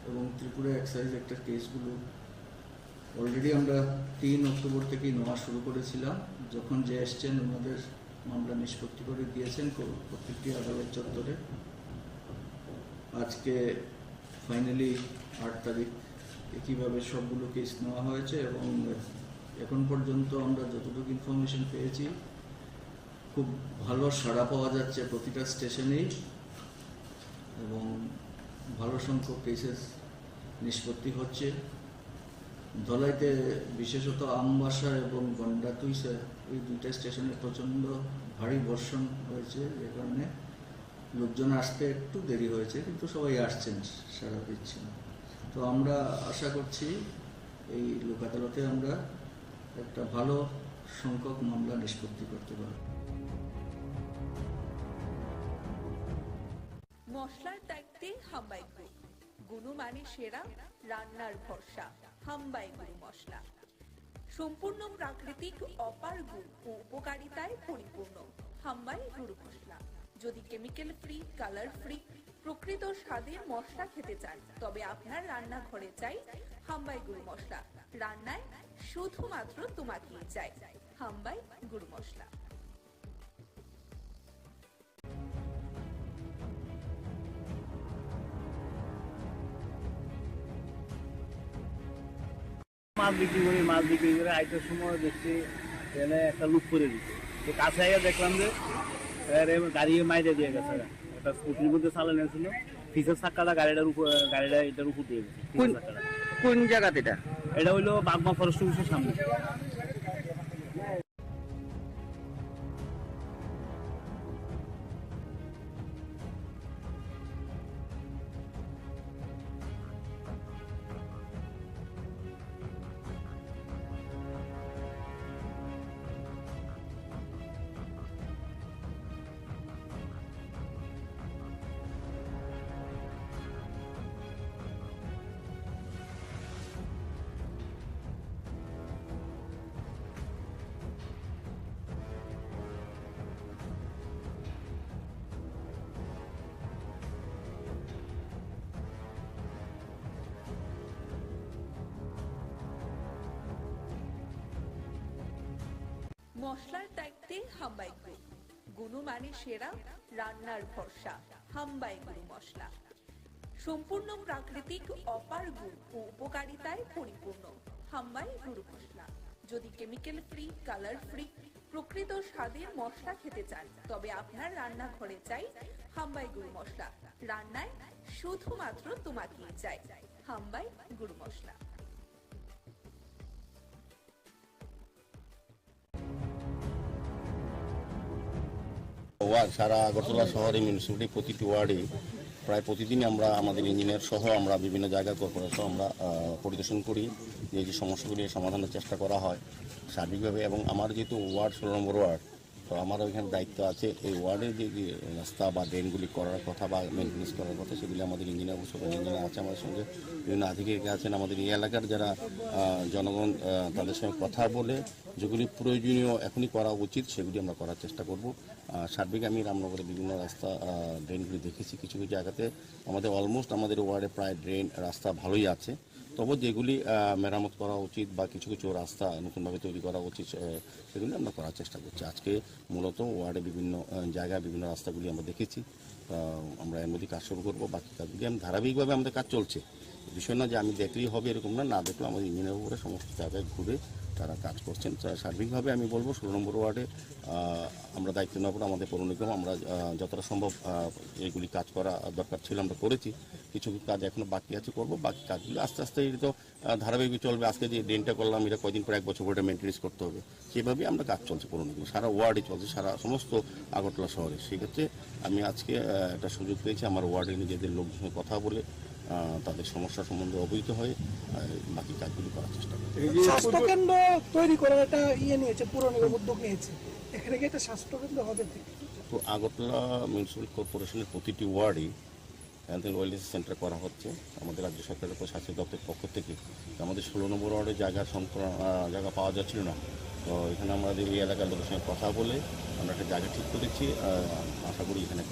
এবং ত্রিপুরা এক্সাইজ একটা কেসগুলো অলরেডি আমরা 3 অক্টোবর থেকেই নেওয়া শুরু করেছিলাম। যখন যে এসছেন ওনাদের মামলা নিষ্পত্তি করে দিয়েছেন প্রত্যেকটি আদালত চত্বরে। আজকে ফাইনালি 8 তারিখ একইভাবে সবগুলো কেস নেওয়া হয়েছে এবং এখন পর্যন্ত আমরা যতটুকু ইনফরমেশন পেয়েছি খুব ভালো সাড়া পাওয়া যাচ্ছে প্রতিটা স্টেশনেই এবং ভালো সংখ্যক কেসেস নিষ্পত্তি হচ্ছে। ধলাইতে বিশেষত আমবাসা এবং গন্ডাতুইসা এই দুইটা স্টেশনে প্রচণ্ড ভারী বর্ষণ হয়েছে, যে কারণে লোকজন আসতে একটু দেরি হয়েছে, কিন্তু সবাই আসছেন, সাড়া দিচ্ছেন। তো আমরা আশা করছি এই লোক আদালতে আমরা একটা ভালো সংখ্যক মামলা নিষ্পত্তি করতে পারব। মশলার দায়িত্বে হাম্বাই গ্রুপ, গুণমানে সেরা, রান্নার ভরসা। হাম্বাই গুরু মশলা সম্পূর্ণ প্রাকৃতিক, অপার গুণ ও উপকারিতায় পরিপূর্ণ। হাম্বাই গুরু মশলা। যদি কেমিক্যাল ফ্রি, কালার ফ্রি, প্রকৃত স্বাদের মশলা খেতে চান, তবে আপনার রান্নাঘরে চাই হাম্বাই গুরু মশলা। রান্নায় শুধুমাত্র তোমাকেই চাই হাম্বাই গুরু মশলা। মাছ বিক্রি করে আইটার সময় দেখছি ট্রেনে একটা লুক করে দিচ্ছে। তো কাছে আগে দেখলাম যে গাড়ি মাইরে দিয়ে গেছে, একটা স্কুটির মধ্যে চালানো ছিল, পিছের চাক্কাটা গাড়িটা এটার উপর দিয়ে গেছে। কোন জায়গাতে এটা হইলো বাগমা ফরেস্ট অফিসের সামনে। মশলার দায়িত্বে হাম্বাই গ্রুপ, গুণমানে সেরা, রান্নার ভরসা। হাম্বাই গুরু মশলা সম্পূর্ণ প্রাকৃতিক, অপার গুণ ও উপকারিতায় পরিপূর্ণ। হাম্বাই গুরু মশলা। যদি কেমিক্যাল ফ্রি, কালার ফ্রি, প্রকৃত স্বাদের মশলা খেতে চান, তবে আপনার রান্নাঘরে চাই হাম্বাই গুরু মশলা। রান্নায় শুধুমাত্র তোমাকেই চাই হাম্বাই গুরু মশলা। ওয়ার্ড সারা আগরতলা শহরে মিউনিসিপ্যালিটি প্রতিটি ওয়ার্ডে প্রায় প্রতিদিনই আমরা আমাদের ইঞ্জিনিয়ার সহ আমরা বিভিন্ন জায়গায় কর্পোরেশন আমরা পরিদর্শন করি, যে সমস্যাগুলি সমাধানের চেষ্টা করা হয় সার্বিকভাবে। এবং আমার যেহেতু ওয়ার্ড 16 নম্বর ওয়ার্ড, তো আমার ওইখানে দায়িত্ব আছে এই ওয়ার্ডের যে রাস্তা বা ড্রেনগুলি করার কথা বা মেনটেন্স করার কথা, সেগুলি আমাদের ইঞ্জিনিয়ার ইঞ্জিনিয়ার আছে, আমাদের সঙ্গে বিভিন্ন আধিকারিক আছেন। আমাদের এই এলাকার যারা জনগণ, তাদের সঙ্গে কথা বলে যেগুলি প্রয়োজনীয় এখনই করা উচিত সেগুলি আমরা করার চেষ্টা করব। সার্বিক আমি রামনগরে বিভিন্ন রাস্তা ড্রেনগুলি দেখেছি, কিছু কিছু জায়গাতে আমাদের অলমোস্ট আমাদের ওয়ার্ডে প্রায় ড্রেন রাস্তা ভালোই আছে, তবে যেগুলি মেরামত করা উচিত বা কিছু কিছু রাস্তা নতুনভাবে তৈরি করা উচিত সেগুলি আমরা করার চেষ্টা করছি। আজকে মূলত ওয়ার্ডে বিভিন্ন জায়গায় বিভিন্ন রাস্তাগুলি আমরা দেখেছি, আমরা এর মধ্যে কাজ শুরু করবো। বাকি কাজগুলি ধারাবাহিকভাবে আমাদের কাজ চলছে। বিষয় না যে আমি দেখলেই হবে এরকম না দেখলেও আমাদের ইঞ্জিনিয়ার উপরে সমস্ত জায়গায় ঘুরে তারা কাজ করছেন। সার্বিকভাবে আমি বলবো 16 নম্বর ওয়ার্ডে আমরা দায়িত্ব নেওয়ার পর আমাদের পৌর নিগম আমরা যতটা সম্ভব এইগুলি কাজ করা দরকার ছিল আমরা করেছি। কিছু কাজ এখনো বাকি আছে, করবো। বাকি কাজগুলো আস্তে আস্তে এটা তো ধারাবাহিক চলবে। আজকে যে ড্রেনটা করলাম এটা কয়দিন পর 1 বছর পরে মেনটেন্স করতে হবে, সেভাবেই আমরা কাজ চলছে পৌর নিগম, সারা ওয়ার্ডে চলছে, সারা সমস্ত আগরতলা শহরে। সেক্ষেত্রে আমি আজকে একটা সুযোগ পেয়েছি আমার ওয়ার্ডে নিজেদের লোকদের সঙ্গে কথা বলে তাদের সমস্যা সম্বন্ধে অবহিত হয়ে বাকি কাজগুলি করার চেষ্টা করি। স্বাস্থ্যকেন্দ্র তৈরি করার একটা নিয়েছে, পৌর নিগম উদ্যোগ নিয়েছে, এখানে কি একটা স্বাস্থ্যকেন্দ্র হবে? তো আগরতলা মিউনিসিপ্যাল কর্পোরেশনের প্রতিটি ওয়ার্ডে হেলথ অ্যান্ড ওয়েলনেস সেন্টার করা হচ্ছে আমাদের রাজ্য সরকারের স্বাস্থ্য দপ্তরের পক্ষ থেকে। আমাদের 16 নম্বর ওয়ার্ডে জায়গা পাওয়া যাচ্ছিল না, তো এখানে আমাদের এই এলাকার লোকের সঙ্গে কথা বলে আমরা একটা জায়গা ঠিক করেছি। আশা করি এখানে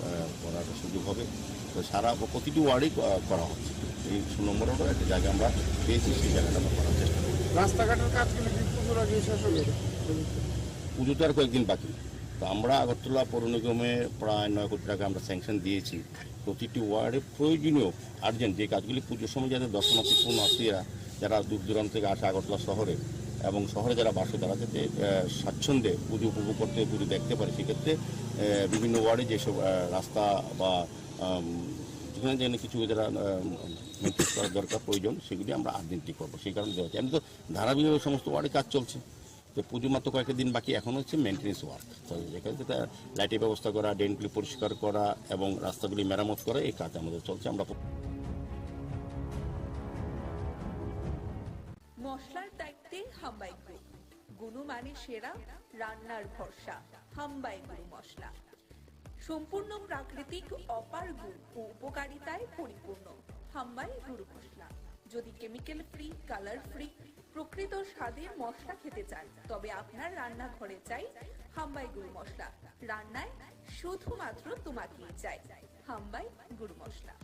করার সুযোগ হবে। তো সারা প্রতিটি ওয়ার্ডেই করা হচ্ছে। এই নম্বরেরও একটা জায়গা আমরা পেয়েছি, সেই জায়গাটা আমরা করার চেষ্টা করি। রাস্তাঘাটের কাজগুলো কি পুজোর আগে শেষ হবে? পুজো তো আর কয়েকদিন বাকি। তো আমরা আগরতলা পৌর নিগমে প্রায় 9 কোটি টাকা আমরা স্যাংশন দিয়েছি। প্রতিটি ওয়ার্ডে প্রয়োজনীয় আর্জেন্ট যে কাজগুলি পুজোর সময় যাতে দর্শনার্থী পূর্ণার্থীরা যারা দূর দূরান্ত থেকে আসে আগরতলা শহরে এবং শহরে যারা বাসে তারা যাতে স্বাচ্ছন্দ্যে পুজো উপভোগ করতে পুজো দেখতে পারে, সেক্ষেত্রে বিভিন্ন ওয়ার্ডে যেসব রাস্তা বা যেখানে যেখানে কিছু যারা মেনটেন করার দরকার প্রয়োজন সেগুলি আমরা আর্জেন্টলি করবো। সেই কারণে দেওয়া হচ্ছে। আমি তো ধারাবাহিকভাবে সমস্ত ওয়ার্ডে কাজ চলছে। তো পুজো মাত্র কয়েকটা দিন বাকি, এখন হচ্ছে মেনটেন্যান্স ওয়ার্ক। তো যেখানে যেটা লাইটের ব্যবস্থা করা, ড্রেনগুলি পরিষ্কার করা এবং রাস্তাগুলি মেরামত করা, এই কাজ আমাদের চলছে। আমরা মশলার দায়িত্বে হাম্বাই গ্রুপ, গুণমানে সেরা, রান্নার ভরসা। হাম্বাই গুরু মশলা সম্পূর্ণ প্রাকৃতিক, অপার গুণ ও উপকারিতায় পরিপূর্ণ। হাম্বাই গুরু মশলা। যদি কেমিক্যাল ফ্রি, কালার ফ্রি, প্রকৃত স্বাদের মশলা খেতে চান তবে আপনার রান্নাঘরে চাই হাম্বাই গুরু মশলা। রান্নায় শুধুমাত্র তোমাকেই চাই হাম্বাই গুরু মশলা।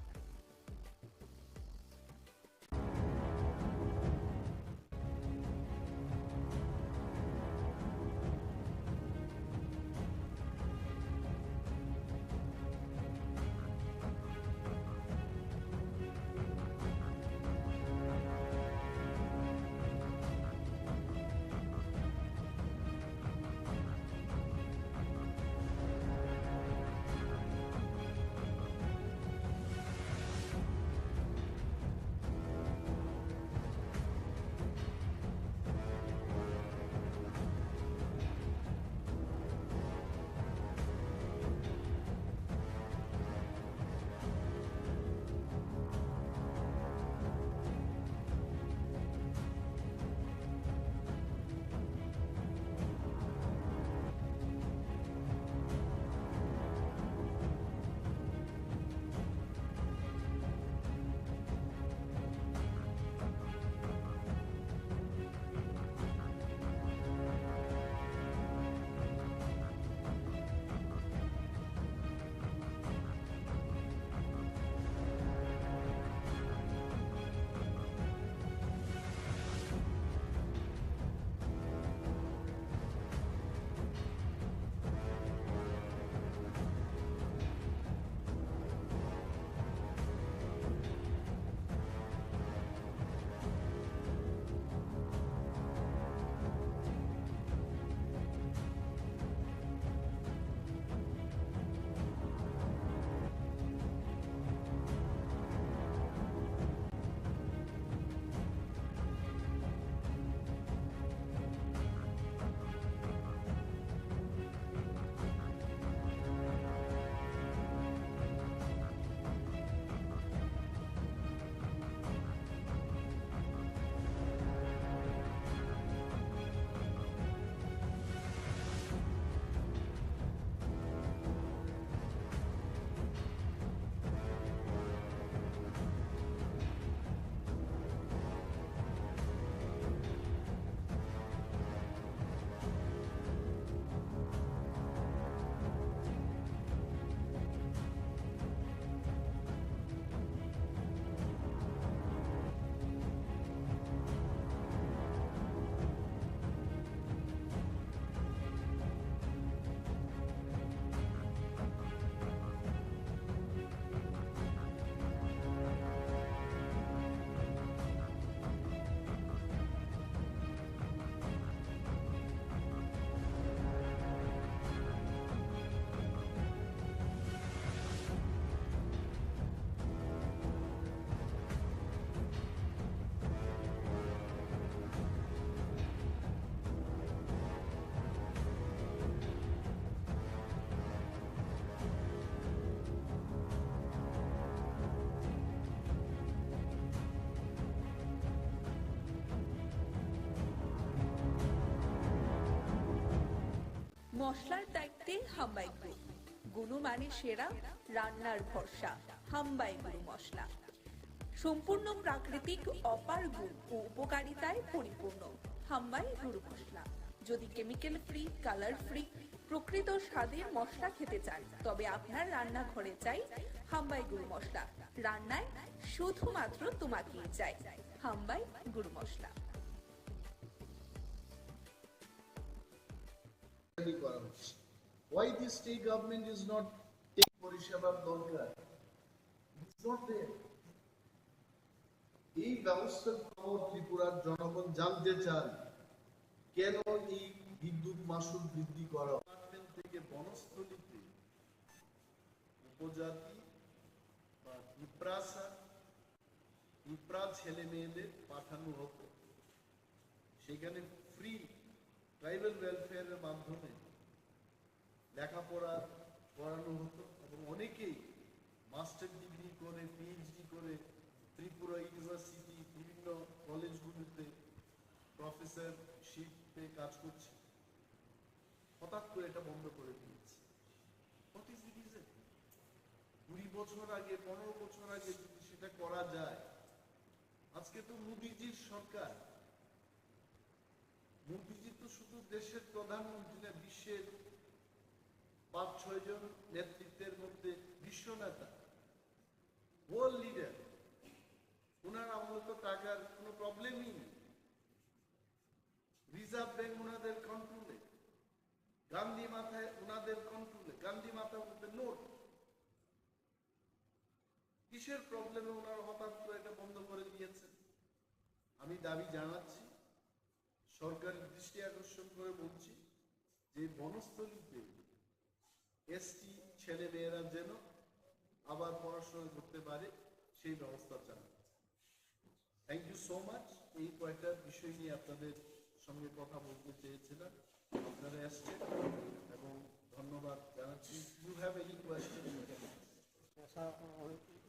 মশলার দায়িত্বে হাম্বাই গ্রুপ, গুণমানে সেরা, রান্নার ভরসা। হাম্বাই গুরু মশলা সম্পূর্ণ প্রাকৃতিক, অপার গুণ ও উপকারিতায় পরিপূর্ণ। হাম্বাই গুরু মশলা। যদি কেমিক্যাল ফ্রি, কালার ফ্রি, প্রকৃত স্বাদের মশলা খেতে চান তবে আপনার রান্নাঘরে চাই হাম্বাই গুরু মশলা। রান্নায় শুধুমাত্র তোমাকেই চাই। হাম্বাই গুঁড়ো মশলা। করা হচ্ছে। Why the state government is not taking পরিষেবার দরকার? It's not there. এই ব্যবস্থার খবর ত্রিপুরার জনগণ জানতে চান, কেন এই বিদ্যুৎ মাশুল বৃদ্ধি করা থেকে বনস্থলীতে উপজাতি বা পিঁপড়া ছেলে মেয়েদের পাঠানো হতো, সেখানে ফ্রি ট্রাইবাল ওয়েলফেয়ারের মাধ্যমে লেখাপড়া করানো হতো এবং অনেকেই মাস্টার ডিগ্রি করে পিএইচডি করে ত্রিপুরা ইউনিভার্সিটি বিভিন্ন কলেজগুলিতে প্রফেসরশিপে কাজ করছে। হঠাৎ করে এটা বন্ধ করে দিয়েছে। What is the reason? 20 বছর আগে 15 বছর আগে যদি সেটা করা যায়, আজকে তো মোদিজির সরকার। মোদিজি তো শুধু দেশের প্রধানমন্ত্রী না, বিশ্বের 5-6 জন নেতৃত্বের মধ্যে বিশ্ব নেতা, ওয়ার্ল্ড লিডার। ওনার আমলে তো টাকার কোনো প্রবলেমই নেই। রিজার্ভ ব্যাংক ওনাদের কন্ট্রোলে, গান্ধী মাথায় ওনাদের কন্ট্রোলে, গান্ধী মাথা বলতে নোট। কিসের প্রবলেমে ওনারা হঠাৎ করে এটা বন্ধ করে দিয়েছেন? আমি দাবি জানাচ্ছি, সরকারের দৃষ্টি আকর্ষণ করে বলছি যে বনস্থলীতে এসটি ছেলে মেয়েরা যেন আবার পড়াশোনা করতে পারে সেই ব্যবস্থা চান। Thank you so much. এই কয়েকটা বিষয় নিয়ে আপনাদের সঙ্গে কথা বলতে চেয়েছিলাম, আপনারা এসছেন এবং ধন্যবাদ জানাচ্ছি। You have any question? নেশা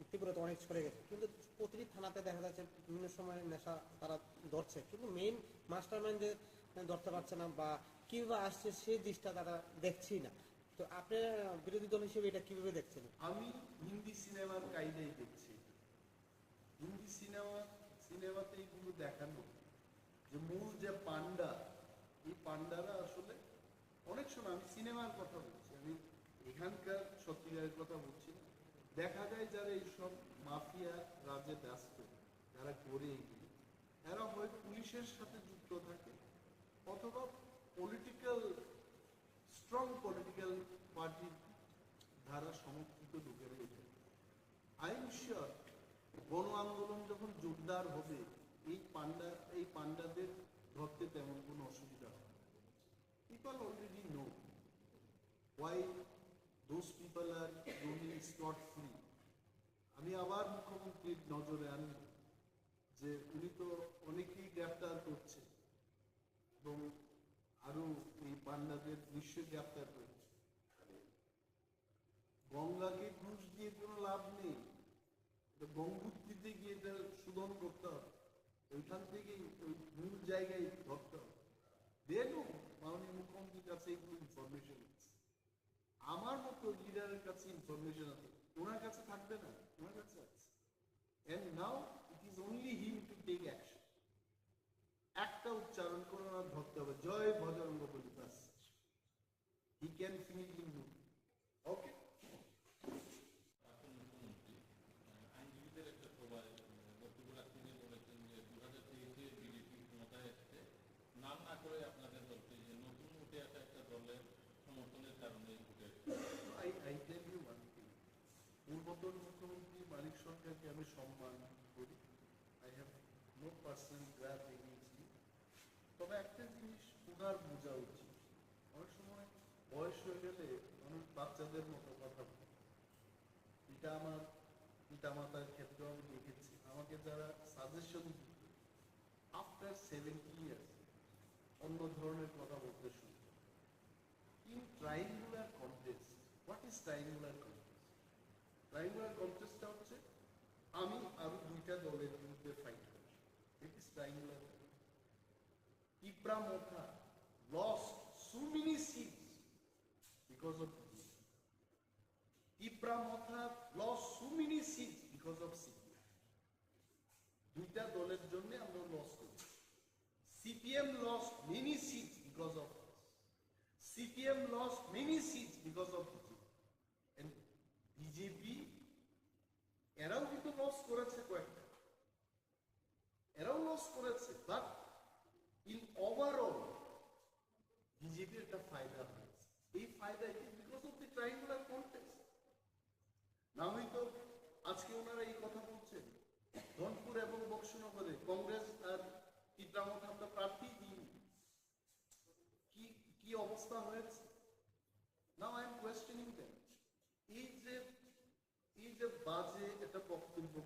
ত্রিপুরাতে অনেক ছড়ে গেছে, কিন্তু প্রতিটি থানাতে দেখা যাচ্ছে বিভিন্ন সময় নেশা তারা ধরছে, কিন্তু মেইন মাস্টার মাইন্ডে ধরতে পারছে না বা কিভাবে আসছে সেই দিকটা তারা দেখছি না। তো আপনি বিরোধী দল হিসেবে এটা কিভাবে দেখছেন? আমি হিন্দি সিনেমার কায়দাই দেখছি। হিন্দি সিনেমাতে এইগুলো দেখানো যে মূল যে পান্ডা, এই পান্ডারা আসলে অনেক সময়, আমি সিনেমার কথা বলছি, আমি এখানকার সত্যিকারের কথা বলছি না, দেখা যায় যারা এইসব মাফিয়া রাজে ব্যস্ত, যারা করে এগুলো, এরা হয় পুলিশের সাথে যুক্ত থাকে অথবা স্ট্রং পলিটিক্যাল পার্টির দ্বারা সমর্থিত লোকেরা এটা। আই এম শিওর গণ আন্দোলন যখন জোরদার হবে, এই পান্ডাদের ধরতে তেমন কোনো অসুবিধা হবে। People already no why those people are roaming scot free. আমি আবার মুখ্যমন্ত্রীর নজরে আনব যে উনি তো অনেকেই গ্রেফতার করছে এবং আরো এই পান্ডাদের নিশ্চয় গ্রেফতার করছে। গঙ্গাকে ঘুষ দিয়ে কোনো লাভ নেই, গঙ্গোত্রীতে গিয়ে এটা শোধন করতে হবে, ওইখান থেকেই ওই মূল জায়গায় ধরতে হবে। দেখুন মাননীয় মুখ্যমন্ত্রীর কাছে এইগুলো ইনফরমেশন আছে, আমার মতো লিডারের কাছে ইনফরমেশন আছে, ওনার কাছে থাকবে না, ওনার কাছে আছে। And now it is only him to take action. একটা উচ্চারণ করে ওনার ধরতে হবে, জয় বজরঙ্গ বলি, ব্যাস। He can finish in mood. Okay? আইনজীবীদের একটা সভায় বক্তব্য রাখতে গিয়ে বলেছেন যে 2023-এ বিজেপি ক্ষমতায় এসেছে, নাম না করে আপনাদের দলকে যে নতুন উঠে আসা একটা দলের সমর্থনের কারণে উঠে এসেছে। I tell you one thing. পূর্বতন মুখ্যমন্ত্রী মানিক সরকারকে আমি সম্মান করি। I have no personal grudge against him. তবে একটা জিনিস ওনার বোঝা উচিত, অনেক সময় বয়স হয়ে গেলে মানুষ বাচ্চাদের মতো কথা বলে। এটা আমার পিতামাতার ক্ষেত্রেও আমি দেখেছি, আমাকে যারা সাজেশন দিত আফটার 70 years অন্য ধরনের কথা বলতে শুরু করে। In triangular contest, what is triangular contest? Triangular কন্টেস্টটা হচ্ছে আমি আরো দুইটা দলের বিরুদ্ধে ফাইট করি, it is triangular. Tripura lost so many seats because of this. Tripura lost so many seats because of CPM. দুইটা দলের জন্য আমরা লস করি। CPM lost many seats because of this. CPM lost many seats because of BJP. And BJP এরাও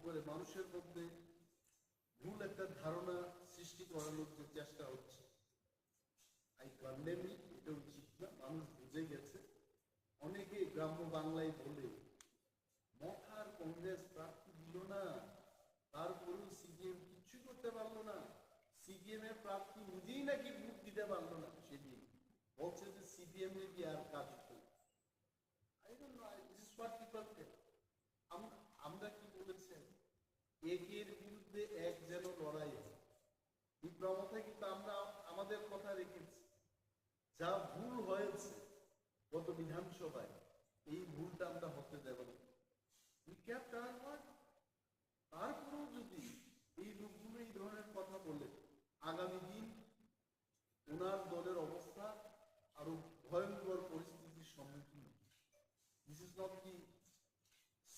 করে মানুষের মধ্যে ভুল একটা ধারণা সৃষ্টি করানোর যে চেষ্টা হচ্ছে, আই কন্ডেম ইট, এটা উচিত না। মানুষ বুঝে গেছে। অনেকে গ্রাম্য বাংলায় বলে মথার কংগ্রেস প্রার্থী দিল না, তারপরেও সিপিএম কিচ্ছু করতে পারলো না, সিপিএম এর প্রার্থী নিজেই নাকি ভোট দিতে পারলো না, সেদিন বলছে যে সিপিএম নাকি আর কাজ করে। I don't know, this is what people tell. আমরা কি বলেছেন, একের বিরুদ্ধে এক যেন লড়াই হয়, এই প্রবণতা কিন্তু আমরা আমাদের কথা রেখেছি। যা ভুল হয়েছে গত বিধানসভায়, এই ভুলটা আমরা হতে দেব না। তারপরেও যদি এই লোকগুলো এই ধরনের কথা বলে, আগামী দিন ওনার দলের অবস্থা আরো ভয়ঙ্কর পরিস্থিতির সম্মুখীন। This is not the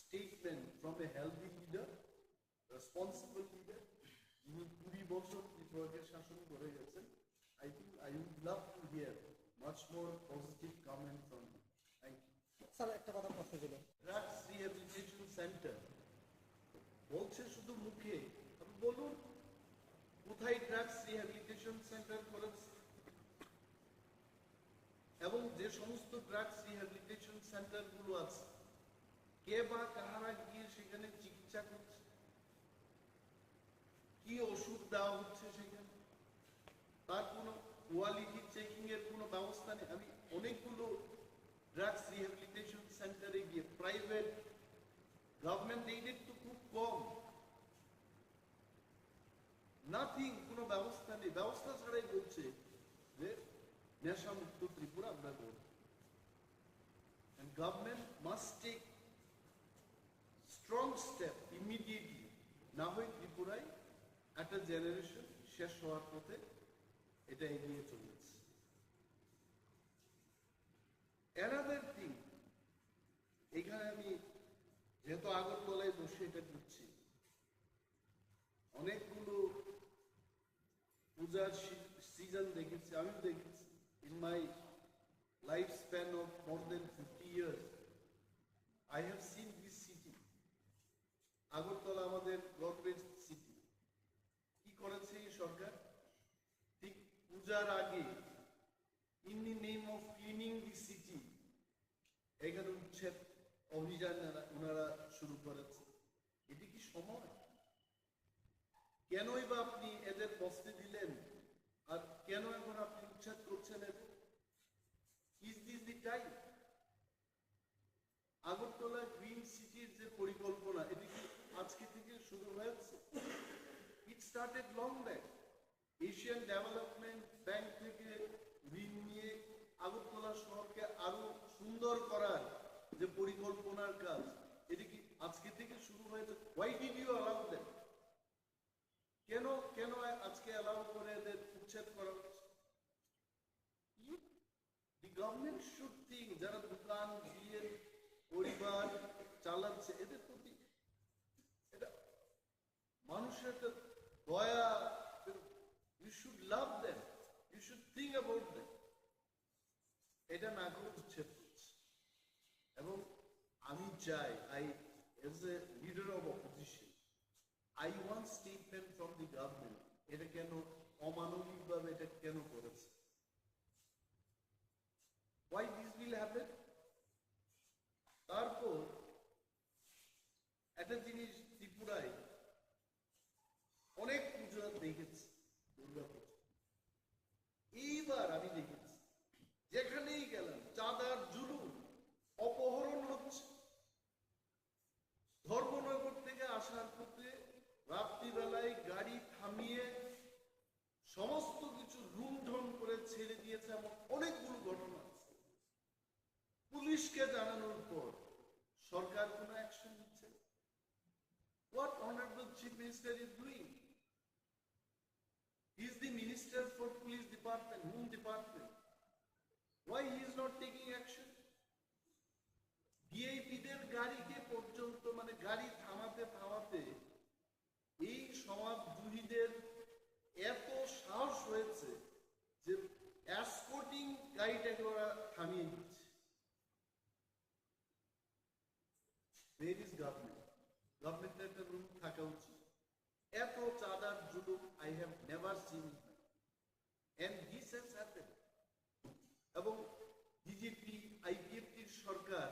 statement from a healthy leader, responsible leader, যিনি 20 বছর ত্রিপুরাকে শাসন করে গেছেন। I think I would love to hear much more positive comment from you. Thank you. Sir একটা কথা প্রশ্ন ছিল, ড্রাগস রিহ্যাবিলিটেশন সেন্টার বলছে শুধু মুখে, আপনি বলুন কোথায় ড্রাগস রিহ্যাবিলিটেশন সেন্টার করেছে, এবং যে সমস্ত ড্রাগস রিহ্যাবিলিটেশন সেন্টার গুলো আছে, কে বা কাহারা গিয়ে সেখানে চিকিৎসা করছে, কি ওষুধ দেওয়া হচ্ছে সেখানে, তার কোনো কোয়ালিটি চেকিং এর কোনো ব্যবস্থা নেই। আমি অনেকগুলো ড্রাগস রিহ্যাবিলিটেশন সেন্টারে গিয়ে, প্রাইভেট গভর্নমেন্ট এইডেড তো খুব কম, নাথিং, কোনো ব্যবস্থা নেই। ব্যবস্থা ছাড়াই বলছে যে নেশা মুক্ত ত্রিপুরা আমরা করব। And government must take strong step immediately, না হয় ত্রিপুরায় একটা জেনারেশন শেষ হওয়ার পথে এটা এগিয়ে চলেছে। Another thing, এখানে আমি যেহেতু আগরতলায় বসে এটা করছি, অনেকগুলো পূজার সিজন দেখেছি, আমিও দেখেছি। In my lifespan of more than 50 years, I have seen this city. Agartala আমাদের গভর্নমেন্ট সিটি। কি করেছে এই সরকার? ঠিক পূজার আগে, in the name of cleaning the city, এখানে উচ্ছেদ অভিযান ওনারা শুরু করেছে। এটি কি সময়? কেনই বা আপনি এদের বসতে দিলেন, আর কেন এখন আপনি উচ্ছেদ করছেন? Is this the time? Agartala green সিটির যে পরিকল্পনা, এটি কি আজকে থেকে শুরু হয়েছে? It started long back. Asian development bank থেকে ঋণ নিয়ে আগরতলা শহরকে আরো সুন্দর করার যে পরিকল্পনার কাজ, এটি কি আজকে থেকে শুরু হয়েছে? Why did you allow them? কেন কেন আজকে অ্যালাউ করে এদের উচ্ছেদ করা হচ্ছে? দি গভর্নমেন্ট শুড থিঙ্ক, যারা দোকান দিয়ে পরিবার চালাচ্ছে, এদের প্রতি এটা মানুষের একটা দয়া, you should love them, you should think about them. এটা না করে উচ্ছেদ করছে। এবং আমি চাই, as a leader of opposition, I want statement from the government. এটা কেন অমানবিক ভাবে এটা কেন করেছে? Why this will happen? তারপর একটা জিনিস, ত্রিপুরায় অনেক পুজো দেখেছি, দুর্গা পুজো। এইবার আমি দেখেছি যেখানেই গেলাম চাঁদার জুলুম, অপহরণ হচ্ছে। ধর্মনগর থেকে আসার পথে রাত্রিবেলায় গাড়ি থামিয়ে সমস্ত কিছু লুণ্ঠন করে ছেড়ে দিয়েছে, এমন অনেকগুলো ঘটনা আছে। পুলিশকে জানানোর পর সরকার কোনো অ্যাকশন নিচ্ছে। What Honorable Chief Minister is doing? He is the Minister for Police Department. Whom department? Why he is not taking action? ভিআইপিদের গাড়িকে পর্যন্ত, মানে গাড়ি থামাতে থামাতে এই সমাজদ্রোহীদের এত সাহস হয়েছে যে এসকর্টিং গাড়িটাকে ওরা থামিয়ে দিচ্ছে। Where is government? গভর্নমেন্টের একটা রুম থাকে। এত চাঁদার জুলুম I have never seen in my life. And this has happened. এবং বিজেপি IPFটির সরকার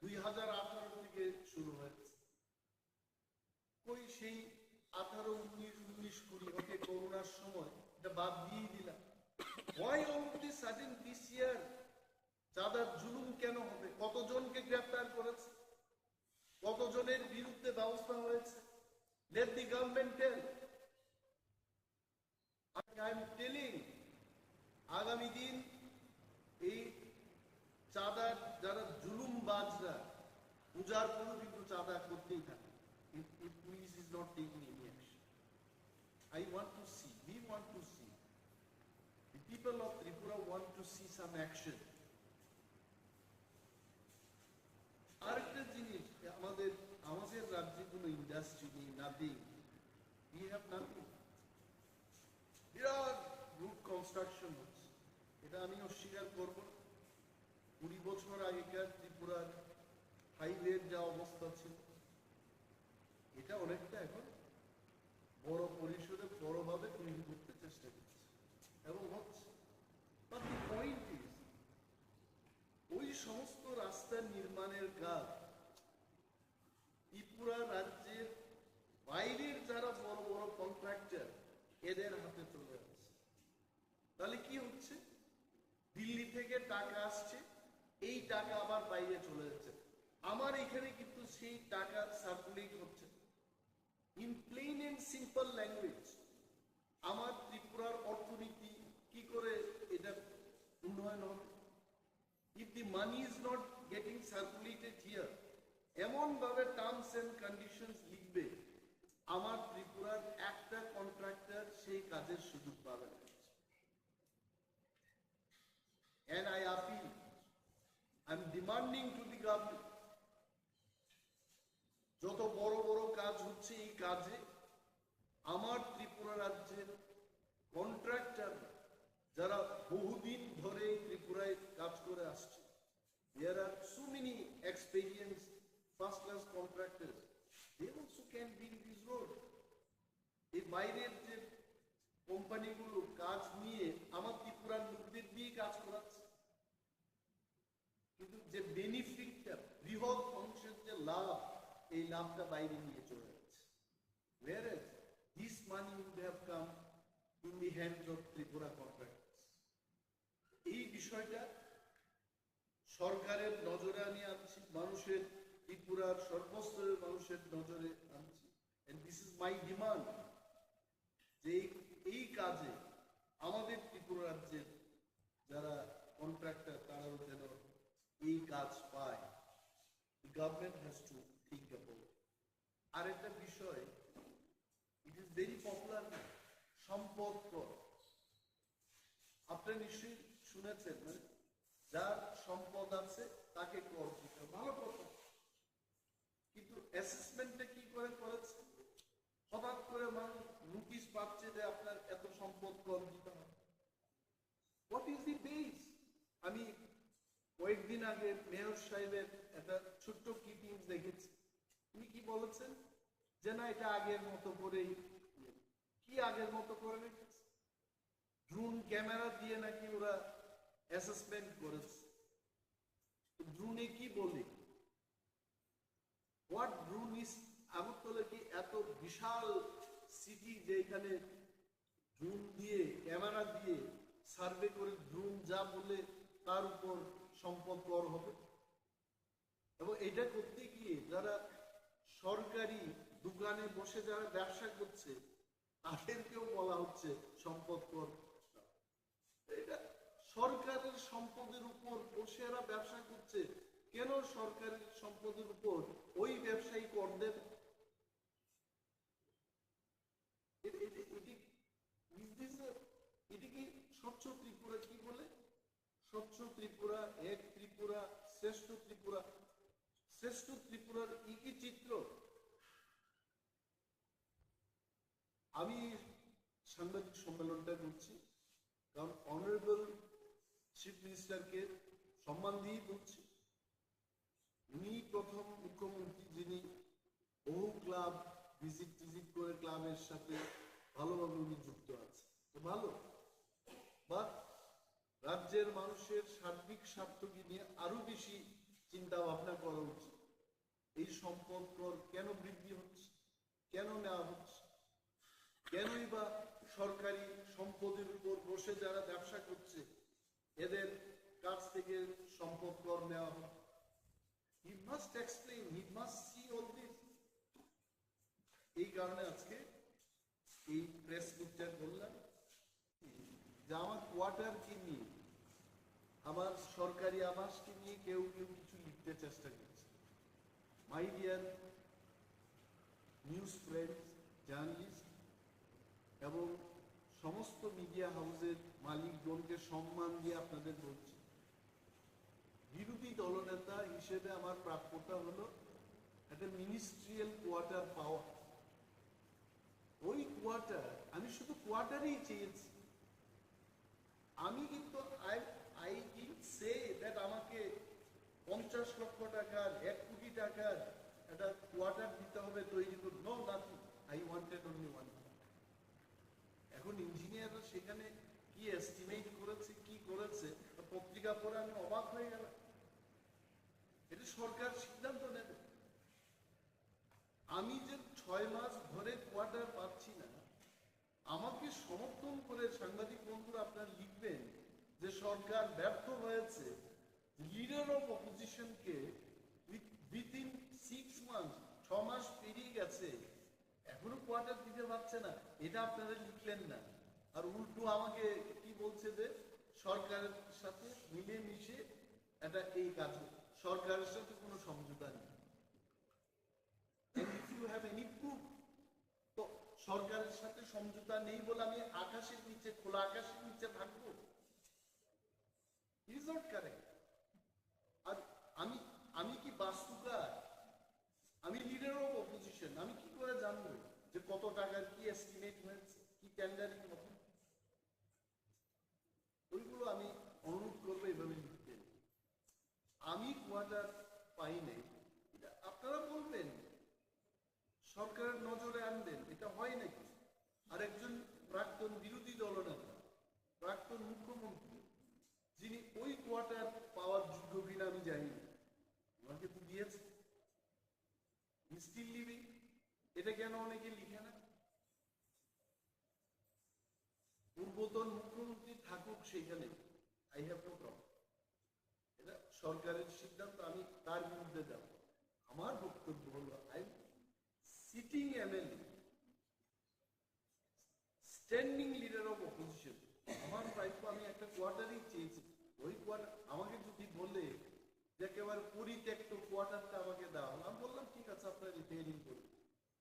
2018 থেকে শুরু হয়েছে। কই সেই 18, 19, 20, 20 ওকে করোনার সময় এটা বাদ দিয়ে দিলাম। Why all of a sudden this year চাঁদার জুলুম কেন হবে? কতজনকে গ্রেফতার করেছে, কতজনের বিরুদ্ধে ব্যবস্থা হয়েছে? Let the government tell. I am telling, আগামী দিন এই চাঁদার যারা জুলুমবাজরা পূজার পরও কিন্তু চাঁদা করতেই থাকে। If police is not taking any action, I want to see, we want to see, the people of Tripura want to see some action. আরেকটা জিনিস, আমাদের রাজ্যে কোনো ইন্ডাস্ট্রি নেই, নাথিং, we have nothing. বিরাট রুট কনস্ট্রাকশন হচ্ছে, এটা আমি অস্বীকার করব। 20 বছর আগেকার ত্রিপুরার হাইওয়ের যা অবস্থা ছিল, এটা অনেকটা এখন বড় পরিসরে বড়ভাবে তৈরি করতে চেষ্টা করছে এবং হচ্ছে। বাট দি পয়েন্ট ইজ, ওই সমস্ত রাস্তা নির্মাণের কাজ ত্রিপুরা রাজ্যের বাইরের যারা বড় বড় কন্ট্রাক্টর এদের হাতে চলে আসছে। তাহলে কি হচ্ছে? দিল্লি থেকে টাকা আসছে, এই টাকা আবার বাইরে চলে যাচ্ছে। আমার এখানে কিন্তু সেই টাকা সার্কুলেট হচ্ছে। In plain and simple language, আমার ত্রিপুরার অর্থনীতি কি করে এটা উন্নয়ন হবে? If the money is not getting circulated here, এমন ভাবে টার্মস এন্ড কন্ডিশনস লিখবে, আমার ত্রিপুরার একটা কন্ট্রাক্টর সেই কাজের সুযোগ পাবে না। And I appeal, I'm demanding to the government, যত বড় বড় কাজ হচ্ছে এই কাজে আমার ত্রিপুরা রাজ্যের কন্ট্রাক্টর যারা বহুদিন ধরে ত্রিপুরায় কাজ করে আসছে, there are so many experienced first class contractors, they also can build this road. এই বাইরের যে কোম্পানিগুলো কাজ নিয়ে আমার ত্রিপুরার লোকদের দিয়ে কাজ করাচ্ছে, কিন্তু যে বেনিফিটটা, বৃহৎ অংশের যে লাভ, এই লাভটা বাইরে নিয়ে চলে যাচ্ছে। Whereas this money would have come in the hands of Tripura contractors. এই বিষয়টা সরকারের নজরে আমি আনছি, মানুষের, ত্রিপুরার সর্বস্তরের মানুষের নজরে আনছি। And this is my demand, যে এই কাজে আমাদের ত্রিপুরা রাজ্যের যারা কন্ট্রাক্টর তারাও যেন এই কাজ পায়। The government has to think about it. আর একটা বিষয়, it is very popular, সম্পদ কর। আপনারা নিশ্চয়ই শুনেছেন, মানে যার সম্পদ আছে তাকে কর দিতে, ভালো কথা। কিন্তু অ্যাসেসমেন্টটা কি করে করেছে? হঠাৎ করে মানুষ নোটিশ পাচ্ছে যে আপনার এত সম্পদ কর দিতে হবে। What is the base? আমি কয়েকদিন আগে মেয়র সাহেবের একটা ছোট্ট ক্লিপিং দেখেছি। তিনি কি বলেছেন যে না, এটা আগের মতো করেই। কি আগের মতো করে রেখেছে? ড্রোন ক্যামেরা দিয়ে নাকি ওরা অ্যাসেসমেন্ট করেছে। ড্রোনে কি বলে? What drone is? আগরতলা কি এত বিশাল সিটি যে এখানে ড্রোন দিয়ে, ক্যামেরা দিয়ে সার্ভে করে ড্রোন যা বলে তার উপর সম্পদ কর হবে? এবং এটা করতে গিয়ে যারা সরকারি দোকানে বসে যারা ব্যবসা করছে তাদেরকেও বলা হচ্ছে সম্পদ কর। এটা সরকারের সম্পদের উপর বসে এরা ব্যবসা করছে, কেন সরকারের সম্পদের উপর ওই ব্যবসায়ী কর দেবে? এটি কি স্বচ্ছ ত্রিপুরা? কি বলে স্বচ্ছ ত্রিপুরা, এক ত্রিপুরা, শ্রেষ্ঠ ত্রিপুরা। শ্রেষ্ঠ ত্রিপুরার কি চিত্র? আমি সাংবাদিক সম্মেলনটা করছি কারণ অনারেবল চিফ মিনিস্টারকে সম্মান দিয়েই করছি। উনি প্রথম মুখ্যমন্ত্রী যিনি বহু ক্লাব ভিজিট করে ক্লাবের সাথে ভালোভাবে উনি যুক্ত আছে, তো ভালো। বা রাজ্যের মানুষের সার্বিক স্বার্থকে নিয়ে আরো বেশি চিন্তা ভাবনা করা উচিত। এই সম্পদ কর কেন বৃদ্ধি হচ্ছে, কেন নেওয়া হচ্ছে, কেনই বা সরকারি সম্পদের উপর বসে যারা ব্যবসা করছে এদের কাছ থেকে সম্পদ কর নেওয়া হয়? He must explain, he must see all this. এই কারণে আজকে এই প্রেস মিটটা করলাম যে আমার কোয়ার্টারকে নিয়ে, আমার সরকারি আবাসকে নিয়ে কেউ কেউ কিছু লিখতে চেষ্টা করছে। My dear news friends, journalist এবং সমস্ত মিডিয়া হাউসের মালিকগণকে সম্মান দিয়ে আপনাদের বলছি, বিরোধী দলনেতা হিসেবে আমার প্রাপ্যতা হলো একটা মিনিস্ট্রিয়াল কোয়ার্টার পাওয়া। ওই কোয়ার্টার আমি শুধু কোয়ার্টারই চেয়েছি। আমি কিন্তু আই ডিডন্ট সে দ্যাট আমাকে 50 লক্ষ টাকার 1 কোটি টাকার একটা কোয়ার্টার দিতে হবে তৈরি করে। No, nothing. I wanted only one. এখন ইঞ্জিনিয়াররা সেখানে কি এস্টিমেট করেছে, কি করেছে, পত্রিকা পড়ে আমি অবাক হয়ে গেলাম। এটা সরকার সিদ্ধান্ত নেবে। আমি যে 6 মাস ধরে কোয়ার্টার পাচ্ছি না, আমাকে সমর্থন করে সাংবাদিক বন্ধুরা আপনারা লিখবেন যে সরকার ব্যর্থ হয়েছে, লিডার অফ অপোজিশনকে উইথিন 6 মান্থ, 6 মাস পেরিয়ে গেছে, এখনো কোয়ার্টার দিতে পারছে না, এটা আপনারা লিখলেন না। আর উল্টো আমাকে কি বলছে যে সরকারের সাথে মিলে মিশে এটা এই কাজ, সরকারের সাথে কোনো সমঝোতা নেই। If you have any proof, তো সরকারের সাথে সমঝোতা নেই বলে আমি আকাশের নিচে, খোলা আকাশের নিচে থাকবো? Is not correct. আর আমি কি বাস্তুকার? আমি লিডার অফ অপোজিশন, আমি কি করে জানবো যে কত টাকার কি এস্টিমেট হয়েছে, কি টেন্ডারিং হবে? ওইগুলো আমি অনুরোধ করবো এভাবে লিখতে। আমি কোয়ার্টার পাই নাই, আপনারা বলবেন, সরকারের নজরে আনবেন, এটা হয় নাকি? আর একজন প্রাক্তন বিরোধী দলনেতা, প্রাক্তন মুখ্যমন্ত্রী, যিনি ওই কোয়ার্টার পাওয়ার যোগ্য কিনা আমি জানি না, আমাকে তো দিয়েছে, স্টিল লিভিং। এটা কেন অনেকে লিখে না? পূর্বতন মুখ্যমন্ত্রী থাকুক সেখানে, আই হ্যাভ নো প্রবলেম। এটা সরকারের সিদ্ধান্ত, আমি তার বিরুদ্ধে যাব। আমার বক্তব্য হলো I sitting MLA, standing leader of opposition, আমার প্রাপ্য আমি একটা কোয়ার্টারই চেয়েছি। ওই কোয়ার্টার আমাকে যদি বলে যে একেবারে পরিত্যক্ত কোয়ার্টারটা আমাকে দেওয়া হলো, আমি বললাম ঠিক আছে, আপনার রিপেয়ারিং করুন।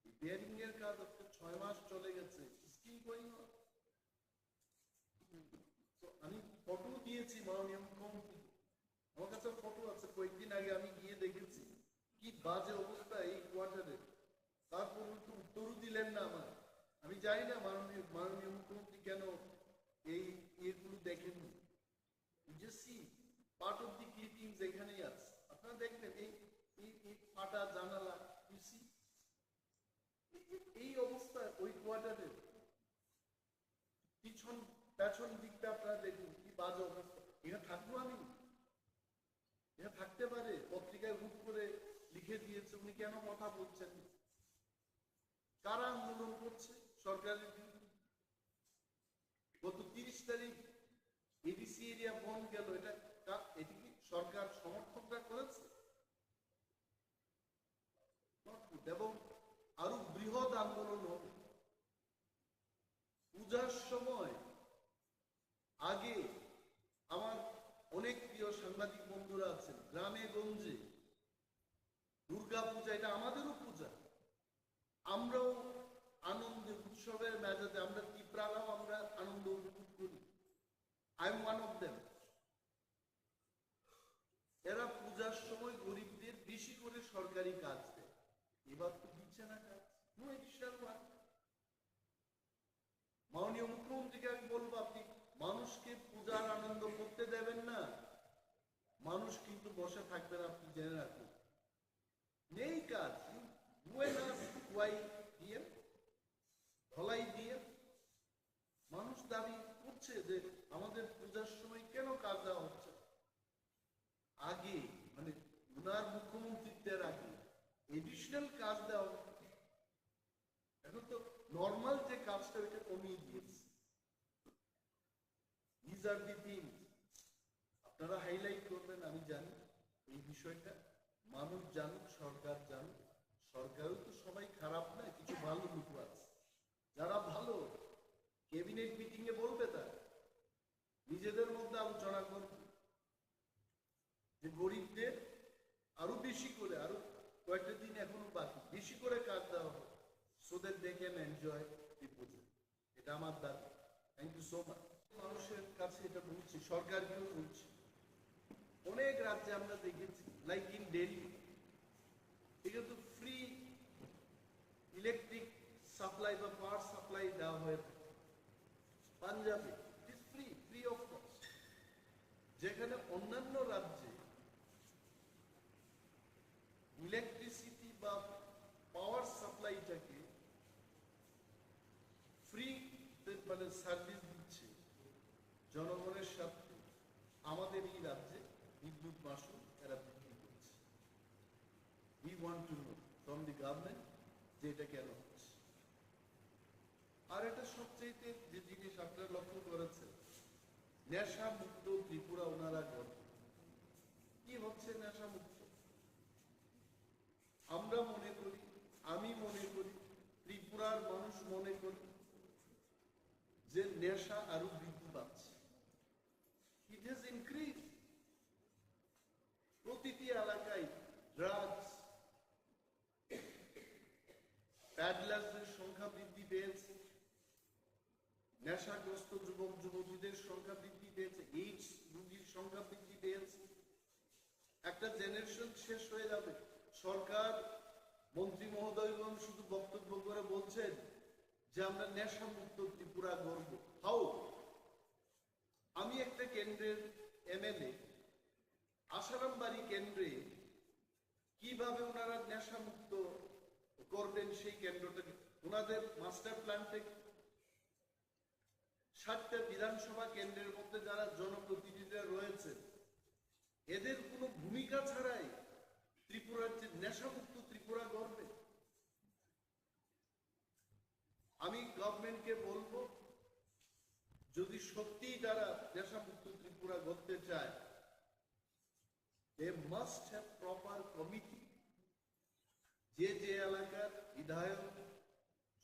রিপেয়ারিং এর কাজ আজকে 6 মাস চলে গেছে, স্টিল গোয়িং অন। আমি ফটো দিয়েছি মাননীয় মুখ্যমন্ত্রী, আমার কাছে ফটো আছে, কয়েকদিন আগে আমি গিয়ে দেখেছি কি বাজে অবস্থা এই কোয়ার্টারের। তারপর উত্তরও দিলেন না আমার। আমি জানি না মাননীয় মুখ্যমন্ত্রী কেন এই ইয়েগুলো দেখেননি। পার্ট অফ দি ক্লিপিংস এখানেই আছে, আপনারা দেখবেন এই ফাটা জানালা, এই অবস্থা ওই কোয়ার্টারের। পেছন দিকটা আপনারা দেখুন কি বাজে অবস্থা। এখানে থাকবো আমি? এটা থাকতে পারে? পত্রিকায় হুট করে লিখে দিয়েছে, উনি কেন কথা বলছেন? কারা আন্দোলন করছে সরকারের বিরুদ্ধে? গত 30 তারিখ এডিসি এরিয়া বন্ধ গেল, এটা কি সরকার সমর্থকরা করেছে? এবং আরো বৃহৎ আন্দোলন হবে। পূজার সময় আগে আমার অনেক প্রিয় সাংবাদিক বন্ধুরা আছেন, গ্রামে গঞ্জে দুর্গা পূজা, এটা আমাদেরও পূজা, আমরাও আনন্দে উৎসবের মেজাজে, আমরা ত্রিপুরারাও আমরা আনন্দ উপভোগ করি। I am one of them. এরা পূজার সময় গরিবদের বেশি করে সরকারি কাজ দেয়, এবার তো দিচ্ছে না কাজ। No additional work. মাননীয় মুখ্যমন্ত্রীকে আমি বলবো, আপনি মানুষকে পূজার আনন্দ করতে দেবেন না, মানুষ কিন্তু বসে থাকবে না, আপনি জেনে রাখুন। নেই কাজ। When asked why he কাজটা ওইটা কমিয়ে দিয়েছে। These are the things আপনারা হাইলাইট করবেন, আমি জানি এই বিষয়টা মানুষ জানুক, সরকার জানুক। সরকারও তো সবাই খারাপ না, কিছু ভালো লোক আছে যারা ভালো, ক্যাবিনেট মিটিং এ বলবে তার নিজেদের মধ্যে আলোচনা করবে যে গরিবদের আরো বেশি করে, আরো কয়েকটা দিন এখনো বাকি, বেশি করে কাজ দেওয়া হবে, so that they can enjoy the project. এটা আমার দাবি। Thank you so much. মানুষের কাছে এটা বলছি, সরকারকেও বলছি। অনেক রাজ্যে আমরা দেখেছি, লাইক ইন দিল্লি, এটা তো ফ্রি ইলেকট্রিক সাপ্লাই বা পাওয়ার সাপ্লাই দেওয়া হয়ে থাকে। পাঞ্জাবে it is free of cost. যেখানে অন্যান্য রাজ্যে ইলেকট্রিসিটি বা পাওয়ার সাপ্লাইটাকে ফ্রি মানে সার্ভিস দিচ্ছে জনগণের সাথে, আমাদের এই রাজ্যে বিদ্যুৎ মাশুল এরা বৃদ্ধি করছে। We want to know from the government যে এটা কেন হচ্ছে। আর এটা সবচেয়ে যে জিনিস আপনারা লক্ষ্য করেছেন, নেশা মুক্ত ত্রিপুরা ওনারা গর্ব। কি হচ্ছে নেশা মুক্ত? আমরা মনে করি, আমি মনে করি, ত্রিপুরার মানুষ মনে করি যে নেশা আরো বৃদ্ধি পাচ্ছে। It has increase. প্রতিটি এলাকায় ড্রাগস, প্যাডলার্সদের সংখ্যা বৃদ্ধি পেয়েছে, নেশাগ্রস্ত যুবক যুবতীদের সংখ্যা বৃদ্ধি পেয়েছে, এইডস রোগীর সংখ্যা বৃদ্ধি পেয়েছে। একটা জেনারেশন শেষ হয়ে যাবে। সরকার মন্ত্রী মহোদয়গণ শুধু বক্তব্য করে বলছেন যে আমরা নেশা মুক্ত ত্রিপুরা গর্ব। হাউ? আমি একটা কেন্দ্রের এমএলএ, আসারামবাড়ি কেন্দ্রে কিভাবে ওনারা নেশা মুক্ত করবেন সেই কেন্দ্রটাকে, ওনাদের মাস্টার প্ল্যান থেকে 60টা বিধানসভা কেন্দ্রের মধ্যে যারা জনপ্রতিনিধিরা রয়েছে, এদের কোনো ভূমিকা ছাড়াই ত্রিপুরার যে নেশামুক্ত ত্রিপুরা গড়বে। আমি গভর্নমেন্টকে বলবো, যদি সত্যিই তারা নেশামুক্ত ত্রিপুরা গড়তে চায়, they must have proper committee. যে যে এলাকার বিধায়ক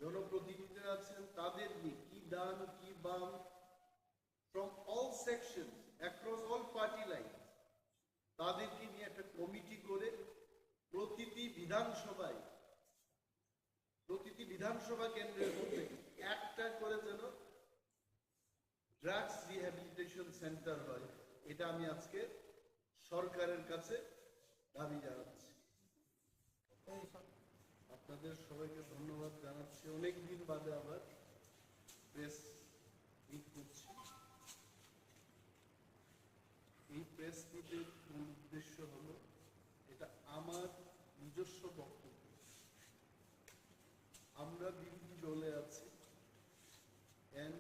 জনপ্রতিনিধিরা আছেন তাদের নিয়ে কি ডান কি বাম, from all section across all party line, তাদেরকে নিয়ে একটা কমিটি করে প্রতিটি বিধানসভা কেন্দ্রের মধ্যে একটা করে যেন ড্রাগস রিহ্যাবিলিটেশন সেন্টার হয়। এটা আমি আজকে সরকারের কাছে দাবি জানাচ্ছি। আপনাদের সবাইকে ধন্যবাদ জানাচ্ছি। অনেকদিন বাদে আবার প্রেস মিট করছি। এই প্রেস মিটের মূল উদ্দেশ্য হলো, এটা আমার নিজস্ব বক্তব্য। আমরা বিরোধী দলে আছি, and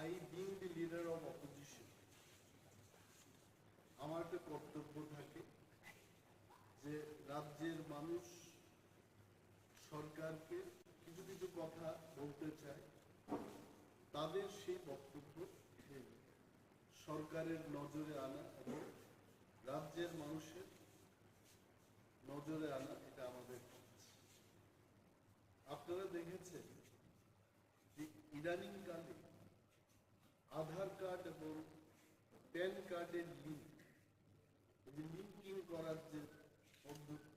I being the leader of opposition, আমার একটা কর্তব্য থাকে যে রাজ্যের মানুষ সরকারকে কিছু কিছু কথা বলতে চায়, তাদের সেই বক্তব্য সরকারের নজরে আনা এবং রাজ্যের মানুষের নজরে আনা, এটা আমাদের কাজ। আপনারা দেখেছেন যে ইদানিং কালে আধার কার্ড এবং প্যান কার্ডের লিঙ্কিং করার যে পদ্ধতি,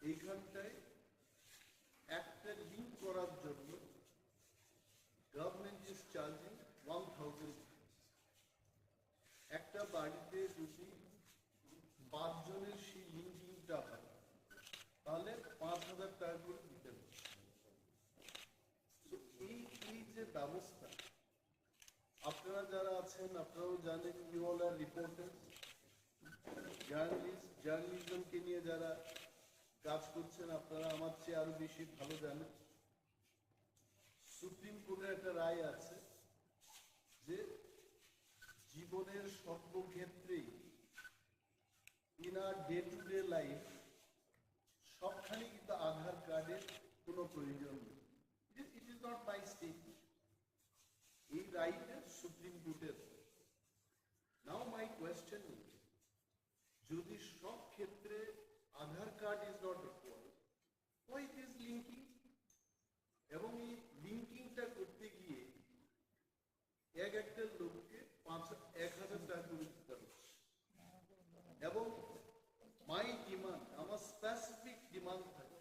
এইখানটায় একটা লিঙ্ক করার জন্য গভর্নমেন্ট ইজ চার্জিং 1000। একটা বাড়িতে যদি 5 জনের সেই লিঙ্কিংটা হয়, তাহলে 5000 টাকা করে দিতে হবে। এই যে ব্যবস্থা, আপনারা যারা আছেন আপনারাও জানেন, ইউ অল আর রিপোর্টার, জার্নালিজমকে নিয়ে যারা কাজ করছেন, আপনারা আমার চেয়ে আরো বেশি ভালো জানেন। সুপ্রিম কোর্টের একটা রায় আছে যে জীবনের সর্বক্ষেত্রেই, in our day to day life, সবখানে কিন্তু আধার কার্ডের কোনো প্রয়োজন নেই। It is not my statement. এই রাইট সুপ্রিম কোর্টের। নাও মাই কোয়েশ্চেন ইজ, যদি সব ক্ষেত্রে Aadhaar card is not required, why it is linking? এবং এই লিঙ্কিংটা করতে গিয়ে একটা লোককে 1,000 টাকা করে দিতে হচ্ছে। এবং মাই ডিমান্ড, আমার স্পেসিফিক ডিমান্ড থাকে,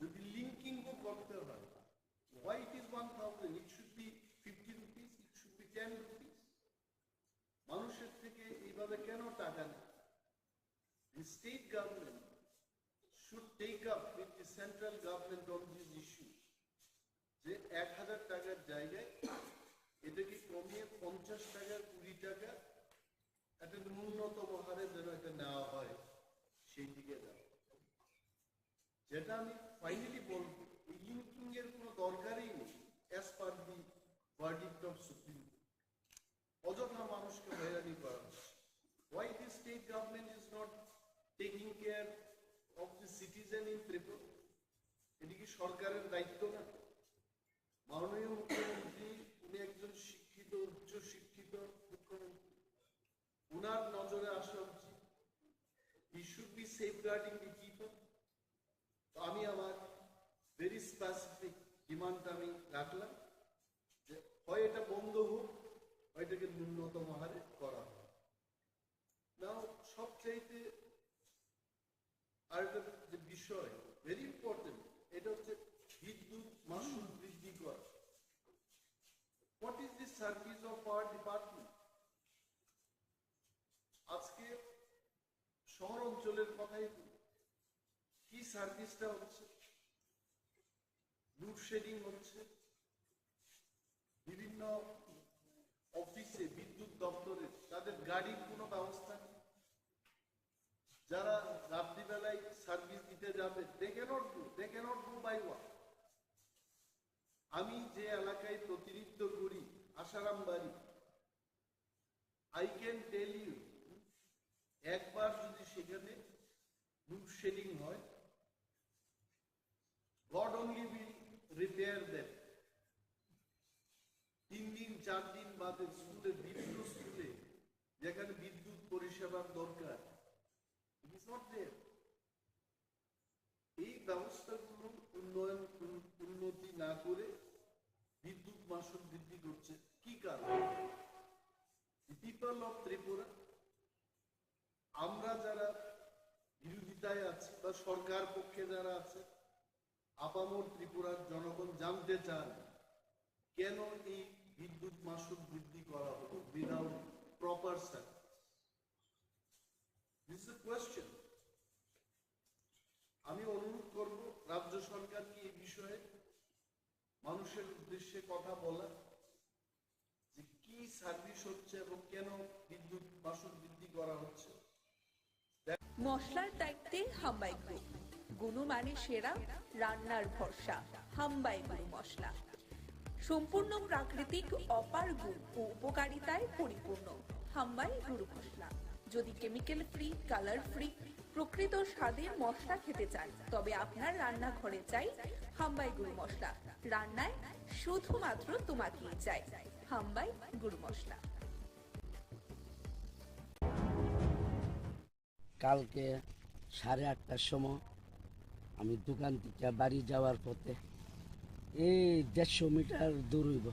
যদি লিঙ্কিংও করতে হয়, why it is 1,000? It should be 50 rupees, it should be 10 rupees. মানুষের থেকে এইভাবে কেন টাকা নেয়? The state government should take up with the central government on this issue. যে 1,000 টাকার জায়গায় এটাকে কমিয়ে 50 টাকা 20 টাকা একটা ন্যূনতম হারে যেন এটা নেওয়া হয়, সেই দিকে যাওয়া। যেটা আমি ফাইনালি বলবো, এই লিঙ্কিং এর কোনো দরকারই নেই as per the verdict of supreme court. অযথা মানুষকে হয়রানি করা হচ্ছে। Why the state government is not taking care of the citizen in Tripura? এটি কি সরকারের দায়িত্ব না? মাননীয় মুখ্যমন্ত্রী, উনি একজন শিক্ষিত, উচ্চ শিক্ষিত মুখ্যমন্ত্রী, উনার নজরে আসা উচিত। He should be safeguarding the people. আমি আমার ভেরি স্পেসিফিক ডিমান্ডটা আমি রাখলাম যে হয় এটা বন্ধ হোক, হয় এটাকে ন্যূনতম হারে করা হোক। নাও সবচাইতে আরেকটা যে বিষয় ভেরি ইম্পর্টেন্ট, এটা হচ্ছে বিদ্যুৎ মাশুল বৃদ্ধি করা। What is the service of our department? আজকে শহর অঞ্চলের কথাই কি সার্ভিসটা হচ্ছে? লোডশেডিং হচ্ছে, বিভিন্ন অফিসে বিদ্যুৎ দপ্তরে তাদের গাড়ির কোনো ব্যবস্থা নেই। যারা রাত্রিবেলায় সার্ভিস দিতে যাবে, they cannot do by what? আমি যে এলাকায় প্রতিনিধিত্ব করি, আশারাম বাড়ি, আই ক্যান টেল ইউ, একবার যদি সেখানে লোডশেডিং হয়, God only will repair them. 3 দিন 4 দিন বাদে স্কুলে, বিভিন্ন স্কুলে যেখানে বিদ্যুৎ পরিষেবার দরকার, it is not there. এই ব্যবস্থাগুলো উন্নতি না করে বিদ্যুৎ মাশুল বৃদ্ধি করছে। কি কারণ? পিপল অফ ত্রিপুরা, আমরা যারা বিরোধিতায় আছি বা সরকার পক্ষে যারা আছে, আপামর ত্রিপুরার জনগণ জানতে চান কেন এই বিদ্যুৎ মাশুল বৃদ্ধি করা হলো without proper service. This is a question. আমি অনুরোধ করব রাজ্য সরকারকে এই বিষয়ে মানুষের উদ্দেশ্যে কথা বলা, যে কি সার্ভিস হচ্ছে এবং কেন বিদ্যুৎ মাশুল বৃদ্ধি করা হচ্ছে। মশলার দায়িত্বে হাম্বাই গ্রুপ, গুণমানে সেরা, রান্নার ভরসা। হাম্বাই গুরু মশলা সম্পূর্ণ প্রাকৃতিক, অপার গুণ ও উপকারিতায় পরিপূর্ণ। হাম্বাই গুরু মশলা। যদি কেমিক্যাল ফ্রি, কালার ফ্রি, প্রকৃত স্বাদের মশলা খেতে চান, তবে আপনার রান্নাঘরে চাই হাম্বাই গুরু মশলা। রান্নায় শুধুমাত্র তোমাকেই চাই হাম্বাই গুরু মশলা। কালকে 8:30টার সময় আমি দোকান থেকে বাড়ি যাওয়ার পথে, এই 150 মিটার দূর হইব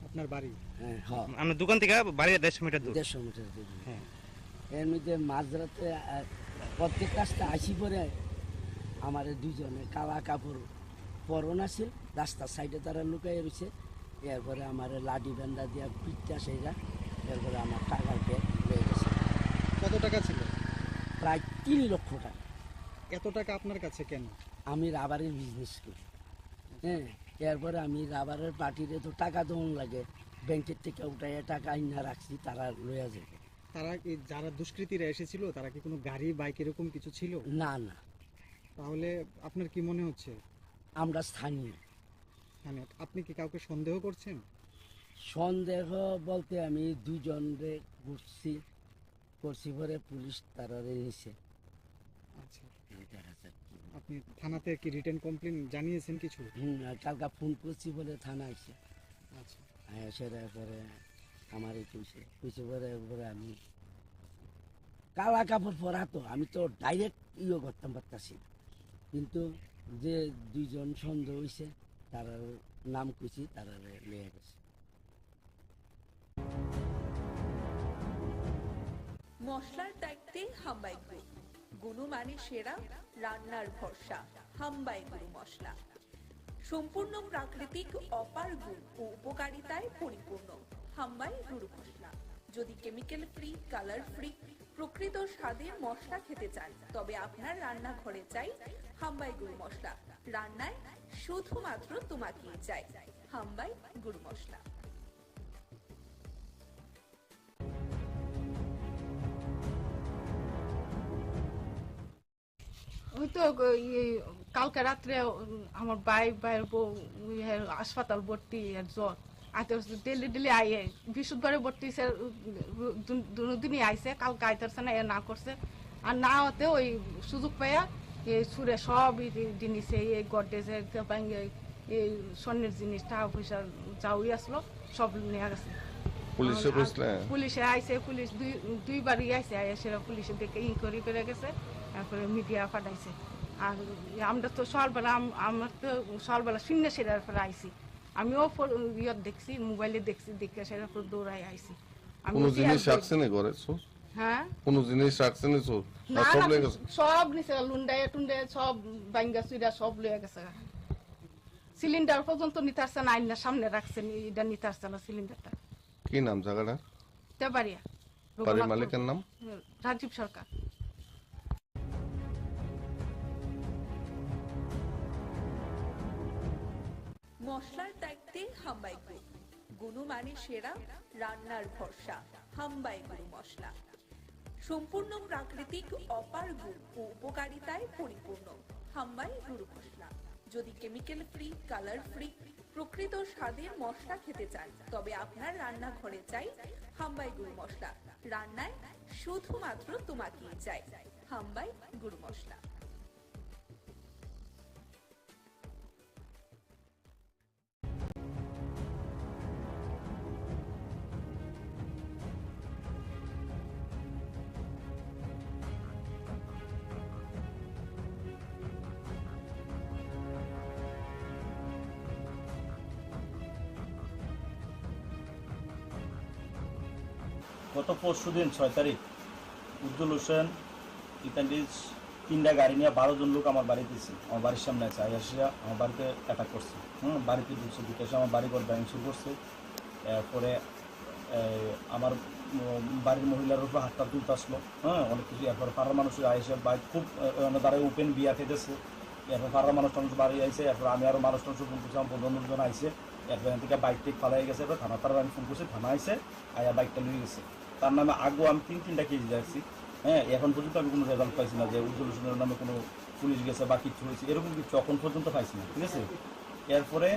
আপনার বাড়ি? হ্যাঁ, আমার দোকান থেকে বাড়ি 150 মিটার দূর। 150 মিটার দূর। হ্যাঁ, এর মধ্যে মাঝরাতে প্রত্যেক কাজটা আসি পরে আমার দুজনে কালা কাপড় পরন আছিল, রাস্তার সাইডে তারা লুকাই রয়েছে। এরপরে আমার লাডি বেন্দা দিয়া পিঠটা সেইটা, এরপরে আমার টাকার ব্যাগ হয়ে গেছে। কত টাকা ছিল? প্রায় 3 লক্ষ টাকা। এত টাকা আপনার কাছে কেন? আমি রাবারের বিজনেস করি। হ্যাঁ, এরপরে আমি রাবারের পার্টিরে তো টাকা দেওয়ান লাগে, ব্যাংকের থেকে উঠাইয়া টাকা আইনা রাখছি, তারা লইয়া যাবে। তারা যারা দুষ্কৃতীরা এসেছিল, তারা কি কোনো গাড়ি বাইক এরকম কিছু ছিল? না না। তাহলে আপনার কি মনে হচ্ছে? আমরা স্থানীয়। আপনি কি কাউকে সন্দেহ করছেন? সন্দেহ বলতে আমি 2 জনরে করছি পরে পুলিশ তারা নিছে। আচ্ছা, আপনি থানাতে কি রিটেন কমপ্লেন জানিয়েছেন কিছু? কালকে ফোন করছি বলে থানা আসছে। আচ্ছা, সেটা পরে আমার কইছে পরে আমি কালা কাপড় পরা, তো আমি তো ডাইরেক্ট করতাম পারতাছি, কিন্তু যে দুইজন সন্দেহ হয়েছে তার নাম কইছি, তারা লিয়ে গেছে। মশলার দায়িত্বে হাম্বাই গ্রুপ, গুণমানে সেরা, রান্নার ভরসা। হাম্বাই গুরু মশলা সম্পূর্ণ প্রাকৃতিক, অপার গুণ ও উপকারিতায় পরিপূর্ণ। হাম্বাই গুরু মশলা। যদি কেমিক্যাল ফ্রি, কালার ফ্রি, প্রকৃত স্বাদের মশলা খেতে চান, তবে আপনার রান্নাঘরে চাই হাম্বাই গুরু মশলা। রান্নায় শুধুমাত্র তোমাকেই চাই হাম্বাই গুরু মশলা। ওই তো কালকে রাত্রে আমার ভাইয়ের বউ হাসপাতাল ভর্তি, জ্বর আইতে ডেলি আইয়ে, বৃহস্পতিবারে ভর্তি দুদিনই আইসে, কালকে আইতেছে না, না করছে। আর না হতে ওই সুযোগ পাইয়া এই সুরে সব জিনিস, এই গডেজের এই স্বর্ণের জিনিস, টাকা পয়সা যাওই আসলো, সব নিয়ে গেছে। পুলিশে আইসে, পুলিশ দুইবারই আইসে, সেটা পুলিশে দেখে ইনকোয়ারি করে গেছে, তারপরে মিডিয়া পাঠাইছে। আর আমরা তো সকালবেলা, আমার তো সকালবেলা শূন্য সেটার পরে আইসি, আমিও দেখছি, মোবাইলে দেখছি, দেখে সেটার পর দৌড়াই আইসি। হ্যাঁ, সব নিচে লুন্ডায় টুন্ডায় সব বাইঙ্গা চুইরা সব লয়ে গেছে। সিলিন্ডার পর্যন্ত নিতে আসছে না, আইনার সামনে রাখছেন, এটা নিতে আসছে না সিলিন্ডারটা। কি নাম জায়গাটা? তেবাড়িয়া। বাড়ির মালিকের নাম? রাজীব সরকার। মশলার দায়িত্বে হাম্বাই গ্রুপ, গুণমানে সেরা, রান্নার ভরসা। হাম্বাই গুরু মশলা সম্পূর্ণ প্রাকৃতিক, অপার গুণ ও উপকারিতায় পরিপূর্ণ। হাম্বাই গুরু মশলা। যদি কেমিক্যাল ফ্রি, কালার ফ্রি, প্রকৃত স্বাদের মশলা খেতে চান, তবে আপনার রান্নাঘরে চাই হাম্বাই গুরু মশলা। রান্নায় শুধুমাত্র তোমাকেই চাই হাম্বাই গুরু মশলা। গত পরশু দিন 6 তারিখ উজ্জ্বল হোসেন ইতালিজ 3টা গাড়ি নিয়ে 12 জন লোক আমার বাড়িতে এসে, আমার বাড়ির সামনে আছে, আইসিয়া আমার বাড়িতে অ্যাটাক করছে। বাড়িতে ঢুকছে, ঢুকে এসে আমার বাড়ি ঘর ব্যাংক শুরু করছে। এরপরে আমার বাড়ির মহিলার উপর হাতটা তুলতে আসলো, অনেক কিছু। এরপরে পাড়ার মানুষ আইসে, বাইক খুব দাঁড়ায় ওপেন বিয়া খেতেছে। এরপর পাড়ার মানুষ বাড়ি আইসে, এরপর আমি আরও মানুষ ফোন করছি, আমার বন্ধুজন আইসে। এরপর এখান থেকে বাইক টেক ফালাই গেছে, এরপর থানা তারা আমি ফোন করছি, থানা আইসে, আয়া বাইকটা নিয়ে গেছে। তার নামে আগেও আমি 3টা কেজি যাচ্ছি। এখন পর্যন্ত আমি কোনো রেজাল্ট পাইছি না যে উজ্জ্বল হোসেনের নামে কোনো পুলিশ গেছে বা কিছু হয়েছে, এরকম কিছু এখন পর্যন্ত পাইছি না, ঠিক আছে। এরপরে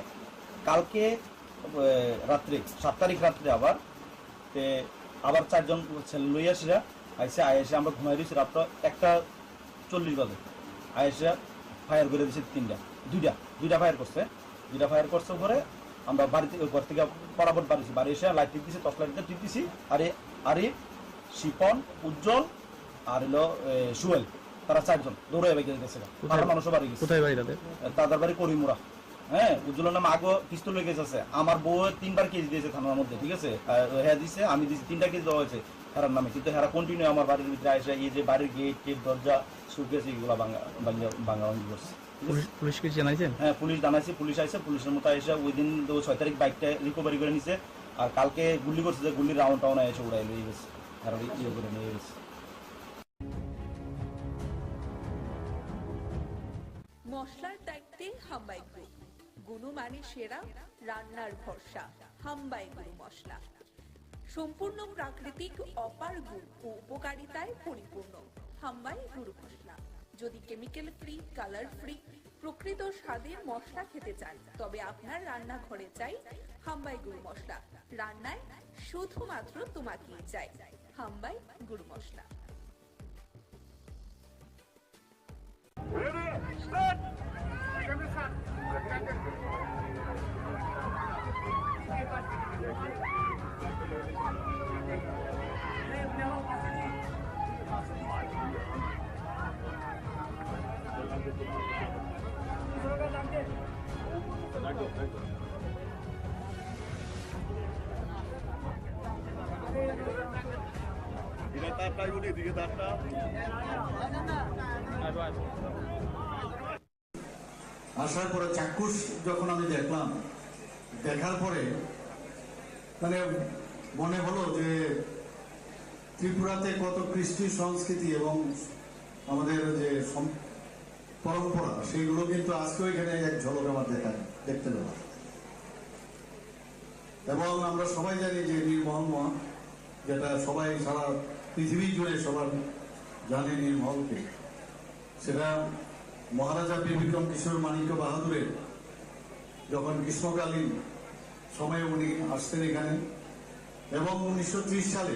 কালকে রাত্রে 7 তারিখ রাত্রে আবার 4 জন ছেলে লইয়াসিরা আইসে, আইসে আমরা ঘুমাই দিয়েছি রাত্র 1:40 বাজে। আইসে ফায়ার করে দিয়েছে, দুইটা ফায়ার করছে। 2টা ফায়ার করছে পরে আমরা বাড়িতে ঘর থেকে বরাবর বাড়িছি, বাড়ি এসে লাইট টিপ দিছি, টর্চ লাইটটা টিপ দিছি। আরে শিপন, উজ্জ্বল আর হলো সুয়েল, তারা 4 জন দৌড়ে গেছে। পাড়ার মানুষও বাড়ি গেছে। কোথায় বাড়ি তাদের? তাদের বাড়ি করিমুরা। উজ্জ্বলের নামে আগে পিস্তল লেগে গেছে। আমার বউ 3বার কেজি দিয়েছে থানার মধ্যে, ঠিক আছে। হ্যাঁ দিছে, আমি দিয়েছি, 3টা কেজি দেওয়া হয়েছে হেরার নামে। কিন্তু হেরা কন্টিনিউ আমার বাড়ির ভিতরে আসে, এই যে বাড়ির গেট দরজা শুকিয়েছে, এগুলো ভাঙাভাঙি করছে। পুলিশ কি জানাইছেন? হ্যাঁ, পুলিশ জানাইছে, পুলিশ আইসে, পুলিশের মতো এসে ওই দিন 6 তারিখ বাইকটা রিকভারি করে নিছে। আর কালকে গুলি করছে, যে গুলির রাউন্ড টাউন এসে উড়াই নিয়ে গেছে, আর ইয়ে করে নিয়ে গেছে। মশলার দায়িত্বে হাম্বাই গ্রুপ, গুণমানে সেরা, রান্নার ভরসা। হাম্বাই গুরু মশলা সম্পূর্ণ প্রাকৃতিক, অপার গুণ ও উপকারিতায় পরিপূর্ণ। হাম্বাই গুরু মশলা। যদি কেমিক্যাল ফ্রি, কালার ফ্রি, প্রকৃত স্বাদের মশলা খেতে চান, তবে আপনার রান্নাঘরে চাই হাম্বাই গুরু মশলা। রান্নায় শুধুমাত্র তোমাকেই চাই হাম্বাই গুরু মশলা। আসার পরে চাক্ষুষ যখন আমি দেখলাম, দেখার পরে মানে মনে হলো যে ত্রিপুরাতে কত কৃষ্টি সংস্কৃতি এবং আমাদের যে পরম্পরা সেগুলো কিন্তু আজকেও এখানে এক ঝলক আমার দেখতে পেলাম। এবং আমরা সবাই জানি যে নীলমহল, যেটা সবাই সারা পৃথিবী জুড়ে সবার জানে নীলমহলকে, সেটা মহারাজা বীর বিক্রম কিশোর মানিক্য বাহাদুরের যখন গ্রীষ্মকালীন সময়ে উনি আসতেন এখানে, এবং 1930 সালে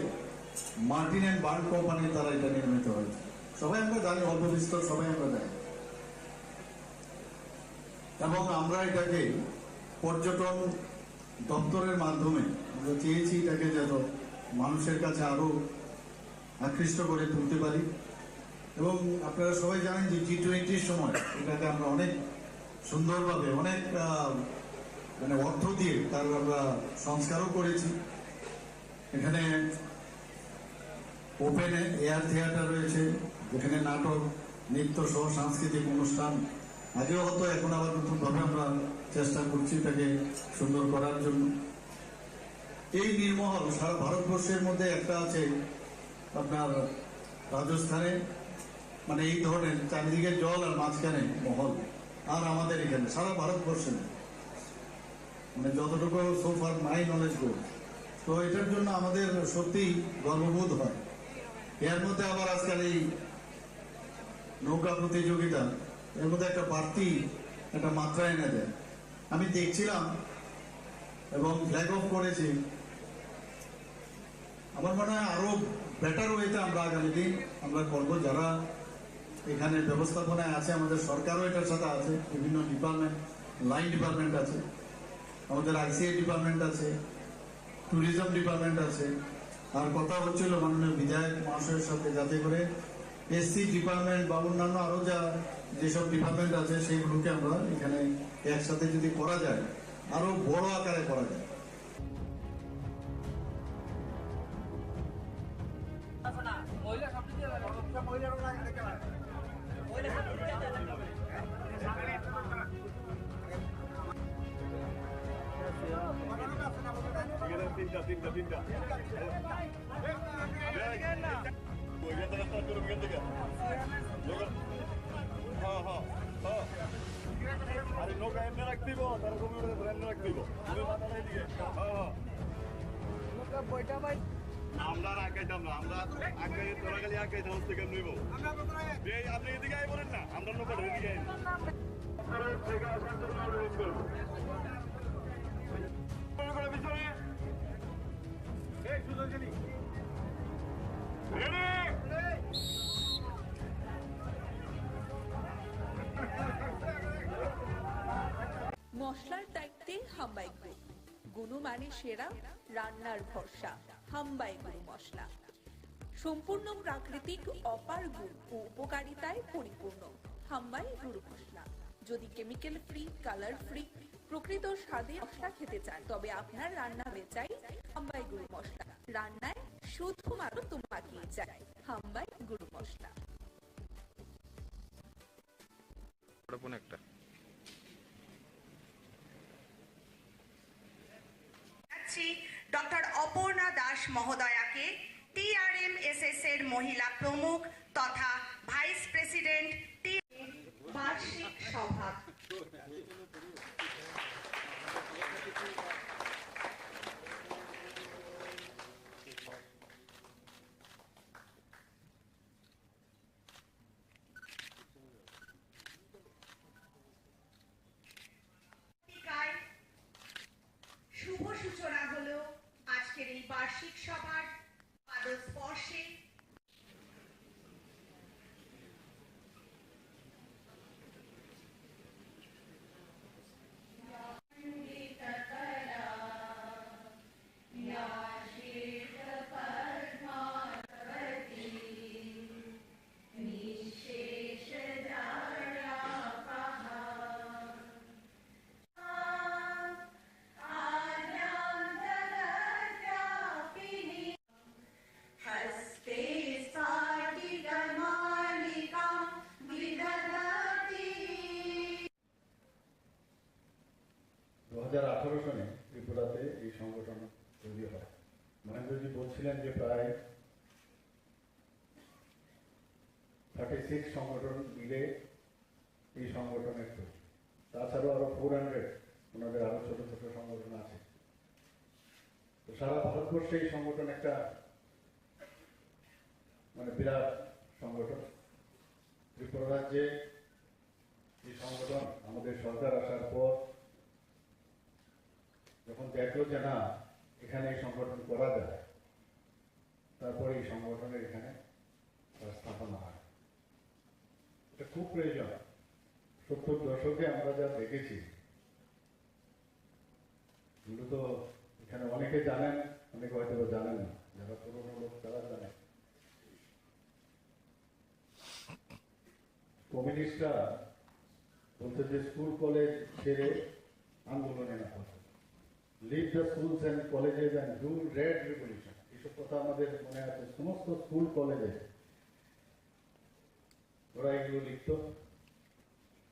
মার্টিন অ্যান্ড বার্ন কোম্পানির দ্বারা এটা নির্মিত হয়েছে। সবাই আমরা জানি, অল্প বিস্তর সবাই আমরা জানি। এবং আমরা এটাকে পর্যটন দপ্তরের মাধ্যমে আমরা চেয়েছি এটাকে যেন মানুষের কাছে আরো আকৃষ্ট করে তুলতে পারি। এবং আপনারা সবাই জানেন যে G20 সময় এটাকে আমরা অনেক সুন্দরভাবে অনেক মানে অর্থ দিয়ে তার আমরা সংস্কারও করেছি। এখানে ওপেন এয়ার থিয়েটার রয়েছে, যেখানে নাটক, নৃত্য সহ সাংস্কৃতিক অনুষ্ঠান আগেও হতো, এখন আবার নতুনভাবে আমরা চেষ্টা করছি এটাকে সুন্দর করার জন্য। এই নীলমহল সারা ভারতবর্ষের মধ্যে একটা আছে আপনার রাজস্থানে, মানে এই ধরনের চারিদিকে জল আর মাঝখানে মহল, আর আমাদের এখানে সারা ভারতবর্ষে মানে যতটুকু সোফার মাই নলেজ গো। তো এটার জন্য আমাদের সত্যিই গর্ববোধ হয়। এর মধ্যে আবার আজকাল এই নৌকা প্রতিযোগিতা, এর মধ্যে একটা বাড়তি একটা মাত্রা এনে দেয়। আমি দেখছিলাম এবং ফ্ল্যাগ অফ করেছি। আমার মনে হয় আরো বেটার ওয়েতে আমরা আগামী দিন আমরা করবো। যারা এখানে ব্যবস্থাপনায় আছে, আমাদের সরকারও এটার সাথে আছে, বিভিন্ন ডিপার্টমেন্ট, লাইন ডিপার্টমেন্ট আছে, আমাদের ICA ডিপার্টমেন্ট আছে, ট্যুরিজম ডিপার্টমেন্ট আছে। আর কথা হচ্ছিল মাননীয় বিধায়ক মহাশয়ের সাথে, যাতে করে SC ডিপার্টমেন্ট বা অন্যান্য আরো যেসব ডিপার্টমেন্ট আছে সেইগুলোকে আমরা এখানে একসাথে যদি করা যায়, আরো বড় আকারে করা যায়। আমরা আঁকাইতাম না, আমরা আঁকাই তোরা খালি আঁকাইতাম হচ্ছে কেমন নিব আপনি এদিকে আই বলেন না, আমরা নৌকা এদিকে আই মশলার দায়িত্বে হাম্বাই গ্রুপ, গুণমানে সেরা, রান্নার ভরসা। হাম্বাই গুরু মশলা সম্পূর্ণ প্রাকৃতিক, অপার গুণ ও উপকারিতায় পরিপূর্ণ। হাম্বাই গুরু মশলা। যদি কেমিক্যাল ফ্রি, কালার ফ্রি, প্রকৃত স্বাদে মশলা খেতে চান, তবে আপনার রান্না বেচাই হাম্বাই গুরু মশলা। রান্নায় শুধুমাত্র তোমাকে চাই হাম্বাই গুরু মশলা। ডক্টর অপর্ণা দাস মহোদয়াকে TRMSS এর মহিলা প্রমুখ তথা ভাইস প্রেসিডেন্ট বার্ষিক সভা। শুভ সূচনা হলো আজকের এই বার্ষিক সভার পাদস্পর্শে। প্রহসনে ত্রিপুরাতে এই সংগঠন তৈরি হয়। মহেন্দ্রজি বলছিলেন যে প্রায় 36 সংগঠন মিলে এই সংগঠনের তৈরি। তাছাড়াও আরো 400 ওনাদের আরো ছোট ছোট সংগঠন আছে। তো সারা ভারতবর্ষে এই সংগঠন একটা মানে বিরাট সংগঠন। ত্রিপুরা রাজ্যে এই সংগঠন আমাদের সরকার আসার পর যখন দেখলো যে না এখানে এই সংগঠন করা যায়, তারপরে এই সংগঠনের এখানে স্থাপনা হয়। এটা খুব প্রয়োজন। 70 দশকে আমরা যা দেখেছি এগুলো তো এখানে অনেকে জানেন, অনেকে হয়তো জানেন না। যারা পুরনো লোক তারা জানেন। কমিউনিস্টরা বলতে যে স্কুল কলেজ ছেড়ে আন্দোলনে না হতো, leave the schools and colleges and do red revolution, এইসব কথা আমাদের মনে আছে। সমস্ত স্কুল কলেজে ওরা এগুলো লিখত।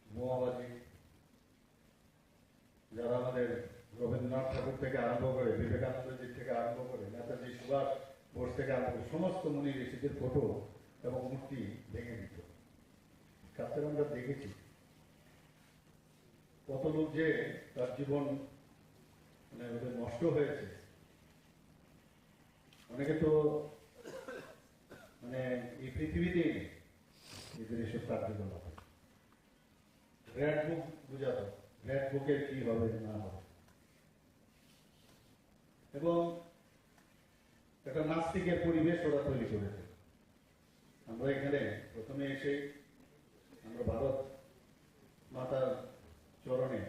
বোমাবাজি, যারা আমাদের রবীন্দ্রনাথ ঠাকুর থেকে আরম্ভ করে, বিবেকানন্দজি থেকে আরম্ভ করে, নেতাজি সুভাষ বোস থেকে আরম্ভ করে সমস্ত মুনি ঋষিদের ফটো এবং মূর্তি ভেঙে দিত। কাছে আমরা দেখেছি কত লোক যে তার জীবন মানে ওদের নষ্ট হয়েছে। অনেকে তো মানে এই পৃথিবীতেই নেই এদের এসব কার্যকলাপ। রেড বুক বুঝাতো, রেড বুকের কি হবে না হবে। এবং একটা নাস্তিকের পরিবেশ ওরা তৈরি করেছে। আমরা এখানে প্রথমে এসে আমরা ভারত মাতার চরণে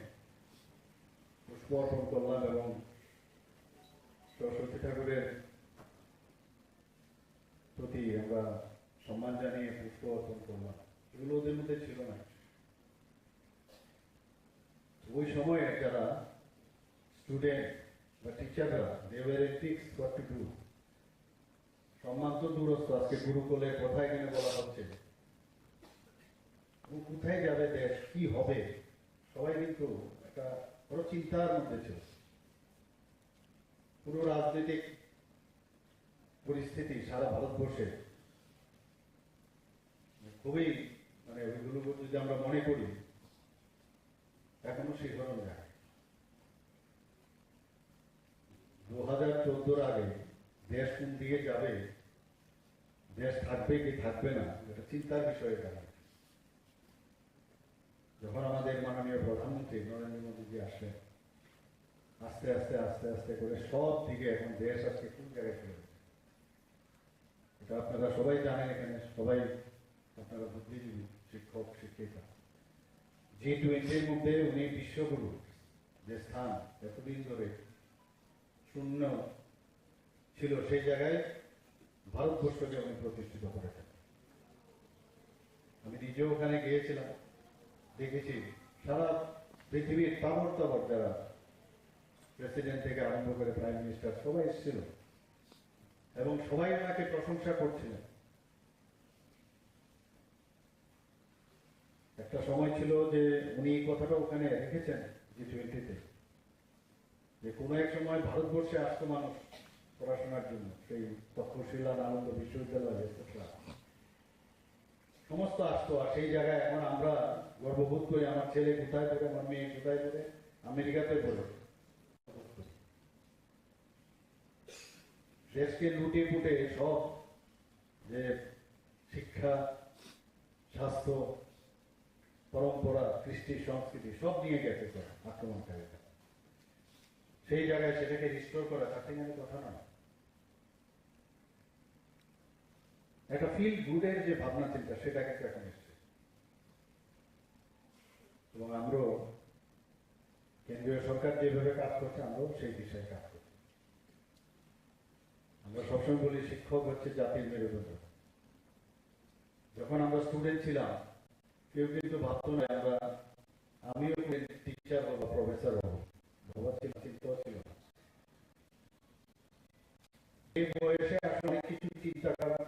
পুষ্প অর্পণ করলাম এবং সরস্বতী ঠাকুরের প্রতি আমরা সম্মান জানিয়ে পুষ্প অর্পণ করলাম। এগুলো ওদের মধ্যে ছিল না। ওই সময়ে যারা স্টুডেন্ট বা টিচাররা they were ethics what to do. সম্মান তো দূরস্থ, আজকে গুরুকুলে কোথায় এখানে বলা হচ্ছে কোথায় যাবে দেশ, কি হবে, সবাই কিন্তু একটা বড় চিন্তার মধ্যে ছিল। পুরো রাজনৈতিক পরিস্থিতি সারা ভারতবর্ষে খুবই মানে ওইগুলো যদি আমরা মনে করি এখনো সেই ধরনের যায়। 2014 আগে দেশ কোন দিকে যাবে, দেশ থাকবে কি থাকবে না, এটা চিন্তার বিষয়ে দাঁড়ায়। যখন আমাদের মাননীয় প্রধানমন্ত্রী নরেন্দ্র মোদীজি আসলেন, আস্তে আস্তে আস্তে আস্তে করে সব দিকে এখন দেশ আজকে কোন জায়গায় চলে গেছে এটা আপনারা সবাই জানেন। এখানে সবাই আপনারা বুদ্ধিজীবী, শিক্ষক, শিক্ষিকা। G20 মধ্যে উনি বিশ্বগুরু যে স্থান এতদিন ধরে শূন্য ছিল, সেই জায়গায় ভারতবর্ষকে উনি প্রতিষ্ঠিত করেছেন। আমি নিজেও ওখানে গিয়েছিলাম, দেখেছি সারা পৃথিবীর তাবর তাবর যারা প্রেসিডেন্ট থেকে আরম্ভ করে প্রাইম মিনিস্টার সবাই এসেছিল এবং সবাই ওনাকে প্রশংসা করছিলেন। একটা সময় ছিল যে উনি এই কথাটা ওখানে রেখেছেন G20-তে, যে কোনো এক সময় ভারতবর্ষে আসতো মানুষ পড়াশোনার জন্য, সেই তক্ষশিলা, নালন্দা বিশ্ববিদ্যালয়, সমস্ত আসতো। আর সেই জায়গায় এখন আমরা গর্ববোধ করি আমার ছেলে কোথায় পড়ে, আমার মেয়ে কোথায় পড়ে, আমেরিকাতে পড়ে। দেশকে লুটে পুটে সব যে শিক্ষা, স্বাস্থ্য, পরম্পরা, কৃষ্টি, সংস্কৃতি সব নিয়ে গেছে আক্রমণকারীরা। সেই জায়গায় সেটাকে রিস্টোর করা তার থেকে কথা নয়। একটা ফিল গুডের যে ভাবনা চিন্তা সেটা কিন্তু এখন এসছে এবং আমরাও কেন্দ্রীয় সরকার যেভাবে কাজ করছে আমরাও সেই বিষয়ে কাজ করছি। আমরা সবসময় বলি শিক্ষক হচ্ছে জাতির মেরুদণ্ড। যখন আমরা স্টুডেন্ট ছিলাম কেউ কিন্তু ভাবতো না আমরা আমিও টিচার হবো, প্রফেসর হবো, ভাবার চিন্তাও ছিল না। এই বয়সে আসলে অনেক কিছু চিন্তা করা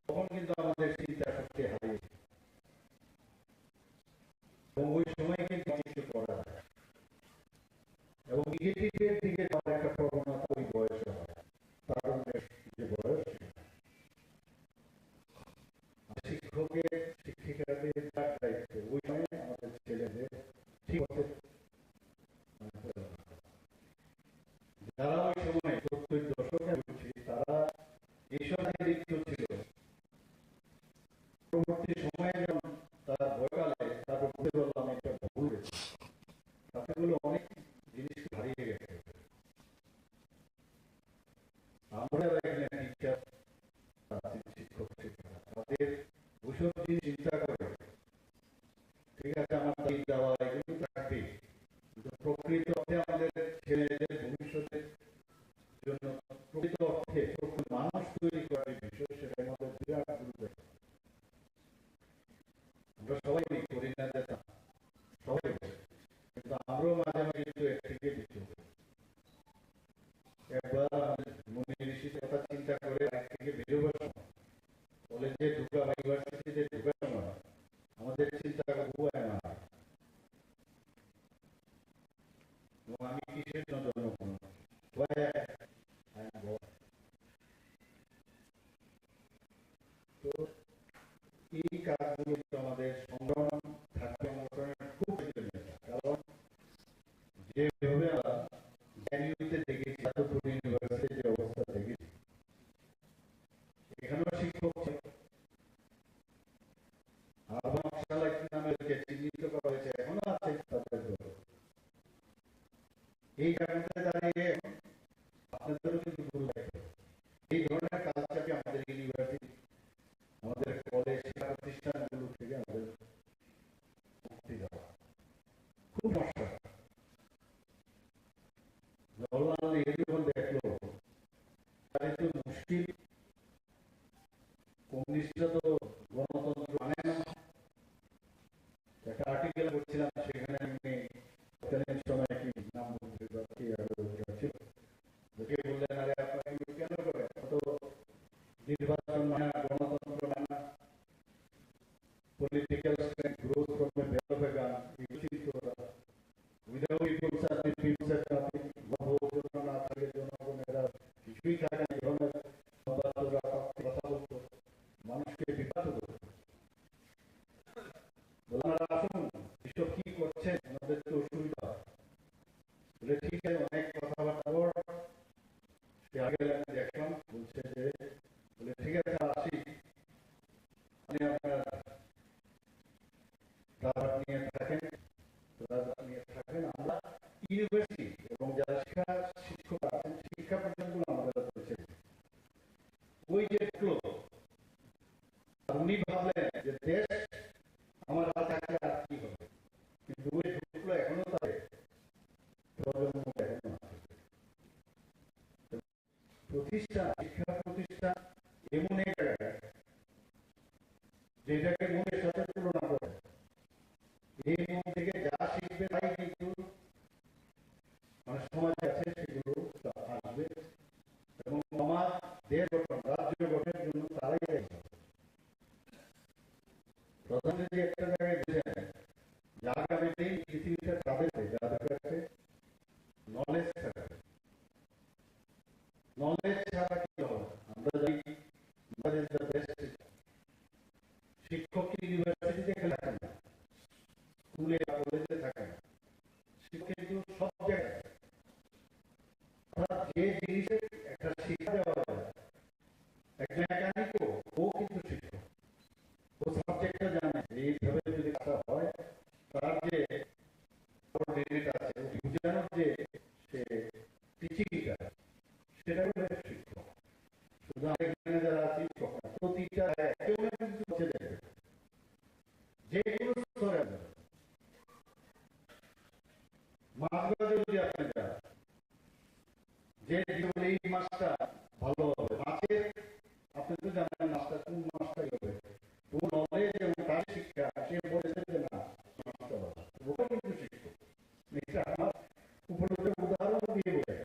তখন কিন্তু আমাদের চিন্তা শক্তি হারিয়েছে এবং ওই সময় কিন্তু কিছু করা ছাত্রগুলো অনেক জিনিস হারিয়ে গেছে। আমরা এখানে টিচার শিক্ষক শিক্ষিকা তাদের ওসব জিনিস চিন্তা করে, ঠিক আছে আমার দিক দেওয়া এগুলো থাকবে, কিন্তু প্রকৃত অর্থে আমাদের ছেলেদের ভবিষ্যতের জন্য প্রকৃত অর্থে মানুষ তৈরি করার বিষয়, সেটা আমাদের বিরাট গুরুত্ব। আমরা সবাই করি না যেতাম, সবাই, কিন্তু আমরাও মাঝে মাঝে একটু এক থেকে দিতে হবে। একবার আমাদের মনে ঋষির কথা চিন্তা করে এক থেকে বেরোবার সময়, কলেজে ঢুকা বা ইউনিভার্সিটিতে ঢুকার সময় আমাদের চিন্তা হুয়ায় না আমি কিসের জন্য জন্মগ্রহণ, তো এই কাজগুলো আমাদের সংগ্রাম থাকবে খুব কারণ যেভাবে জানুয়ারিতে দেখেছি যাদবপুর ইউনিভার্সিটির যে অবস্থা দেখেছি, এখানেও শিক্ষক চিহ্নিত করা হয়েছে, এখনো আছে তাদের দল। এই কারণে দাঁড়িয়ে আপনাদেরও কিন্তু গুরু দায়িত্ব এই ধরনের কালচারকে আমাদের ইউনিভার্সিটি, আমাদের কলেজ, শিক্ষা প্রতিষ্ঠানগুলো থেকে আমাদের মুক্তি দেওয়া খুব সমস্যা। জওহরলাল নেহরু যখন দেখলো তার একটু মুশকিল, কমিউনিস্টরা তো গণতন্ত্র মানে না। একটা আর্টিকেল পড়ছিলাম, সেখানে আমি সময় কি নাম বলতে পারছি ছিল, লোকে বললেন আরে আপনারা এগুলো কেন করেন, তো নির্বাচন মানে গণতন্ত্র মানে political growth from a bell of a gun, without peoples are the peoples are nothing, জন্য না থাকে জনগণেরা কিছুই থাকে না। এই ধরনের কথা বলতো, মানুষকে বিভ্রান্ত করতো। আসুন এসব কি করছেন, আমাদের তো অসুবিধা বলে, ঠিক আছে অনেক কথাবার্তা আগে আমি দেখলাম, বলছে যে বলে ঠিক আছে আসি, আপনি আপনার দাবার নিয়ে থাকেন, আমরা ইউনিভার্সিটি এবং যারা শিক্ষক আছেন, শিক্ষা প্রতিষ্ঠানগুলো আমাদের রয়েছে, ওই যে উনি ভাবলেন যে দেশ আমার হাতে থাকলে আর কি হবে, কিন্তু ওই ঢুকলো এখনো তাদের প্রজন্ম এখনো আছে। প্রতিষ্ঠান, শিক্ষা প্রতিষ্ঠান এমন এক জায়গায় যেটাকে মনের সাথে তুলনা করে, এই মন থেকে যা শিখবে তাই কিন্তু মানে সমাজ আছে সেগুলো আসবে, এবং সমাজ, দেশ গঠন, রাজ্য গঠনের জন্য তারাই আসবে। প্রধানমন্ত্রী একটা জায়গায় বুঝেন যে আগামী দিন পৃথিবীটা তাদের কাছে নলেজ থাকবে, নলেজ ছাড়া কি হবে। আমরা জানি শিক্ষক ইউনিভার্সিটিতে থাকেন না, স্কুলে কলেজে থাকেন না, শিক্ষক কিন্তু সব জায়গায়। যে জিনিসের একটা শিক্ষা দেওয়া হয়, একজন মেকানিকও ও কিন্তু শিক্ষক, ও সাবজেক্টটা জানে এইভাবে যদি কাজ হয়, তার যে কোঅর্ডিনেট আছে, বুঝানোর যে সে টিচিংটা, সেটা হলো শিক্ষক। শুধু এখানে যারা আছে শিক্ষক না, প্রতিটা কেউ না কিন্তু পৌঁছে দেবে, যে কোনো স্তরে মাঝবাজে যদি আপনি যান, যে এই মাছটা ভালো হবে, মাছের আপনি তো জানেন মাছটা কোন মাছটাই হবে, কোন নলেজ এবং তার শিক্ষা, সে বলেছে যে না মাছটা ভালো, ওটা কিন্তু শিক্ষক। এটা আমার উপলব্ধ উদাহরণ দিয়ে বলে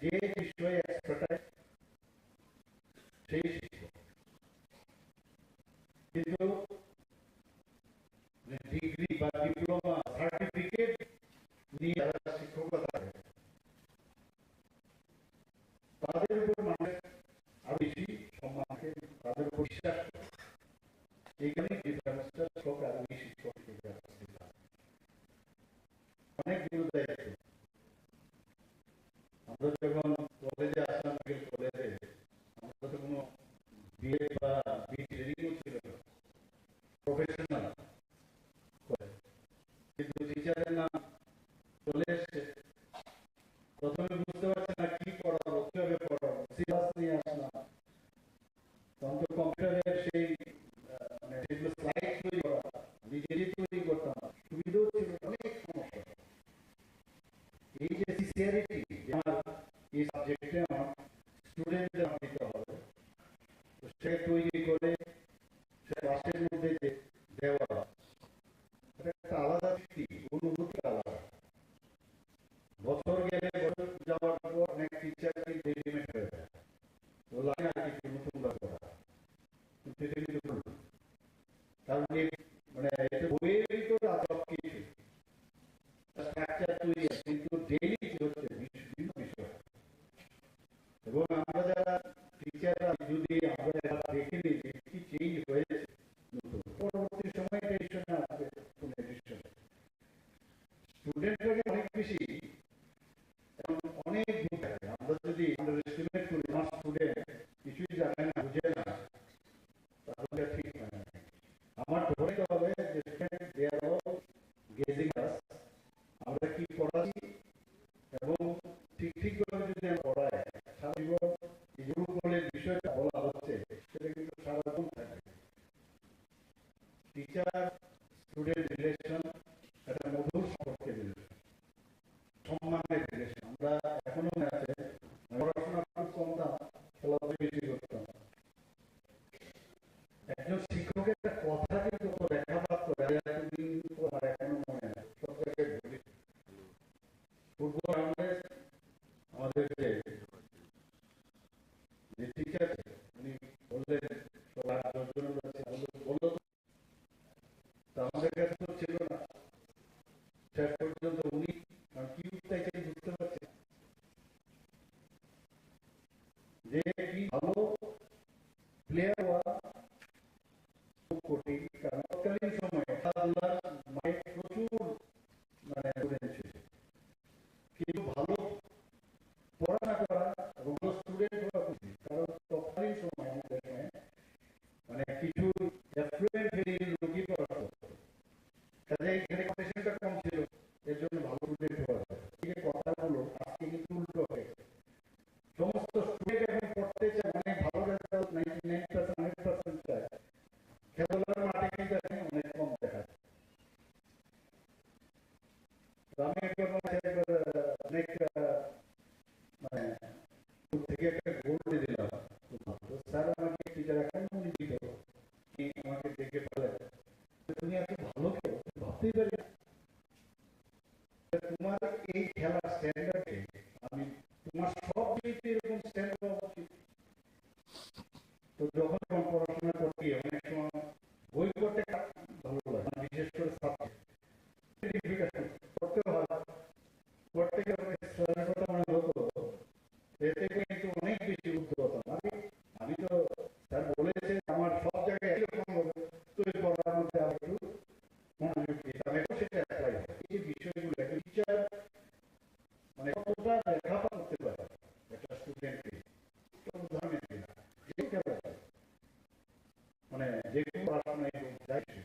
যে বিষয়ে এক্সপার্টাইজ সেই শিক্ষক। কিন্তু ডিগ্রি বা ডিপ্লোমা সার্টিফিকেট নিয়ে যারা শিক্ষকতা করে, তাদের উপর মানুষ আরো বেশি সম্মানকে, তাদের উপর বিশ্বাস করে। এইখানে ডিফারেন্সটা শিক্ষক আর ওই শিক্ষক অনেকগুলো দায়িত্ব। আমরা যখন কলেজে আসলাম, কলেজে আমরা তো কোনো বিএ বা বি ট্রেনিংও ছিল না, প্রফেশনাল কলেজ। স্টুডেন্টরা অনেক বেশি অনেক গ্রুপ থাকে। আমরা যদি এস্টিমেট করি আমার স্টুডেন্ট কিছুই জানে না, বুঝে না, তাহলে ঠিক হয় না। আমার ধরতে হবে যে দে আর অল গেজিং আস, আমরা কি পড়াচ্ছি এবং ঠিকভাবে যদি আমরা পড়াই, সারা জীবন এই গুরুকুলের বিষয়টা বলা হচ্ছে সেটা কিন্তু সারাক্ষণ থাকবে। টিচার স্টুডেন্ট রিলেশন একটা মধুর সম্পর্কের রিলেশন, সম্মানের রিলেশন। আমরা এখনো মনে আছে পড়াশোনা খুব কমতাম, খেলাধুলা বেশি করতাম। একজন শিক্ষকের একটা কথা কিন্তু দেখা পাচ্ছ এতদিন পর এখনো মনে হয়, সব জায়গায় বলি। ফুটবল আমাদের যে টিচার উনি বললেন সব 8-10 জন বললো, আমাদের কাছে তো ছিল না শেষ পর্যন্ত। উনি কি চাইছেন বুঝতে পারছেন যে কি ভালো প্লেয়ার হওয়া খুব কঠিন, কারণ তৎকালীন সময়ে খেলাধুলার মাঠে প্রচুর স্টুডেন্ট ছিল, কিন্তু ভালো পড়াশোনা করা এবং ভালো স্টুডেন্ট হওয়া কঠিন। কারণ তৎকালীন সময়ে আমাদের কিছু অ্যাফ্লুয়েন্ট লোকই পড়াশোনা করতো, কাজে এখানে কম্পিটিশনটা কম ছিল, এর জন্য ভালো স্টুডেন্ট হওয়া যায়। এই কথাগুলো আজকে কিন্তু উল্টো হয়ে গেছে। সমস্ত স্টুডেন্ট এখন পড়তে চায়, অনেক ভালো রেজাল্ট 99% 100% চায়, খেলাধুলার মাঠে কিন্তু এখন অনেক কম দেখা যায়। আমি অনেক দূর থেকে একটা গোল দিয়ে দিলাম, স্যার আমাকে টিচার এখন উনি দিল, আমাকে দেখে ফেলে তুমি এত ভালো কেউ ভাবতেই পারি না, তোমার এই খেলার স্ট্যান্ডার্ডে আমি তোমার সব জিনিসে এরকম স্ট্যান্ডার্ড হওয়া উচিত। তো যখন পড়াশোনা করতে অনেক সময় বই পড়তে ভালো লাগে, বিশেষ করে সাবজেক্ট পড়তে হয়, পড়তে গেলে কথা মনে হতো, এতে কিন্তু অনেক বেশি উদ্যোগতা। আমি তো স্যার বলেছে আমার সব জায়গায় এরকম হবে, তুই পড়ার মধ্যে আর একটু মনোযোগ দিই, আমি সেটা অ্যাপ্লাই হয়। এই বিষয়গুলো টিচার কতটা লেখাপড়া করতে পারে একটা স্টুডেন্টকে, উদাহরণ দিই না, যে কেউ যে কেউ পড়াশোনায় যাইছে।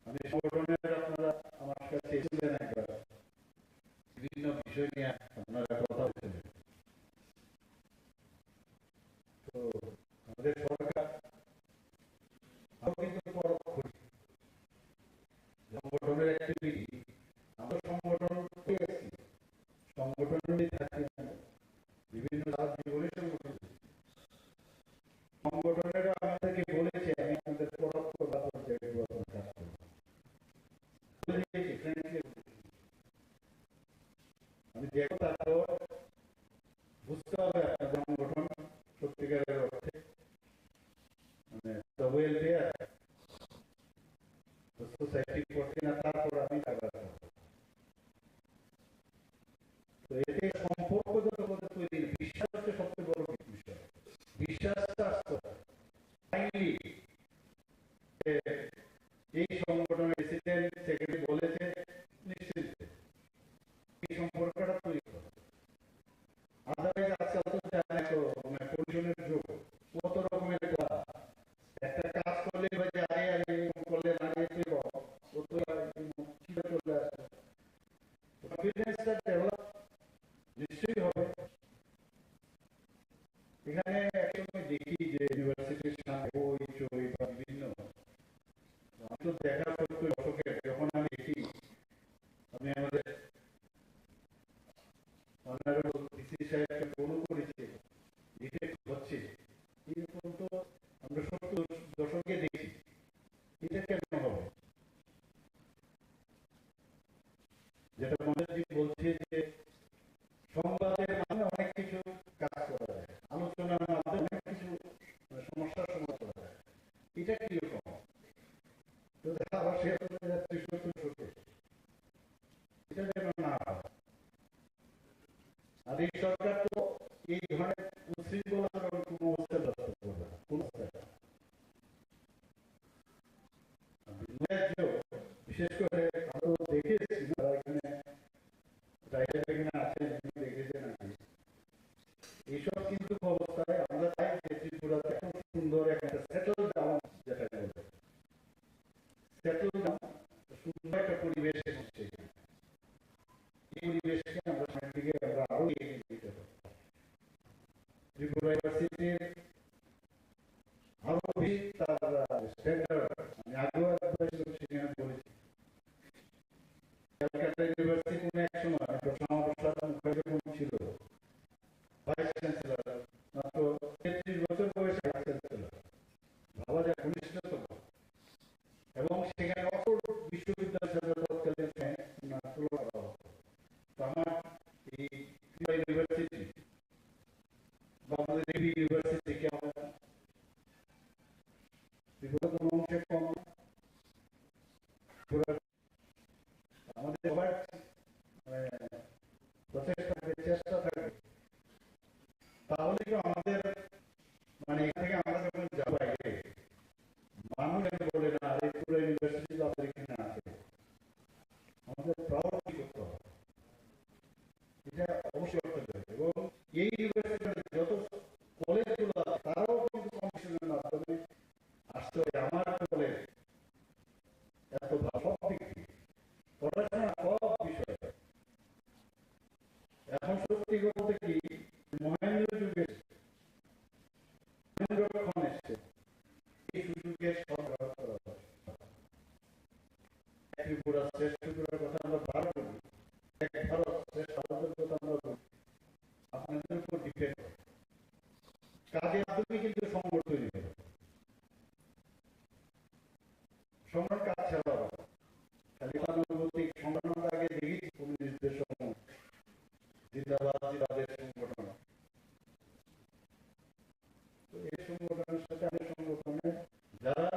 আমি সংগঠনের আপনারা আমার কাছে এসেছিলেন একবার, বিভিন্ন বিষয় নিয়ে আপনারা কথা বলছিলেন। তো আমাদের সরকার আরো কিন্তু পরোক্ষ সংগঠনের অ্যাক্টিভিটি, আমরা সংগঠন সংগঠনের থাকি, বিভিন্ন জীবনের সংগঠনেরা আমাদেরকে বলেছে আমি আমাদের পরোক্ষ কাজ করব। আমি দেখো তারপর বুঝতে হবে আপনাদের সংগঠন সত্যিকারের অর্থে ওয়েলফেয়ার সোসাইটি করছে না, তারপর আমি লাগাতে হবে। তো এতে সম্পর্ক যত মধ্যে তৈরি, বিশ্বাস হচ্ছে সবচেয়ে বড় বিষয়। বিশ্বাসটা ফাইনালি এই সংগঠনের প্রেসিডেন্ট সেক্রেটারি বলেছে নিশ্চিত এই সম্পর্কটা তৈরি করে। আদারওয়াইজ আজকাল তো জানে তো পরিজনের যুগ, কত রকমের একটা কাজ করলে বা যায় আর এরকম করলে দাঁড়িয়ে চলে আসে, কনফিডেন্সটা ডেভেলপ নিশ্চয়ই হবে। এখানে একসময় দেখি যে ইউনিভার্সিটির সামনে বই চই বা বিভিন্ন, আমি তো দেখা সত্য দশকের যখন আমি দেখি আমি আমাদের অনারেবল ডিসি সাহেবকে ফোনও করেছি, ডিটেক্ট হচ্ছে এরকম তো আমরা 70 দশকে দেখি, এটা কেন হবে? যেটা মনোজিৎ বলছে যে সংবাদের মাধ্যমে অনেক কিছু কাজ করা যায়, আলোচনার মাধ্যমে অনেক কিছু সমস্যার সমাধান করা যায়, এটা কিরকম? তো দেখা আবার শেয়ার করে যাচ্ছে 70 এটা যেন না হয়। আর এই সরকার তো এই ধরনের উশৃঙ্খলার কোনো অবস্থা ব্যবস্থা করবে না, কোন বিশেষ করে সুন্দর একটা পরিবেশ এসেছে। এই পরিবেশকে আমরা সামনের দিকে আমরা আরো এগিয়ে দিতে পারি। ত্রিপুরা ইউনিভার্সিটির আরো বেশি তার স্ট্যান্ডার্ড, আমি আগেও একবার সেখানে বলেছি, ক্যালকাটা ইউনিভার্সিটি কোনো এক সময় ছিল ভাইস চ্যান্সেলর, মাত্র 33 বছর বয়সে ভাইস চ্যান্সেলর, ভাবা যায় ঘনিষ্ঠতম, এবং সেখানে অক্সফোর্ড বিশ্ববিদ্যালয়ের সাথে তৎকালীন তুলনা করা হতো। তো আমার এই ইউনিভার্সিটি বা আমাদের ইউনিভার্সিটিকে আমরা বিগত অংশে কম আমাদের সবার প্রচেষ্টা চেষ্টা থাকবে, তাহলে তো আমাদের মানে এখান থেকে আমরা যখন যাবো আগে মানুষ বলে না ত্রিপুরা ইউনিভার্সিটি তো আমাদের এখানে আছে, আমাদের প্রাউড করতে হবে, এটা অবশ্যই করতে হবে। এবং এই ইউনিভার্সিটির যত কলেজগুলো আছে তারাও কিন্তু কমিশনের মাধ্যমে আসতে হবে। আমার কলেজ এত ভালো দিক দিয়ে পড়াশোনা সব বিষয়ে এখন সত্যি বলতে কি মহেন্দ্র যুগে মহেন্দ্রক্ষণ এসছে, এই সুযোগের সদ্ব্যবহার করা হয়। ত্রিপুরা শ্রেষ্ঠ ত্রিপুরার কথা আমরা বারো বলি, এক ভারত শ্রেষ্ঠ ভারতের কথা আমরা বলি, আপনাদের উপর ডিপেন্ড করে কাজের মাধ্যমে কিন্তু সংকট তৈরি হবে। সংকট কাজ ছাড়া হবে খালি অনুভূতিক সংগঠন আগে দেখেছি কমিউনিস্টদের সময় জিন্দাবাদের সংগঠন, তো এই সংগঠনের সাথে আমি সংগঠনে যারা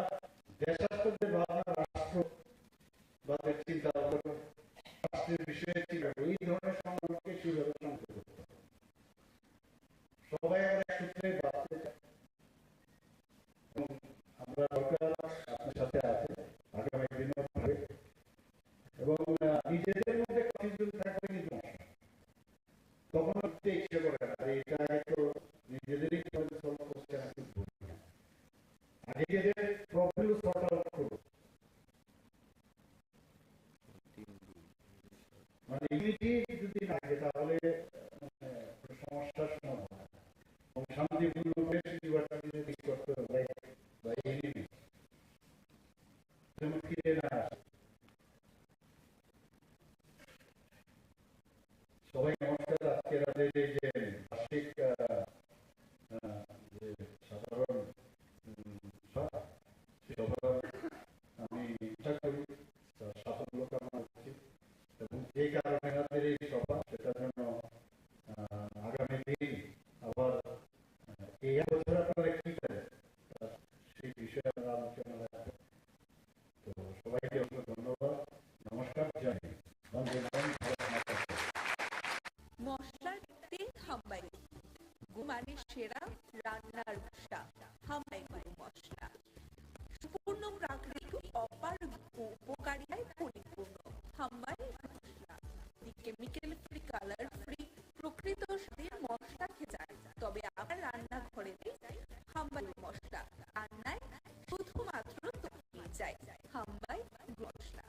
দেশাত্মদের ভাবনা রাষ্ট্রবাদের চিন্তা রাষ্ট্রের বিষয়ে চিন্তা এই ধরনের সংগঠনকে কিভাবে সংযুক্ত করতে হবে, সবাই আমরা এক সূত্রে ভাবতে চাই এবং আমরা সরকার আপনার সাথে আছে আগামী দিনে ভাবে এবং নিজেদের মধ্যে কনফিউশন থাকবে কিন্তু তখন হচ্ছে ইচ্ছে করে না, আর এটা তো নিজেদেরই সলভ করছে না, কিন্তু আগে নিজেদের প্রবলেম সর্ট আউট করবো, মানে ইউনিটি যদি না থাকে তাহলে সমস্যার সমাধান এবং শান্তিপূর্ণ ইউনিভার্সিটি ঠিক করতে হবে বা এনিমি যেন ফিরে না আসে। সবাই নমস্কার। আজকের আমাদের এই যে বার্ষিক সাধারণ সভা আমি ইচ্ছা করি সাফল্য কামনা করছি এবং যে কারণে আমাদের এই সভা সেটার জন্য আগামী দিন আবার এই বছর আপনারা কি করেন সেই বিষয়ে আমরা আলোচনা রাখবো। তো সবাইকে অনেক ধন্যবাদ, নমস্কার, জয় হিন্দ, বন্দে মাতরম, ভারত মাতা কি জয়। মশলার তেল হাম্বাই গুমানের সেরা রান্নার মশলা হাম্বাই গুরু মশলা সম্পূর্ণ প্রাকৃতিক অপার উপকারিতায় পরিপূর্ণ হাম্বাই মশলা কেমিক্যাল ফ্রি, কালার ফ্রি, প্রকৃত স্বাদের মশলা খেতে তবে আমার রান্নাঘরে হাম্বাই মশলা রান্নায় শুধুমাত্র তৈরি যায় হাম্বাই মশলা।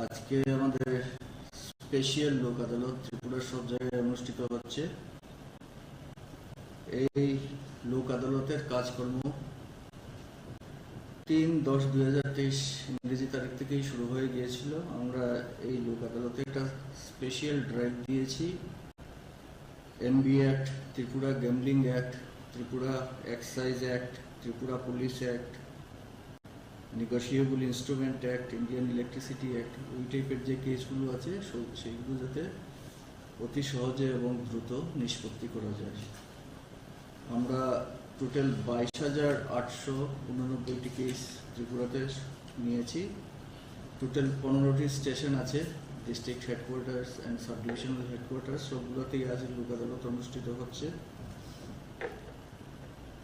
আজকে আমাদের স্পেশাল লোক আদালত ত্রিপুরার সব জায়গায় অনুষ্ঠিত হচ্ছে। এই লোক আদালতের কাজকর্ম 3/10/2023 ইংরেজি তারিখ থেকেই শুরু হয়ে গিয়েছিল। আমরা এই লোক আদালতে একটা স্পেশাল ড্রাইভ দিয়েছি। MB act, Tripura gambling act, Tripura excise act, Tripura police act, negotiable instrument act, Indian electricity act, ওই টাইপের যে কেসগুলো আছে সেইগুলো যাতে অতি সহজে এবং দ্রুত নিষ্পত্তি করা যায়। আমরা টোটাল 22,889টি কেস ত্রিপুরাতে নিয়েছি। টোটাল 15টি স্টেশন আছে, district headquarters and sub divisional headquarters, সবগুলোতেই আজ লোক আদালত অনুষ্ঠিত হচ্ছে।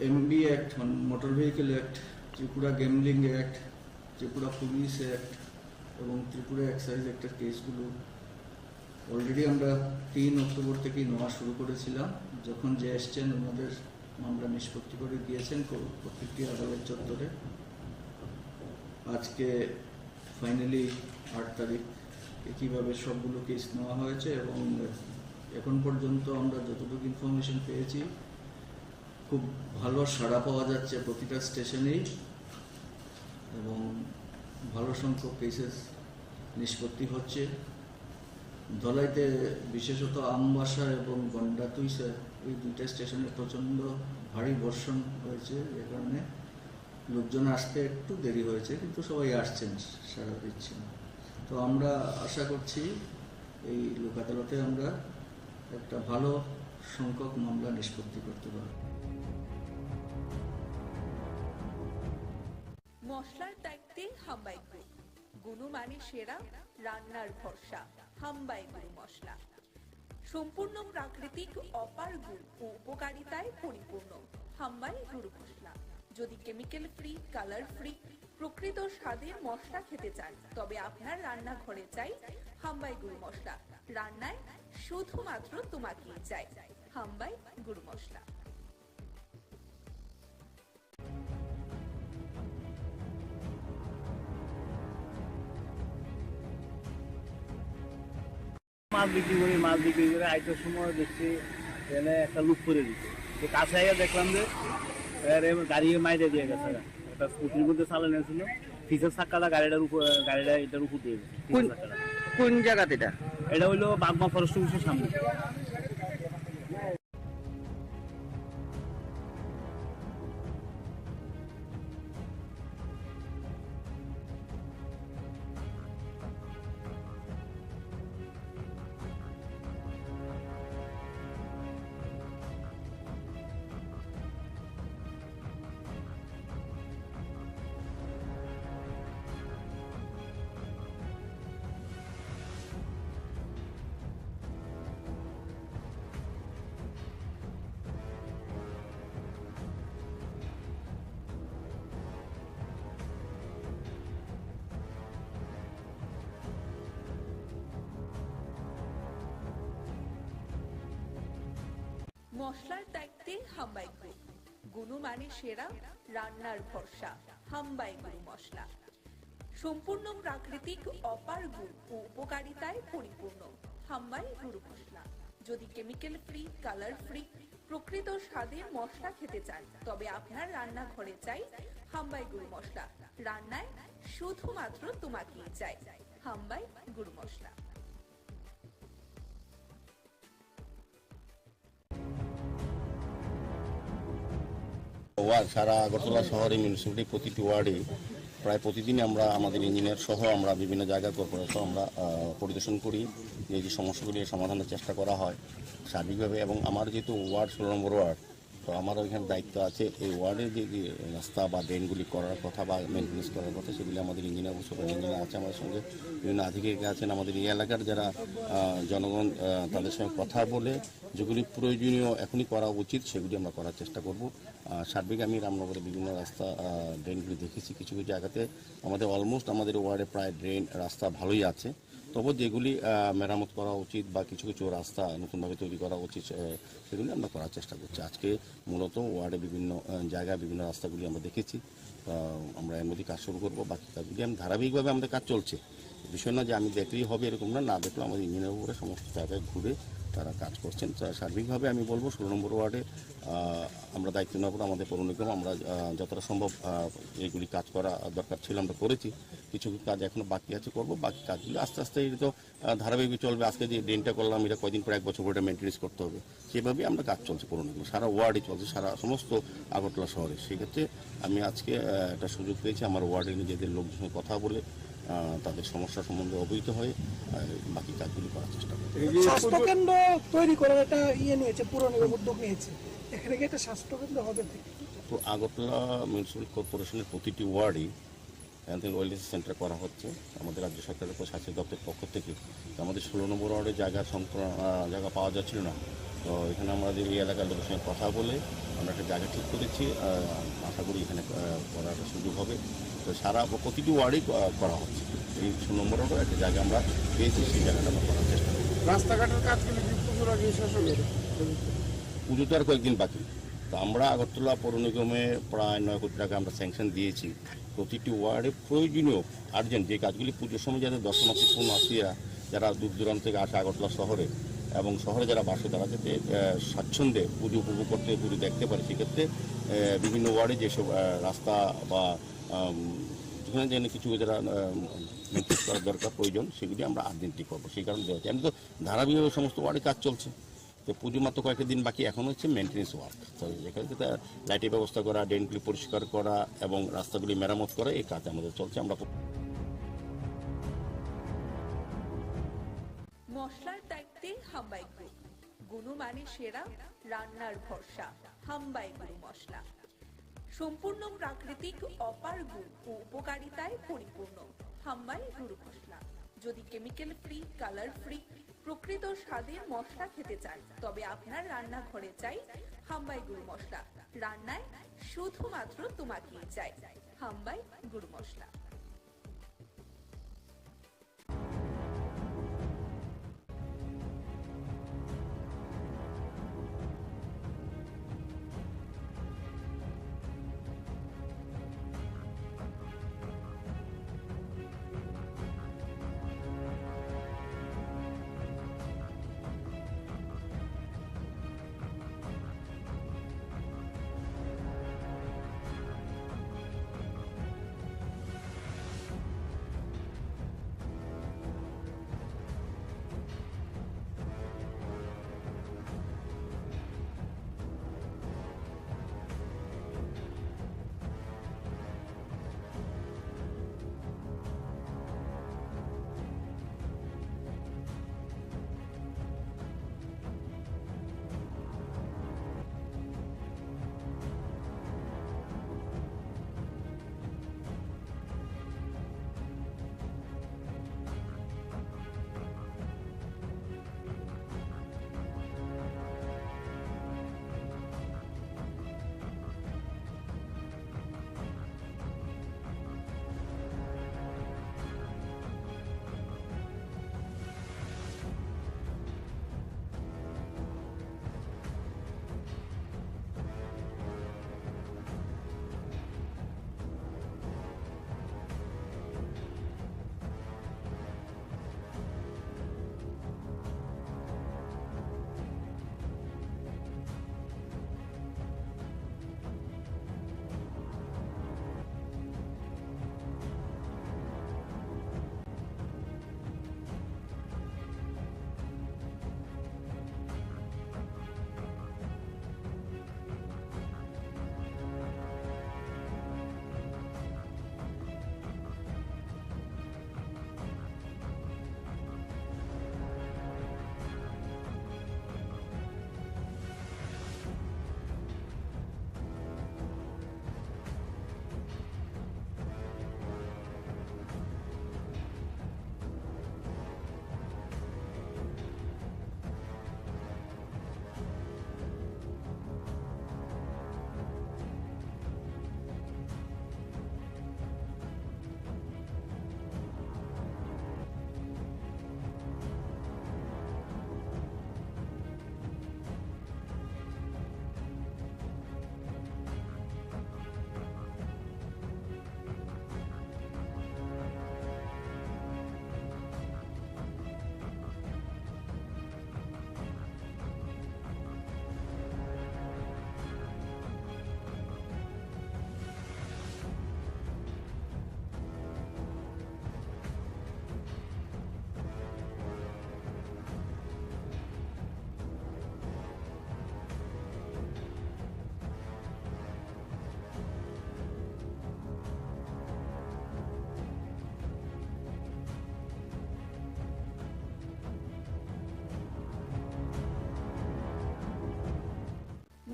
MB act, motor vehicle act, Tripura gambling act, Tripura police act এবং ত্রিপুরা এক্সাইজ অ্যাক্টের কেসগুলো অলরেডি আমরা 3 অক্টোবর থেকেই নেওয়া শুরু করেছিলাম। যখন যে এসছেন ওনাদের মামলা নিষ্পত্তি করে দিয়েছেন প্রত্যেকটি আদালত চত্বরে। আজকে ফাইনালি 8 তারিখ একইভাবে সবগুলো কেস নেওয়া হয়েছে এবং এখন পর্যন্ত আমরা যতটুকু ইনফরমেশন পেয়েছি খুব ভালো সাড়া পাওয়া যাচ্ছে প্রতিটা স্টেশনেই এবং ভালো সংখ্যক কেসেস নিষ্পত্তি হচ্ছে। ধলাইতে বিশেষত আমবাসা এবং গন্ডাতুইসা এই দুইটা স্টেশনে প্রচণ্ড ভারী বর্ষণ হয়েছে, যে কারণে লোকজন আসতে একটু দেরি হয়েছে, কিন্তু সবাই আসছেন, সাড়া দিচ্ছেন। তো আমরা আশা করছি এই লোক আদালতে আমরা একটা ভালো সংখ্যক মামলা নিষ্পত্তি করতে পারব। মশলার দায়িত্বে হাম্বাই গ্রুপ, গুণমানে সেরা, রান্নার ভরসা। হাম্বাই গুরু মশলা সম্পূর্ণ প্রাকৃতিক, অপার গুণ ও উপকারিতায় পরিপূর্ণ। হাম্বাই গুরু মশলা। যদি কেমিক্যাল ফ্রি, কালার ফ্রি, প্রকৃত স্বাদের মশলা খেতে চান, তবে আপনার রান্নাঘরে চাই হাম্বাই গুরু মশলা। রান্নায় শুধুমাত্র তোমাকেই চাই হাম্বাই গুরু মশলা। মাছ বিক্রি করে আইটার সময় দেখছি এনে একটা লুক করে দিচ্ছে। কাছে আগে দেখলাম যে গাড়ি মাইরে দিয়ে গেছে, একটা স্কুটির মধ্যে চালানো ছিল, ফিসের চাক্কাটা গাড়িটার উপর, গাড়িটা এটার উপর দিয়ে গেছে। কোন জায়গাতে এটা হইলো বাগমা ফরেস্ট অফিসের সামনে। মশলার দায়িত্বে হাম্বাই গ্রুপ, গুণমানে সেরা, রান্নার ভরসা। হাম্বাই গুরু মশলা সম্পূর্ণ প্রাকৃতিক, অপার গুণ ও উপকারিতায় পরিপূর্ণ। হাম্বাই গুরু মশলা। যদি কেমিক্যাল ফ্রি, কালার ফ্রি, প্রকৃত স্বাদের মশলা খেতে চান, তবে আপনার রান্নাঘরে চাই হাম্বাই গুরু মশলা। রান্নায় শুধুমাত্র তোমাকেই চাই হাম্বাই গুরু মশলা। ওয়ার্ড সারা আগরতলা শহরে মিউনিসিপ্যালিটি প্রতিটি ওয়ার্ডে প্রায় প্রতিদিনই আমরা আমাদের ইঞ্জিনিয়ার সহ আমরা বিভিন্ন জায়গা কর্পোরেশন আমরা পরিদর্শন করি, যে সমস্যাগুলি সমাধানের চেষ্টা করা হয় সার্বিকভাবে। এবং আমার যেহেতু ওয়ার্ড 16 নম্বর ওয়ার্ড, তো আমারও এখানে দায়িত্ব আছে এই ওয়ার্ডের যে রাস্তা বা ড্রেনগুলি করার কথা বা মেনটেন্স করার কথা, সেগুলি আমাদের ইঞ্জিনিয়ার সুপার ইঞ্জিনিয়ার আছে, আমাদের সঙ্গে বিভিন্ন আধিকারিক আছেন। আমাদের এই এলাকার যারা জনগণ, তাদের সঙ্গে কথা বলে যেগুলি প্রয়োজনীয় এখনই করা উচিত সেগুলি আমরা করার চেষ্টা করব। সার্বিক আমি রামনগরে বিভিন্ন রাস্তা ড্রেনগুলি দেখেছি, কিছু কিছু জায়গাতে আমাদের অলমোস্ট আমাদের ওয়ার্ডে প্রায় ড্রেন রাস্তা ভালোই আছে, তবু যেগুলি মেরামত করা উচিত বা কিছু কিছু রাস্তা নতুনভাবে তৈরি করা উচিত সেগুলি আমরা করার চেষ্টা করছি। আজকে মূলত ওয়ার্ডে বিভিন্ন জায়গায় বিভিন্ন রাস্তাগুলি আমরা দেখেছি, আমরা এর মধ্যে কাজ শুরু করবো। বাকি কাজগুলি আমি ধারাবাহিকভাবে আমাদের কাজ চলছে, বিষয় না যে আমি দেখলেই হবে এরকম না, দেখলেও আমাদের ইঞ্জিনিয়ার উপরে সমস্ত জায়গায় ঘুরে তারা কাজ করছেন। সার্বিকভাবে আমি বলবো 16 নম্বর ওয়ার্ডে আমরা দায়িত্ব নেওয়ার পর আমাদের পৌর নিগম আমরা যতটা সম্ভব এইগুলি কাজ করা দরকার ছিল আমরা করেছি, কিছু কাজ এখনো বাকি আছে করব। বাকি কাজগুলি আস্তে আস্তে এটা তো ধারাবাহিক চলবে। আজকে যে ড্রেনটা করলাম এটা কয়দিন পর 1 বছর পরে মেনটেন্স করতে হবে, সেভাবেই আমরা কাজ চলছে পৌর নিগম, সারা ওয়ার্ডে চলছে, সারা সমস্ত আগরতলা শহরে। সেক্ষেত্রে আমি আজকে একটা সুযোগ পেয়েছি আমার ওয়ার্ডে নিজেদের লোকজনের সঙ্গে কথা বলে তাদের সমস্যা সম্বন্ধে অবহিত হয়ে বাকি কাজগুলি করার চেষ্টা করি। স্বাস্থ্য কেন্দ্র তৈরি করার একটা নিয়েছে, পৌর নিগম উদ্যোগ নিয়েছে, এখানে কি একটা স্বাস্থ্য কেন্দ্র হবে? তো আগরতলা মিউনিসিপ্যাল কর্পোরেশনের প্রতিটি ওয়ার্ডেই এখান থেকে ওয়েলনেস সেন্টার করা হচ্ছে আমাদের রাজ্য সরকারের স্বাস্থ্য দপ্তরের পক্ষ থেকে। আমাদের 16 নম্বর ওয়ার্ডে জায়গা পাওয়া যাচ্ছিল না, তো এখানে আমাদের এই এলাকার লোকের সঙ্গে কথা বলে আমরা একটা জায়গা ঠিক করেছি, আশা করি এখানে করার একটা সুযোগ হবে। তো সারা প্রতিটি ওয়ার্ডেই করা হচ্ছে, এই 16 নম্বর ওয়ার্ডে একটা জায়গা আমরা পেয়েছি, সেই জায়গাটা আমরা করার চেষ্টা করি। রাস্তাঘাটের কাজগুলি পুজোর আগে শেষ হয়ে যাবে, পুজো তো আর কয়েকদিন বাকি, তো আমরা আগরতলা পৌর নিগমে প্রায় 9 কোটি টাকা আমরা স্যাংশন দিয়েছি। প্রতিটি ওয়ার্ডে প্রয়োজনীয় আর্জেন্ট যে কাজগুলি পুজোর সময় যাতে দর্শনার্থী পূর্ণার্থীরা যারা দূর দূরান্ত থেকে আসে আগরতলা শহরে এবং শহরে যারা বাসে তারা যাতে স্বাচ্ছন্দ্যে পুজো উপভোগ করতে পুজো দেখতে পারে, সেক্ষেত্রে বিভিন্ন ওয়ার্ডে যেসব রাস্তা বা যেখানে যেন কিছু যারা মেনটেন করার দরকার প্রয়োজন সেগুলি আমরা আর্জেন্টলি করবো। সেই কারণে দেওয়া হচ্ছে। আমি তো ধারাবাহিকভাবে সমস্ত ওয়ার্ডে কাজ চলছে, তো পুজো মাত্র কয়েকটা দিন বাকি, এখন হচ্ছে মেনটেন্যান্স ওয়ার্ক। তো এখানে যেটা লাইটের ব্যবস্থা করা, ড্রেনগুলি পরিষ্কার করা এবং রাস্তাগুলি মেরামত করা, এই কাজ আমাদের চলছে। আমরা মশলার দায়িত্বে হাম্বাই গ্রুপ, গুণমানে সেরা, রান্নার ভরসা। হাম্বাই গুরু মশলা সম্পূর্ণ প্রাকৃতিক, অপার গুণ ও উপকারিতায় পরিপূর্ণ। হাম্বাই গুরু মশলা। যদি কেমিক্যাল ফ্রি, কালার ফ্রি, প্রকৃত স্বাদের মশলা খেতে চান তবে আপনার রান্নাঘরে চাই হাম্বাই গুরু মশলা। রান্নায় শুধুমাত্র তোমাকেই চাই হাম্বাই গুরু মশলা।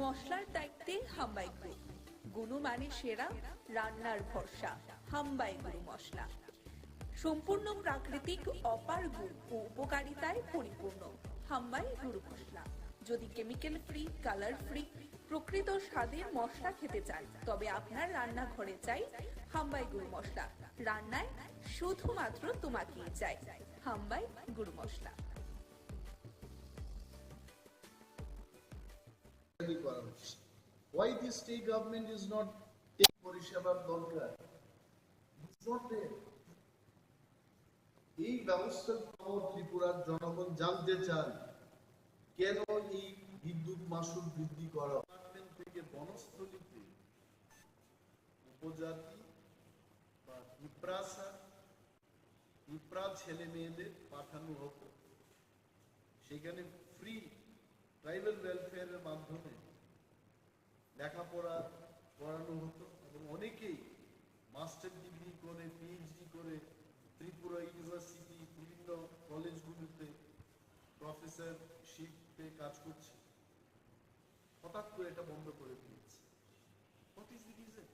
মশলার দায়িত্বে হাম্বাই গ্রুপ, গুণমানে সেরা, রান্নার ভরসা। হাম্বাই গুরু মশলা সম্পূর্ণ প্রাকৃতিক, অপার গুণ ও উপকারিতায় পরিপূর্ণ। হাম্বাই গুরু মশলা। যদি কেমিক্যাল ফ্রি, কালার ফ্রি, প্রকৃত স্বাদের মশলা খেতে চান তবে আপনার রান্নাঘরে চাই হাম্বাই গুরু মশলা। রান্নায় শুধুমাত্র তোমাকেই চাই হাম্বাই গুরু মশলা। করা হচ্ছে Why the state government is not taking পরিষেবার দরকার? It's not there. এই ব্যবস্থা ত্রিপুরার জনগণ জানতে চান কেন এই বিদ্যুৎ মাশুল বৃদ্ধি করা থেকে বনস্থলীতে উপজাতি বা পিঁপড়া ছেলে মেয়েদের পাঠানো হতো, সেখানে ফ্রি ট্রাইবাল ওয়েলফেয়ারের মাধ্যমে লেখাপড়া করানো হতো এবং অনেকেই মাস্টার ডিগ্রি করে পিএইচডি করে ত্রিপুরা ইউনিভার্সিটি বিভিন্ন কলেজগুলিতে প্রফেসরশিপে কাজ করছে। হঠাৎ করে এটা বন্ধ করে দিয়েছে। What is the reason?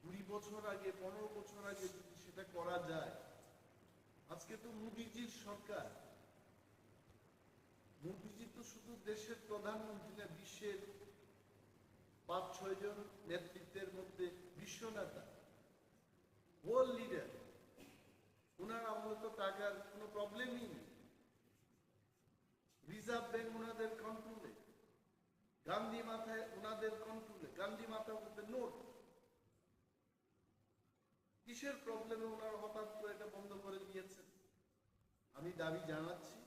20 বছর আগে 15 বছর আগে যদি সেটা করা যায়, আজকে তো মোদিজির সরকার। মোদিজি তো শুধু দেশের প্রধানমন্ত্রী না, বিশ্বের 5-6 জন নেতৃত্বের মধ্যে বিশ্ব নেতা, ওয়ার্ল্ড লিডার। ওনার আমলে তো টাকার কোনো প্রবলেমই নেই। রিজার্ভ ব্যাংক ওনাদের কন্ট্রোলে, গান্ধী মাথায় ওনাদের কন্ট্রোলে, গান্ধী মাথা বলতে নোট। কিসের প্রবলেমে ওনারা হঠাৎ করে এটা বন্ধ করে দিয়েছেন? আমি দাবি জানাচ্ছি,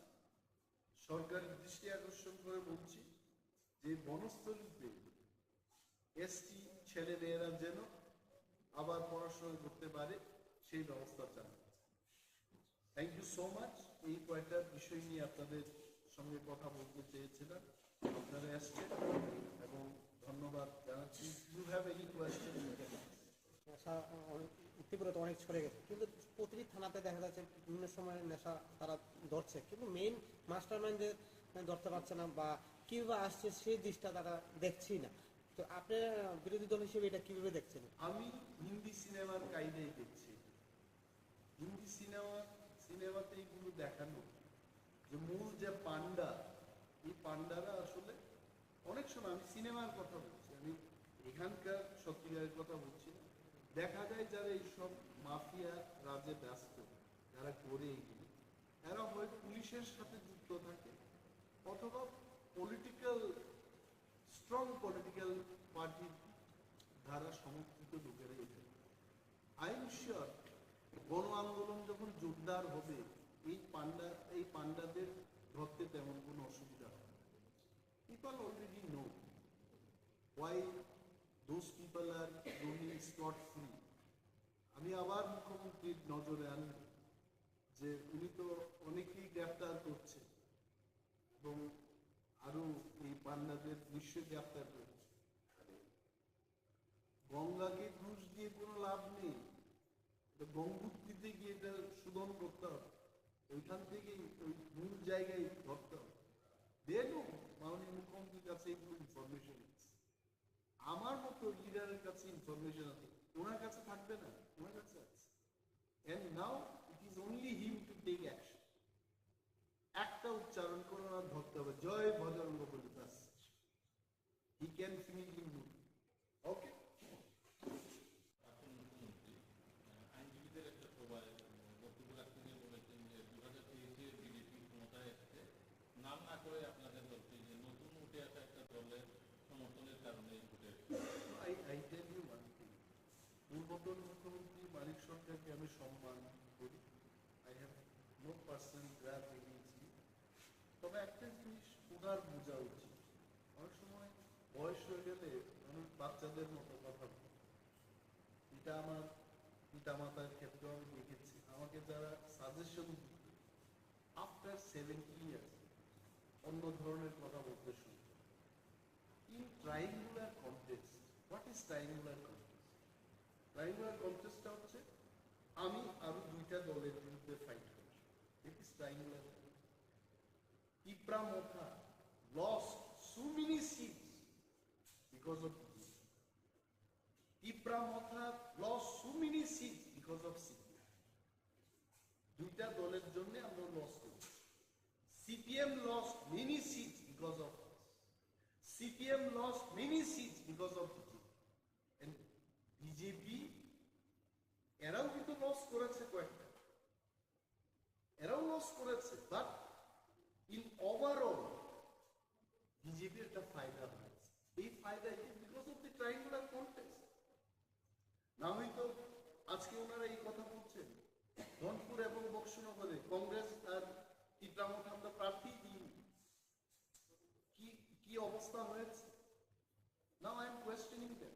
সরকারের দৃষ্টি আকর্ষণ করে বলছি যে বনস্থলীতে এসটি ছেলে মেয়েরা যেন আবার পড়াশোনা করতে পারে সেই ব্যবস্থা চান। Thank you so much. এই কয়েকটা বিষয় নিয়ে আপনাদের সঙ্গে কথা বলতে চেয়েছিলাম, আপনারা এসছেন এবং ধন্যবাদ জানাচ্ছি। You have any question? Tripura অনেক ছড়ে গেছে, কিন্তু প্রতিটি থানাতে দেখা যাচ্ছে বিভিন্ন সময় নেশা তারা ধরছে, কিন্তু মেইন মাস্টার মাইন্ডদের ধরতে পারছে না বা কিভাবে আসছে সেই দিকটা তারা দেখছেই না। তো আপনি বিরোধী দল হিসেবে এটা কিভাবে দেখছেন? আমি হিন্দি সিনেমার কায়দায় দেখছি। হিন্দি সিনেমাতে এইগুলো দেখানো যে মূল যে পান্ডা, এই পান্ডারা আসলে অনেক সময়, আমি সিনেমার কথা বলছি, আমি এখানকার সত্যিকারের কথা বলছি না, দেখা যায় যারা এইসব মাফিয়া রাজে ব্যস্ত, যারা করে এগুলো, এরা হয় পুলিশের সাথে যুক্ত থাকে অথবা স্ট্রং পলিটিক্যাল পার্টির দ্বারা সমর্থিত লোকেরা এখানে। আই এম শিওর গণ আন্দোলন যখন জোরদার হবে, এই পান্ডাদের ধরতে তেমন কোনো অসুবিধা হবে। People already no why those people are roaming scot free. আমি আবার মুখ্যমন্ত্রীর নজরে আনব যে উনি তো অনেকেই গ্রেফতার করছে এবং আরো এই পান্ডাদের নিশ্চয়ই গ্রেফতার করছে। গঙ্গাকে ঘুষ দিয়ে কোনো লাভ নেই, গঙ্গোত্রীতে গিয়ে এটা শোধন করতে হবে, ওইখান থেকেই ওই মূল জায়গায় ধরতে হবে। দেখো মাননীয় মুখ্যমন্ত্রীর কাছে এইগুলো ইনফরমেশন আছে, আমার মতো লিডারের কাছে ইনফরমেশন আছে, ওনার কাছে থাকবে না, ওনার কাছে আছে। And now it is only him to take action. একটা উচ্চারণ করে ওনার ধরতে হবে, জয় বজরঙ্গ বলি, ব্যাস, he can finish in mood. Okay? আইনজীবীদের একটা সভায় বক্তব্য রাখতে গিয়ে বলেছেন যে 2023-এ বিজেপি ক্ষমতায় এসেছে, নাম না করে আপনাদের বলছি যে নতুন উঠে আসা একটা দলের সমর্থনের কারণে উঠে I tell you one thing, পূর্বতন মুখ্যমন্ত্রী মানিক সরকারকে আমি সম্মান করি, I have no personal grudge against him, তবে একটা জিনিস ওনার বোঝা উচিত, অনেক সময় বয়স হয়ে গেলে মানুষ বাচ্চাদের মতো কথা বলে। এটা আমার পিতামাতার ক্ষেত্রেও আমি দেখেছি, আমাকে যারা সাজেশন দিত আফটার 70 years অন্য ধরনের কথা বলতে শুরু। In triangular contest, what is triangular contest? Triangular contest হচ্ছে আমি আরো দুইটা দলের বিরুদ্ধে ফাইট করি। It is triangular contest. Tripura lost so many seats because of this. Tripura lost so many seats because of CPM. দুইটা দলের জন্য আমরা লস করি। CPM lost many seats because of us. CPM lost many seats because of BJP. And BJP এরাও কিন্তু loss করেছে কয়েকটা, এরাও লস করেছে, বাট ইন ওভারঅল বিজেপির একটা ফায়দা হয়েছে। এই ফায়দা আজকে ওনারা এই কথা বলছেন ধনপুর এবং বক্সনগরে কংগ্রেস আর ত্রিপুরা আমরা প্রার্থী দিই, কি কি অবস্থা হয়েছে। Now I am questioning them.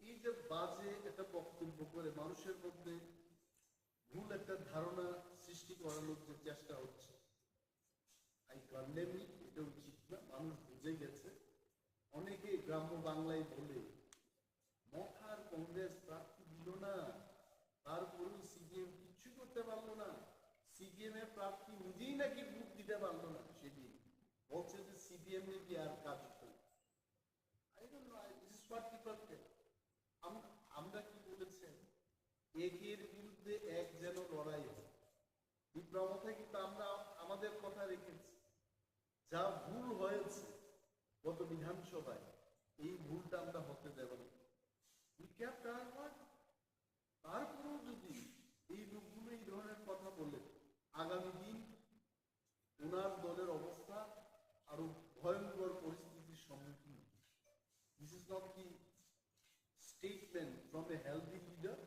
এই যে বাজে একটা বক্তব্য করে মানুষের মধ্যে ভুল একটা ধারণা সৃষ্টি করানোর যে চেষ্টা হচ্ছে, আই কন্ডেম ইট, এটা উচিত না। মানুষ বুঝে গেছে। অনেকে গ্রাম্য বাংলায় বলে মথার কংগ্রেস প্রার্থী দিল না, তারপরেও সিপিএম কিচ্ছু করতে পারলো না, সিপিএম এর প্রার্থী নিজেই নাকি ভোট দিতে পারলো না, সেটি বলছে যে সিপিএম নাকি আর কাজ হতো না। I don't know, this is what people tell. আমরা কি বলেছেন, একের বিরুদ্ধে এক যেন লড়াই হয়। বিপ্লবতা কিন্তু আমরা আমাদের কথা রেখেছি। যা ভুল হয়েছে গত বিধানসভায়, এই ভুলটা আমরা হতে দেব না। তারপরেও যদি এই লোকগুলো এই ধরনের কথা বলে, আগামী দিন ওনার দলের অবস্থা আরো ভয়ঙ্কর পরিস্থিতির সম্মুখীন। This is not the statement from a healthy leader,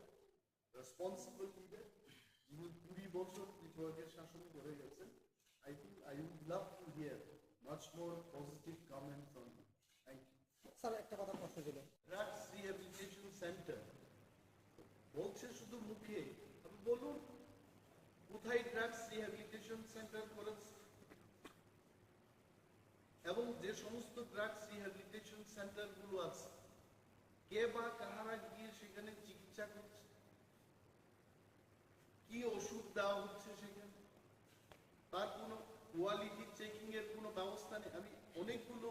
responsible leader, যিনি 20 বছর ত্রিপুরাকে শাসন করে গেছেন। I think I would love to hear much more positive comment from you. Thank you. Sir একটা কথা প্রশ্ন ছিল, ড্রাগস রিহ্যাবিলিটেশন সেন্টার বলছে শুধু মুখে, আপনি বলুন কোথায় ড্রাগস রিহ্যাবিলিটেশন সেন্টার করেছে, এবং যে সমস্ত ড্রাগস রিহ্যাবিলিটেশন সেন্টার গুলো আছে, কে বা কাহারা গিয়ে সেখানে চিকিৎসা করছে, কি ওষুধ দেওয়া হচ্ছে সেখানে, তার কোনো কোয়ালিটি চেকিং এর কোনো ব্যবস্থা নেই। আমি অনেকগুলো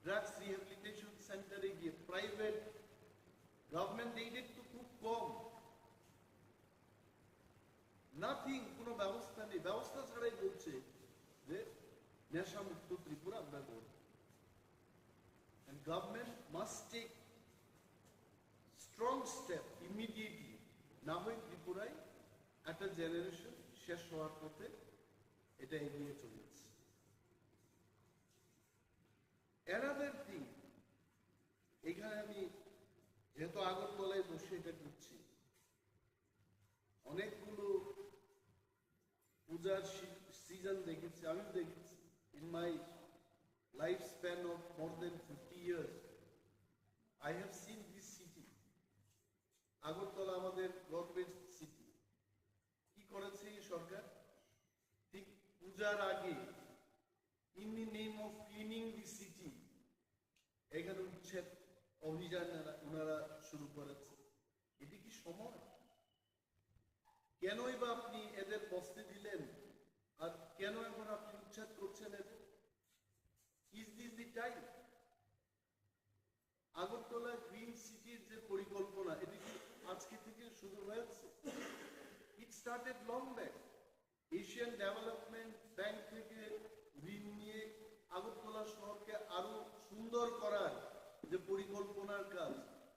ড্রাগস রিহ্যাবিলিটেশন সেন্টারে গিয়ে, প্রাইভেট গভর্নমেন্ট এইডেড তো খুব কম, নাথিং, কোনো ব্যবস্থা নেই। ব্যবস্থা ছাড়াই বলছে যে নেশা মুক্ত ত্রিপুরা আমরা করব। Government must take strong step immediately, না হয় ত্রিপুরায় একটা জেনারেশন শেষ হওয়ার পথে এটা এগিয়ে চলেছে। অ্যানাদার থিং, এখানে আমি যেহেতু আগরতলায় বসে এটা করছি, অনেকগুলো পূজার সিজন দেখেছি, আমিও দেখেছি। In my life span of more than 50 years, I have seen this city. Agartala আমাদের গভর্নমেন্ট সিটি। কি করেছে এই সরকার? ঠিক পূজার আগে, in the name of cleaning the city, এখানে উচ্ছেদ অভিযান ওনারা শুরু করেছে। এটি কি সময়? কেনই বা আপনি এদের বসতে দিলেন, আর কেন এখন আপনি উচ্ছেদ করছেন এদের? Is this the time? Agartala green সিটির যে পরিকল্পনা, এটি কি আজকে থেকে শুরু হয়েছে? It started long back. Asian development bank থেকে ঋণ নিয়ে আগরতলা শহরকে আরো সুন্দর করার যে পরিকল্পনার কাজ,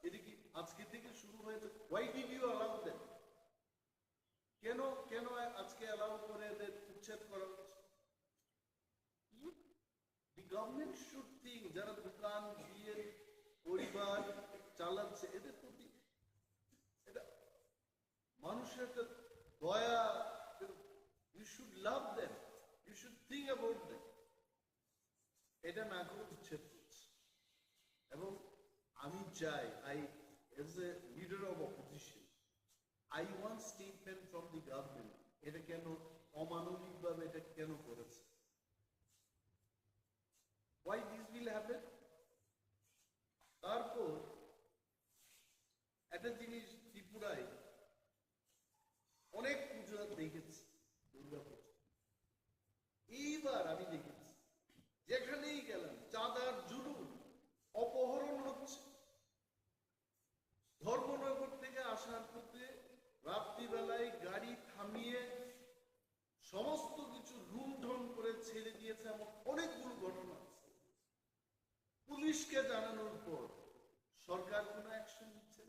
এটি কি আজকে থেকে শুরু হয়েছে? Why did you allow them? কেন কেন আজকে অ্যালাউ করে এদের উচ্ছেদ করা হচ্ছে? দি গভর্নমেন্ট শুড থিঙ্ক, যারা দোকান দিয়ে পরিবার চালাচ্ছে, এদের প্রতি এটা মানুষের একটা দয়া, you should love them, you should think about them. এটা না করে উচ্ছেদ করছে। এবং আমি চাই, as a leader of opposition, I want statement from the government, এটা কেন অমানবিক ভাবে এটা কেন করেছে? Why this will happen? তারপর একটা জিনিস, ত্রিপুরায় অনেক পুজো দেখেছি, দুর্গা পুজো। এইবার আমি দেখেছি যেখানেই গেলাম চাঁদার জুলুম, অপহরণ হচ্ছে। ধর্মনগর থেকে আসার পথে রাত্রিবেলায় গাড়ি থামিয়ে সমস্ত কিছু লুণ্ঠন করে ছেড়ে দিয়েছে, এমন অনেকগুলো ঘটনা আছে। পুলিশকে জানানোর পর সরকার কোনো অ্যাকশন নিচ্ছে।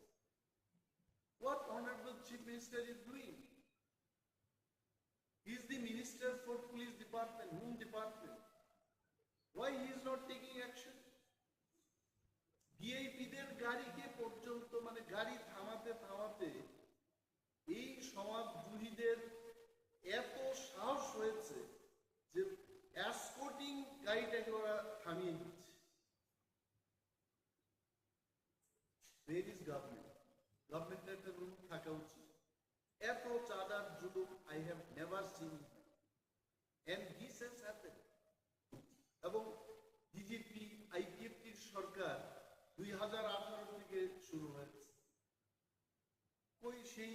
What Honorable Chief Minister is doing? He is the Minister for Police Department. Whom department? Why he is not taking action? ভিআইপিদের গাড়িকে পর্যন্ত, মানে গাড়ি থামা সমাজদ্রোহীদের এত সাহস হয়েছে যে এসকর্টিং গাড়িটাকে ওরা থামিয়ে দিচ্ছে। Where is government? গভর্নমেন্টের একটা রুল থাকা উচিত। এত চাঁদার জুলুম I have never seen, and this has happened. এবং বিজেপি আইপিএফটির সরকার 2018 থেকে শুরু হয়েছে। কই সেই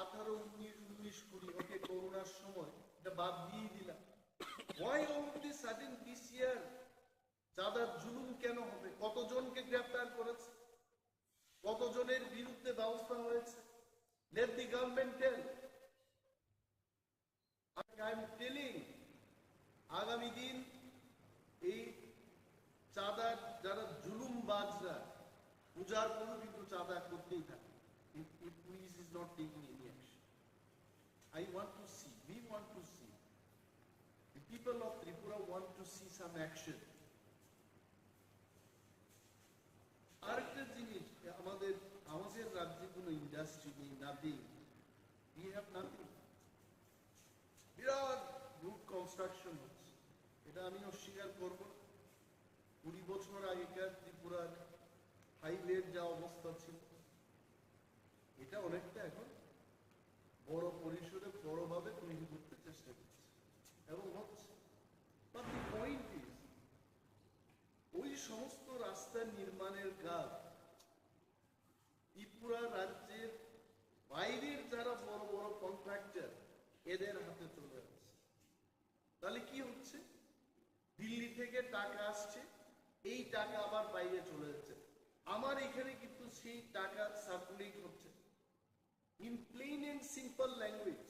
18, 19, 20, ওকে করোনার সময় এটা বাদ দিয়ে দিলাম। Why all of a sudden this year চাঁদার জুলুম কেন হবে? কতজনকে গ্রেফতার করেছে, কতজনের বিরুদ্ধে ব্যবস্থা হয়েছে? Let the government tell. I am telling, আগামী দিন এই চাঁদার যারা জুলুমবাজরা পূজার পরও কিন্তু চাঁদা করতেই থাকে। If police is not taking any action, I want to see, we want to see, the people of Tripura want to see some action. আরেকটা জিনিস, আমাদের রাজ্যে কোনো ইন্ডাস্ট্রি নেই, নাথিং, we have nothing. বিরাট রুট কনস্ট্রাকশন হচ্ছে, এটা আমি অস্বীকার করব। 20 বছর আগেকার ত্রিপুরার হাইওয়ের যা অবস্থা ছিল, এটা অনেকটা এখন বড় পরিসরে বড়ভাবে তৈরি করতে চেষ্টা করছে এবং হচ্ছে। বাট দি পয়েন্ট ইজ, ওই সমস্ত রাস্তা নির্মাণের কাজ ত্রিপুরা রাজ্যের বাইরের যারা বড় বড় কন্ট্রাক্টর, এদের হাতে চলে যাচ্ছে। তাহলে কি হচ্ছে? দিল্লি থেকে টাকা আসছে, এই টাকা আবার বাইরে চলে যাচ্ছে। আমার এখানে কিন্তু সেই টাকা সার্কুলেট হচ্ছে। In plain and simple language,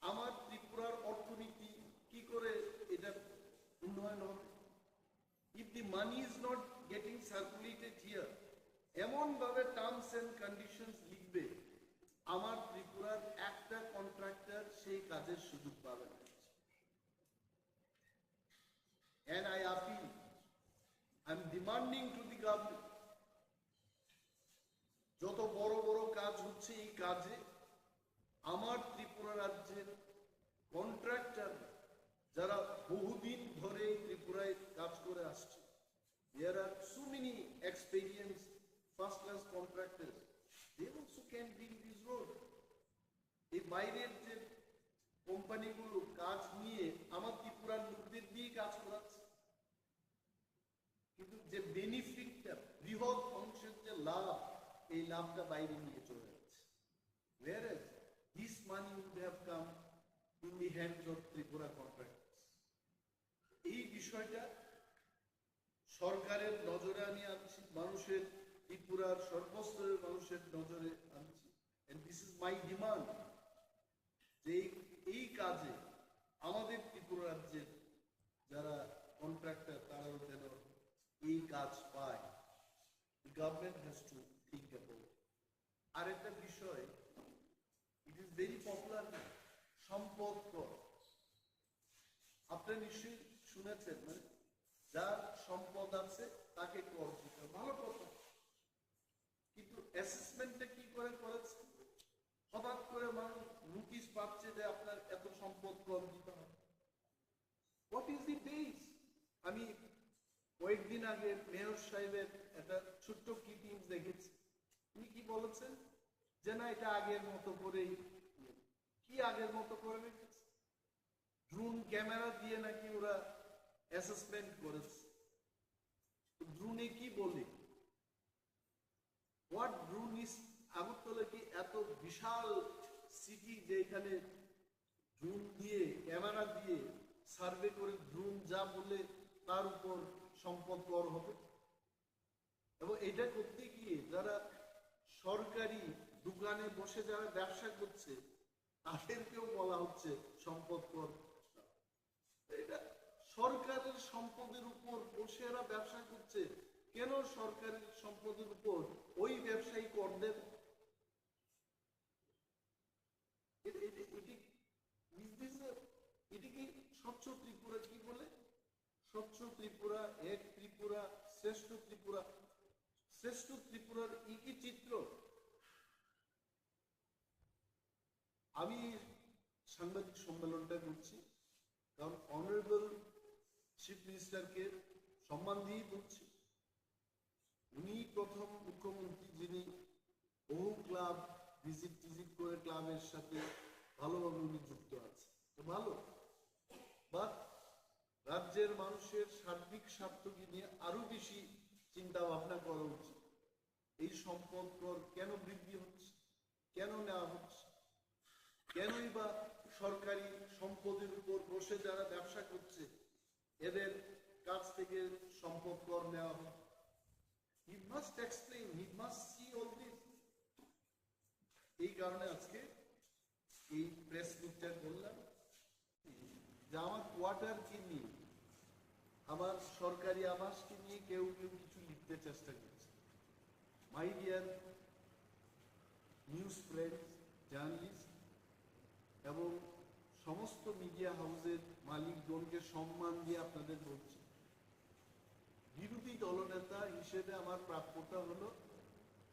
আমার ত্রিপুরার অর্থনীতি কি করে এটা উন্নয়ন হবে? If the money is not getting circulated here, এমন ভাবে টার্মস এন্ড কন্ডিশনস লিখবে, আমার ত্রিপুরার একটা কন্ট্রাক্টর সেই কাজের সুযোগ পাবে না। And I appeal, I'm demanding to the government, যত বড় বড় কাজ হচ্ছে এই কাজে আমার ত্রিপুরা রাজ্যের কন্ট্রাক্টর যারা বহুদিন ধরে ত্রিপুরায় কাজ করে আসছে, there are so many experienced first class contractors, they also can build this road. এই বাইরের যে কোম্পানিগুলো কাজ নিয়ে আমার ত্রিপুরার লোকদের দিয়ে কাজ করাচ্ছে, কিন্তু যে বেনিফিটটা, বৃহৎ অংশের যে লাভ, এই লাভটা বাইরে নিয়ে চলে যাচ্ছে। Whereas this money would have come in the hands of Tripura contractors. এই বিষয়টা সরকারের নজরে আমি আনছি, মানুষের, ত্রিপুরার সর্বস্তরের মানুষের নজরে আনছি। And this is my demand, যে এই কাজে আমাদের ত্রিপুরা রাজ্যের যারা কন্ট্রাক্টর, তারাও যেন এই কাজ পায়। The government has to think about it. আর একটা বিষয়, it is very popular now, সম্পদ কর। আপনারা নিশ্চয়ই শুনেছেন, মানে যার সম্পদ আছে তাকে কর দিতে হবে, ভালো কথা। কিন্তু অ্যাসেসমেন্টটা কি করে করেছে? হঠাৎ করে মানুষ নোটিশ পাচ্ছে যে আপনার এত সম্পদ কর দিতে হবে। What is the base? আমি কয়েকদিন আগে মেয়র সাহেবের একটা ছোট্ট ক্লিপিংস দেখেছি। উনি কি বলেছেন যে না, এটা আগের মতো করেই। কি আগের মতো করে রেখেছে? ড্রোন ক্যামেরা দিয়ে নাকি ওরা অ্যাসেসমেন্ট করেছে। ড্রোনে কি বলে? What drone is? আগরতলা কি এত বিশাল সিটি যে এখানে ড্রোন দিয়ে, ক্যামেরা দিয়ে সার্ভে করে ড্রোন যা বলে তার উপর সম্পদ কর হবে? এবং এটা করতে গিয়ে যারা সরকারি দোকানে বসে যারা ব্যবসা করছে, তাদেরকেও বলা হচ্ছে সম্পদ কর। এটা সরকারের সম্পদের উপর বসে এরা ব্যবসা করছে, কেন সরকারের সম্পদের উপর ওই ব্যবসায়ী কর দেন? এটি কি স্বচ্ছ ত্রিপুরা? কি বলে স্বচ্ছ ত্রিপুরা, এক ত্রিপুরা, শ্রেষ্ঠ ত্রিপুরা? শ্রেষ্ঠ ত্রিপুরার কি চিত্র? আমি সাংবাদিক সম্মেলনটা করছি কারণ অনারেবল চিফ মিনিস্টারকে সম্মান দিয়েই বলছি। উনি প্রথম মুখ্যমন্ত্রী যিনি বহু ক্লাব ভিজিট করে ক্লাবের সাথে ভালোভাবে উনি যুক্ত আছে, তো ভালো। বাট রাজ্যের মানুষের সার্বিক স্বার্থকে নিয়ে আরো বেশি চিন্তা ভাবনা করা উচিত। এই সম্পদ কর কেন বৃদ্ধি হচ্ছে, কেন নেওয়া হচ্ছে, কেনই বা সরকারি সম্পদের উপর বসে যারা ব্যবসা করছে এদের কাছ থেকে সম্পদ কর নেওয়া হয়। He must explain, he must see all this. এই কারণে আজকে এই প্রেস মিটটা করলাম যে আমার কোয়ার্টারকে নিয়ে, আমার সরকারি আবাসকে নিয়ে কেউ কিছু লিখতে চেষ্টা করছে। My dear news friends, journalist এবং সমস্ত মিডিয়া হাউসের মালিকগণকে সম্মান দিয়ে আপনাদের বলছি, বিরোধী দলনেতা হিসেবে আমার প্রাপ্যতা হলো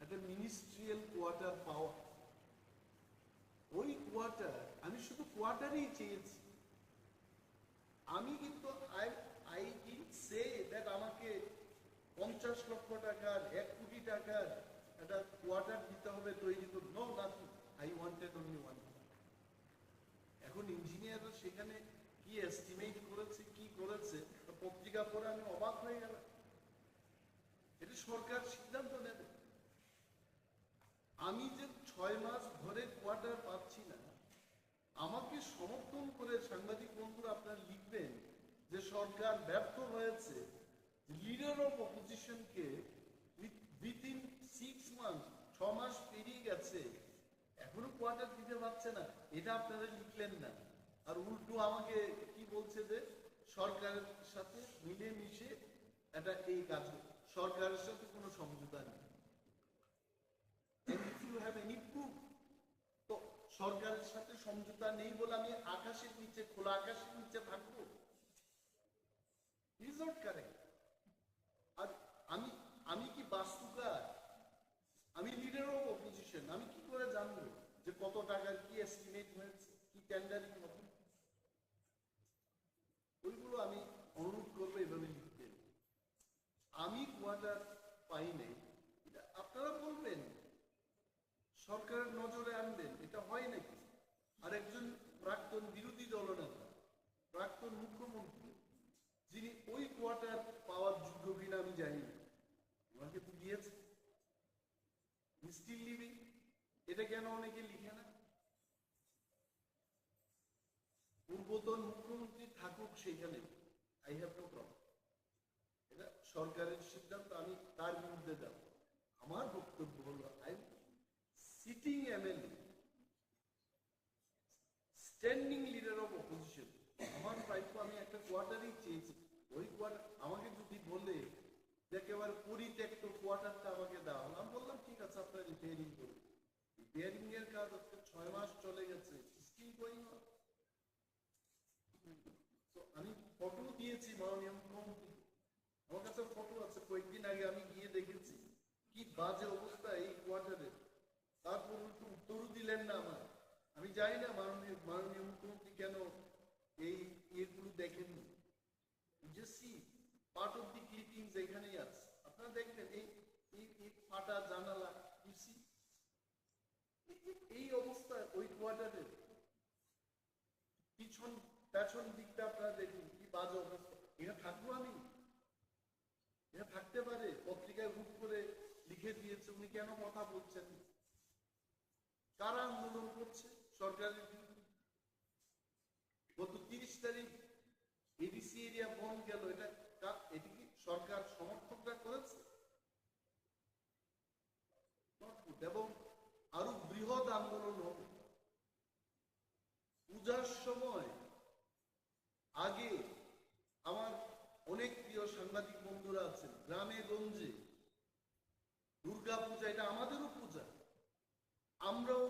একটা মিনিস্ট্রিয়াল কোয়ার্টার পাওয়া। ওই কোয়ার্টার আমি শুধু কোয়ার্টারই চেয়েছি। আমি কিন্তু আই ডিডন্ট সে দ্যাট আমাকে 50 লক্ষ টাকার 1 কোটি টাকার একটা কোয়ার্টার দিতে হবে তৈরি করতে। No, nothing. I wanted only one. এখন ইঞ্জিনিয়াররা সেখানে কি এস্টিমেট করেছে, কি করেছে, পত্রিকা পড়ে আমি অবাক হয়ে গেলাম। এটা সরকার সিদ্ধান্ত নেবে। আমি যে 6 মাস ধরে কোয়ার্টার পাচ্ছি না, আমাকে সমর্থন করে সাংবাদিক বন্ধুরা আপনারা লিখবেন যে সরকার ব্যর্থ হয়েছে, লিডার অফ অপোজিশনকে উইথিন 6 মান্থ 6 মাস পেরিয়ে গেছে এখনো কোয়ার্টার দিতে পারছে না, এটা আপনারা লিখলেন না। আর উল্টো আমাকে কি বলছে যে সরকারের সাথে মিলে মিশে এটা এই কাজ, সরকারের সাথে কোনো সমঝোতা নেই। তো সরকারের সাথে সমঝোতা নেই বলে আমি আকাশের নিচে, খোলা আকাশের নিচে থাকবো? Is not correct. আর আমি কি বাস্তুকার? আমি লিডার অফ অপোজিশন, আমি কি করে জানবো যে কত টাকার কি এস্টিমেট হয়েছে, কি টেন্ডারিং হবে? ওইগুলো আমি অনুরোধ করবো এভাবে লিখতে। আমি কোয়ার্টার পাই নাই, আপনারা বলবেন, সরকারের নজরে আনবেন, এটা হয় নাকি? আর একজন প্রাক্তন বিরোধী দলনেতা, প্রাক্তন মুখ্যমন্ত্রী, যিনি ওই কোয়ার্টার পাওয়ার যোগ্য কিনা আমি জানি না, আমাকে তো দিয়েছে, স্টিল লিভিং। এটা কেন অনেকে লিখে না? পূর্বতন মুখ্যমন্ত্রী থাকুক সেখানে, আই হ্যাভ নো প্রবলেম। এটা সরকারের সিদ্ধান্ত, আমি তার বিরুদ্ধে যাব। আমার বক্তব্য হলো I sitting MLA, standing leader of opposition, আমার প্রাপ্য আমি একটা কোয়ার্টারই চেয়েছি। ওই কোয়ার্টার আমাকে যদি বলে যে একেবারে পরিত্যক্ত কোয়ার্টারটা আমাকে দেওয়া হলো, আমি বললাম ঠিক আছে, আপনার রিপেয়ারিং করুন। রিপেয়ারিং এর কাজ হচ্ছে 6 মাস চলে গেছে, স্টিল গোয়িং অন। তো আমি ফটো দিয়েছি মাননীয় মুখ্যমন্ত্রী, আমার কাছে ফটো আছে, কয়েকদিন আগে আমি গিয়ে দেখেছি কি বাজে অবস্থা এই কোয়ার্টারের। তারপর একটু উত্তরও দিলেন না আমার। আমি জানি না মাননীয় মুখ্যমন্ত্রী কেন এই ইয়েগুলো দেখেননি। পার্ট অফ দি ক্লিপিংস এখানেই আছে, আপনারা দেখবেন এই ফাটা জানালা, এই অবস্থা ওই কোয়ার্টারের পেছন দিকটা আপনারা দেখুন কি বাজে অবস্থা। এটা থাকবো আমি? এটা থাকতে পারে? পত্রিকায় হুট করে লিখে দিয়েছে, উনি কেন কথা বলছেন? কারা আন্দোলন করছে সরকারের বিরুদ্ধে? গত 30 তারিখ এডিসি এরিয়া বন্ধ গেল, এটা কি সরকার সমর্থকরা করেছে? এবং আরো বৃহৎ আন্দোলন হবে। পূজার সময় আগে আমার অনেক প্রিয় সাংবাদিক বন্ধুরা আছেন, গ্রামে গঞ্জে দুর্গা পূজা, এটা আমাদেরও পূজা, আমরাও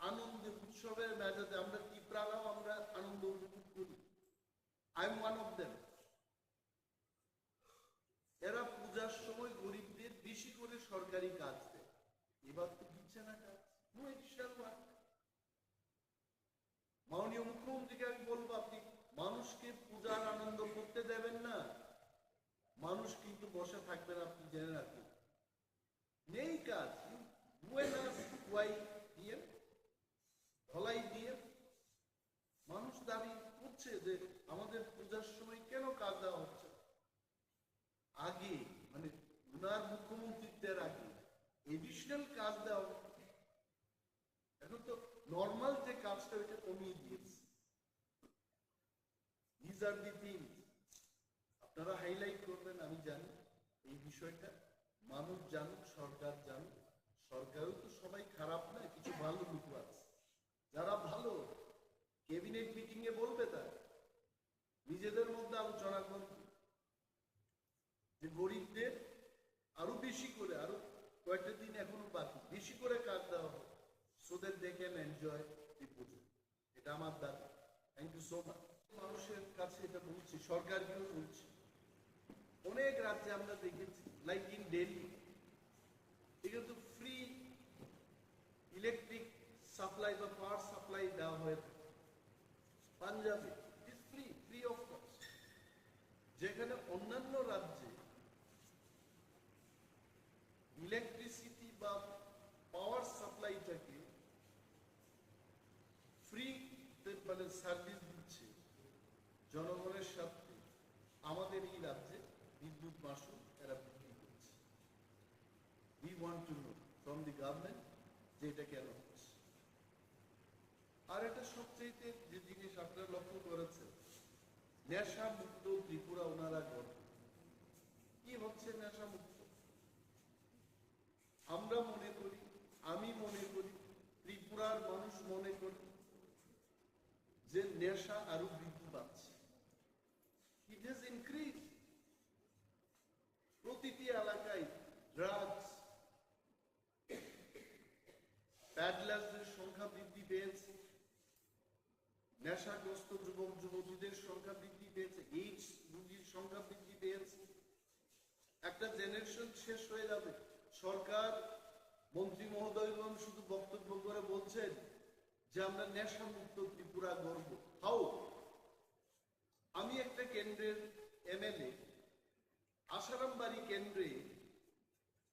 আনন্দে উৎসবের মেজাজে, আমরা ত্রিপুরারাও আমরা আনন্দ উপভোগ করি। I am one of them. এরা পূজার সময় গরিবদের বেশি করে সরকারি কাজ দেয়, এবার তো দিচ্ছে না কাজ। No additional work. মাননীয় মুখ্যমন্ত্রীকে আমি বলবো, আপনি মানুষকে পূজার আনন্দ করতে দেবেন না, মানুষ কিন্তু বসে থাকবেন, আপনি জেনে রাখুন। নেই কাজ, ধলাই দিয়ে মানুষ দাবি করছে যে আমাদের পূজার সময় কেন কাজ দেওয়া হচ্ছে। আগে মানে উনার মুখ্যমন্ত্রীত্বের আগে এডিশনাল কাজ দেওয়া হতো, এখন তো নর্মাল যে কাজটা ওইটা কমিয়ে দিয়েছে। These are the things আপনারা হাইলাইট করবেন, আমি জানি এই বিষয়টা, মানুষ জানুক, সরকার জানুক। সরকারও তো সবাই খারাপ না, কিছু ভালো লোক আছে যারা ভালো, ক্যাবিনেট মিটিং এ বলবে, তার নিজেদের মধ্যে আলোচনা করবে যে গরিবদের আরো বেশি করে, আরো কয়েকটা দিন এখনো বাকি, বেশি করে কাজ দেওয়া হবে, so that they can enjoy the পুজো। এটা আমার দাবি। Thank you so much. মানুষের কাছে এটা বলছি, সরকারকেও বলছি। অনেক রাজ্যে আমরা দেখেছি, লাইক ইন দিল্লি, এখানে তো ফ্রি ইলেকট্রিক সাপ্লাই বা পাওয়ার সাপ্লাই দেওয়া হয়ে থাকে। পাঞ্জাবে ইট ফ্রি, ফ্রি অফ কস্ট। যেখানে অন্যান্য রাজ্যে ইলেকট্রিসিটি বা পাওয়ার সাপ্লাইটাকে ফ্রি মানে সার্ভিস দিচ্ছে জনগণের সাথে, আমাদের এই রাজ্যে বিদ্যুৎ মাশুল এরা বিক্রি করছে। We want to know from the government যে এটা কেন হচ্ছে। আর এটা সবচেয়ে যে জিনিস আপনারা লক্ষ্য করেছেন, নেশা মুক্ত ত্রিপুরা ওনারা গড়ে। কি হচ্ছে নেশা মুক্ত? আমরা মনে করি, আমি মনে করি, ত্রিপুরার মানুষ মনে করি যে নেশা আরো বৃদ্ধি পাচ্ছে। It has increase. প্রতিটি এলাকায় ড্রাগস, প্যাডলার্সদের সংখ্যা বৃদ্ধি পেয়েছে, নেশাগ্রস্ত যুবক যুবতীদের সংখ্যা বৃদ্ধি পেয়েছে, এইডস রোগীর সংখ্যা বৃদ্ধি পেয়েছে। একটা জেনারেশন শেষ হয়ে যাবে। সরকার মন্ত্রী মহোদয়গণ শুধু বক্তব্য করে বলছেন যে আমরা নেশা মুক্ত ত্রিপুরা গড়ব। হাউ? আমি একটা কেন্দ্রের এমএলএ, আসারামবাড়ি কেন্দ্রে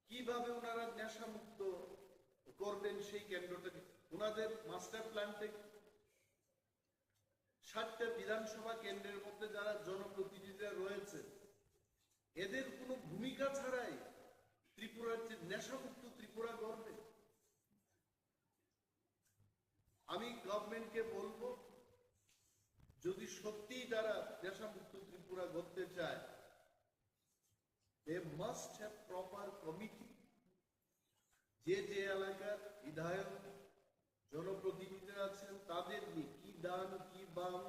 কিভাবে ওনারা নেশা মুক্ত করবেন সেই কেন্দ্রটাকে, ওনাদের মাস্টার প্ল্যানটা 60টা বিধানসভা কেন্দ্রের মধ্যে যারা জনপ্রতিনিধিরা রয়েছে, এদের কোনো ভূমিকা ছাড়াই ত্রিপুরার যে নেশামুক্ত ত্রিপুরা গড়বে। আমি গভর্নমেন্টকে বলবো, যদি সত্যিই তারা নেশামুক্ত ত্রিপুরা গড়তে চায়, they must have proper committee। যে যে এলাকার বিধায়ক জনপ্রতিনিধিরা আছেন তাদের নিয়ে কি ডান কি বাম,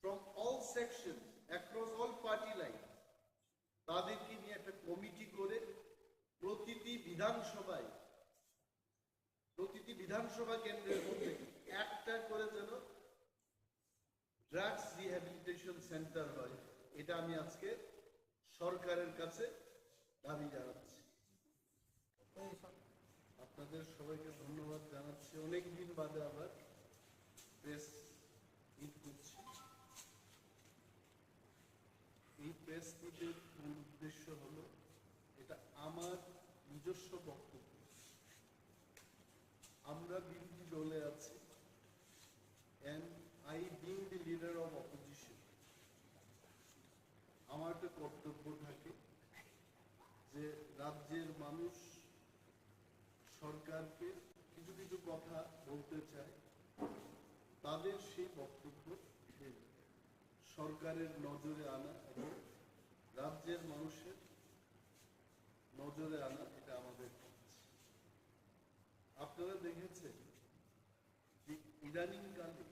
from all sections across all party lines, তাদেরকে নিয়ে একটা কমিটি করে প্রতিটি বিধানসভা কেন্দ্রের মধ্যে একটা করে যেন ড্রাগস রিহ্যাবিলিটেশন সেন্টার হয়। এটা আমি আজকে সরকারের কাছে দাবি জানাচ্ছি। আপনাদের সবাইকে ধন্যবাদ জানাচ্ছি। অনেকদিন বাদে আবার প্রেস মিট করছি। এই প্রেস মিটের মূল উদ্দেশ্য হলো, এটা আমার নিজস্ব বক্তব্য। আমরা বিরোধী দলে আছি, and I being the leader of opposition, আমার একটা কর্তব্য থাকে যে রাজ্যের মানুষ সরকারকে কিছু কিছু কথা বলতে চায়, তাদের সেই বক্তব্য সরকারের নজরে আনা এবং রাজ্যের মানুষের নজরে আনা, এটা আমাদের কাজ। আপনারা দেখেছেন যে ইদানিং কালে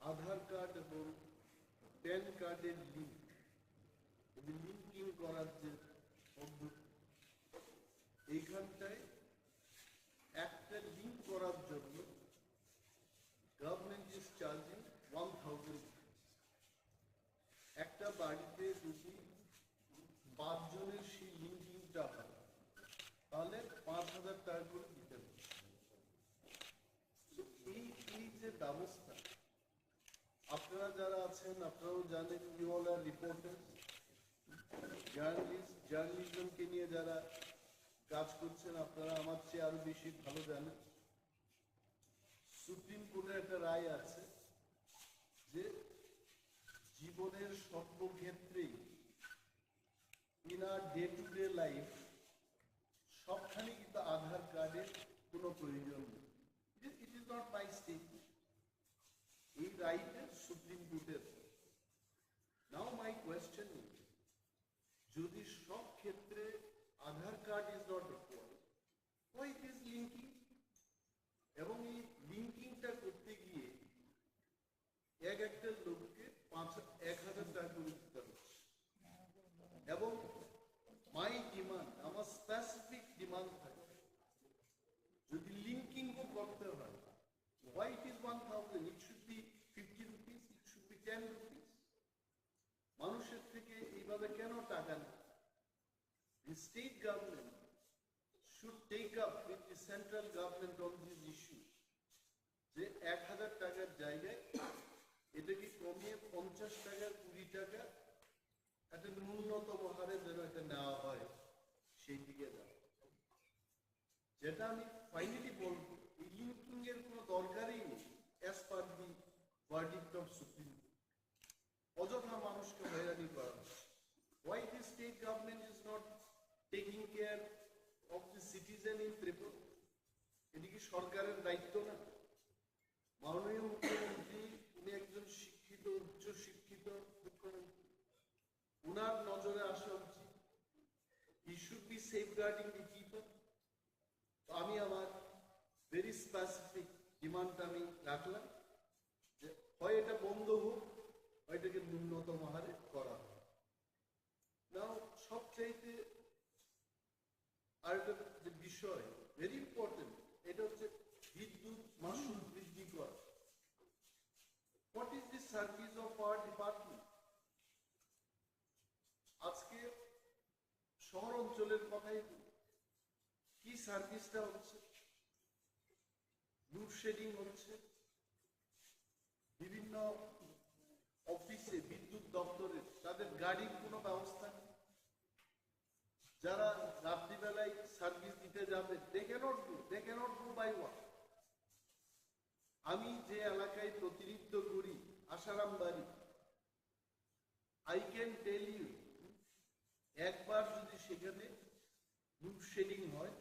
আধার কার্ড এবং প্যান কার্ডের লিঙ্কিং করার যে পদ্ধতি, এইখানটায় একটা লিঙ্ক করার জন্য গভর্নমেন্ট ইজ চার্জিং 1000। একটা বাড়িতে যদি 5 জনের সেই লিঙ্কিংটা হয়, তাহলে 5000 টাকা করে দিতে হবে। এই যে ব্যবস্থা, আপনারা যারা আছেন আপনারাও জানেন, ইউ অল আর রিপোর্টার্স, জার্নালিজমকে নিয়ে যারা কাজ করছেন আপনারা আমার চেয়ে আরো বেশি ভালো জানেন। সুপ্রিম কোর্টের একটা রায় আছে যে জীবনের সর্বক্ষেত্রেই in our day to day life সবখানে কিন্তু আধার কার্ডের কোনো প্রয়োজন নেই। It is not my statement, এই রাইটের সুপ্রিম কোর্টের। নাও মাই কোয়েশ্চেন ইজ, যদি সব ক্ষেত্রে Aadhaar card is not required, why it is linking? এবং এই লিঙ্কিংটা করতে গিয়ে একটা লোককে 1,000 টাকা করে দিতে হচ্ছে। এবং মাই ডিমান্ড, আমার স্পেসিফিক ডিমান্ড থাকে, যদি লিঙ্কিংও করতে হয়, why it is 1,000? It should be 50 rupees, it should be 10 rupees. মানুষের থেকে এইভাবে কেন টাকা নেয়? The state government should take up with the central government on this issue. যে 1,000 টাকার জায়গায় এটাকে কমিয়ে 50 টাকা 20 টাকা একটা ন্যূনতম হারে যেন এটা নেওয়া হয়, সেই দিকে যাওয়া। যেটা আমি ফাইনালি বলবো, এই লিঙ্কিং এর কোনো দরকারই নেই as per the verdict of supreme court. অযথা মানুষকে হয়রানি করা হচ্ছে। Why the state government is not taking care of the citizen in Tripura? এটি কি সরকারের দায়িত্ব না? মাননীয় মুখ্যমন্ত্রী, উনি একজন শিক্ষিত, উচ্চ শিক্ষিত মুখ্যমন্ত্রী, উনার নজরে আসা উচিত। He should be safeguarding the people. আমি আমার ভেরি স্পেসিফিক ডিমান্ডটা আমি রাখলাম যে হয় এটা বন্ধ হোক, হয় এটাকে ন্যূনতম হারে করা হোক। নাও সবচাইতে আরেকটা যে বিষয় ভেরি ইম্পর্টেন্ট, এটা হচ্ছে বিদ্যুৎ মাশুল বৃদ্ধি করা। What is the service of our department? আজকে শহর অঞ্চলের কথাই কি সার্ভিসটা হচ্ছে? লোডশেডিং হচ্ছে, বিভিন্ন অফিসে বিদ্যুৎ দপ্তরে তাদের গাড়ির কোনো ব্যবস্থা নেই। যারা রাত্রিবেলায় সার্ভিস দিতে যাবে, they cannot go by what? আমি যে এলাকায় প্রতিনিধিত্ব করি, আশারাম বাড়ি, I can tell you, একবার যদি সেখানে লোডশেডিং হয়,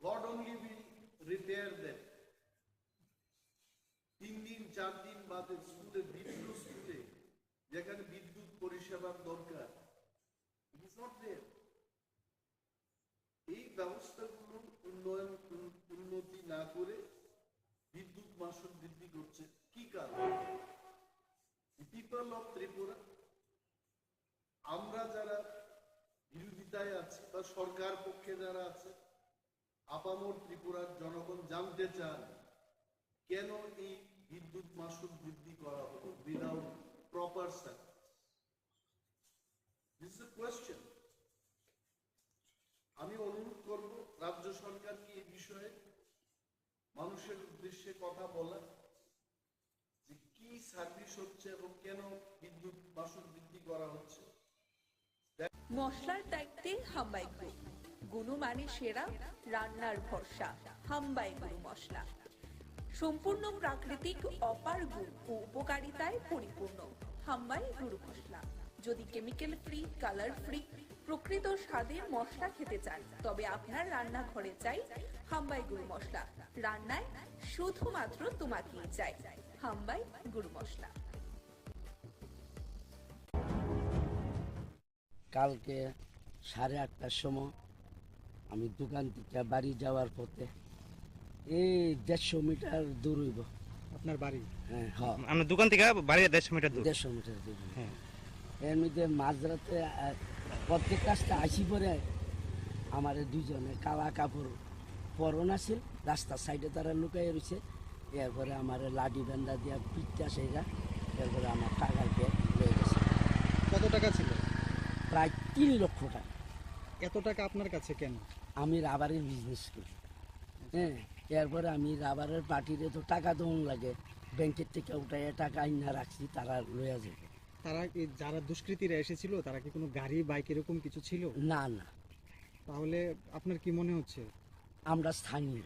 God only will repair them. 3 দিন 4 দিন বাদে স্কুলে, বিভিন্ন স্কুলে যেখানে বিদ্যুৎ পরিষেবার দরকার, it is not there. এই ব্যবস্থাগুলো উন্নতি না করে বিদ্যুৎ মাশুল বৃদ্ধি করছে কি কারণ? পিপল অফ ত্রিপুরা, আমরা যারা বিরোধিতায় আছি বা সরকার পক্ষে যারা আছে, আপামর ত্রিপুরার জনগণ জানতে চান কেন এই বিদ্যুৎ মাশুল বৃদ্ধি করা হলো without proper service. This is a question. আমি অনুরোধ করব রাজ্য সরকারকে এই বিষয়ে মানুষের উদ্দেশ্যে কথা বলা, যে কি সার্ভিস হচ্ছে এবং কেন বিদ্যুৎ মাশুল বৃদ্ধি করা হচ্ছে। মশলার দায়িত্বে হাম্বাই গ্রুপ, গুণমানে সেরা, রান্নার ভরসা। হাম্বাই গুরু মশলা সম্পূর্ণ প্রাকৃতিক, অপার গুণ ও উপকারিতায় পরিপূর্ণ। হাম্বাই গুরু মশলা। যদি কেমিক্যাল ফ্রি, কালার ফ্রি, প্রকৃত স্বাদের মশলা খেতে চান, তবে আপনার রান্নাঘরে চাই হাম্বাই গুরু মশলা। রান্নায় শুধুমাত্র তোমাকেই চাই হাম্বাই গুরু মশলা। কালকে 8:30টার সময় আমি দোকান থেকে বাড়ি যাওয়ার পথে, এই 150 মিটার দূর হইব আপনার বাড়ি? হ্যাঁ, হ্যাঁ, আপনার দোকান থেকে বাড়ি 150 মিটার দূর। 150 মিটার দূর। হ্যাঁ, এর মধ্যে মাঝরাতে প্রত্যেক কাজটা আসি পরে আমার দুইজনে কালা কাপড় পরন আছিল, রাস্তার সাইডে তারা লুকাই রয়েছে। এরপরে আমার লাঠি বান্ধা দিয়া পিঠটা সেইরা, এরপরে আমার টাকার ব্যাগ লয়ে গেছে। কত টাকা ছিল? প্রায় 3 লক্ষ টাকা। এত টাকা আপনার কাছে কেন? আমি রাবারের বিজনেস করি। হ্যাঁ, এরপরে আমি রাবারের পার্টিরে তো টাকা দেওয়া লাগে, ব্যাংকের থেকে উঠাইয়া টাকা আইনা রাখছি, তারা লইয়া যাবে। তারা কি যারা দুষ্কৃতীরা এসেছিল তারা কি কোনো গাড়ি বাইক এরকম কিছু ছিল? না না। তাহলে আপনার কি মনে হচ্ছে? আমরা স্থানীয়।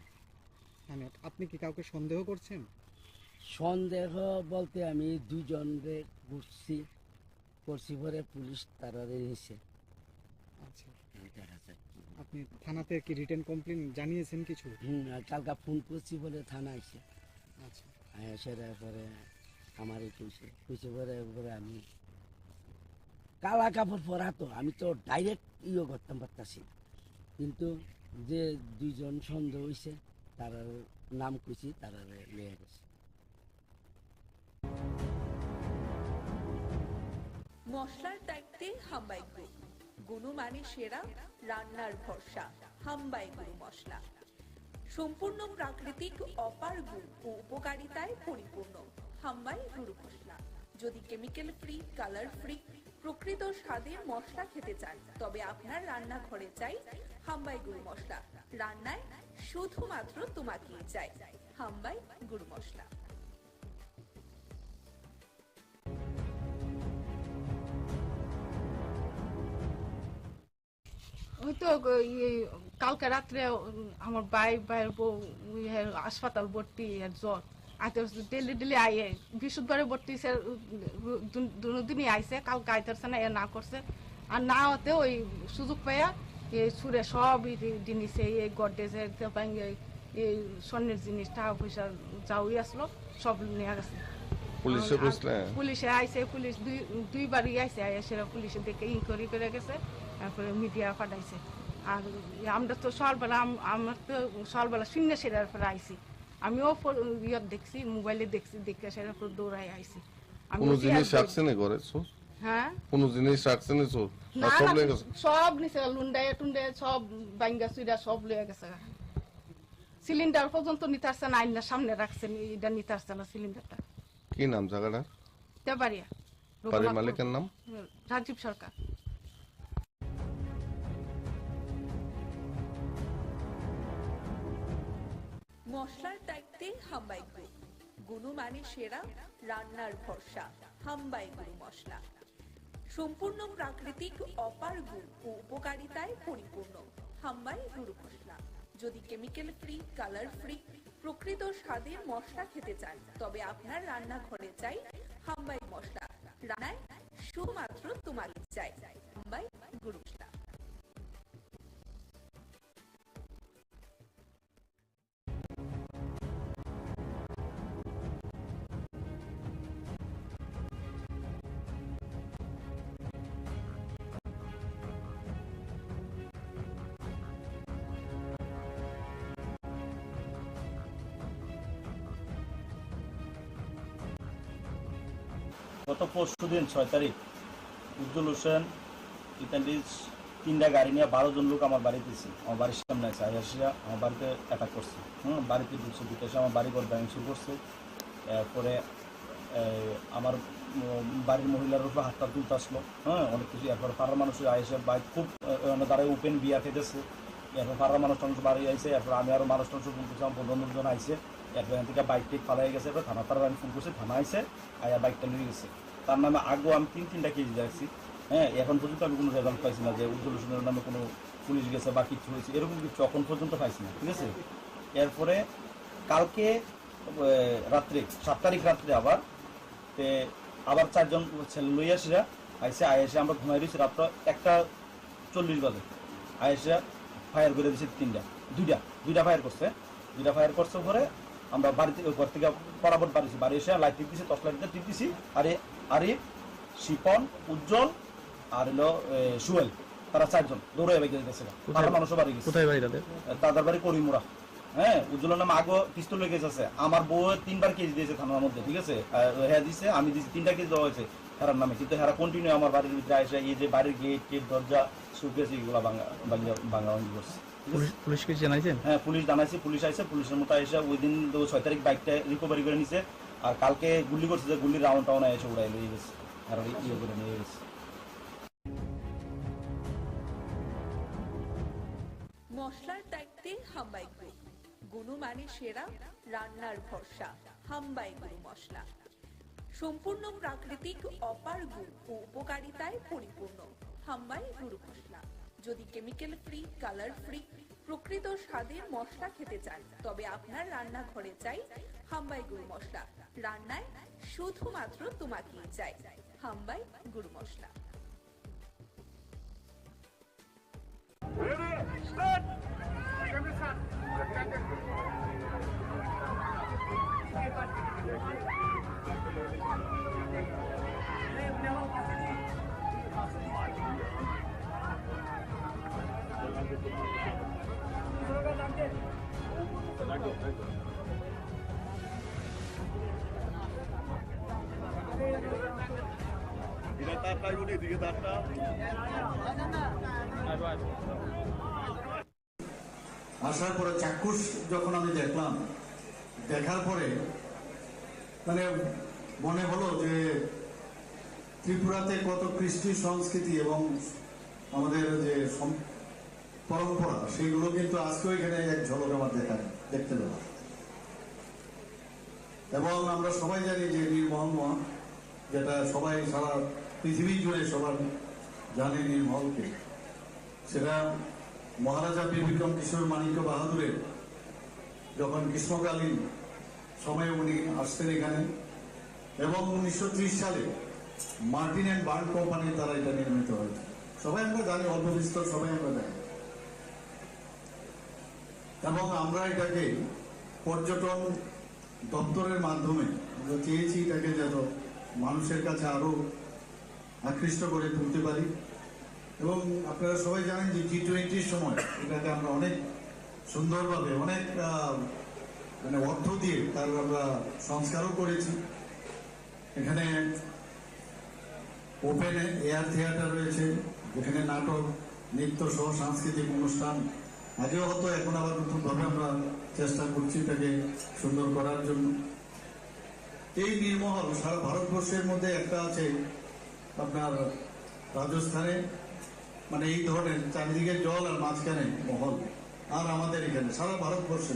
আপনি কি কাউকে সন্দেহ করছেন? সন্দেহ বলতে আমি দুজনকে করছি পরে পুলিশ তারা নিছে। আচ্ছা, আপনি থানাতে কি রিটেন কমপ্লেন জানিয়েছেন কিছু? কালকা ফোন করছি বলে থানা আইছে। আচ্ছা, সেটা পরে আমার কইছে পরে আমি কালা কাপড় পরা, তো আমি তো ডাইরেক্ট করতাম পারতাছি, কিন্তু যে দুইজন সন্দেহ হয়েছে তার নাম কইছি, তারা লিয়ে গেছে। মশলার দায়িত্বে হাম্বাই গ্রুপ, গুণমানে সেরা, রান্নার ভরসা। হাম্বাই গুরু মশলা সম্পূর্ণ প্রাকৃতিক, অপার গুণ ও উপকারিতায় পরিপূর্ণ। হাম্বাই গুরু মশলা। যদি কেমিক্যাল ফ্রি, কালার ফ্রি, প্রকৃত স্বাদের মশলা খেতে চান, তবে আপনার রান্নাঘরে চাই হাম্বাই গুরু মশলা। রান্নায় শুধুমাত্র তোমাকেই চাই হাম্বাই গুরু মশলা। ওই তো কালকে রাত্রে আমার ভাইয়ের বউ হাসপাতাল ভর্তি, আর জ্বর আইতে ডেলি আইয়ে, বৃহস্পতিবারে ভর্তি দুদিনই আইসে, কালকে আইতেছে না, না করছে। আর না হতে ওই সুযোগ পাইয়া সুরে সব জিনিসে এই গডরেজের এই স্বর্ণের জিনিস, টাকা পয়সা যাওই আসলো, সব নিয়ে গেছে। পুলিশে আইসে, পুলিশ দুইবারই আইসে, সেরা পুলিশে দেখে ইনকোয়ারি করে গেছে, তারপরে মিডিয়া পাঠাইছে। আর আমরা তো সকালবেলা, আমার তো সকালবেলা শূন্য সেরার পরে আইসি, আমিও ইয়ে দেখছি, মোবাইলে দেখছি, দেখে সেরার পর দৌড়াই আইসি। হ্যাঁ, সব নিচে লুন্ডায় টুন্ডে সব বাইঙ্গা চুইরা সব লয়ে গেছে। সিলিন্ডার পর্যন্ত নিতে আসছে না, আইনার সামনে রাখছেন, এটা নিতে আসছে না সিলিন্ডারটা। কি নাম জায়গাটা? তেবাড়িয়া। বাড়ির মালিকের নাম? রাজীব সরকার। মশলার দায়িত্বে হাম্বাই গ্রুপ, গুণমানে সেরা, রান্নার ভরসা। হাম্বাই গুরু মশলা সম্পূর্ণ প্রাকৃতিক, অপার গুণ ও উপকারিতায় পরিপূর্ণ। হাম্বাই গুরু মশলা। যদি কেমিক্যাল ফ্রি, কালার ফ্রি, প্রকৃত স্বাদের মশলা খেতে চান, তবে আপনার রান্নাঘরে চাই হাম্বাই মশলা। রান্নায় শুধুমাত্র তোমাকে চাই হাম্বাই গুরু মশলা। গত পরশুদিন 6 তারিখ উজ্জ্বল হোসেন ইত্যাদির 3টা গাড়ি নিয়ে 12 জন লোক আমার বাড়িতে এসে, আমার বাড়ির সামনে আছে, আসিয়া আমার বাড়িতে অ্যাটাক করছে। বাড়িতে ঢুকছে, ঢুকে এসে আমার বাড়ি ঘর ব্যাং শুরু করছে। এরপরে আমার বাড়ির মহিলার উপর হাতটা তুলতে আসলো, অনেক কিছু। এরপর পাড়ার মানুষ আইসে, বাইক খুব তারা ওপেন বিয়া খেতেছে। এরপর পাড়ার মানুষ টানুষ বাড়ি আইসে, এরপর আমি আরও মানুষ টানুষ ফোন করছি, আমার বন্ধুজন আইসে। এরপর এখান থেকে বাইক টেক পালাই গেছে, এরপর থানা তারা আমি ফোন করছি, থানা আইসে, আয়া বাইকটা নিয়ে গেছে। তার নামে আগেও আমি 3টা কেজি দেখছি। এখন পর্যন্ত আমি কোনো রেজাল্ট পাইছি না যে উজ্জ্বল হোসেনের নামে কোনো পুলিশ গেছে বা কিছু হয়েছে, এরকম কিছু এখন পর্যন্ত পাইছি না, ঠিক আছে। এরপরে কালকে রাত্রে 7 তারিখ রাত্রে আবার 4 জন ছেলে লইয়া আসিরা আইসে, আইসে আমরা ঘুমাই দিয়েছি রাত্র 1:40 বাজে। আইসে ফায়ার করে দিয়েছি, দুইটা ফায়ার করছে। 2টা ফায়ার করছে পরে আমরা বাড়িতে ঘর থেকে বরাবর বাড়ি এসে লাইট টিপ দিছি, টর্চ লাইট টিপ দিছি। আরে শিপন, উজ্জ্বল আর হলো সুয়েল, তারা 4 জন দৌড়ে গেছে। তারা মানুষও বাড়ি গেছে। তাদের বাড়ি করিমুরা। উজ্জ্বলের নাম আগে পিস্তল লেগে গেছে। আমার বউ 3বার কেস দিয়েছে থানার মধ্যে, ঠিক আছে। হ্যাঁ দিছে, আমি দিয়েছি, 3টা কেস দেওয়া হয়েছে হেরার নামে। কিন্তু হেরা কন্টিনিউ আমার বাড়ির ভিতরে আসে, এই যে বাড়ির গেট দরজা সুকেস এগুলো ভাঙাভাঙি করছে। পুলিশকে জানাইছেন? হ্যাঁ, পুলিশ জানাইছে, পুলিশ আইসে, পুলিশের মতো এসে ওই দিন 6 তারিখ বাইকটা রিকভারি করে নিছে। আর কালকে গুলি করছে, যে গুলির রাউন্ড টাউন এসে উড়াই লয়ে গেছে, আর ইয়ে করে নিয়ে গেছে। মশলার দায়িত্বে হাম্বাই গ্রুপ, গুণমানে সেরা, রান্নার ভরসা, হাম্বাই গুরু মশলা। সম্পূর্ণ প্রাকৃতিক, অপার গুণ ও উপকারিতায় পরিপূর্ণ হাম্বাই গুরু মশলা। যদি কেমিক্যাল ফ্রি, কালার ফ্রি, প্রকৃত স্বাদের মশলা খেতে চান, তবে আপনার রান্নাঘরে চাই হাম্বাই গুরু মশলা। রান্নায় শুধুমাত্র তোমাকেই চাই হাম্বাই গুরু মশলা। আসার পরে চাক্ষুষ যখন আমি দেখলাম, দেখার পরে মানে মনে হলো যে ত্রিপুরাতে কত কৃষ্টি সংস্কৃতি এবং আমাদের যে পরম্পরা, সেগুলো কিন্তু আজকেও এখানে এক ঝলক আমার দেখতে পেলাম। এবং আমরা সবাই জানি যে নির্মল, যেটা সবাই সারা পৃথিবী জুড়ে সবার জানে নির্মলকে, সেটা মহারাজা বীর বিক্রম কিশোর মানিক্য বাহাদুরের যখন গ্রীষ্মকালীন সময়ে উনি আসতেন এখানে, এবং 1930 সালে মার্টিন অ্যান্ড বার্ন কোম্পানির দ্বারা এটা নির্মিত হয়েছে। সবাই আমরা জানি, অল্প বিস্তর সবাই আমরা জানি। এবং আমরা এটাকে পর্যটন দপ্তরের মাধ্যমে আমরা চেয়েছি এটাকে যেন মানুষের কাছে আরো আকৃষ্ট করে তুলতে পারি। এবং আপনারা সবাই জানেন যে G20 সময় এটাকে আমরা অনেক সুন্দরভাবে অনেক মানে অর্থ দিয়ে তার আমরা সংস্কারও করেছি। এখানে ওপেন এয়ার থিয়েটার রয়েছে, যেখানে নাটক, নৃত্য সহ সাংস্কৃতিক অনুষ্ঠান আগেও হতো, এখন আবার নতুনভাবে আমরা চেষ্টা করছি এটাকে সুন্দর করার জন্য। এই নির্মহল সারা ভারতবর্ষের মধ্যে একটা আছে আপনার রাজস্থানে, মানে এই ধরনের চারিদিকে জল আর মাঝখানে মহল, আর আমাদের এখানে সারা ভারতবর্ষে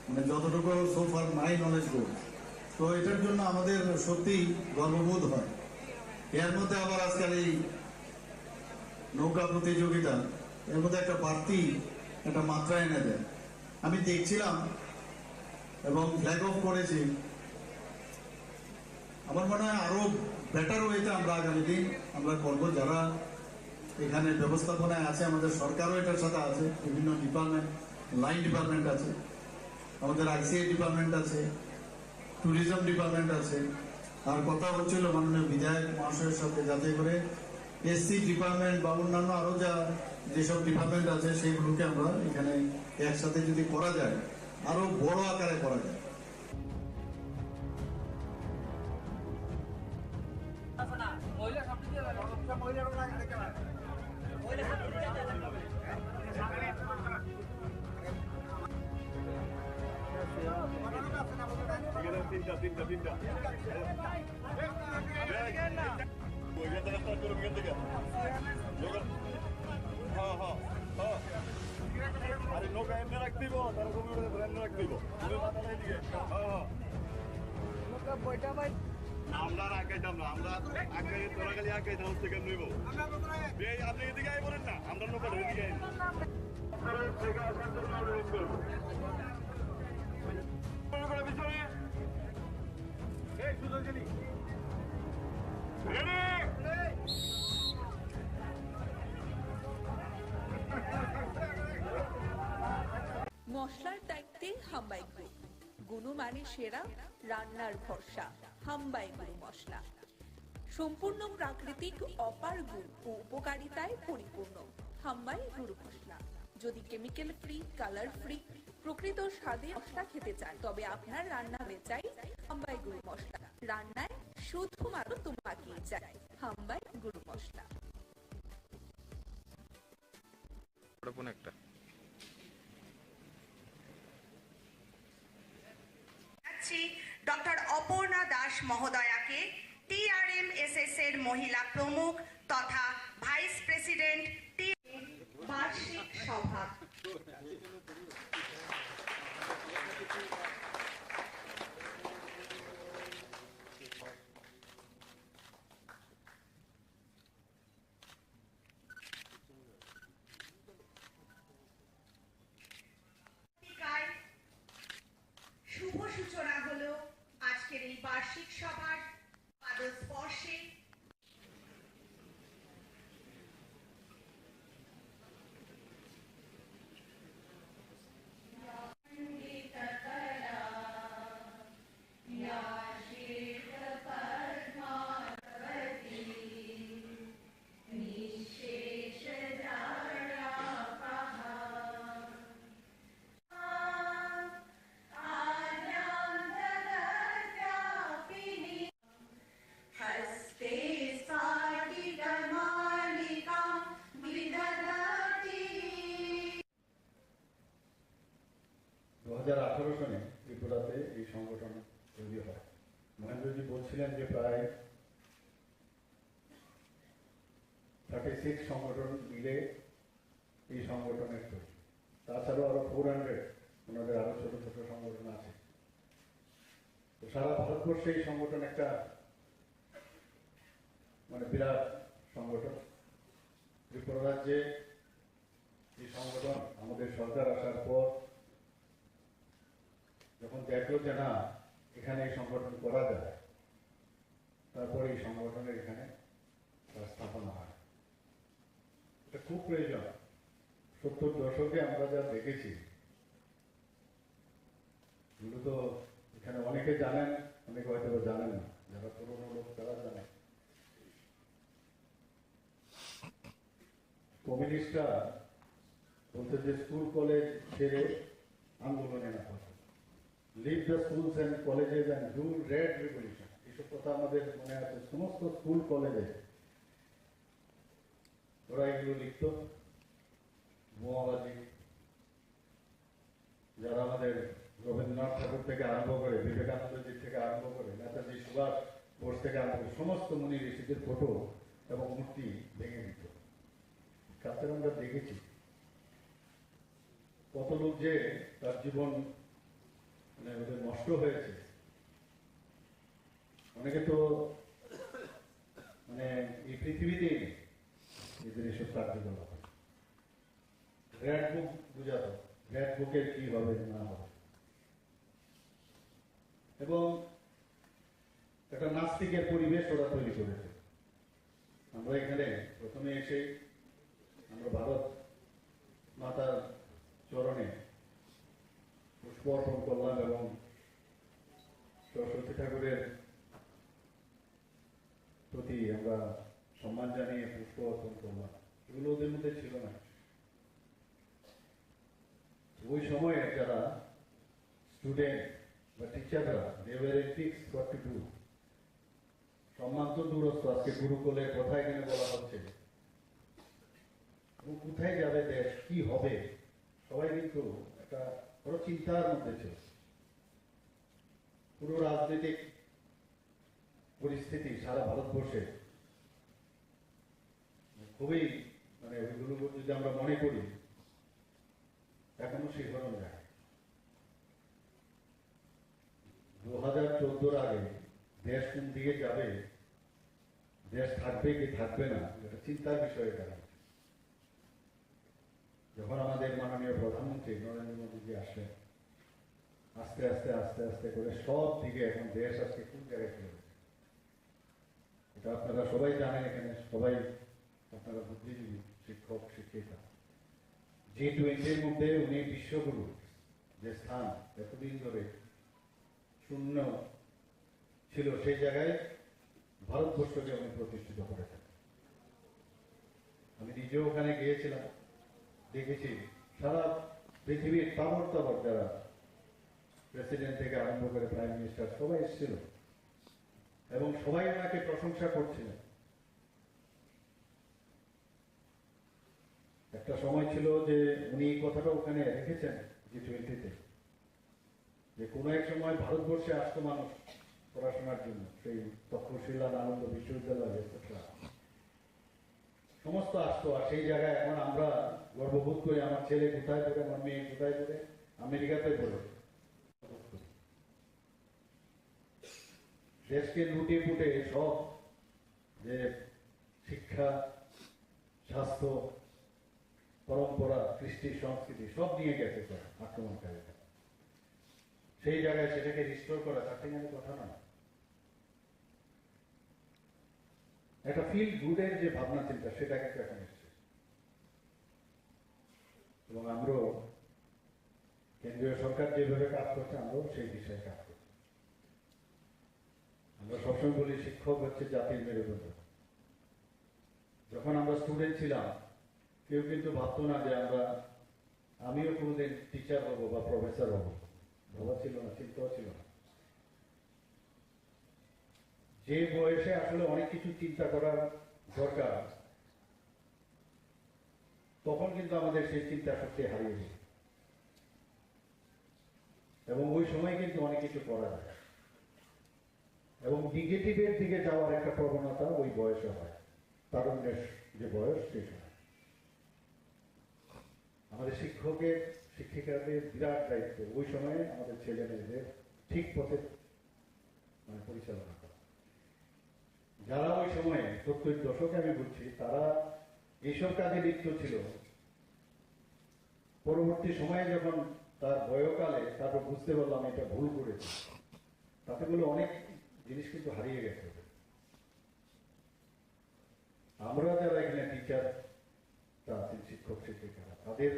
মানে যতটুকু সোফার মাই নলেজ গো। তো এটার জন্য আমাদের সত্যিই গর্ববোধ হয়। এর মধ্যে আবার আজকাল এই নৌকা প্রতিযোগিতা, এর মধ্যে একটা বাড়তি একটা মাত্রা এনে দেয়। আমি দেখছিলাম এবং ফ্ল্যাগ অফ করেছি। আমার মনে হয় আরো বেটার ওয়েতে আমরা আগামী দিন আমরা করবো। যারা এখানে ব্যবস্থাপনায় আছে, আমাদের সরকারও এটার সাথে আছে, বিভিন্ন ডিপার্টমেন্ট, লাইন ডিপার্টমেন্ট আছে, আমাদের ICA ডিপার্টমেন্ট আছে, ট্যুরিজম ডিপার্টমেন্ট আছে। আর কথা হচ্ছিল মাননীয় বিধায়ক মহাশয়ের সাথে, যাতে করে SC ডিপার্টমেন্ট বা অন্যান্য আরো যেসব ডিপার্টমেন্ট আছে সেইগুলোকে আমরা এখানে একসাথে যদি করা যায়, আরো বড় আকারে করা যায়। আমরা আগাইতাম না, আমরা আগাই তোরা খালি আগাইতে হচ্ছে কেন নইব। আপনি এদিকে আই বলেন না, আমরা নৌকা এদিকে আই মশলার দায়িত্বে হাম্বাই গ্রুপ, গুণমানে সেরা, রান্নার ভরসা হাম্বাই গুরু মশলা। সম্পূর্ণ প্রাকৃতিক, অপার গুণ ও উপকারিতায় পরিপূর্ণ হাম্বাই গুরু মশলা। যদি কেমিক্যাল ফ্রি, কালার ফ্রি, প্রকৃত স্বাদে মশলা খেতে চান, তবে আপনার রান্নাঘরে চাই হাম্বাই গুরু মশলা। রান্নায় শুধুমাত্র তোমাকেই চাই হাম্বাই গুরু মশলা। ডক্টর অপর্ণা দাস মহোদয়াকে TRMSS এর মহিলা প্রমুখ তথা ভাইস প্রেসিডেন্ট বার্ষিক সভা। বার্ষিক সভার পাদস্পর্শে সনে ত্রিপুরাতে এই সংগঠন তৈরি হয়। মহেন্দ্রজি বলছিলেন যে প্রায় 36 সংগঠন মিলে এই সংগঠনের তৈরি। তাছাড়াও আরো 400 ওনাদের আরো ছোট ছোট সংগঠন আছে। তো সারা ভারতবর্ষে এই সংগঠন একটা মানে বিরাট সংগঠন। ত্রিপুরা রাজ্যে এই সংগঠন আমাদের সরকার আসার পর যখন দেখলো যে না এখানে এই সংগঠন করা যায়, তারপরে এই সংগঠনের এখানে স্থাপনা হয়। এটা খুব প্রয়োজন। 70 দশকে আমরা যা দেখেছি এগুলো তো এখানে অনেকে জানেন, অনেকে হয়তো জানেন না। যারা পুরোনো লোক তারা জানে। কমিউনিস্টরা বলতে যে স্কুল কলেজ ছেড়ে আন্দোলনে না হয়, leave the schools and colleges and do red revolution, এইসব কথা আমাদের মনে আছে। সমস্ত স্কুল কলেজে ওরা এগুলো লিখত। বোমাবাজি, যারা আমাদের রবীন্দ্রনাথ ঠাকুর থেকে আরম্ভ করে, বিবেকানন্দজি থেকে আরম্ভ করে, নেতাজি সুভাষ বোস থেকে আরম্ভ করে সমস্ত মুনি ঋষিদের ফটো এবং মূর্তি ভেঙে দিত। কাছে আমরা দেখেছি কত লোক যে তার জীবন মানে ওদের নষ্ট হয়েছে। অনেকে তো মানে এই পৃথিবীতেই নেই এদের এসব কার্যকলাপ। রেড বুক বুঝাত, রেড বুকের কি হবে না হবে। এবং একটা নাস্তিকের পরিবেশ ওরা তৈরি করেছে। আমরা এখানে প্রথমে এসে আমরা ভারত মাতার চরণে পুষ্প অর্পণ করলাম এবং সরস্বতী ঠাকুরের প্রতি আমরা সম্মান জানিয়ে পুষ্প অর্পণ করলাম। এগুলো ওদের মধ্যে ছিল না। ওই সময়ে যারা স্টুডেন্ট বা টিচাররা they were fixed what to do. সম্মান তো দূরস্থ, আজকে গুরুকুলের কথা এখানে বলা হচ্ছে। কোথায় যাবে দেশ, কি হবে, সবাই কিন্তু একটা বড় চিন্তার মধ্যে ছিল। পুরো রাজনৈতিক পরিস্থিতি সারা ভারতবর্ষে খুবই মানে ওইগুলো যদি আমরা মনে করি এখনো শিহরণ যায়। 2014 আগে দেশ কোন দিকে যাবে, দেশ থাকবে কি থাকবে না, এটা চিন্তার বিষয়ে দাঁড়ায়। যখন আমাদের মাননীয় প্রধানমন্ত্রী নরেন্দ্র মোদীজি আসেন, আস্তে আস্তে আস্তে আস্তে করে সব দিকে এখন দেশ আজকে কোন জায়গায় চলে গেছে এটা আপনারা সবাই জানেন। এখানে সবাই আপনারা বুদ্ধিজীবী, শিক্ষক, শিক্ষিকা। G20-র মধ্যে উনি বিশ্বগুরু যে স্থান এতদিন ধরে শূন্য ছিল, সেই জায়গায় ভারতবর্ষকে উনি প্রতিষ্ঠিত করেছেন। আমি নিজেও ওখানে গিয়েছিলাম, দেখেছি সারা পৃথিবীর তাবর তাবর যারা প্রেসিডেন্ট থেকে আরম্ভ করে প্রাইম মিনিস্টার সবাই এসেছিল এবং সবাই ওনাকে প্রশংসা করছিলেন। একটা সময় ছিল যে উনি এই কথাটা ওখানে রেখেছেন G20-তে, যে কোনো এক সময় ভারতবর্ষে আসতো মানুষ পড়াশোনার জন্য, সেই তক্ষশিলা, নালন্দা বিশ্ববিদ্যালয় এটসেট্রা সমস্ত আসতো। আর সেই জায়গায় এখন আমরা গর্ববোধ করি, আমার ছেলে কোথায় পড়ে, আমার মেয়ে কোথায় পড়ে, আমেরিকাতে পড়ে। দেশকে লুটে পুটে সব যে শিক্ষা, স্বাস্থ্য, পরম্পরা, কৃষ্টি, সংস্কৃতি সব নিয়ে গেছে আক্রমণকারীরা। সেই জায়গায় সেটাকে রিস্টোর করা তার থেকে কথা নয়। একটা ফিল গুডের যে ভাবনা চিন্তা সেটা কিন্তু এখন এসছে, এবং আমরাও কেন্দ্রীয় সরকার যেভাবে কাজ করছে আমরাও সেই বিষয়ে কাজ করছি। আমরা সবসময় বলি শিক্ষক হচ্ছে জাতির মেরুদণ্ড। যখন আমরা স্টুডেন্ট ছিলাম কেউ কিন্তু ভাবতো না যে আমিও কোনোদিন টিচার হবো বা প্রফেসর হবো, ভাবা ছিল না, চিন্তাও ছিল না। যে বয়সে আসলে অনেক কিছু চিন্তা করার দরকার, তখন কিন্তু আমাদের সেই চিন্তা শক্তি হারিয়ে যায়, এবং ওই সময় কিন্তু অনেক কিছু করা যায়, এবং নেগেটিভের দিকে যাওয়ার একটা প্রবণতা ওই বয়সে হয়, তারুণ্যের যে বয়স সেই সময়। আমাদের শিক্ষিকাদের বিরাট দায়িত্ব ওই সময়ে আমাদের ছেলে মেয়েদের ঠিক পথে পরিচালনা করা। যারা ওই সময়ে 70 দশকে আমি বলছি, তারা এইসব কাজে লিপ্ত ছিল, পরবর্তী সময়ে যখন তার বয়কালে তারপর বুঝতে পারলাম এটা ভুল করেছে, তাতে বলে অনেক জিনিস কিন্তু হারিয়ে গেছে। আমরা যারা এখানে টিচার আছেন, শিক্ষক শিক্ষিকারা, তাদের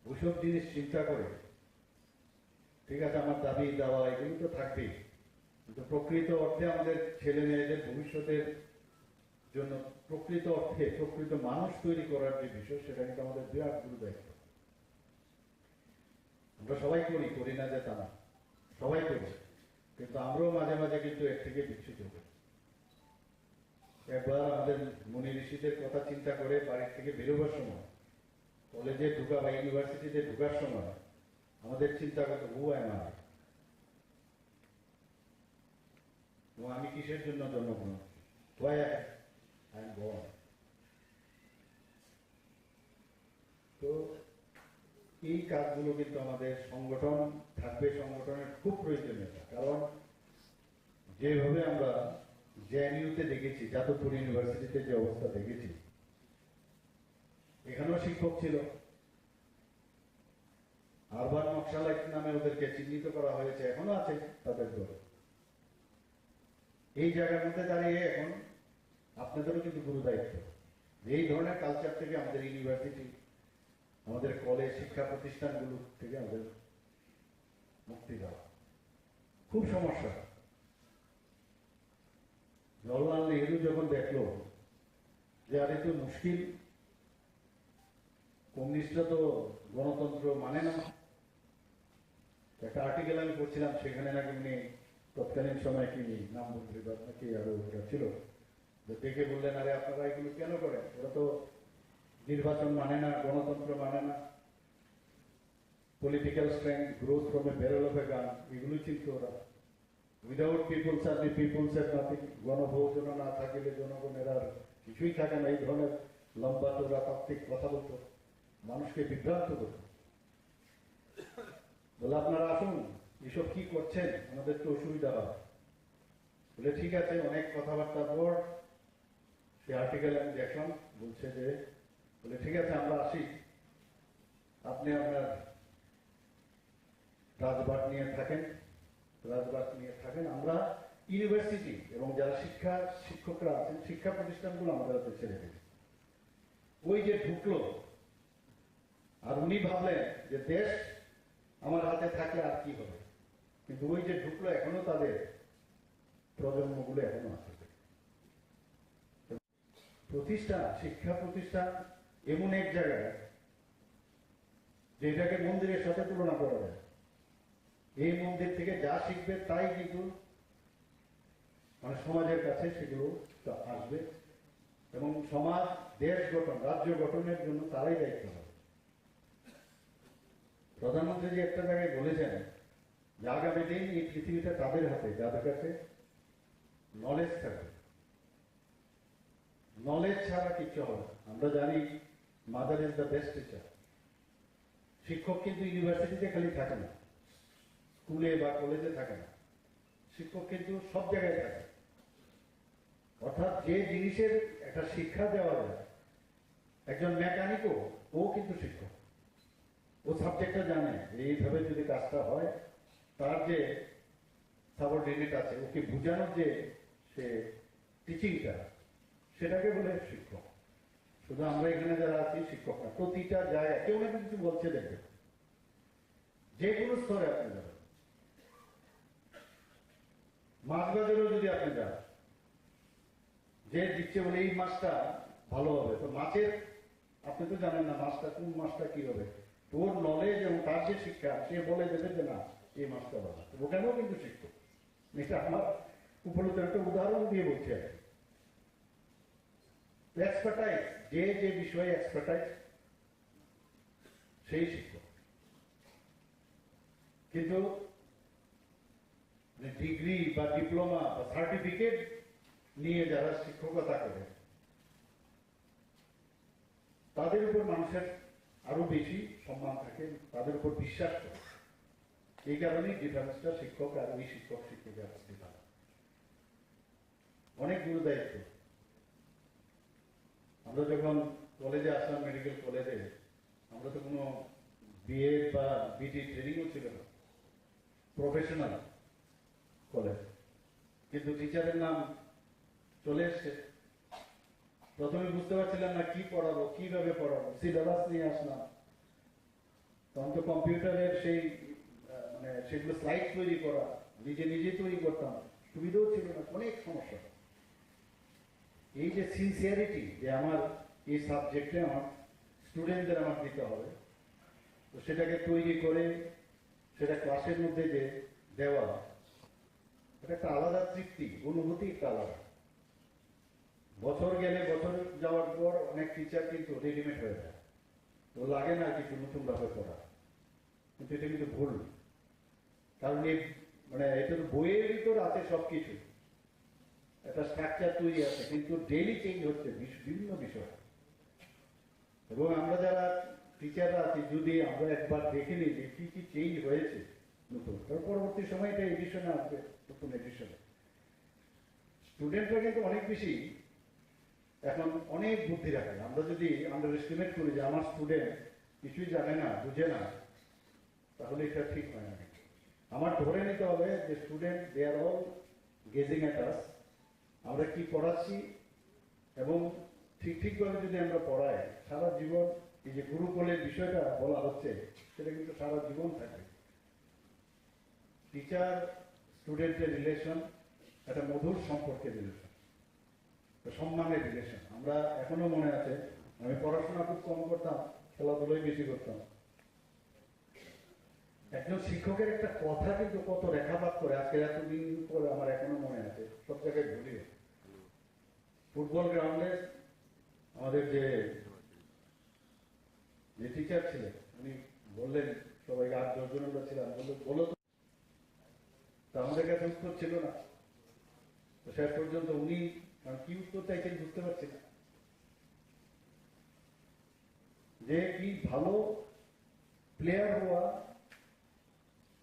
ওইসব জিনিস চিন্তা করে, ঠিক আছে আমার দাবি দেওয়া এগুলো তো থাকবেই, কিন্তু প্রকৃত অর্থে আমাদের ছেলে মেয়েদের ভবিষ্যতের জন্য প্রকৃত অর্থে প্রকৃত মানুষ তৈরি করার যে বিষয়, সেটা কিন্তু আমাদের বিরাট গুরু দায়িত্ব। আমরা সবাই করি না যে তা না, সবাই করি, কিন্তু আমরাও মাঝে মাঝে কিন্তু এর থেকে বিচ্যুত হই। একবার আমাদের মুনি ঋষিদের কথা চিন্তা করে বাড়ির থেকে বেরোবার সময়, কলেজে ঢুকা বা ইউনিভার্সিটিতে ঢুকার সময় আমাদের চিন্তা করতে আমি কিসের জন্য জন্মগ্রহণ, তো এই কাজগুলো কিন্তু আমাদের সংগঠন থাকবে, সংগঠনের খুব প্রয়োজনীয়তা। কারণ যেভাবে আমরা জেএনইউতে দেখেছি, যাদবপুর ইউনিভার্সিটিতে যে অবস্থা দেখেছি, এখানেও শিক্ষক ছিল, আরবান নকশালাইট নামে ওদেরকে চিহ্নিত করা হয়েছে, এখনো আছে তাদের দল। এই জায়গার মধ্যে দাঁড়িয়ে এখন আপনাদেরও কিন্তু গুরু দায়িত্ব এই ধরনের কালচার থেকে আমাদের ইউনিভার্সিটি, আমাদের কলেজ, শিক্ষা প্রতিষ্ঠানগুলো থেকে আমাদের মুক্তি দেওয়া। খুব সমস্যা। জওহরলাল নেহরু যখন দেখলো যে আরে তো মুশকিল, কমিউনিস্টরা তো গণতন্ত্র মানে না, একটা আর্টিকেল আমি পড়ছিলাম, সেখানে নাকি উনি তৎকালীন সময় কি নাম মন্ত্রী নাকি আরো ছিল, দেখে বললেন আরে আপনারা এগুলো কেন করেন, ওরা তো নির্বাচন মানে না, গণতন্ত্র মানে না, political strength growth from a barrel of a gun, এগুলো চিন্ত ওরা। Without peoples are the peoples are nothing, গণভোজনা না থাকিলে জনগণের আর কিছুই থাকে না, এই ধরনের লম্বা চৌড়া তাত্ত্বিক কথা বলতো, মানুষকে বিভ্রান্ত করতো। বলে আপনারা আসুন, এসব কি করছেন, আমাদের তো অসুবিধা হয়। বলে ঠিক আছে, অনেক কথাবার্তার পর সে আর্টিকেল আমি দেখলাম, বলছে যে বলে ঠিক আছে আমরা আসি, আপনি আপনার রাজবাট নিয়ে থাকেন, আমরা ইউনিভার্সিটি এবং যারা শিক্ষকরা আছেন, শিক্ষা প্রতিষ্ঠানগুলো আমাদের হাতে ছেড়ে দিন। ওই যে ঢুকলো, আর উনি ভাবলেন যে দেশ আমার হাতে থাকলে আর কি হবে, কিন্তু ওই যে ঢুকলো, এখনো তাদের প্রজন্মগুলো এখনো আছে। প্রতিষ্ঠান, শিক্ষা প্রতিষ্ঠান এমন এক জায়গায় যেটাকে মন্দিরের সাথে তুলনা করা যায়। এই মন্দির থেকে যা শিখবে তাই কিন্তু সমাজের কাছে সেগুলো আসবে, এবং সমাজ, দেশ গঠন, রাজ্য গঠনের জন্য তারাই দায়িত্ব হবে। প্রধানমন্ত্রী যে একটা জায়গায় বলেছেন যে আগামী দিন এই পৃথিবীটা তাদের হাতে যাদের কাছে নলেজ থাকবে। নলেজ ছাড়া কিছু হবে না। আমরা জানি mother is the best teacher. শিক্ষক কিন্তু ইউনিভার্সিটিতে খালি থাকে না, স্কুলে বা কলেজে থাকে না, শিক্ষক কিন্তু সব জায়গায় থাকে। অর্থাৎ যে জিনিসের একটা শিক্ষা দেওয়া যায়, একজন মেকানিকও ও কিন্তু শিক্ষক, ও সাবজেক্টটা জানে যে এইভাবে যদি কাজটা হয়, তার যে সাবঅর্ডিনেট আছে ওকে বোঝানোর যে সে টিচিংটা, সেটাকে বলে শিক্ষক। শুধু আমরা এখানে যারা আছি শিক্ষক না, প্রতিটা জায়গায় কেউ না কিছু বলছে দেখবেন, যে কোনো স্তরে আপনি যাবেন। মাছ বাজারেও যদি আপনি যান, যে দিচ্ছে বলে এই মাছটা ভালো হবে, তো মাছের আপনি তো জানেন না মাছটা কোন মাছটা কি হবে, তোর নলেজ এবং তার যে শিক্ষা সে বলে দেবে যে না এই মাছটা ভালো, ওখানেও কিন্তু শিক্ষক। এটা আমার উপলব্ধ একটা উদাহরণ দিয়ে বলছি আর কি। এক্সপার্টাইজ, যে যে বিষয়ে এক্সপার্টাইজ সেই শিক্ষক। কিন্তু ডিগ্রি বা ডিপ্লোমা বা সার্টিফিকেট নিয়ে যারা শিক্ষকতা করে তাদের উপর মানুষের আরো বেশি সম্মান থাকে, তাদের উপর বিশ্বাস করে। এই কারণেই ডিফারেন্সটা শিক্ষক আর ওই শিক্ষক শিক্ষিকার ডিফারেন্স। অনেক গুরু দায়িত্ব। আমরা যখন কলেজে আসলাম, মেডিকেল কলেজে, আমরা তো কোনো বিএ বা বিটি ট্রেনিংও ছিল না, প্রফেশনাল কলেজ, কিন্তু টিচারের নাম চলে এসছে। প্রথমে বুঝতে পারছিলাম না কি পড়াবো, কিভাবে পড়াবো, সিলেবাস নিয়ে আসলাম। তখন তো কম্পিউটারের সেই মানে সেগুলো স্লাইড তৈরি করা নিজে তৈরি করতাম, সুবিধাও ছিল না, অনেক সমস্যা। এই যে সিনসিয়ারিটি যে আমার এই সাবজেক্টে আমার স্টুডেন্টদের আমার দিতে হবে, তো সেটাকে তৈরি করে সেটা ক্লাসের মধ্যে যে দেওয়া, এটা একটা আলাদা তৃপ্তি, অনুভূতি একটা আলাদা। বছর গেলে, বছর যাওয়ার পর অনেক টিচার কিন্তু রেডিমেড হয়ে যায়, তো লাগে না কিছু নতুন ভাবে পড়া। কিন্তু এটা কিন্তু ভুল, কারণ এই মানে এটা তো বইয়ের ভিতর আছে সবকিছু, একটা স্ট্রাকচার তৈরি আছে, কিন্তু ডেইলি চেঞ্জ হচ্ছে বিভিন্ন বিষয়। এবং আমরা যারা টিচাররা আছি, যদি আমরা একবার দেখে নিই যে কি কি চেঞ্জ হয়েছে নতুন, তার পরবর্তী সময় এটা এডিশনে আসবে, নতুন এডিশনে। স্টুডেন্টরা কিন্তু অনেক বেশি এখন অনেক বুদ্ধি রাখে। আমরা যদি আন্ডার এস্টিমেট করি যে আমার স্টুডেন্ট কিছুই জানে না, বুঝে না, তাহলে এটা ঠিক হয় না। আমার ধরে নিতে হবে যে student they are all gazing at us, আমরা কি পড়াচ্ছি এবং ঠিকভাবে যদি আমরা পড়াই, সারা জীবন এই যে গুরুকুলের বিষয়টা বলা হচ্ছে সেটা কিন্তু সারা জীবন থাকবে। টিচার স্টুডেন্টের রিলেশন একটা মধুর সম্পর্কের রিলেশন, সম্মানের রিলেশন। আমরা এখনো মনে আছে, আমি পড়াশোনা খুব কম করতাম, খেলাধুলোই বেশি করতাম। একজন শিক্ষকের একটা কথা কিন্তু কত রেখাপাত করে, আজকে এতদিন পরে আমার এখনো মনে আছে, সব জায়গায় ভুলিও। ফুটবল গ্রাউন্ডে আমাদের যে টিচার ছিলেন, উনি বললেন সবাইকে, 8-10 জন আমরা ছিলাম, বলো তো আমাদের কাছে উত্তর ছিল না। তো শেষ পর্যন্ত উনি কি উত্তর চাইছেন বুঝতে পারছি না, যে কি ভালো প্লেয়ার হওয়া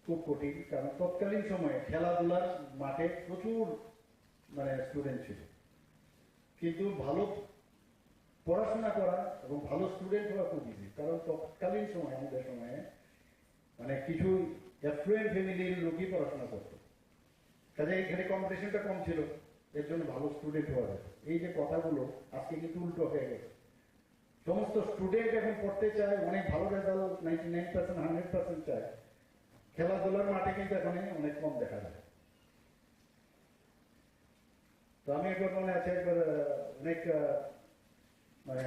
খুব কঠিন, কারণ তৎকালীন সময়ে খেলাধুলার মাঠে প্রচুর মানে স্টুডেন্ট ছিল, কিন্তু ভালো পড়াশোনা করা এবং ভালো স্টুডেন্ট হওয়া খুব ইজি, কারণ তৎকালীন সময় আমাদের সময়ে মানে কিছু অ্যাফ্লুয়েন্ট ফ্যামিলির লোকই পড়াশোনা করত, কাজে এখানে কম্পিটিশনটা কম ছিল, এর জন্য ভালো স্টুডেন্ট হওয়া যায়। এই যে কথাগুলো আজকে কিন্তু উল্টো হয়ে গেছে, সমস্ত স্টুডেন্ট এখন পড়তে চায়, অনেক ভালো রেজাল্ট 99%, 100% চায়, খেলাধুলার মাঠে কিন্তু এখন অনেক কম দেখা যায়। তো আমি একবার মনে আছে, একবার অনেক মানে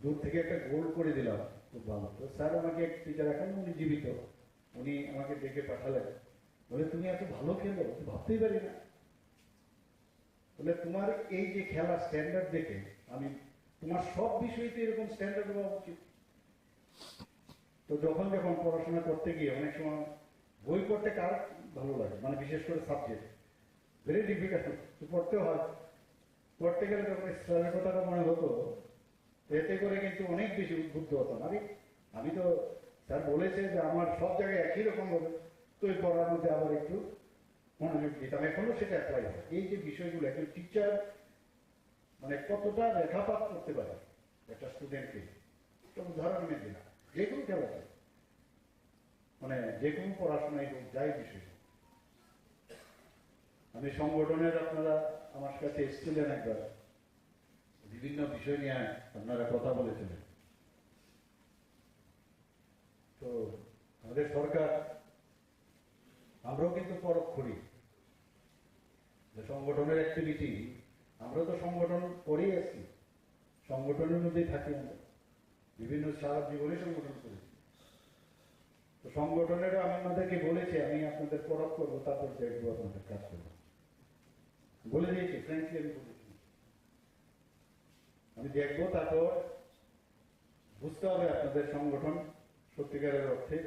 দূর থেকে একটা গোল করে দিলাম, খুব ভালো। তো স্যার আমাকে এক টিচার, এখন উনি জীবিত, উনি আমাকে ডেকে পাঠালেন, বলে তুমি এত ভালো খেলো, ভাবতেই পারি না, বলে তোমার এই যে খেলার স্ট্যান্ডার্ড দেখে আমি, তোমার সব বিষয়তে এরকম স্ট্যান্ডার্ড হওয়া উচিত। তো যখন পড়াশোনা করতে গিয়ে অনেক সময় বই পড়তে কার ভালো লাগে, মানে বিশেষ করে সাবজেক্ট ভেরি ডিফিকাল্ট, পড়তে হয়, পড়তে গেলে যখন স্যারের কথাটা মনে হতো, এতে করে কিন্তু অনেক বেশি উদ্বুদ্ধ হতাম। আমি তো স্যার বলেছে যে আমার সব জায়গায় একই রকম হবে, তো এই পড়ার মধ্যে আবার একটু মনোযোগ দিতাম, এখনো সেটা অ্যাপ্লাই হয়। এই যে বিষয়গুলো একজন টিচার মানে কতটা রেখাপাত করতে পারে একটা স্টুডেন্টকে, উদাহরণ আমি দিলাম, যে কোনো খেলাতে মানে যে কোনো পড়াশোনায় হোক, যাই বিষয়। আমি সংগঠনের, আপনারা আমার কাছে এসেছিলেন একবার, বিভিন্ন বিষয় নিয়ে আপনারা কথা বলেছিলেন। তো আমাদের সরকার, আমরাও কিন্তু পরখ করি যে সংগঠনের অ্যাক্টিভিটি, আমরা তো সংগঠন করেই আসছি, সংগঠনের মধ্যেই থাকি আমরা, বিভিন্ন সারা জীবনে সংগঠন করেছি। তো সংগঠনেরও আমি আপনাদেরকে বলেছি আমি আপনাদের পরখ করবো, তারপর দেখবো আপনাদের কাজ করবো, বলে দিয়েছি, ফ্র্যাঙ্কলি আমি বলেছি আমি দেখবো, তারপর বুঝতে হবে আপনাদের সংগঠন সত্যিকারের অর্থে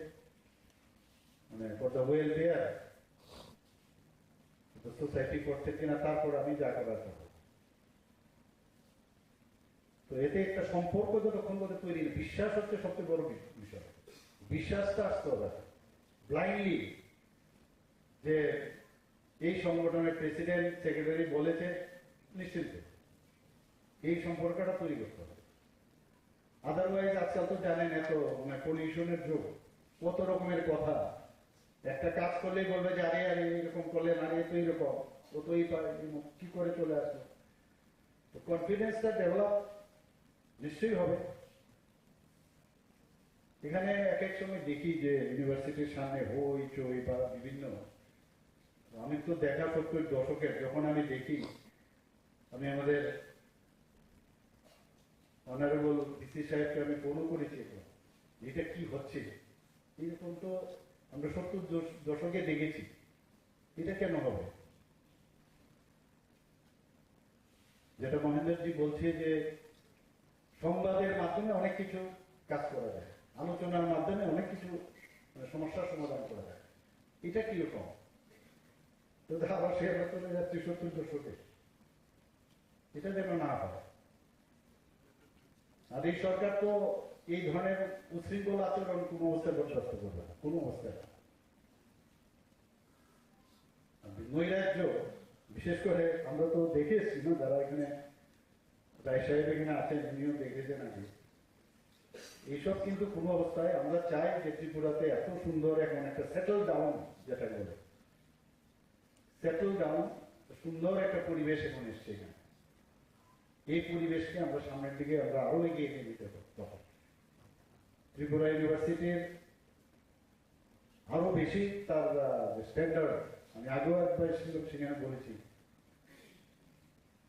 মানে ফর দ্য ওয়েলফেয়ার সোসাইটি করছে কিনা, তারপর আমি যা করার করবো। তো এতে একটা সম্পর্ক যতক্ষণ করে তৈরি, বিশ্বাস হচ্ছে সবচেয়ে বড় বিষয়। বিশ্বাসটা আসতে হবে ব্লাইন্ডলি যে এই সংগঠনের প্রেসিডেন্ট সেক্রেটারি বলেছে, নিশ্চিত এই সম্পর্কটা তৈরি করতে হবে। আদারওয়াইজ আজকাল তো জানেন এত মানে পলিউশনের যুগ, কত রকমের কথা, একটা কাজ করলেই বলবে যে আরে আরে এরকম করলে না, তো এইরকম ও তো এই কি করে চলে আসবে। তো কনফিডেন্সটা ডেভেলপ নিশ্চয়ই হবে। এখানে এক এক সময় দেখি যে ইউনিভার্সিটির সামনে হই চই বা বিভিন্ন, আমি তো দেখা 70 দশকের, যখন আমি দেখি, আমি আমাদের অনারেবল ডিসি সাহেবকে আমি ফোনও করেছি, এটা কি হচ্ছে, এরকম তো আমরা 70 দশকে দেখেছি, এটা কেন হবে? যেটা মহেন্দ্রজি বলছে যে সংবাদের মাধ্যমে অনেক কিছু কাজ করা যায়, আলোচনার মাধ্যমে অনেক কিছু সমস্যার সমাধান করা যায়, এটা কিরকম? তো আবার সে আমরা চলে যাচ্ছি 70 দশকে, এটা যেন না হয়। আর এই সরকার তো এই ধরনের উশৃঙ্খল আচরণ কোনো অবস্থায় বরদাস্ত করবে না, কোনো অবস্থায়। নৈরাজ্য বিশেষ করে আমরা তো দেখে এসছি না, যারা এখানে রায় সাহেব এখানে আছেন, উনিও দেখেছেন আগে, এইসব কিন্তু কোনো অবস্থায় আমরা চাই যে ত্রিপুরাতে এত সুন্দর এখন একটা সেটেল ডাউন, যেটা বলে সেটেল ডাউন, সুন্দর একটা পরিবেশ এখন এসছে এখানে। এই পরিবেশকে আমরা সামনের দিকে আমরা আরো এগিয়ে নিয়ে যেতে হবে। তখন ত্রিপুরা ইউনিভার্সিটির আরো বেশি তার স্ট্যান্ডার্ড, আমি আগেও একবার সেখানে বলেছি,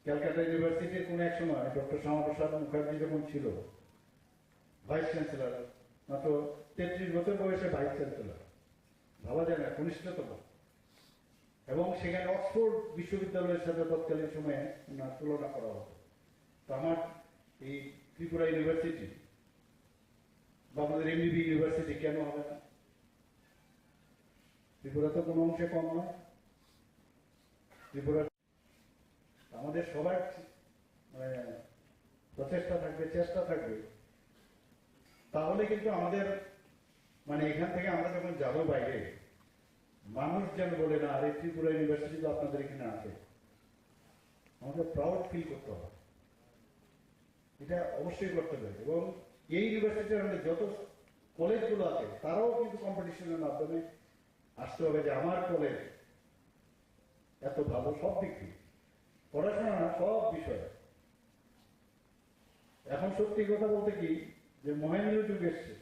ক্যালকাটা ইউনিভার্সিটির কোন এক সময় ডক্টর শ্যামাপ্রসাদ মুখার্জি যখন ছিল ভাইস চ্যান্সেলর, মাত্র 33 বছর বয়সে ভাইস চ্যান্সেলর, ভাবা যায় না, কনিষ্ঠতম, এবং সেখানে অক্সফোর্ড বিশ্ববিদ্যালয়ের সাথে তৎকালীন সময়ে তুলনা করা হতো। তো আমার এই ত্রিপুরা ইউনিভার্সিটি বা আমাদের এমবিবি ইউনিভার্সিটি কেন হবে না? ত্রিপুরা তো কোনো অংশে কম নয়। ত্রিপুরা আমাদের সবার প্রচেষ্টা থাকবে, চেষ্টা থাকবে, তাহলে কিন্তু আমাদের মানে এখান থেকে আমরা যখন যাবো বাইরে, মানুষ যেন বলে না আরে ত্রিপুরা ইউনিভার্সিটি তো আপনাদের এখানে আছে, আমাদের প্রাউড ফিল করতে হবে, এটা অবশ্যই করতে হবে। এবং এই ইউনিভার্সিটির আমাদের যত কলেজগুলো আছে তারাও কিন্তু কম্পিটিশনের মাধ্যমে আসতে হবে যে আমার কলেজ এত ভালো, সব দিক দিয়ে, পড়াশোনা না, সব বিষয়ে। এখন সত্যি কথা বলতে কি যে মহেন্দ্র যুগ এসছে,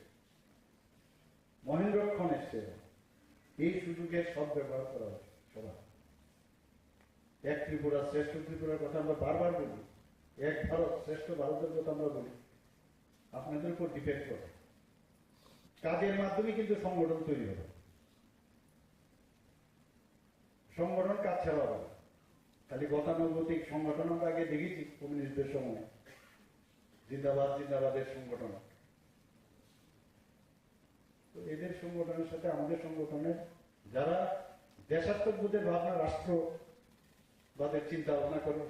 মহেন্দ্রক্ষণ এসছে, এই সুযোগের সব ব্যবহার করা হচ্ছে সবাই। এক ত্রিপুরা শ্রেষ্ঠ ত্রিপুরার কথা আমরা বারবার বলি, এক ভারত শ্রেষ্ঠ ভারতের কথা আমরা বলি, আপনাদের উপর ডিপেন্ড করে। কাজের মাধ্যমে কিন্তু সংগঠন তৈরি হবে, সংগঠন কাজ ছাড়া হবে। খালি গতানুগতিক সংগঠন আমরা আগে দেখেছি কমিউনিস্টদের সময়, জিন্দাবাদ জিন্দাবাদের সংগঠন। তো এদের সংগঠনের সাথে আমাদের সংগঠনের যারা দেশাত্মবোধের ভাবনা, রাষ্ট্রবাদের চিন্তা ভাবনা করে,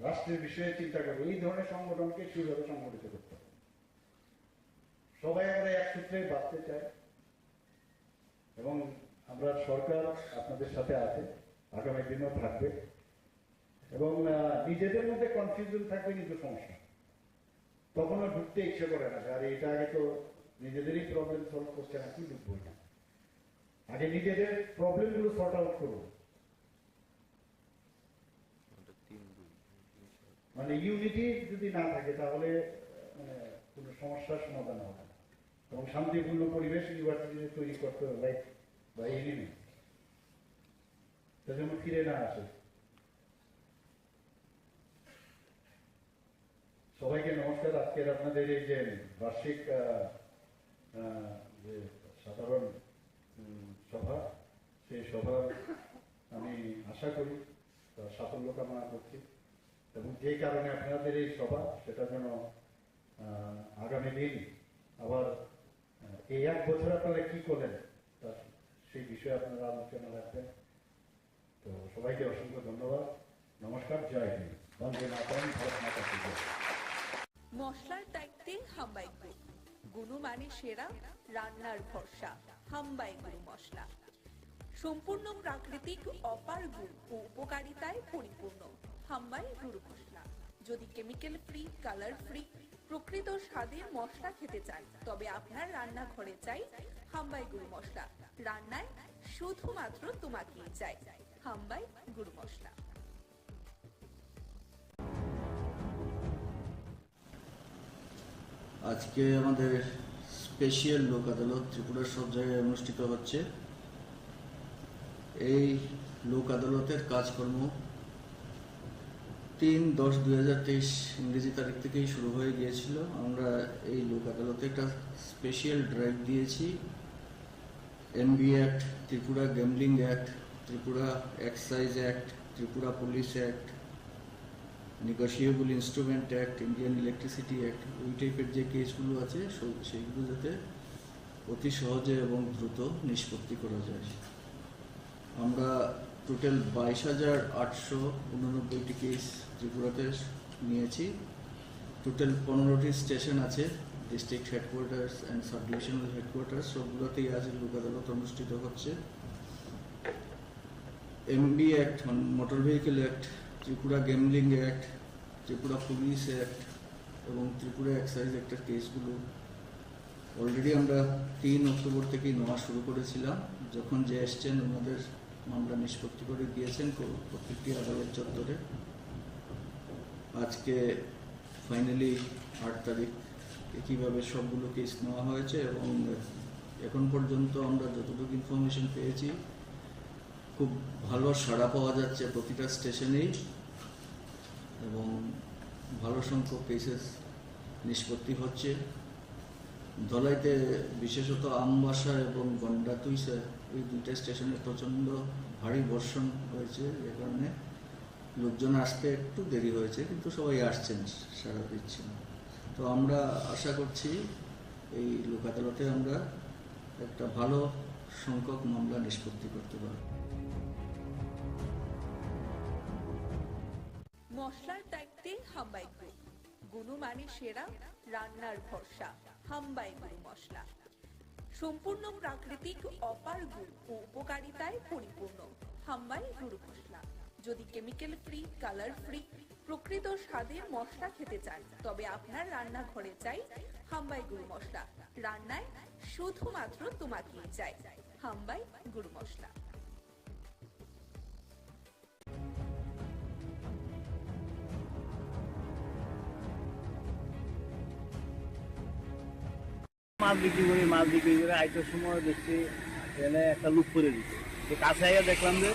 রাষ্ট্রের বিষয়ে চিন্তা করে, এই ধরনের সংগঠনকে কিভাবে সংগঠিত করতে হবে। সবাই আমরা এক সূত্রে বাঁচতে চাই এবং আমরা সরকার আপনাদের সাথে আছে, আগামী দিনও থাকবে। এবং নিজেদের মধ্যে কনফিউশন থাকবে কিন্তু সমস্যা, তখনও ঢুকতে ইচ্ছে করে না, আর এটা আগে তো নিজেদেরই প্রবলেম সলভ করছে না, কি ঢুকবো না, আগে নিজেদের প্রবলেমগুলো সর্ট আউট করুন। মানে ইউনিটি যদি না থাকে তাহলে মানে কোনো সমস্যার সমাধান হবে না এবং শান্তিপূর্ণ পরিবেশ ইউনিভার্সিটিতে তৈরি করতে হবে লাইক বা এনিমি যেন ফিরে না আসে। সবাইকে নমস্কার। আজকের আপনাদের এই যে বার্ষিক যে সাধারণ সভা, সেই সভার আমি আশা করি তার সাফল্য কামনা করছি এবং যে কারণে আপনাদের এই সভা সেটা যেন আগামী দিন আবার এই এক বছর আপনারা কি করলেন তার সেই বিষয়ে আপনারা আলোচনা রাখবেন। তো সবাইকে অসংখ্য ধন্যবাদ, নমস্কার, জয় হিন্দ, বন্দে মাতরম, ভারত মাতা কি জয়। মশলার দায়িত্বে হাম্বাই গ্রুপ, গুণমানে সেরা, রান্নার ভরসা, হাম্বাই গুরু মশলা। সম্পূর্ণ প্রাকৃতিক, অপার গুণ ও উপকারিতায় পরিপূর্ণ হাম্বাই গুরু মশলা। যদি কেমিক্যাল ফ্রি, কালার ফ্রি, প্রকৃত স্বাদের মশলা খেতে চান তবে আপনার রান্নাঘরে চাই হাম্বাই গুরু মশলা। রান্নায় শুধুমাত্র তোমাকেই চাই হাম্বাই গুরু মশলা। আজকে আমাদের স্পেশাল লোক আদালত ত্রিপুরার সব জায়গায় অনুষ্ঠিত হচ্ছে। এই লোক আদালতের কাজকর্ম 3/10/2023 ইংরেজি তারিখ থেকেই শুরু হয়ে গিয়েছিল। আমরা এই লোক আদালতে একটা স্পেশাল ড্রাইভ দিয়েছি। MB act, Tripura gambling act, Tripura excise act, Tripura police act, negotiable instrument act, Indian electricity act, ওই টাইপের যে কেসগুলো আছে সেইগুলো যাতে অতি সহজে এবং দ্রুত নিষ্পত্তি করা যায়। আমরা টোটাল 22,889টি কেস ত্রিপুরাতে নিয়েছি। টোটাল 15টি স্টেশন আছে, district headquarters and sub divisional headquarters, সবগুলোতেই আজ লোক আদালত অনুষ্ঠিত হচ্ছে। MB act, motor vehicle act, Tripura gambling act, Tripura police act এবং ত্রিপুরা এক্সাইজ অ্যাক্টের কেসগুলো অলরেডি আমরা 3 অক্টোবর থেকেই নেওয়া শুরু করেছিলাম। যখন যে এসছেন ওনাদের মামলা নিষ্পত্তি করে দিয়েছেন প্রত্যেকটি আদালত চত্বরে। আজকে ফাইনালি 8 তারিখ একইভাবে সবগুলো কেস নেওয়া হয়েছে এবং এখন পর্যন্ত আমরা যতটুকু ইনফরমেশন পেয়েছি খুব ভালো সাড়া পাওয়া যাচ্ছে প্রতিটা স্টেশনেই এবং ভালো সংখ্যক কেসেস নিষ্পত্তি হচ্ছে। ধলাইতে বিশেষত আমবাসা এবং গন্ডাতুইসা এই দুইটা স্টেশনে প্রচণ্ড ভারী বর্ষণ হয়েছে, যে কারণে লোকজন আসতে একটু দেরি হয়েছে, কিন্তু সবাই আসছেন, সাড়া দিচ্ছেন। তো আমরা আশা করছি এই লোক আদালতে আমরা একটা ভালো সংখ্যক মামলা নিষ্পত্তি করতে পারব। মশলার দায়িত্বে হাম্বাই গ্রুপ, গুণমানে সেরা, রান্নার ভরসা, হাম্বাই গুরু মশলা। সম্পূর্ণ প্রাকৃতিক, অপার গুণ ও উপকারিতায় পরিপূর্ণ হাম্বাই গুরু মশলা। যদি কেমিক্যাল ফ্রি, কালার ফ্রি, প্রকৃত স্বাদের মশলা খেতে চান তবে আপনার রান্নাঘরে চাই হাম্বাই গুরু মশলা। রান্নায় শুধুমাত্র তোমাকেই চাই হাম্বাই গুরু মশলা। মাছ বিক্রি করে আইটার সময় দেখছি এনে একটা লুক করে দিচ্ছে। তো কাছে আইয়া দেখলাম যে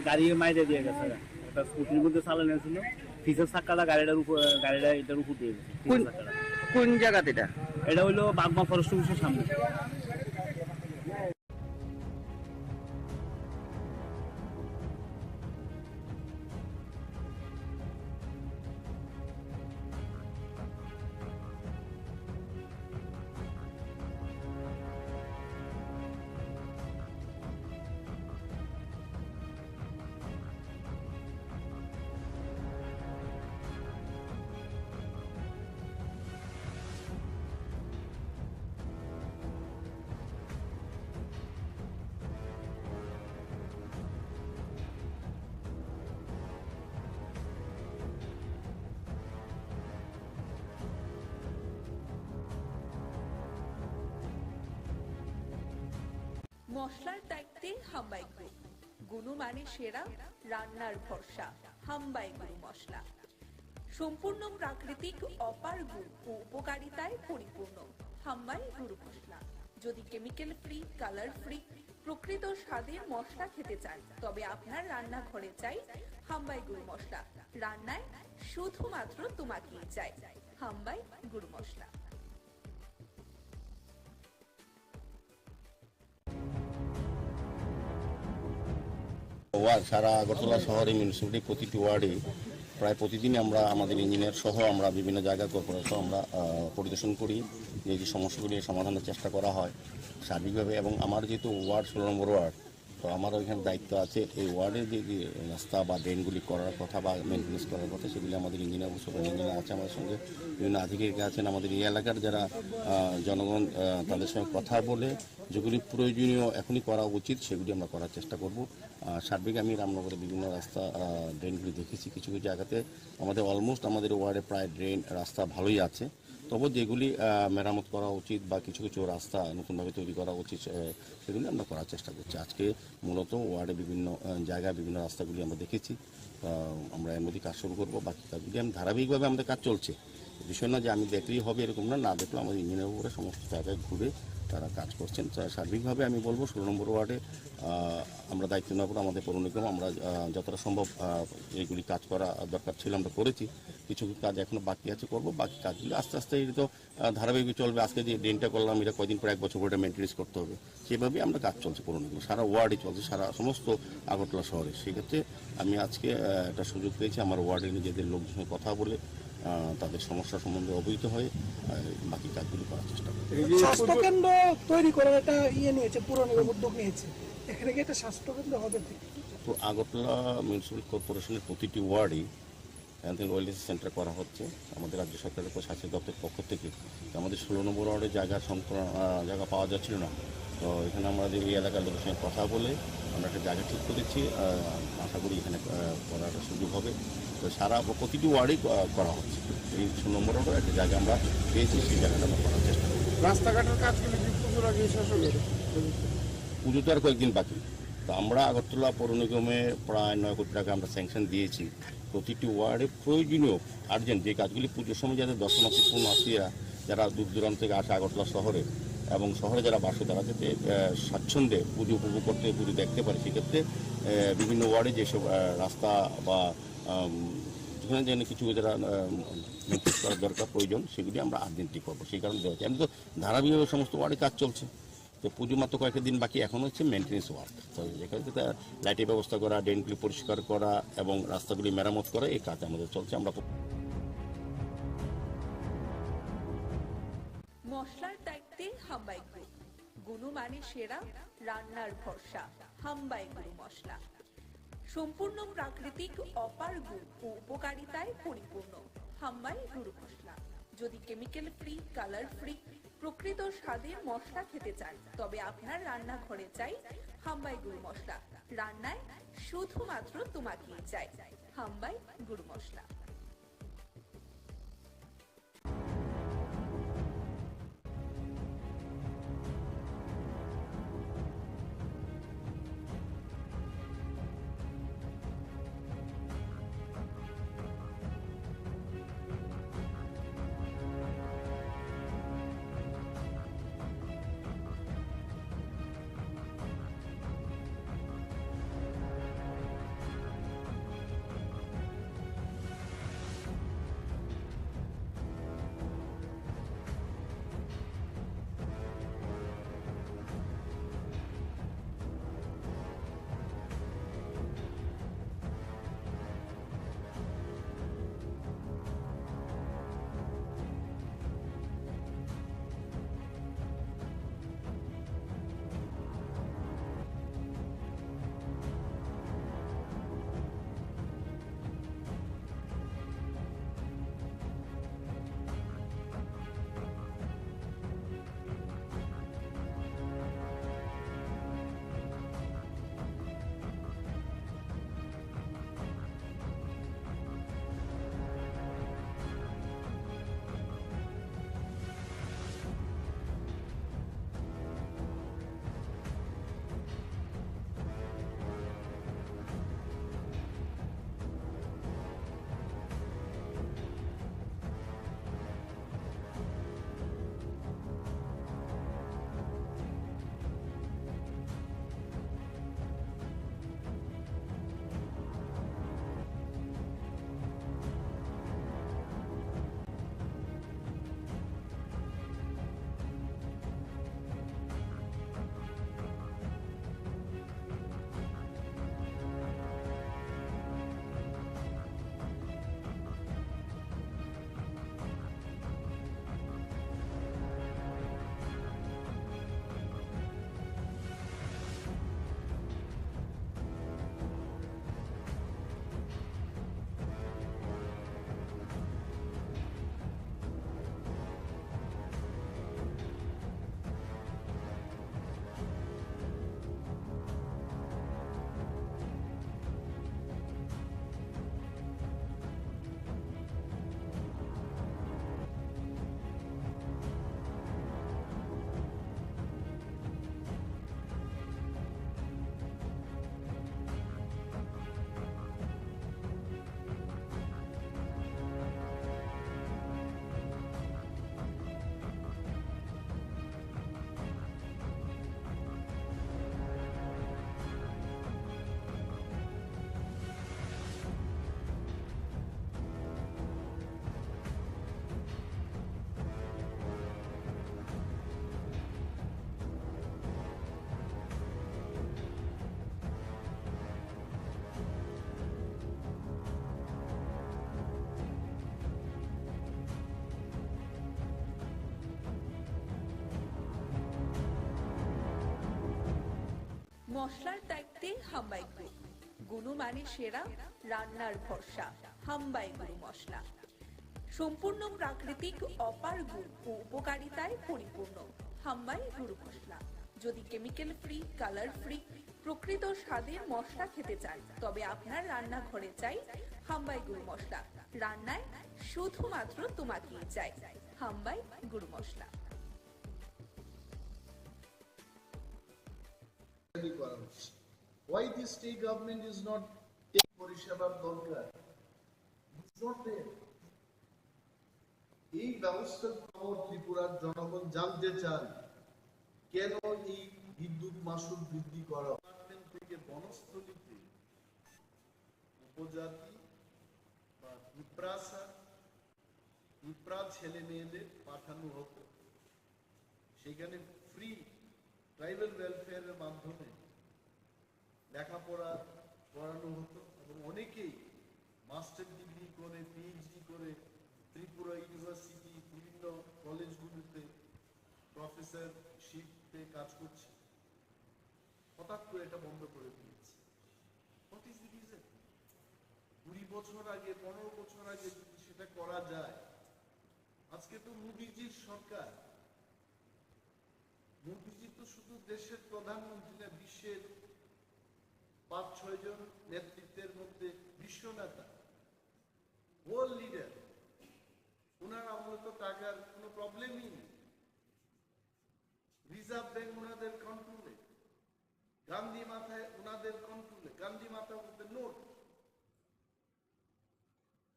গাড়ি মাইরে দিয়ে গেছে, একটা স্কুটির মধ্যে চালানো ছিল, পিছের চাক্কাটা গাড়িটা এটার উপর দিয়ে গেছে। কোন জায়গাতে এটা হইলো বাগমা ফরেস্ট অফিসের সামনে। মশলার দায়িত্বে হাম্বাই গ্রুপ, গুণমানে সেরা, রান্নার ভরসা, হাম্বাই গুরু মশলা। সম্পূর্ণ প্রাকৃতিক অপার গুণ ও উপকারিতায় পরিপূর্ণ হাম্বাই গুঁড়ো মশলা। যদি কেমিক্যাল ফ্রি, কালার ফ্রি, প্রকৃত স্বাদের মশলা খেতে চান তবে আপনার রান্নাঘরে চাই হাম্বাই গুঁড়ো মশলা। রান্নায় শুধুমাত্র তোমাকেই চাই হাম্বাই গুঁড়ো মশলা। ওয়ার্ড সারা আগরতলা শহরে মিউনিসিপ্যালিটি প্রতিটি ওয়ার্ডে প্রায় প্রতিদিনই আমরা আমাদের ইঞ্জিনিয়ার সহ আমরা বিভিন্ন জায়গা কর্পোরেশন আমরা পরিদর্শন করি, যে সমস্যাগুলি সমাধানের চেষ্টা করা হয় সার্বিকভাবে। এবং আমার যেহেতু ওয়ার্ড 16 নম্বর ওয়ার্ড, তো আমারও এখানে দায়িত্ব আছে এই ওয়ার্ডের যে রাস্তা বা ড্রেনগুলি করার কথা বা মেনটেন্স করার কথা, সেগুলি আমাদের ইঞ্জিনিয়ার সুপার ইঞ্জিনিয়ার আছে, আমাদের সঙ্গে বিভিন্ন আধিকারিক আছেন। আমাদের এই এলাকার যারা জনগণ তাদের সঙ্গে কথা বলে যেগুলি প্রয়োজনীয় এখনই করা উচিত সেগুলি আমরা করার চেষ্টা করব। সার্বিক আমি রামনগরে বিভিন্ন রাস্তা ড্রেনগুলি দেখেছি, কিছু কিছু জায়গাতে আমাদের অলমোস্ট আমাদের ওয়ার্ডে প্রায় ড্রেন রাস্তা ভালোই আছে, তবে যেগুলি মেরামত করা উচিত বা কিছু কিছু রাস্তা নতুনভাবে তৈরি করা উচিত সেগুলি আমরা করার চেষ্টা করছি। আজকে মূলত ওয়ার্ডে বিভিন্ন জায়গায় বিভিন্ন রাস্তাগুলি আমরা দেখেছি, আমরা এর মধ্যে কাজ শুরু করবো। বাকি কাজগুলি আমি ধারাবাহিকভাবে আমাদের কাজ চলছে, বিষয় না যে আমি দেখলেই হবে এরকম না, না দেখলে আমাদের ইঞ্জিনিয়ার উপরে সমস্ত জায়গায় ঘুরে তারা কাজ করছেন। সার্বিকভাবে আমি বলবো 16 নম্বর ওয়ার্ডে আমরা দায়িত্ব নেওয়ার পর আমাদের পৌর নিগম আমরা যতটা সম্ভব এইগুলি কাজ করা দরকার ছিল আমরা করেছি, কিছু কাজ এখনো বাকি আছে করব। বাকি কাজগুলি আস্তে আস্তে এটা তো ধারাবাহিক চলবে। আজকে যে ড্রেনটা করলাম এটা কয়দিন পর 1 বছর পরে মেনটেন্স করতে হবে, সেভাবেই আমরা কাজ চলছে পৌর নিগম, সারা ওয়ার্ডে চলছে, সারা সমস্ত আগরতলা শহরে। সেক্ষেত্রে আমি আজকে একটা সুযোগ পেয়েছি আমার ওয়ার্ডে নিজেদের লোকজনের সঙ্গে কথা বলে তাদের সমস্যা সম্বন্ধে অবহিত হয়ে বাকি কাজগুলি করার চেষ্টা করি। স্বাস্থ্য কেন্দ্র তৈরি করার একটা নিয়েছে, পুর নিগম উদ্যোগ নিয়েছে, এখানে কি একটা স্বাস্থ্য কেন্দ্র হবে? তো আগরতলা মিউনিসিপ্যাল কর্পোরেশনের প্রতিটি ওয়ার্ডেই হেলথ অ্যান্ড ওয়েলনেস সেন্টার করা হচ্ছে আমাদের রাজ্য সরকারের স্বাস্থ্য দপ্তরের পক্ষ থেকে। আমাদের 16 নম্বর ওয়ার্ডে জায়গা পাওয়া যাচ্ছিল না, তো এখানে আমাদের এই এলাকার লোকের সঙ্গে কথা বলে আমরা একটা জায়গা ঠিক করেছি, আশা করি এখানে করার একটা সুযোগ হবে। তো সারা প্রতিটি ওয়ার্ডেই করা হচ্ছে। এই 16 নম্বর ওয়ার্ডে একটা জায়গা আমরা পেয়েছি, সেই জায়গাটা আমরা করার চেষ্টা করি। রাস্তাঘাটের কাজগুলো কি পুজোর আগে শেষ হবে? পুজো তো আর কয়েকদিন বাকি। তো আমরা আগরতলা পৌর নিগমে প্রায় 9 কোটি টাকা আমরা স্যাংশন দিয়েছি। প্রতিটি ওয়ার্ডে প্রয়োজনীয় আর্জেন্ট যে কাজগুলি পুজোর সময় যাতে দর্শনার্থী পূর্ণার্থীরা যারা দূর দূরান্ত থেকে আসে আগরতলা শহরে এবং শহরে যারা বাসে তারা যাতে স্বাচ্ছন্দ্যে পুজো উপভোগ করতে পুজো দেখতে পারে, সেক্ষেত্রে বিভিন্ন ওয়ার্ডে যেসব রাস্তা বা যেখানে যেন কিছু যারা মেনটেন্স করার দরকার প্রয়োজন সেগুলি আমরা আর্জেন্টলি করবো। সেই কারণে দেওয়া হচ্ছে। আমি তো ধারাবাহিকভাবে সমস্ত ওয়ার্ডে কাজ চলছে, তো পুজো মাত্র কয়েকটা দিন বাকি, এখন হচ্ছে মেনটেন্স ওয়ার্ক। তো যেখানে লাইটের ব্যবস্থা করা, ড্রেনগুলি পরিষ্কার করা এবং রাস্তাগুলি মেরামত করা, এই কাজ আমাদের চলছে। আমরা মশলার দায়িত্বে হাম্বাই গ্রুপ, গুণমানে সেরা, রান্নার ভরসা হাম্বাই গুঁড়ো মশলা। সম্পূর্ণ প্রাকৃতিক অপার গুণ ও উপকারিতায় পরিপূর্ণ হাম্বাই গুঁড়ো মশলা। যদি কেমিক্যাল ফ্রি, কালার ফ্রি, প্রকৃত স্বাদের মশলা খেতে চান তবে আপনার রান্নাঘরে চাই হাম্বাই গুঁড়ো মশলা। রান্নায় শুধুমাত্র তোমাকেই চাই হাম্বাই গুঁড়ো মশলা। মশলার দায়িত্বে হাম্বাই গ্রুপ, গুণমানে সেরা, রান্নার ভরসা। হাম্বাই গুরু মশলা সম্পূর্ণ প্রাকৃতিক, অপার গুণ ও উপকারিতায় পরিপূর্ণ। হাম্বাই গুরু মশলা। যদি কেমিক্যাল ফ্রি, কালার ফ্রি, প্রকৃত স্বাদের মশলা খেতে চান, তবে আপনার রান্নাঘরে চাই হাম্বাই গুরু মশলা। রান্নায় শুধুমাত্র তোমাকেই চাই হাম্বাই গুরু মশলা। Why the state government is not taking পরিষেবার দরকার? It's not there. এই ব্যবস্থার খবর ত্রিপুরার জনগণ জানতে চান, কেন এই বিদ্যুৎ মাশুল বৃদ্ধি করা? ডিপার্টমেন্ট থেকে বনস্থলীতে উপজাতি বা পিঁপড়া ছেলে মেয়েদের পাঠানো হতো, সেখানে ফ্রি ট্রাইবাল ওয়েলফেয়ারের মাধ্যমে লেখাপড়া করানো হতো এবং অনেকেই মাস্টার ডিগ্রি করে, পিএইচডি করে ত্রিপুরা ইউনিভার্সিটি বিভিন্ন কলেজগুলিতে প্রফেসরশিপে কাজ করছে। হঠাৎ করে এটা বন্ধ করে দিয়েছে। What is the reason? 20 বছর আগে, 15 বছর আগে যদি সেটা করা যায়। আজকে তো মোদিজির সরকার। মোদিজি তো শুধু দেশের প্রধানমন্ত্রী না, বিশ্বের 5-6 জন নেতৃত্বের মধ্যে বিশ্ব নেতা, ওয়ার্ল্ড লিডার। ওনার আমলে তো টাকার কোনো প্রবলেমই নেই। রিজার্ভ ব্যাংক ওনাদের কন্ট্রোলে, গান্ধী মাথায় ওনাদের কন্ট্রোলে, গান্ধী মাথা বলতে নোট।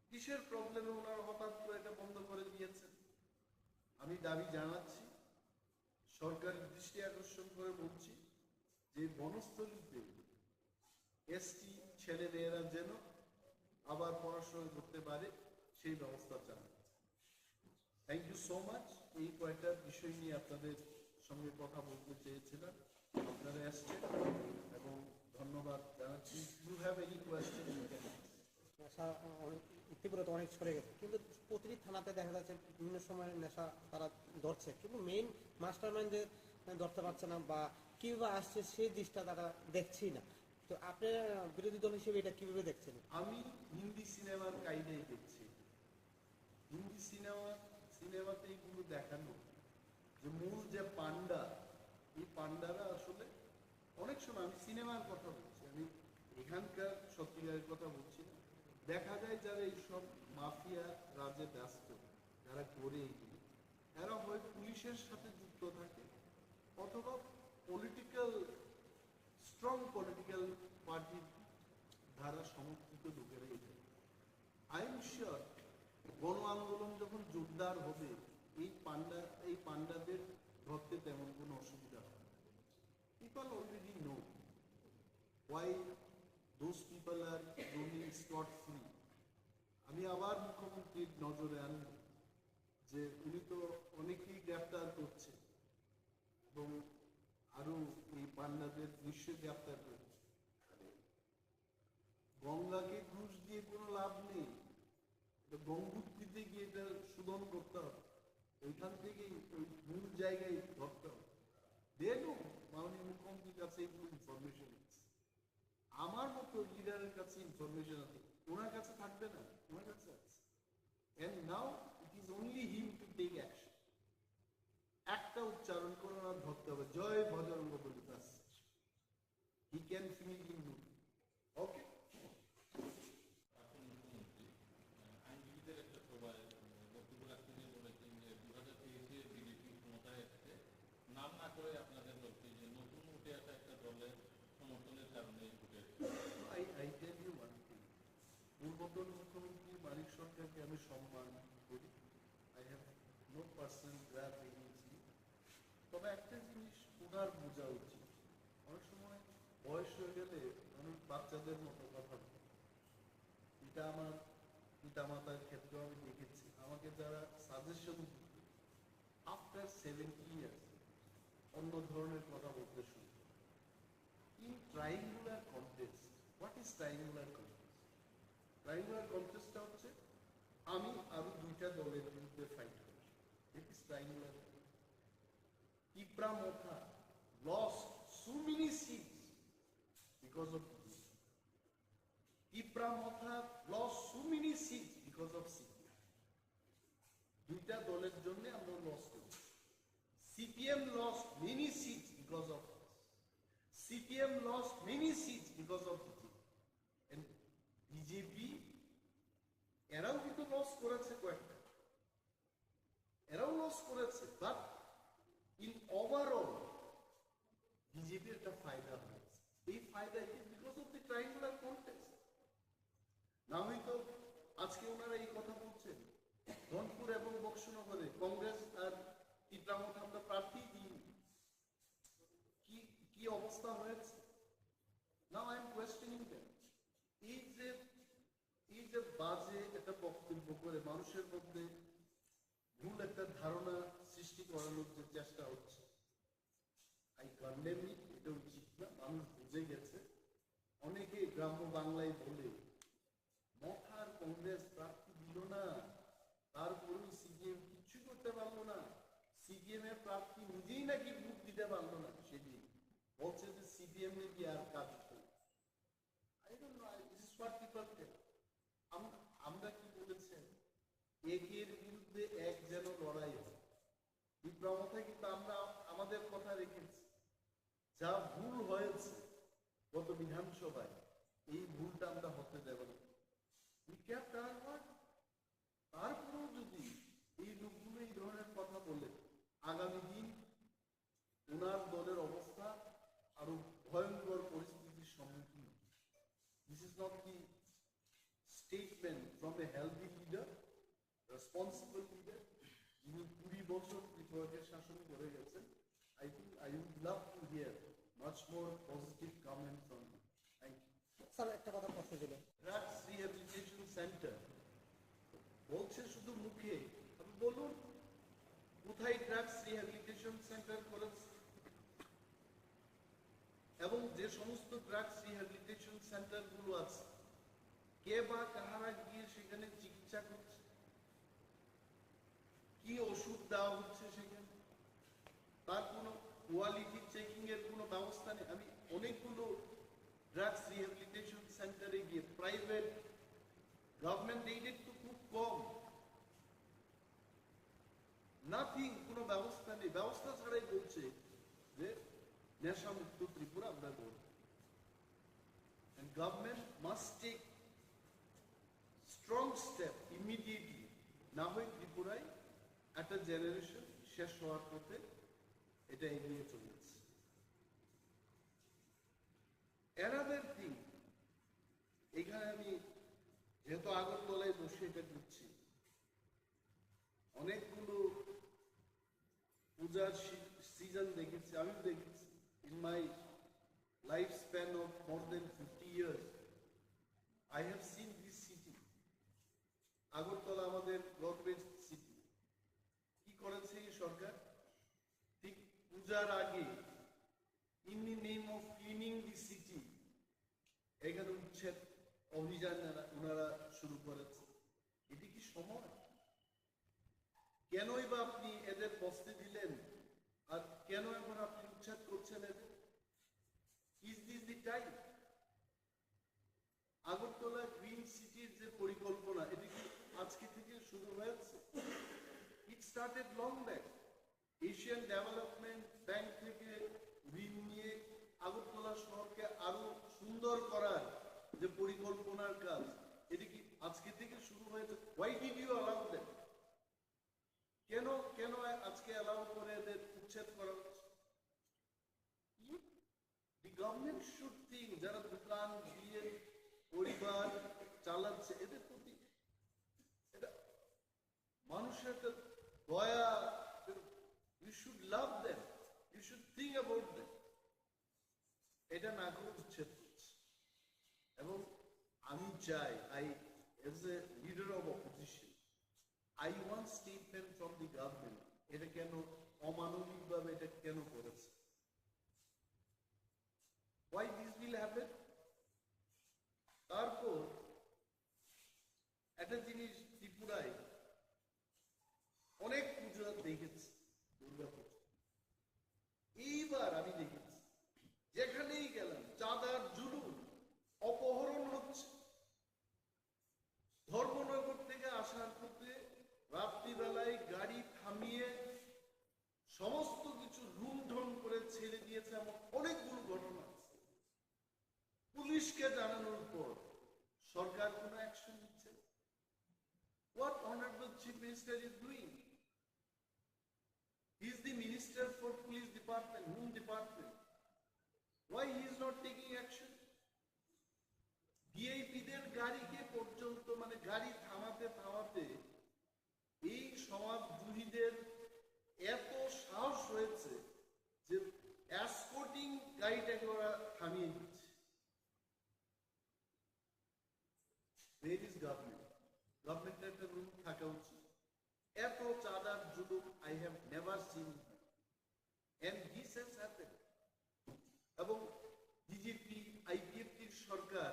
কিসের প্রবলেমে ওনারা হঠাৎ করে এটা বন্ধ করে দিয়েছেন? আমি দাবি জানাচ্ছি, সরকারের দৃষ্টি আকর্ষণ করে বলছি যে বনস্থলীতে এসটি ছেলে মেয়েরা যেন আবার পড়াশোনা করতে পারে সেই ব্যবস্থা চান। Thank you so much. এই কয়েকটা বিষয় নিয়ে আপনাদের সঙ্গে কথা বলতে চেয়েছিলাম, আপনারা এসছেন এবং ধন্যবাদ জানাচ্ছি। You have any question? ত্রিপুরাতে অনেক ছড়ে গেছে, কিন্তু প্রতিটি থানাতে দেখা যাচ্ছে বিভিন্ন সময় নেশা তারা ধরছে, কিন্তু মেইন মাস্টার মাইন্ডে ধরতে পারছে না বা কিভাবে আসছে সেই দিকটা তারা দেখছি না। তো আপনি বিরোধী দল হিসেবে এটা কিভাবে দেখছেন? আমি হিন্দি সিনেমার কাহিনী দেখছি। হিন্দি সিনেমাতে এইগুলো দেখানো যে মূল যে পান্ডা, এই পান্ডারা আসলে অনেক সময়, আমি সিনেমার কথা বলছি, আমি এখানকার সত্যিকারের কথা বলছি না, দেখা যায় যারা এইসব মাফিয়া রাজে ব্যস্ত, যারা করে এগুলো, এরা হয় পুলিশের সাথে যুক্ত থাকে অথবা স্ট্রং পলিটিক্যাল পার্টির দ্বারা সমর্থিত লোকেরাই থাকে। আই এম শিওর গণ আন্দোলন যখন জোরদার হবে, এই পান্ডাদের ধরতে তেমন কোনো অসুবিধা হবে। People already no why those people are roaming scot free. আমি আবার মুখ্যমন্ত্রীর নজরে আনব যে উনি তো অনেকেই গ্রেফতার করছে এবং আরো এই পান্ডাদের নিশ্চয় গ্রেফতার করছে। গঙ্গাকে ঘুষ দিয়ে কোনো লাভ নেই, গঙ্গোত্রীতে গিয়ে এটা শোধন করতে হবে, ওইখান থেকেই ওই মূল জায়গায় ধরতে হবে। দেখো মাননীয় মুখ্যমন্ত্রীর কাছে এইগুলো ইনফরমেশন আছে, আমার মতো লিডারের কাছে ইনফরমেশন আছে, ওনার কাছে থাকবে না, ওনার কাছে আছে। And now it is only him to take action. একটা উচ্চারণ করে ওনার ধরতে হবে, জয় বজরঙ্গ বলি, ব্যাস। He can feel in me. Okay? আইনজীবীদের একটা সভায় বক্তব্য রাখতে গিয়ে বলেছেন যে 2023-এ বিজেপি ক্ষমতায় এসেছে, নাম না করে আপনাদের বলছে যে নতুন উঠে আসা একটা দলের সমর্থনের কারণে উঠে এসেছে। I tell you one thing. পূর্বতন মুখ্যমন্ত্রী মানিক সরকারকে আমি সম্মান করি। I have no personal grudge against him. তবে একটা জিনিস ওনার বোঝা উচিত, অনেক সময় বয়স হয়ে গেলে অনেক বাচ্চাদের মতো কথা বলে। এটা আমার পিতামাতার ক্ষেত্রেও আমি দেখেছি, আমাকে যারা সাজেশন দিত আফটার 70 years অন্য ধরনের কথা বলতে শুরু। In triangular contest, what is triangular contest? Triangular কন্টেস্টটা হচ্ছে আমি আরো দুইটা দলের বিরুদ্ধে ফাইট করি, it is triangular. Tripura lost so many seats because of Tripura lost so many seats because of CPM. দুইটা দলের জন্য আমরা লস করেছি। CPM lost many seats because of us. CPM lost many seats because of BJP. And BJP এরাও কিন্তু loss করেছে কয়েকটা, এরাও লস করেছে, বাট ইন ওভারঅল বিজেপির একটা ফায়দা হয়েছে। এই ফায়দা because of the triangular context. না হয়তো আজকে ওনারা এই কথা বলছেন ধনপুর এবং বক্সনগরে কংগ্রেস আর ত্রিপুরা আমরা প্রার্থী দিই, কি অবস্থা হয়েছে। Now I am questioning them. এই যে বাজে একটা বক্তব্য করে মানুষের মধ্যে ভুল একটা ধারণা সৃষ্টি করানোর যে চেষ্টা হচ্ছে, আই কন্ডেম ইট। এটা উচিত না, মানুষ বুঝে গেছে। অনেকে গ্রাম্য বাংলায় বলে মথার কংগ্রেস প্রার্থী দিল না, তারপরেও সিপিএম কিচ্ছু করতে পারলো না, সিপিএম এর প্রার্থী নিজেই নাকি ভোট দিতে পারলো না, সেদিন বলছে যে সিপিএম নাকি আর কাজ করবে। I don't know, this is what people tell. আমরা কি বলেছেন, একের বিরুদ্ধে এক যেন লড়াই হয়। বিপ্লবতা কিন্তু আমরা আমাদের কথা রেখেছি। যা ভুল হয়েছে গত বিধানসভায়, এই ভুলটা আমরা হতে দেব না। তারপরেও যদি এই লোকগুলো এই ধরনের কথা বলে, আগামী দিন ওনার দলের অবস্থা আরো ভয়ঙ্কর পরিস্থিতির সম্মুখীন। This is not the statement from a healthy leader, responsible leader, যিনি 20 বছর ত্রিপুরাকে শাসন করে গেছেন। I think I would love to hear much more positive comment from you. Thank you. Sir একটা কথা প্রশ্ন ছিল, ড্রাগস রিহ্যাবিলিটেশন সেন্টার বলছে শুধু মুখে, আপনি বলুন কোথায় ড্রাগস রিহ্যাবিলিটেশন সেন্টার করেছে, এবং যে সমস্ত ড্রাগস রিহ্যাবিলিটেশন সেন্টার গুলো আছে কে বা কাহারা গিয়ে সেখানে চিকিৎসা করছে, কি ওষুধ দেওয়া হচ্ছে সেখানে, তার কোনো কোয়ালিটি চেকিং এর কোনো ব্যবস্থা নেই। আমি অনেকগুলো ড্রাগস রিহ্যাবিলিটেশন সেন্টারে গিয়ে, প্রাইভেট গভর্নমেন্ট এইডেড তো খুব কম, নাথিং, কোনো ব্যবস্থা নেই। ব্যবস্থা ছাড়াই বলছে যে নেশা মুক্ত ত্রিপুরা আমরা করব। And government must take strong step immediately, না হয় ত্রিপুরায় একটা জেনারেশন শেষ হওয়ার পথে এটা এগিয়ে চলেছে। Another thing, এখানে আমি যেহেতু আগরতলায় বসে এটা করছি, অনেকগুলো পূজার সিজন দেখেছি, আমিও দেখেছি। In my lifespan of more than 50 years, I have seen this city. Agartala আমাদের গভর্নমেন্ট সিটি। কি করেছে এই সরকার? ঠিক পূজার আগে, in the name of cleaning the city, এখানে উচ্ছেদ অভিযান ওনারা শুরু করেছে। এটি কি সময়? কেনই বা আপনি এদের বসতে দিলেন, আর কেন এখন আপনি উচ্ছেদ করছেন এদের? Is this the time? Agartala green সিটির যে পরিকল্পনা, এটি কি আজকে থেকে শুরু হয়েছে? It started long back. Asian development bank থেকে ঋণ নিয়ে আগরতলা শহরকে আরো সুন্দর করার যে পরিকল্পনার কাজ, এটি কি আজকে থেকে শুরু হয়েছে? Why did you allow them? কেন আজকে অ্যালাউ করে এদের উচ্ছেদ করা হচ্ছে? দি গভর্নমেন্ট শুড থিঙ্ক, যারা দোকান দিয়ে পরিবার চালাচ্ছে, এদের প্রতি এটা মানুষের একটা দয়া, you should love them, you should think about them. এটা না করে উচ্ছেদ করছে। এবং আমি চাই, as a leader of opposition, I want statement from the government. এটা কেন অমানবিক ভাবে এটা কেন করেছে? Why this will happen? তারপর একটা জিনিস, ত্রিপুরায় অনেক পূজা দেখেছি, দুর্গা পূজা। এইবার আমি দেখেছি যেখানেই গেলাম চাঁদার জুলুম, পুলিশকে জানানোর পর সরকার কোনো অ্যাকশন নিচ্ছে? What Honorable Chief Minister is doing? He is the Minister for Police Department. Whom department? Why he is not taking action? ভিআইপিদের গাড়িকে পর্যন্ত মানে গাড়ি থামাতে থামাতে এই সমাজদ্রোহীদের এত সাহস হয়েছে যে এসকর্টিং গাড়িটাকে ওরা থামিয়ে দিচ্ছে। Where is government? গভর্নমেন্টের একটা রুল থাকা উচিত। এত চাঁদার জুলুম I have never seen and this has happened। এবং বিজেপি আইপিএফটির সরকার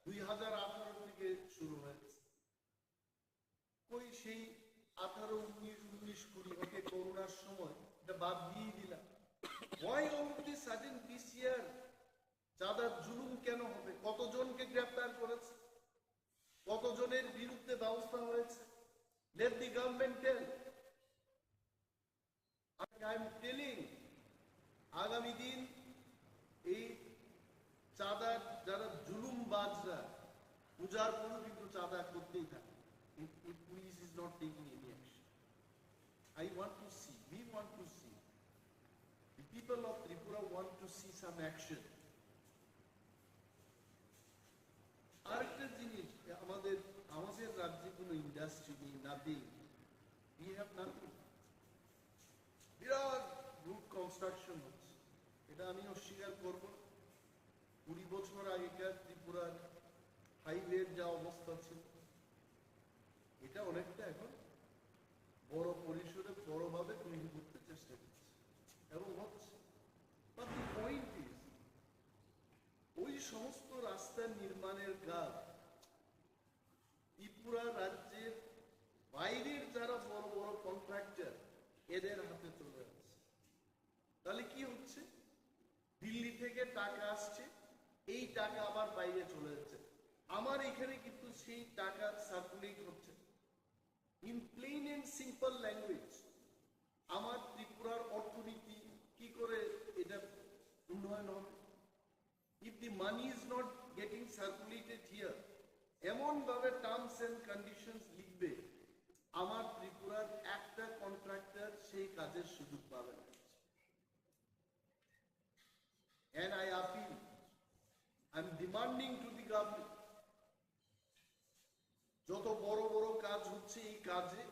2018 থেকে শুরু হয়েছে। কই সেই 18, 19, 20, 20 ওকে করোনার সময় এটা বাদ দিয়ে দিলাম। Why all of this sudden this year চাঁদার জুলুম কেন হবে? কতজনকে গ্রেফতার করেছে? কতজনের বিরুদ্ধে ব্যবস্থা হয়েছে? Let the government tell। I am telling আগামী দিন এই চাঁদার যারা জুলুমবাজরা পূজার পরও কিন্তু চাঁদা করতেই থাকে। If police is not taking any action, I want to see, we want to see, the people of Tripura want to see some action। আরেকটা জিনিস, আমাদের রাজ্যে কোনো ইন্ডাস্ট্রি নেই, নাথিং, we have nothing। বিরাট রুট কনস্ট্রাকশন হচ্ছে, এটা আমি অস্বীকার করব। 20 বছর আগেকার ত্রিপুরার হাইওয়ের যা অবস্থা ছিল এটা অনেকটা এখন বড় পরিসরে বড়ভাবে তৈরি করতে চেষ্টা করছে এবং হচ্ছে। বাট দি পয়েন্ট ইজ ওই সমস্ত রাস্তা নির্মাণের কাজ ত্রিপুরা রাজ্যের বাইরের যারা বড় বড় কন্ট্রাক্টর এদের হাতে চলে যাচ্ছে। তাহলে কি হচ্ছে? দিল্লি থেকে টাকা আসছে, এই টাকা আবার বাইরে চলে যাচ্ছে। আমার এখানে কিন্তু সেই টাকা সার্কুলেট হচ্ছে। In plain and simple language, আমার ত্রিপুরার অর্থনীতি কি করে এটা উন্নয়ন হবে? If the money is not getting circulated here, এমন ভাবে টার্মস এন্ড কন্ডিশনস লিখবে আমার ত্রিপুরার একটা কন্ট্রাক্টর সেই কাজের সুযোগ পাবে না। And I appeal, I'm demanding to the government, যত বড় বড় কাজ হচ্ছে এই কাজে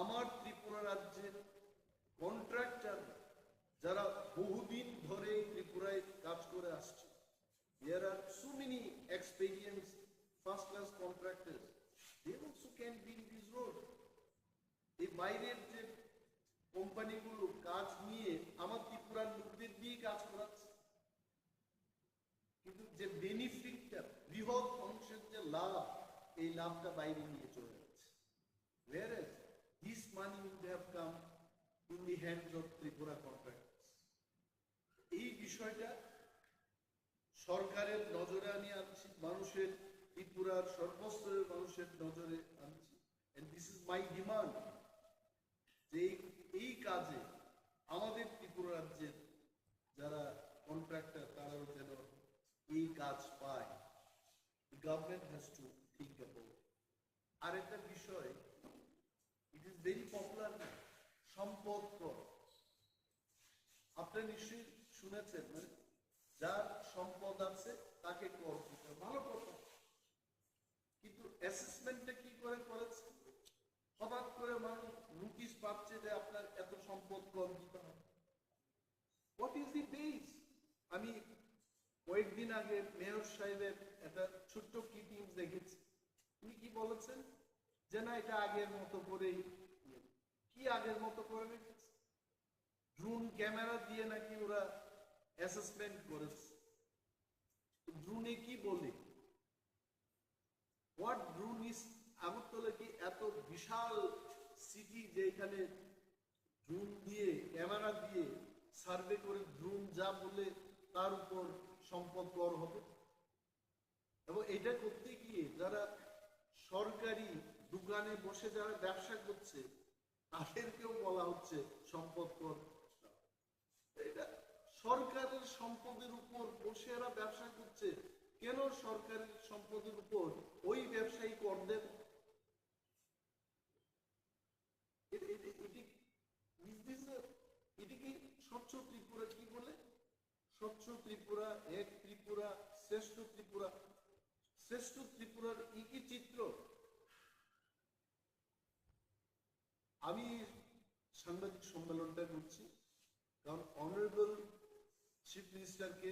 আমার ত্রিপুরা রাজ্যের কন্ট্রাক্টর যারা বহুদিন ধরে ত্রিপুরায় কাজ করে আসছে, there are so many experienced first class contractors, they also can build this road। এই বাইরের যে কোম্পানিগুলো কাজ নিয়ে আমার ত্রিপুরার লোকদের দিয়ে কাজ করাচ্ছে, কিন্তু যে বেনিফিটটা বৃহৎ অংশের যে লাভ, এই লাভটা বাইরে নিয়ে চলে যাচ্ছে। Whereas this money would have come in the hands of Tripura contractors। এই বিষয়টা সরকারের নজরে আমি আনছি, মানুষের ত্রিপুরার সর্বস্তরের মানুষের নজরে আনছি। and this is my demand যে এই কাজে আমাদের ত্রিপুরা রাজ্যের যারা কন্ট্রাক্টর তারাও যেন এই কাজ পায়। The government has to think about it। আরেকটা বিষয়, it is very popular now, সম্পদ কর। আপনারা নিশ্চয়ই শুনেছেন, মানে যার সম্পদ আছে তাকে কর দিতে, ভালো কথা। কিন্তু অ্যাসেসমেন্টটা কি করে করেছে? হঠাৎ করে মানুষ নোটিশ পাচ্ছে যে আপনার এত সম্পদ কর দিতে হবে। What is the base? আমি কয়েকদিন আগে মেয়র সাহেবের একটা ছোট্ট ক্লিপিং দেখেছি। উনি কি বলেছেন যে না, এটা আগের মতো করেই। কি আগের মতো করে রেখেছে? ড্রোন ক্যামেরা দিয়ে নাকি ওরা অ্যাসেসমেন্ট করেছে। ড্রোনে কি বলে? What drone is? আগরতলা কি এত বিশাল সিটি যে এখানে ড্রোন দিয়ে ক্যামেরা দিয়ে সার্ভে করে ড্রোন যা বলে তার উপর সম্পদ কর হবে? এবং এটা করতে গিয়ে যারা সরকারি দোকানে বসে যারা ব্যবসা করছে তাদেরকেও বলা হচ্ছে সম্পদ কর। এটা সরকারের সম্পদের উপর বসে এরা ব্যবসা করছে, কেন সরকারের সম্পদের উপর ওই ব্যবসায়ী কর দেন? এটি কি স্বচ্ছ ত্রিপুরা? কি বলে স্বচ্ছ ত্রিপুরা, এক ত্রিপুরা, শ্রেষ্ঠ ত্রিপুরা? শ্রেষ্ঠ ত্রিপুরার কি চিত্র? আমি সাংবাদিক সম্মেলনটা করছি কারণ অনারেবল চিফ মিনিস্টারকে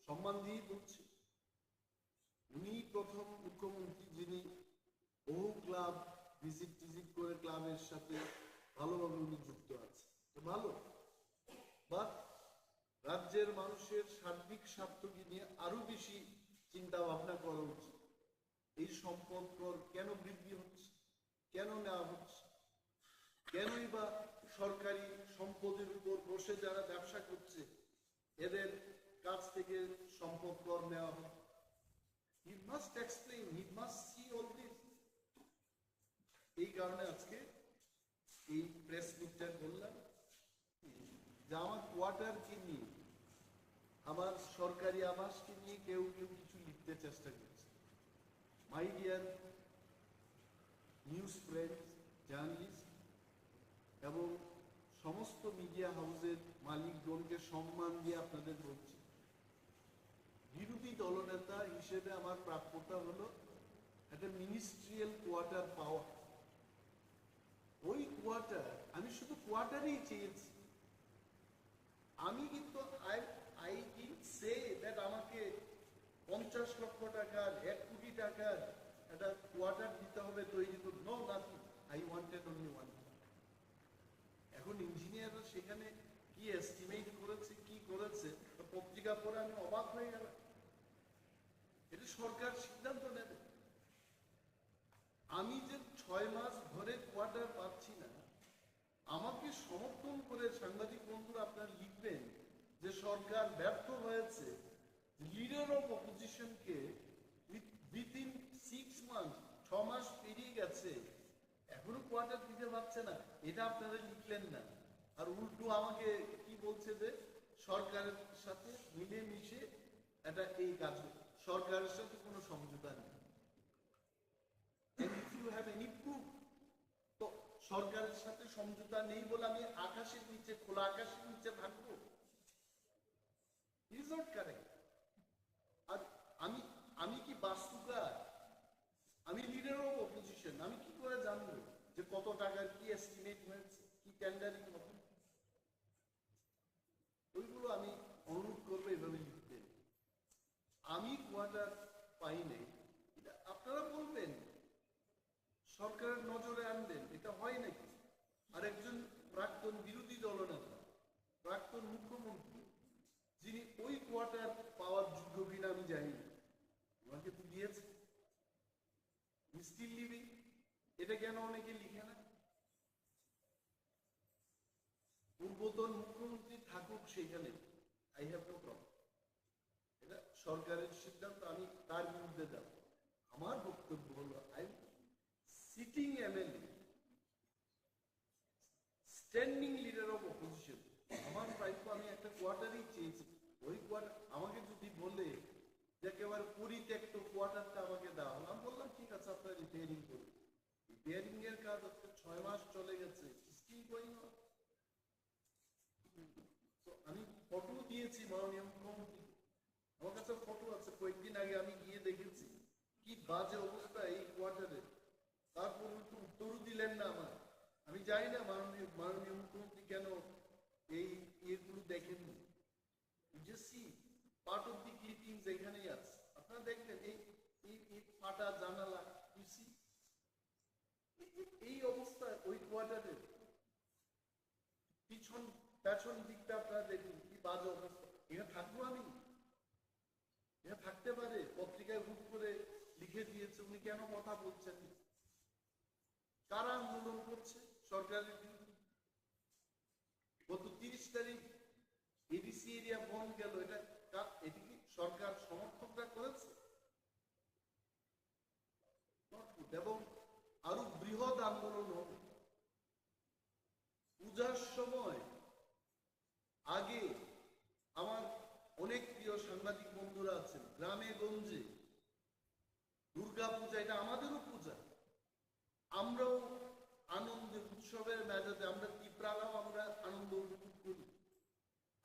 সম্মান দিয়েই বলছি। উনি প্রথম মুখ্যমন্ত্রী যিনি বহু ক্লাব ভিজিট করে ক্লাবের সাথে ভালোভাবে উনি যুক্ত আছে, তো ভালো। বাট রাজ্যের মানুষের সার্বিক স্বার্থকে নিয়ে আরো বেশি চিন্তা ভাবনা করা উচিত। এই সম্পদ কর কেন বৃদ্ধি হচ্ছে, কেন নেওয়া হচ্ছে, কেনই বা সরকারি সম্পদের উপর বসে যারা ব্যবসা করছে এদের কাছ থেকে সম্পদ কর নেওয়া হয়? He must explain, he must see all this. এই কারণে আজকে এই প্রেস মিটটা করলাম যে আমার কোয়ার্টারকে নিয়ে, আমার সরকারি আবাসকে নিয়ে কেউ কিছু লিখতে চেষ্টা করছে। My dear news friends, journalist এবং সমস্ত মিডিয়া হাউসের মালিকগণকে সম্মান দিয়ে আপনাদের বলছি, বিরোধী দলনেতা হিসেবে আমার প্রাপ্যতা হলো একটা মিনিস্ট্রিয়াল কোয়ার্টার পাওয়া। ওই কোয়ার্টার আমি শুধু কোয়ার্টারেই চেয়েছি। আমি কিন্তু আই ডিডন্ট সে দ্যাট আমাকে 50 লক্ষ টাকার 1 কোটি টাকার একটা কোয়ার্টার দিতে হবে তৈরি করতে। No, nothing. I wanted only one. এখন ইঞ্জিনিয়াররা সেখানে কি এস্টিমেট করেছে, কি করেছে, পত্রিকা পড়ে আমি অবাক হয়ে গেলাম। এটা সরকার সিদ্ধান্ত নেবে। আমি যে 6 মাস ধরে কোয়ার্টার পাচ্ছি না, আমাকে সমর্থন করে সাংবাদিক বন্ধুরা আপনারা লিখবেন যে সরকার ব্যর্থ হয়েছে, লিডার অফ অপোজিশনকে উইথিন 6 মান্থ 6 মাস পেরিয়ে গেছে, এখনো কোয়ার্টার দিতে পারছে না, এটা আপনারা লিখলেন না। আর উল্টো আমাকে কি বলছে যে সরকারের সাথে মিলেমিশে এটা এই কাজ, সরকারের সাথে কোনো সমঝোতা নেই। If you have any proof, তো সরকারের সাথে সমঝোতা নেই বলে আমি আকাশের নিচে, খোলা আকাশের নিচে থাকবো? Is not correct. আর আমি কি বাস্তুকার? আমি লিডার অফ অপোজিশন, আমি কি করে জানবো যে কত টাকার কি এস্টিমেট হয়েছে, কি টেন্ডারিং হবে? ওইগুলো আমি অনুরোধ করবো এভাবে লিখতে। আমি কোয়ার্টার পাই নাই, এটা আপনারা বলবেন, সরকারের নজরে আনবেন, এটা হয় নাকি? আর একজন প্রাক্তন বিরোধী দলনেতা, প্রাক্তন মুখ্যমন্ত্রী, যিনি ওই কোয়ার্টার পাওয়ার যোগ্য কিনা আমি জানি না, আমাকে তো দিয়েছে, স্টিল লিভিং। এটা কেন অনেকে লিখে না? পূর্বতন মুখ্যমন্ত্রী থাকুক সেখানে, আই হ্যাভ নো প্রবলেম। এটা সরকারের সিদ্ধান্ত, আমি তার বিরুদ্ধে যাব। আমার বক্তব্য হলো I sitting MLA, standing leader of opposition, আমার প্রাপ্য আমি একটা কোয়ার্টারই চেয়েছি। ওই কোয়ার্টার আমাকে যদি বলে যে একেবারে পরিত্যক্ত কোয়ার্টারটা আমাকে দেওয়া হলো, আমি বললাম ঠিক আছে, আপনার রিপেয়ারিং করুন। রিপেয়ারিং এর কাজ হচ্ছে 6 মাস চলে গেছে, স্টিল গোয়িং অন। তো আমি ফটো দিয়েছি মাননীয় মুখ্যমন্ত্রী, আমার কাছে ফটো আছে, কয়েকদিন আগে আমি গিয়ে দেখেছি কি বাজে অবস্থা এই কোয়ার্টারে। তারপর উত্তরও দিলেন না আমার। আমি জানি না মাননীয় মুখ্যমন্ত্রী কেন এই ইয়েগুলো দেখেননি। পার্ট অফ দি ক্লিপিংস এখানেই আছে, আপনারা দেখবেন এই ফাটা জানালা, এই অবস্থা ওই কোয়ার্টারের পেছন দিকটা আপনারা দেখুন কি বাজে অবস্থা। এখানে থাকবো আমি? এটা থাকতে পারে? পত্রিকায় হুট করে লিখে দিয়েছে, উনি কেন কথা বলছেন? কারা আন্দোলন করছে সরকারের বিরুদ্ধে? গত 30 তারিখ এডিসি এরিয়া বন্ধ গেল, এটি কি সরকার সমর্থকরা করেছে? এবং আরো বৃহৎ আন্দোলন হবে। পূজার সময় আগে আমার অনেক প্রিয় সাংবাদিক বন্ধুরা আছেন, গ্রামে গঞ্জে দুর্গা পূজা এটা আমাদেরও পূজা, আমরাও আনন্দে উৎসবের মেজাজে আমরা ত্রিপুরারাও আমরা আনন্দ উপভোগ করি।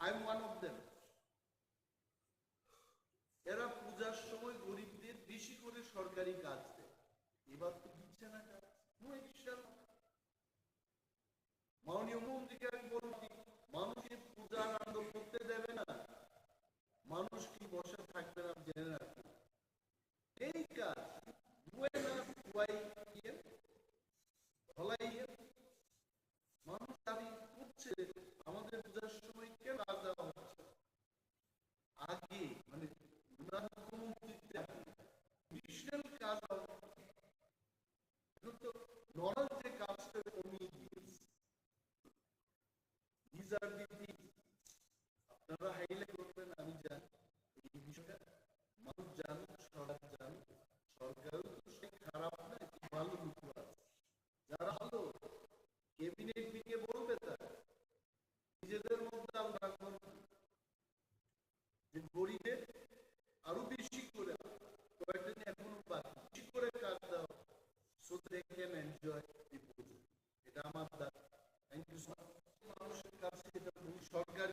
I am one of them. এরা পূজার সময় গরিবদের বেশি করে সরকারি কাজ দেয়, এবার তো দিচ্ছে না কাজ। মাননীয় মন্ত্রীকে আমি বলছি, মানুষকে পূজার আনন্দ করতে দেবে না, মানুষ কি বসে থাকবে না জেনে রাখবে। এই কাজ মানুষ দাবি করছে আমাদের পূজার সময় কেন কাজ দেওয়া হচ্ছে। আগে মানে মুখ্যমন্ত্রীতে এডিশনাল কাজ নরমাল যে কাজটা কমিয়ে দিয়েছে। These are the things আপনারা হাইলাইট করবেন, আমি জানি এই বিষয়টা মানুষ জানুক, সরকার জানুক। সরকারও তো সে খারাপ না, ভালো লোক আছে যারা ভালো ক্যাবিনেট থেকে বলবে, তারা নিজেদের মধ্যে আমরা করব যে গরিবের আরো বেশি করে কয়েকটা দিন এখনো বাকি বেশি করে কাজ দাও, so they can enjoy the puja. এটা আমার দাবি। Thank you so much. মানুষের কাছে এটা সরকার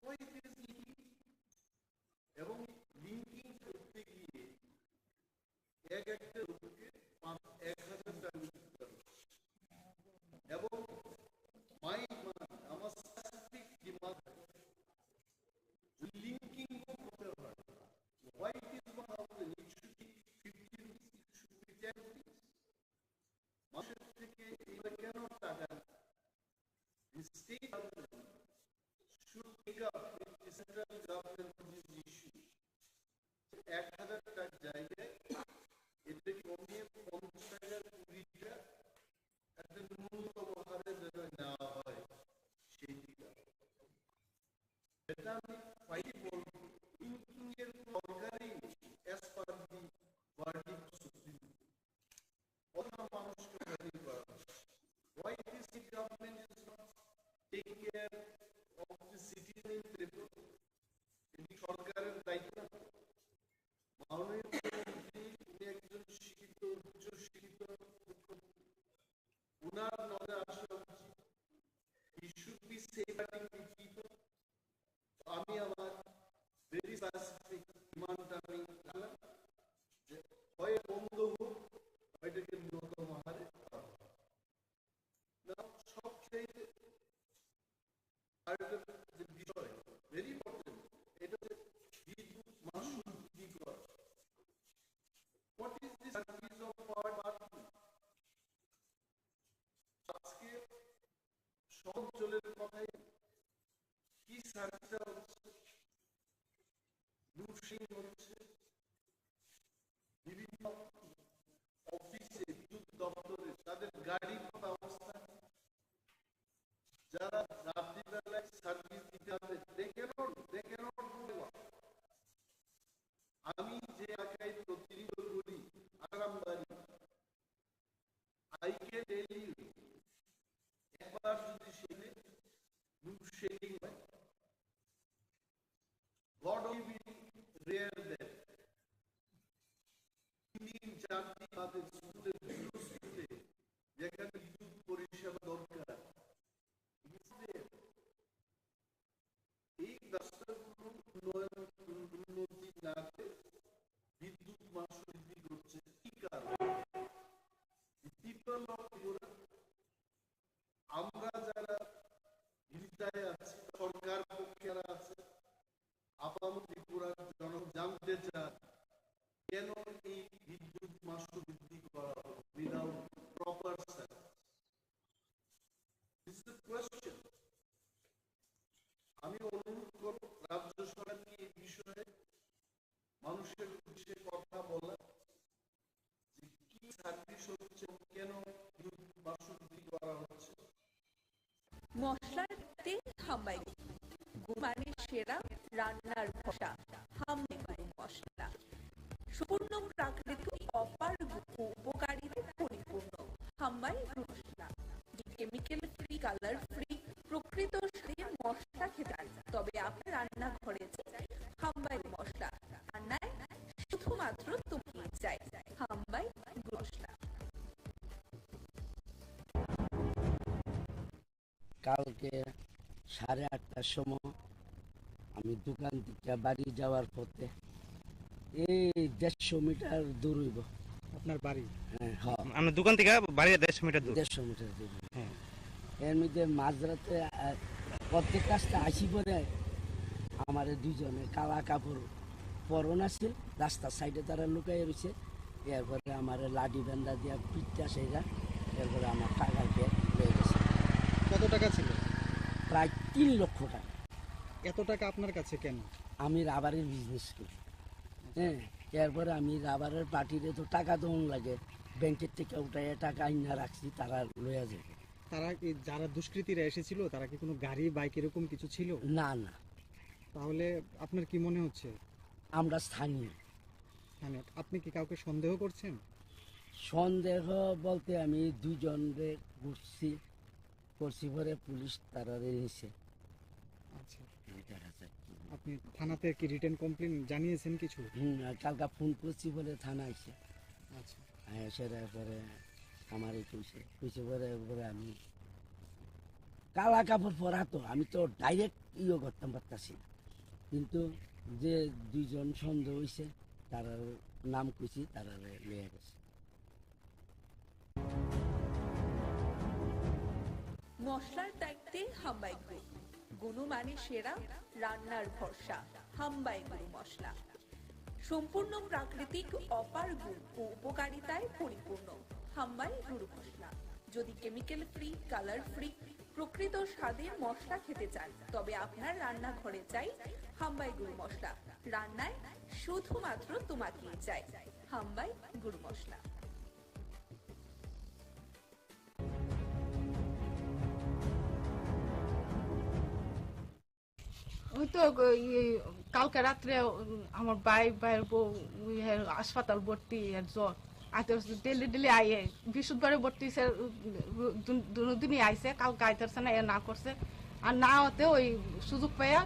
why it is leaking? এবং লিঙ্কিং করতে গিয়ে একটা লোককে 1,000 টাকা দিতে হবে এবং my demand, আমার specific demand linking করতে হয়. Why it is 1,000? It should be 50 rupees, it should be 10 rupees. মানুষের থেকে এবার কেন টাকা? The state government should pick up with the central government on this issue. 1,000 টাকার জায়গায় এটাকে কমিয়ে 50 টাকার 20 টাকা একটা ন্যূনতম হারে যেন নেওয়া হয় সেই দিকে। এটা আমি ফাইল বলব লিঙ্কিং এর দরকারই as per the verdict of Supreme Court. অন্য মানুষকে ভ্যালি করা why this government is not taking care of the citizen in Tripura? এটি সরকারের দায়িত্ব। মাননীয় প্রধানমন্ত্রী উনি একজন শিক্ষিত উচ্চ শিক্ষিত উনার নজরে আসা উচিত। He should be safeguarding the people. আমি আমার ভেরি স্পেসিফিক ডিমান্ডটা আমি রাখলাম যে হয় বন্ধ হোক এটাকে ন্যূনতম হারে সবচেয়ে আরেকটা যে বিষয় ভেরি ইম্পর্টেন্ট এটা হচ্ছে বিদ্যুৎ মাশুল বৃদ্ধি করা। What is the service of power market? আজকে সব জলের কথাই কি সার্ভিসটা হচ্ছে, লুডশেডিং হচ্ছে, বিভিন্ন অফিসে বিদ্যুৎ দপ্তরে তাদের গাড়ির ব্যবস্থা, যারা রাত্রিবেলায় সার্ভিস দিতে হবে আমি যে এলাকায় প্রতিনিধিত্ব করি আরামবাড়ি, I can tell you একবার যদি সেখানে লুডশেডিং হয় God only will rare that. তিন চারটি বাদে স্কুলে দুটো স্কুলে যেখানে বিদ্যুৎ পরিষেবা দরকার এই রাস্তাগুলো উন্নতি না করে বিদ্যুৎ মাশুল বৃদ্ধি করছে কি কারণ? পিপল অফ ত্রিপুরা, আমরা যারা হিলটায় আছি, সরকার পক্ষেরা আছে, আপাম ত্রিপুরার জনগণ জানতে চান কেন এই বিদ্যুৎ মাশুল বৃদ্ধি করা হলো without proper service. This is the question. আমি অনুরোধ করব রাজ্য সরকারকে এই বিষয়ে মানুষের উদ্দেশ্যে কথা বলা যে কি সার্ভিস হচ্ছে, কেন বিদ্যুৎ মাশুল বৃদ্ধি করা হচ্ছে। মশলার তেল হাম্বাই গুমানের সেরা রান্নার ভরসা হাম্বাই গরম মশলা সম্পূর্ণ প্রাকৃতিক অপার উপকারিতায় পরিপূর্ণ হাম্বাই মশলা। কেমিক্যাল ফ্রি, কালার ফ্রি, প্রকৃত স্বাদের মশলা খেতে চান তবে আপনার রান্নাঘরে হাম্বাই মশলা রান্নায় শুধুমাত্র তুমি চাই হাম্বাই মশলা। কালকে 8:30টার সময় আমি দোকান থেকে বাড়ি যাওয়ার পথে এই 150 মিটার দূর হইব আপনার বাড়ি? হ্যাঁ, আমার দোকান থেকে বাড়ি 150 মিটার দূর। 150 মিটার দূর। হ্যাঁ, এর মধ্যে মাঝরাতে প্রত্যেক কাজটা আসি পরে আমার দুইজনে কালা কাপড় পরন আছিল, রাস্তার সাইডে তারা লুকাই রয়েছে। এরপরে আমার লাডি বেন্দা দিয়া পিঠটা সেইরা, এরপরে আমার টাকার ব্যাগ হয়ে গেছে। কত টাকা ছিল? প্রায় 3 লক্ষ টাকা। এত টাকা আপনার কাছে কেন? আমি রাবারের বিজনেস করি। হ্যাঁ, এরপরে আমি রাবারের পার্টিরে তো টাকা দেওয়ান লাগে, ব্যাংকের থেকে উঠাইয়া টাকা আইনা রাখছি, তারা লইয়া যাবে। তারা কি যারা দুষ্কৃতীরা এসেছিল তারা কি কোনো গাড়ি বাইক এরকম কিছু ছিল? না না। তাহলে আপনার কি মনে হচ্ছে? আমরা স্থানীয়। আপনি কি কাউকে সন্দেহ করছেন? সন্দেহ বলতে আমি দুজনরে করছি পরে পুলিশ তারা নিয়েছে। আচ্ছা, আপনি থানাতে কি রিটেন কমপ্লেন জানিয়েছেন কিছু? কালকে ফোন করছি বলে থানা আইছে। আচ্ছা, সেটা পরে আমার কইছে পরে আমি কালা কাপড় পরা তো আমি তো ডাইরেক্ট করতাম পারতাছি না, কিন্তু যে দুইজন সন্দেহ হয়েছে তার নাম কইছি, তারা লয়ে গেছে। মশলার দায়িত্বে হাম্বাই গ্রুপ, গুণমানে সেরা, রান্নার ভরসা। হাম্বাই গুরু মশলা সম্পূর্ণ প্রাকৃতিক, অপার গুণ ও উপকারিতায় পরিপূর্ণ। হাম্বাই গুরু মশলা। যদি কেমিক্যাল ফ্রি, কালার ফ্রি, প্রকৃত স্বাদের মশলা খেতে চান, তবে আপনার রান্নাঘরে চাই হাম্বাই গুরু মশলা। রান্নায় শুধুমাত্র তোমাকেই চাই হাম্বাই গুরু মশলা। ওই তো কালকে রাত্রে আমার ভাইয়ের বউ হাসপাতাল ভর্তি আর জ্বর আইতে ডেলি আইয়ে বৃহস্পতিবারে ভর্তি দুদিনই আইসে, কালকে আইতেছে না, না করছে আর না হতে ওই সুযোগ পাইয়া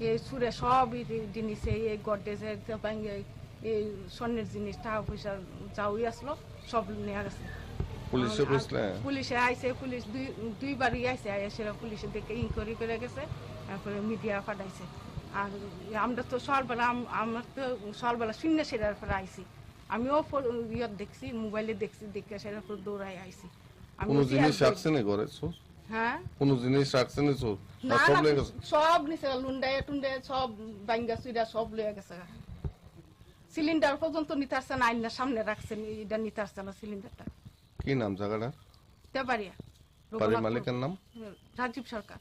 এই সুরে সব জিনিস এই গডেজের এই স্বর্ণের জিনিস, টাকা পয়সা যাওই আসলো সব নিয়ে গেছে। পুলিশে আইসে, পুলিশ দুইবারই আইসে, সেটা পুলিশে দেখে ইনকোয়ারি করে গেছে, তারপরে মিডিয়া পাঠাইছে। আর আমরা তো সকালবেলা আমার তো সকালবেলা শূন্য সেটার পরে আইসি, আমিও দেখছি, মোবাইলে দেখছি, দেখে সেটার পর দৌড়াই আইসি। হ্যাঁ, সব নিচে লুন্ডায় টুন্ডায় সব বাঙ্গা চুইরা সব লয়ে গেছে। সিলিন্ডার পর্যন্ত নিতে আসছে না, আইনার সামনে রাখছেন, এটা নিতে আসছে না সিলিন্ডারটা। কি নাম জায়গাটা? তেবাড়িয়া। বাড়ির মালিকের নাম? রাজীব সরকার।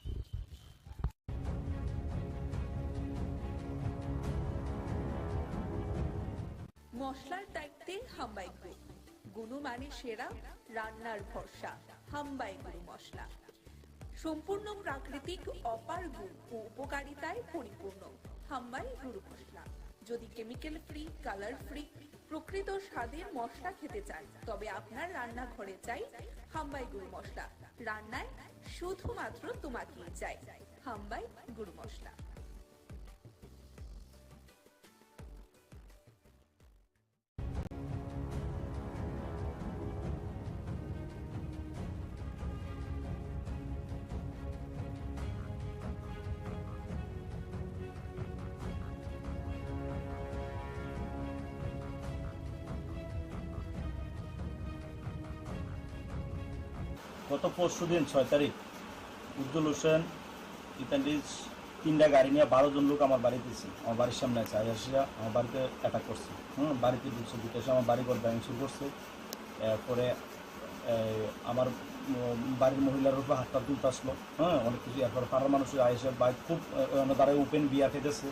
মশলার দায়িত্বে হাম্বাই গ্রুপ, গুণমানে সেরা, রান্নার ভরসা। হাম্বাই গুরু মশলা সম্পূর্ণ প্রাকৃতিক, অপার গুণ ও উপকারিতায় পরিপূর্ণ। হাম্বাই গুরু মশলা। যদি কেমিক্যাল ফ্রি, কালার ফ্রি, প্রকৃত স্বাদের মশলা খেতে চান, তবে আপনার রান্নাঘরে চাই হাম্বাই গুরু মশলা। রান্নায় শুধুমাত্র তোমাকেই চাই হাম্বাই গুরু মশলা। গত পরশু দিন 6 তারিখ উজ্জ্বল হোসেন ইতালির 3টা গাড়ি নিয়ে 12 জন লোক আমার বাড়িতে এসে, আমার বাড়ির সামনে আছে, আইসিয়া আমার বাড়িতে অ্যাটাক করছে। বাড়িতে ঢুকছে, ঢুকে এসে আমার বাড়ি ঘর ব্যাং শুরু করছে। এরপরে আমার বাড়ির মহিলার উপর হাতটা তুলতে আসলো, অনেক কিছু। এরপর পাড়ার মানুষ আইসে বাইক খুব দাঁড়ায় ওপেন বিয়া খেতেছে।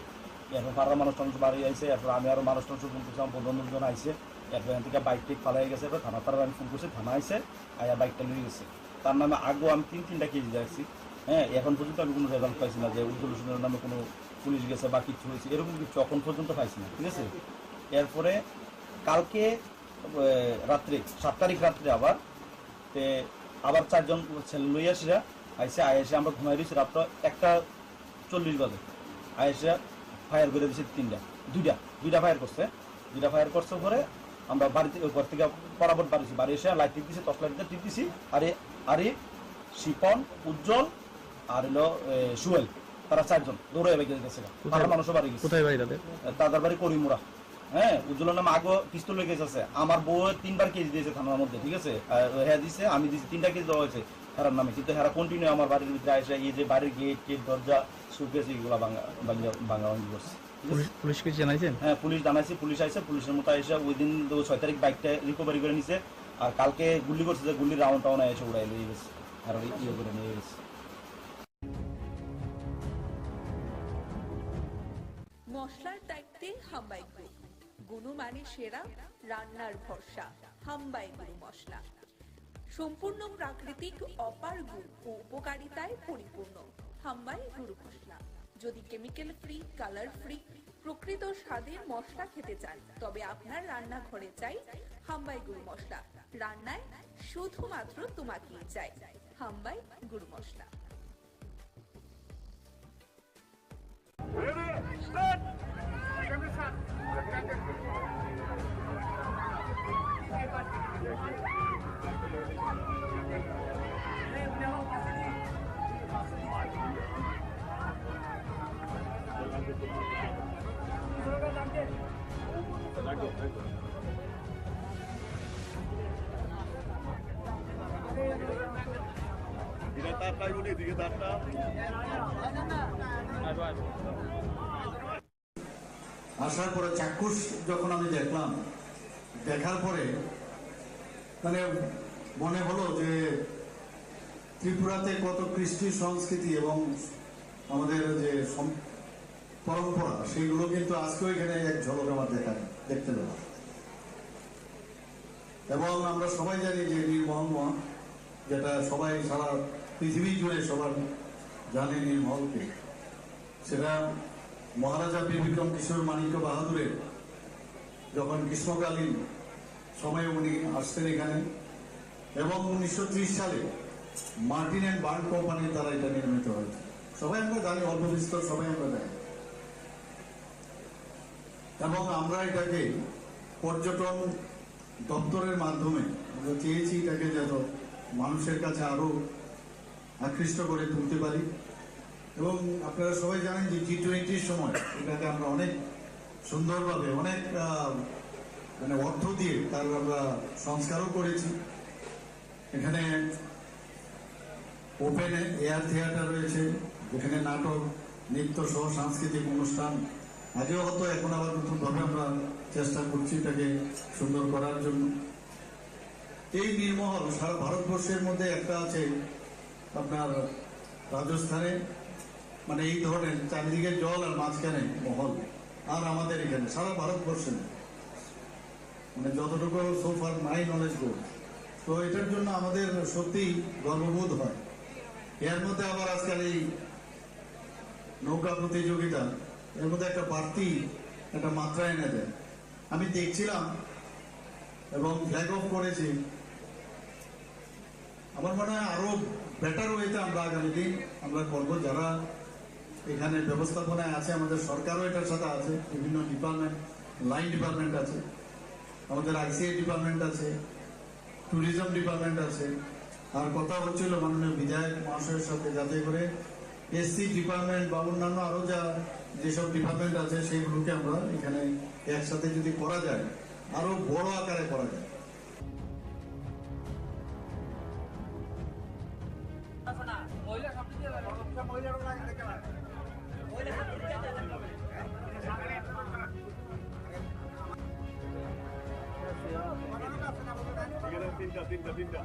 এরপর পাড়ার মানুষ টানুষ বাড়ি আইসে, এরপর আমি আরও মানুষ টানুষ ফোন করছি, আমার বন্ধুজন আইসে। এরপর এখান থেকে বাইক টেক পালাই গেছে, এরপর থানা তারা আমি ফোন করছি, থানা আইসে আয়া বাইকটা নিয়ে গেছে। তার নামে আগেও আমি 3টা কেজি যাচ্ছি। এখন পর্যন্ত আমি কোনো রেজাল্ট পাইছি না যে উজ্জ্বল হোসেনের নামে কোনো পুলিশ গেছে বা কিছু হয়েছে, এরকম কিছু এখন পর্যন্ত পাইছি না, ঠিক আছে। এরপরে কালকে রাত্রে 7 তারিখ রাত্রে আবার 4 জন ছেলে লইয়াসিরা আইসে, আইসে আমরা ঘুমাই দিয়েছি রাত্র 1:40 বাজে। আইসে ফায়ার করে দিয়েছে 2টা ফায়ার করছে। 2টা ফায়ার করছে পরে আমরা বাড়িতে ঘর থেকে বরাবর বাড়িছি, বাড়ি এসে লাইট টিপ দিছি, টর্চ লাইটটা টিপ দিছি। আরে শিপন, উজ্জ্বল আর হলো সুয়েল, তারা 4 জন দৌড়ে গেছে। মানুষও বাড়ি গেছে। কোথায় বাড়ি তাদের? তাদের বাড়ি করিমুরা। উজ্জ্বলের নামে আগে পিস্তল লেগে গেছে। আমার বউ 3বার কেজি দিয়েছে থানার মধ্যে, ঠিক আছে। হ্যাঁ দিছে, আমি দিছি, 3টা কেজি দেওয়া হয়েছে হেরার নামে। কিন্তু হেরা কন্টিনিউ আমার বাড়ির ভিতরে এসে এই যে বাড়ির গেট দরজা সুকেস এগুলো ভাঙা করছে। পুলিশকে জানাইছেন? হ্যাঁ, পুলিশ জানাইছি, পুলিশ আইসে, পুলিশের মতো এসে ওই দিন 6 তারিখ বাইকটা রিকভারি করে নিছে। আর কালকে গুলি করছে, যে গুলির রাউন্ড টাউন এসে উড়াই নিয়ে গেছে আর ইয়ে করে নিয়ে গেছে। মশলার দায়িত্বে হাম্বাই গ্রুপ, গুণমানে সেরা, রান্নার ভরসা। হাম্বাই গুরু মশলা সম্পূর্ণ প্রাকৃতিক, অপার গুণ ও উপকারিতায় পরিপূর্ণ। হাম্বাই গুরু মশলা। যদি কেমিক্যাল ফ্রি, কালার ফ্রি, প্রকৃত স্বাদের মশলা খেতে চান, তবে আপনার রান্নাঘরে চাই হাম্বাই গুরু মশলা। রান্নায় শুধুমাত্র তোমাকেই চাই হাম্বাই গুরু মশলা। এটা তারটাই বলি এদিকে তারটা আসার পরে চাক্ষুষ যখন আমি দেখলাম, দেখার পরে মানে মনে হলো যে ত্রিপুরাতে কত কৃষ্টি সংস্কৃতি এবং আমাদের যে পরম্পরা সেইগুলো কিন্তু আজকেও এখানে এক ঝলক আমার দেখতে পেলাম। এবং আমরা সবাই জানি যে নীলমহল, যেটা সবাই সারা পৃথিবী জুড়ে সবার জানে নীলমহলকে, সেটা মহারাজা বীরবিক্রম কিশোর মাণিক্য বাহাদুরের যখন গ্রীষ্মকালীন সময়ে উনি আসতেন এখানে, এবং 1930 সালে মার্টিন অ্যান্ড বার্ন কোম্পানির দ্বারা এটা নির্মিত হয়েছে। সবাই আমরা জানি, অল্প বিস্তর সবাই আমরা জানি। এবং আমরা এটাকে পর্যটন দপ্তরের মাধ্যমে আমরা চেয়েছি এটাকে যেন মানুষের কাছে আরো আকৃষ্ট করে তুলতে পারি। এবং আপনারা সবাই জানেন যে G20 সময় এটাকে আমরা অনেক সুন্দরভাবে অনেক মানে অর্থ দিয়ে তার আমরা সংস্কারও করেছি। এখানে ওপেন এয়ার থিয়েটার রয়েছে, যেখানে নাটক, নৃত্য সহ সাংস্কৃতিক অনুষ্ঠান আগেও হতো, এখন আবার নতুনভাবে আমরা চেষ্টা করছি এটাকে সুন্দর করার জন্য। এই নীলমহল সারা ভারতবর্ষের মধ্যে একটা আছে আপনার রাজস্থানে, মানে এই ধরনের চারিদিকে জল আর মাঝখানে মহল, আর আমাদের এখানে সারা ভারতবর্ষে মানে যতটুকু সোফার মাই নলেজ গো। তো এটার জন্য আমাদের সত্যি গর্ববোধ হয়। এর মধ্যে আবার আজকাল এই নৌকা প্রতিযোগিতা, এর মধ্যে একটা বাড়তি একটা মাত্রা এনে দেয়। আমি দেখছিলাম এবং ফ্ল্যাগ অফ করেছি। আমার মনে হয় আরো বেটার ওয়েতে আমরা আগামী দিন আমরা করবো। যারা এখানে ব্যবস্থাপনায় আছে, আমাদের সরকারও এটার সাথে আছে, বিভিন্ন ডিপার্টমেন্ট, লাইন ডিপার্টমেন্ট আছে, আমাদের ICA ডিপার্টমেন্ট আছে, ট্যুরিজম ডিপার্টমেন্ট আছে। আর কথা হচ্ছিল মাননীয় বিধায়ক মহাশয়ের সাথে, যাতে করে SC ডিপার্টমেন্ট বা অন্যান্য আরো যেসব ডিপার্টমেন্ট আছে সেইগুলোকে আমরা এখানে একসাথে যদি করা যায়, আরো বড় আকারে করা যায়। তিনটা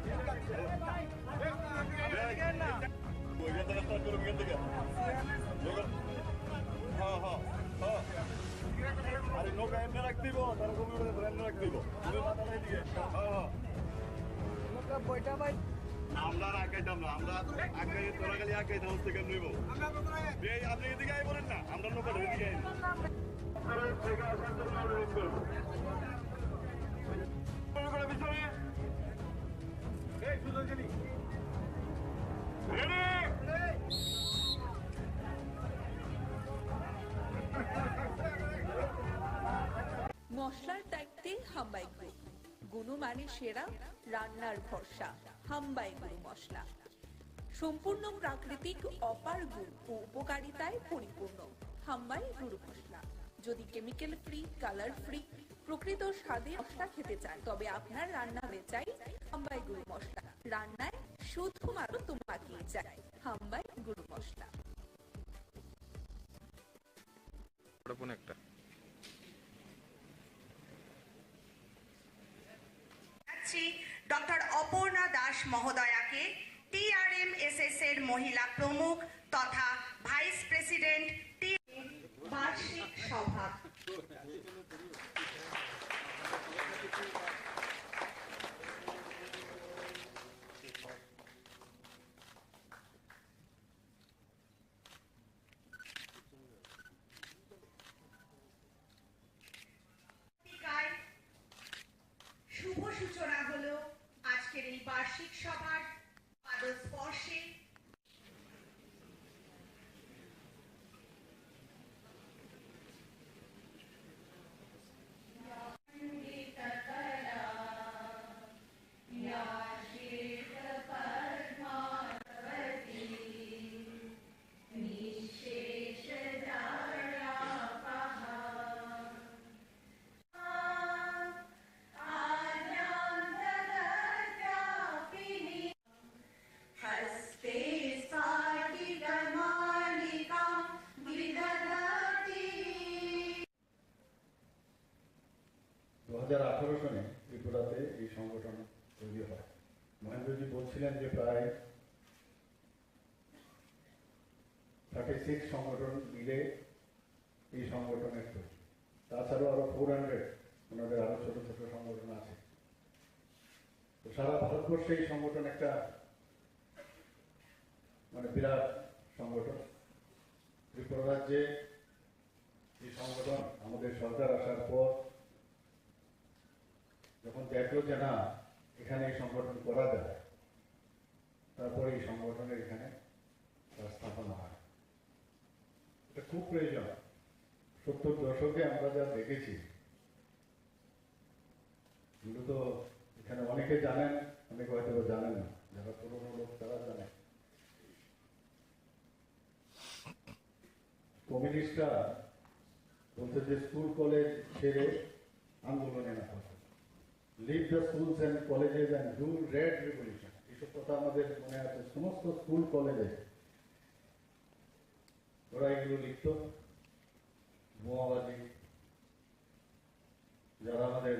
আরে নৌকা এমনি রাখতে দিব, তার কমিউনিটি এমনি রাখতে দিব। আমরা আগাইতাম না, আমরা আগাই তোরা খালি আগাইতাম হচ্ছে কেন নিব। আপনি এদিকে আই বলেন না, আমরা নৌকাটা এদিকে আই। মশলার দায়িত্বে হাম্বাই গ্রুপ, গুণমানের সেরা, রান্নার ভরসা। হাম্বাই গুরু মশলা সম্পূর্ণ প্রাকৃতিক, অপার গুণ ও উপকারিতায় পরিপূর্ণ। হাম্বাই গুরু মশলা। যদি কেমিক্যাল ফ্রি, কালার ফ্রি, প্রকৃত স্বাদে মশলা খেতে চান, তবে আপনার রান্না হয়ে চাই হাম্বাই গুরু মশলা। রান্নায় শুধুমাত্র তোমাকেই চাই হাম্বাই গুরু মশলা। ডক্টর অপর্ণা দাস মহোদয়াকে TRMSS এর মহিলা প্রমুখ তথা ভাইস প্রেসিডেন্ট বার্ষিক সভা। শুভ সূচনা হলো আজকের এই বার্ষিক সভার পাদস্পর্শে। সনে ত্রিপুরাতে এই সংগঠন তৈরি হয়। মহেন্দ্রজি বলছিলেন যে প্রায় 36 সংগঠন মিলে এই সংগঠনের তৈরি। তাছাড়াও আরো 400 ওনাদের আরো ছোট ছোট সংগঠন আছে। তো সারা ভারতবর্ষে এই সংগঠন একটা মানে বিরাট সংগঠন। ত্রিপুরা রাজ্যে এই সংগঠন আমাদের সরকার আসার পর যখন দেখলো যে না এখানে এই সংগঠন করা যায়, তারপরে এই সংগঠনের এখানে স্থাপনা হয়। এটা খুব প্রয়োজন। 70 দশকে আমরা যা দেখেছি, এগুলো তো এখানে অনেকে জানেন, অনেকে হয়তো জানেন না। যারা পুরনো লোক তারা জানে। কমিউনিস্টরা বলতে যে স্কুল কলেজ ছেড়ে আন্দোলনে না করতে, leave the schools and colleges and do red revolution, এইসব কথা আমাদের মনে আছে। সমস্ত স্কুল কলেজে ওরা এগুলো লিখত। বোমাবাজি, যারা আমাদের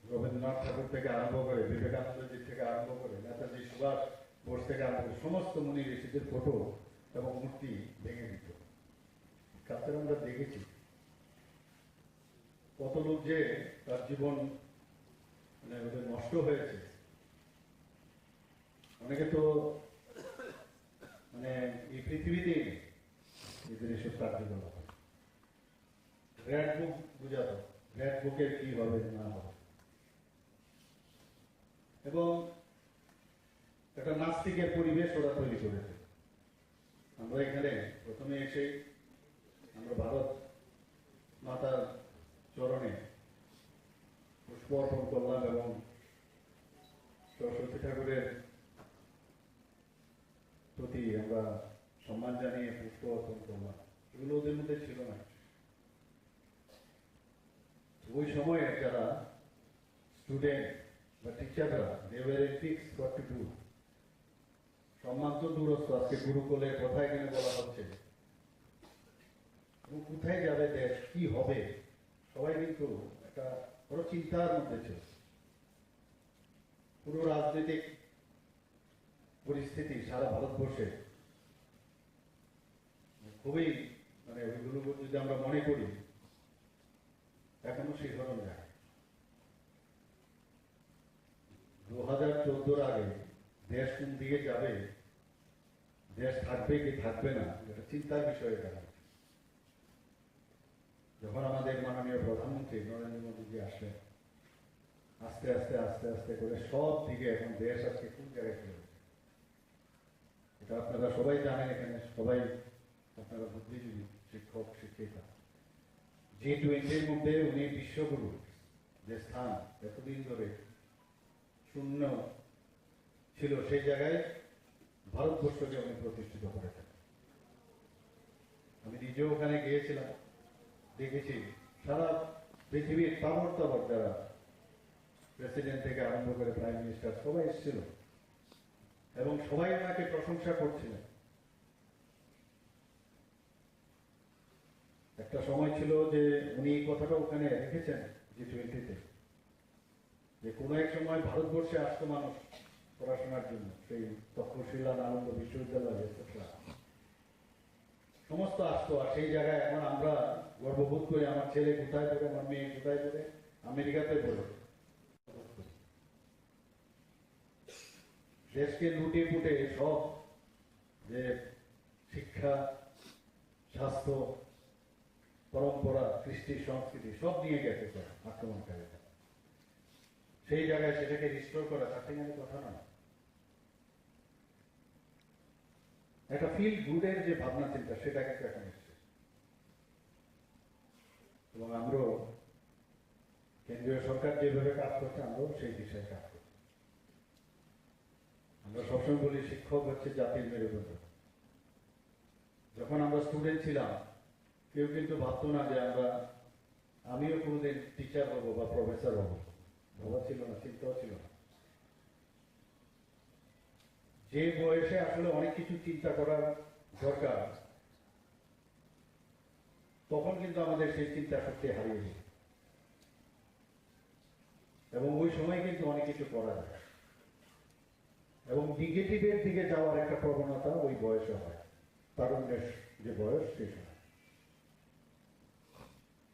রবীন্দ্রনাথ ঠাকুর থেকে আরম্ভ করে, বিবেকানন্দজি থেকে আরম্ভ করে, নেতাজি সুভাষ বোস থেকে আরম্ভ করে সমস্ত মুনি ঋষিদের ফটো এবং মূর্তি ভেঙে দিত। কাছে আমরা দেখেছি কত লোক যে তার জীবন মানে ওদের নষ্ট হয়েছে। অনেকে তো মানে এই পৃথিবীতেই নেই এদের এসব কার্যকলাপ। রেড বুক বুঝাতো, রেড বুকের কি হবে না হবে। এবং একটা নাস্তিকের পরিবেশ ওরা তৈরি করেছে। আমরা এখানে প্রথমে এসে আমরা ভারত মাতার চরণে পুষ্প অর্পণ করলাম এবং সরস্বতী ঠাকুরের প্রতি আমরা সম্মান জানিয়ে পুষ্প অর্পণ করলাম। এগুলো ওদের মধ্যে ছিল না। ওই সময়ে যারা স্টুডেন্ট বা টিচাররা they were fixed what to do. সম্মান তো দূরস্থ, আজকে গুরুকুলের কথা এখানে বলা হচ্ছে। কোথায় যাবে দেশ, কি হবে, সবাই কিন্তু একটা বড় চিন্তার মধ্যে ছিল। পুরো রাজনৈতিক পরিস্থিতি সারা ভারতবর্ষে খুবই মানে ওইগুলো যদি আমরা মনে করি এখনো সেই ধরনের যায়। 2014 আগে দেশ কোন দিকে যাবে, দেশ থাকবে কি থাকবে না, এটা চিন্তার বিষয়ে দাঁড়ায়। যখন আমাদের মাননীয় প্রধানমন্ত্রী নরেন্দ্র মোদীজি আসলেন, আস্তে আস্তে আস্তে আস্তে করে সব দিকে এখন দেশ আজকে কোন জায়গায় চলে গেছে এটা আপনারা সবাই জানেন। এখানে সবাই আপনারা বুদ্ধিজীবী, শিক্ষক, শিক্ষিকা। G20-র মধ্যে উনি বিশ্বগুরু যে স্থান এতদিন ধরে শূন্য ছিল, সেই জায়গায় ভারতবর্ষকে উনি প্রতিষ্ঠিত করেছেন। আমি নিজেও ওখানে গিয়েছিলাম, দেখেছি সারা পৃথিবীর তাবর তাবর যারা প্রেসিডেন্ট থেকে আরম্ভ করে প্রাইম মিনিস্টার সবাই এসেছিল এবং সবাই ওনাকে প্রশংসা করছিলেন। একটা সময় ছিল যে উনি এই কথাটা ওখানে রেখেছেন G20-তে, যে কোনো এক সময় ভারতবর্ষে আসতো মানুষ পড়াশোনার জন্য, সেই তক্ষশিলা, নালন্দা বিশ্ববিদ্যালয় এটসেট্রা সমস্ত আসতো। আর সেই জায়গায় এখন আমরা গর্ববোধ করি, আমার ছেলে কোথায় পড়ে, আমার মেয়ে কোথায় পড়ে, আমেরিকাতে পড়ে। দেশকে লুটে পুটে সব যে শিক্ষা, স্বাস্থ্য, পরম্পরা, কৃষ্টি, সংস্কৃতি সব নিয়ে গেছে আক্রমণকারীরা। সেই জায়গায় সেটাকে রিস্টোর করা চারটিখানি কথা নয়। একটা ফিল গুডের যে ভাবনা চিন্তা সেটা কিন্তু এখন এসছে। এবং আমরাও কেন্দ্রীয় সরকার যেভাবে কাজ করছে আমরাও সেই দিশায় কাজ করছি। আমরা সবসময় বলি শিক্ষক হচ্ছে জাতির মেরুদণ্ড। যখন আমরা স্টুডেন্ট ছিলাম কেউ কিন্তু ভাবতো না যে আমিও কোনোদিন টিচার হবো বা প্রফেসর হবো, ভাবা ছিল না, চিন্তাও ছিল না। যে বয়সে আসলে অনেক কিছু চিন্তা করার দরকার, তখন কিন্তু আমাদের সেই চিন্তা শক্তি হারিয়ে যায়। এবং ওই সময় কিন্তু অনেক কিছু করা যায় এবং নেগেটিভের দিকে যাওয়ার একটা প্রবণতা ওই বয়সে হয়, তারুণ্যের যে বয়স সেই সময়।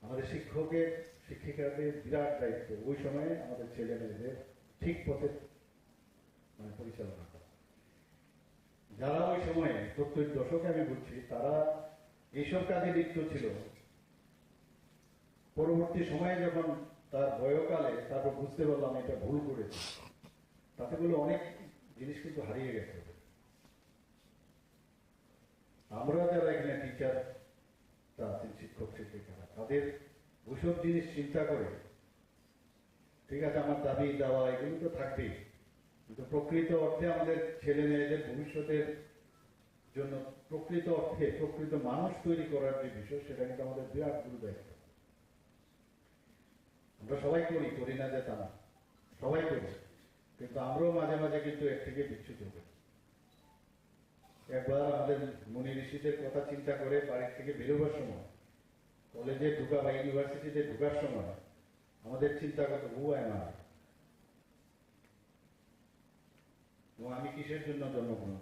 আমাদের শিক্ষকের শিক্ষিকাদের বিরাট দায়িত্ব ওই সময়ে আমাদের ছেলে মেয়েদের ঠিক পথে পরিচালনা করা। যারা ওই সময়ে 70 দশকে আমি বলছি, তারা এইসব কাজে লিপ্ত ছিল, পরবর্তী সময়ে যখন তার বয়কালে তারপর বুঝতে পারলাম এটা ভুল করেছে, তাতে বলে অনেক জিনিস কিন্তু হারিয়ে গেছে। আমরা যারা এখানে টিচার আছেন, শিক্ষক শিক্ষিকারা, তাদের ওইসব জিনিস চিন্তা করে, ঠিক আছে আমার দাবি দেওয়া এগুলো তো থাকবেই, কিন্তু প্রকৃত অর্থে আমাদের ছেলে মেয়েদের ভবিষ্যতের জন্য প্রকৃত অর্থে প্রকৃত মানুষ তৈরি করার যে বিষয়, সেটা কিন্তু আমাদের বিরাট গুরু দায়িত্ব। আমরা সবাই করি না যে তা না, সবাই করি, কিন্তু আমরাও মাঝে মাঝে কিন্তু এর থেকে বিচ্যুত হই। একবার আমাদের মুনি ঋষিদের কথা চিন্তা করে বাড়ির থেকে বেরোবার সময়, কলেজে ঢুকা বা ইউনিভার্সিটিতে ঢুকার সময় আমাদের চিন্তা করতে হু আমি কিসের জন্য জন্মগ্রহণ,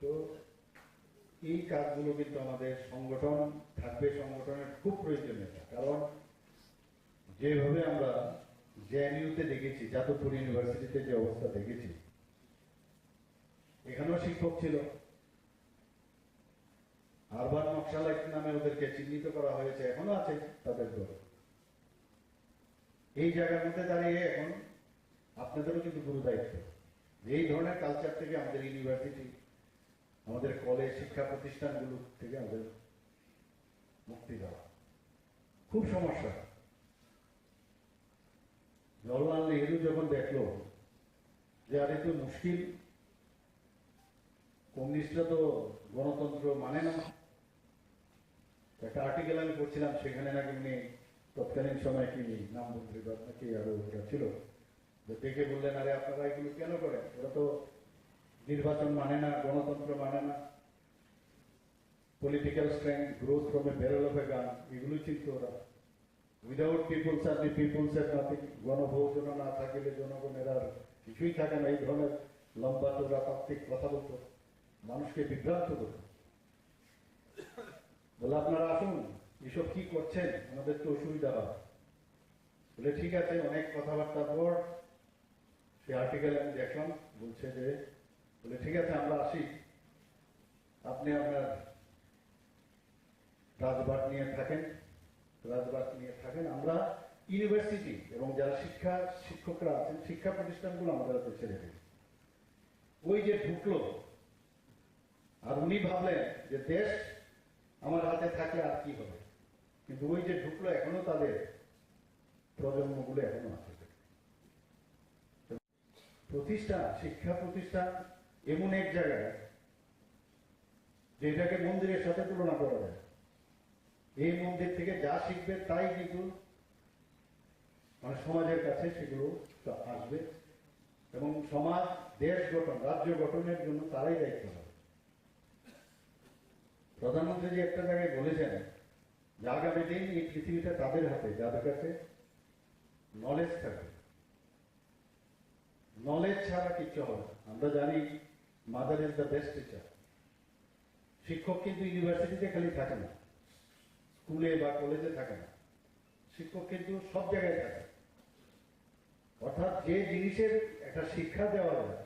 তো এই কাজগুলো কিন্তু আমাদের সংগঠন থাকবে, সংগঠনের খুব প্রয়োজনীয়তা। কারণ যেভাবে আমরা জেএনইউতে দেখেছি, যাদবপুর ইউনিভার্সিটিতে যে অবস্থা দেখেছি, এখানেও শিক্ষক ছিল, আরবান নকশালাইট নামে ওদেরকে চিহ্নিত করা হয়েছে, এখনো আছে তাদের দল। এই জায়গার মধ্যে দাঁড়িয়ে এখন আপনাদেরও কিন্তু গুরু দায়িত্ব এই ধরনের কালচার থেকে আমাদের ইউনিভার্সিটি, আমাদের কলেজ, শিক্ষা প্রতিষ্ঠানগুলো থেকে আমাদের মুক্তি দেওয়া। খুব সমস্যা। জওহরলাল নেহরু যখন দেখলো যে আরে তো মুশকিল, কমিউনিস্টরা তো গণতন্ত্র মানে না, একটা আর্টিকেল আমি পড়ছিলাম, সেখানে নাকি উনি তৎকালীন সময় কি নামমন্ত্রী বা নাকি আরো ছিল, দেখে বললেন আরে আপনারা এগুলো কেন করেন, ওরা তো নির্বাচন মানে না, গণতন্ত্র মানে না, political strength growth from a barrel of a gun, এগুলো চিন্তা ওরা। Without peoples R the peoples are nothing, গণভোজন না থাকিলে জনগণের আর কিছুই থাকে না, এই ধরনের লম্বা চোরা তাত্ত্বিক কথা বলতো, মানুষকে বিভ্রান্ত করত। বলে আপনারা আসুন, এসব কি করছেন, আমাদের তো অসুবিধা হয়। বলে ঠিক আছে, অনেক কথাবার্তার পর সে আর্টিকেল আমি দেখলাম, বলছে যে বলে ঠিক আছে আমরা আসি, আপনি আপনার রাজবাট নিয়ে থাকেন, আমরা ইউনিভার্সিটি এবং যারা শিক্ষকরা আছেন, শিক্ষা প্রতিষ্ঠানগুলো আমাদের হাতে ছেড়ে দিন। ওই যে ঢুকলো, আর উনি ভাবলেন যে দেশ আমার হাতে থাকলে আর কি হবে, কিন্তু ওই যে ঢুকলো, এখনো তাদের প্রজন্মগুলো এখনো আছে। প্রতিষ্ঠান, শিক্ষা প্রতিষ্ঠান এমন এক জায়গায় যেটাকে মন্দিরের সাথে তুলনা করা যায়। এই মন্দির থেকে যা শিখবে তাই কিন্তু সমাজের কাছে সেগুলো আসবে, এবং সমাজ, দেশ গঠন, রাজ্য গঠনের জন্য তারাই দায়িত্ব হবে। প্রধানমন্ত্রী যে একটা জায়গায় বলেছেন যে আগামী দিন এই পৃথিবীটা তাদের হাতে যাদের কাছে নলেজ থাকবে। নলেজ ছাড়া কিচ্ছু হবে না। আমরা জানি mother is the best teacher. শিক্ষক কিন্তু ইউনিভার্সিটিতে খালি থাকে না, স্কুলে বা কলেজে থাকে না, শিক্ষক কিন্তু সব জায়গায় থাকে। অর্থাৎ যে জিনিসের একটা শিক্ষা দেওয়া যায়,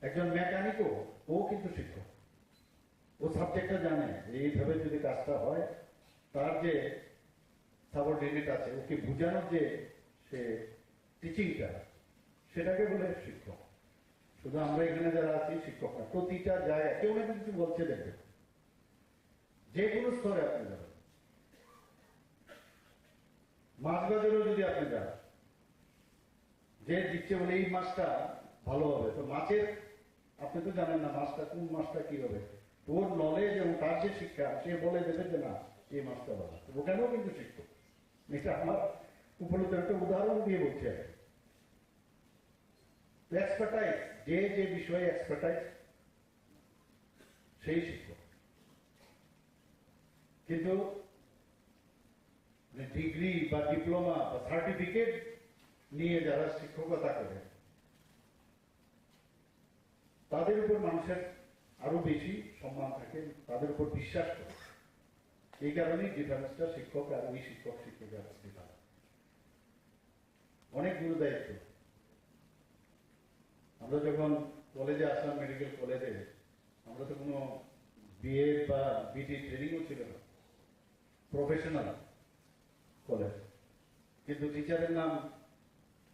একজন মেকানিকও ও কিন্তু শিক্ষক, ও সাবজেক্টটা জানে যে এইভাবে যদি কাজটা হয়, তার যে সাবঅর্ডিনেট আছে ওকে বোঝানোর যে সে টিচিংটা, সেটাকে বলে শিক্ষক। শুধু আমরা এখানে যারা আছি শিক্ষক না, প্রতিটা জায়গায় কেউ না কিছু বলছে, দেখবে যে কোনো স্তরে আপনি যাবেন, মাছ বাজারেও যদি আপনি যান, যে দিচ্ছে বলে এই মাছটা ভালো হবে, তো মাছের আপনি তো জানেন না মাছটা কোন মাছটা কি হবে, ওর নলেজ এবং তার যে শিক্ষা, সে বলে দেবে যে না এই মাছটা ভালো, ওখানেও কিন্তু শিক্ষক। এটা আমার উপলব্ধ একটা উদাহরণ দিয়ে বলছি আর কি। এক্সপার্টাইজ, যে যে বিষয়ে এক্সপার্টাইজ সেই শিক্ষক। কিন্তু ডিগ্রি বা ডিপ্লোমা বা সার্টিফিকেট নিয়ে যারা শিক্ষকতা করে তাদের উপর মানুষের আরো বেশি সম্মান থাকে, তাদের উপর বিশ্বাস করে। এই কারণেই ডিফারেন্সটা শিক্ষক আর ওই শিক্ষকের অনেক গুরু দায়িত্ব। আমরা যখন কলেজে আসলাম, মেডিকেল কলেজে, আমরা তো কোনো বিএ বা বিটি ট্রেনিংও ছিল না, প্রফেশনাল কলেজ, কিন্তু টিচারের নাম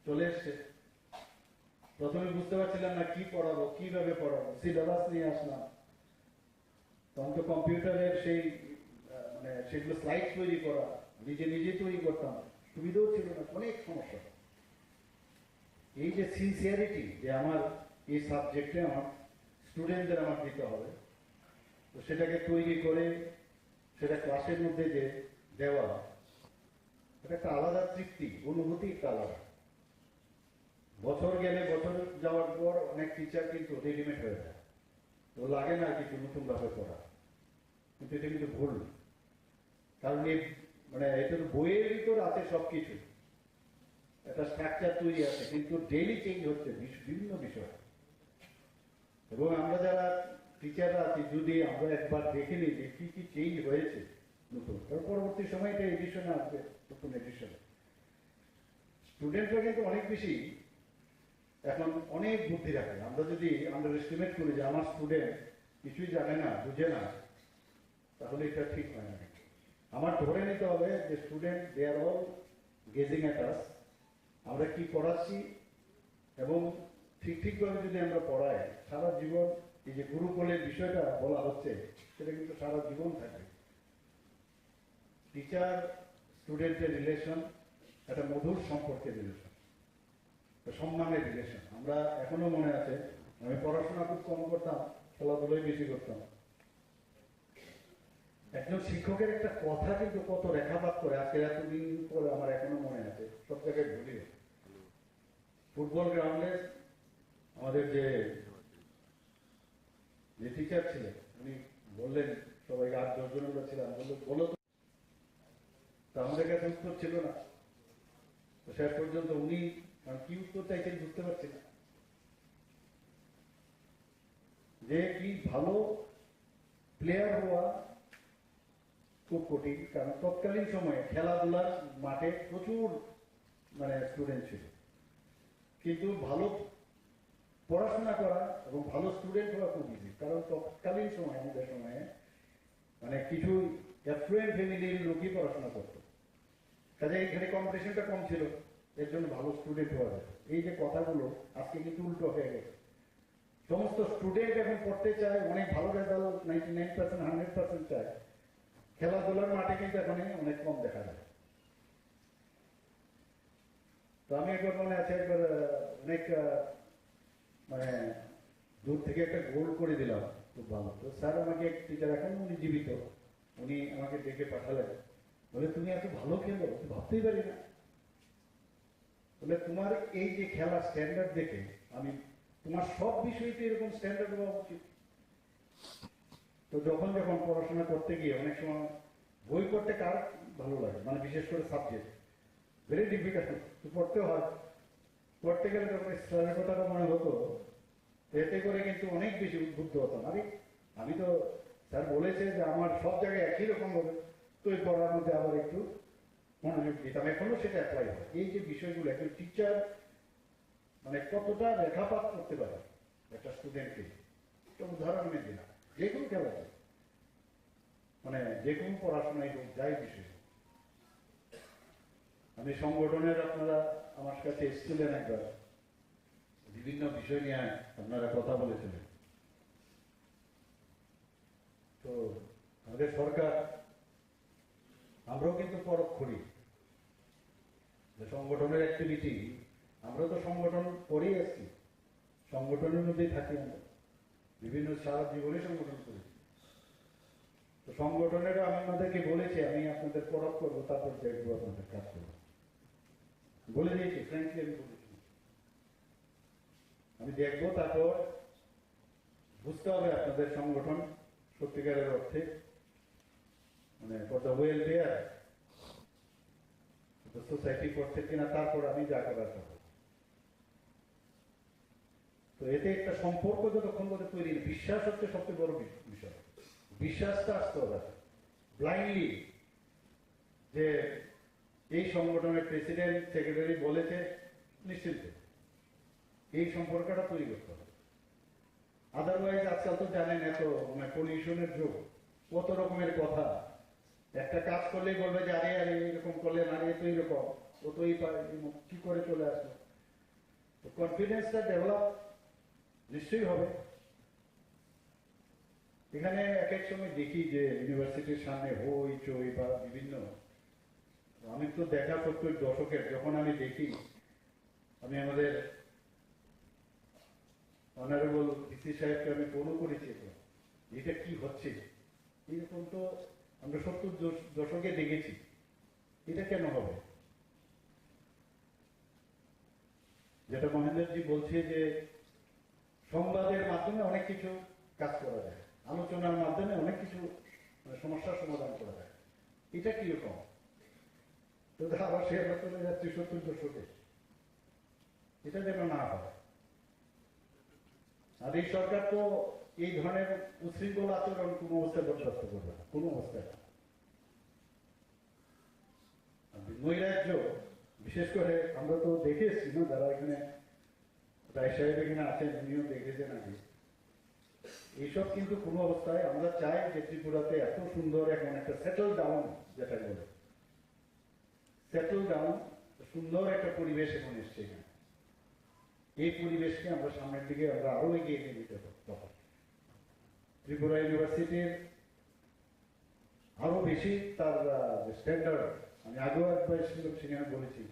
চলে এসছে। প্রথমে বুঝতে পারছিলাম না কি পড়াবো, কিভাবে পড়াবো, সিলেবাস নিয়ে আসলাম। তখন তো কম্পিউটারের সেই মানে সেগুলো স্লাইড তৈরি করা নিজে তৈরি করতাম, সুবিধাও ছিল না, অনেক সমস্যা। এই যে সিনসিয়ারিটি যে আমার এই সাবজেক্টে আমার স্টুডেন্টদের আমার দিতে হবে, তো সেটাকে তৈরি করে সেটা ক্লাসের মধ্যে যে দেওয়া, এটা একটা আলাদা তৃপ্তি, অনুভূতি একটা আলাদা। বছর গেলে, বছর যাওয়ার পর অনেক টিচার কিন্তু রেডিমেড হয়ে যায়, তো লাগে না কিছু নতুন ভাবে পড়া, কিন্তু এটা কিন্তু ভুল। কারণ এই মানে এটা তো বইয়ের ভিতর আছে সবকিছু, একটা স্ট্রাকচার তৈরি আছে, কিন্তু ডেইলি চেঞ্জ হচ্ছে বিভিন্ন বিষয়। এবং আমরা যারা টিচাররা আছি, যদি আমরা একবার দেখে নিই যে কি কি চেঞ্জ হয়েছে নতুন, তার পরবর্তী সময় এটা এডিশনে আসবে, নতুন এডিশনে। স্টুডেন্টরা কিন্তু অনেক বেশি এখন অনেক বুদ্ধি রাখে। আমরা যদি আন্ডার এস্টিমেট করি যে আমার স্টুডেন্ট কিছুই জানে না, বুঝে না, তাহলে এটা ঠিক হয় না। আমার ধরে নিতে হবে যে student they are all gazing at us, আমরা কি পড়াচ্ছি এবং ঠিকভাবে যদি আমরা পড়াই, সারা জীবন এই যে গুরুকুলের বিষয়টা বলা হচ্ছে, সেটা কিন্তু সারা জীবন থাকবে। টিচার স্টুডেন্টের রিলেশন একটা মধুর সম্পর্কের রিলেশন, সম্মানের রিলেশন। আমরা এখনো মনে আছে, আমি পড়াশোনা খুব কম করতাম, খেলাধুলোই বেশি করতাম। একজন শিক্ষকের একটা কথা কিন্তু কত রেখাপাত করে, আজকে এতদিন পরে আমার এখনো মনে আছে, সব জায়গায় ভুলি। ফুটবল গ্রাউন্ডে আমাদের যে টিচার ছিলেন, উনি বললেন, সবাইকে 8-10 জন আমরা ছিলাম, বলো তো আমাদের কাছে উত্তর ছিল না। তো শেষ পর্যন্ত উনি কি উত্তর চাইছেন বুঝতে পারছি না, যে কি ভালো প্লেয়ার হওয়া খুব কঠিন। কারণ তৎকালীন সময়ে খেলাধুলার মাঠে প্রচুর মানে স্টুডেন্ট ছিল, কিন্তু ভালো পড়াশোনা করা এবং ভালো স্টুডেন্ট হওয়া খুব ইজি। কারণ তৎকালীন সময়, আমাদের সময়ে মানে কিছু অ্যাফ্লুয়েন্ট ফ্যামিলির লোকই পড়াশোনা করতো, কাজে এখানে কম্পিটিশনটা কম ছিল, এর জন্য ভালো স্টুডেন্ট হওয়া যায়। এই যে কথাগুলো আজকে কিন্তু উল্টো হয়ে গেছে। সমস্ত স্টুডেন্ট এখন পড়তে চায়, অনেক ভালো রেজাল্ট 99%, 100% চায়। খেলাধুলার মাঠে কিন্তু এখন অনেক কম দেখা যায়। তো আমি একবার মনে আছে, একবার অনেক মানে দূর থেকে একটা গোল করে দিলাম, খুব ভালো। তো স্যার আমাকে, এক টিচার এখন উনি জীবিত, উনি আমাকে ডেকে পাঠালেন, বলে তুমি এত ভালো খেলো, ভাবতেই পারি না। বলে তোমার এই যে খেলার স্ট্যান্ডার্ড দেখে আমি, তোমার সব বিষয়তে এরকম স্ট্যান্ডার্ড হওয়া উচিত। তো যখন পড়াশোনা করতে গিয়ে অনেক সময় বই পড়তে কার ভালো লাগে, মানে বিশেষ করে সাবজেক্ট ভেরি ডিফিকাল্ট পড়তে হয়। পড়তে গেলে যখন স্যারের কথাটা মনে হতো, এতে করে কিন্তু অনেক বেশি উদ্বুদ্ধ হতাম। আমি তো স্যার বলেছে যে আমার সব জায়গায় একই রকম হবে, তো এই পড়ার মধ্যে আবার একটু মনোযোগ দিতাম। এখনো সেটা অ্যাপ্লাই হয়। এই যে বিষয়গুলো, একজন টিচার মানে কতটা রেখাপাত করতে পারে একটা স্টুডেন্টকে, একটা উদাহরণ আমি দিলাম। যে কোনো খেলাতে, মানে যে কোনো পড়াশোনায় হোক, যাই বিষয়। আমি সংগঠনের, আপনারা আমার কাছে এসেছিলেন একবার, বিভিন্ন বিষয় নিয়ে আপনারা কথা বলেছিলেন। তো আমাদের সরকার, আমরাও কিন্তু পরখ করি যে সংগঠনের অ্যাক্টিভিটি, আমরা তো সংগঠন করেই আসছি, সংগঠনের মধ্যেই থাকি আমরা, বিভিন্ন সারা জীবনে সংগঠন করেছি। তো সংগঠনের আমি আপনাদেরকে বলেছি, আমি আপনাদের পরখ করবো, তারপর দেখবো আপনাদের কাজ করবো, বলে দিয়েছি, ফ্র্যাঙ্কলি আমি বলেছি। আমি দেখবো, তারপর বুঝতে হবে আপনাদের সংগঠন সত্যিকারের অর্থে মানে ফর দ্য ওয়েলফেয়ার সোসাইটি করছে কিনা, তারপর আমি যা করার করবো। তো এতে একটা সম্পর্ক যতক্ষণ পর্যন্ত তৈরি, বিশ্বাস হচ্ছে সবচেয়ে বড় বিষয়। বিশ্বাসটা আসতে হবে ব্লাইন্ডলি, যে এই সংগঠনের প্রেসিডেন্ট সেক্রেটারি বলেছে, নিশ্চিত এই সম্পর্কটা তৈরি করতে হবে। আদারওয়াইজ আজকাল তো জানেন এত পলিউশনের যুগ, কত রকমের কথা। একটা কাজ করলেই বলবে যে আরে আরে এরকম করলে আরে তো এইরকম, ও তো এই কি করে চলে আসলো। তো কনফিডেন্সটা ডেভেলপ নিশ্চয়ই হবে। এখানে এক এক সময় দেখি যে ইউনিভার্সিটির সামনে হই চই বা বিভিন্ন, আমি তো দেখা 70 দশকের, যখন আমি দেখি, আমি আমাদের অনারেবল ডিসি সাহেবকে আমি ফোনও করেছি, এটা কি হচ্ছে, এরকম তো আমরা 70 দশকে দেখেছি, এটা কেন হবে? যেটা মহেন্দ্রজি বলছে যে সংবাদের মাধ্যমে অনেক কিছু কাজ করা যায়, আলোচনার মাধ্যমে অনেক কিছু সমস্যার সমাধান করা যায়, এটা কিরকম? তো আবার সে আমরা চলে যাচ্ছি 70 দশকে, এটা যেন না হয়। আর এই সরকার তো এই ধরনের উশৃঙ্খল আচরণ কোনো অবস্থায় বরদাস্ত করবে না, কোনো অবস্থায় না। নৈরাজ্য, বিশেষ করে আমরা তো দেখে এসছি না, যারা এখানে রায় সাহেব এখানে আছেন, উনিও দেখেছেন আগে, এইসব কিন্তু কোনো অবস্থায় আমরা চাই যে ত্রিপুরাতে এত সুন্দর এখন একটা সেটেল ডাউন, যেটা বলে সেটেল ডাউন, সুন্দর একটা পরিবেশ এখন এসছে এখানে। এই পরিবেশকে আমরা সামনের দিকে আমরা আরো এগিয়ে নিয়ে যেতে পারবো। ত্রিপুরা ইউনিভার্সিটির আরো বেশি তার স্ট্যান্ডার্ড, আমি আগেও একবার সেখানে বলেছি,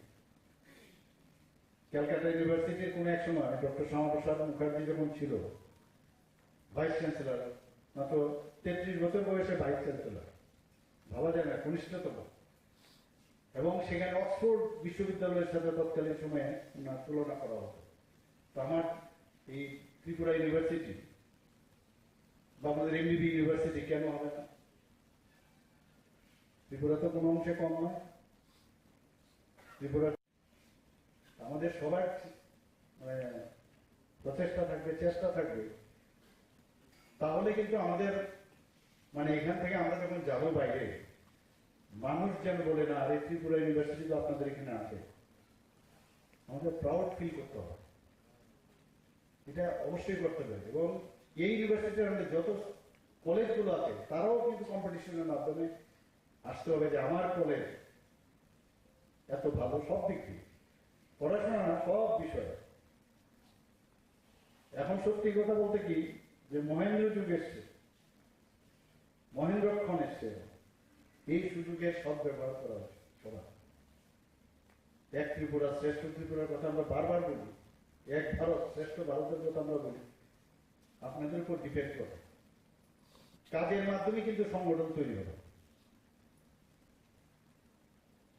ক্যালকাটা ইউনিভার্সিটির কোন এক সময় ডক্টর শ্যামাপ্রসাদ মুখার্জি যখন ছিল ভাইস চ্যান্সেলর, মাত্র 33 বছর বয়সে ভাইস চ্যান্সেলর, ভাবা যায় না, কনিষ্ঠতম। এবং সেখানে অক্সফোর্ড বিশ্ববিদ্যালয়ের সাথে তৎকালীন সময়ে তুলনা করা হতো। তো আমার এই ত্রিপুরা ইউনিভার্সিটি বা আমাদের এমবিবি ইউনিভার্সিটি কেন হবে না? ত্রিপুরা তো কোনো অংশে কম নয়। ত্রিপুরা আমাদের সবার প্রচেষ্টা থাকবে, চেষ্টা থাকবে, তাহলে কিন্তু আমাদের এখান থেকে আমরা যখন যাবো বাইরে, মানুষ যেন বলে না আরে ত্রিপুরা ইউনিভার্সিটি তো আপনাদের এখানে আছে, আমাদের প্রাউড ফিল করতে হবে। এটা অবশ্যই করতে হবে। এবং এই ইউনিভার্সিটির আমাদের যত কলেজগুলো আছে তারাও কিন্তু কম্পিটিশনের মাধ্যমে আসতে হবে যে আমার কলেজ এত ভালো, সব দিক দিয়ে, পড়াশোনা না, সব বিষয়ে। এখন সত্যি কথা বলতে কি, যে মহেন্দ্র যুগ এসছে, মহেন্দ্রক্ষণ এসছে, এই সুযোগের সব ব্যবহার করা হচ্ছে সবার। এক ত্রিপুরা শ্রেষ্ঠ ত্রিপুরার কথা আমরা বারবার বলি, এক ভারত শ্রেষ্ঠ ভারতের কথা আমরা বলি, আপনাদের উপর ডিপেন্ড করে। কাজের মাধ্যমে কিন্তু সংগঠন তৈরি হবে,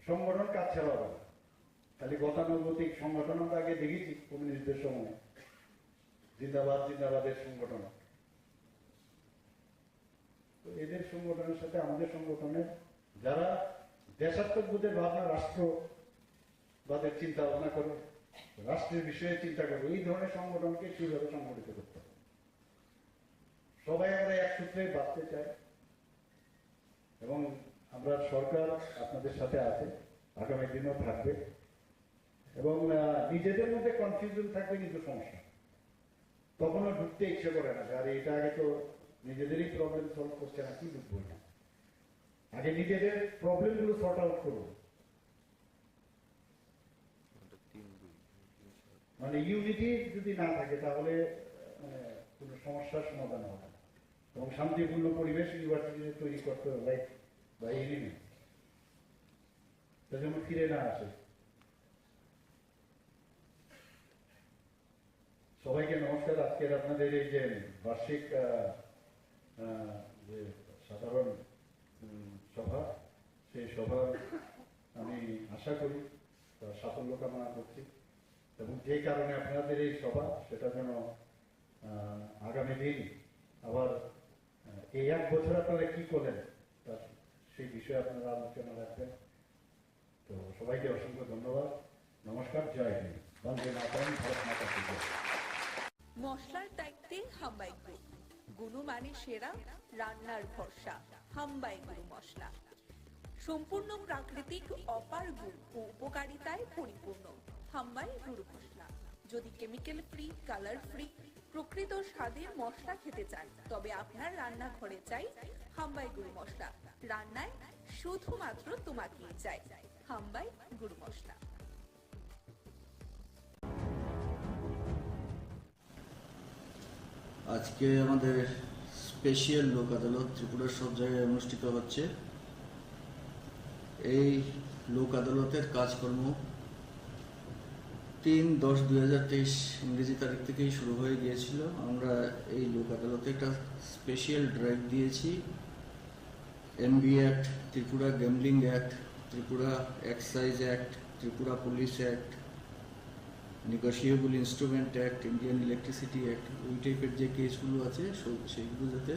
সংগঠন কাজ ছাড়া হবে। খালি গতানুগতিক সংগঠন আমরা আগে দেখেছি কমিউনিস্টদের সময়, জিন্দাবাদ জিন্দাবাদের সংগঠন। তো এদের সংগঠনের সাথে আমাদের সংগঠনের যারা দেশাত্মবোধের ভাবনা, রাষ্ট্রবাদের চিন্তা ভাবনা করে, রাষ্ট্রের বিষয়ে চিন্তা করে, এই ধরনের সংগঠনকে কিভাবে সংগঠিত করতে হবে। সবাই আমরা এক সূত্রে বাঁচতে চাই এবং আমরা সরকার আপনাদের সাথে আছে, আগামী দিনেও থাকবে। এবং নিজেদের মধ্যে কনফিউশন থাকবে কিন্তু সমস্যা, তখনও ঢুকতে ইচ্ছে করে না। আর এটা আগে তো নিজেদেরই প্রবলেম সলভ করছে না, কি ঢুকবো না, আগে নিজেদের প্রবলেম গুলো সর্ট আউট করবো। ইউনিটি যদি না থাকে তাহলে কোনো সমস্যার সমাধান হবে না। এবং শান্তিপূর্ণ পরিবেশ ইউনিভার্সিটিতে তৈরি করতে হবে, লাইক বা এনিমি, তা যেন ফিরে না আসে। সবাইকে নমস্কার। আজকের আপনাদের এই যে বার্ষিক যে সাধারণ সভা, সেই সভার আমি আশা করি সাফল্য কামনা করছি। এবং যে কারণে আপনাদের এই সভা, সেটা যেন আগামী দিন আবার এই 1 বছর আপনারা কি করলেন সেই বিষয়ে আপনারা আলোচনা রাখবেন। তো তো সবাইকে অসংখ্য ধন্যবাদ, নমস্কার, জয় হিন্দ, বন্দে মাতরম, ভারত মাতা কি জয়। মশলার দায়িত্বে হাম্বাই গ্রুপ, গুণমানে সেরা, রান্নার ভরসা, হাম্বাই গুরু মশলা। সম্পূর্ণ প্রাকৃতিক, অপার গুণ ও উপকারিতায় পরিপূর্ণ হাম্বাই গুরু মশলা। যদি কেমিক্যাল ফ্রি, কালার ফ্রি, প্রকৃত স্বাদের মশলা খেতে চান, তবে আপনার রান্নাঘরে চাই হাম্বাই গুরু মশলা। রান্নায় শুধুমাত্র তোমাকেই চাই হাম্বাই গুরু মশলা। আজকে আমাদের স্পেশাল লোক আদালত ত্রিপুরার সব জায়গায় অনুষ্ঠিত হচ্ছে। এই লোক আদালতের কাজকর্ম 3/10/2023 ইংরেজি তারিখ থেকেই শুরু হয়ে গিয়েছিল। আমরা এই লোক আদালতে একটা স্পেশাল ড্রাইভ দিয়েছি। MB act, Tripura gambling act, Tripura excise act, Tripura police act, negotiable instrument act, Indian electricity act, ওই টাইপের যে কেসগুলো আছে সেইগুলো যাতে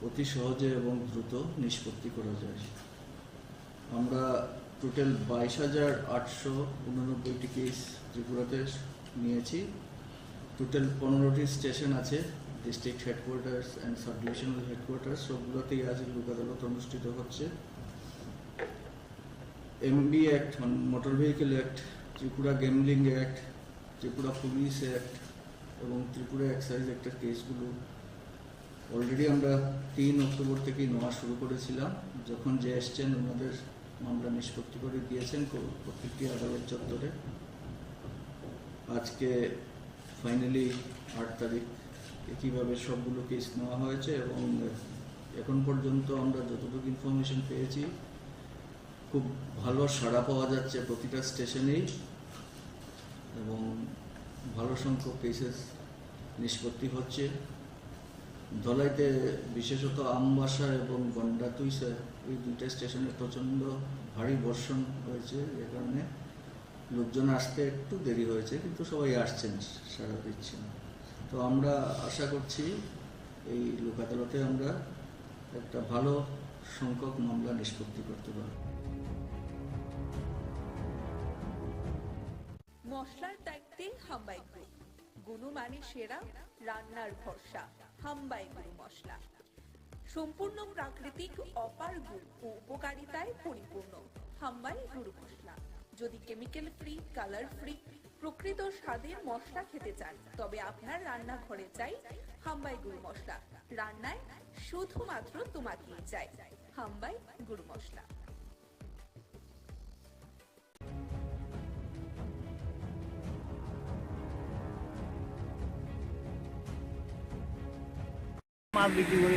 অতি সহজে এবং দ্রুত নিষ্পত্তি করা যায়। আমরা টোটাল 22,889টি কেস ত্রিপুরাতে নিয়েছি। টোটাল 15টি স্টেশন আছে, district headquarters and sub divisional headquarters, সবগুলোতেই আজ লোক আদালত অনুষ্ঠিত হচ্ছে। MB act, motor vehicle act, Tripura gambling act, Tripura police act এবং ত্রিপুরা এক্সাইজ অ্যাক্টের কেসগুলো অলরেডি আমরা 3 অক্টোবর থেকেই নেওয়া শুরু করেছিলাম। যখন যে এসছেন ওনাদের মামলা নিষ্পত্তি করে দিয়েছেন প্রত্যেকটি আদালত চত্বরে। আজকে ফাইনালি 8 তারিখ একইভাবে সবগুলো কেস নেওয়া হয়েছে এবং এখন পর্যন্ত আমরা যতটুকু ইনফরমেশন পেয়েছি খুব ভালো সাড়া পাওয়া যাচ্ছে প্রতিটা স্টেশনেই এবং ভালো সংখ্যক কেসেস নিষ্পত্তি হচ্ছে। ধলাইতে বিশেষত আমবাসা এবং গন্ডাতুইসা এই দুইটা স্টেশনে প্রচণ্ড ভারী বর্ষণ হয়েছে, যে কারণে লোকজন আসতে একটু দেরি হয়েছে, কিন্তু সবাই আসছেন, সাড়া দিচ্ছেন। তো আমরা আশা করছি এই লোক আদালতে আমরা একটা ভালো সংখ্যক মামলা নিষ্পত্তি করতে পারব। মশলার দায়িত্বে হাম্বাই গ্রুপ, গুণমানে সেরা, রান্নার ভরসা, হাম্বাই গুরু মশলা। সম্পূর্ণ প্রাকৃতিক, অপার গুণ ও উপকারিতায় পরিপূর্ণ হাম্বাই গুরু মশলা। যদি কেমিক্যাল ফ্রি, কালার ফ্রি, প্রকৃত স্বাদের মশলা খেতে চান, তবে আপনার রান্নাঘরে চাই হাম্বাই গুরু মশলা। রান্নায় শুধুমাত্র তোমাকেই চাই হাম্বাই গুরু মশলা।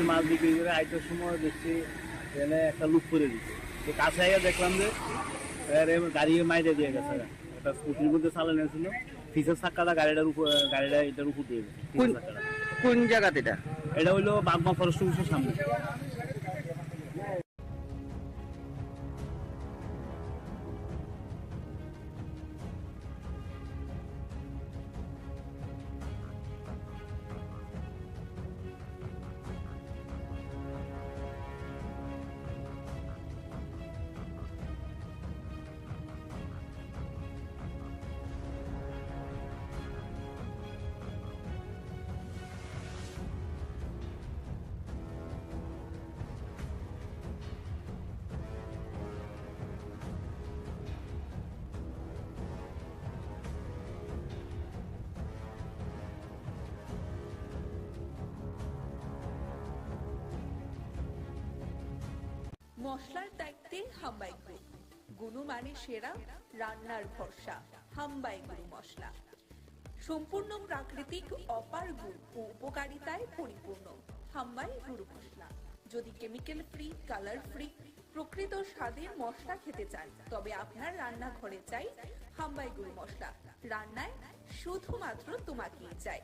মাছ বিক্রি করে আইটার সময় দেখছি এখানে একটা লুক করে দিচ্ছে। তো কাছে আগে দেখলাম যে গাড়ি মাইরে দিয়ে গেছে, একটা স্কুটির মধ্যে চালানো ছিল, ফিসের চাক্কাটা গাড়িটার উপর, গাড়িটা এটার উপর দিয়ে গেছে। কোন জায়গাতে এটা হইলো বাগমা ফরেস্ট অফিসের সামনে। মশলার দায়িত্বে হাম্বাই গ্রুপ, গুণমানে সেরা, রান্নার ভরসা, হাম্বাই গুরু মশলা। সম্পূর্ণ প্রাকৃতিক, অপার গুণ ও উপকারিতায় পরিপূর্ণ হাম্বাই গুরু মশলা। যদি কেমিক্যাল ফ্রি, কালার ফ্রি, প্রকৃত স্বাদের মশলা খেতে চান, তবে আপনার রান্নাঘরে চাই হাম্বাই গুরু মশলা। রান্নায় শুধুমাত্র তোমাকেই চাই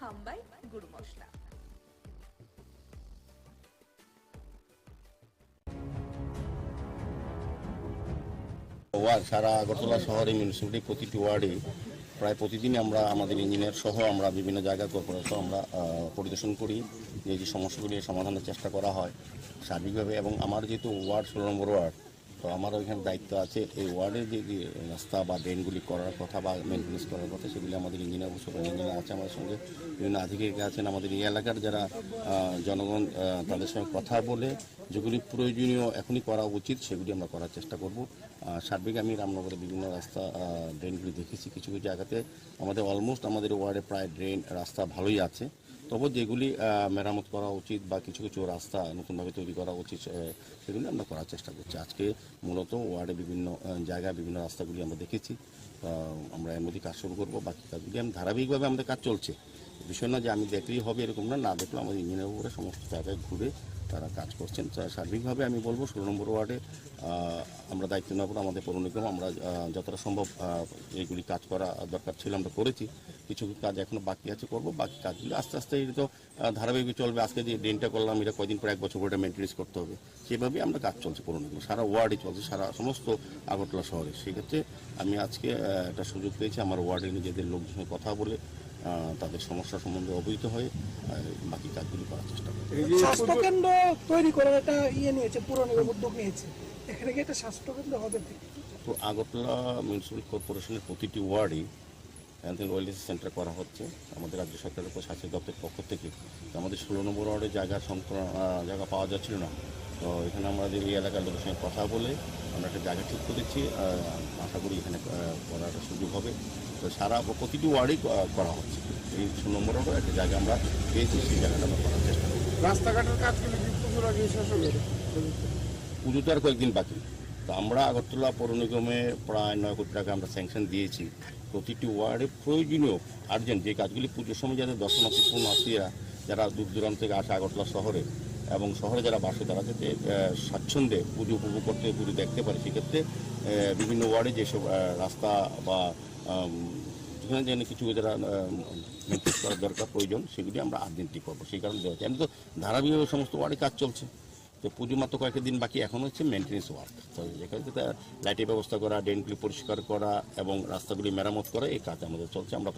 হাম্বাই গুরু মশলা। সারা আগরতলা শহরে মিউনিসিপ্যালিটি প্রতিটি ওয়ার্ডে প্রায় প্রতিদিনই আমরা আমাদের ইঞ্জিনিয়ার সহ আমরা বিভিন্ন জায়গা কর্পোরেশন আমরা পরিদর্শন করি, যে সমস্যাগুলি সমাধানের চেষ্টা করা হয় সার্বিকভাবে। এবং আমার যেহেতু ওয়ার্ড 16 নম্বর ওয়ার্ড, তো তো আমারও এখানে দায়িত্ব আছে এই ওয়ার্ডের যে রাস্তা বা ড্রেনগুলি করার কথা বা মেনটেন্স করার কথা সেগুলি আমাদের ইঞ্জিনিয়ার ইঞ্জিনিয়ার আছে আমাদের সঙ্গে, বিভিন্ন আধিকারিক আছেন, আমাদের এই এলাকার যারা জনগণ তাদের সঙ্গে কথা বলে যেগুলি প্রয়োজনীয় এখনই করা উচিত সেগুলি আমরা করার চেষ্টা করব। সার্বিক আমি রামনগরের বিভিন্ন রাস্তা ড্রেনগুলি দেখেছি, কিছু কিছু জায়গাতে আমাদের অলমোস্ট আমাদের ওয়ার্ডে প্রায় ড্রেন রাস্তা ভালোই আছে, তবে যেগুলি মেরামত করা উচিত বা কিছু কিছু রাস্তা নতুনভাবে তৈরি করা উচিত সেগুলি আমরা করার চেষ্টা করছি। আজকে মূলত ওয়ার্ডে বিভিন্ন জায়গায় বিভিন্ন রাস্তাগুলি আমরা দেখেছি, আমরা এর মধ্যে কাজ শুরু করবো। বাকি কাজগুলি আমি ধারাবাহিকভাবে আমাদের কাজ চলছে, বিষয় না যে আমি দেখলেই হবে এরকম না দেখলে আমাদের ইঞ্জিনিয়ার উপরে সমস্ত জায়গায় ঘুরে তারা কাজ করছেন। সার্বিকভাবে আমি বলবো 16 নম্বর ওয়ার্ডে আমরা দায়িত্ব নেওয়ার পর আমাদের পৌর নিগম আমরা যতটা সম্ভব এইগুলি কাজ করা দরকার ছিল আমরা করেছি, কিছু কাজ এখনো বাকি আছে করব, বাকি কাজগুলি আস্তে আস্তে এটা তো ধারাবাহিক চলবে। আজকে যে ড্রেনটা করলাম এটা কয়দিন পর 1 বছর পরে মেনটেন্স করতে হবে, সেভাবেই আমরা কাজ চলছে পৌর নিগম, সারা ওয়ার্ডে চলছে, সারা সমস্ত আগরতলা শহরে। সেক্ষেত্রে আমি আজকে একটা সুযোগ পেয়েছি আমার ওয়ার্ডে নিজেদের লোকদের সঙ্গে কথা বলে তাদের সমস্যা সম্বন্ধে অবহিত হয়ে বাকি কাজগুলি করার চেষ্টা করি। স্বাস্থ্য কেন্দ্র তৈরি করার একটা নিয়েছে, পুরো নিগম উদ্যোগ নিয়েছে, এখানে কি একটা স্বাস্থ্য কেন্দ্র হবে? তো আগরতলা মিউনিসিপ্যাল কর্পোরেশনের প্রতিটি ওয়ার্ডে হেলথ অ্যান্ড ওয়েলনেস সেন্টার করা হচ্ছে আমাদের রাজ্য সরকারের স্বাস্থ্য দপ্তরের পক্ষ থেকে। আমাদের 16 নম্বর ওয়ার্ডে জায়গা পাওয়া যাচ্ছিল না, তো এখানে আমাদের এই এলাকার লোকের সঙ্গে কথা বলে আমরা একটা জায়গা ঠিক করেছি, আশা করি এখানে করার সুযোগ হবে। তো সারা প্রতিটি ওয়ার্ডেই করা হচ্ছে, এই 16 নম্বর ওয়ার্ডে একটা জায়গা আমরা পেয়েছি, সেই জায়গাটা আমরা করার চেষ্টা করি। রাস্তাঘাটের কাজগুলো পুজোর আগে শেষ হবে? পুজোতে আর কয়েকদিন বাকি, তো আমরা আগরতলা পৌর নিগমে প্রায় 9 কোটি টাকা আমরা স্যাংশন দিয়েছি। প্রতিটি ওয়ার্ডে প্রয়োজনীয় আর্জেন্ট যে কাজগুলি পুজোর সময় যাতে দর্শনার্থী পূর্ণার্থীরা যারা দূর দূরান্ত থেকে আসে আগরতলা শহরে এবং শহরে যারা বাসে তারা যাতে স্বাচ্ছন্দ্যে পুজো উপভোগ করতে পুজো দেখতে পারে, সেক্ষেত্রে বিভিন্ন ওয়ার্ডে যেসব রাস্তা বা যেখানে যেন কিছু যারা মেনটেন করার দরকার প্রয়োজন সেগুলি আমরা আর্জেন্টলি করবো, সেই কারণে দেওয়া হচ্ছে। আমি তো ধারাবাহিকভাবে সমস্ত ওয়ার্ডে কাজ চলছে, তো পুজো মাত্র কয়েকটা দিন বাকি, এখন হচ্ছে মেনটেন্স ওয়ার্ক। তো যেখানে লাইটের ব্যবস্থা করা, ড্রেনগুলি পরিষ্কার করা এবং রাস্তাগুলি মেরামত করা, এই কাজ আমাদের চলছে। আমরা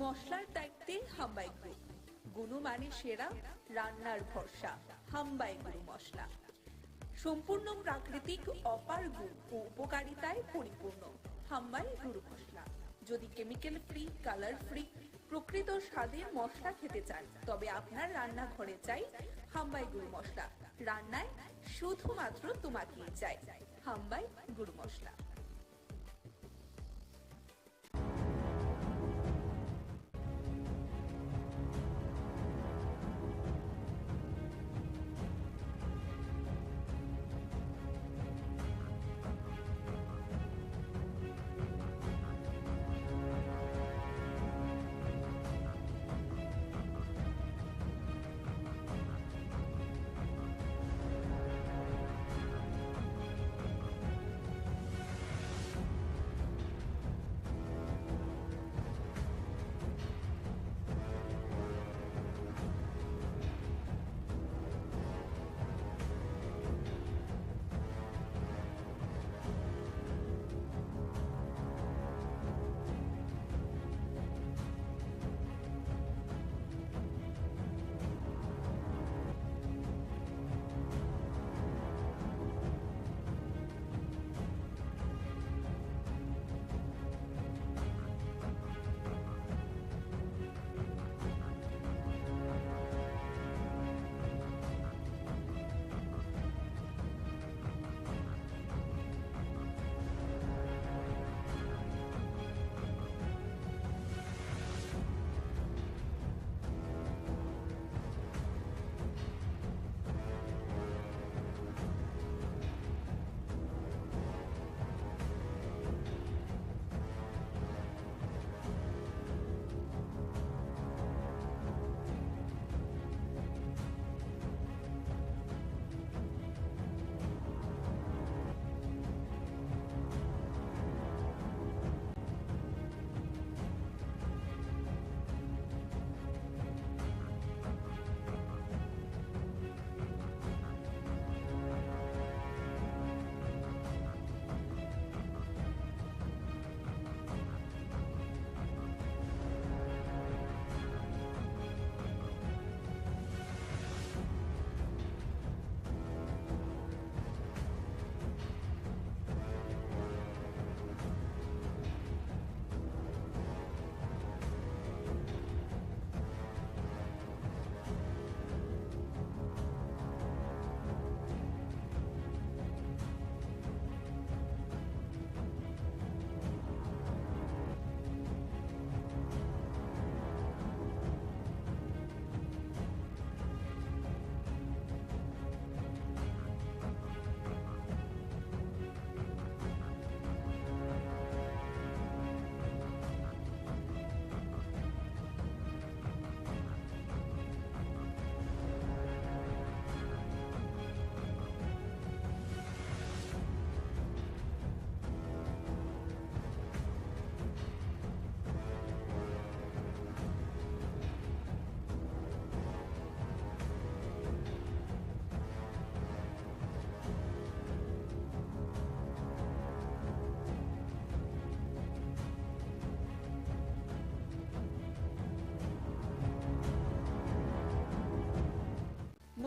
মশলার দায়িত্বে হাম্বাই গ্রুপ, গুণমানে সেরা, রান্নার ভরসা, হাম্বাই গুরু মশলা। সম্পূর্ণ প্রাকৃতিক অপার গুণ ও উপকারিতায় পরিপূর্ণ হাম্বাই গুরু মশলা। যদি কেমিক্যাল ফ্রি, কালার ফ্রি, প্রকৃত স্বাদের মশলা খেতে চান তবে আপনার রান্নাঘরে চাই হাম্বাই গুরু মশলা। রান্নায় শুধুমাত্র তোমাকেই চাই হাম্বাই গুরু মশলা।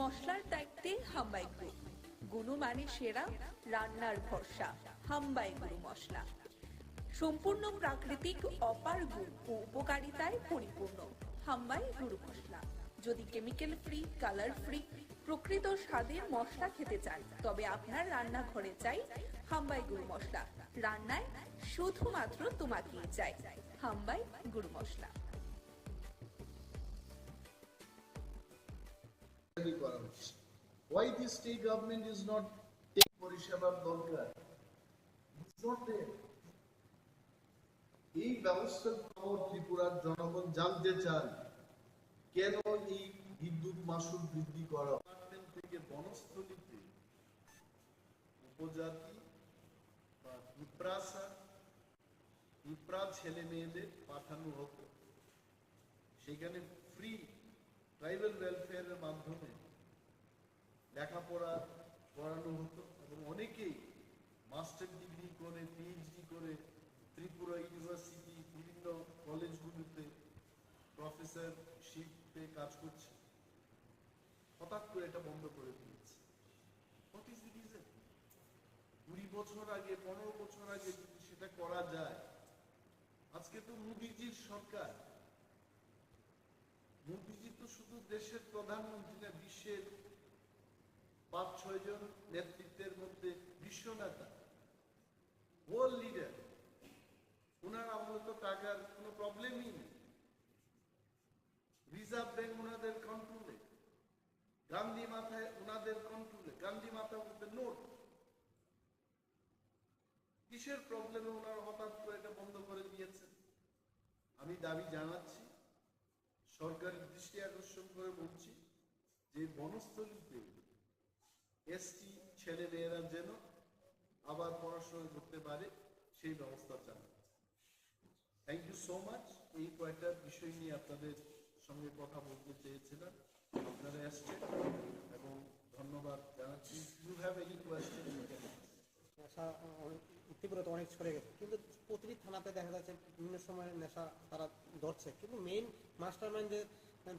মশলার দায়িত্বে হাম্বাই গ্রুপ, গুণমানে সেরা, রান্নার ভরসা, হাম্বাই গুরু মশলা। সম্পূর্ণ প্রাকৃতিক, অপার গুণ ও উপকারিতায় পরিপূর্ণ হাম্বাই গুরু মশলা। যদি কেমিক্যাল ফ্রি, কালার ফ্রি, প্রকৃত স্বাদের মশলা খেতে চান, তবে আপনার রান্নাঘরে চাই হাম্বাই গুরু মশলা। রান্নায় শুধুমাত্র তোমাকেই চাই হাম্বাই গুরু মশলা। Why the state government is not taking পরিষেবার দরকার? It's not there. এই ব্যবস্থার খবর ত্রিপুরার জনগণ জানতে চান, কেন এই বিদ্যুৎ মাশুল বৃদ্ধি করা থেকে বনস্থলীতে উপজাতি বা পিঁপড়া ছেলে মেয়েদের পাঠানো হতো, সেখানে ফ্রি ট্রাইবাল ওয়েলফেয়ারের মাধ্যমে লেখাপড়া করানো হতো এবং অনেকেই মাস্টার ডিগ্রি করে, পিএইচডি করে ত্রিপুরা ইউনিভার্সিটি বিভিন্ন কলেজগুলিতে প্রফেসরশিপে কাজ করছে। হঠাৎ করে এটা বন্ধ করে দিয়েছে। What is the reason? 20 বছর আগে, 15 বছর আগে যদি সেটা করা যায়, আজকে তো মোদিজির সরকার। মোদিজি তো শুধু দেশের প্রধানমন্ত্রী না, বিশ্বের 5-6 জন নেতৃত্বের মধ্যে বিশ্ব নেতা, ওয়ার্ল্ড লিডার। ওনার আমলে তো টাকার কোনো প্রবলেমই নেই। রিজার্ভ ব্যাংক ওনাদের কন্ট্রোলে, গান্ধী মাথায় ওনাদের কন্ট্রোলে, গান্ধী মাথা বলতে নোট। কিসের প্রবলেমে ওনারা হঠাৎ করে এটা বন্ধ করে দিয়েছেন? আমি দাবি জানাচ্ছি, সরকারের দৃষ্টি আকর্ষণ করে বলছি যে বনস্থলীতে এসটি ছেলে মেয়েরা যেন আবার পড়াশোনা করতে পারে সেই ব্যবস্থা চান। Thank you so much. এই কয়েকটা বিষয় নিয়ে আপনাদের সঙ্গে কথা বলতে চেয়েছিলাম, আপনারা এসছেন এবং ধন্যবাদ জানাচ্ছি। You have any question? ত্রিপুরাতে অনেক ছড়ে গেছে, কিন্তু প্রতিটি থানাতে দেখা যাচ্ছে বিভিন্ন সময় নেশা তারা ধরছে, কিন্তু মেইন মাস্টার মাইন্ডে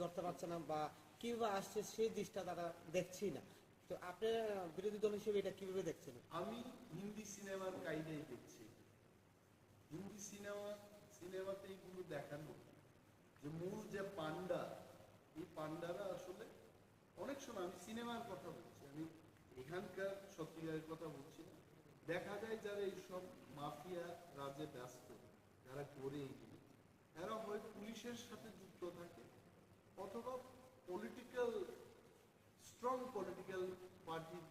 ধরতে পারছে না বা কিভাবে আসছে সেই দিকটা তারা দেখছি না। তো আপনার বিরোধী দল হিসেবে এটা কিভাবে দেখছেন? আমি হিন্দি সিনেমার কাহিনী দেখছি। হিন্দি সিনেমাতে এইগুলো দেখানো যে মূল যে পান্ডা, এই পান্ডারা আসলে অনেক সময়, আমি সিনেমার কথা বলছি, আমি এখানকার সত্যিকারের কথা বলছি না, দেখা যায় যারা এইসব মাফিয়া রাজে ব্যস্ত, যারা করে এইগুলো, এরা হয় পুলিশের সাথে যুক্ত থাকে অথবা স্ট্রং পলিটিক্যাল পার্টির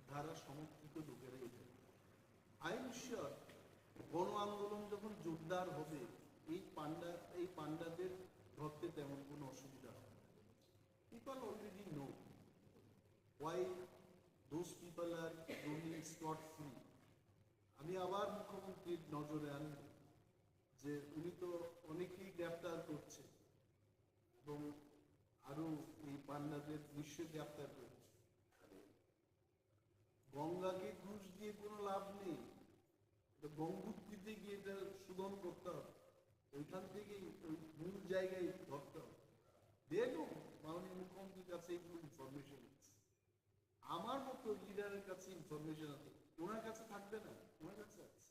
দ্বারা সমর্থিত লোকেরাই থাকে। আই এম শিওর গণ আন্দোলন যখন জোরদার হবে, এই পান্ডাদের ধরতে তেমন কোনো অসুবিধা হবে। People already no Y those people are roaming scot free. আমি আবার মুখ্যমন্ত্রীর নজরে আনব যে উনি তো অনেকেই গ্রেপ্তার করছে এবং আরো এই পান্ডাদের নিশ্চয় গ্রেপ্তার করছে। গঙ্গাকে ঘুষ দিয়ে কোনো লাভ নেই, গঙ্গোত্রীতে গিয়ে এটা শোধন করতে হবে, ওইখান থেকেই ওই মূল জায়গায় ধরতে হবে। দেখো মাননীয় মুখ্যমন্ত্রীর কাছে এইগুলো ইনফরমেশন আছে, আমার মতো লিডারের কাছে ইনফরমেশন আছে, ওনার কাছে থাকবে না, ওনার কাছে আছে।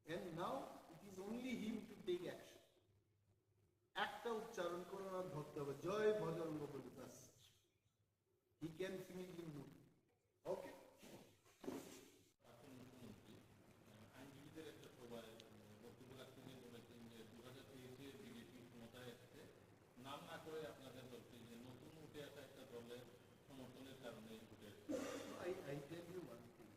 And now it is only him to take action. একটা উচ্চারণ করে ওনার ধরতে হবে, জয় বজরঙ্গ বলি, ব্যাস। He can finish in good. Okay? আইনজীবীদের একটা সভায় বক্তব্য রাখতে গিয়ে বলেছেন যে 2023-এ বিজেপি ক্ষমতায় এসেছে, নাম না করে আপনাদের বলছে যে নতুন উঠে আসা একটা দলের সমর্থনের কারণে উঠে এসেছে। I tell you one thing.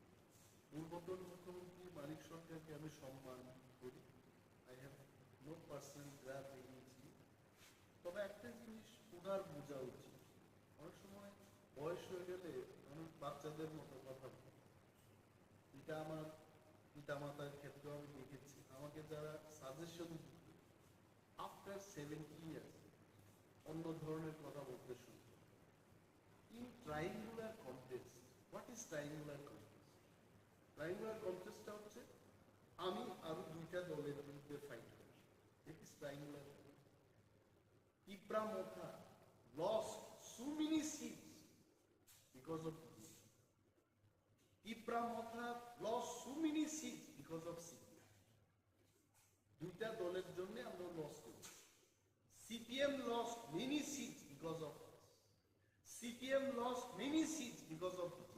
পূর্বতন মুখ্যমন্ত্রী মানিক সরকারকে আমি সম্মান করি। I have no personal grudge against him. তবে একটা জিনিস ওনার বোঝা উচিত, অনেক সময় বয়স হয়ে গেলে অনেক বাচ্চাদের মতো কথা বলে। এটা আমার পিতামাতার ক্ষেত্রেও আমি দেখেছি, আমাকে যারা সাজেশন দিত আফটার 70 years অন্য ধরনের কথা বলতে শুরু। In triangular contest, what is triangular contest? Triangular contest হচ্ছে আমি আরো দুইটা দলের বিরুদ্ধে ফাইট করি। It is triangular contest. Tripura lost so many seats because of Tripura lost so many seats because of CPM. দুইটা দলের জন্য আমরা লস করেছি। CPM lost many seats because of us. CPM lost many seats because of BJP.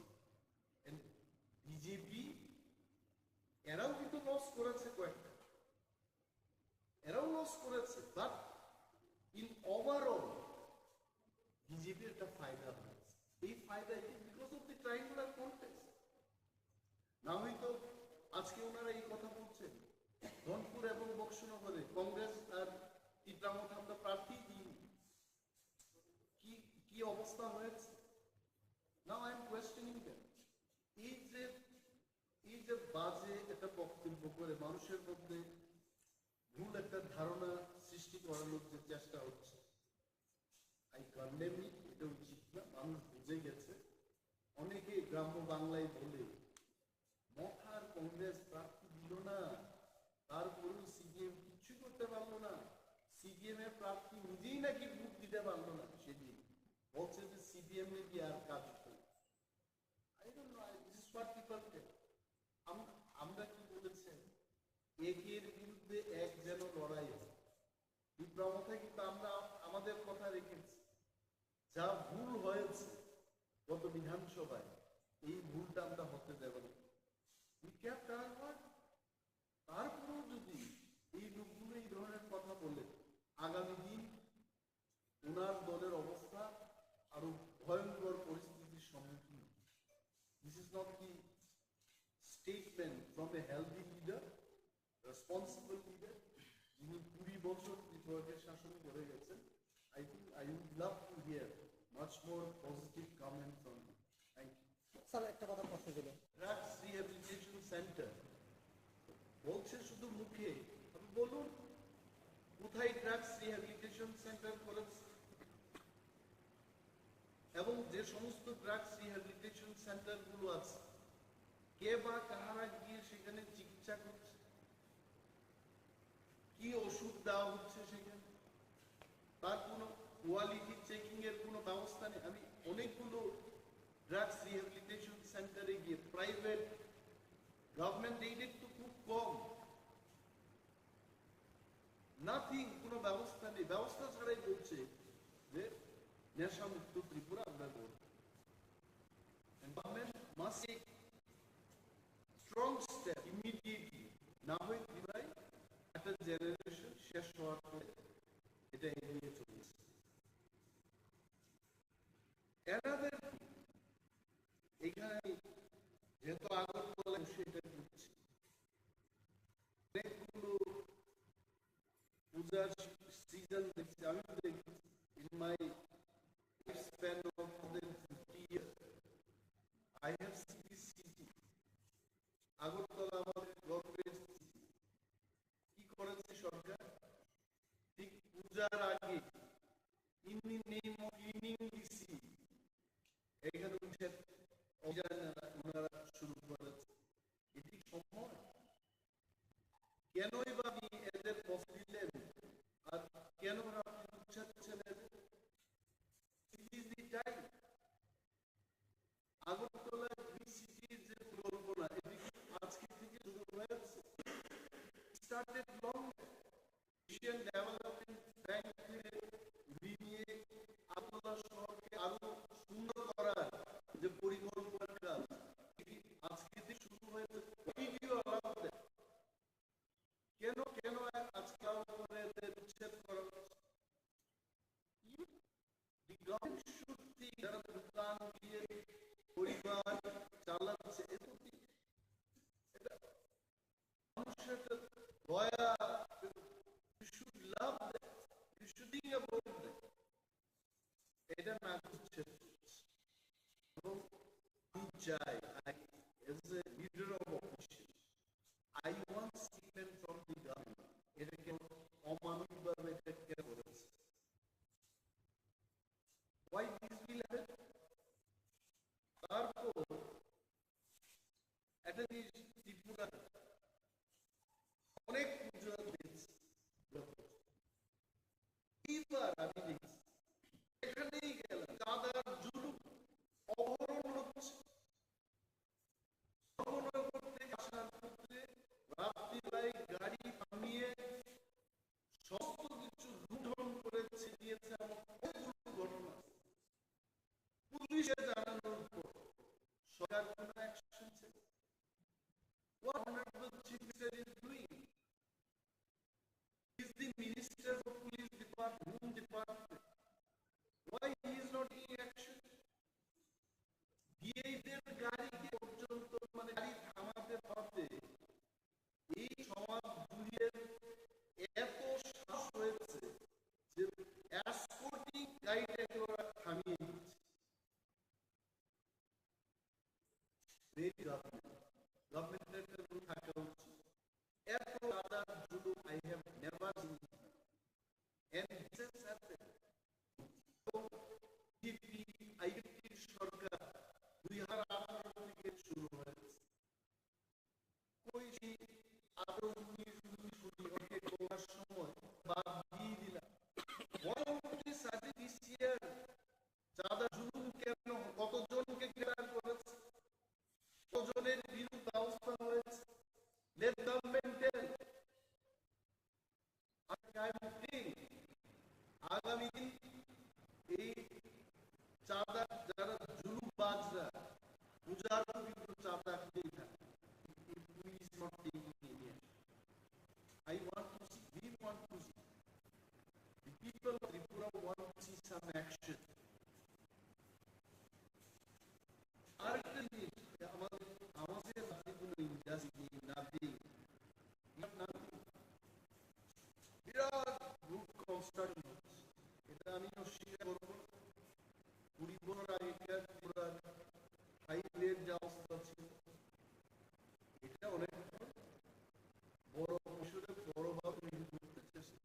And BJP এরাও কিন্তু loss করেছে কয়েকটা, এরাও লস করেছে, বাট ইন ওভারঅল বিজেপির একটা ফায়দা হয়েছে। এই ফায়দা because of the triangular contest. না হয়তো আজকে ওনারা এই কথা বলছেন ধনপুর এবং বক্সনগরে কংগ্রেস আর ত্রিপুরামত আমরা প্রার্থী দিই, কি অবস্থা হয়েছে। Now I am questioning that. এই যে বাজে একটা বক্তব্য করে মানুষের মধ্যে ভুল একটা ধারণা সৃষ্টি করানোর যে চেষ্টা হচ্ছে, আই কন্ডেম ইট। এটা উচিত না, মানুষ বুঝে গেছে। অনেকে গ্রাম্য বাংলায় বলে মথার কংগ্রেস প্রার্থী দিল না, তারপরেও সিপিএম কিচ্ছু করতে পারলো না, সিপিএম এর প্রার্থী নিজেই নাকি ভোট দিতে পারলো না, সেদিন বলছে যে সিপিএম নাকি আর কাজ করে। I don't know, this is what people tell. আমরা কি বলেছেন, একের বিরুদ্ধে এক যেন লড়াই হয়। বিপ্লবতা কিন্তু আমরা আমাদের কথা রেখেছি। যা ভুল হয়েছে গত বিধানসভায়, এই ভুলটা আমরা হতে দেব না। তারপরেও যদি এই লোকগুলো এই ধরনের কথা বলে, আগামী দিন ওনার দলের অবস্থা আরো ভয়ঙ্কর পরিস্থিতির সম্মুখীন। This is not the statement from a healthy leader, responsible leader, যিনি 20 বছর ত্রিপুরাকে শাসন করে গেছেন। I think I would love to hear much more positive comment from you. Thank you. Sir একটা কথা প্রশ্ন ছিল, ড্রাগস রিহ্যাবিলিটেশন সেন্টার বলছে শুধু মুখে, আপনি বলুন কোথায় ড্রাগস রিহ্যাবিলিটেশন সেন্টার করেছে, এবং যে সমস্ত ড্রাগস রিহ্যাবিলিটেশন সেন্টার গুলো আছে কে বা কাহারা গিয়ে সেখানে চিকিৎসা করছে, কি ওষুধ দেওয়া হচ্ছে সেখানে, তার কোনো কোয়ালিটি চেকিং এর কোনো ব্যবস্থা নেই। আমি অনেকগুলো ড্রাগস রিহ্যাবিলিটেশন সেন্টারে গিয়ে, প্রাইভেট গভর্নমেন্ট এইডেড তো খুব কম, নাথিং, কোনো ব্যবস্থা নেই। ব্যবস্থা ছাড়াই বলছে যে নেশা মুক্ত ত্রিপুরা আমরা করব। Government must take strong step immediately, না হয় ত্রিপুরায় একটা জেনারেশন শেষ হওয়ার পরে এটা এগিয়ে চলেছে। এনাদের এখানে যেহেতু আগরতলা সেটা করছে, অনেকগুলো পূজার সিজন দেখছি, আমি দেখছি in my span of more than 50 years, I have seen this city. Agartala আমাদের গভর্নমেন্ট কি করেছে সরকার, ঠিক পূজার আগে in the name of cleaning the sea, এখানে উঠে অভিযান ওনারা শুরু করেছে। এটি সম্ভব? কেনই বা আপনি এদের কষ্ট দিলেন, আর কেন আপনি উচ্ছাচ্ছেন এদের? It is the time. Agartala green সিটির যে পরিকল্পনা, এটি আজকে থেকে শুরু হয়েছে। Started long. Asian Development Bank থেকে ঋণ নিয়ে আগরতলা শহরকে আরো সুন্দর করার যে পরিকল্পনা কাজ, এটি আজকে থেকে শুরু হয়েছে। কেন আজকে এদের উচ্ছেদ করা হচ্ছে? The government should think যারা দোকান দিয়ে পরিবার চালাচ্ছে, এটা মানুষের একটা দয়া, you should love them, you should think about them. এটা না করছে। এবং আমি চাই, as a leader of opposition, I want statement from the government. এটাকে অমানবিকভাবে টেক কেয়ার করেছে। Why this will happen? তারপর একটা জিনিস, ত্রিপুরা অনেক পূজা দিয়েছে, এইবার আমি দেখছি এখানেই গেলাম, চাঁদার জুলুম, অপহরণ রাস্তায় গাড়ি থামিয়ে সমস্ত কিছু লুণ্ঠন করেছে দিয়েছে এমন কতগুলো ঘটনা পুলিশে জানানোর পর সরকার কোনো অ্যাকশন নিচ্ছে? What honorable chief minister is doing? Is the minister of police department? Why he is not taking action? DIদের গাড়িকে পর্যন্ত মানে গাড়ি থামাতে পারতে এই সমাজ জুড়ে এত সাহস হয়েছে যে এসকর্টিং গাড়িটাকে ওরা থামিয়ে দিচ্ছে। গভর্নমেন্টের থাকা উচিত। এত আদার জুলুম I have never seen. And this has happened. IPP সরকার 2018 থেকে শুরু হয়েছে। কই সেই 18-19 করার সময় বাদ দিয়ে দিলাম। পরবর্তী সাথে this year চাঁদা জুলুম কেন কতজনকে গ্রেফতার করেছে, কতজনের বিরুদ্ধে ব্যবস্থা হয়েছে? Let government tell. I am saying আগামী দিন এই চাঁদা যারা জুলুমবাজরা গুজারও কিন্তু চাঁদা খেতেই থাকে। I want to see, we want to see, the people of Tripura want to see some action. আরেকটা জিনিস আমাদের কোনো ইন্ডাস্ট্রি নাথিং বিরাট গ্রুপ কনস্ট্রাকশন হচ্ছে, এটা আমি অস্বীকার করব। 20 বছর আগেকার ত্রিপুরার হাইওয়ের যে অবস্থা ছিল এটা অনেক বড় পরিসরে বড়ভাবে তৈরি করতে চেষ্টা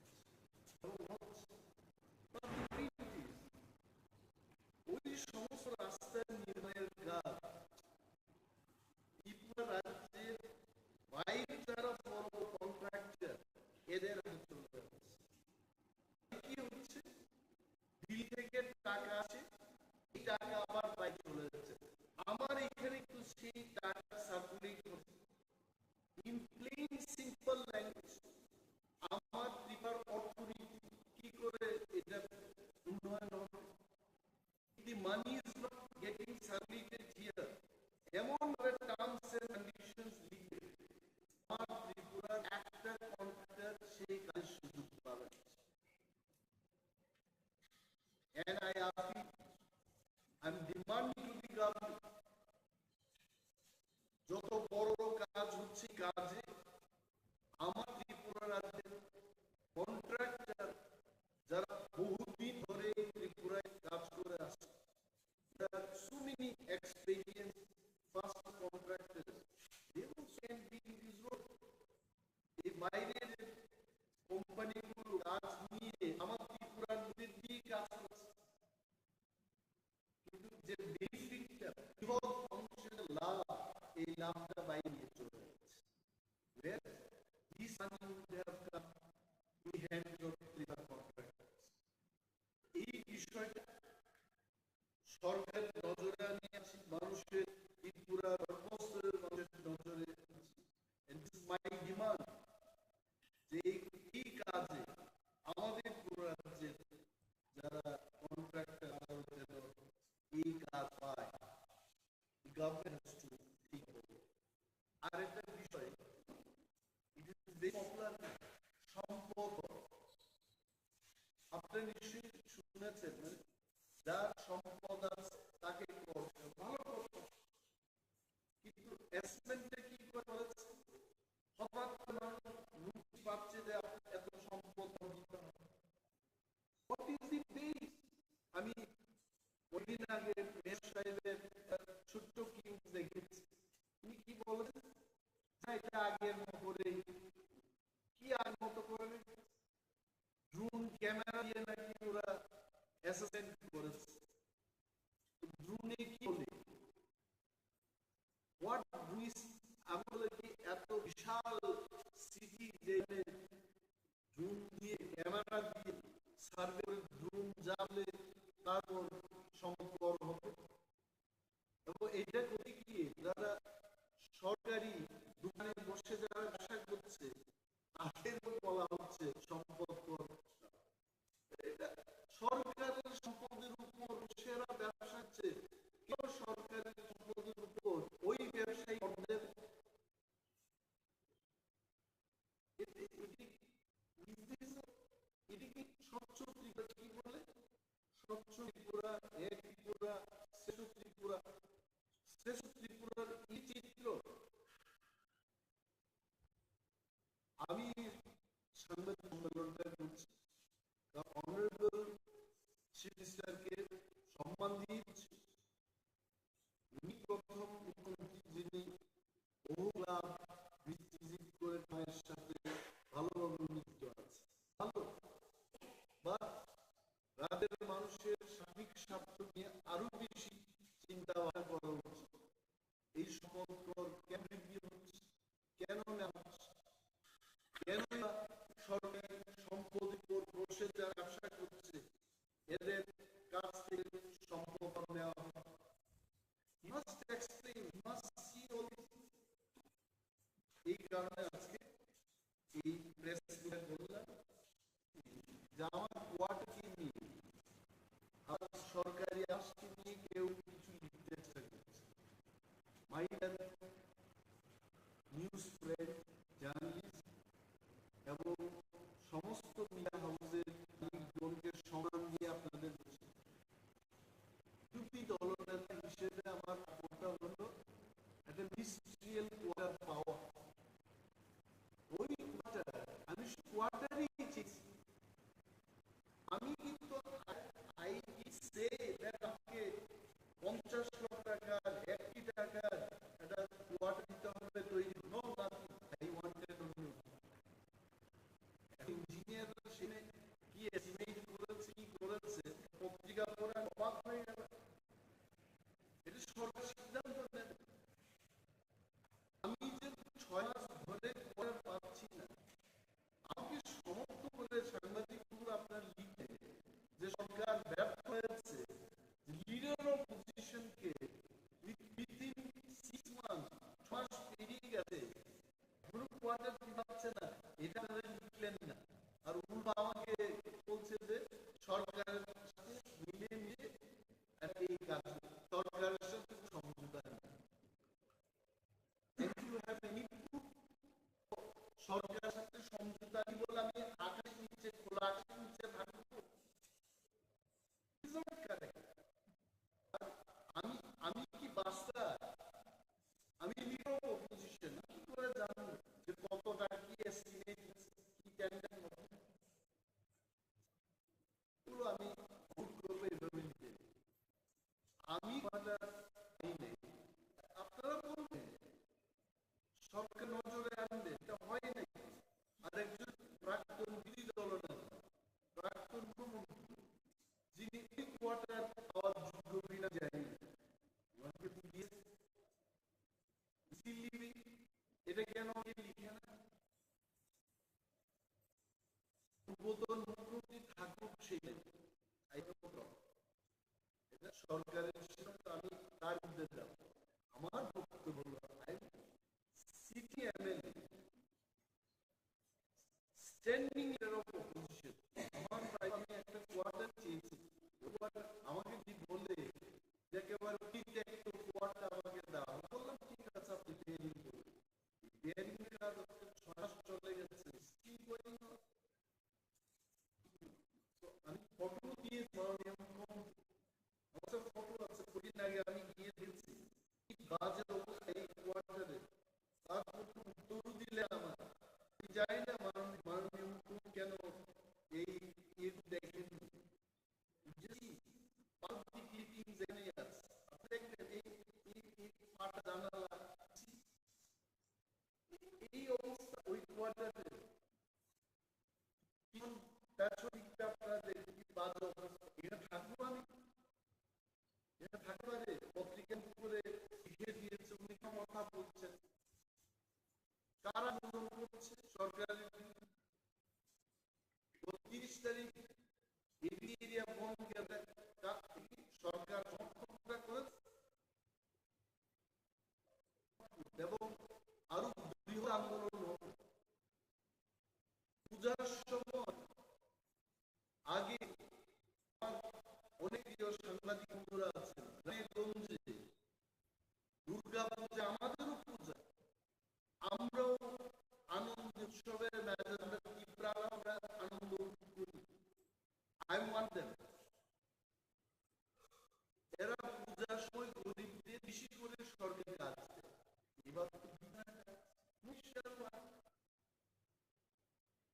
ওই সমস্ত রাস্তার নির্মাণের কাজ ত্রিপুরা রাজ্যের বাইরে যারা বড় কন্ট্রাক্টর এদের চলতে হচ্ছে। কি হচ্ছে, দিল্লি থেকে টাকা আসে, এই টাকা আবার বাইরে চলে যাচ্ছে। আমার এখানে একটু সেই টাকা সার্কুলেট হচ্ছে। ইন প্লেন সিম্পল ল্যাঙ্গুয়েজ আমার ত্রিপুরার অর্থনীতি কি করে এটা উন্নয়ন হবে? The money is not getting circulated here. এমন টার্মস এন্ড কন্ডিশনস লিখে আমার ত্রিপুরার একটা কন্ট্রাক্টর সেই কাজের সুযোগ পাবে। And I ask you, I'm demanding to the government, যত বড় কাজ হচ্ছে কাজে আমার ত্রিপুরা রাজ্যের কন্ট্রাক্টর যারা বহুদিন ধরে ত্রিপুরায় কাজ করে আসছে, there are so many experienced first contractors, they also can be in this role. এই বাইরের কোম্পানিগুলো কাজ নিয়ে আমার ত্রিপুরার মধ্যে দিয়ে কাজ করছে, কিন্তু যে বেনিফিটটা বৃহৎ অংশের লাভ, এই লাভটা বাইরে নিয়ে চলে যাচ্ছে। Where this money would have come to the hands of Tripura contractors. এই বিষয়টা সরকারের নজরে আমি আছি, মানুষের ত্রিপুরার সর্বস্তরের মানুষের নজরে আছি। And this is my demand, যে এই কাজে আমাদের পুরো রাজ্যের যারা কন্ট্রাক্টর এই কাজ পায়, গভর্নমেন্ট হ্যাজ টু ঠিক হবে। আরেকটা বিষয়, ইট ইজ ভেরি পপুলার, সম্পদ। আপনারা নিশ্চয়ই শুনেছেন, যার সম্পদ আছে তাকে ভালো করতে, কিন্তু অ্যাসেসমেন্টে কি করেছে, হঠাৎ রুট পাচ্ছে যে এত সম্পদ দিতে হবে। What is the base? আমি কদিন আগে মেয়র সাহেবের ছোট্ট কিউব দেখেছি, তিনি কি বলেছেন, এটা আগের মতো কি আগ মতো করে ড্রোন ক্যামেরা দিয়ে নাকি ওরা অ্যাসেসমেন্ট করেছে। ড্রোনে কি বলে, হোয়াট ড্রোন, আমি বলে কি এত বিশাল সিটি যেখানে ড্রোন দিয়ে ক্যামেরা দিয়ে সার্ভে করে ড্রোন যাবে তারপর সম্পদ হবে। এবং এটা করতে গিয়ে যারা সরকারি দোকানে বসে যারা ব্যবসা করছে এটি কি স্বচ্ছ ত্রিপুরা কি বলে? স্বচ্ছ ত্রিপুরা, এক ত্রিপুরা, শ্রেষ্ঠ ত্রিপুরা। শ্রেষ্ঠ ত্রিপুরার এই চিত্র আমি সাংবাদিক সম্মেলনটা করছি, অনারেবল চিফ মিনিস্টারকে সম্মান দিয়েছি। উনি প্রথম মুখ্যমন্ত্রী যিনি বহু লাভ ভিজিট করে মায়ের সাথে ভালোভাবে যুক্ত আছে। ভালো, বা রাজ্যের মানুষের সার্বিক স্বার্থ নিয়ে আরো বেশি চিন্তা ভাবনা করা উচিত। এই সম্পর্ক কেন বৃদ্ধি হচ্ছে, কেন নেওয়া হচ্ছে, কেন সরকারি সম্পদের উপর বসে যারা ব্যবসা করছে এদের কাছ থেকে সম্পদ নেওয়া হয়? Must explain, must see all this. এই কারণে আজকে এই প্রেস বললাম যে আমার কোয়ার্টারকে নিয়ে আর সরকারি আজকে নিয়ে কেউ কিছু লিখতে চেষ্টা করছে। মাইডার নিউজ প্রিন্ট, জার্নালিস্ট এবং সমস্ত মিডিয়া হাউসের মালিকগণকে সম্মান দিয়ে আপনাদের টুপি দলনেতা হিসেবে আমার কথা হলো একটা মিনিস্ট্রিয়াল কোয়ার্টার পাওয়া। ওই কোয়ার্টার আমি কোয়ার্টারই চেয়েছি। আমি কিন্তু আই সে আমাকে 50 লাখ টাকার 1 কোটি টাকার একটা কোয়ার্টার দিতে হবে তৈরি। নো, আই ওয়ান্টেড অনলি ইঞ্জিনিয়াররা সেখানে কি এস্টিমেট করেছে, কি করেছে পত্রিকা পড়ে অবাক হয়ে গেল। এটা সরকার সিদ্ধান্ত নেবে। আমি যে 6 মাস ধরে করে পাচ্ছি না, আমাকে সমর্থ করে সাংবাদিকগুলো আপনার লিখে যে সরকার ব্যর্থ হয়েছে, লিডার অফ পজিশনকে উইথিন 6 মাস 6 মাস পেরিয়ে গেছে কোনো কোয়ার্টার দিতে পারছে না, এটা লিখলেন না। আর উল্টো আমাকে বলছে যে সরকারের সাথে মিলে মিলে এই কাজ সরকারের সাথে সমঝোতা নেই। সরকারের সাথে সমঝোতা নেই বলে আমি আকাশ নিচে খোলা আকাশ নিচে থাকবো? আমি কি বাস্তা? আমি লিডার অফ অপোজিশন, কি করে জানবো যে কত টাকা কি এস্টিমেট কি টেন্ডার হবে? পুরো আমি ভুল করবো এভাবে নিতে। আমি আপনারা বলবেন সরকার নজরে আনবে, এটা হয় নাকি? আর একজন প্রাক্তন বিরোধী দলনেতা, প্রাক্তন মুখ্যমন্ত্রী যিনি এই কোয়ার্টার পাওয়ার যোগ্য কিনা জানি না, ওনাকে দিয়েছে। এটা কেন লিখে না? পূর্বতন মুখ্যমন্ত্রী থাকুক সেটা এটা সরকারের সিদ্ধান্ত, আমি তার মধ্যে যাব। আমার বক্তব্য হল city MLA standing leader of opposition, আমার প্রায় আমি একটা কোয়ার্টার চেয়েছি, আমাকে যদি বলে যে একেবারে একটা কোয়ার্টার আমাকে দাও, বললাম ঠিক আছে আপনি বেয়ারিং করুন। বেয়ারিং এর কাজ 6 মাস চলে গেছে, আমি ফটো দিয়ে মাননীয় মুখ্যমন্ত্রী, আমার ফটো আছে, কদিন আগে আমি গিয়ে দেখছি কি বাজে অবস্থা এই কোয়ার্টারে। তার উত্তর দিলে আমার যাই না মাননীয় মুখ্যমন্ত্রী কেন এই দেখেন পাবলিক ক্লিপিং জেনে আছে, আপনি দেখবেন এই ফাটা জানালা, এই অবস্থা ওই কোয়ার্টারে। আপনারা দেখবেন কি বাজে অবস্থা। এটা থাকবো আমি? এটা থাকতে পারে? পত্রিকার উপরে লিখে দিয়েছে, উনি কথা বলছেন, কারা আন্দোলন করছে? সরকারের 30 তারিখ এরিয়া বন্ধ সরকার সমর্থনটা করেছে এবং আরো বৃহৎ আন্দোলন পূজার সময় আগে অনেক প্রিয় সাংবাদিক বন্ধুরা আছেন, দুর্গা পূজা আমাদেরও পূজা, আমরাও আনন্দ উৎসবে যে আমরা ত্রিপুরা আমরা আনন্দ করি, আই ওয়ান্ট দেম। এরা পূজার সময় গরিবদের বেশি করে সরকারি কাজ দেয়। এবার তো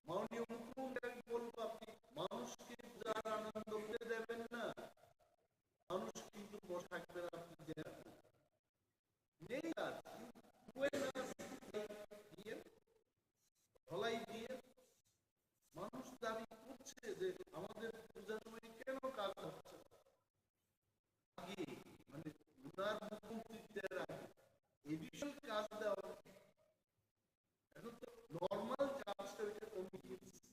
মাননীয় মুখ্যমন্ত্রী বলবো, আপনি মানুষকে পূজার আনন্দ করতে দেবেন না, মানুষ কিন্তু বসে থাকবে না। আপনি নেই কাজ দিয়ে ধলাই দিয়ে মানুষ দাবি করছে যে আমাদের পূজার সময় কেন কাজ হচ্ছে আগে, মানে উনার মুখ্যমন্ত্রীদের আগে এই বিষয়ে কাজ দেওয়া। এখন তো নর্মাল কাজটা ওইটা কমে গিয়েছে।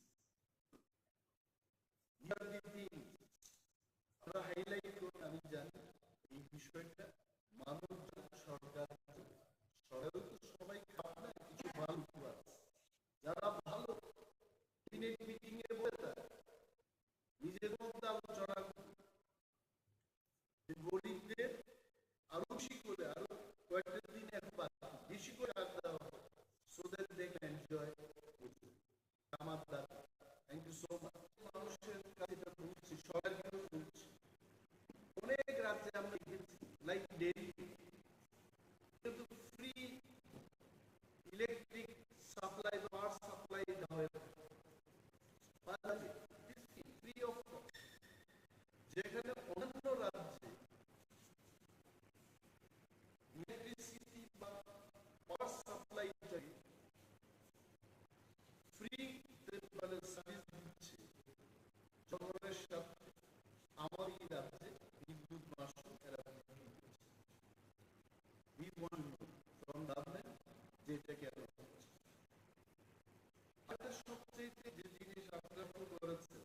আমরা হাইলাইট করুন, আমি জানি এই বিষয়টা মানব সরকার সবাই খারাপ না, কিছু ভালো আছে যারা ভালো মিটিং এ বলে নিজের মধ্যে আলোচনা গরিবদের আরো বেশি করে, আরো কয়েকটা দিন একবার বেশি করে কাজ দেওয়া হবে, so that they can enjoy. আমার দাদা, থ্যাংক ইউ সো মাচ। মানুষের কাছে এটা বলছি, সরকারকেও বলছি, অনেক রাজ্যে আমরা দেখেছি লাইক দিল্লি কিন্তু free electric supply, power supply দেওয়া হয় ফ্রি অফ কস্ট, যেখানে অন্যান্য রাজ্যে ইলেকট্রিসিটি বা পাওয়ার সাপ্লাই ফ্রি মানে সার্ভিস দিচ্ছে জনগণের সাথে। আমার এই রাজ্যে বিদ্যুৎ মাসুল এরা from government যেটা কেন সবচেয়ে যে জিনিস আপনারা করেছে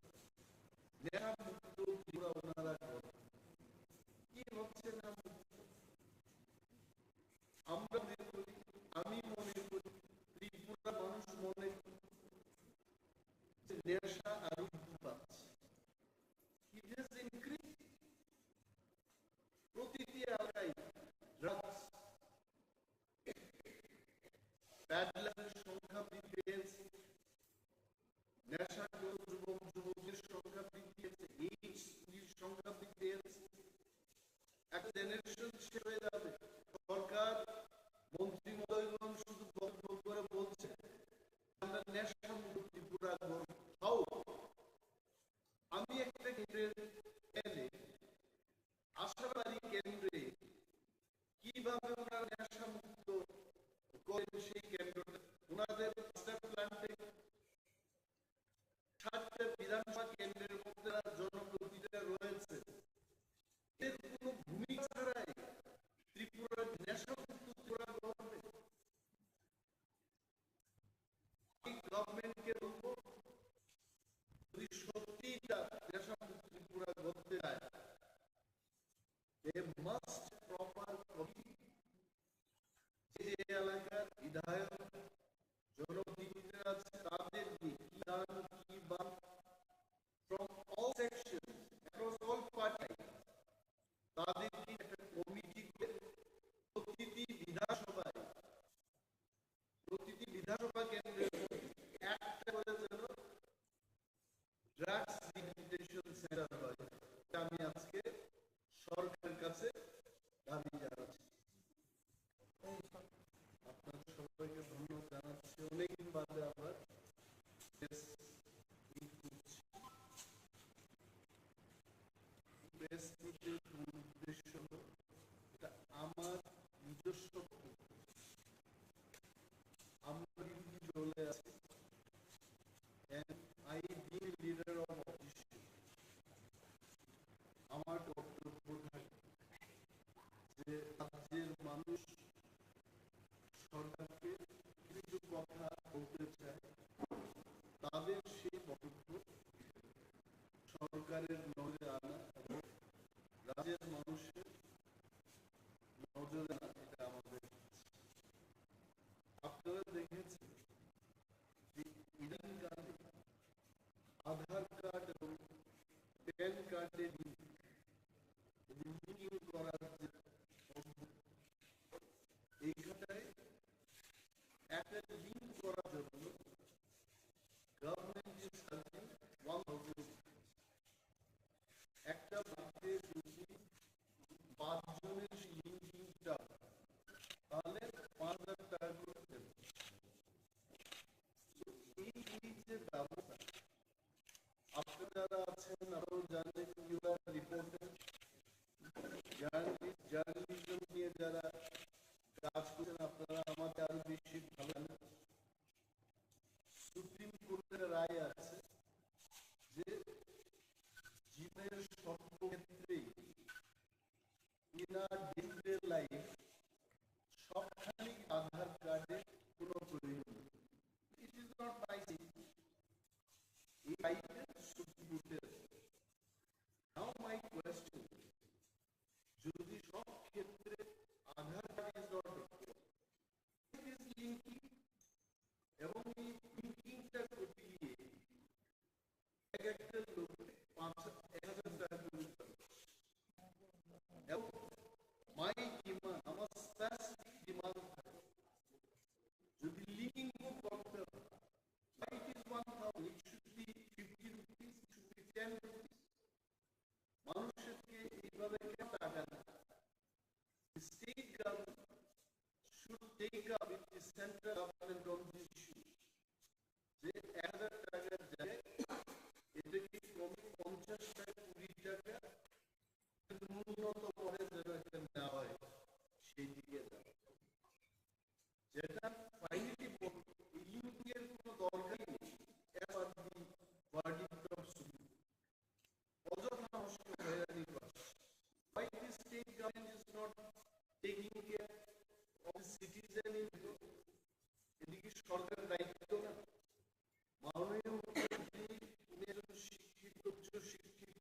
নেশা মুক্ত ত্রিপুরা ওনারা কি হচ্ছে না, আমরা মনে করি, আমি মনে করি, ত্রিপুরা মানুষ মনে করি নেশা আরো পাচ্ছে। It has increased. প্রতিটি এলাকায় ড্রাগস প্যাডলারের সংখ্যা বৃদ্ধি পেয়েছে, নেশাগ্রস্ত যুবক যুবকের সংখ্যা বৃদ্ধি পেয়েছে, এইডস সংখ্যা বৃদ্ধি পেয়েছে। একটা জেনারেশন শেষ হয়ে যাবে। সরকার মন্ত্রী মহোদয়গণ শুধু বক্তব্য করে বলছে আমরা নেশা মুক্ত ত্রিপুরা করব। হাউ? আমি একটা কেন্দ্রের আশাবাদী কেন্দ্রে কিভাবে ওনারা নেশা মুক্ত করেন সেই কেন্দ্রটা ওনাদের মাস্টার প্ল্যান্টে 60টা বিধানসভা কেন্দ্রের মধ্যে জনপ্রতিনিধিরা রয়েছে, এর কোনো ভূমিকা ছাড়াই ত্রিপুরার নেশা মুক্ত ত্রিপুরা গভর্নমেন্ট। এই গভর্নমেন্টকে বলবো যদি সত্যি নেশা মুক্ত ত্রিপুরা করতে চায়, they must proper committee যে এলাকার বিধায়ক জনপ্রতিনিধিরা আছে তাদের from all sections across all parties তাদের একটা কমিটি করে প্রতিটি বিধানসভা কেন্দ্রের একটা করে যেন ড্রাগস রিহেবিলিটেশন সেন্টার হয়। আমি আজকে সরকারের কাছে দাবি জানাচ্ছি। আপনাদের সবাইকে ধন্যবাদ জানাচ্ছি। অনেকদিন বাদে আবার প্রেস মিটের উদ্দেশ্য হল এটা আমার নিজস্ব, আমরা চলে আছি I be leader of opposition. আমার বক্তব্য থাকে যে রাজ্যের মানুষ সরকারকে কিছু কথা বলতে চায়, তাদের সেই বক্তব্য সরকারের নজরে আনা এবং রাজ্যের মানুষের নজরে আনা, এটা আমাদের। আপনারা দেখেছেন যে ইদানিংকালে আধার কার্ড এবং প্যান কার্ডের লিঙ্কিং করার যে এইখানটায় একটা লিঙ্ক করার জন্য যারা আছেন আপনারাও জানেন ইউ আর রিপোর্টার জার্নালিজম নিয়ে যারা কাজ করেন আপনারা আমাদের আরো বেশি ভালো জানেন। সুপ্রিম কোর্টের রায় আছে যে জীবনের সব ক্ষেত্রেই ইনার ডে লাইফ সবখানি আধার কার্ডের কোনো প্রয়োজন নেই। ইট ইজ নট মাই এই রাইটের সুপ্রিম কোর্টের। নাও মাই কোয়েশ্চেন, যদি সব ক্ষেত্রে Aadhaar card is not it is linking এবং এই লিঙ্কিংটা করতে গিয়ে এক একটা লোক 5,000 টাকা করে এবং মাই ডিমান্ড আমার স্পেসিফিক ডিমান্ড থাকে যদি লিঙ্কিং করতে হয় it is 1,000 it should be 50 rupees it should be 10 rupees মানুষকে এইভাবে কেন টাকা না state government should take up with the central government on this issue যে 1,000 টাকার জায়গায় এটাকে কমে 50 টাকা 20 টাকা উন্নত করে যেন একটা নেওয়া হয় সেই দিকে যাবে যেটা ফাইনালি লিঙ্কের কোনো দরকারই নেই এবার দি ভার্ডিক্ট অফ সুপ্রিম অযথা নষ্ট হয়রানি করছে why the state government is not taking care of the citizen in এদিকে সরকারের দায়িত্ব না মাননীয় মুখ্যমন্ত্রী উনি একজন শিক্ষিত উচ্চ শিক্ষিত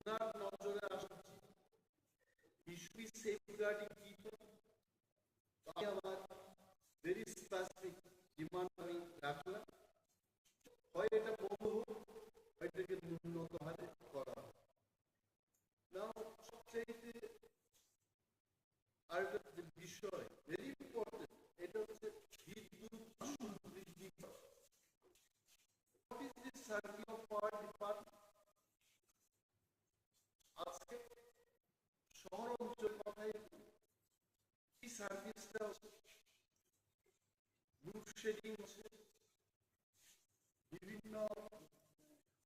ওনার নজরে আসা ইস্যু সেফগার্ডিং পিপল আমি আমার ভেরি স্পেসিফিক ডিমান্ড আমি রাখলাম হয় এটা বন্ধ হোক হয় এটাকে উন্নত হারে করা হোক। নাও সবচাইতে আরেকটা যে বিষয় ভেরি ইম্পর্টেন্ট এটা হচ্ছে বিদ্যুৎ বৃদ্ধি করা। What is the circle of power department? আজকে শহর অঞ্চল কথায় কি সার্ভিসটা লোডশেডিং হচ্ছে বিভিন্ন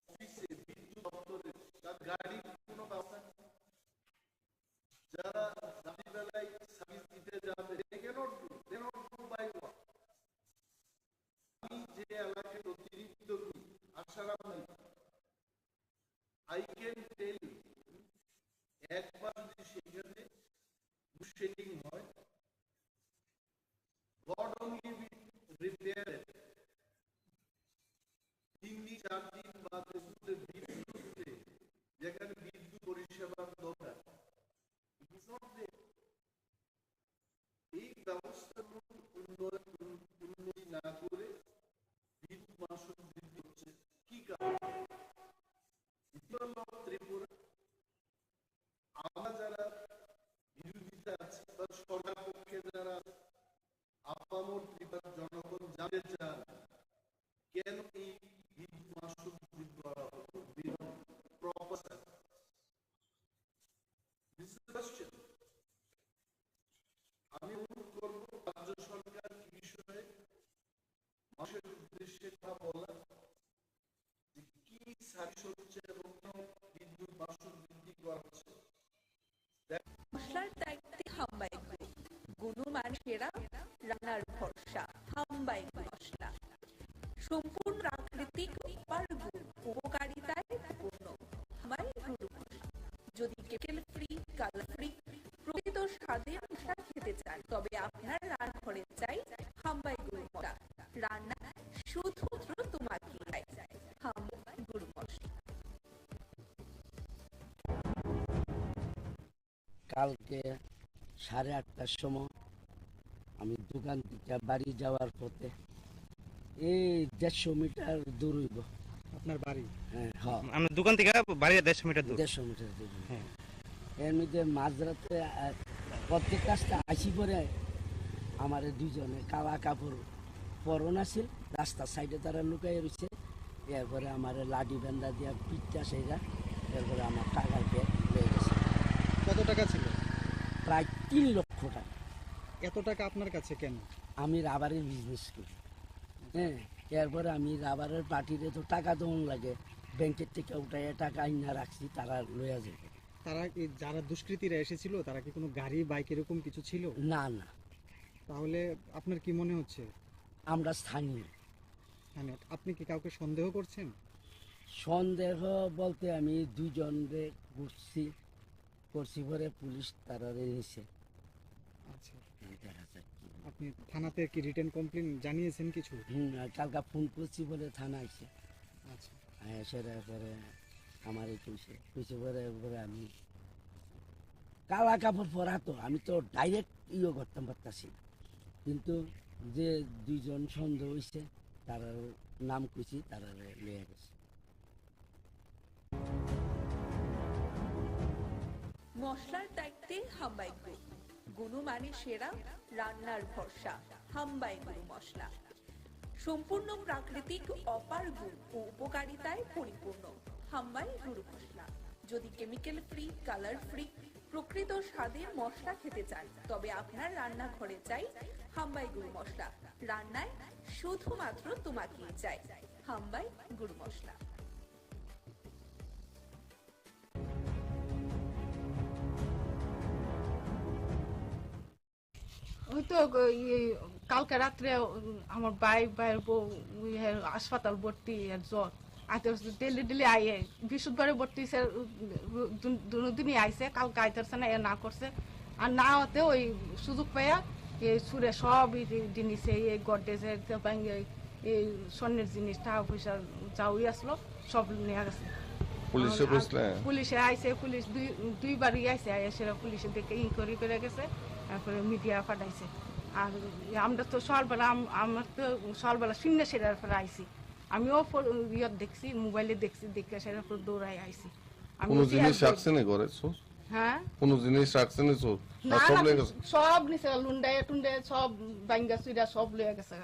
অফিসে বিদ্যুৎ দপ্তরে তার গাড়ির কোনো ব্যবস্থা নেই। যারা রাত্রিবেলায় সার্ভিস দিতে যাবে আমি যে এলাকায় অতিরিক্ত আসারাম নেই আই ক্যান টেল একবার যদি সেখানে লোডশেডিং হয় God only will repair it. 3-4 দিন বাদে বিদ্যুৎ যেখানে বিদ্যুৎ পরিষেবার দরকার এই ব্যবস্থার উন্নতি না করে বিদ্যুৎ মাসুল বৃদ্ধি হচ্ছে কি কারণে? ত্রিপুরা আমরা যারা বিরোধিতা আছে বা সরকার পক্ষে যারা আপামর ত্রিপুরার জনগণ জানতে চান কেন এই বিদ্যুৎ মাসুল বৃদ্ধি করা হলো প্রপোজাল দিস ইজ কোশ্চেন। আমি অনুরোধ করব রাজ্য সরকার এই বিষয়ে মানুষের উদ্দেশ্যে কথা বলা যে কি সার্ভিস হচ্ছে এবং বিদ্যুৎ মাসুল বৃদ্ধি করা হচ্ছে। মশলার দায়িত্বে হাম্বাই গুণমান সেরা রান্নার ভরসা হাম্বাই মশলা সম্পূর্ণ প্রাকৃতিক গুণ উপকারিতায় পূর্ণ হাম্বাই গুরু মশলা। যদি কেমিক্যাল ফ্রি কালার ফ্রি প্রকৃত স্বাদের মশলা খেতে চান তবে আপনার রান্নাঘরে চাই হাম্বাই গুরু মশলা। রান্না শুধুমাত্র তোমাকে হাম্বাই গুরু মশলা। কালকে 8:30টার সময় আমি দোকান থেকে বাড়ি যাওয়ার পথে এই 150 মিটার দূর হইব আপনার বাড়ি? হ্যাঁ হ্যাঁ আপনার দোকান থেকে বাড়ি 150 মিটার দূর। 150 মিটার দূর। হ্যাঁ এর মধ্যে মাঝরাতে প্রত্যেক কাজটা আসি পরে আমার দুইজনে কালা কাপড় পরন আছিল রাস্তার সাইডে তারা লুকাই রয়েছে। এরপরে আমার লাডি বান্ধা দিয়া পিঠটা সেইরা এরপরে আমার টাকার ব্যাগ লয়ে গেছে। কত টাকা ছিল? প্রায় 3 লক্ষ টাকা। এত টাকা আপনার কাছে কেন? আমি রাবারের বিজনেস করি। হ্যাঁ এরপরে আমি রাবারের পার্টিরে তো টাকা দেওয়ান লাগে, ব্যাংকের থেকে উঠাইয়া টাকা আইনা রাখছি, তারা লইয়া যাবে। তারা কি, যারা দুষ্কৃতীরা এসেছিল, তারা কি কোনো গাড়ি বাইক এরকম কিছু ছিল? না না। তাহলে আপনার কি মনে হচ্ছে? আমরা স্থানীয়। আপনি কি কাউকে সন্দেহ করছেন? সন্দেহ বলতে আমি দুজনরে করছি পরে পুলিশ তারা নিছে। আচ্ছা, আপনি থানাতে কি রিটেন কমপ্লেন জানিয়েছেন কিছু? কালকা ফোন করছি বলে থানা আইছে। আচ্ছা, সেটা পরে আমার এই কইছে পরে আমি কালা কাপড় পরা, তো আমি তো ডাইরেক্ট করতাম পারতাছি, কিন্তু যে দুইজন সন্দেহ হয়েছে তার নাম কইছি, তারা লইয়া গেছে। মশলার দায়িত্বে হাম্বাই গ্রুপ, গুণমানে সেরা, রান্নার ভরসা। হাম্বাই গুরু মশলা সম্পূর্ণ প্রাকৃতিক, অপার গুণ ও উপকারিতায় পরিপূর্ণ। হাম্বাই গুরু মশলা। যদি কেমিক্যাল ফ্রি, কালার ফ্রি, প্রকৃত স্বাদের মশলা খেতে চান, তবে আপনার রান্নাঘরে চাই হাম্বাই গুরু মশলা। রান্নায় শুধুমাত্র তোমাকেই চাই হাম্বাই গুরু মশলা। ওই তো কালকে রাত্রে আমার ভাইয়ের বউ হাসপাতাল ভর্তি, আর জ্বর আইতে ডেলি আইয়ে, বৃহস্পতিবারে ভর্তি দুদিনই আইসে, কালকে আইতেছে না, না করছে। আর না হতে ওই সুযোগ পাইয়া সুরে সব জিনিসে, এই গডরেজের এই স্বর্ণের জিনিস, টাকা পয়সা যাও আসলো সব নিয়ে গেছে। পুলিশে আইসে, পুলিশ দুইবারই আইসে, সেরা পুলিশে দেখে ইনকোয়ারি করে গেছে, তারপরে মিডিয়া পাঠাইছে। আর আমরা তো সকালবেলা, আমার তো সকালবেলা শূন্য সেরার পরে আইসি, আমিও দেখছি, মোবাইলে দেখছি, দেখে সেরার পর দৌড়াই আইসি। হ্যাঁ, সব নিচে লুন্ডায় টুন্ডে সব বাইঙ্গা চুইরা সব লয়ে গেছে।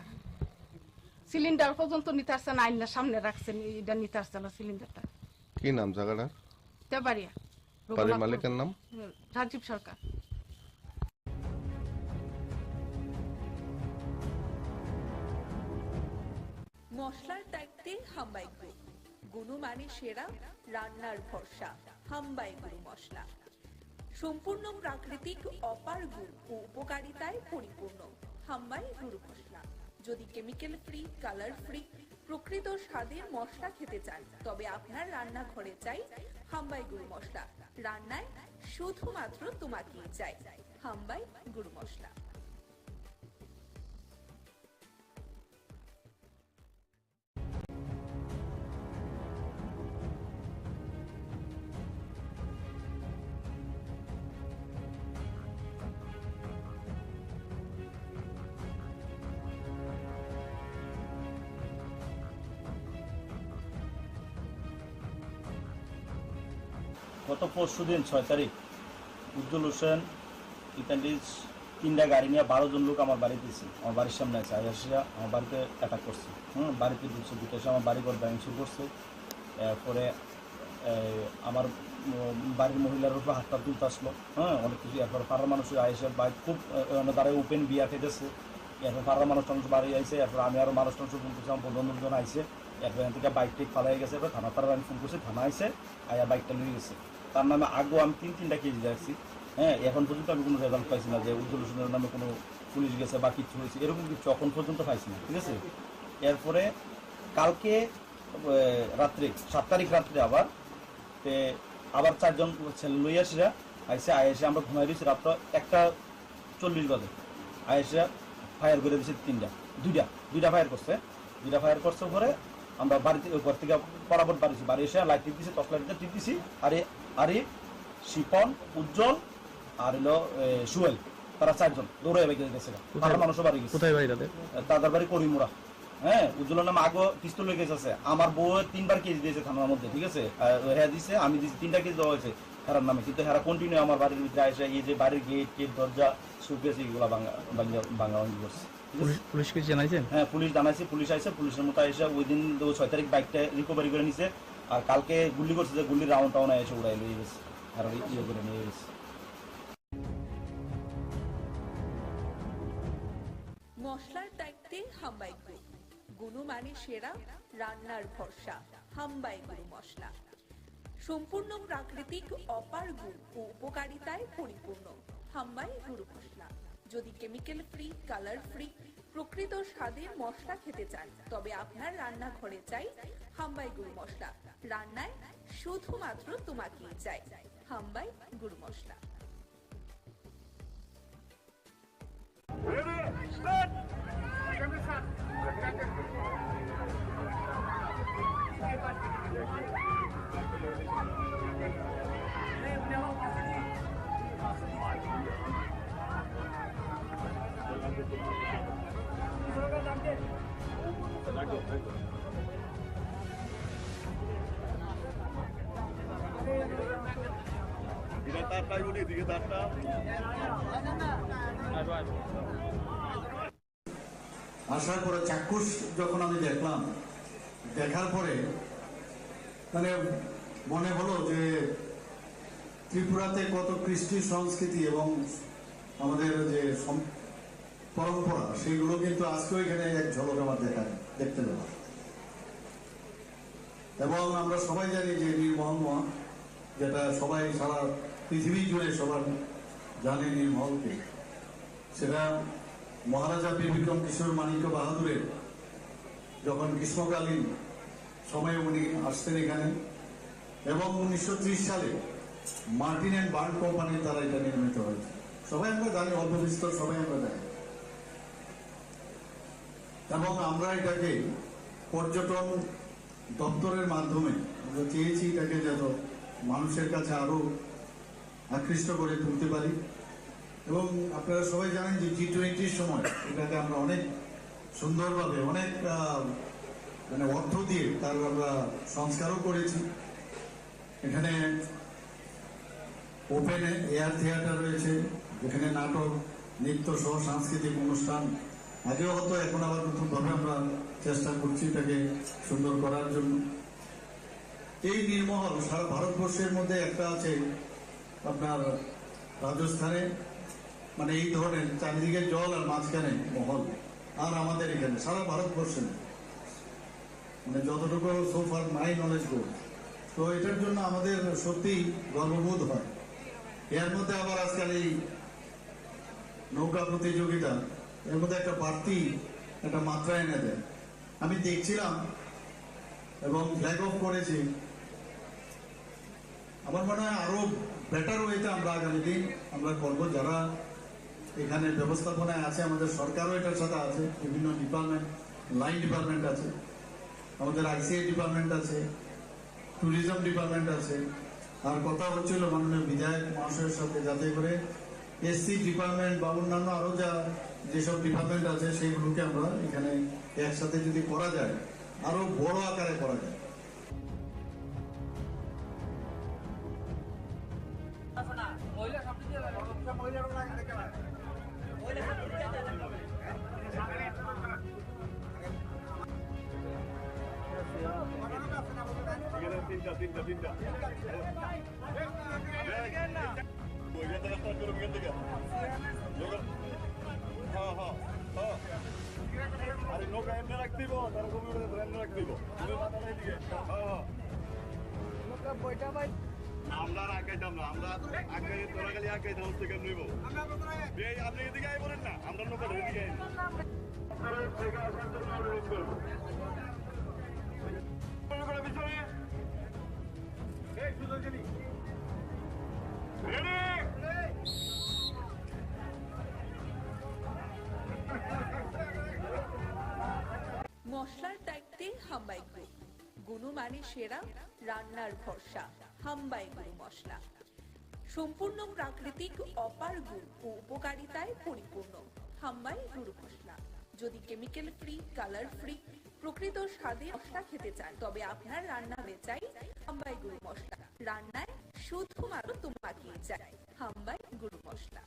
সিলিন্ডার পর্যন্ত নিতে আসছে না, আইনার সামনে রাখছেন, এটা নিতে আসছে না সিলিন্ডারটা। কি নাম জায়গাটা? তেবাড়িয়া। বাড়ির মালিকের নাম? রাজীব সরকার। মশলার দায়িত্বে হাম্বাই গ্রুপ, গুণমানে সেরা, রান্নার ভরসা। হাম্বাই গুরু মশলা সম্পূর্ণ প্রাকৃতিক, অপার গুণ ও উপকারিতায় পরিপূর্ণ। হাম্বাই গুরু মশলা। যদি কেমিক্যাল ফ্রি, কালার ফ্রি, প্রকৃত স্বাদের মশলা খেতে চান, তবে আপনার রান্নাঘরে চাই হাম্বাই গুরু মশলা। রান্নায় শুধুমাত্র তোমাকেই চাই হাম্বাই গুরু মশলা। গত পরশুদিন 6 তারিখ উজ্জ্বল হোসেন ইতালিজ 3টা গাড়ি নিয়ে 12 জন লোক আমার বাড়িতে এসে, আমার বাড়ির সামনে আছে, আইসিয়া আমার বাড়িতে অ্যাটাক করছে। বাড়িতে ঢুকছে, দুটো এসে আমার বাড়ি ঘর ব্যাংসু করছে। এরপরে আমার বাড়ির মহিলার উপর হাতটা তুলতে আসলো, অনেক কিছু। এরপরে পাড়ার মানুষ আইসে বাইক খুব দাঁড়ায় ওপেন বিয়া খেতেছে। এরপর পাড়ার মানুষ টানুষ বাড়ি আইসে, এরপর আমি আরও মানুষ টানুষ ফোন করছি, আমার বন্ধুজন আইসে। এরপর এখান থেকে বাইক টেক ফালাই গেছে, এরপর থানা পাড়ার আমি ফোন করছি, থানা আইসে আয়া বাইকটা নিয়ে গেছে। তার নামে আগেও আমি 3টা কেস দেখছি। এখন পর্যন্ত আমি কোনো রেজাল্ট পাইছি না যে উজ্জ্বল হোসেনের নামে কোনো পুলিশ গেছে বা কিছু হয়েছে, এরকম কিছু এখন পর্যন্ত পাইছি না, ঠিক আছে। এরপরে কালকে রাত্রে 7 তারিখ রাত্রে আবার 4 জন ছেলে লইয়াসিরা আইসে, আইসে আমরা ঘুমাই দিয়েছি রাত্র 1:40 বাজে। আইসে ফায়ার করে দিয়েছে 2টা ফায়ার করছে। 2টা ফায়ার করছে পরে আমরা বাড়িতে ঘর থেকে বরাবর বাড়ি এসে লাইট টিপ দিছি, টর্চ লাইটটা টিপ দিছি। আরে শিপন, উজ্জ্বল আর হলো সুয়েল, তারা 4 জন দৌড়ে গেছে। মানুষও বাড়ি গেছে। তাদের বাড়ি করিমুরা। উজ্জ্বলের নামে আগে পিস্তল লেগে গেছে। আমার বউ 3বার কেস দিয়েছে থানার মধ্যে, ঠিক আছে। হ্যাঁ দিছে, আমি দিয়েছি, 3টা কেস দেওয়া হয়েছে হেরার নামে। কিন্তু হেরা কন্টিনিউ আমার বাড়ির ভিতরে আসে, এই যে বাড়ির গেট দরজা শোকেস এগুলো ভাঙা করছে। পুলিশকে জানাইছেন? হ্যাঁ, পুলিশ জানাইছে, পুলিশ আইসে, পুলিশের মতো এসে ওই দিন 6 তারিখ বাইকটা রিকভারি করে নিছে। আর কালকে গুলি করছে, যে গুলির রাউন্ড টাউন এসে উড়াই লয়ে গেছে, আর করে নিয়ে গেছে। মশলার দায়িত্বে হাম্বাই গ্রুপ, গুণমানে সেরা, রান্নার ভরসা, হাম্বাই গুরু মশলা। সম্পূর্ণ প্রাকৃতিক, অপার গুণ ও উপকারিতায় পরিপূর্ণ হাম্বাই গুরু মশলা। যদি কেমিক্যাল ফ্রি, কালার ফ্রি, প্রকৃত স্বাদের মশলা খেতে চান, তবে আপনার রান্নাঘরে চাই হাম্বাই গুরু মশলা। রান্নায় শুধুমাত্র তোমাকেই চাই হাম্বাই গুরু মশলা। আসার পরে চাক্ষুষ যখন আমি দেখলাম, দেখার পরে মানে মনে হলো যে ত্রিপুরাতে কত কৃষ্টি সংস্কৃতি এবং আমাদের যে পরম্পরা, সেগুলো কিন্তু আজকেও এখানে এক ঝলক আমার দেখতে পেলাম। এবং আমরা সবাই জানি যে নীলমহল, যেটা সবাই সারা পৃথিবী জুড়ে সবার জানে নীলমহলকে, সেটা মহারাজা বীর বিক্রম কিশোর মানিক্য বাহাদুরের যখন গ্রীষ্মকালীন সময়ে উনি আসতেন এখানে, এবং 1930 সালে মার্টিন অ্যান্ড বার্ন কোম্পানির দ্বারা এটা নির্মিত হয়েছে। সবাই আমরা জানি, অল্প বিস্তর সবাই আমরা জানি। এবং আমরা এটাকে পর্যটন দপ্তরের মাধ্যমে আমরা চেয়েছি এটাকে যত মানুষের কাছে আরো আকৃষ্ট করে তুলতে পারি। এবং আপনারা সবাই জানেন যে G20 সময় এটাকে আমরা অনেক সুন্দরভাবে, অনেক মানে অর্থ দিয়ে তার আমরা সংস্কারও করেছি। এখানে ওপেন এয়ার থিয়েটার রয়েছে, যেখানে নাটক, নৃত্য সহ সাংস্কৃতিক অনুষ্ঠান আগেও হতো, এখন আবার নতুনভাবে আমরা চেষ্টা করছি এটাকে সুন্দর করার জন্য। এই নীলমহল সারা ভারতবর্ষের মধ্যে একটা আছে আপনার রাজস্থানে, মানে এই ধরনের চারিদিকে জল আর মাঝখানে মহল, আর আমাদের এখানে সারা ভারতবর্ষে মানে যতটুকু সোফার মাই নলেজ গো। তো এটার জন্য আমাদের সত্যি গর্ববোধ হয়। এর মধ্যে আবার আজকাল এই নৌকা প্রতিযোগিতা, এর মধ্যে একটা বাড়তি একটা মাত্রা এনে দেয়। আমি দেখছিলাম এবং ফ্ল্যাগ অফ করেছি। আমার মনে হয় আরো বেটার ওয়েতে আমরা আগামী দিন আমরা করবো। যারা এখানে ব্যবস্থাপনায় আছে, আমাদের সরকারও এটার সাথে আছে, বিভিন্ন ডিপার্টমেন্ট, লাইন ডিপার্টমেন্ট আছে, আমাদের ICA ডিপার্টমেন্ট আছে, ট্যুরিজম ডিপার্টমেন্ট আছে। আর কথা হচ্ছিল মাননীয় বিধায়ক মহাশয়ের সাথে, যাতে করে SC ডিপার্টমেন্ট বা অন্যান্য আরো যেসব ডিপার্টমেন্ট আছে সেইগুলোকে আমরা এখানে একসাথে যদি করা যায়, আরো বড় আকারে করা যায়। আমরা আঁকাইতাম না, আমরা আঁকাই তোরা খালি আঁকাই হাউস থেকে নইব। আপনি এদিকে আই বলেন না, আমরা নৌকা এদিকে আই। মশলার দায়িত্বে হাম্বাই গ্রুপ, গুণমানে সেরা, রান্নার ভরসা, হাম্বাই গুরু মশলা। সম্পূর্ণ প্রাকৃতিক, অপার গুণ ও উপকারিতায় পরিপূর্ণ হাম্বাই গুরু মশলা। যদি কেমিক্যাল ফ্রি, কালার ফ্রি, প্রকৃত স্বাদের মশলা খেতে চান, তবে আপনার রান্নাঘরে চাই হাম্বাই গুরু মশলা। রান্নায় শুধুমাত্র তোমাকেই চাই হাম্বাই গুরু মশলা।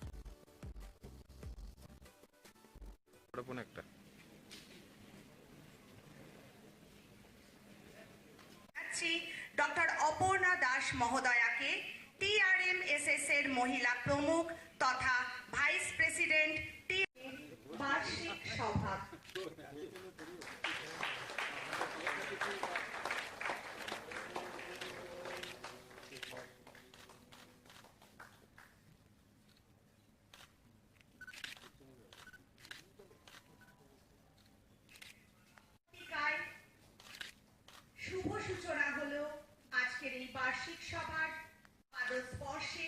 ডক্টর অপর্ণা দাস মহোদয়াকে TRMSS এর মহিলা প্রমুখ তথা ভাইস প্রেসিডেন্ট বার্ষিক সভা। বার্ষিক সভার পাদস্পর্শে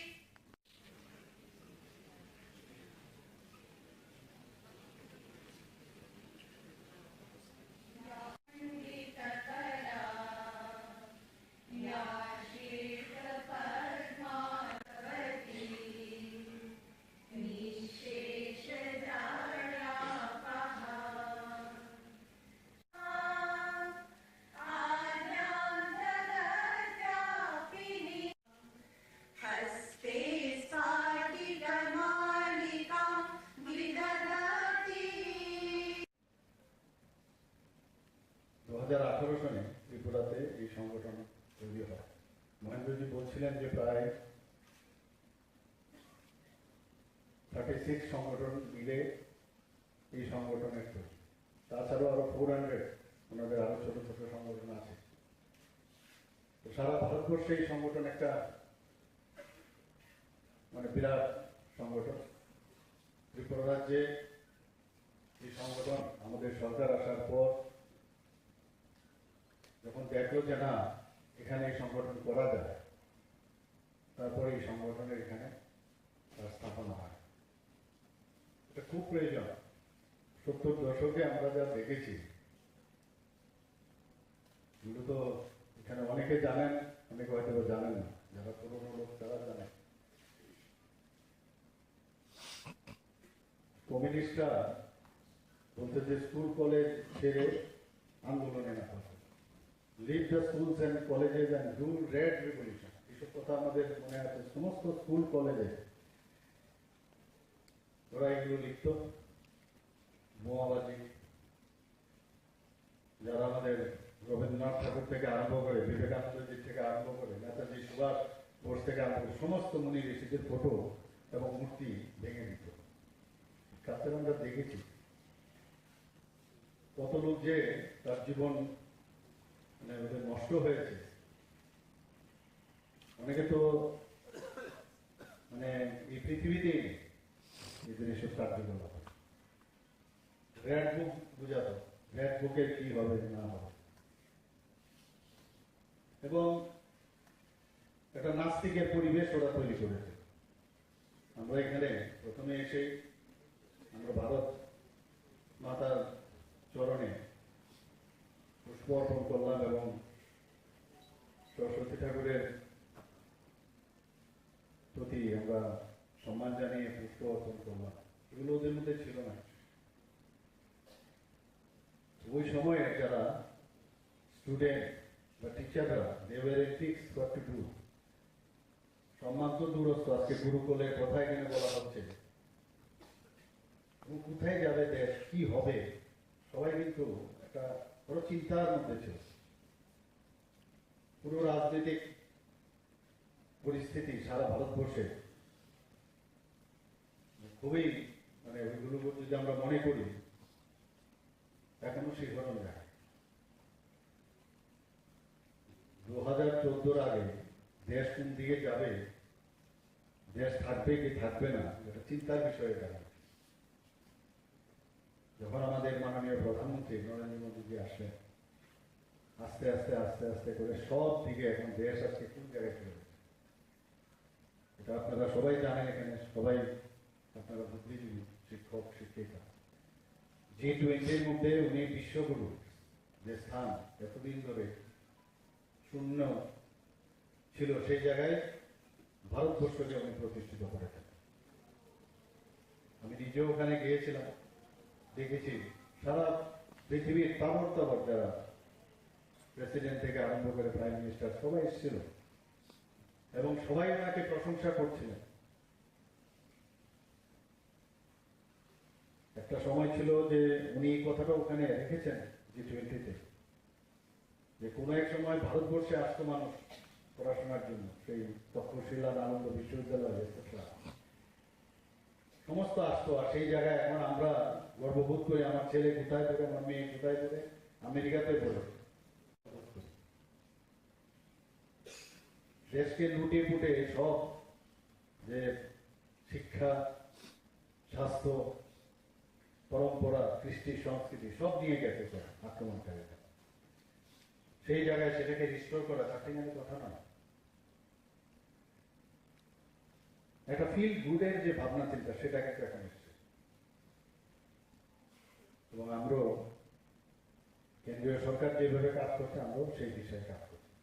সালে ত্রিপুরাতে এই সংগঠন তৈরি হয়। মহেন্দ্রজি বলছিলেন যে প্রায় 36 সংগঠন মিলে এই সংগঠনের তৈরি। তাছাড়াও আরো 400 ওনাদের আরো ছোট ছোট সংগঠন আছে। তো সারা ভারতবর্ষে এই সংগঠন একটা বিরাট সংগঠন। ত্রিপুরা রাজ্যে এই সংগঠন আমাদের সরকার আসার পর যখন দেখলো যে না এখানে এই সংগঠন করা যায়, তারপরে এই সংগঠনের এখানে স্থাপনা হয়। এটা খুব প্রয়োজন। 70 দশকে আমরা যা দেখেছি, এগুলো তো এখানে অনেকে জানেন, অনেকে হয়তো জানেন না। যারা পুরোনো লোক তারা জানেন। কমিউনিস্টরা বলতে যে স্কুল কলেজ ছেড়ে আন্দোলনে না করতে, leave the schools and colleges and do red revolution, এইসব কথা আমাদের মনে আছে। সমস্ত স্কুল কলেজে ওরা এগুলো লিখত। বোমাবাজি, যারা আমাদের রবীন্দ্রনাথ ঠাকুর থেকে আরম্ভ করে, বিবেকানন্দজি থেকে আরম্ভ করে, নেতাজি সুভাষ বোস থেকে আরম্ভ করে সমস্ত মুনি ঋষিদের ফটো এবং মূর্তি ভেঙে দিত। কাছে আমরা দেখেছি কত লোক যে তার জীবন নষ্ট হয়েছে। অনেকে তো এই পৃথিবীতে এদের এসব কার্যকলাপ। রেড বুক বুঝাতো, রেড বুকের কি হবে না হবে, এবং একটা নাস্তিকের পরিবেশ ওরা তৈরি করেছে। আমরা এখানে প্রথমে এসে আমরা ভারত মাতার চরণে পুষ্প অর্পণ করলাম এবং সরস্বতী ঠাকুরের প্রতি আমরা সম্মান জানিয়ে পুষ্প অর্পণ করলাম। এগুলো ওদের মধ্যে ছিল না। ওই সময়ে যারা স্টুডেন্ট বা টিচাররা, they were ethics what to do. সম্মান তো দূরস্থ, আজকে গুরুকুলের কথা এখানে বলা হচ্ছে, কোথায় যাবে দেশ, কি হবে, সবাই কিন্তু একটা বড় চিন্তার মধ্যে ছিল। পুরো রাজনৈতিক পরিস্থিতি সারা ভারতবর্ষে খুবই ওইগুলো যদি আমরা মনে করি এখনো সেই ঘটনা যায়। 2014 আগে দেশ কোন দিকে যাবে, দেশ থাকবে কি থাকবে না, এটা চিন্তার বিষয়ে দাঁড়ায়। যখন আমাদের মাননীয় প্রধানমন্ত্রী নরেন্দ্র মোদীজি আসলেন, আস্তে আস্তে আস্তে আস্তে করে সব দিকে এখন দেশ আজকে কোন জায়গায় চলে গেছে, এটা আপনারা সবাই জানেন। এখানে সবাই আপনারা বুদ্ধিজীবী, শিক্ষক শিক্ষিকা। G20-র মধ্যে উনি বিশ্বগুরু যে স্থান এতদিন ধরে শূন্য ছিল, সেই জায়গায় ভারতবর্ষকে উনি প্রতিষ্ঠিত করেছেন। আমি নিজেও ওখানে গিয়েছিলাম, দেখেছি সারা পৃথিবীর তাবর যারা প্রেসিডেন্ট থেকে আরম্ভ করে প্রাইম মিনিস্টার সবাই এসেছিল এবং সবাই ওনাকে প্রশংসা করছিলেন। একটা সময় ছিল যে উনি এই কথাটা ওখানে রেখেছেন G20-তে, যে কোনো এক সময় ভারতবর্ষে আসতো মানুষ পড়াশোনার জন্য, সেই তক্ষশিলা নালন্দ বিশ্ববিদ্যালয় সমস্ত আসতো। আর সেই জায়গায় এখন আমরা গর্ববোধ করি, আমার ছেলে কোথায় পড়ে, আমার মেয়ে কোথায় পড়ে, আমেরিকাতে পড়ে। দেশকে লুটে পুটে সব যে শিক্ষা, স্বাস্থ্য, পরম্পরা, কৃষ্টি, সংস্কৃতি সব নিয়ে গেছে আক্রমণকারীরা। সেই জায়গায় সেটাকে রিস্টোর করা চাকরির কথা নয়। একটা ফিল গুডের যে ভাবনা চিন্তা সেটা কিন্তু এখন এসছে। এবং আমরাও কেন্দ্রীয় সরকার যেভাবে কাজ করছে আমরাও সেই বিষয়ে কাজ করছি।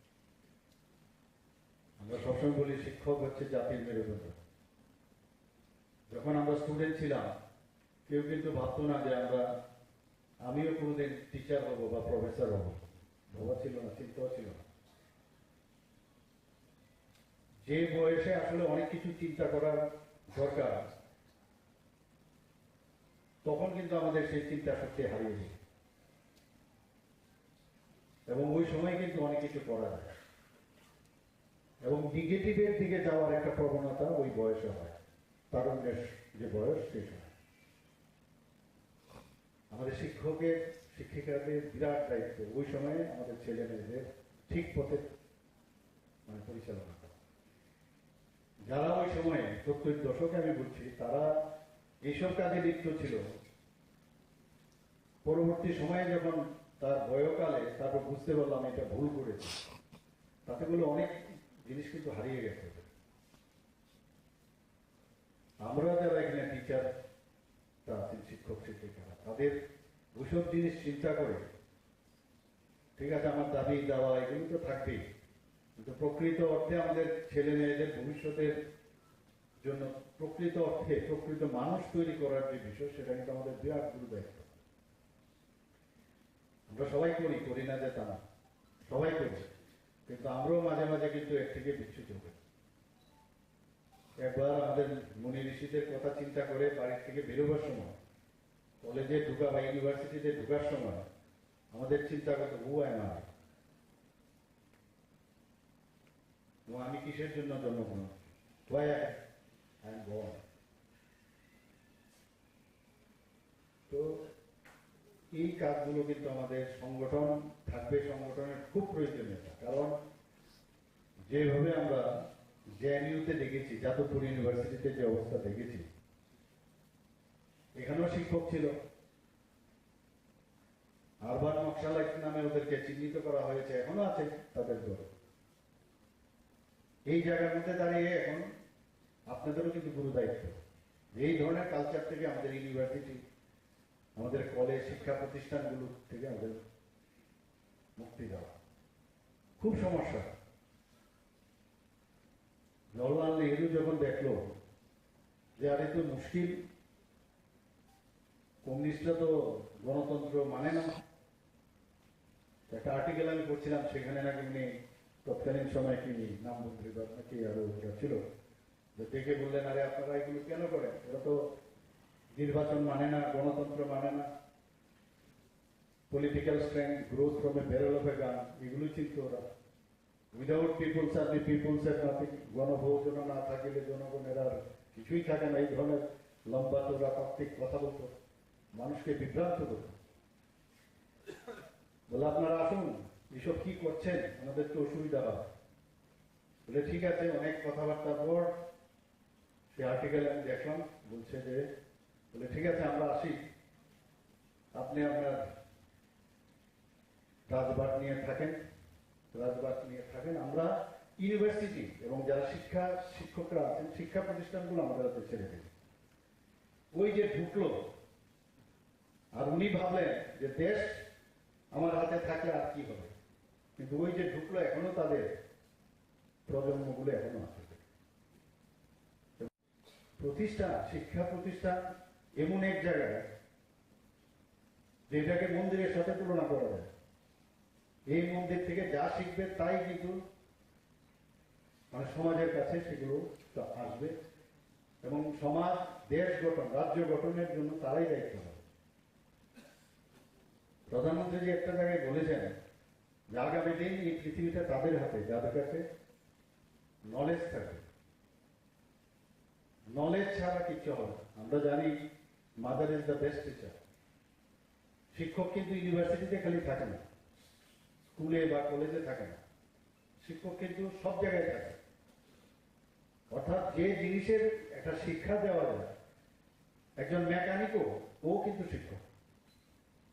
আমরা সবসময় বলি শিক্ষক হচ্ছে জাতির মেরুদণ্ড। যখন আমরা স্টুডেন্ট ছিলাম কেউ কিন্তু ভাবতো না যে আমিও কোনোদিন টিচার হব বা প্রফেসর হব, ভাবা ছিল না, চিন্তাও ছিল না। যে বয়সে আসলে অনেক কিছু চিন্তা করার দরকার তখন কিন্তু আমাদের সেই চিন্তা শক্তি হারিয়ে যায় এবং ওই সময় কিন্তু অনেক কিছু করা যায় এবং নেগেটিভের দিকে যাওয়ার একটা প্রবণতা ওই বয়সে হয়, তারুণ্যের যে বয়স সেই সময়। আমাদের শিক্ষকের শিক্ষিকাদের বিরাট দায়িত্ব ওই সময়ে আমাদের ছেলে মেয়েদের ঠিক পথে পরিচালনা করা। যারা ওই সময়ে 70 দশকে আমি বলছি তারা এইসব কাজে লিপ্ত ছিল, পরবর্তী সময়ে যখন তার বয়কালে তারপর বুঝতে পারলাম এটা ভুল করেছে, তাতে বলে অনেক জিনিস কিন্তু হারিয়ে গেছে। আমরা যারা এখানে টিচার আছেন, শিক্ষক শিক্ষিকারা, তাদের ওইসব জিনিস চিন্তা করে ঠিক আছে আমার দাবি দেওয়া এগুলো তো থাকবেই, কিন্তু প্রকৃত অর্থে আমাদের ছেলে মেয়েদের ভবিষ্যতের জন্য প্রকৃত অর্থে প্রকৃত মানুষ তৈরি করার যে বিষয় সেটা কিন্তু আমাদের বিরাট গুরু দায়িত্ব। আমরা সবাই করি না যে তা না, সবাই করি, কিন্তু আমরাও মাঝে মাঝে কিন্তু এর থেকে বিচ্যুত হই। একবার আমাদের মুনি ঋষিদের কথা চিন্তা করে বাড়ির থেকে বেরোবার সময়, কলেজে ঢুকা বা ইউনিভার্সিটিতে ঢুকার সময় আমাদের চিন্তা করতে হু আই না, আমি কিসের জন্য জন্মগ্রহণ, তো এই কাজগুলো কিন্তু আমাদের সংগঠন থাকবে, সংগঠনের খুব প্রয়োজনীয়তা। কারণ যেভাবে আমরা জেএনইউতে দেখেছি, যাদবপুর ইউনিভার্সিটিতে যে অবস্থা দেখেছি, এখানেও শিক্ষক ছিল, আরবান নকশালাইট নামে ওদেরকে চিহ্নিত করা হয়েছে, এখনো আছে তাদের দল। এই জায়গার মধ্যে দাঁড়িয়ে এখন আপনাদেরও কিন্তু গুরু দায়িত্ব এই ধরনের কালচার থেকে আমাদের ইউনিভার্সিটি, আমাদের কলেজ, শিক্ষা প্রতিষ্ঠানগুলো থেকে আমাদের মুক্তি দেওয়া। খুব সমস্যা। জওহরলাল নেহরু যখন দেখলো যে আরে তো মুশকিল, কমিউনিস্টরা তো গণতন্ত্র মানে না, একটা আর্টিকেল আমি পড়ছিলাম, সেখানে নাকি উনি তৎকালীন সময় কি নাম মন্ত্রী নাকি আরো ছিল, দেখে বললেন আরে আপনারা এগুলো কেন করেন, ওরা তো নির্বাচন মানে না, গণতন্ত্র মানে না, political strength growth from a barrel of a gun, এগুলো চিন্তা ওরা। Without peoples R the peoples are nothing, গণভোজনা না থাকিলে জনগণের আর কিছুই থাকে না, এই ধরনের লম্বা চোরা তাত্ত্বিক কথা বলতো, মানুষকে বিভ্রান্ত করতো। বলে আপনারা আসুন, এসব কি করছেন, আমাদের তো অসুবিধা হয়। বলে ঠিক আছে, অনেক কথাবার্তার পর সে আর্টিকেল আমি দেখলাম, বলছে যে বলে ঠিক আছে আমরা আসি, আপনি আপনার রাজবাট নিয়ে থাকেন, আমরা ইউনিভার্সিটি এবং যারা শিক্ষকরা আছেন, শিক্ষা প্রতিষ্ঠানগুলো আমাদের হাতে ছেড়ে দেবে। ওই যে ঢুকলো, আর উনি ভাবলেন যে দেশ আমার হাতে থাকলে আর কি হবে, কিন্তু ওই যে ঢুকলো এখনো তাদের প্রজন্মগুলো এখনো আছে। প্রতিষ্ঠান, শিক্ষা প্রতিষ্ঠান এমন এক জায়গায় যেটাকে মন্দিরের সাথে তুলনা করা যায়। এই মন্দির থেকে যা শিখবে তাই কিন্তু সমাজের কাছে সেগুলো আসবে এবং সমাজ, দেশ গঠন, রাজ্য গঠনের জন্য তারাই দায়িত্ব হবে। প্রধানমন্ত্রী যে একটা জায়গায় বলেছেন যে আগামী দিন এই পৃথিবীটা তাদের হাতে যাদের কাছে নলেজ থাকবে। নলেজ ছাড়া কিছু হবে না। আমরা জানি mother is the best teacher. শিক্ষক কিন্তু ইউনিভার্সিটিতে খালি থাকে না, স্কুলে বা কলেজে থাকে না, শিক্ষক কিন্তু সব জায়গায় থাকে। অর্থাৎ যে জিনিসের একটা শিক্ষা দেওয়া যায়, একজন মেকানিকও ও কিন্তু শিক্ষক,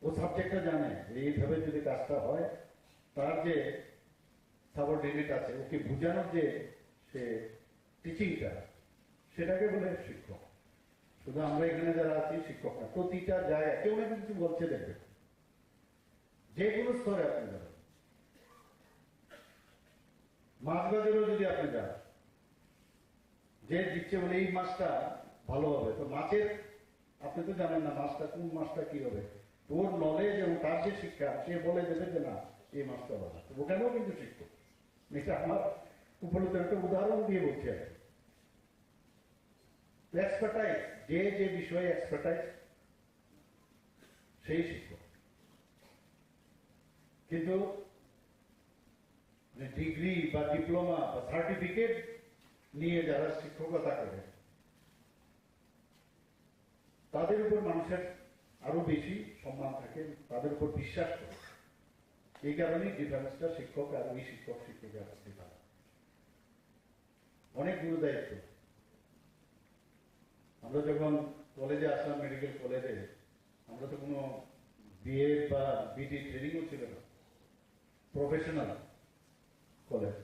ও সাবজেক্টটা জানে যে এইভাবে যদি কাজটা হয়, তার যে সাবঅর্ডিনেট আছে ওকে বোঝানোর যে সে টিচিংটা, সেটাকে বলে শিক্ষক। শুধু আমরা এখানে যারা আছি শিক্ষক না, প্রতিটা জায়গায় কেউ না কিছু বলছে দেখবে, যে কোনো স্তরে আপনি যাবেন। মাছ বাজারেও যদি আপনি যান, যে দিচ্ছে বলে এই মাছটা ভালো হবে, তো মাছের আপনি তো জানেন না মাছটা কোন মাছটা কি হবে, তোর নলেজ এবং তার যে শিক্ষা সে বলে দেবে যে না এই মাছটা ভালো, ওখানেও কিন্তু শিক্ষক। এটা আমার উপলব্ধ একটা উদাহরণ দিয়ে বলছি আর এক্সপার্টাইজ, যে যে বিষয়ে এক্সপার্টাইজ সেই শিক্ষক। কিন্তু ডিগ্রি বা ডিপ্লোমা বা সার্টিফিকেট নিয়ে যারা শিক্ষকতা করে তাদের উপর মানুষের আরো বেশি সম্মান থাকে, তাদের উপর বিশ্বাস করে। এই কারণেই ডিফারেন্সটা শিক্ষক আর ওই শিক্ষক শিক্ষিকার ডিফারেন্স। অনেক গুরু দায়িত্ব। আমরা যখন কলেজে আসলাম, মেডিকেল কলেজে, আমরা তো কোনো বিএ বা বিডি ট্রেনিংও ছিল না, প্রফেশনাল কলেজ,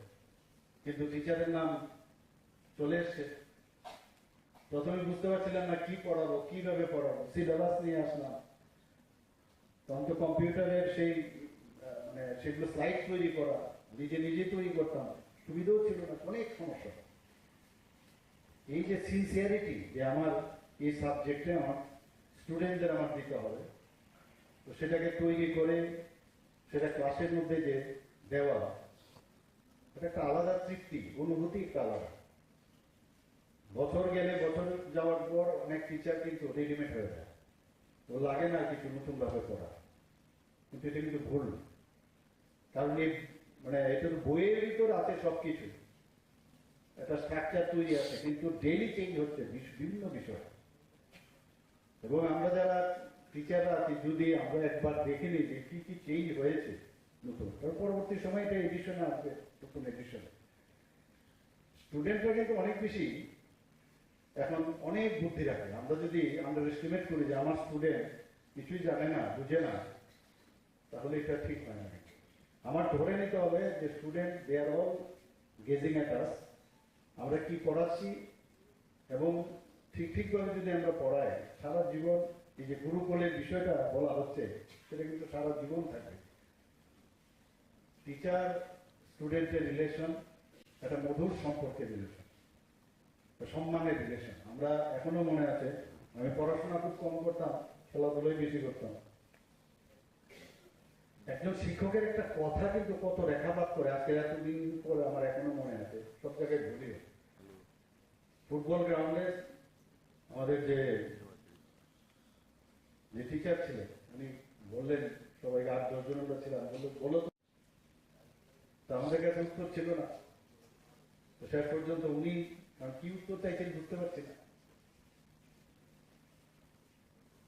কিন্তু টিচারের নাম চলে এসছে। প্রথমে বুঝতে পারছিলাম না কি পড়াবো, কিভাবে পড়াবো, সিলেবাস নিয়ে আসলাম। তখন তো কম্পিউটারের সেই মানে সেগুলো স্লাইড তৈরি করা নিজে তৈরি করতাম, সুবিধাও ছিল না, অনেক সমস্যা। এই যে সিনসিয়ারিটি যে আমার এই সাবজেক্টে আমার স্টুডেন্টদের আমার দিতে হবে, তো সেটাকে তৈরি করে সেটা ক্লাসের মধ্যে যে দেওয়া, এটা একটা আলাদা তৃপ্তি, অনুভূতি একটা আলাদা। বছর গেলে, বছর যাওয়ার পর অনেক টিচার কিন্তু রেডিমেড হয়ে যায়, তো লাগে না কিছু নতুন ভাবে করা, কিন্তু এটা কিন্তু ভুল। কারণ এই মানে এটা তো বইয়ের ভিতর আছে সবকিছু, একটা স্ট্রাকচার তৈরি আছে, কিন্তু ডেইলি চেঞ্জ হচ্ছে বিভিন্ন বিষয়। এবং আমরা যারা টিচাররা আছি, যদি আমরা একবার দেখে নিই যে কি কি চেঞ্জ হয়েছে নতুন, পরবর্তী সময় এটা এডিশনে আসবে, নতুন এডিশনে। স্টুডেন্টরা কিন্তু অনেক বেশি এখন অনেক বুদ্ধি রাখে। আমরা যদি আন্ডার এস্টিমেট করি যে আমার স্টুডেন্ট কিছুই জানে না, বুঝে না, তাহলে এটা ঠিক হয় না। আমার ধরে নিতে হবে যে student they are all gazing at us, আমরা কি পড়াচ্ছি এবং ঠিকভাবে যদি আমরা পড়াই, সারা জীবন এই যে গুরুকুলের বিষয়টা বলা হচ্ছে সেটা কিন্তু সারা জীবন থাকবে। টিচার স্টুডেন্টের রিলেশন একটা মধুর সম্পর্কের রিলেশন, সম্মানের রিলেশন। আমরা এখনো মনে আছে, আমি পড়াশোনা খুব কম করতাম, খেলাধুলোই বেশি করতাম। একজন শিক্ষকের একটা কথা কিন্তু কত রেখাপাত করে, আজকে এতদিন পরে আমার এখনো মনে আছে, সব জায়গায় ভুলিও। ফুটবল গ্রাউন্ডে আমাদের যে টিচার ছিলেন, উনি বললেন, সবাইকে 8-10 জন আমরা ছিলাম, বলো তো আমাদের কাছে উত্তর ছিল না। তো শেষ পর্যন্ত উনি কি উত্তর চাইছেন বুঝতে পারছি না,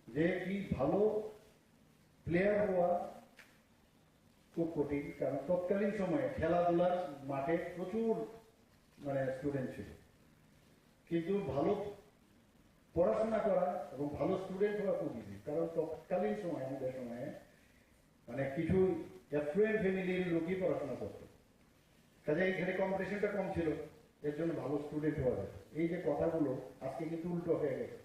যে কি ভালো প্লেয়ার হওয়া খুব কঠিন। কারণ তৎকালীন সময়ে খেলাধুলার মাঠে প্রচুর মানে স্টুডেন্ট ছিল, কিন্তু ভালো পড়াশোনা করা এবং ভালো স্টুডেন্ট হওয়া খুব ইজি। কারণ তৎকালীন সময় আমাদের সময়ে মানে কিছু অ্যাফ্লুয়েন্ট ফ্যামিলির লোকই পড়াশোনা করতো, কাজে এখানে কম্পিটিশনটা কম ছিল, এর জন্য ভালো স্টুডেন্ট হওয়া যায়। এই যে কথাগুলো আজকে কিন্তু উল্টো হয়ে গেছে।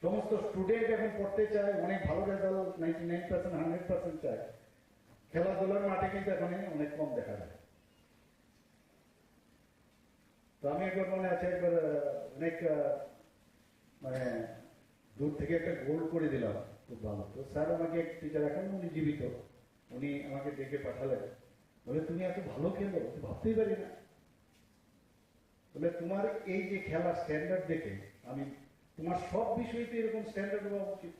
সমস্ত স্টুডেন্ট এখন পড়তে চায়, অনেক ভালো রেজাল্ট 99%, 100% চায়। খেলাধুলার মাঠে কিন্তু এখন অনেক কম দেখা যায়। তো আমি একবার মনে আছে, একবার অনেক মানে দূর থেকে একটা গোল করে দিলাম, খুব ভালো। তো স্যার আমাকে টিচার, এখন উনি জীবিত, উনি আমাকে ডেকে পাঠালেন, বলে তুমি এত ভালো খেলো, ভাবতেই পারি না। বলে তোমার এই যে খেলার স্ট্যান্ডার্ড দেখে আমি, তোমার সব বিষয়তে এরকম স্ট্যান্ডার্ড হওয়া উচিত।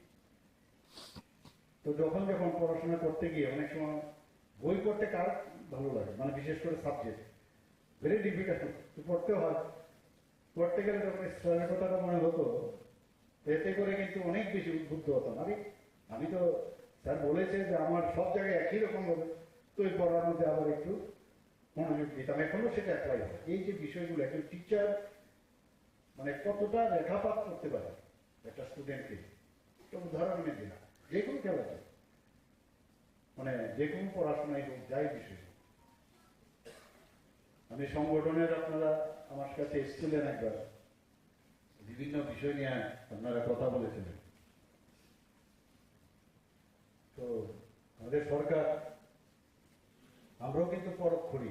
তো যখন পড়াশোনা করতে গিয়ে অনেক সময় বই পড়তে কার ভালো লাগে, মানে বিশেষ করে সাবজেক্ট ভেরি ডিফিকাল্ট পড়তে হয়। পড়তে গেলে যখন স্যারের কথাটা মনে হতো, এতে করে কিন্তু অনেক বেশি উদ্বুদ্ধ হতাম। আরে আমি তো স্যার বলেছে যে আমার সব জায়গায় একই রকম হবে, তো এই পড়ার মধ্যে আবার একটু মনোযোগ দিতাম। এখনো সেটা অ্যাপ্লাই হয়। এই যে বিষয়গুলো একজন টিচার মানে কতটা রেখাপাত করতে পারে একটা স্টুডেন্টকে, একটা উদাহরণ আমি দিলাম। যে কোনো খেলাতে, মানে যে কোনো পড়াশোনায় হোক, যাই বিষয়। আমি সংগঠনের, আপনারা আমার কাছে এসেছিলেন একবার, বিভিন্ন বিষয় নিয়ে আপনারা কথা বলেছিলেন। তো আমাদের সরকার, আমরাও কিন্তু পরখ করি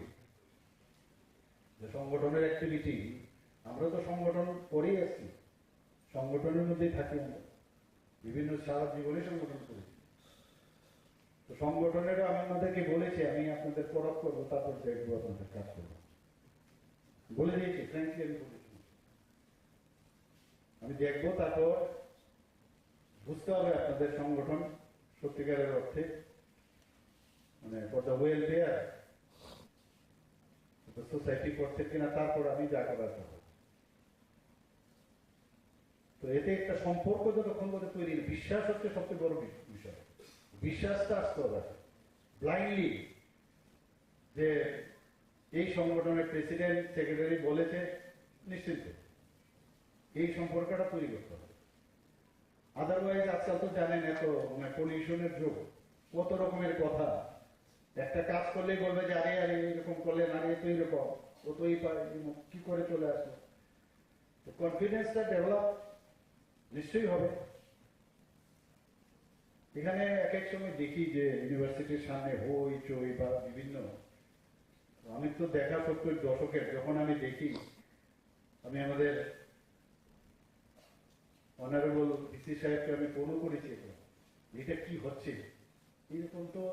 যে সংগঠনের অ্যাক্টিভিটি, আমরা তো সংগঠন করেই আসছি, সংগঠনের মধ্যেই থাকি আমরা, বিভিন্ন সারা জীবনে সংগঠন করেছি। তো সংগঠনেরও আমি আপনাদেরকে বলেছি আমি আপনাদের পরখ করবো, তারপর দেখবো আপনাদের কাজ করবো, বলে দিয়েছি, ফ্র্যাঙ্কলি আমি বলেছি আমি দেখবো, তারপর বুঝতে হবে আপনাদের সংগঠন সত্যিকারের অর্থে মানে ফর দ্য ওয়েলফেয়ার সোসাইটি করছে কিনা, তারপর আমি যা করার করবো। তো এতে একটা সম্পর্ক যতক্ষণ করে তৈরি, বিশ্বাস হচ্ছে সবচেয়ে বড় বিষয়। বিশ্বাসটা আসতে হবে ব্লাইন্ডলি যে এই সংগঠনের প্রেসিডেন্ট সেক্রেটারি বলেছে, নিশ্চিত এই সম্পর্কটা তৈরি করতে হবে। আদারওয়াইজ আজকাল তো জানেন এত মানে পলিউশনের যুগ, কত রকমের কথা, একটা কাজ করলেই বলবে যে আরে আরে এরকম করলে আরে তো এরকম, ও তো এই কি করে চলে আসলো। তো কনফিডেন্সটা ডেভেলপ নিশ্চয়ই হবে। এখানে এক এক সময় দেখি যে ইউনিভার্সিটির সামনে হই চই বা বিভিন্ন, আমি তো দেখা 70 দশকের, যখন আমি দেখি, আমি আমাদের অনারেবল ভিসি সাহেবকে আমি ফোনও করেছি, এটা কি হচ্ছে, এরকম তো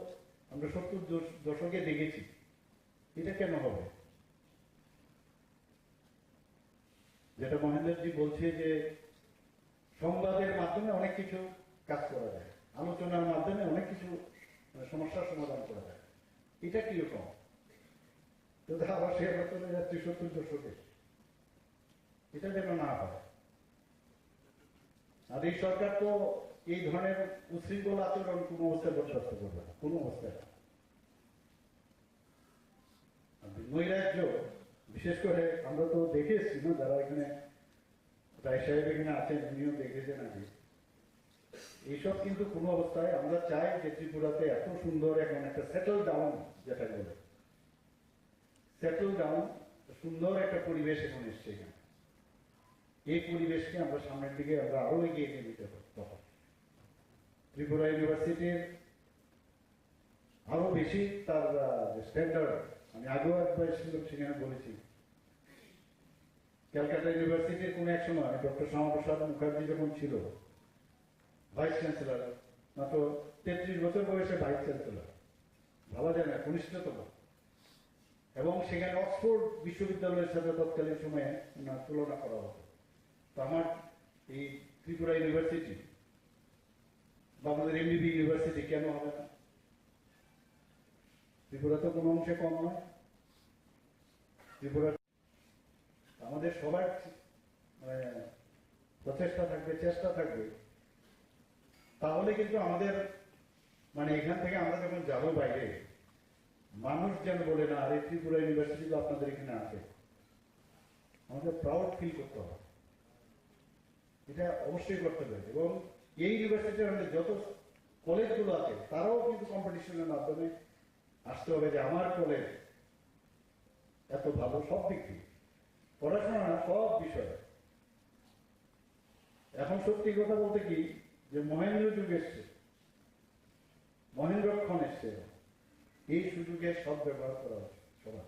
আমরা 70 দশকে দেখেছি, এটা কেন হবে? যেটা মহেন্দ্রজি বলছে যে সংবাদের মাধ্যমে অনেক কিছু কাজ করা যায়, আলোচনার মাধ্যমে অনেক কিছু সমস্যার সমাধান করা যায়, এটা কিরকম? তো আবার সে আমরা চলে যাচ্ছি 70 দশকে, এটা যেন না হয়। আর এই সরকার তো এই ধরনের উশৃঙ্খল আচরণ কোনো অবস্থায় বরদাস্ত করবে না, কোনো অবস্থায় না। নৈরাজ্য বিশেষ করে আমরা তো দেখে এসছি না, যারা এখানে রায় সাহেব এখানে আছেন, উনিও দেখেছেন আগে, এইসব কিন্তু কোনো অবস্থায় আমরা চাই যে ত্রিপুরাতে এত সুন্দর এখন একটা সেটেল ডাউন, যেটা বলে সেটেল ডাউন, সুন্দর একটা পরিবেশ এখন এসছে এখানে। এই পরিবেশকে আমরা সামনের দিকে আমরা আরো এগিয়ে নিয়ে যেতে পারি। তখন ত্রিপুরা ইউনিভার্সিটির আরো বেশি তার স্ট্যান্ডার্ড, আমি আগেও একবার সেখানে বলেছি, ক্যালকাটা ইউনিভার্সিটির কোন এক সময় ডক্টর শ্যামাপ্রসাদ মুখার্জি যখন ছিল ভাইস চ্যান্সেলর, মাত্র 33 বছর বয়সে ভাইস চ্যান্সেলর, ভাবা যায় না, কনিষ্ঠতম, এবং সেখানে অক্সফোর্ড বিশ্ববিদ্যালয়ের সাথে তৎকালীন সময়ে তুলনা করা হতো। তো আমার এই ত্রিপুরা ইউনিভার্সিটি বা আমাদের এমবিবি ইউনিভার্সিটি কেন হবে না? ত্রিপুরা তো কোনো অংশে কম নয়। ত্রিপুরা আমাদের সবার প্রচেষ্টা থাকবে, চেষ্টা থাকবে, তাহলে কিন্তু আমাদের মানে এখান থেকে আমরা যখন যাবো বাইরে, মানুষ যেন বলে না আরে ত্রিপুরা ইউনিভার্সিটি তো আপনাদের এখানে আছে, আমাদের প্রাউড ফিল করতে হবে, এটা অবশ্যই করতে হবে। এবং এই ইউনিভার্সিটির আমাদের যত কলেজগুলো আছে তারাও কিন্তু কম্পিটিশনের মাধ্যমে আসতে হবে যে আমার কলেজ এত ভালো, সব দিক থেকে, পড়াশোনা না, সব বিষয়ে। এখন সত্যি কথা বলতে কি যে মহেন্দ্র যুগ এসছে, মহেন্দ্রক্ষণ এসছে, এই সুযোগে সব ব্যবহার করা হচ্ছে সবার।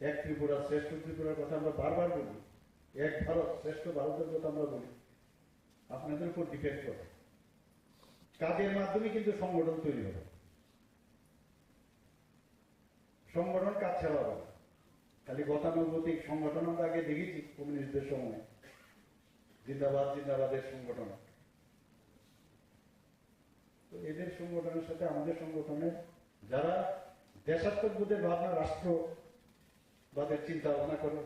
এক ত্রিপুরা শ্রেষ্ঠ ত্রিপুরার কথা আমরা বারবার বলি, এক ভারত শ্রেষ্ঠ ভারতের কথা আমরা বলি, আপনাদের উপর ডিপেন্ড করে। কাজের মাধ্যমে কিন্তু সংগঠন তৈরি হবে, সংগঠন কাজ ছাড়া হবে না। খালি গতানুগতিক সংগঠন আমরা আগে দেখেছি কমিউনিস্টদের সময়, জিন্দাবাদ জিন্দাবাদের সংগঠন। তো এদের সংগঠনের সাথে আমাদের সংগঠনের যারা দেশাত্মবোধের ভাবনা, রাষ্ট্রবাদের চিন্তা ভাবনা করে,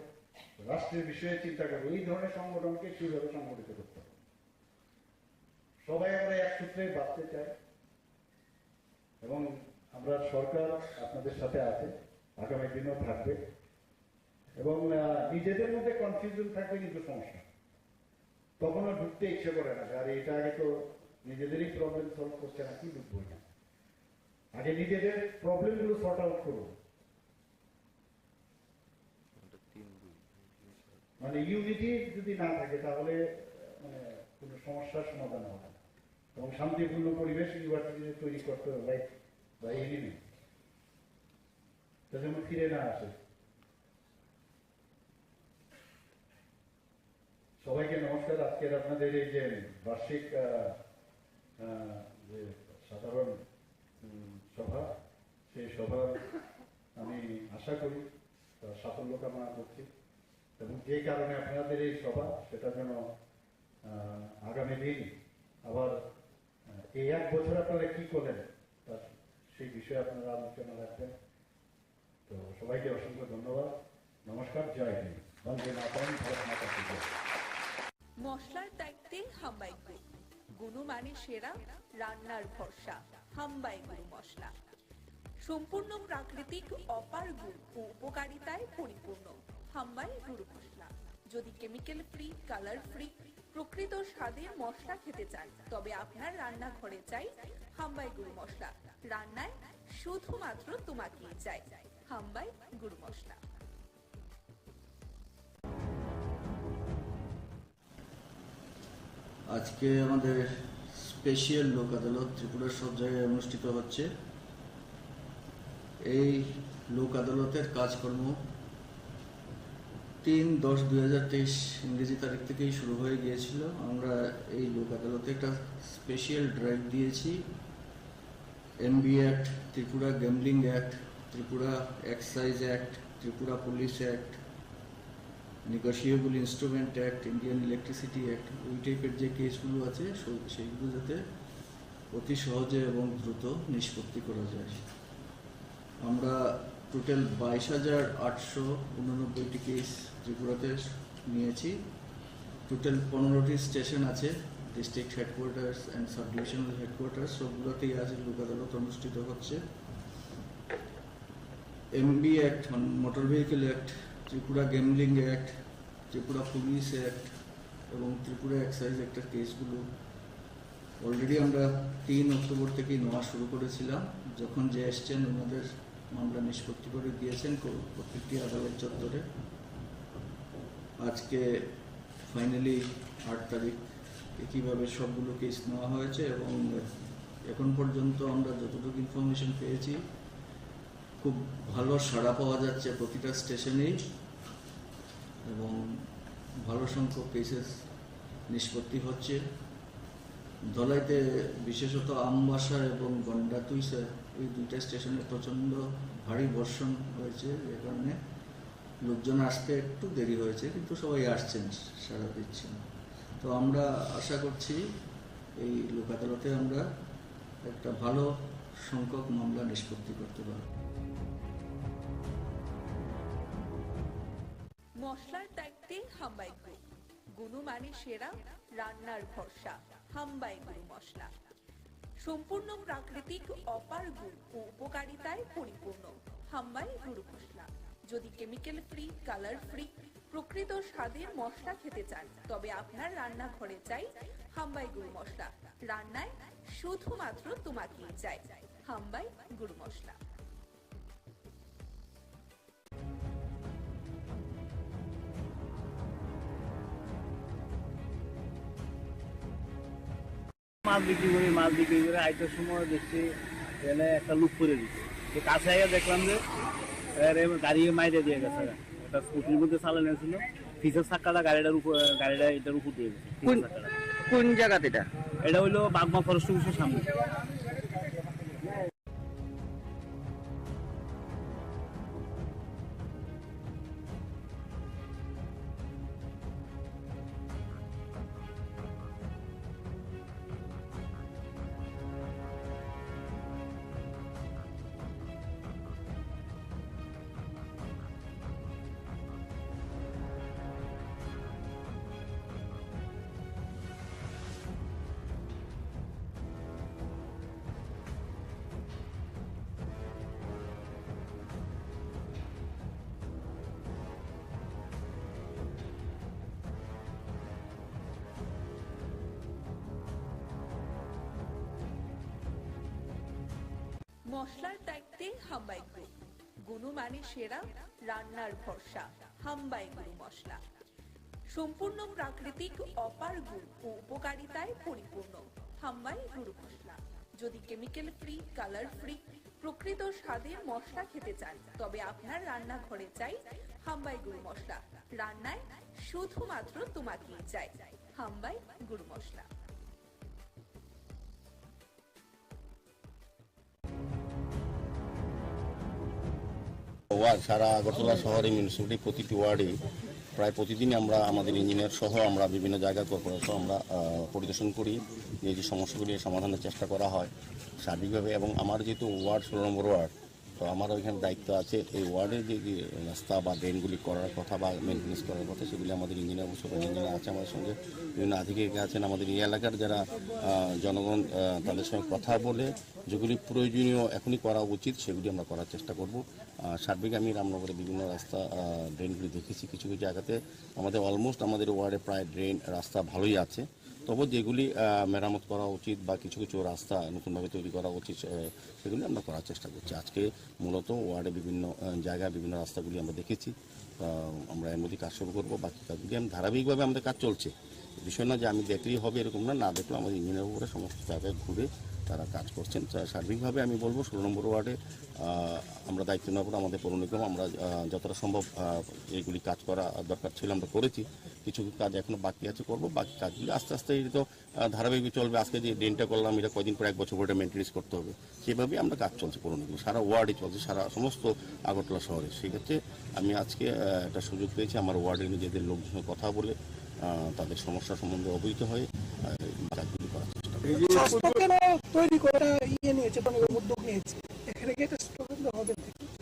রাষ্ট্রের বিষয়ে চিন্তা করে, এই ধরনের সংগঠনকে কিভাবে সংগঠিত করতে হবে। সবাই আমরা এক সূত্রে বাঁচতে চাই এবং আমরা সরকার আপনাদের সাথে আছে, আগামী দিনও থাকবে। এবং নিজেদের মধ্যে কনফিউশন থাকবে কিন্তু সমস্যা, তখনও ঢুকতে ইচ্ছে করে না, আর এটা আগে তো নিজেদেরই প্রবলেম সলভ করছে না, কি ঢুকবো না, আগে নিজেদের প্রবলেমগুলো সর্ট আউট করুন। মানে ইউনিটি যদি না থাকে তাহলে মানে কোনো সমস্যার সমাধান হবে না এবং শান্তিপূর্ণ পরিবেশ ইউনিভার্সিটিতে তৈরি করতে হবে লাইক বা এনিমি তা যেন ফিরে না আসে। সবাইকে নমস্কার। আজকের আপনাদের এই যে বার্ষিক যে সাধারণ সভা, সেই সভার আমি আশা করি তার সাফল্য কামনা করছি এবং যে কারণে আপনাদের এই সভা সেটা যেন আগামী দিন আবার এই 1 বছর আপনারা কি করলেন তার সেই বিষয়ে আপনারা আলোচনা রাখবেন। তো সবাইকে অসংখ্য ধন্যবাদ, নমস্কার, জয় হিন্দ, বন্দে মাতরম, ভারত মাতা কি জয়। মশলার দায়িত্বে হাম্বাই গ্রুপ, গুণমানে সেরা, রান্নার ভরসা, হাম্বাই গুরু মশলা। সম্পূর্ণ প্রাকৃতিক, অপার গুণ ও উপকারিতায় পরিপূর্ণ হাম্বাই গুরু মশলা। যদি কেমিক্যাল ফ্রি, কালার ফ্রি, প্রকৃত স্বাদের মশলা খেতে চান তবে আপনার রান্নাঘরে চাই হাম্বাই গুরু মশলা। রান্নায় শুধুমাত্র তোমাকেই চাই হাম্বাই গুরু মশলা। আজকে আমাদের স্পেশাল লোক আদালত ত্রিপুরার সব জায়গায় অনুষ্ঠিত হচ্ছে। এই লোক আদালতের কাজকর্ম 3/10/2023 ইংরেজি তারিখ থেকেই শুরু হয়ে গিয়েছিল। আমরা এই লোক আদালতে একটা স্পেশাল ড্রাইভ দিয়েছি। MB act, Tripura gambling act, Tripura excise act, Tripura police act, negotiable instrument act, Indian electricity act, ওই টাইপের যে কেসগুলো আছে সেইগুলো যাতে অতি সহজে এবং দ্রুত নিষ্পত্তি করা যায়। আমরা টোটাল 22,889টি কেস ত্রিপুরাতে নিয়েছি। টোটাল 15টি স্টেশন আছে, district headquarters and sub divisional headquarters, সবগুলোতেই আজ লোক আদালত অনুষ্ঠিত হচ্ছে। MB act, motor vehicle act, Tripura gambling act, Tripura police act এবং ত্রিপুরা এক্সাইজ অ্যাক্টের কেসগুলো অলরেডি আমরা 3 অক্টোবর থেকেই নেওয়া শুরু করেছিলাম। যখন যে এসছেন ওনাদের মামলা নিষ্পত্তি করে দিয়েছেন প্রত্যেকটি আদালত চত্বরে। আজকে ফাইনালি 8 তারিখ একইভাবে সবগুলো কেস নেওয়া হয়েছে এবং এখন পর্যন্ত আমরা যতটুকু ইনফরমেশন পেয়েছি খুব ভালো সাড়া পাওয়া যাচ্ছে প্রতিটা স্টেশনেই এবং ভালো সংখ্যক কেসেস নিষ্পত্তি হচ্ছে। ধলাইতে বিশেষত আমবাসা এবং গন্ডাতুইসা এই 2টা স্টেশনে প্রচণ্ড ভারী বর্ষণ হয়েছে, যে কারণে লোকজন আসতে একটু দেরি হয়েছে, কিন্তু সবাই আসছেন, সাড়া দিচ্ছেন। তো আমরা আশা করছি এই লোক আদালতে আমরা একটা ভালো সংখ্যক মামলা নিষ্পত্তি করতে পারব। মশলার দায়িত্বে হাম্বাই গ্রুপ, গুণমানে সেরা, রান্নার ভরসা, হাম্বাই গুরু মশলা। সম্পূর্ণ প্রাকৃতিক, অপার গুণ ও উপকারিতায় পরিপূর্ণ হাম্বাই গুরু মশলা। যদি কেমিক্যাল ফ্রি, কালার ফ্রি, প্রকৃত স্বাদের মশলা খেতে চান তবে আপনার রান্নাঘরে চাই হাম্বাই গুরু মশলা। রান্নায় শুধুমাত্র তোমাকেই চাই হাম্বাই গুরু মশলা। মাছ বিক্রি করে আইটার সময় দেখছি এখানে একটা লুক করে দিচ্ছে। তো কাছে আগে দেখলাম যে গাড়ি মাইরে দিয়ে গেছে, একটা স্কুটির মধ্যে চালানো ছিল, পিছের চাক্কাটা গাড়িটা এটার উপর দিয়ে গেছে। কোন জায়গাতে এটা হইলো বাগমা ফরেস্ট অফিসের সামনে। মশলার দায়িত্বে হাম্বাই গ্রুপ, গুণমানে সেরা, রান্নার ভরসা, হাম্বাই গুরু মশলা। সম্পূর্ণ প্রাকৃতিক অপার গুণ ও উপকারিতায় পরিপূর্ণ হাম্বাই গুঁড়ো মশলা। যদি কেমিক্যাল ফ্রি, কালার ফ্রি, প্রকৃত স্বাদের মশলা খেতে চান তবে আপনার রান্নাঘরে চাই হাম্বাই গুঁড়ো মশলা। রান্নায় শুধুমাত্র তোমাকেই চাই হাম্বাই গুঁড়ো মশলা। ওয়ার্ড সারা আগরতলা শহরে মিউনিসিপ্যালিটি প্রতিটি ওয়ার্ডে প্রায় প্রতিদিনই আমরা আমাদের ইঞ্জিনিয়ার সহ আমরা বিভিন্ন জায়গা কর্পোরেশন আমরা পরিদর্শন করি, যে সমস্যাগুলি সমাধানের চেষ্টা করা হয় সার্বিকভাবে। এবং আমার যেহেতু ওয়ার্ড 16 নম্বর ওয়ার্ড, তো আমার ওইখানে দায়িত্ব আছে এই ওয়ার্ডের যে রাস্তা বা ড্রেনগুলি করার কথা বা মেনটেন্স করার কথা, সেগুলি আমাদের ইঞ্জিনিয়ার ইঞ্জিনিয়ার আছে আমাদের সঙ্গে, বিভিন্ন আধিকারিক আছেন আমাদের এই এলাকার যারা জনগণ, তাদের সঙ্গে কথা বলে যেগুলি প্রয়োজনীয় এখনই করা উচিত সেগুলি আমরা করার চেষ্টা করব। সার্বিক আমি রামনগরে বিভিন্ন রাস্তা ড্রেনগুলি দেখেছি, কিছু কিছু জায়গাতে আমাদের অলমোস্ট আমাদের ওয়ার্ডে প্রায় ড্রেন রাস্তা ভালোই আছে, তবে যেগুলি মেরামত করা উচিত বা কিছু কিছু রাস্তা নতুনভাবে তৈরি করা উচিত সেগুলি আমরা করার চেষ্টা করছি। আজকে মূলত ওয়ার্ডে বিভিন্ন জায়গায় বিভিন্ন রাস্তাগুলি আমরা দেখেছি, আমরা এর মধ্যে কাজ শুরু করবো। বাকি কাজগুলি আমি ধারাবাহিকভাবে আমাদের কাজ চলছে, বিষয় না যে আমি দেখলেই হবে এরকম না, না দেখলেও আমাদের ইঞ্জিনিয়ার উপরে সমস্ত জায়গায় ঘুরে তারা কাজ করছেন। সার্বিকভাবে আমি বলবো 16 নম্বর ওয়ার্ডে আমরা দায়িত্ব নেওয়ার পর আমাদের পৌর নিগম আমরা যতটা সম্ভব এইগুলি কাজ করা দরকার ছিল আমরা করেছি, কিছু কাজ এখনো বাকি আছে করবো। বাকি কাজগুলি আস্তে আস্তে এটা তো ধারাবাহিক চলবে। আজকে যে ড্রেনটা করলাম এটা কয়দিন পর 1 বছর পরে মেনটেন্স করতে হবে, সেভাবেই আমরা কাজ চলছে পৌর নিগম সারা ওয়ার্ডে চলছে, সারা সমস্ত আগরতলা শহরে। সেক্ষেত্রে আমি আজকে একটা সুযোগ পেয়েছি আমার ওয়ার্ডের নিজেদের লোকজনের সঙ্গে কথা বলে তাদের সমস্যা সম্বন্ধে অবহিত হয়ে কাজগুলি করার চেষ্টা করি। তৈরি করা নিয়েছে উদ্যোগ নিয়েছে, এখানে কি এটা হবে?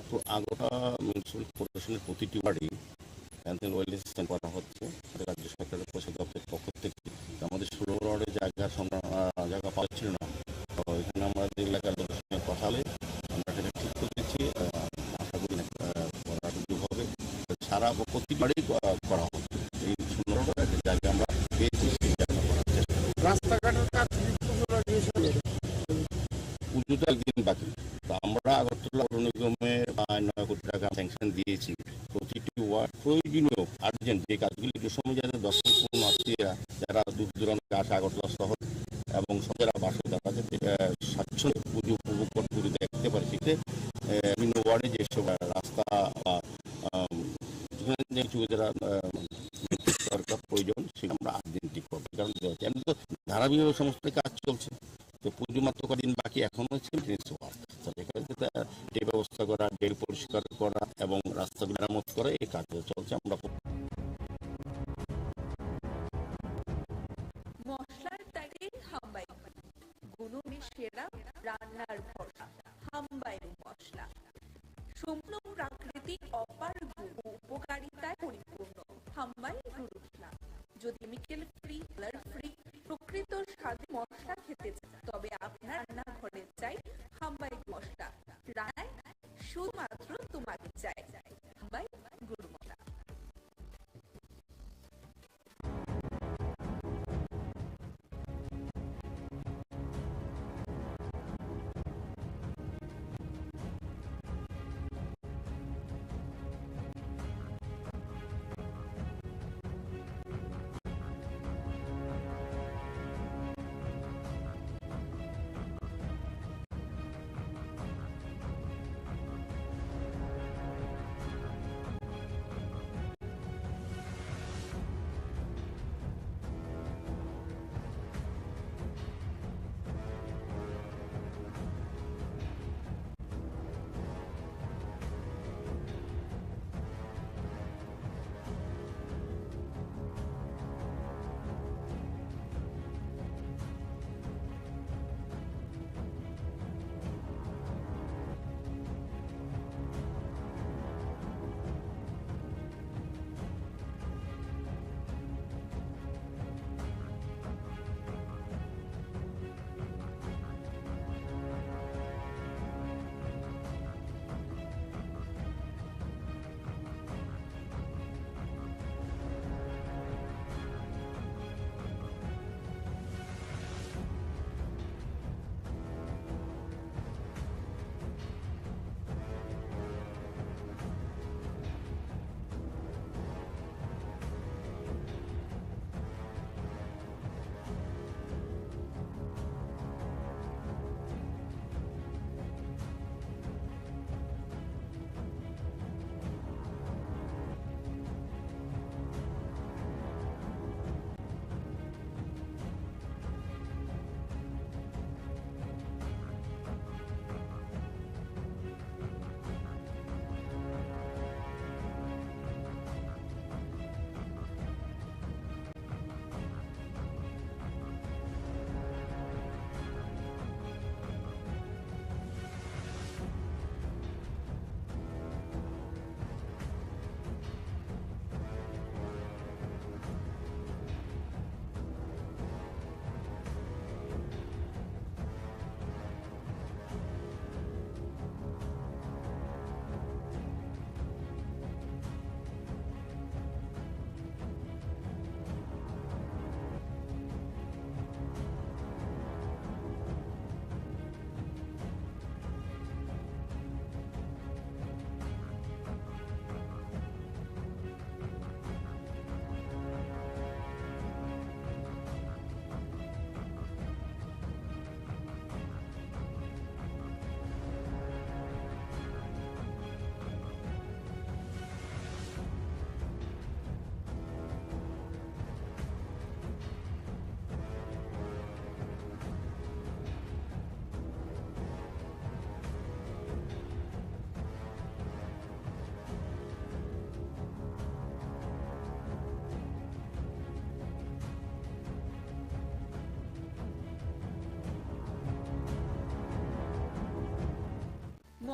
তো আগরতলা মিউনিসিপ্যাল কর্পোরেশনের প্রতিটি ওয়ার্ডে ওয়েলনেস করা হচ্ছে রাজ্য সরকারের দপ্তরের পক্ষ থেকে। আমাদের 16 ওয়ার্ডের জায়গা পাওয়া ছিল না, তো এখানে আমাদের এলাকার লোকের সঙ্গে কথা বলে আমরা এটা ঠিক করেছি। আশা করি করার সুযোগ হবে, সারা প্রতিটি ওয়ার্ডেই করা হবে। এই 16 ওয়ার্ডের একটা জায়গা আমরা পেয়েছি, সেই জায়গা করার চেষ্টা করি। রাস্তাঘাটের কাজ পুজোটা একদিন বাকি, তো আমরা আগরতলা পৌর নিগমে 9 কোটি টাকা স্যাংশন দিয়েছি। প্রতিটি ওয়ার্ড প্রয়োজনীয় আর্জেন্ট যে কাজগুলি যে সময় যাদের দর্শক আত্মীয়রা যারা দূর দূরান্ত আসে আগরতলা শহর এবং যারা বাসে তারা যাতে স্বাচ্ছন্দ্য পুজো উপভোগ করে পুজো দেখতে পারে, সেক্ষেত্রে বিভিন্ন ওয়ার্ডে যেসব রাস্তা বা যেখানে কিছু যারা দরকার প্রয়োজন সেটা আমরা আর্জেন্ট ঠিক করবো। কারণ এমনি তো ধারাবাহিকভাবে সমস্ত কাজ চলছে, তো পুজো মাত্র কদিন বাকি এখনো হচ্ছে ডে ব্যবস্থা করা, ডে পরিষ্কার করা এবং রাস্তা মেরামত করা, এই কাজ চলছে। আমরা মশলার ত্যাগে হাম্বাই গুণমে সেরা রান্নার ভরসা হাম্বাই মশলা। সম্পূর্ণ প্রাকৃতিক অপার গুণ ও উপকারিতায় পরিপূর্ণ হাম্বাই গুঁড়ো মশলা। যদি কেমিক্যাল ফ্রি, কালার ফ্রি, প্রকৃত স্বাদে মশলা খেতে চান তবে আপনার রান্নাঘরে চাই হাম্বাই মশলা। রান্নায় শুধুমাত্র তোমাকে চাই হাম্বাই গুঁড়ো মশলা।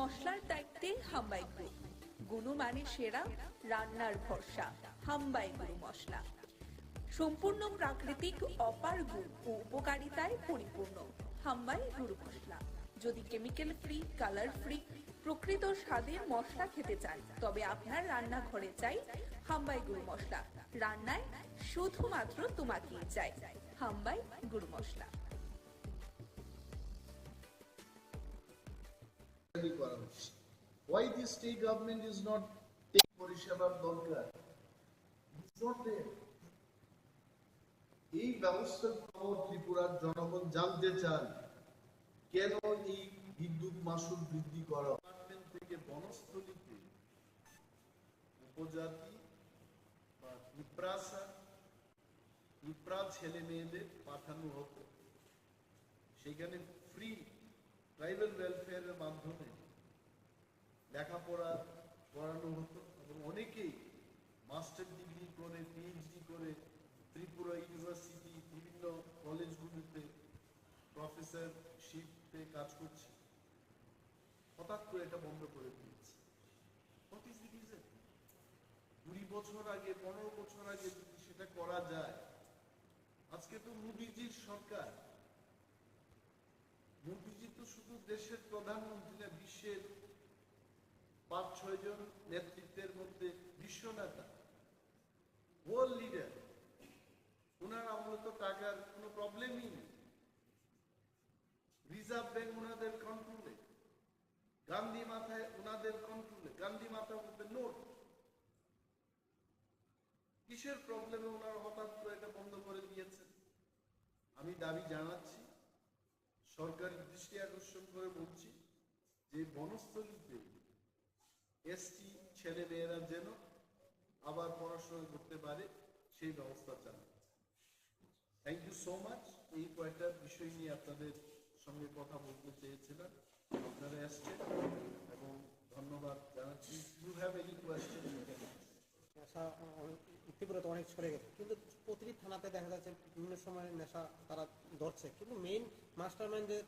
মশলার দায়িত্বে হাম্বাই গ্রুপ, গুণমানে সেরা, রান্নার ভরসা, হাম্বাই গুরু মশলা। সম্পূর্ণ প্রাকৃতিক, অপার গুণ ও উপকারিতায় পরিপূর্ণ হাম্বাই গুরু মশলা। যদি কেমিক্যাল ফ্রি, কালার ফ্রি, প্রকৃত স্বাদের মশলা খেতে চান, তবে আপনার রান্নাঘরে চাই হাম্বাই গুরু মশলা। রান্নায় শুধুমাত্র তোমাকেই চাই হাম্বাই গুরু মশলা। Why the state government is not taking পরিষেবার দরকার? It's not there. এই ব্যবস্থার খবর ত্রিপুরার জনগণ জানতে চান, কেন এই বিদ্যুৎ মাশুল বৃদ্ধি করা থেকে বনস্থলীতে উপজাতি বা পিঁপড়া ছেলে মেয়েদের পাঠানো হতো। সেখানে ফ্রি ট্রাইবাল ওয়েলফেয়ারের মাধ্যমে লেখাপড়া করানো হতো এবং অনেকেই মাস্টার ডিগ্রি করে, পিএইচডি করে ত্রিপুরা ইউনিভার্সিটি বিভিন্ন কলেজগুলিতে প্রফেসরশিপে কাজ করছে। হঠাৎ করে এটা বন্ধ করে দিয়েছে। What is the reason? 20 বছর আগে, 15 বছর আগে যদি সেটা করা যায়, আজকে তো মোদিজির সরকার। মোদিজি তো শুধু দেশের প্রধানমন্ত্রী না, বিশ্বের 5-6 জন নেতৃত্বের মধ্যে বিশ্ব নেতা, ওয়ার্ল্ড লিডার। ওনার আমলে তো টাকার কোনো প্রবলেমই নেই। রিজার্ভ ব্যাংক ওনাদের কন্ট্রোলে, গান্ধী মাথায় ওনাদের কন্ট্রোলে। গান্ধী মাথা বলতে নোট। কিসের প্রবলেমে ওনারা হঠাৎ করে এটা বন্ধ করে দিয়েছেন? আমি দাবি জানাচ্ছি, সরকারের দৃষ্টি আকর্ষণ করে বলছি যে বনস্থলীতে এসটি ছেলে মেয়েরা যেন আবার পড়াশোনা করতে পারে সেই ব্যবস্থা চান। Thank you so much. এই কয়েকটা বিষয় নিয়ে আপনাদের সঙ্গে কথা বলতে চেয়েছিলাম, আপনারা এসছেন এবং ধন্যবাদ জানাচ্ছি। You have any question? Tripura তো অনেক ছড়ে গেছে, কিন্তু প্রতিটি থানাতে দেখা যাচ্ছে বিভিন্ন সময় নেশা তারা ধরছে, কিন্তু মেইন মাস্টার মাইন্ডে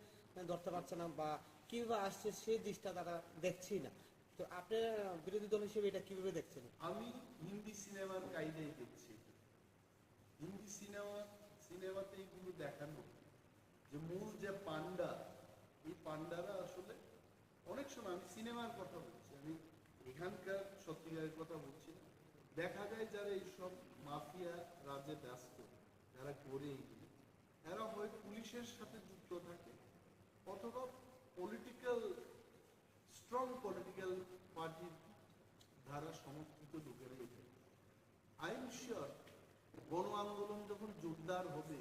ধরতে পারছে না, বা কিভাবে আসছে সেই দিকটা তারা দেখছি না। তো আপনি বিরোধী দল হিসেবে এটা কিভাবে দেখছেন? আমি হিন্দি সিনেমার কায়দায় দেখছি। হিন্দি সিনেমাতে এগুলো দেখানো যে মূল যে পান্ডা, এই পান্ডারা আসলে অনেক সময়, আমি সিনেমার কথা বলছি, আমি এখানকার সত্যিকারের কথা বলছি না, দেখা যায় যারা এইসব মাফিয়া রাজে ব্যস্ত, যারা করে এইগুলো, এরা হয় পুলিশের সাথে যুক্ত থাকে অথবা স্ট্রং পলিটিক্যাল পার্টির দ্বারা সমর্থিত লোকেরাই থাকে। আই এম শিওর গণ আন্দোলন যখন জোরদার হবে,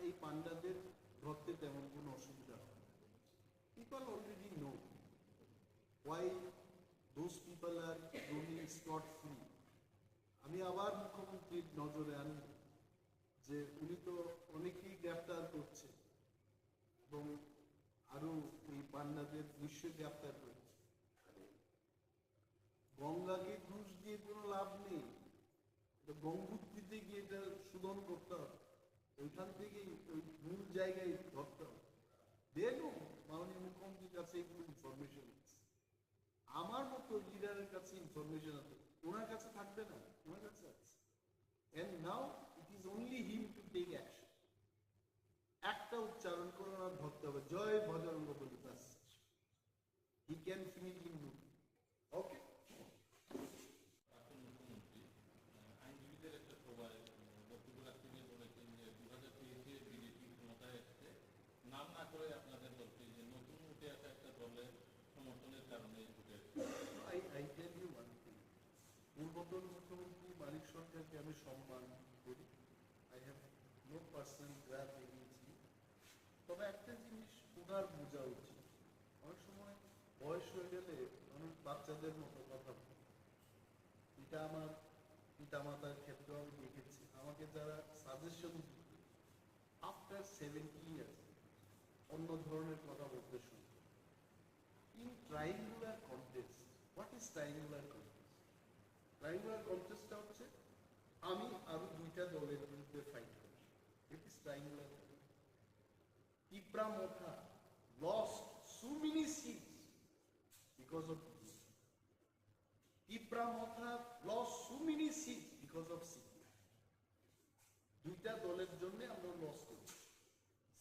এই পান্ডাদের ধরতে তেমন কোনো অসুবিধা হবে। People already no why those people are roaming scot free. আমি আবার মুখ্যমন্ত্রীর নজরে আনব যে উনি তো অনেকেই গ্রেফতার করছে এবং আরো এই পান্ডাদের নিশ্চয়ই গ্রেফতার করছে। গঙ্গাকে ঘুষ দিয়ে কোনো লাভ নেই, গঙ্গোত্রীতে গিয়ে এটা শোধন করতে হবে, ওইখান থেকেই ওই মূল জায়গায় ধরতে হবে। দেখুন মাননীয় মুখ্যমন্ত্রীর কাছে এগুলো ইনফরমেশন আছে, আমার মতো লিডারের কাছে ইনফরমেশন আছে, ওনার কাছে থাকবে না, ওনার কাছে আছে। And now it is only him to take action. একটা উচ্চারণ করে ওনার ধরতে হবে, জয় বজরঙ্গ বলি, ব্যাস। He can finish in mood. Okay? আইনজীবীদের একটা সভায় বক্তব্য রাখতে গিয়ে বলেছেন যে 2023-এ বিজেপি ক্ষমতায় এসেছে, নাম না করে আপনাদের দলকে যে নতুন উঠে আসা একটা দলের সমর্থনের কারণে উঠে এসেছে। I tell you one thing. পূর্বতন মুখ্যমন্ত্রী মানিক সরকারকে আমি সম্মান করি। I have no personal grudge against him. তবে একটা জিনিস ওনার বোঝা উচিত, অনেক সময় বয়স হয়ে গেলে অনেক বাচ্চাদের মতো কথা বলে। এটা আমার পিতামাতার ক্ষেত্রে আমি দেখেছি, আমাকে যারা সাজেশন দিত আফটার 70 ইয়ার্স অন্য ধরনের কথা বলতে শুরু। In triangular contest, what is triangular contest? Triangular কন্টেস্টটা হচ্ছে আমি আরো দুইটা দলের বিরুদ্ধে ফাইট করি, it is triangular. Tripura lost so many seats Tripura lost so many seats because of CPM. দুইটা দলের জন্য আমরা লস করেছি।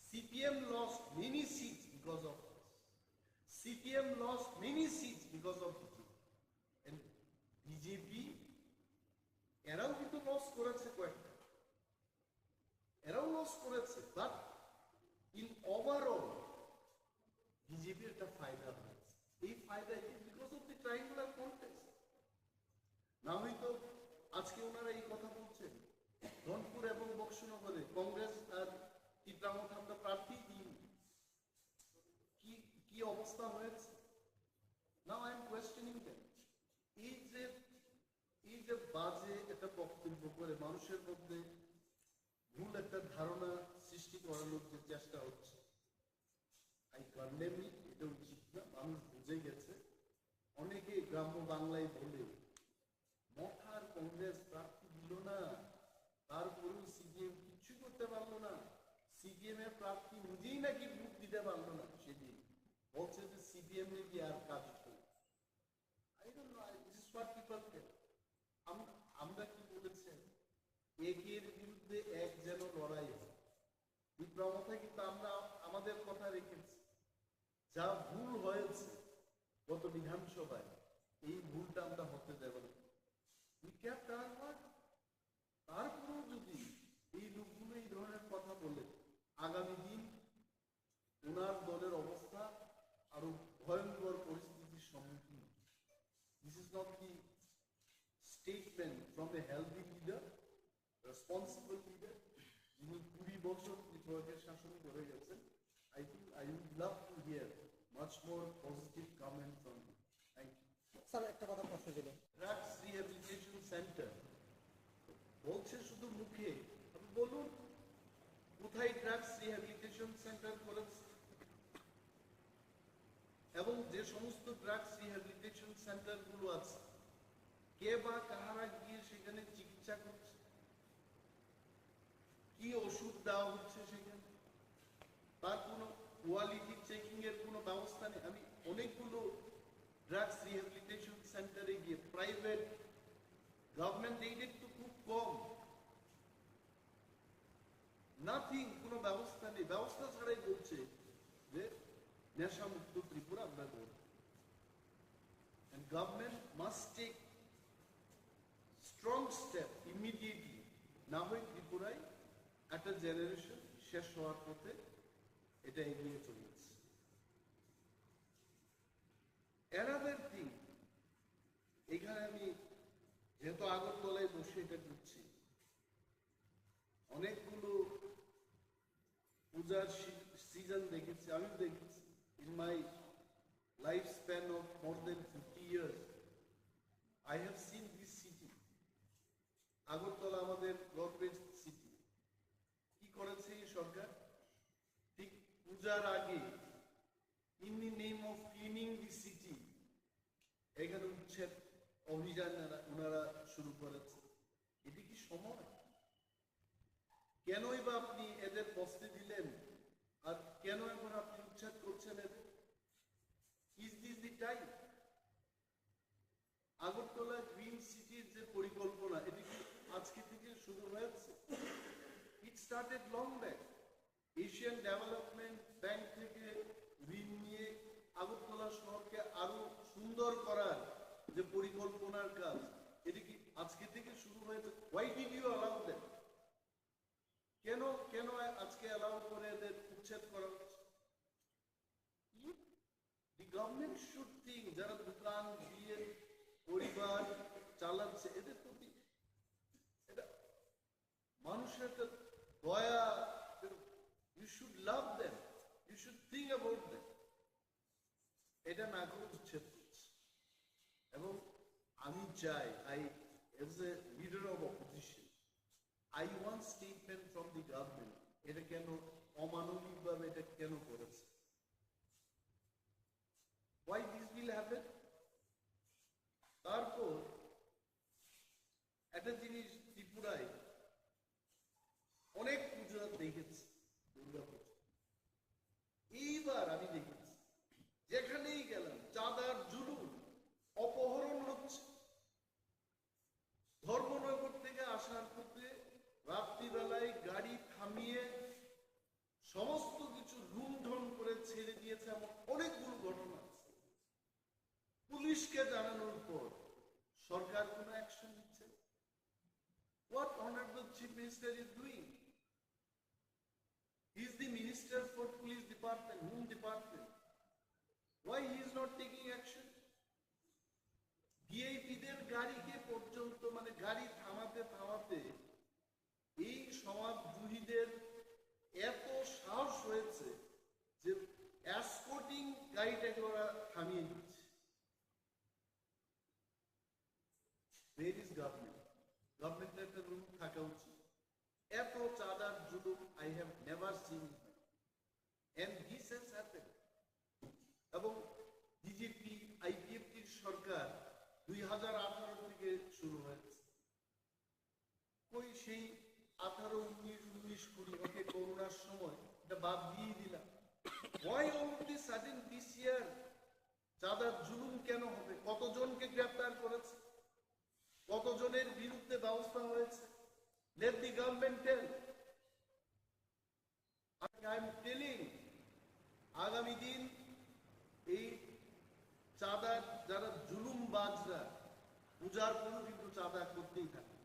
CPM lost many seats because of this. CPM lost many seats because of BJP. And BJP এরাও কিন্তু loss করেছে কয়েকটা, এরাও লস করেছে, বাট ইন ওভারঅল বিজেপি একটা ফায়দা হয়েছে। এই ফায়দা because of the triangular contest. না হয়তো আজকে ওনারা এই কথা বলছেন রংপুর এবং বক্সনগরে কংগ্রেস আর ত্রিপুরা আমরা প্রার্থী দিন, কি অবস্থা হয়েছে। Now I am questioning that. এই যে বাজে একটা বক্তব্য করে মানুষের মধ্যে ভুল একটা ধারণা সৃষ্টি করানোর যে চেষ্টা হচ্ছে, আই কন্ডেম ইট, এটা উচিত না। মানুষ বুঝে গেছে। অনেকে গ্রাম্য বাংলায় বলে মথার কংগ্রেস প্রার্থী দিল না, তারপরেও সিপিএম কিচ্ছু করতে পারলো না, সিপিএম এর প্রার্থী নিজেই নাকি ভোট দিতে পারলো না। সেদিন বলছে যে সিপিএম নাকি আর কাজ করে। I don't know, this is what people tell. আমরা কি বলেছেন, একের বিরুদ্ধে এক যেন লড়াই হয়। বিপ্লবতা কিন্তু আমরা আমাদের কথা রেখেছি। যা ভুল হয়েছে গত বিধানসভায়, এই ভুলটা আমরা হতে দেব না। তারপরেও যদি এই লোকগুলো এই ধরনের কথা বলে, আগামী দিন ওনার দলের অবস্থা আরো ভয়ঙ্কর পরিস্থিতির সম্মুখীন। This is not the statement from a healthy leader, responsible leader, যিনি 20 বছর ত্রিপুরাকে শাসন করে গেছেন। I think I would love to hear much more positive comment from him. Thank you. Sir একটা কথা প্রশ্ন ছিল, ড্রাগস রিহ্যাবিলিটেশন সেন্টার বলছে শুধু মুখে, আপনি বলুন কোথায় ড্রাগস রিহ্যাবিলিটেশন সেন্টার করেছে, এবং যে সমস্ত ড্রাগস রিহ্যাবিলিটেশন সেন্টার গুলো আছে কে বা কাহারা গিয়ে সেখানে চিকিৎসা করছে, কি ওষুধ দেওয়া হচ্ছে সেখানে, তার কোনো কোয়ালিটি চেকিং এর কোনো ব্যবস্থা নেই। আমি অনেকগুলো ড্রাগস রিহ্যাবিলিটেশন সেন্টারে গিয়ে, প্রাইভেট গভর্নমেন্ট এইডেড তো খুব কম, নাথিং, কোনো ব্যবস্থা নেই। ব্যবস্থা ছাড়াই বলছে যে নেশা মুক্ত ত্রিপুরা আমরা করব। And government must take strong step immediately. না হয় ত্রিপুরায় একটা জেনারেশন শেষ হওয়ার পথে এটা এগিয়ে চলেছে। Another thing, এখানে আমি যেহেতু আগরতলায় বসে এটা করছি, অনেকগুলো পূজার সিজন দেখেছি, আমি দেখেছি। In my lifespan of more than 50 years, I have seen this city. Agartala আমাদের গভর্নমেন্ট সিটি। কি করেছে এই সরকার? ঠিক পূজার আগে, in the name of cleaning the city, এখানে উচ্ছেদ অভিযান ওনারা শুরু করেছে। এটি কি সময়? কেনই বা আপনি এদের বসতে দিলেন, আর কেন এখন আপনি উচ্ছেদ করছেন এদের? Is this the time? Agartala green সিটির যে পরিকল্পনা, এটি কি আজকে থেকে শুরু হয়েছে? It started long back. Asian development bank থেকে ঋণ নিয়ে আগরতলা শহরকে আরো সুন্দর করার যে পরিকল্পনার কাজ, এটি কি আজকে থেকে শুরু হয়েছে? Why did you allow them? কেন কেন আজকে অ্যালাউ করে এদের উচ্ছেদ করা হচ্ছে? দি গভর্নমেন্ট শুড থিঙ্ক, যারা দোকান দিয়ে পরিবার চালাচ্ছে, এদের প্রতি এটা মানুষের একটা দয়া, you should love them, you should think about them. এটা না করে উচ্ছেদ করছে। এবং আমি চাই, as a leader of opposition, I want statement from the government. এটা কেন অমানবিকভাবে এটা কেন করেছে? Why this will happen? তারপর একটা জিনিস, ত্রিপুরায় অনেক পূজা দেখেছি, দুর্গা পূজা। এইবার আমি দেখেছি যেখানেই গেলাম চাঁদার জুলুম, অপহরণ হচ্ছে। পুলিশকে জানানোর পর সরকার কোনো অ্যাকশন নিচ্ছে? What Honorable Chief Minister is doing? He is the Minister for Police Department. Whom department? Why he is not taking action? ভিআইপিদের গাড়িকে পর্যন্ত মানে গাড়ি থামাতে থামাতে এই সমাজদ্রোহীদের এত সাহস হয়েছে যে এসকর্টিং গাড়িটাকে ওরা থামিয়ে দিচ্ছে। Where is government? গভর্নমেন্টের একটা রুল থাকা উচিত। এত চাঁদার জুলুম I have never seen and this has happened। এবং বিজেপি আইপিএফটির সরকার 2018 থেকে শুরু হয়েছে। কই সেই 18, 19, 20, 20 ওকে করোনার সময় এটা বাদ দিয়ে দিলাম। Why all of this sudden this year? চাঁদার জুলুম কেন হবে? কতজনকে গ্রেফতার করেছে? কতজনের বিরুদ্ধে ব্যবস্থা হয়েছে? Let the government tell। I am telling, আগামী দিন এই চাঁদার যারা জুলুমবাজরা পূজার পরও কিন্তু চাঁদা করতেই থাকে।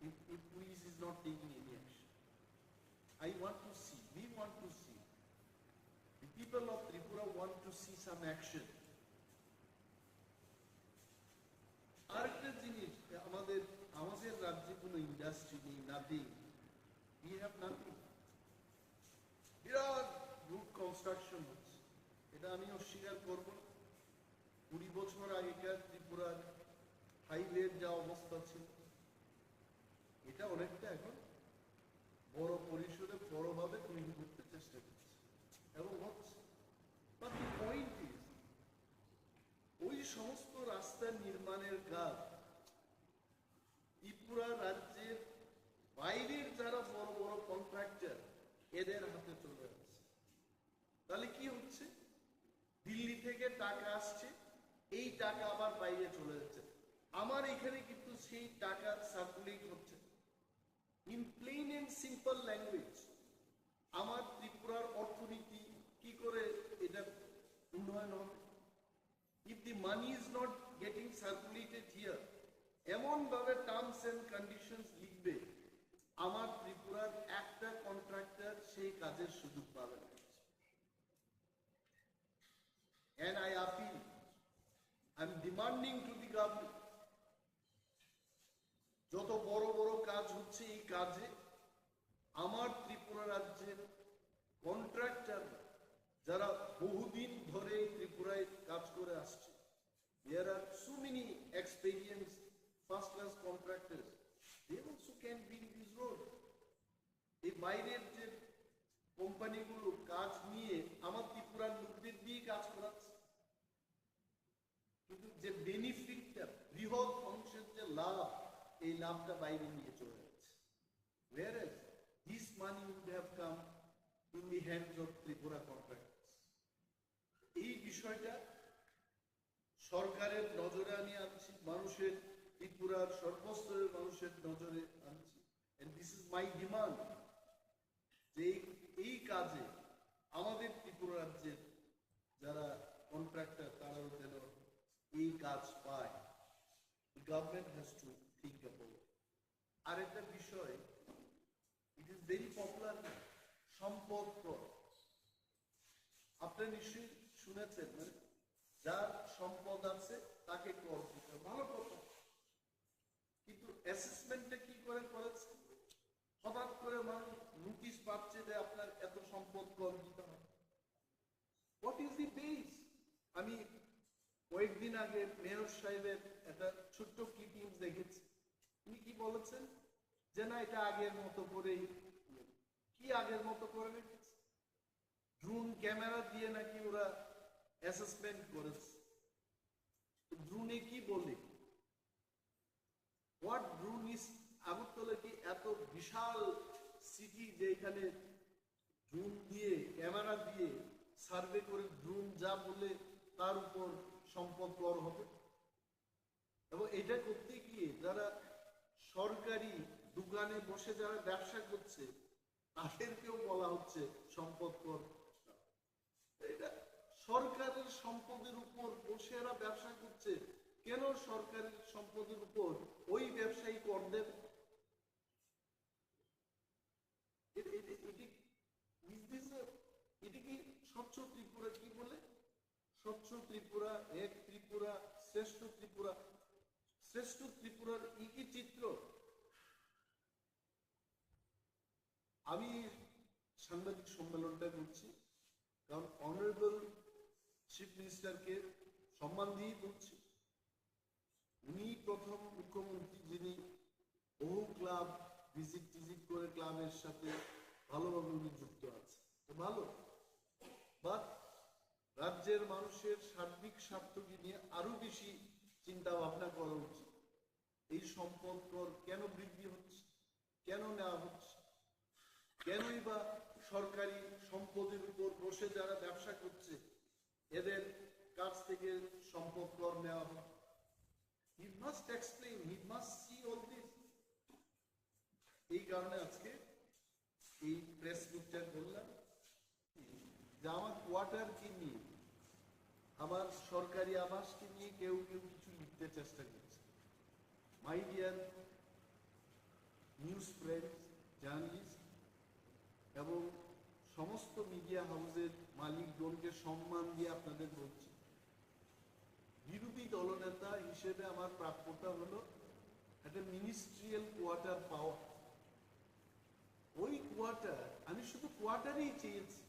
If police is not taking any action, I want to see, we want to see, the people of Tripura want to see some action। আরেকটা জিনিস, আমাদের রাজ্যে কোনো ইন্ডাস্ট্রি নেই, নাথিং, we have nothing। বিরাট রুট কনস্ট্রাকশন হচ্ছে, এটা আমি অস্বীকার করব না। 20 বছর আগেকার ত্রিপুরার হাইওয়ের যা অবস্থা ছিল, এটা অনেকটা এখন বড় পরিসরে বড়ভাবে তৈরি করতে চেষ্টা করছে এবং হচ্ছে। বাট দি পয়েন্ট ইজ, ওই সমস্ত রাস্তা নির্মাণের কাজ ত্রিপুরা রাজ্যের বাইরের যারা বড় বড় কন্ট্রাক্টর এদের হাতে চলে যাচ্ছে। তাহলে কি হচ্ছে? দিল্লি থেকে টাকা আসছে, এই টাকা আবার বাইরে চলে যাচ্ছে। আমার এখানে কিন্তু সেই টাকা সার্কুলেট হচ্ছে। In plain and simple language, আমার ত্রিপুরার অর্থনীতি কি করে এটা উন্নয়ন হবে? If the money is not getting circulated here, এমন ভাবে টার্মস এন্ড কন্ডিশনস লিখবে আমার ত্রিপুরার একটা কন্ট্রাক্টর সেই কাজের সুযোগ পাবে না। And I appeal, I'm demanding to the government, যত বড় বড় কাজ হচ্ছে এই কাজে আমার ত্রিপুরা রাজ্যের কন্ট্রাক্টর যারা বহুদিন ধরে ত্রিপুরায় কাজ করে আসছে, there are so many experienced first class contractors, they also can build this road। এই বাইরের যে কোম্পানিগুলো কাজ নিয়ে আমার ত্রিপুরার লোকদের দিয়ে কাজ করাচ্ছে, কিন্তু যে বেনিফিটটা, বৃহৎ অংশের যে লাভ, এই লাভটা বাইরে নিয়ে চলে যাচ্ছে। Whereas this money would have come in the hands of Tripura contractors। এই বিষয়টা সরকারের নজরে আমি আনছি, মানুষের, ত্রিপুরার সর্বস্তরের মানুষের নজরে আনছি। and this is my demand, যে এই কাজে আমাদের ত্রিপুরা রাজ্যের যারা কন্ট্রাক্টর তারাও যেন এই কাজ পায়। The government has to think about it। আরেকটা বিষয়, it is very popular, সম্পদ কর। আপনারা নিশ্চয়ই শুনেছেন, মানে যার সম্পদ আছে তাকে কর দিতে, ভালো কথা। কিন্তু অ্যাসেসমেন্টটা কি করে করেছে? হঠাৎ করে মানুষ নোটিশ পাচ্ছে যে আপনার এত সম্পদ কর দিতে হবে। What is the base? আমি কয়েকদিন আগে মেয়র সাহেবের একটা ছোট্ট ক্লিপিংস দেখেছি। উনি কি বলেছেন যে না, এটা আগের মতো করেই। কি আগের মতো করে রেখেছে? ড্রোন ক্যামেরা দিয়ে নাকি ওরা অ্যাসেসমেন্ট করেছে। ড্রোনে কি বলে? What drone is? আগরতলা কি এত বিশাল সিটি যে এখানে ড্রোন দিয়ে, ক্যামেরা দিয়ে সার্ভে করে ড্রোন যা বলে তার উপর সম্পদ কর হবে? এবং এটা করতে গিয়ে যারা সরকারি দোকানে বসে যারা ব্যবসা করছে তাদেরকেও বলা হচ্ছে সম্পদ কর। এটা সরকারের সম্পদের উপর বসে এরা ব্যবসা করছে, কেন সরকারের সম্পদের উপর ওই ব্যবসায়ী কর দেবে? এটি কি স্বচ্ছ ত্রিপুরা? কি বলে স্বচ্ছ ত্রিপুরা, এক ত্রিপুরা, শ্রেষ্ঠ ত্রিপুরা? শ্রেষ্ঠ ত্রিপুরার কি চিত্র? আমি সাংবাদিক সম্মেলনটা করছি কারণ অনারেবল চিফ মিনিস্টারকে সম্মান দিয়ে করছি। উনি প্রথম মুখ্যমন্ত্রী যিনি বহু ক্লাব ভিজিট করে ক্লাবের সাথে ভালোভাবে উনি যুক্ত আছে, তো ভালো। বাট রাজ্যের মানুষের সার্বিক স্বার্থকে নিয়ে আরো বেশি চিন্তা ভাবনা করা উচিত। এই সম্পদ কর কেন বৃদ্ধি হচ্ছে, কেন নেওয়া হচ্ছে, কেনই বা সরকারি সম্পদের উপর বসে যারা ব্যবসা করছে এদের কাছ থেকে সম্পদ কর নেওয়া হয়? He must explain, he must see all this. এই কারণে আজকে এই প্রেস মিটটা করলাম যে আমার কোয়ার্টারকে নিয়ে, আমার সরকারি আবাসকে নিয়ে কেউ কিছু লিখতে চেষ্টা করছে। My dear news friends, journalist এবং সমস্ত মিডিয়া হাউসের মালিকগণকে সম্মান দিয়ে আপনাদের বলছি, বিরোধী দলনেতা হিসেবে আমার প্রাপ্যতা হলো একটা মিনিস্ট্রিয়াল কোয়ার্টার পাওয়া। ওই কোয়ার্টার আমি শুধু কোয়ার্টারই চেয়েছি।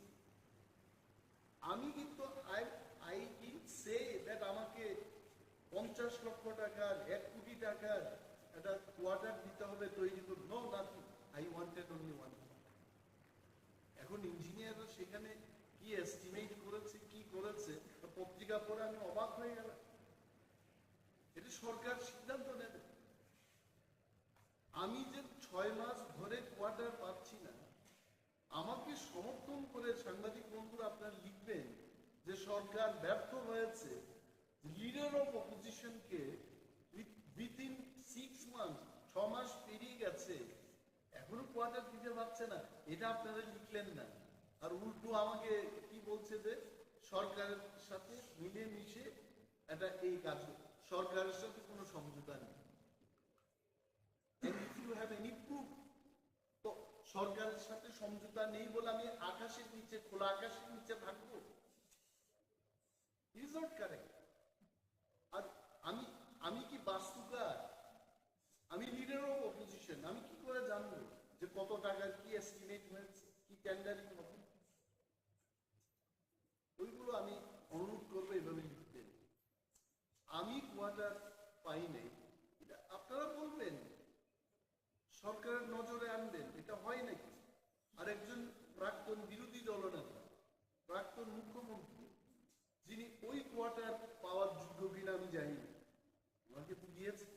আমি কিন্তু আই সে দ্যাট আমাকে 50 লক্ষ টাকার 1 কোটি টাকার একটা কোয়ার্টার দিতে হবে তৈরি করুন, no nothing. I wanted only one. এখন ইঞ্জিনিয়াররা সেখানে কি এস্টিমেট করেছে, কি করেছে, পত্রিকা পড়ে আমি অবাক হয়ে গেলাম। এটা সরকার সিদ্ধান্ত নেবে। আমি যে 6 মাস ধরে কোয়ার্টার পাচ্ছি না, আমাকে সমর্থন করে সাংবাদিক বন্ধুরা আপনারা লিখবেন যে সরকার ব্যর্থ হয়েছে, লিডার অফ অপোজিশনকে উইথিন 6 মান্থ 6 মাস পেরিয়ে গেছে এখনো কোয়ার্টার দিতে পারছে না, এটা আপনারা লিখলেন না। আর উল্টো আমাকে কি বলছে যে সরকারের সাথে মিলে মিশে এটা এই কাজ, সরকারের সাথে কোনো সমঝোতা নেই। If you have any proof, তো সরকারের সাথে সমঝোতা নেই বলে আমি আকাশের নিচে, খোলা আকাশের নিচে থাকবো? It is not correct. আর আমি কি বাস্তুকার? আমি লিডার অফ অপোজিশন, আমি কি করে জানবো যে কত টাকার কি এস্টিমেট হয়েছে, কি টেন্ডারিং হবে? ওইগুলো আমি অনুরোধ করবো এভাবে লিখতে। আমি কোয়ার্টার পাই নাই, এটা আপনারা বলবেন, সরকারের নজরে আনবেন, এটা হয় নাকি? আর একজন প্রাক্তন বিরোধী দলনেতা, প্রাক্তন মুখ্যমন্ত্রী, যিনি ওই কোয়ার্টার পাওয়ার যোগ্য কিনা আমি জানি না, ওনাকে তো দিয়েছে,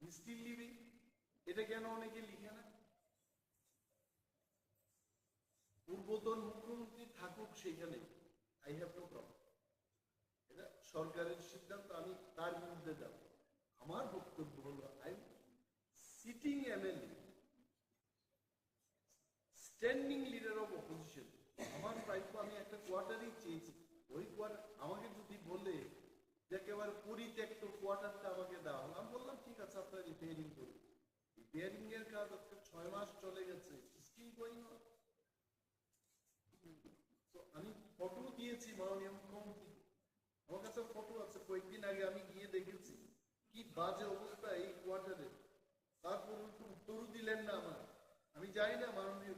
স্টিল লিভিং। এটা কেন অনেকে লিখে না? পূর্বতন মুখ্যমন্ত্রী থাকুক সেখানে, আই হ্যাভ নো প্রবলেম। এটা সরকারের সিদ্ধান্ত, আমি তার বিরুদ্ধে যাব। আমার বক্তব্য হলো I sitting MLA, standing leader of opposition, আমার প্রাপ্য আমি একটা কোয়ার্টারই চেয়েছি। ওই কোয়ার্টার আমাকে যদি বলে যে একেবারে পরিত্যক্ত কোয়ার্টারটা আমাকে দেওয়া হলো, আমি বললাম ঠিক আছে, আপনারা রিপেয়ারিং করুন। রিপেয়ারিং এর কাজ আজকে 6 মাস চলে গেছে, স্টিল গোয়িং অন। আমি ফটো দিয়েছি মাননীয় মুখ্যমন্ত্রী, আমার কাছে ফটো আছে, কয়েকদিন আগে আমি গিয়ে দেখেছি কি বাজে অবস্থা এই কোয়ার্টারে। তারপর উত্তরও দিলেন না আমার। আমি জানি না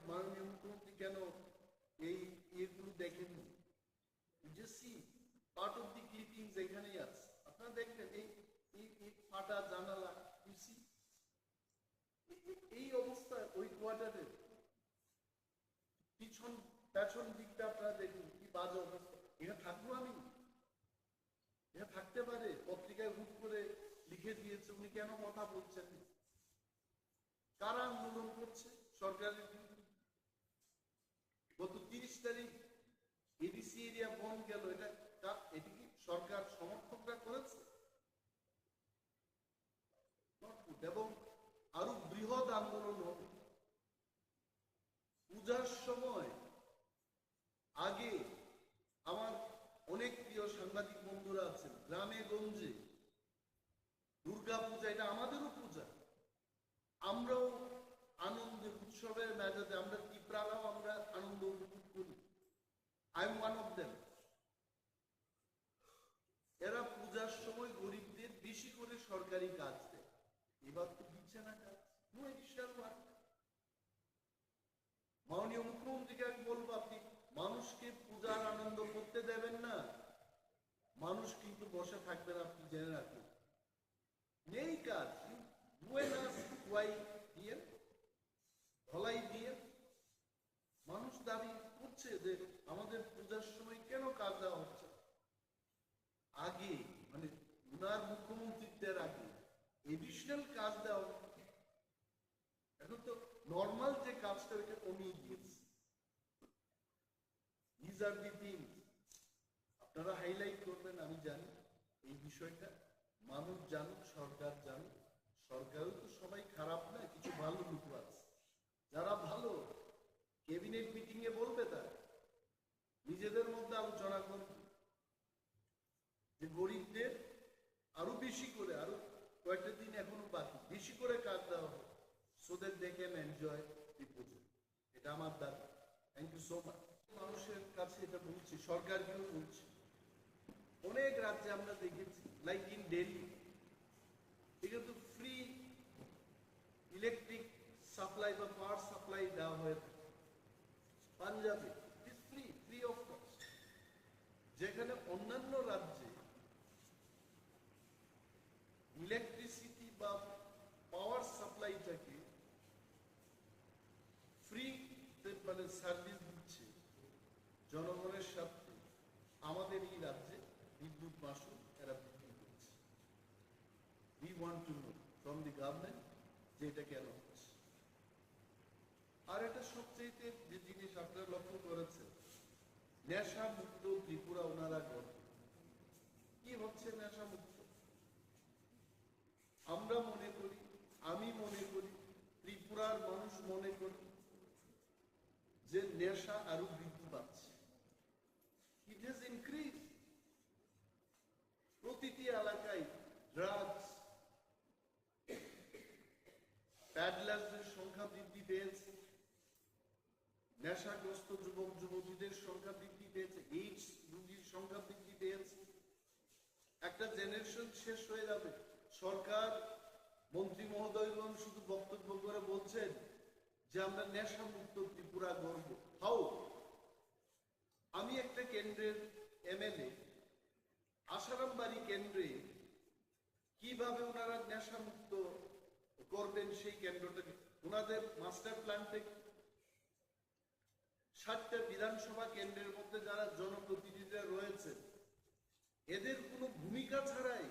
মাননীয় মুখ্যমন্ত্রী কেন এই ইয়েগুলো দেখেননি। পার্ট অফ দি ক্লিপিংস এখানেই আছে, আপনারা দেখবেন এই ফাটা জানালা, এই অবস্থা ওই কোয়ার্টারের পেছন দিকটা আপনারা দেখুন কি বাজে অবস্থা। এখানে থাকবো আমি? এটা থাকতে পারে? পত্রিকায় হুট করে লিখে দিয়েছে, উনি কেন কথা বলছেন? কারা আন্দোলন করছে সরকারের বিরুদ্ধে? গত 30 তারিখ এডিসি এরিয়া বন্ধ গেল, এটা কি সরকার সমর্থকরা করেছে? এবং আরো বৃহৎ আন্দোলন হবে পূজার সময়। আগে আমার অনেক প্রিয় সাংবাদিক বন্ধুরা আছেন গ্রামে গঞ্জে, দুর্গা পূজা এটা আমাদেরও পূজা, আমরাও আনন্দের উৎসবের মেজাজে আমরা ত্রিপুরারাও আমরা আনন্দ উপভোগ করি। I am one of them. এরা পূজার সময় গরিবদের বেশি করে সরকারি কাজ দেয়, এবার তো দিচ্ছে না কাজ। No additional work. মাননীয় মুখ্যমন্ত্রীকে আমি বলবো, আপনি মানুষকে পূজার আনন্দ করতে দেবেন না, মানুষ কিন্তু বসে থাকবে না, আপনি জেনে রাখুন। নেই কাজ, ধলাই দিয়ে মানুষ দাবি করছে যে আমাদের পূজার সময় কেন কাজ দেওয়া হচ্ছে। আগে মানে উনার মুখ্যমন্ত্রীত্বের আগে এডিশনাল কাজ দেওয়া হতো, এখন তো নর্মাল যে কাজটা ওইটা কমিয়ে দিয়েছে। These are the things আপনারা হাইলাইট করবেন, আমি জানি এই বিষয়টা মানুষ জানুক, সরকার জানুক। সরকারও তো সবাই খারাপ না, কিছু ভালো লোক আছে যারা ভালো, ক্যাবিনেট মিটিং এ বলবে, তারা নিজেদের মধ্যে আলোচনা করবে যে গরিবদের আরো বেশি করে, আরো কয়েকটা দিন এখনো বাকি, বেশি করে কাজ দেওয়া হবে, so that they can enjoy the puja. এটা আমার দাবি। Thank you so much. মানুষের কাছে এটা বলছি, সরকারকেও বলছি, অনেক রাজ্যে আমরা দেখেছি, লাইক ইন দিল্লি, এটা তো ফ্রি ইলেকট্রিক সাপ্লাই বা পাওয়ার সাপ্লাই দেওয়া হয়ে থাকে। পাঞ্জাবে ইট ফ্রি অফ কস্ট। যেখানে অন্যান্য রাজ্যে ইলেকট্রিসিটি বা পাওয়ার সাপ্লাইটাকে ফ্রি মানে সার্ভিস দিচ্ছে জনগণের স্বার্থে, আমাদের এই রাজ্যে বিদ্যুৎ মাশুল এরা বৃদ্ধি করছে। We want to know from the government যে এটা কেন হচ্ছে। আর এটা সবচেয়ে যে জিনিস আপনারা লক্ষ্য করেছেন, নেশা মুক্ত ত্রিপুরা ওনারা গর্ব। কি হচ্ছে নেশা মুক্ত? আমরা মনে করি, আমি মনে করি, ত্রিপুরার মানুষ মনে করি যে নেশা আরো বৃদ্ধি পাচ্ছে। It has increase. প্রতিটি এলাকায় ড্রাগস, প্যাডলার্সদের সংখ্যা বৃদ্ধি পেয়েছে, নেশাগ্রস্ত যুবক যুবতীদের সংখ্যা বৃদ্ধি পেয়েছে, এইডস রোগীর সংখ্যা বৃদ্ধি পেয়েছে। একটা জেনারেশন শেষ হয়ে যাবে। সরকার মন্ত্রী মহোদয়গণ শুধু বক্তব্য করে বলছেন যে আমরা নেশা মুক্ত ত্রিপুরা গর্ব। হাউ? আমি একটা কেন্দ্রের এমএলএ, আসারামবাড়ি কেন্দ্রে কিভাবে ওনারা নেশা মুক্ত করবেন সেই কেন্দ্রটাকে, ওনাদের মাস্টার প্ল্যান থেকে 60টা বিধানসভা কেন্দ্রের মধ্যে যারা জনপ্রতিনিধিরা রয়েছে, এদের কোনো ভূমিকা ছাড়াই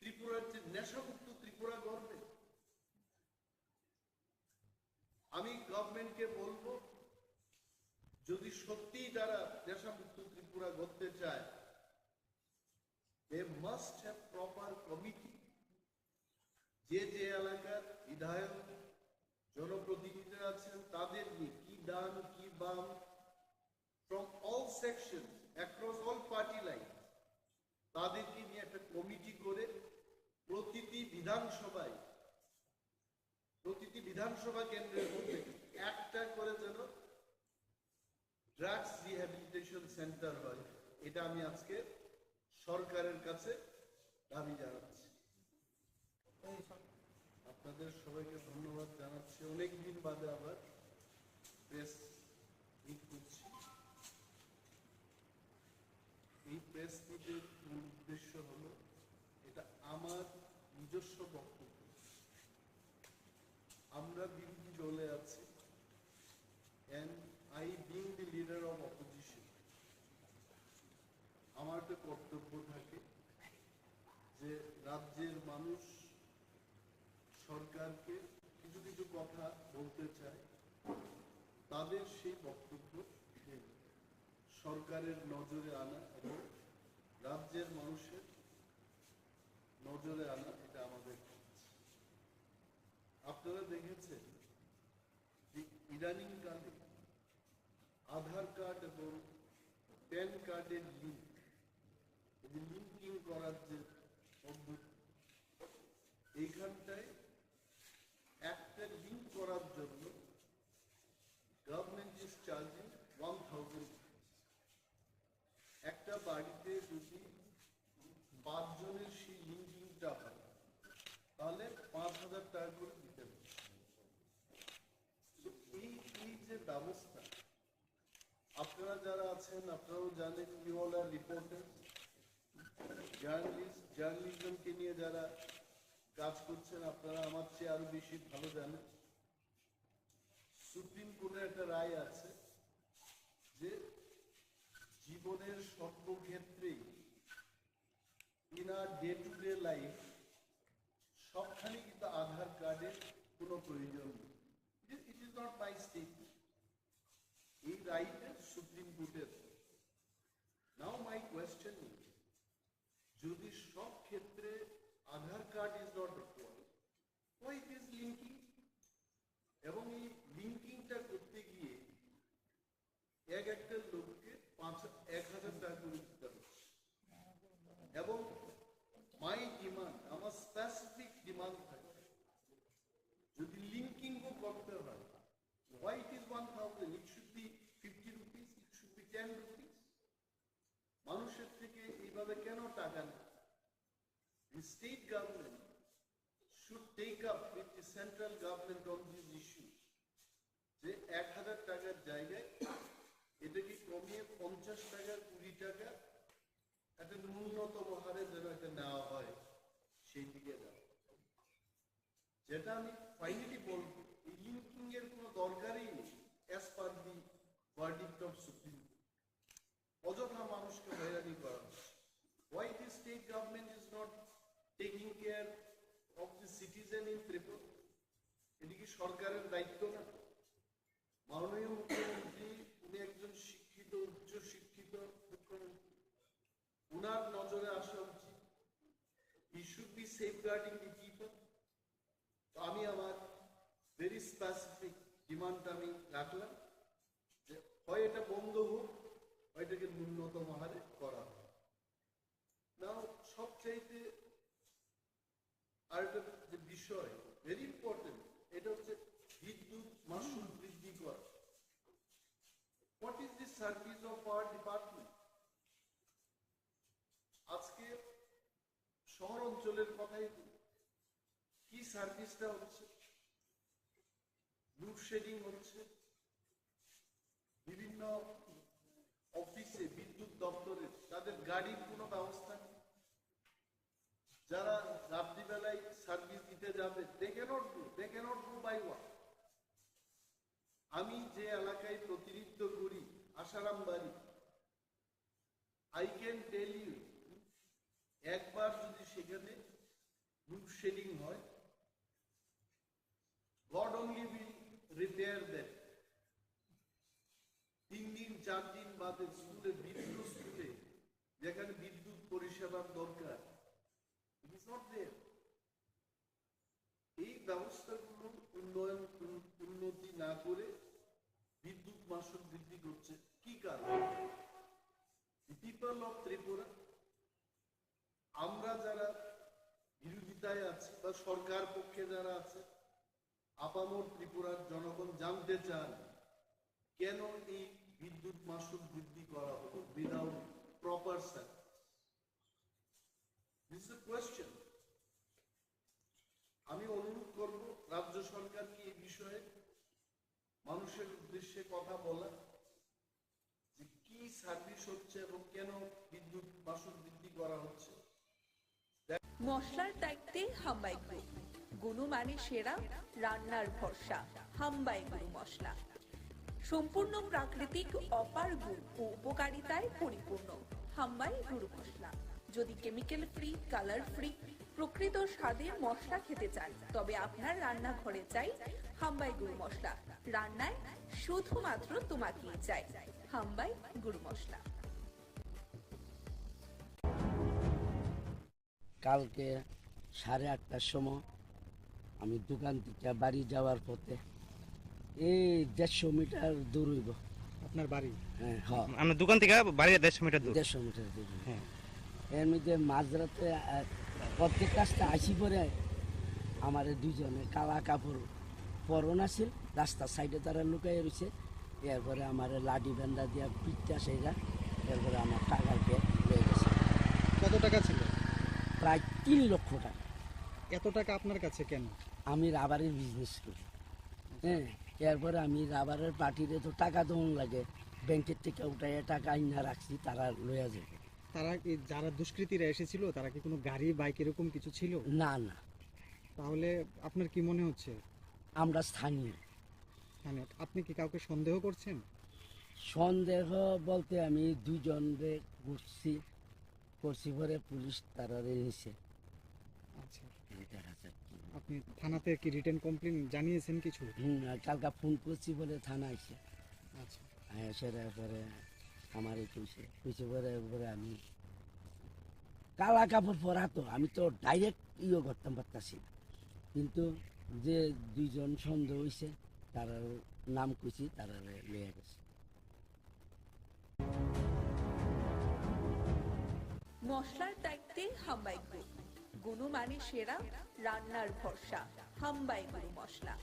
ত্রিপুরার যে নেশামুক্ত ত্রিপুরা গড়বে। আমি গভর্নমেন্টকে বলবো, যদি সত্যি তারা নেশামুক্ত ত্রিপুরা গড়তে চায়, they must have proper committee। যে যে এলাকার বিধায়ক জনপ্রতিনিধিরা আছেন তাদের নিয়ে কি ডান কি বাম, from all sections across all party lines, তাদেরকে নিয়ে একটা কমিটি করে প্রতিটি বিধানসভা কেন্দ্রের মধ্যে একটা করে যেন ড্রাগস রিহ্যাবিলিটেশন সেন্টার হয়। এটা আমি আজকে সরকারের কাছে দাবি জানাচ্ছি। আপনাদের সবাইকে ধন্যবাদ জানাচ্ছি। অনেকদিন বাদে আবার প্রেস মিট করছি। এই প্রেস মিটের মূল উদ্দেশ্য হলো, এটা আমার নিজস্ব বক্তব্য। আমরা বিরোধী দলে আছি, and I being the leader of opposition, আমার একটা কর্তব্য থাকে যে রাজ্যের মানুষ সরকারকে কিছু কিছু কথা বলতে চায়, তাদের সেই বক্তব্য সরকারের নজরে আনা এবং রাজ্যের মানুষের নজরে আনা, এটা আমাদের কাজ। আপনারা দেখেছেন যে ইদানিং কালে আধার কার্ড এবং প্যান কার্ডের লিঙ্কিং করার যে পদ্ধতি, এইখানটায় একটা লিঙ্ক করার জন্য গভর্নমেন্ট ইজ চার্জিং 1000 একটা বাড়িতে যদি 5 জনের সেই লিঙ্কিংটা হয় তাহলে 5000 টাকা করে দিতে হবে। এই যে ব্যবস্থা, আপনারা যারা আছেন আপনারাও জানেন, ইউ অল আর রিপোর্টার, জার্নালিজমকে নিয়ে যারা কাজ করছেন আপনারা আমার চেয়ে আরো বেশি ভালো জানেন। সুপ্রিম কোর্টের একটা রায় আছে যে জীবনের সর্বক্ষেত্রেই in our day to day life সবখানে কিন্তু আধার কার্ডের কোনো প্রয়োজন নেই। It is not my statement, এই রাইটের সুপ্রিম কোর্টের। নাও মাই কোয়েশ্চেন ইজ, যদি সব ক্ষেত্রে Aadhaar card is not required, why it is linking? এবং এই লিঙ্কিংটা করতে গিয়ে একটা লোককে 1000 টাকা করে দিতে হচ্ছে। এবং মাই ডিমান্ড, আমার স্পেসিফিক ডিমান্ড থাকে, যদি লিঙ্কিংও করতে হয়, why it is 1000? It should be 50 rupees, it should be 10 rupees. মানুষের থেকে এইভাবে কেন টাকা নেয়? The state government should take up with the central government on this issue, যে 1000 টাকার জায়গায় এটাকে কমিয়ে 50 টাকা 20 টাকা একটা ন্যূনতম হারে যেন এটা নেওয়া হয়, সেই দিকে যাওয়া। যেটা আমি ফাইনালি বলবো, এই লিঙ্কিং এর কোনো দরকারই নেই as per the verdict of supreme court. অযথা মানুষকে হয়রানি করা হচ্ছে। Why the state government is not taking care of the citizen in Tripura? এটি কি সরকারের দায়িত্ব না? মাননীয় মুখ্যমন্ত্রী, উনি একজন শিক্ষিত, উচ্চ শিক্ষিত মুখ্যমন্ত্রী, উনার নজরে আসা উচিত। He should be safeguarding the people. তো আমি আমার ভেরি স্পেসিফিক ডিমান্ড আমি রাখলাম যে হয় এটা বন্ধ হোক, হয় এটাকে ন্যূনতম হারে করা হোক। নাও সবচাইতে আরেকটা যে বিষয় ভেরি ইম্পর্টেন্ট, এটা হচ্ছে বিদ্যুৎ মাশুল বৃদ্ধি করা। What is the service of our department? আজকে শহর অঞ্চলের কথাই কি সার্ভিসটা হচ্ছে? লোডশেডিং হচ্ছে, বিভিন্ন অফিসে বিদ্যুৎ দপ্তরে তাদের গাড়ির কোনো ব্যবস্থা নেই। যারা রাত্রিবেলায় সার্ভিস দিতে যাবে, they cannot go by what? আমি যে এলাকায় প্রতিনিধিত্ব করি, আশারাম বাড়ি, I can tell you, একবার যদি সেখানে লোডশেডিং হয়, God only will repair that. 3 দিন 4 দিন বাদে স্কুলে বিদ্যুৎ স্কুলে যেখানে বিদ্যুৎ পরিষেবার দরকার, it is not there. এই ব্যবস্থাগুলো উন্নতি না করে বিদ্যুৎ মাশুল বৃদ্ধি করছে কি কারণে? পিপল অফ ত্রিপুরা, আমরা যারা বিরোধিতায় আছি বা সরকার পক্ষে যারা আছে, আপামর ত্রিপুরার জনগণ জানতে চান কেন এই বিদ্যুৎ মাশুল বৃদ্ধি করা হলো without proper service. This is a question. আমি অনুরোধ করব রাজ্য সরকারকে এই বিষয়ে মানুষের উদ্দেশ্যে কথা বলা, যে কি সার্ভিস হচ্ছে এবং কেন বিদ্যুৎ মাশুল বৃদ্ধি করা হচ্ছে। মশলার দায়িত্বে হাম্বাই গ্রুপ, গুণমানে সেরা, রান্নার ভরসা, হাম্বাই গুরু মশলা। সম্পূর্ণ প্রাকৃতিক, অপার গুণ ও উপকারিতায় পরিপূর্ণ হাম্বাই গুরু মশলা। যদি কেমিক্যাল ফ্রি, কালার ফ্রি, প্রকৃত স্বাদে মশলা খেতে চান, তবে আপনার রান্নাঘরে চাই হাম্বাই গুরু মশলা। রান্নায় শুধুমাত্র তোমাকেই চাই হাম্বাই গুরু মশলা। কালকে 8:30টার সময় আমি দোকান থেকে বাড়ি যাওয়ার পথে, এই 150 মিটার দূর হইব আপনার বাড়ি? হ্যাঁ, আমার দোকান থেকে বাড়ি 150 মিটার দূর। 150 মিটার দূর। হ্যাঁ। এর মধ্যে মাঝরাতে প্রত্যেক কাজটা আসি পরে আমার দুজনে কালা কাপড় পরন আছিল, রাস্তার সাইডে তারা লুকাই রয়েছে। এরপরে আমার লাঠি বেন্দা দিয়া পিঠটা সেইটা, এরপরে আমার টাকার ব্যাগ লয়ে গেছে। কত টাকা ছিল? প্রায় 3 লক্ষ টাকা। এত টাকা আপনার কাছে কেন? আমি রাবারের বিজনেস করি, হ্যাঁ। এরপরে আমি রাবারের পার্টিরে তো টাকা দেওয়ান লাগে, ব্যাংকের থেকে উঠাইয়া টাকা আইনা রাখছি, তারা লইয়া যাবে। তারা যারা দুষ্কৃতীরা এসেছিল তারা কি কোনো গাড়ি বাইক এরকম কিছু ছিল? না না। তাহলে আপনার কি মনে হচ্ছে? আমরা স্থানীয়। আপনি কি কাউকে সন্দেহ করছেন? সন্দেহ বলতে আমি দুজনকে করছি পরে পুলিশ তারা নিছে। আচ্ছা, আপনি থানাতে কি রিটেন কমপ্লেন জানিয়েছেন কিছু? কালকা ফোন করছি বলে থানা আইছে। আচ্ছা, সেটার পরে আমার কইছে পরে আমি কালা কাপড় পরা, তো আমি তো ডাইরেক্ট করতাম পারতাছি, কিন্তু যে দুইজন সন্দেহ হয়েছে তার নাম কইছি, তারা লইয়া গেছে। মশলার দায়িত্বে হাম্বাই গ্রুপ, গুণমানে সেরা, রান্নার ভরসা। হাম্বাই গুরু মশলা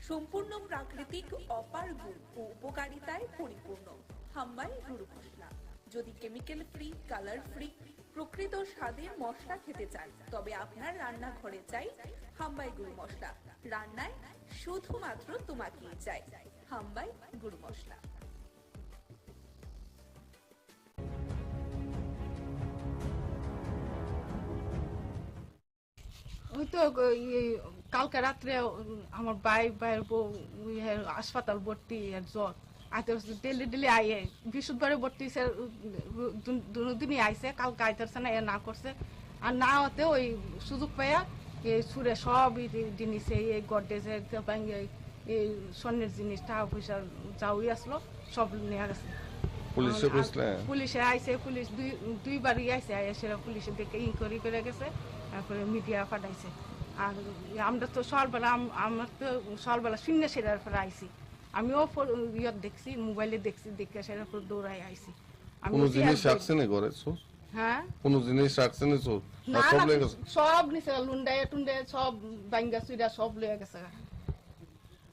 সম্পূর্ণ প্রাকৃতিক, অপার গুণ ও উপকারিতায় পরিপূর্ণ। হাম্বাই গুরু মশলা। যদি কেমিক্যাল ফ্রি, কালার ফ্রি, প্রকৃত স্বাদের মশলা খেতে চান, তবে আপনার রান্নাঘরে চাই হাম্বাই গুরু মশলা। রান্নায় শুধুমাত্র তোমাকেই চাই হাম্বাই গুরু মশলা। ওই তো কালকে রাত্রে আমার ভাইয়ের বউ হাসপাতাল ভর্তি, আর জ্বর আইতে ডেলি আইয়ে, বৃহস্পতিবারে ভর্তি দুদিনই আইসে, কালকে আইতেছে না, না করছে। আর না হতে ওই সুযোগ পাইয়া এই সুরে সব জিনিসে, এই গডেজের এই স্বর্ণের জিনিস, টাকা পয়সা যাওই আসলো, সব নিয়ে গেছে। পুলিশে আইসে, পুলিশ দুইবারই আইসে, সেটা পুলিশে দেখে ইনকোয়ারি করে গেছে, তারপরে মিডিয়া পাঠাইছে। আর আমরা তো সকালবেলা, আমার তো সকালবেলা শূন্য সেটার পরে আইসি, আমিও দেখছি, মোবাইলে দেখছি, দেখে সেটার পর দৌড়াই আইসি। হ্যাঁ, সব নিচে লুন্ডায় টুন্ডায় সব বাঙ্গা চুইরা সব লয়ে গেছে।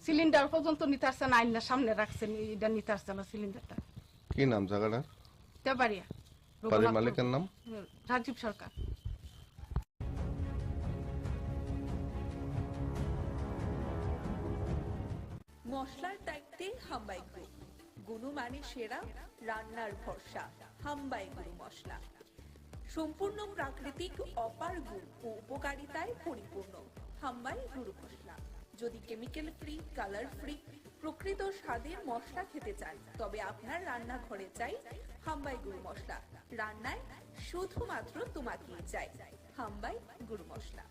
সিলিন্ডার পর্যন্ত নিতে আসছে না, আইনার সামনে রাখছেন, এটা নিতে আসছে না সিলিন্ডারটা। কি নাম জায়গাটা? তেবাড়িয়া। বাড়ির মালিকের নাম? রাজীব সরকার। মশলার দায়িত্বে হাম্বাই গ্রুপ, গুণমানে সেরা, রান্নার ভরসা। হাম্বাই গুরু মশলা সম্পূর্ণ প্রাকৃতিক, অপার গুণ ও উপকারিতায় পরিপূর্ণ। হাম্বাই গুরু মশলা। যদি কেমিক্যাল ফ্রি, কালার ফ্রি, প্রকৃত স্বাদের মশলা খেতে চান, তবে আপনার রান্নাঘরে চাই হাম্বাই গুরু মশলা। রান্নায় শুধুমাত্র তোমাকেই চাই হাম্বাই গুরু মশলা।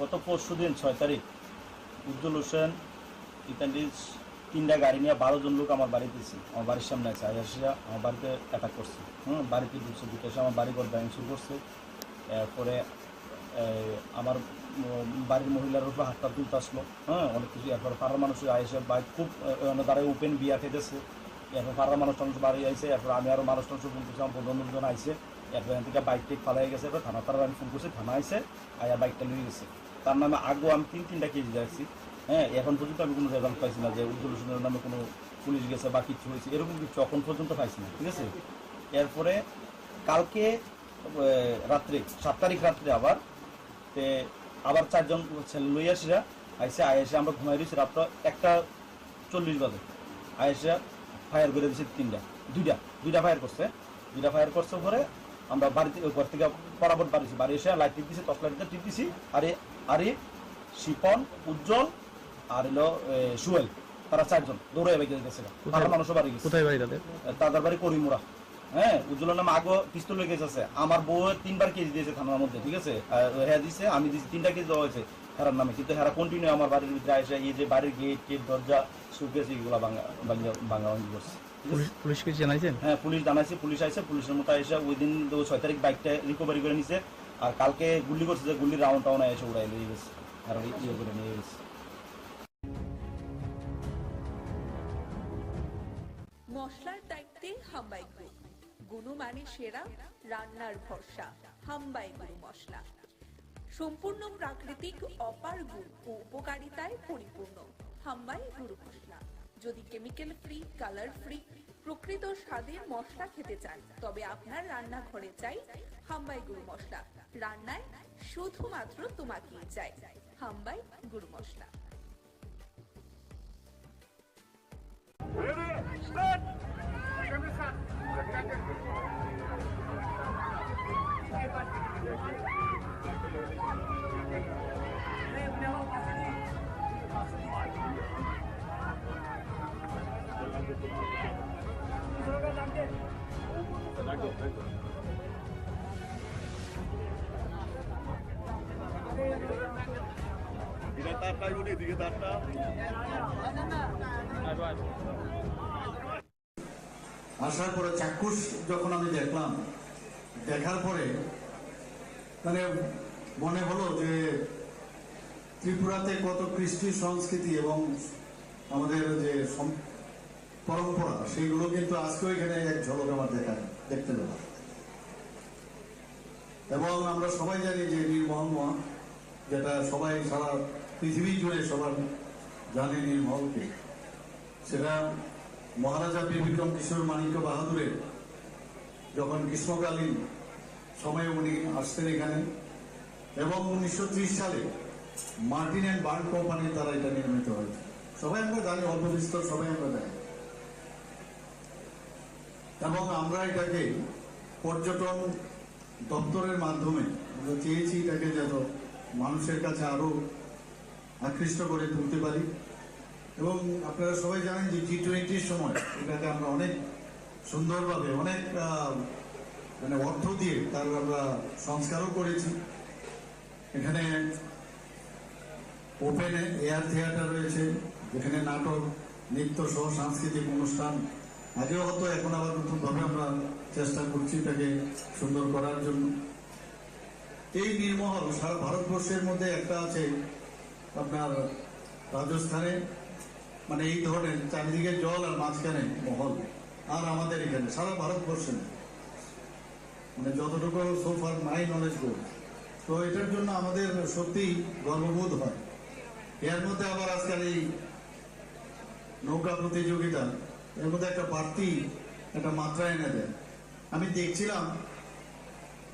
গত পরশুদিন 6 তারিখ উজ্জ্বল হোসেন ইতালিজ 3টা গাড়ি নিয়ে 12 জন লোক আমার বাড়িতে এসে, আমার বাড়ির সামনে আছে, আসিয়া আমার বাড়িতে অ্যাটাক করছে। বাড়িতে ঢুকছে, ঢুকে আমার বাড়ি ঘর ব্যাং শুরু করছে। এরপরে আমার বাড়ির মহিলার উপর হাতটা তুলতে আসলো, অনেক কিছু। এরপরে পাড়ার মানুষ আইসে, বাইক খুব দাঁড়ায় ওপেন বিয়া খেতেছে। এরপর পাড়ার মানুষ টানুষ বাড়ি আইসে, এরপর আমি আরও মানুষ টানুষ ফোন করছি, আমার 15 জন আইসে। এরপর এখান থেকে বাইক টেক ফালাই গেছে, এরপর থানা আমি ফোন করছি, থানা আইসে, আয়া বাইকটা নিয়ে গেছে। তার নামে আগেও আমি 3টা কেজি যাচ্ছি। এখন পর্যন্ত আমি কোনো রেজাল্ট পাইছি না যে উজ্জ্বল হোসেনের নামে কোনো পুলিশ গেছে বা কিছু হয়েছে, এরকম কিছু এখন পর্যন্ত পাইছি না, ঠিক আছে। এরপরে কালকে রাত্রে 7 তারিখ রাত্রে আবার 4 জন ছেলে লইয়াসিরা আইসে, আইসে আমরা ঘুমাই দিয়েছি রাত্র 1:40 বাজে। আইসে ফায়ার করে দিয়েছি, দুইটা ফায়ার করছে। 2টা ফায়ার করছে পরে আমরা বাড়িতে ঘর থেকে বরাবর বাড়িছি, বাড়ি এসে লাইট টিপ দিছি, টর্চ লাইট টিপ দিছি। আরে শিপন, উজ্জ্বল আর হলো সুয়েল, তারা 4 জন দৌড়ে গেছে। মানুষও বাড়ি গেছে। তাদের বাড়ি করিমুরা। উজ্জ্বলের নামে আগে পিস্তল লেগে গেছে। আমার বউ 3বার কেজি দিয়েছে থানার মধ্যে, ঠিক আছে। হ্যাঁ দিচ্ছে, আমি দিচ্ছি, 3টা কেজি দেওয়া হয়েছে। হেরার নামে, কিন্তু হেরা কন্টিনিউ আমার বাড়ির ভিতরে এসে এই যে বাড়ির গেট দরজা সুকেস এগুলো ভাঙা করছে। পুলিশকে জানাইছেন? হ্যাঁ, পুলিশ জানাইছে, পুলিশ আইছে, পুলিশের মতো এসে ওই দিন 6 তারিখ বাইকটা রিকভারি করে নিছে, আর কালকে গুলি করছে, যে গুলির রাউন্ড টাউন এসে উড়াই নিয়ে গেছে আর ইয়ে করে নিয়ে গেছে। মশলার দায়িত্বে হাম্বাই গ্রুপ, গুণমানে সেরা, রান্নার ভরসা হাম্বাই গুরু মশলা। সম্পূর্ণ প্রাকৃতিক, অপার গুণ ও উপকারিতায় পরিপূর্ণ হাম্বাই গুরু মশলা। যদি কেমিক্যাল ফ্রি, কালার ফ্রি, প্রকৃত স্বাদের মশলা খেতে চান, তবে আপনার রান্নাঘরে চাই হাম্বাই গুরু মশলা। রান্নায় শুধুমাত্র তোমাকেই চাই হাম্বাই গুরু মশলা। আসার পরে চাক্ষুষ যখন আমি দেখলাম, দেখার পরে মানে মনে হলো যে ত্রিপুরাতে কত কৃষ্টি সংস্কৃতি এবং আমাদের যে পরম্পরা, সেইগুলো কিন্তু আজকেও এখানে এক ঝলক আমার দেখতে পেলাম। এবং আমরা সবাই জানি যে নির্মল, যেটা সবাই সারা পৃথিবী জুড়ে সবার জানে নির্মলকে, সেটা মহারাজা বীর বিক্রম কিশোর মানিক্য বাহাদুরের যখন গ্রীষ্মকালীন সময়ে উনি আসতেন এখানে, এবং 1930 সালে মার্টিন অ্যান্ড বার্ন কোম্পানির দ্বারা এটা নির্মিত হয়েছে। সবাই আমরা জানি, অল্প বিস্তর সবাই আমরা জানি। এবং আমরা এটাকে পর্যটন দপ্তরের মাধ্যমে আমরা চেয়েছি এটাকে যেন মানুষের কাছে আরো আকৃষ্ট করে তুলতে পারি। এবং আপনারা সবাই জানেন যে G20-র সময় এটাকে আমরা অনেক সুন্দরভাবে, অনেক মানে অর্থ দিয়ে তার আমরা সংস্কারও করেছি। এখানে ওপেন এয়ার থিয়েটার রয়েছে, যেখানে নাটক, নৃত্য সহ সাংস্কৃতিক অনুষ্ঠান আগেও হতো, এখন আবার নতুনভাবে আমরা চেষ্টা করছি এটাকে সুন্দর করার জন্য। এই নির্মহল সারা ভারতবর্ষের মধ্যে একটা আছে আপনার রাজস্থানে, মানে এই ধরনের চারিদিকে জল আর মাঝখানে মহল, আর আমাদের এখানে সারা ভারতবর্ষে মানে যতটুকু সোফার মাই নলেজ গো। তো এটার জন্য আমাদের সত্যিই গর্ববোধ হয়। এর মধ্যে আবার আজকাল এই নৌকা প্রতিযোগিতা, এর মধ্যে একটা বাড়তি একটা মাত্রা এনে দেয়। আমি দেখছিলাম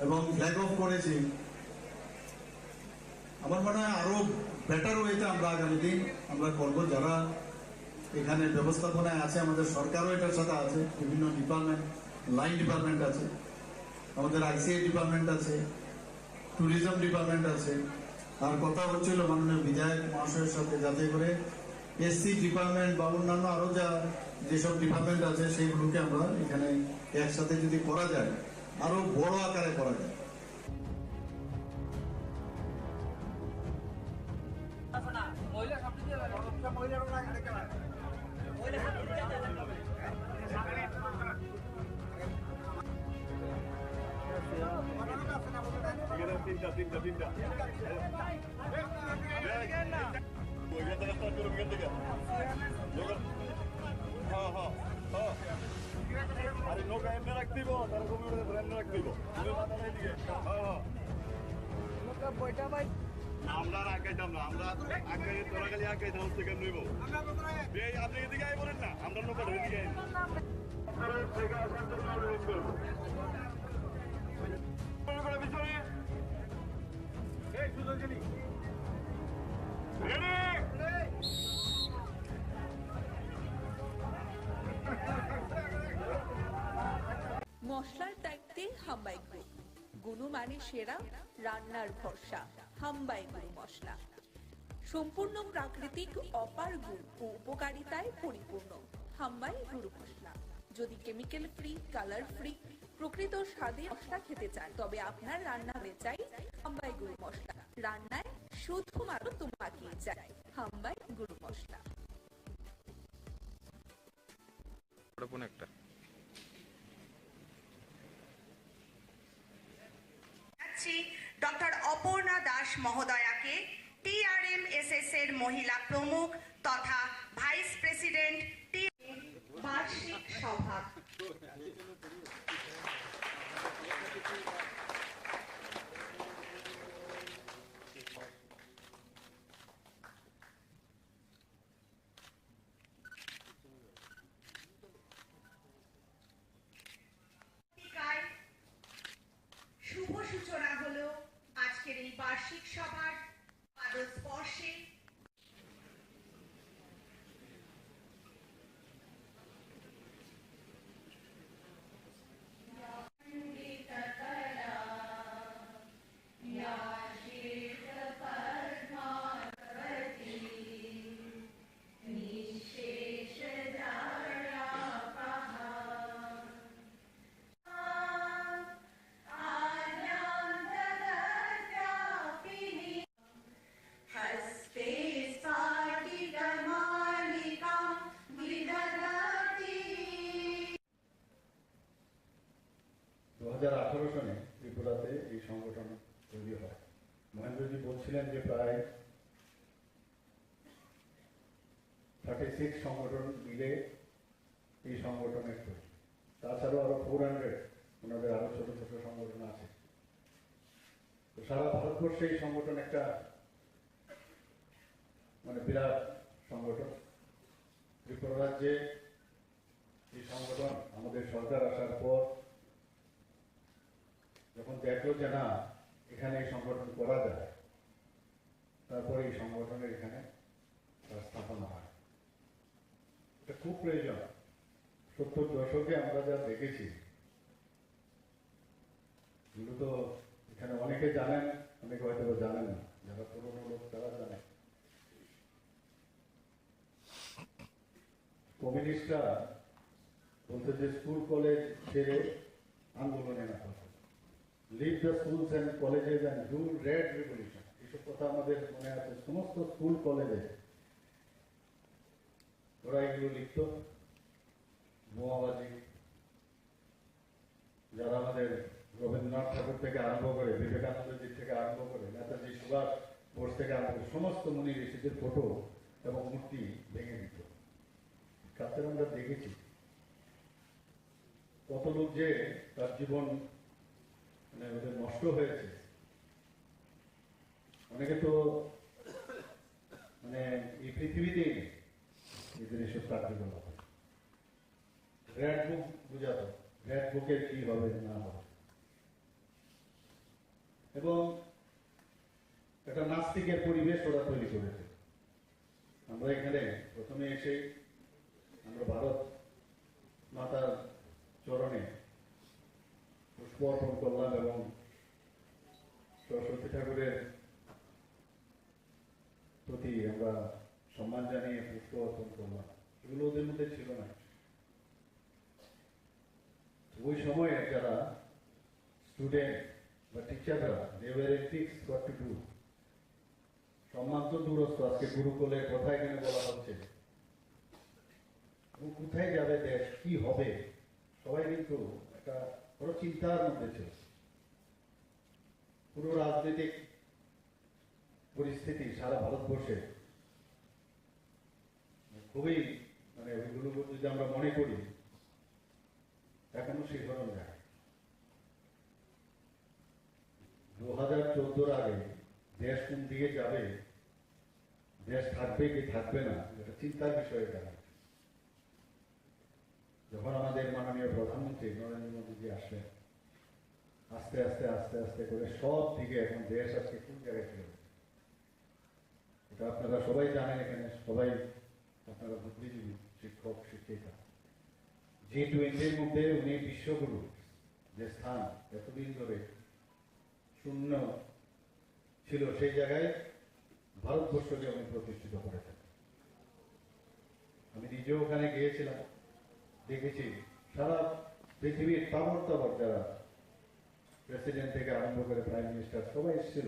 এবং ফ্ল্যাগ অফ করেছি। আমার মনে হয় আরো বেটার ওয়েতে আমরা আগামী দিন আমরা করবো। যারা এখানে ব্যবস্থাপনায় আছে, আমাদের সরকারও এটার সাথে আছে, বিভিন্ন ডিপার্টমেন্ট, লাইন ডিপার্টমেন্ট আছে, আমাদের ICA ডিপার্টমেন্ট আছে, ট্যুরিজম ডিপার্টমেন্ট আছে। আর কথা হচ্ছিল মাননীয় বিধায়ক মহাশয়ের সাথে, যাতে করে SC ডিপার্টমেন্ট বা অন্যান্য আরো যেসব ডিপার্টমেন্ট আছে সেইগুলোকে আমরা এখানে একসাথে যদি করা যায়, আরো বড় আকারে করা যায়। আমরা আগাইতাম না, আমরা আগাই তোরা খালি আগাইতাম হচ্ছে কেমন নিব আপনি এদিকে আই বলেন না, আমরা নৌকা ধরে দিকে মশলার দায়িত্বে হাম্বাই গ্রুপ, গুণমানে সেরা, রান্নার ভরসা হাম্বাই গুরু মশলা। সম্পূর্ণ প্রাকৃতিক, অপার গুণ ও উপকারিতায় পরিপূর্ণ হাম্বাই গুরু মশলা। যদি কেমিক্যাল ফ্রি, কালার ফ্রি, প্রকৃত স্বাদে মশলা খেতে চান, তবে আপনার রান্নাঘরে চাই হাম্বাই গুরু মশলা। রান্নায় শুধুমাত্র তোমাকেই চাই হাম্বাই গুরু মশলা। একটা ডক্টর অপর্ণা দাস মহোদয়াকে TRMSS এর মহিলা প্রমুখ তথা ভাইস প্রেসিডেন্ট বার্ষিক সভা। শুভ সূচনা হলো আজকের এই বার্ষিক সভার পাদস্পর্শে। সালে ত্রিপুরাতে এই সংগঠন তৈরি হয়। মহেন্দ্রজি বলছিলেন যে প্রায় 36 সংগঠন মিলে এই সংগঠনের তৈরি। তাছাড়াও আরো 400 ওনাদের আরো ছোট ছোট সংগঠন আছে। তো সারা ভারতবর্ষে এই সংগঠন একটা মানে বিরাট সংগঠন। ত্রিপুরা রাজ্যে এই সংগঠন আমাদের সরকার আসার পর যখন দেখলো যে না এখানে এই সংগঠন করা যায়, তারপরে এই সংগঠনের এখানে স্থাপনা হয়। এটা খুব প্রয়োজন। 70 দশকে আমরা যা দেখেছি এগুলো তো এখানে অনেকে জানেন, অনেকে হয়তো জানেন না। যারা পুরোনো লোক তারা জানেন। কমিউনিস্টরা বলতে যে স্কুল কলেজ ছেড়ে আন্দোলনে না করতে, leave the schools and colleges and do red revolution, এইসব কথা আমাদের মনে আছে। সমস্ত স্কুল কলেজে ওরা এগুলো লিখত। বোমাবাজি, যারা আমাদের রবীন্দ্রনাথ ঠাকুর থেকে আরম্ভ করে, বিবেকানন্দজি থেকে আরম্ভ করে, নেতাজি সুভাষ বোস থেকে আরম্ভ করে সমস্ত মুনি ঋষিদের ফটো এবং মূর্তি ভেঙে দিত। কাছে আমরা দেখেছি কত লোক যে তার জীবন মানে ওদের নষ্ট হয়েছে। অনেকে তো মানে এই পৃথিবীতেই নেই এদের এসব কার্যকলাপ। রেড বুক বুঝাতো, রেড বুকের কি হবে না হবে। এবং একটা নাস্তিকের পরিবেশ ওরা তৈরি করেছে। আমরা এখানে প্রথমে এসে আমরা ভারত মাতার চরণে পুষ্প অর্পণ করলাম এবং সরস্বতী ঠাকুরের প্রতি আমরা সম্মান জানিয়ে পুষ্প অর্পণ করলাম। এগুলো ওদের মধ্যে ছিল না। ওই সময়ে যারা স্টুডেন্ট বা টিচাররা they were ethics what to do। সম্মান তো দূরস্থ, আজকে গুরুকুলের কথা এখানে বলা হচ্ছে। কোথায় যাবে দেশ, কি হবে, সবাই কিন্তু একটা বড় চিন্তার মধ্যে ছিল। পুরো রাজনৈতিক পরিস্থিতি সারা ভারতবর্ষে খুবই মানে ওইগুলো যদি আমরা মনে করি এখনো শিখরণ যায়। 2014 আগে দেশ কোন দিকে যাবে, দেশ থাকবে কি থাকবে না, এটা চিন্তার বিষয়ে দাঁড়ায়। যখন আমাদের মাননীয় প্রধানমন্ত্রী নরেন্দ্র মোদীজি আসলেন, আস্তে আস্তে আস্তে আস্তে করে সব দিকে এখন দেশ আজকে কোন জায়গায় চলে গেছে এটা আপনারা সবাই জানেন। এখানে সবাই আপনারা বুদ্ধিজীবী, শিক্ষক, শিক্ষিকা। G20-র মধ্যে উনি বিশ্বগুরু যে স্থান এতদিন ধরে শূন্য ছিল, সেই জায়গায় ভারতবর্ষকে উনি প্রতিষ্ঠিত করেছেন। আমি নিজেও ওখানে গিয়েছিলাম, দেখেছি সারা পৃথিবীর তাবর তাবর যারা প্রেসিডেন্ট থেকে আরম্ভ করে প্রাইম মিনিস্টার সবাই এসেছিল।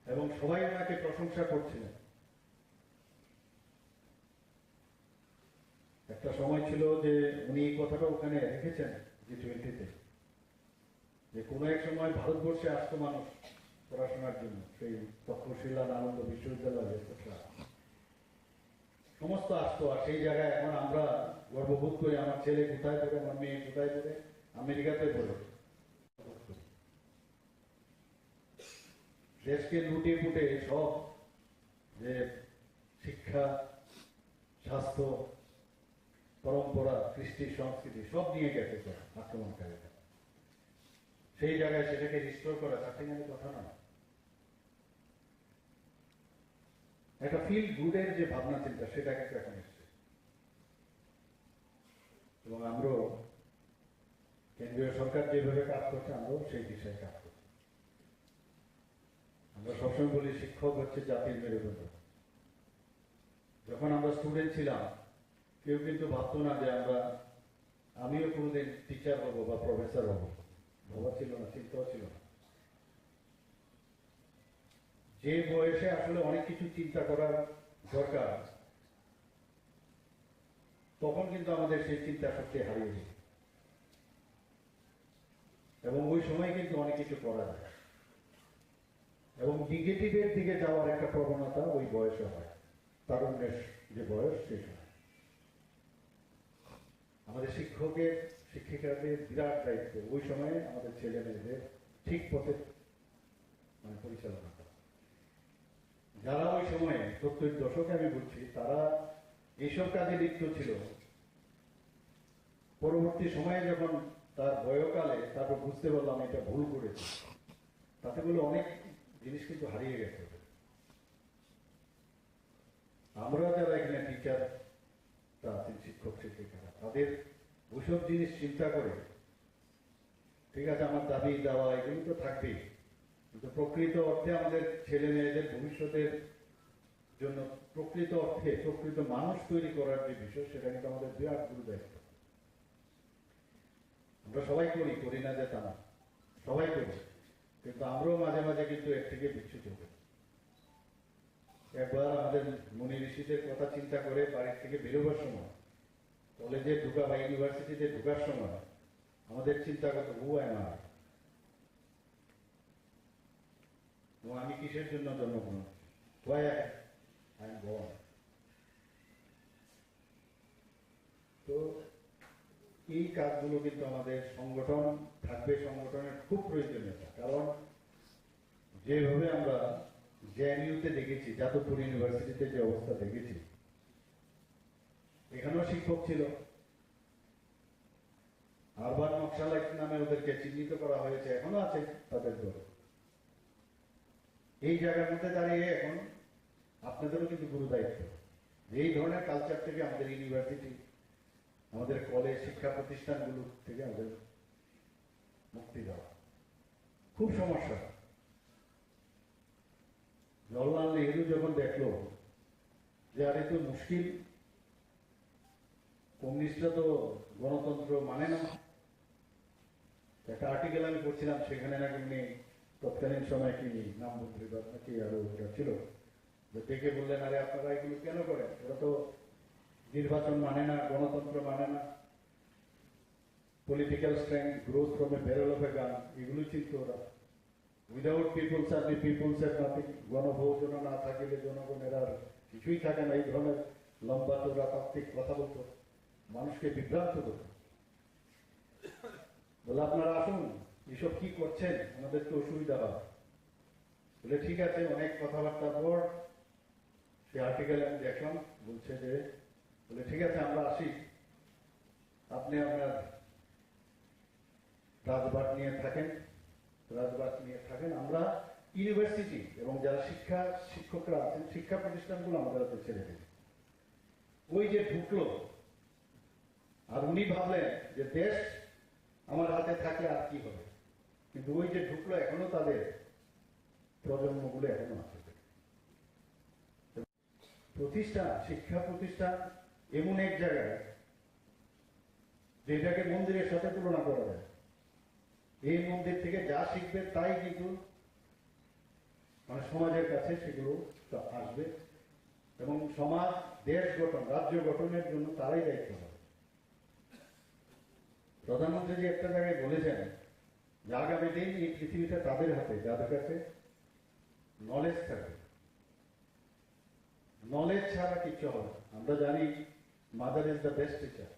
এবং সবাই ওনাকে প্রশংসা করছিলেন। একটা সময় ছিল যে উনি এই কথাটা ওখানে রেখেছেন G20-তে, যে কোনো এক সময় ভারতবর্ষে আসতো মানুষ পড়াশোনার জন্য, সেই তক্ষশিলা নালন্দা বিশ্ববিদ্যালয় সমস্ত আসতো, আর সেই জায়গায় এখন আমরা গর্ববোধ করি আমার ছেলে কোথায় পড়ে, আমার মেয়ে কোথায় পড়ে, আমেরিকাতে পড়ে। দেশকে লুটে ফুটে সব যে শিক্ষা, স্বাস্থ্য, পরম্পরা, কৃষ্টি, সংস্কৃতি সব নিয়ে গেছে আক্রমণকারীরা। সেই জায়গায় সেটাকে রিস্টোর করা চারটিখানি কথা নয়। একটা ফিল গুডের যে ভাবনা চিন্তা সেটা কিন্তু এখন এসছে, এবং আমরাও কেন্দ্রীয় সরকার যেভাবে কাজ করছে আমরাও সেই দিশায় কাজ করছি। আমরা সবসময় বলি শিক্ষক হচ্ছে জাতির মেরুদণ্ড। যখন আমরা স্টুডেন্ট ছিলাম কেউ কিন্তু ভাবতো না যে আমিও কোনোদিন টিচার হবো বা প্রফেসর হবো, ভাবা ছিল না, চিন্তাও ছিল না। যে বয়সে আসলে অনেক কিছু চিন্তা করার দরকার, তখন কিন্তু আমাদের সেই চিন্তা শক্তি হারিয়ে যায়, এবং ওই সময় কিন্তু অনেক কিছু করা যায়, এবং নেগেটিভের দিকে যাওয়ার একটা প্রবণতা ওই বয়সে হয়, তারুণ্যের যে বয়স সেই সময়। আমাদের শিক্ষকের, শিক্ষিকাদের বিরাট দায়িত্ব ওই সময়ে আমাদের ছেলে মেয়েদের ঠিক পথে পরিচালনা করা। যারা ওই সময়ে 70-এর দশকে আমি বলছি, তারা এইসব কাজে লিপ্ত ছিল, পরবর্তী সময়ে যখন তার বয়কালে তারপর বুঝতে পারলাম এটা ভুল করেছে, তাতে বলে অনেক জিনিস কিন্তু হারিয়ে গেছে। আমরা যারা এখানে টিচার আছেন, শিক্ষক শিক্ষিকারা, তাদের ওইসব জিনিস চিন্তা করে, ঠিক আছে আমার দাবি দেওয়া এগুলো তো থাকবেই, কিন্তু প্রকৃত অর্থে আমাদের ছেলে মেয়েদের ভবিষ্যতের জন্য প্রকৃত অর্থে প্রকৃত মানুষ তৈরি করার যে বিষয়, সেটা কিন্তু আমাদের বিরাট গুরু দায়িত্ব। আমরা সবাই করি না যে তা না, সবাই করি, কিন্তু আমরাও মাঝে মাঝে কিন্তু এর থেকে বিচ্যুত হই। একবার আমাদের মুনি ঋষিদের কথা চিন্তা করে বাড়ির থেকে বেরোবার সময়, কলেজে ঢুকা বা ইউনিভার্সিটিতে ঢুকার সময় আমাদের চিন্তা করতো হু আই এম আমি কিসের জন্য জন্মগ্রহণ, তো এই কাজগুলো কিন্তু আমাদের সংগঠন থাকবে, সংগঠনের খুব প্রয়োজনীয়তা। কারণ যেভাবে আমরা জেএনইউতে দেখেছি, যাদবপুর ইউনিভার্সিটিতে যে অবস্থা দেখেছি, এখানেও শিক্ষক ছিল, আরবান নকশালাইট নামে ওদেরকে চিহ্নিত করা হয়েছে, এখনো আছে তাদের দল। এই জায়গার মধ্যে দাঁড়িয়ে এখন আপনাদেরও কিন্তু গুরু দায়িত্ব, এই ধরনের কালচার থেকে আমাদের ইউনিভার্সিটি, আমাদের কলেজ, শিক্ষা প্রতিষ্ঠানগুলো থেকে আমাদের মুক্তি দেওয়া। খুব সমস্যা। জওহরলাল নেহরু যখন দেখলো যে আরে তো মুশকিল, কমিউনিস্টরা তো গণতন্ত্র মানে না, একটা আর্টিকেল আমি পড়ছিলাম, সেখানে নাকি উনি তৎকালীন সময় কি নাম মন্ত্রী নাকি আরো ছিল, দেখে বললেন আরে আপনারা এগুলো কেন করেন, ওরা তো নির্বাচন মানে না, গণতন্ত্র মানে না, political strength, growth from a barrel of a gun, এগুলো চিন্তা ওরা। Without peoples R the peoples are nothing, গণভোজনা না থাকিলে জনগণের আর কিছুই থাকে না, এই ধরনের লম্বা চোরা তাত্ত্বিক কথা বলতো, মানুষকে বিভ্রান্ত করত। বলে আপনারা আসুন, এসব কি করছেন, আমাদেরকে অসুবিধা হয়। বলে ঠিক আছে, অনেক কথাবার্তার পর সে আর্টিকেল আমি দেখলাম, বলছে যে বলে ঠিক আছে আমরা আসি, আপনি আপনার রাজবাট নিয়ে থাকেন, আমরা ইউনিভার্সিটি এবং যারা শিক্ষকরা আছেন, শিক্ষা প্রতিষ্ঠানগুলো আমাদের হাতে ছেড়ে দিন। ওই যে ঢুকলো, আর উনি ভাবলেন যে দেশ আমার হাতে থাকলে আর কি হবে, কিন্তু ওই যে ঢুকলো, এখনো তাদের প্রজন্মগুলো এখনো আছে। প্রতিষ্ঠান, শিক্ষা প্রতিষ্ঠান এমন এক জায়গায় যেটাকে মন্দিরের সাথে তুলনা করা যায়। এই মন্দির থেকে যা শিখবে তাই কিন্তু মানে সমাজের কাছে সেগুলো আসবে এবং সমাজ, দেশ গঠন, রাজ্য গঠনের জন্য তারাই দায়িত্ব হবে। প্রধানমন্ত্রী যে একটা জায়গায় বলেছেন যে আগামী দিন এই পৃথিবীটা তাদের হাতে যাদের কাছে নলেজ থাকবে। নলেজ ছাড়া কিছু হবে না। আমরা জানি mother is the best teacher.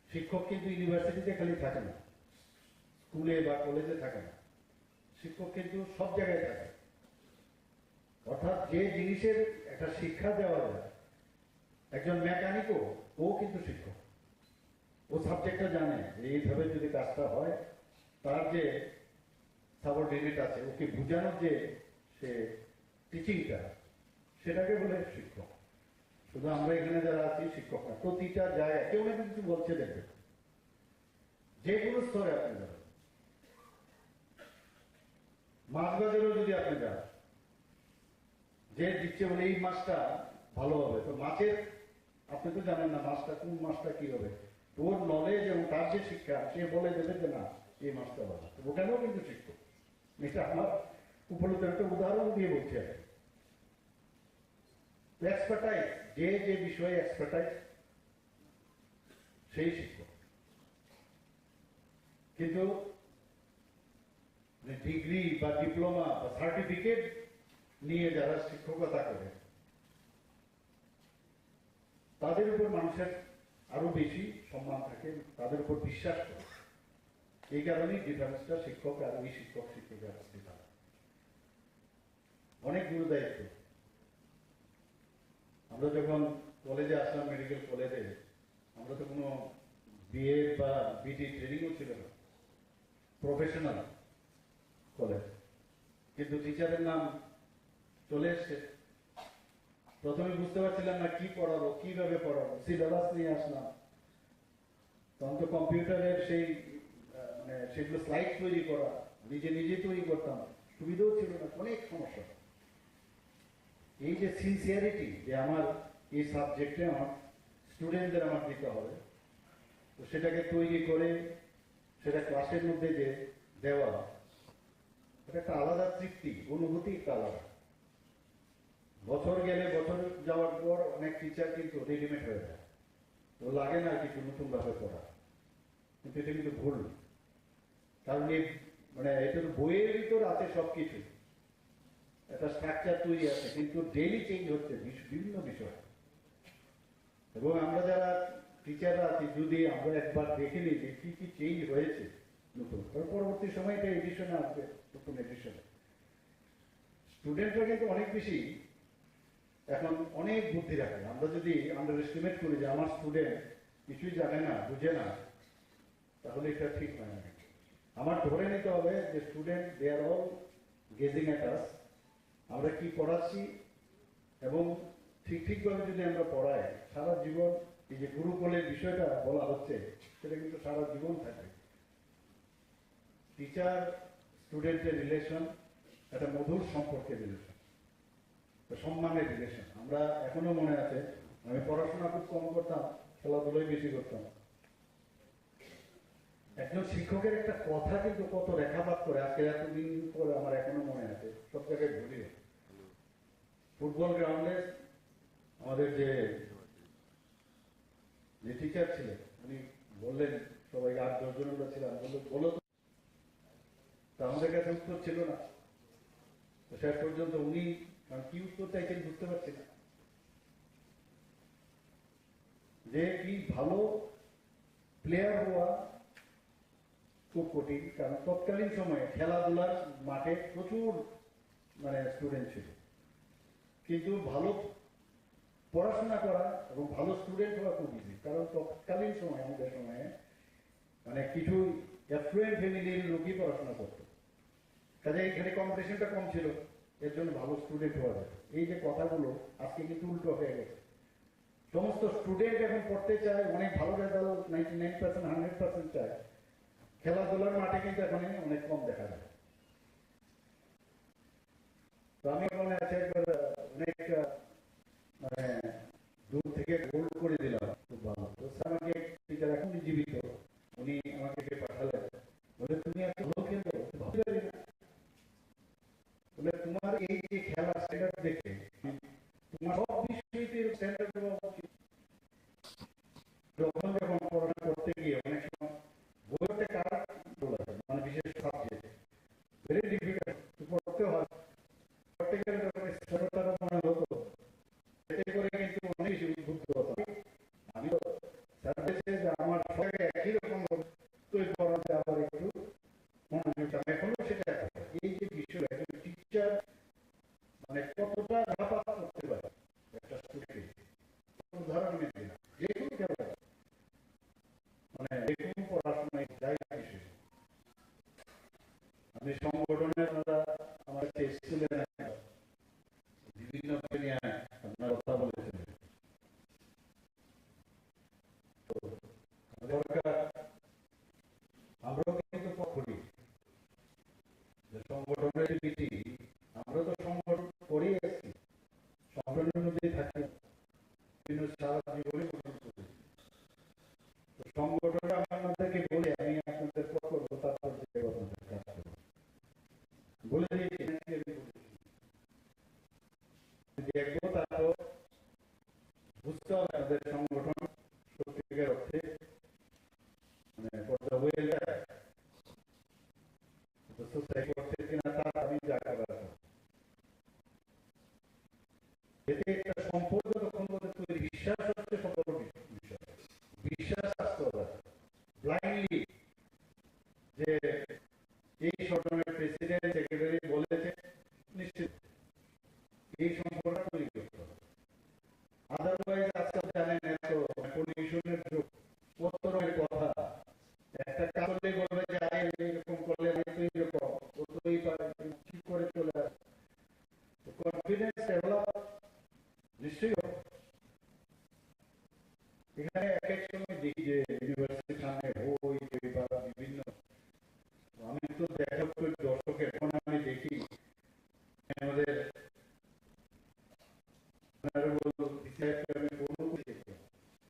শিক্ষক কিন্তু ইউনিভার্সিটিতে খালি থাকে না, স্কুলে বা কলেজে থাকে না, শিক্ষক কিন্তু সব জায়গায় থাকে। অর্থাৎ যে জিনিসের একটা শিক্ষা দেওয়া যায়, একজন মেকানিকও ও কিন্তু শিক্ষক, ও সাবজেক্টটা জানে যে এইভাবে যদি কাজটা হয়, তার যে সাবঅর্ডিনেট আছে ওকে বোঝানোর যে সে টিচিংটা, সেটাকে বলে শিক্ষক। শুধু আমরা এখানে যারা আছি শিক্ষক না, প্রতিটা জায়গায় কেউ না কিছু বলছে দেখবে, যে কোনো স্তরে আপনি যাবেন। মাছ বাজারেও যদি আপনি যান, যে দিচ্ছে বলে এই মাছটা ভালো হবে, তো মাছের আপনি তো জানেন না মাছটা কোন মাছটা কি হবে, ওর নলেজ এবং তার যে শিক্ষা সে বলে দেবে যে না এই মাছটা ভালো, ওখানেও কিন্তু শিক্ষক। এটা আমার উপলব্ধ একটা উদাহরণ দিয়ে বলছি আর কি। এক্সপার্টাইজ, যে যে বিষয়ে এক্সপার্টাইজ সেই শিক্ষক। কিন্তু ডিগ্রি বা ডিপ্লোমা বা সার্টিফিকেট নিয়ে যারা শিক্ষকতা করে তাদের উপর মানুষের আরো বেশি সম্মান থাকে, তাদের উপর বিশ্বাস করে। এই কারণেই ডিফারেন্সটা শিক্ষক আর ওই শিক্ষক শিক্ষিকার ডিফারেন্স। অনেক গুরু দায়িত্ব। আমরা যখন কলেজে আসলাম, মেডিকেল কলেজে, আমরা তো কোনো বিএ বা বিটি ট্রেনিংও ছিল না, প্রফেশনাল কলেজ, কিন্তু টিচারের নাম চলে এসছে। প্রথমে বুঝতে পারছিলাম না কি পড়াবো, কিভাবে পড়াবো, সিলেবাস নিয়ে আসলাম। তখন তো কম্পিউটারের সেই মানে সেগুলো স্লাইড তৈরি করা, নিজে তৈরি করতাম, সুবিধাও ছিল না, অনেক সমস্যা। এই যে সিনসিয়ারিটি যে আমার এই সাবজেক্টে আমার স্টুডেন্টদের আমার দিতে হবে, তো সেটাকে তৈরি করে সেটা ক্লাসের মধ্যে যে দেওয়া, এটা একটা আলাদা তৃপ্তি, অনুভূতি একটা আলাদা। বছর গেলে, বছর যাওয়ার পর অনেক টিচার কিন্তু রেডিমেড হয়ে যায়, তো লাগে না কিছু নতুন ভাবে পড়া। কিন্তু এটা কিন্তু ভুল, কারণ এই মানে এটা তো বইয়ের ভিতর আছে সবকিছু, একটা স্ট্রাকচার তৈরি আছে, কিন্তু ডেইলি চেঞ্জ হচ্ছে বিভিন্ন বিষয়। এবং আমরা যারা টিচাররা আছি, যদি আমরা একবার দেখে নিই যে কি কি চেঞ্জ হয়েছে নতুন, পরবর্তী সময় এটা এডিশনে আসবে, নতুন এডিশনে। স্টুডেন্টরা কিন্তু অনেক বেশি এখন অনেক বুদ্ধি রাখে। আমরা যদি আন্ডার এস্টিমেট করি যে আমার স্টুডেন্ট কিছুই জানে না, বুঝে না, তাহলে এটা ঠিক হয় না। আমার ধরে নিতে হবে যে student they are all gazing at us, আমরা কি পড়াচ্ছি এবং ঠিকভাবে যদি আমরা পড়াই, সারা জীবন এই যে গুরুকুলের বিষয়টা বলা হচ্ছে সেটা কিন্তু সারা জীবন থাকবে। টিচার স্টুডেন্টের রিলেশন একটা মধুর সম্পর্কের রিলেশন, সম্মানের রিলেশন। আমরা এখনো মনে আছে, আমি পড়াশোনা খুব কম করতাম, খেলাধুলোই বেশি করতাম। একজন শিক্ষকের একটা কথা কিন্তু কত রেখাপাত করে, আজকে এতদিন পরে আমার এখনো মনে আছে, সব জায়গায় ভুলি। ফুটবল গ্রাউন্ডে আমাদের যে টিচার ছিলেন, উনি বললেন, সবাই 8-10 জন আমরা ছিলাম, বলো তো আমাদের কাছে উত্তর ছিল না। তো শেষ পর্যন্ত উনি কি উত্তর চাইছেন বুঝতে পারছি না, যে কি ভালো প্লেয়ার হওয়া খুব কঠিন, কারণ তৎকালীন সময়ে খেলাধুলার মাঠে প্রচুর মানে স্টুডেন্ট ছিল, কিন্তু ভালো পড়াশোনা করা এবং ভালো স্টুডেন্ট হওয়া খুব ইজি, কারণ তৎকালীন সময় আমাদের সময়ে মানে কিছু অ্যাফ্লুয়েন্ট ফ্যামিলির লোকই পড়াশোনা করতো, কাজে এখানে কম্পিটিশনটা কম ছিল, এর জন্য ভালো স্টুডেন্ট হওয়া যায়। এই যে কথাগুলো আজকে কিন্তু উল্টো হয়ে গেছে, সমস্ত স্টুডেন্ট এখন পড়তে চায়, অনেক ভালো রেজাল্ট 99%, 100% চায়, খেলাধুলার মাঠে কিন্তু এখন অনেক কম দেখা যায়। তো আমি মনে আছে একবার অনেক মানে দূর থেকে গোল করে দিলাম, খুব ভালো। তো আমাকে টিচার এখন জীবিত, উনি আমাকে পাঠালেন, বলে তুমি এত ভালো খেলো, ভাবতে পারি না, বলে তোমার যখন পড়াশোনা করতে গিয়ে অনেক সময় বইতে কার মানে বিশেষ সাবজেক্ট ভেরি ডিফিকাল্ট পড়তে হয়, পড়তে গেলে যখন ছোটটা মনে হতো এতে করে কিন্তু অনেক বেশি উদ্বুদ্ধ হতো। আমি তো সার্ভিসে যে আমার সঙ্গে একই রকম তৈরি পড়াতে আবার একটু মনোযোগ, এখনো সেটা এই যে বিষয় একজন টিচার মানে কতটা নাপাক করতে পারে একটা স্টুডেন্ট, উদাহরণ দিই না, যে কোনো খেলা মানে যে কোনো পড়াশোনায় যাই বিষয়। আমি সংগঠনের আমার স্কুলে বিভিন্ন নিয়ে আপনার কথা বলেছিলেন, দরকার আমরাও কিন্তু করি যে সংগঠনের নীতি, আমরা তো সংগঠন করেই আসছি, সংগঠনের মধ্যেই থাকি, বিভিন্ন সারা জীবনে সংগঠন আপনাদেরকে বলে আমি আপনাদের পক্ষ তারপর যে আপনাদের কাজ করব বলে দেখবো, তারপর বুঝতে হবে আমাদের সংগঠন সত্যিকার অর্থে মানে পর্দা হয়ে যায় সোসাইটি করছে কিনা তা আমি জায়গা রাখবো। এতে একটা সম্পর্ক তখন বলতে তৈরি, বিশ্বাস হচ্ছে সম্পর্ক বিষয়, বিশ্বাস আসতে হবে ব্লাইন্ডলি যে এই সংগঠনের প্রেসিডেন্ট সেক্রেটারি বলেছে নিশ্চিত এই সম্পর্ক তৈরি করতে হবে। আদারওয়াইজ আজকাল জানেন এত কন্ডিশনের যুগ, কত রকমের কথা, একটা কাজ করলে বলবে যে আরে এরকম করলে আমি তো এরকম ও তো এই ঠিক করে চলে আসে, কনফিডেন্স ডেভেলপ নিশ্চয়ই হবে। এখানে এক এক সময় দেখি যে ইউনিভার্সিটির সামনে বই বা বিভিন্ন, আমি তো দেখা দর্শক এখন আমি দেখি আমাদের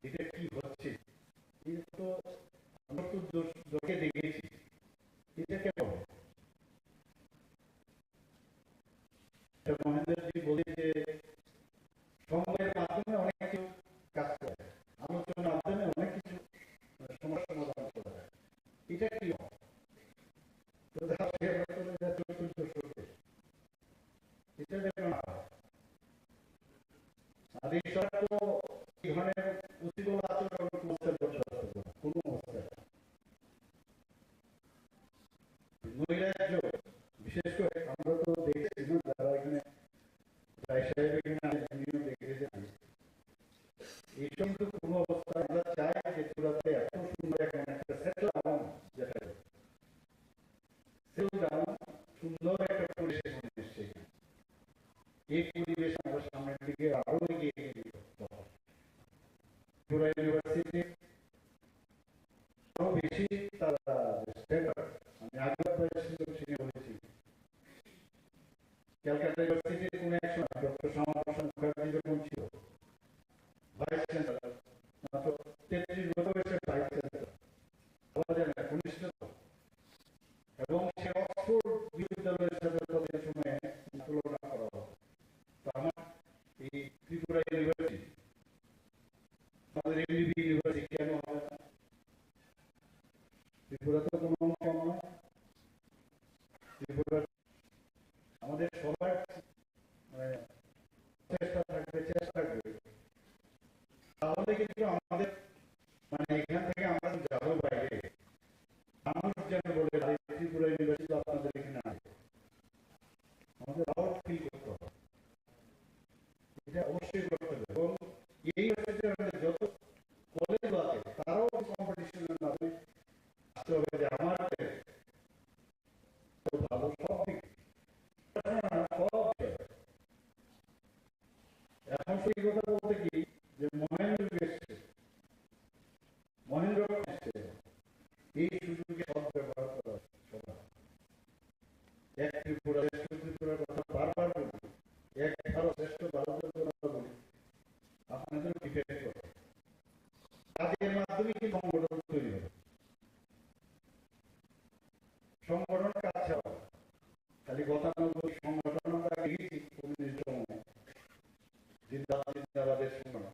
এটা কি হচ্ছে, তো আমরা তো দর্শকে দেখেছি, এটা কেন মহেন্দ্রজি বলে যে সময়ের মাধ্যমে অনেক কিছু কাজ করে, আলোচনার মাধ্যমে অনেক কিছু সমস্যা সমাধান করা যায়, এটা কি এটা দেখো না আদি সরকার তো এই ধরনের উচিত আচরণ কোনো অবস্থায় নৈরাজ্য, বিশেষ করে আমরা তো দেখেছি যারা এখানে রায় সাহেব এখানে দেখেছেন, এইসব তো কোনো অবস্থায় আমরা চাই যে চূড়াতে এত সুন্দর একটা সেটেল ডাউন, যেটা সেটেল ডাউন সুন্দর একটা পরিবেশ এসছে, এই পরিবেশ আমরা সামনের দিকে আরো এগিয়ে ত্রিপুরা ইউনিভার্সিটি আরো বেশি তারা স্ট্যান্ডার্ড, আমি আগের বলেছি ক্যালকাটা ইউনিভার্সিটির কোন এক সময় ডক্টর শ্যামাপ্রসাদ মুখার্জি যখন ছিল ভাইস চ্যান্সেলর, মাত্র 33 বছর বয়সে ভাইস চ্যান্সেলর, বলা যায় না কনিষ্ঠ, এবং সে অক্সফোর্ড বিশ্ববিদ্যালয়ের সাথে তাদের সময়ে তুলনা করা হবে। তো আমার এই ত্রিপুরা ইউনিভার্সিটি, আমাদের এমবিবি ইউনিভার্সিটি কেন হবে না? ত্রিপুরা তো কোনো কম নয়, ত্রিপুরা আমাদের সবার চেষ্টা থাকবে, তাহলে কিন্তু আমাদের মানে এখান থেকে আমরা যাবো বাইরে, মানুষ যেন বলে ত্রিপুরা ইউনিভার্সিটি আপনাদের এখানে আসবে, আমাদের আউট ফিল করতে হবে, এটা অবশ্যই করতে হবে। এবং এই ইউনিভার্সিটির যত কলেজ আছে তারাও কম্পিটিশনের মাধ্যমে আসতে হবে যে আমার ভালো সব দিক এখন সেই কথা বলতে কি যে মহেন্দ্র এসছে, এই সুযোগে সব ব্যবহার করা সবার, এক ত্রিপুরা শ্রেষ্ঠ ত্রিপুরার কথা বারবার বলি, এক ভারত শ্রেষ্ঠ ভারতের কথা বলি, আপনাদের ডিপেন্ড করে কাজের মাধ্যমে কি সংগঠন তৈরি হবে, সংগঠন কাজ ছাড়া খালি গতানুগতিক সংগঠন আমরা দেখেছি কমিউনিস্ট সময় জিন্দাবাদের সংগঠন,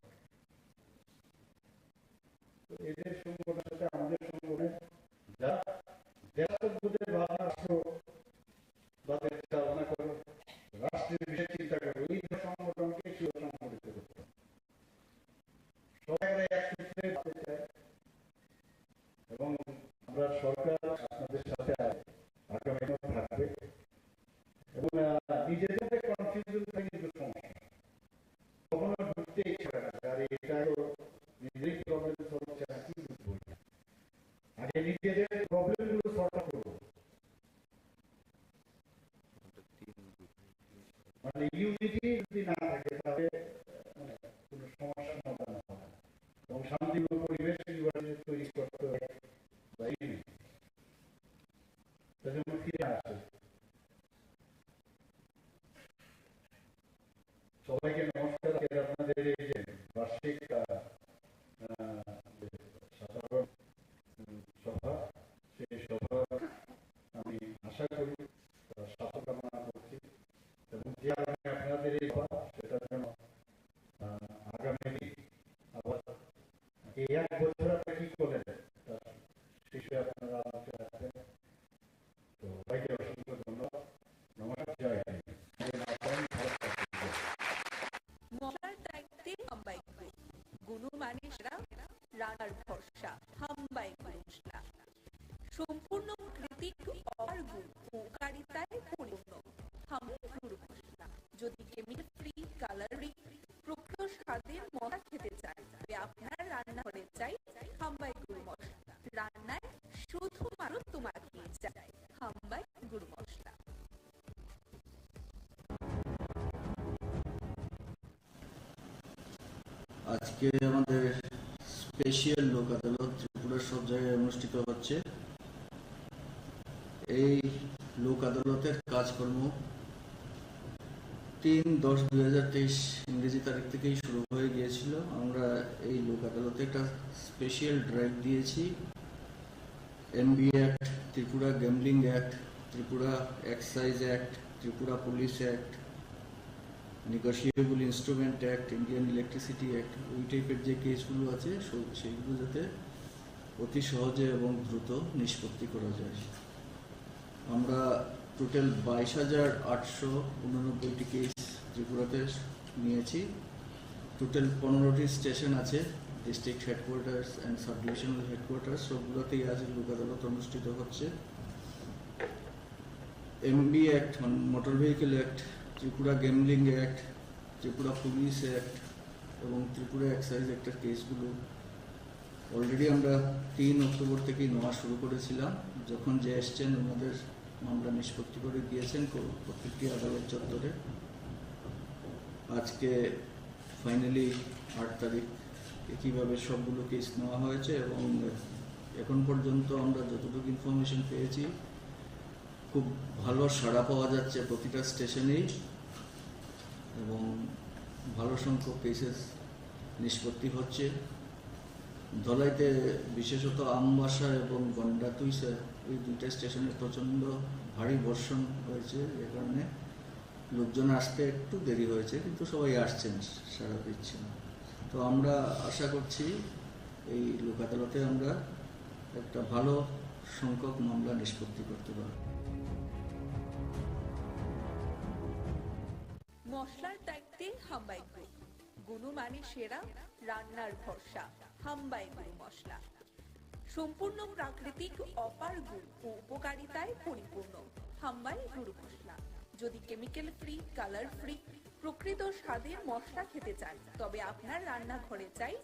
সবাই এক সূত্রে বাঁধতে চাই এবং আমরা সরকার আপনাদের সাথে আগামীও থাকবে এবং নিজেদের কনফিউশন থেকে কিন্তু সমস্যা কখনো ঢুকতে ইচ্ছা করে না আর এটা নিজেই প্রবলেম সলভ ছাড়া কি বুঝবো আগে নিজেদের প্রবলেমগুলো সলভ করবো মানে ইউনিটি যদি না থাকে তাহলে কোনো সমস্যার সমাধান হবে না এবং শান্তিপূর্ণ পরিবেশ তৈরি করতে হবে বা সেজন্য ফিরে আসে সবাইকে নমস্কার আপনাদের এই যে বার্ষিক সাধারণ সভা সেই সভা আমি আশা করি সাফল্য কামনা করছি এবং যে আপনাদের এই সভা সেটার জন্য আগামী আবার এই 1 বছর আপনি কি করলেন তার শেষে আপনারা আলোচনা রাখবেন তো সবাইকে অসংখ্য ধন্যবাদ নমস্কার জয় হিন্দ মশলার দায়িত্বে হাম্বাই গুণমানেরা রান্নার ভরসা হাম্বাই মশলা সম্পূর্ণ প্রাকৃতিক অপার গুণ ও উপকারিতায় পরিপূর্ণ হাম্বাই গুঁড়ো মশলা যদি কেমিক্যাল ফ্রি কালারিং প্রকৃত স্বাদের মশলা খেতে চান তবে আপনার রান্নাঘরে চাই হাম্বাই গুঁড়ো মশলা রান্নায় শুধুমাত্র তোমাকে চাই হাম্বাই গুঁড়ো মশলা। আজকে আমাদের স্পেশাল লোক আদালত ত্রিপুরার সব জায়গায় অনুষ্ঠিত হচ্ছে। এই লোক আদালতের কাজকর্ম 3/10/2023 ইংরেজি তারিখ থেকেই শুরু হয়ে গিয়েছিল। আমরা এই লোক আদালতে একটা স্পেশাল ড্রাইভ দিয়েছি। MB act, Tripura gambling act, Tripura excise act, Tripura police act, negotiable instrument act, Indian electricity act, ওই টাইপের যে কেসগুলো আছে সেইগুলো যাতে অতি সহজে এবং দ্রুত নিষ্পত্তি করা যায়। আমরা টোটাল 22,889টি কেস ত্রিপুরাতে নিয়েছি। টোটাল 15টি স্টেশন আছে, district headquarters and sub divisional headquarters, সবগুলোতেই আজ লোক আদালত অনুষ্ঠিত হচ্ছে। MB act, motor vehicle act, Tripura gambling act, Tripura police act এবং ত্রিপুরা এক্সাইজ অ্যাক্টের কেসগুলো অলরেডি আমরা 3 অক্টোবর থেকেই নেওয়া শুরু করেছিলাম। যখন যে এসছেন ওনাদের মামলা নিষ্পত্তি করে দিয়েছেন প্রত্যেকটি আদালত চত্বরে। আজকে ফাইনালি 8 তারিখ একইভাবে সবগুলো কেস নেওয়া হয়েছে এবং এখন পর্যন্ত আমরা যতটুকু ইনফরমেশন পেয়েছি খুব ভালো সাড়া পাওয়া যাচ্ছে প্রতিটা স্টেশনেই এবং ভালো সংখ্যক কেসেস নিষ্পত্তি হচ্ছে। ধলাইতে বিশেষত আমবাসা এবং গন্ডাতুইসা এই 2টা স্টেশনে প্রচণ্ড ভারী বর্ষণ হয়েছে, এ কারণে লোকজন আসতে একটু দেরি হয়েছে, কিন্তু সবাই আসছেন, সাড়া দিচ্ছেন। তো আমরা আশা করছি এই লোক আদালতে আমরা একটা ভালো সংখ্যক মামলা নিষ্পত্তি করতে পারব। মশলার দায়িত্বে হাম্বাই গুণমানে সেরা রান্নার ভরসা হাম্বাই গুঁড়ো মশলা সম্পূর্ণ প্রাকৃতিক অপার গুণ ও উপকারিতায় পরিপূর্ণ হাম্বাই গুঁড়ো মশলা যদি কেমিক্যাল ফ্রি কালার ফ্রি প্রকৃত স্বাদের মশলা খেতে চান তবে আপনার রান্নাঘরে চাই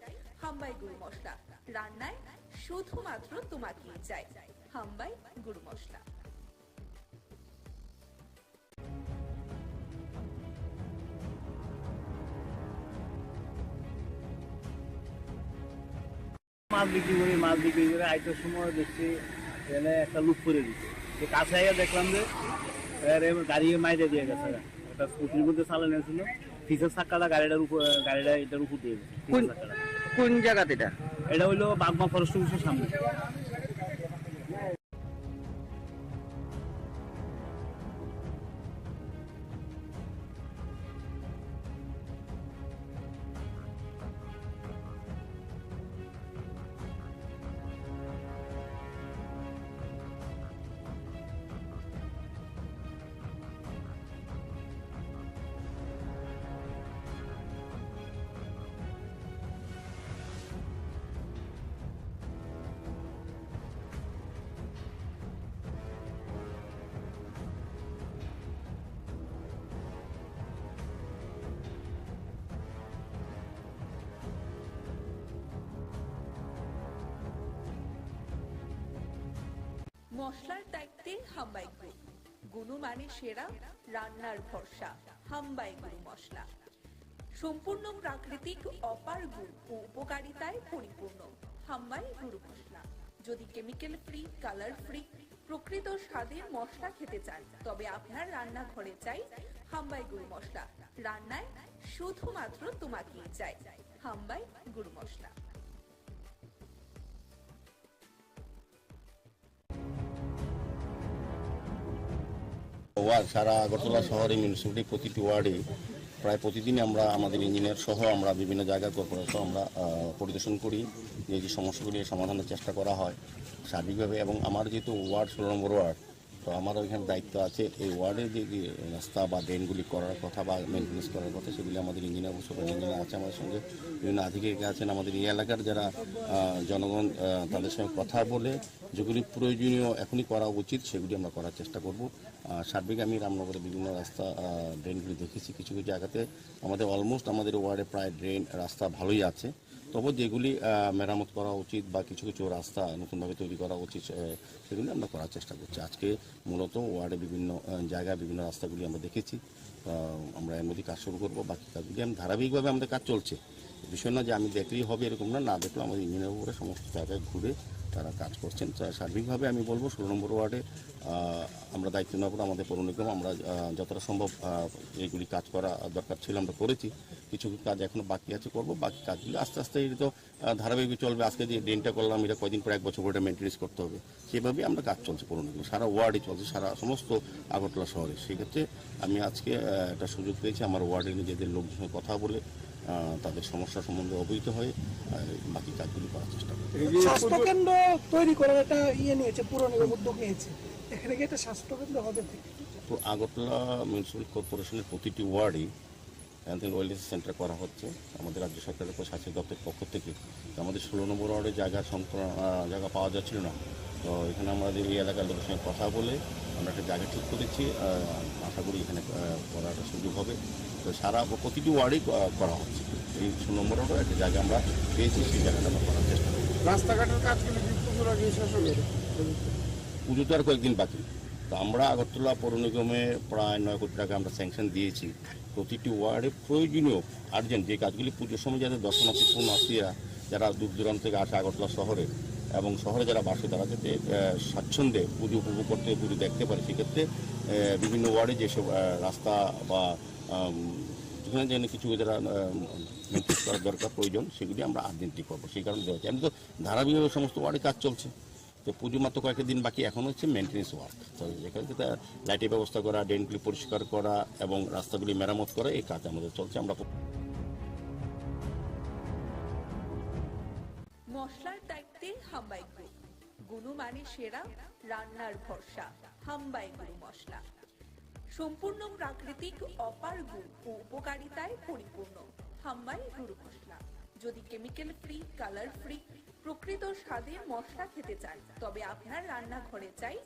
হাম্বাই গুঁড়ো মশলা রান্নায় শুধুমাত্র তোমাকে চাই হাম্বাই গুঁড়ো মশলা। মাছ বিক্রি করে আইটার সময় দেখছি এনে একটা লুক করে দিচ্ছে। কাছে আগে দেখলাম যে গাড়ি মাইরে দিয়ে গেছে, একটা স্কুটির মধ্যে চালানো ছিল, পিছের চাক্কাটা গাড়িটা এটার উপর দিয়ে গেছে। কোন জায়গাতে এটা হইলো বাগমা ফরেস্ট অফিসের সামনে। মশলার দায়িত্বে হাম্বাই গ্রুপ, গুণমানে সেরা, রান্নার ভরসা। হাম্বাই গুরু মশলা সম্পূর্ণ প্রাকৃতিক, অপার গুণ ও উপকারিতায় পরিপূর্ণ। হাম্বাই গুরু মশলা। যদি কেমিক্যাল ফ্রি, কালার ফ্রি, প্রকৃত স্বাদের মশলা খেতে চান, তবে আপনার রান্নাঘরে চাই হাম্বাই গুরু মশলা। রান্নায় শুধুমাত্র তোমাকেই চাই। হাম্বাই গুরু মশলা। ওয়ার্ড সারা আগরতলা শহরে মিউনিসিপ্যালিটি প্রতিটি ওয়ার্ডে প্রায় প্রতিদিনই আমরা আমাদের ইঞ্জিনিয়ার সহ আমরা বিভিন্ন জায়গা কর্পোরেশন আমরা পরিদর্শন করি, যে সমস্যাগুলি সমাধানের চেষ্টা করা হয় সার্বিকভাবে। এবং আমার যেহেতু ওয়ার্ড 16 নম্বর ওয়ার্ড, তো আমারও এখানে দায়িত্ব আছে এই ওয়ার্ডের যে রাস্তা বা ড্রেনগুলি করার কথা বা মেনটেন্স করার কথা, সেগুলি আমাদের ইঞ্জিনিয়ার সুপার ইঞ্জিনিয়ার আছে আমাদের সঙ্গে, বিভিন্ন আধিকারিক আছেন। আমাদের এই এলাকার যারা জনগণ, তাদের সঙ্গে কথা বলে যেগুলি প্রয়োজনীয় এখনই করা উচিত সেগুলি আমরা করার চেষ্টা করব। সার্বিক আমি রামনগরে বিভিন্ন রাস্তা ড্রেনগুলি দেখেছি, কিছু কিছু জায়গাতে আমাদের অলমোস্ট আমাদের ওয়ার্ডে প্রায় ড্রেন রাস্তা ভালোই আছে, তবে যেগুলি মেরামত করা উচিত বা কিছু কিছু রাস্তা নতুনভাবে তৈরি করা উচিত সেগুলি আমরা করার চেষ্টা করছি। আজকে মূলত ওয়ার্ডে বিভিন্ন জায়গায় বিভিন্ন রাস্তাগুলি আমরা দেখেছি, আমরা এর মধ্যে কাজ শুরু করবো। বাকি কাজগুলি আমি ধারাবাহিকভাবে আমাদের কাজ চলছে, বিষয় না যে আমি দেখলেই হবে এরকম না, দেখলেও আমাদের ইঞ্জিনিয়ার উপরে সমস্ত জায়গায় ঘুরে তারা কাজ করছেন। সার্বিকভাবে আমি বলবো 16 নম্বর ওয়ার্ডে আমরা দায়িত্ব নেওয়ার পর আমাদের পৌর নিগম আমরা যতটা সম্ভব এইগুলি কাজ করা দরকার ছিল আমরা করেছি, কিছু কাজ এখনো বাকি আছে করব। বাকি কাজগুলি আস্তে আস্তে এটা তো ধারাবাহিক চলবে। আজকে যে ড্রেনটা করলাম এটা কয়দিন পর 1 বছর পরে মেনটেন্স করতে হবে, সেভাবেই আমরা কাজ চলছে পৌর নিগম, সারা ওয়ার্ডে চলছে, সারা সমস্ত আগরতলা শহরে। সেক্ষেত্রে আমি আজকে একটা সুযোগ পেয়েছি আমার ওয়ার্ডে নিজেদের লোকজনের সঙ্গে কথা বলে তাদের সমস্যা সম্বন্ধে অবহিত হয়ে বাকি কাজগুলি করার চেষ্টা করি। স্বাস্থ্য কেন্দ্র তৈরি করার একটা নিয়েছে, পুরো নিগম উদ্যোগ নিয়েছে, এখানে কি একটা স্বাস্থ্য কেন্দ্র হবে? তো আগরতলা মিউনিসিপ্যাল কর্পোরেশনের প্রতিটি ওয়ার্ডে ওয়েলনেস সেন্টার করা হচ্ছে আমাদের রাজ্য সরকারের স্বাস্থ্য দপ্তরের পক্ষ থেকে। তো আমাদের 16 নম্বর ওয়ার্ডে জায়গা পাওয়া যাচ্ছিল না, তো এখানে আমাদের এই এলাকার লোকের সঙ্গে কথা বলে আমরা একটা জায়গা ঠিক করেছি, আশা করি এখানে করার সুযোগ হবে। তো সারা প্রতিটি ওয়ার্ডেই করা হচ্ছে, এই 16 নম্বর ওয়ার্ডে একটা জায়গা আমরা পেয়েছি, সেই জায়গাটা আমরা করার চেষ্টা করি। রাস্তাঘাটের কাজগুলি পুজোর আগে শেষ হবে? পুজো তো আর কয়েকদিন বাকি। তো আমরা আগরতলা পৌর নিগমে প্রায় 9 কোটি টাকা আমরা স্যাংশন দিয়েছি। প্রতিটি ওয়ার্ডে প্রয়োজনীয় আর্জেন্ট যে কাজগুলি পুজোর সময় যাতে দর্শনার্থী পূর্ণার্থীরা যারা দূর দূরান্ত থেকে আসে আগরতলা শহরে এবং শহরে যারা বাসে তারা যাতে স্বাচ্ছন্দ্যে পুজো উপভোগ করতে পুজো দেখতে পারে, সেক্ষেত্রে বিভিন্ন ওয়ার্ডে যেসব রাস্তা বা যেখানে যেন কিছু যারা মেনটেন করার দরকার প্রয়োজন সেগুলি আমরা আর্জেন্টলি করবো, সেই কারণে দেওয়া হচ্ছে। আমি তো ধারাবাহিকভাবে সমস্ত ওয়ার্ডে কাজ চলছে, তো পুজো মাত্র কয়েকটা দিন বাকি, এখন হচ্ছে মেনটেন্স ওয়ার্ক। তো যেখানে লাইটের ব্যবস্থা করা, ড্রেনগুলি পরিষ্কার করা এবং রাস্তাগুলি মেরামত করা, এই কাজ আমাদের চলছে। আমরা মশলার দায়িত্বে হাম্বাই গ্রুপ, গুণমানে সেরা, রান্নার ভরসা। হাম্বাই গুরু মশলা সম্পূর্ণ প্রাকৃতিক, অপার গুণ ও উপকারিতায় পরিপূর্ণ। হাম্বাই গুরু মশলা। যদি কেমিক্যাল ফ্রি, কালার ফ্রি, প্রকৃত স্বাদের মশলা খেতে চান, তবে আপনার রান্নাঘরে চাই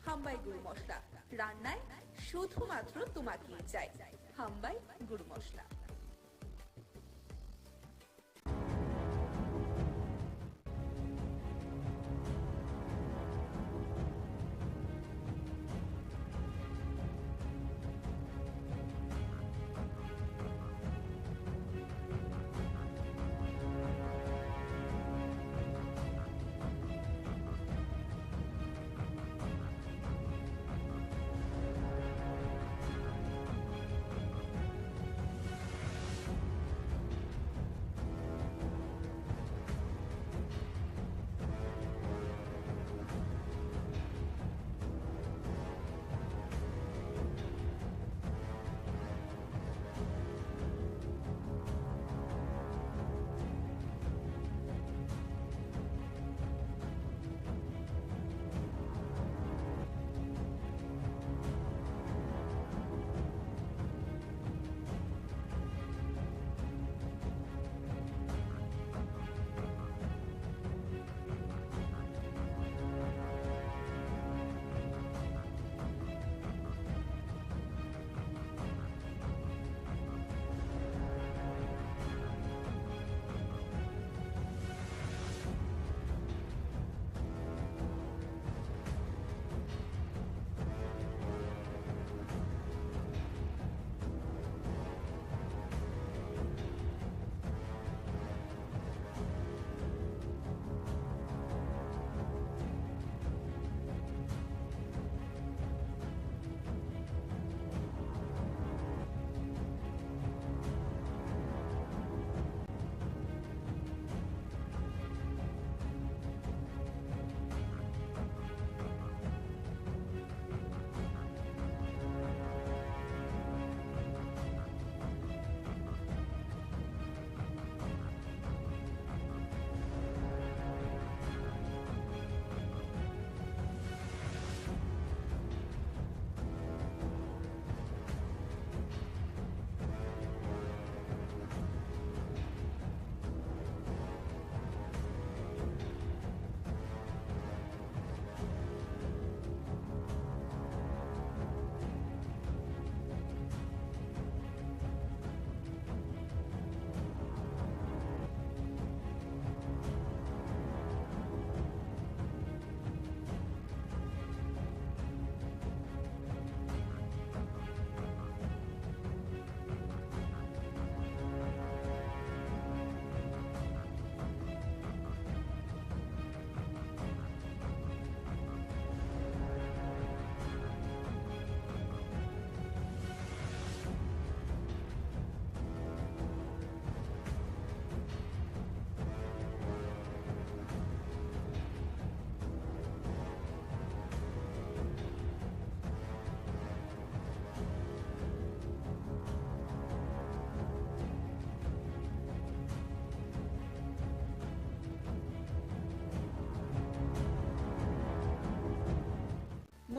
হাম্বাই গুরু মশলা। রান্নায় শুধুমাত্র তোমাকেই চাই। হাম্বাই গুরু মশলা।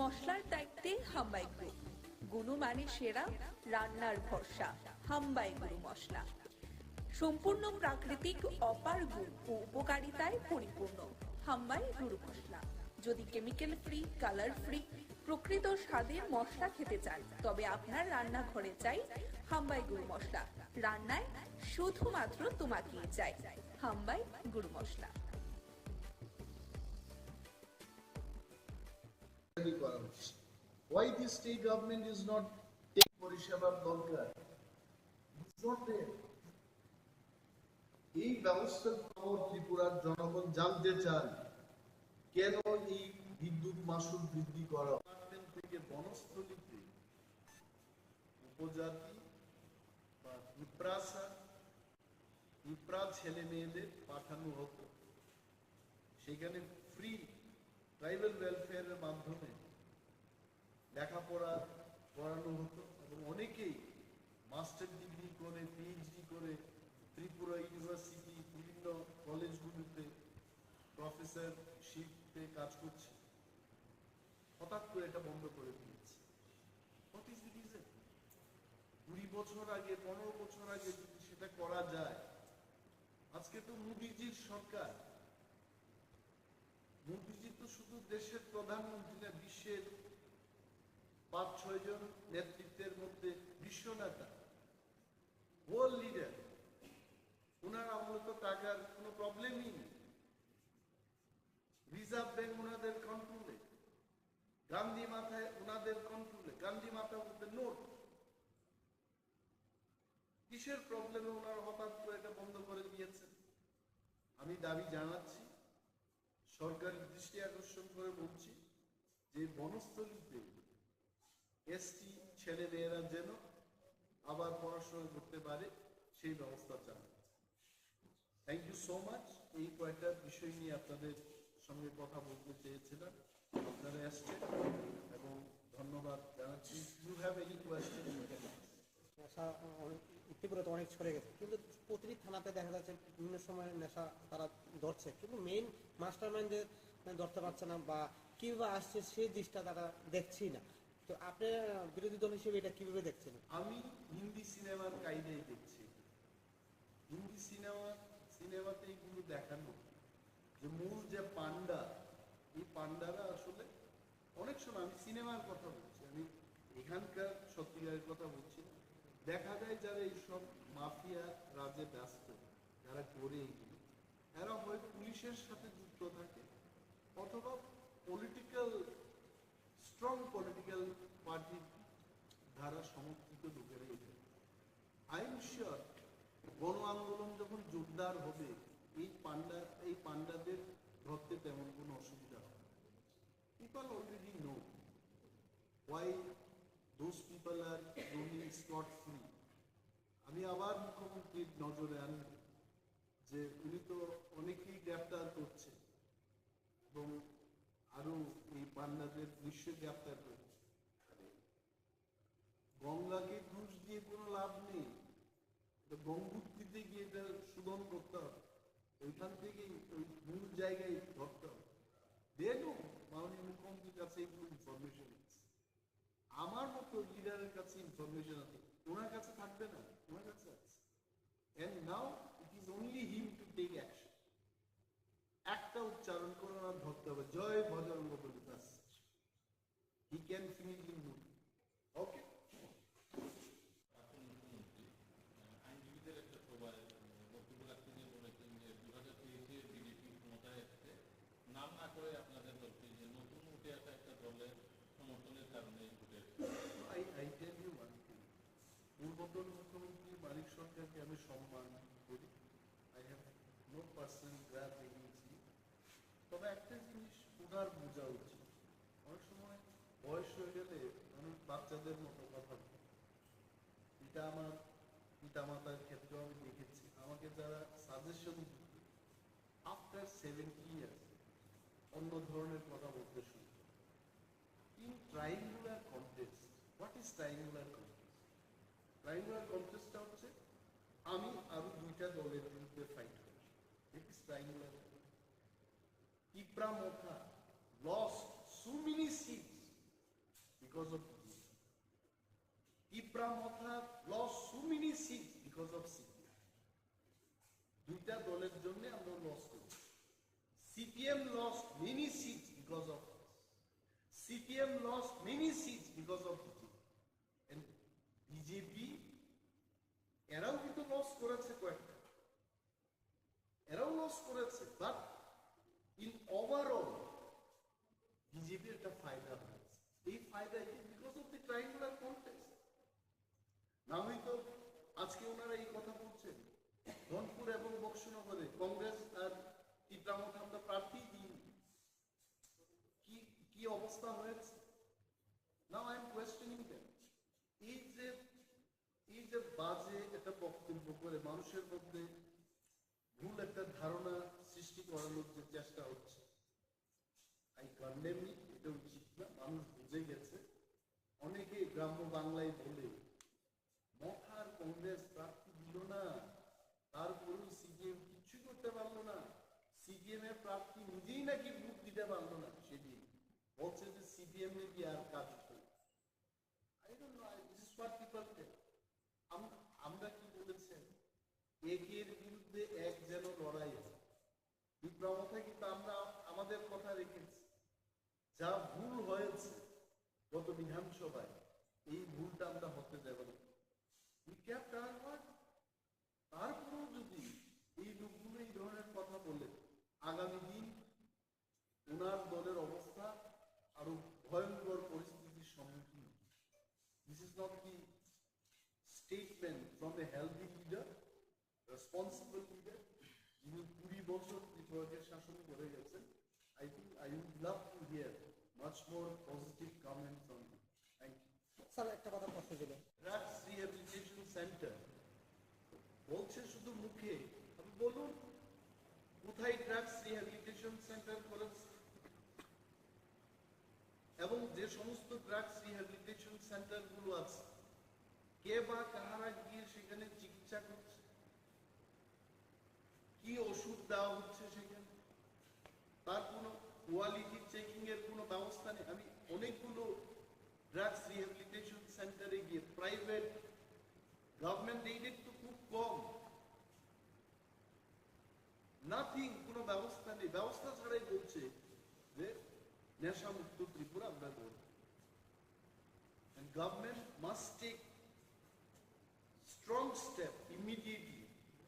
মশলার দায়িত্বে হাম্বাই গ্রুপ, গুণমানে সেরা, রান্নার ভরসা। হাম্বাই গুরু মশলা সম্পূর্ণ প্রাকৃতিক, অপার গুণ ও উপকারিতায় পরিপূর্ণ। হাম্বাই গুরু মশলা। যদি কেমিক্যাল ফ্রি, কালার ফ্রি, প্রকৃত স্বাদের মশলা খেতে চান, তবে আপনার রান্নাঘরে চাই হাম্বাই গুরু মশলা। রান্নায় শুধুমাত্র তোমাকেই চাই হাম্বাই গুরু মশলা। Why the state government is not taking পরিষেবার দরকার? It's not there. এই ব্যবস্থার খবর ত্রিপুরার জনগণ জানতে চান, কেন এই বিদ্যুৎ মাশুল বৃদ্ধি করা থেকে বনস্থলীতে উপজাতি বা পিঁপড়া ছেলে মেয়েদের পাঠানো হতো, সেখানে ফ্রি ট্রাইবাল ওয়েলফেয়ারের মাধ্যমে লেখাপড়া করানো হতো এবং অনেকেই মাস্টার ডিগ্রি করে, পিএইচডি করে ত্রিপুরা ইউনিভার্সিটি বিভিন্ন কলেজগুলিতে প্রফেসরশিপে কাজ করছে। হঠাৎ করে এটা বন্ধ করে দিয়েছে। What is the reason? 20 বছর আগে, 15 বছর আগে যদি সেটা করা যায়, আজকে তো মোদিজির সরকার। মোদিজি তো শুধু দেশের প্রধানমন্ত্রী না, বিশ্বের 5-6 জন নেতৃত্বের মধ্যে বিশ্ব নেতা, ওয়ার্ল্ড লিডার। ওনার আমলে তো টাকার কোনো প্রবলেমই নেই। রিজার্ভ ব্যাংক ওনাদের কন্ট্রোলে, গান্ধী মাথায় ওনাদের কন্ট্রোলে। গান্ধী মাথা বলতে নোট। কিসের প্রবলেমে ওনার হঠাৎ করে এটা বন্ধ করে দিয়েছেন? আমি দাবি জানাচ্ছি, সরকারের দৃষ্টি আকর্ষণ করে বলছি যে বনস্থলীতে এসটি ছেলে মেয়েরা যেন আবার পড়াশোনা করতে পারে সেই ব্যবস্থা চান। Thank you so much. এই কয়েকটা বিষয় নিয়ে আপনাদের সঙ্গে কথা বলতে চেয়েছিলাম, আপনারা এসছেন এবং ধন্যবাদ জানাচ্ছি। You have any question? নেশা ত্রিপুরাতে অনেক ছড়ে গেছে, কিন্তু প্রতিটি থানাতে দেখা যাচ্ছে বিভিন্ন সময় নেশা তারা ধরছে, কিন্তু মেইন মাস্টার মাইন্ডে ধরতে পারছে না বা কিভাবে আসছে সেই দিকটা তারা দেখছি না। তো আপনি বিরোধী দল হিসেবে এটা কিভাবে দেখছেন? আমি হিন্দি সিনেমার কাহিনী দেখছি। হিন্দি সিনেমাতে এগুলো দেখানো যে মূল যে পান্ডা, এই পান্ডারা আসলে অনেক সময়, আমি সিনেমার কথা বলছি, আমি এখানকার সত্যিকারের কথা বলছি, দেখা যায় যারা এইসব মাফিয়া রাজে ব্যস্ত, যারা করে এগুলো, এরা হয় পুলিশের সাথে যুক্ত থাকে অথবা স্ট্রং পলিটিক্যাল পার্টির দ্বারা সমর্থিত লোকেরাই এটা। আই এম শিওর গণ আন্দোলন যখন জোরদার হবে, এই পান্ডাদের ধরতে তেমন কোনো অসুবিধা হবে। People already know why those people are roaming scot free. আমি আবার মুখ্যমন্ত্রীর নজরে আনি যে উনি তো অনেকেই গ্রেফতার করছে এবং আরো এই পান্ডাদের নিশ্চয়ই গ্রেফতার করছে। গঙ্গাকে দোষ দিয়ে কোনো লাভ নেই, গঙ্গোত্রীতে গিয়ে এটা শোধন করতে হবে, ওইখান থেকেই ওই মূল জায়গায় ধরতে হবে। মাননীয় মুখ্যমন্ত্রীর কাছে এইগুলো ইনফরমেশন আছে, আমার মতো লিডারের কাছে ইনফরমেশন আছে, ওনার কাছে থাকবে না, ওনার কাছে আছে। And now it is only him to take action. একটা উচ্চারণ করে ওনার ধরতে হবে, জয় বজরঙ্গ বলি, ব্যাস। He can finish in mood. Okay? আইনজীবীদের একটা সভায় বক্তব্য রাখতে গিয়ে বলেছেন যে 2023-এ বিজেপি ক্ষমতায় এসেছে, নাম না করে আপনাদের দলকে যে নতুন উঠে আসা একটা দলের সমর্থনের কারণে উঠে এসেছে। I tell you one thing, পূর্বতন মুখ্যমন্ত্রী মানিক সরকারকে আমি সম্মান করি। I have no personal grudge against him. তবে একটা জিনিস ওনার বোঝা উচিত, অনেক সময় বয়স হয়ে গেলে মানুষ বাচ্চাদের মতো কথা বলে। এটা আমার পিতামাতার ক্ষেত্রেও আমি দেখেছি, আমাকে যারা সাজেশন দিত আফটার 70 years অন্য ধরনের কথা বলতে শুরু করে। In triangular contest, what is triangular contest? Triangular কন্টেস্টটা হচ্ছে আমি আরো দুইটা দলের বিরুদ্ধে ফাইট করি। It is triangular. Tripura lost so many seats because of Tripura lost so many seats because of CPM. দুইটা দলের জন্য আমরা লস করি। CPM lost many seats because of us. CPM lost many seats because of BJP. And BJP এরাও কিন্তু loss করেছে কয়েকটা, এরাও লস করেছে, বাট ইন ওভারঅল বিজেপির একটা ফায়দা হয়েছে। এই ফায়দা because of the triangular contest. না হয়তো আজকে ওনারা এই কথা বলছেন ধনপুর এবং বক্সনগরে কংগ্রেস আর টিপ্রামত আমরা প্রার্থী দিই, কি অবস্থা হয়েছে। Now I am questioning them. এই যে বাজে একটা বক্তব্য করে মানুষের মধ্যে ভুল একটা ধারণা সৃষ্টি করানোর যে চেষ্টা হচ্ছে, আই কন্ডেম ইট। এটা উচিত না, মানুষ বুঝে গেছে। অনেকে গ্রাম্য বাংলায় বলে মথার কংগ্রেস প্রার্থী দিল না, তারপরেও সিপিএম কিচ্ছু করতে পারলো না, সিপিএম এর প্রার্থী নিজেই নাকি ভোট দিতে পারলো না। সেদিন বলছে যে সিপিএম নাকি আর কাজ করে। I don't know, this is what people tell. আমরা কি বলেছেন, একের বিরুদ্ধে এক যেন লড়াই আছে। বিপ্লবতা কিন্তু আমরা আমাদের কথা রেখেছি। যা ভুল হয়েছে গত বিধানসভায়, এই ভুলটা আমরা হতে দেব না। তারপরেও যদি এই লোকগুলো এই ধরনের কথা বলে, আগামী দিন ওনার দলের অবস্থা আরো ভয়ঙ্কর পরিস্থিতির সম্মুখীন। This is not the statement from a healthy leader, responsible leader, যিনি 20 বছর ত্রিপুরাকে শাসন করে গেছেন। I think I would love to hear much more positive comments from you. Thank you. Sir একটা কথা প্রশ্ন ছিল, ড্রাগস রিহ্যাবিলিটেশন সেন্টার বলছে শুধু মুখে, আপনি বলুন কোথায় ড্রাগস রিহ্যাবিলিটেশন সেন্টার করেছে, এবং যে সমস্ত ড্রাগস রিহ্যাবিলিটেশন সেন্টার গুলো আছে কে বা কাহারা গিয়ে সেখানে চিকিৎসা করছে, কি ওষুধ দেওয়া হচ্ছে সেখানে, তার কোনো কোয়ালিটি চেকিং এর কোনো ব্যবস্থা নেই। আমি অনেকগুলো ড্রাগস রিহ্যাবিলিটেশন সেন্টারে গিয়ে, প্রাইভেট গভর্নমেন্ট এইডেড তো খুব কম, নাথিং, কোনো ব্যবস্থা নেই। ব্যবস্থা ছাড়াই বলছে যে নেশা মুক্ত ত্রিপুরা আমরা করব। And government must take strong step immediately,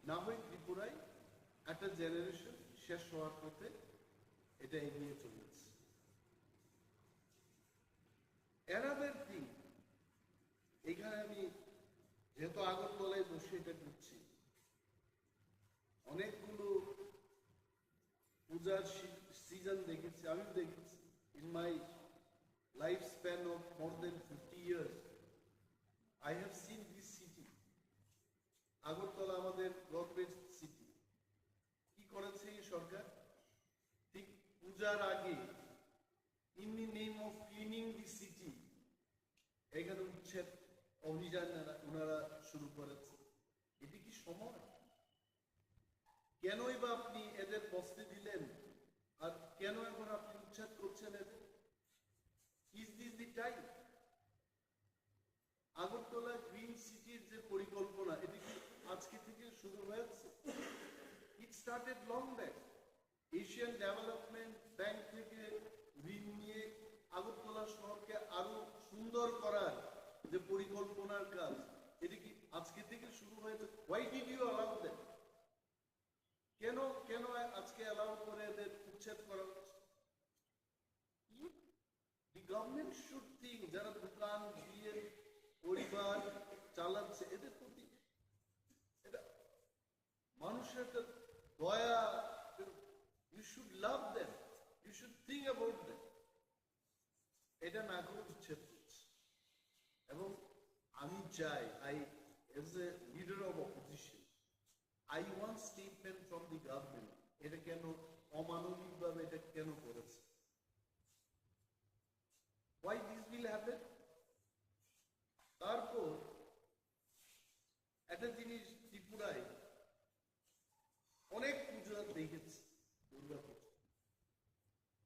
না হয় ত্রিপুরায় একটা জেনারেশন শেষ হওয়ার পথে এটা এগিয়ে চলেছে। Another thing, এখানে আমি যেহেতু আগরতলায় বসে এটা করছি, অনেকগুলো পূজার সিজন দেখেছি, আমি দেখেছি। In my life span of more than 50 years, I have seen this city. Agartala আমাদের গভর্নমেন্ট সিটি। কি করেছে এই সরকার? ঠিক পূজার আগে, in the name of cleaning the city, এখানে উচ্ছেদ অভিযান ওনারা শুরু করেছে। এটি কি সময়? কেনই বা আপনি এদের বসতে দিলেন, আর কেন এখন আপনি উচ্ছেদ করছেন এদের? Is this the time? Agartala green সিটির যে পরিকল্পনা, এটি কি আজকে থেকে শুরু হয়েছে? It started long back. Asian development bank থেকে ঋণ নিয়ে আগরতলা শহরকে আরো সুন্দর করার যে পরিকল্পনার কাজ, এটি কি আজকে থেকে শুরু হয়েছে? Why did you allow them? কেন আজকে অ্যালাউ করে এদের উচ্ছেদ করা হচ্ছে? দি গভর্নমেন্ট শুড থিঙ্ক, যারা দোকান দিয়ে পরিবার চালাচ্ছে, এদের প্রতি এটা মানুষের একটা দয়া, you should love them, you should think about them. এটা না করে উচ্ছেদ করছে। এবং আমি চাই, as a leader of opposition, I want statement from the government. এটা কেন অমানবিক ভাবে এটা কেন করেছে? Why this will happen? তারপর একটা জিনিস, ত্রিপুরায় অনেক পুজো দেখেছি, দুর্গা পুজো।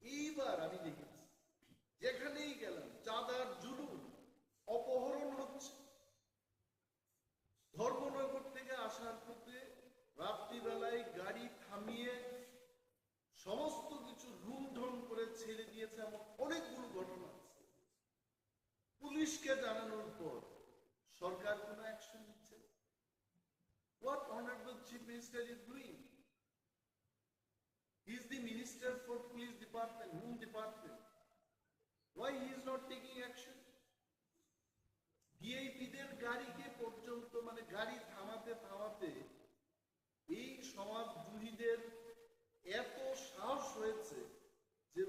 এইবার আমি দেখেছি যেখানেই গেলাম চাঁদার জুলুম, Why he is not taking action? ভিআইপিদের গাড়িকে পর্যন্ত মানে গাড়ি থামাতে এই সমাজদ্রোহীদের এত সাহস হয়েছে যে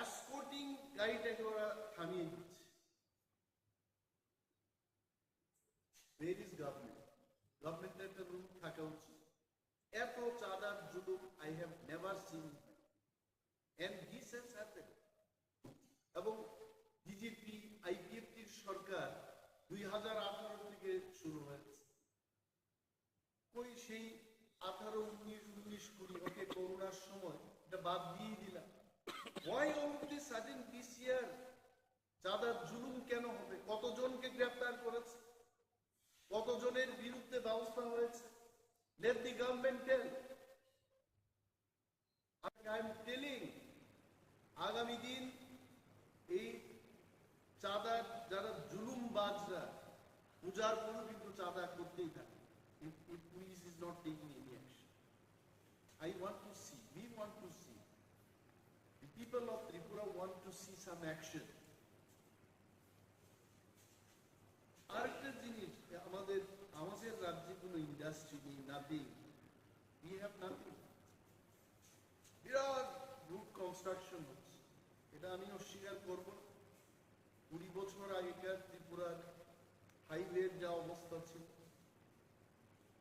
এসকর্টিং গাড়িটাকে ওরা থামিয়ে দিচ্ছে। Where is government? গভর্নমেন্টের একটা রুল থাকা উচিত। এত চাঁদার জুলুম I have never seen and this has happened. এবং বিজেপি আইপিএফটির সরকার 2018 থেকে শুরু হয়েছে। কই সেই 18, 19, 20 ওকে করোনার সময় এটা বাদ দিয়ে দিলাম। Why all of a sudden this year চাঁদার জুলুম কেন হবে? কতজনকে গ্রেফতার করেছে, কতজনের বিরুদ্ধে ব্যবস্থা হয়েছে? Let the government tell. I am telling, আগামী দিন এই চাঁদা যারা জুলুমবাজরা পূজার পরও কিন্তু চাঁদা করতেই থাকে। If police is not taking any action, I want to see, we want to see, the people of Tripura want to see some action. আরেকটা জিনিস, আমাদের রাজ্যে কোনো ইন্ডাস্ট্রি নেই, নাথিং, we have nothing. বিরাট রুট কনস্ট্রাকশন হচ্ছে, এটা আমি অস্বীকার করব না। 20 বছর আগেকার ত্রিপুরার হাইওয়ের যা অবস্থা ছিল,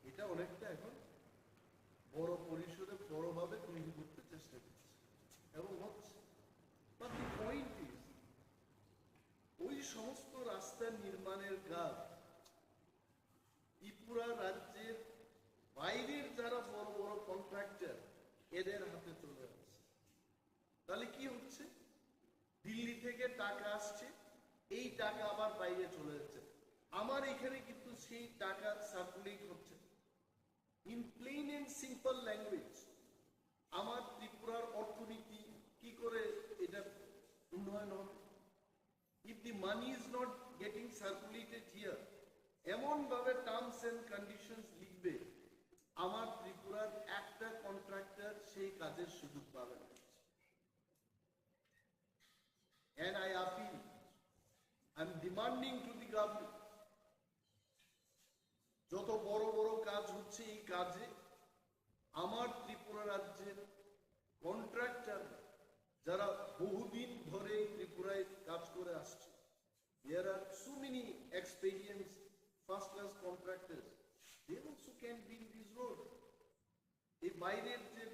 এটা অনেকটা এখন বড় পরিসরে বড়ভাবে তৈরি করতে চেষ্টা করছে এবং হচ্ছে। বাট দি পয়েন্ট ইজ, ওই সমস্ত রাস্তা নির্মাণের কাজ ত্রিপুরা রাজ্যের বাইরের যারা বড় বড় কন্ট্রাক্টর এদের হাতে চলে আসছে। তাহলে কি হচ্ছে? দিল্লি থেকে টাকা আসছে, এই টাকা আবার বাইরে চলে যাচ্ছে। আমার এখানে কিন্তু সেই টাকা সার্কুলেট হচ্ছে। In plain and simple language, আমার ত্রিপুরার অর্থনীতি কি করে এটা উন্নয়ন হবে? If the money is not getting circulated here, এমন ভাবে টার্মস এন্ড কন্ডিশনস লিখবে আমার ত্রিপুরার একটা কন্ট্রাক্টর সেই কাজের সুযোগ পাবে না। And I appeal, I'm demanding to the government, যত বড় বড় কাজ হচ্ছে এই কাজে আমার ত্রিপুরা রাজ্যের কন্ট্রাক্টর যারা বহুদিন ধরে ত্রিপুরায় কাজ করে আসছে, there are so many experienced first class contractors, they also can build this road. এই বাইরের যে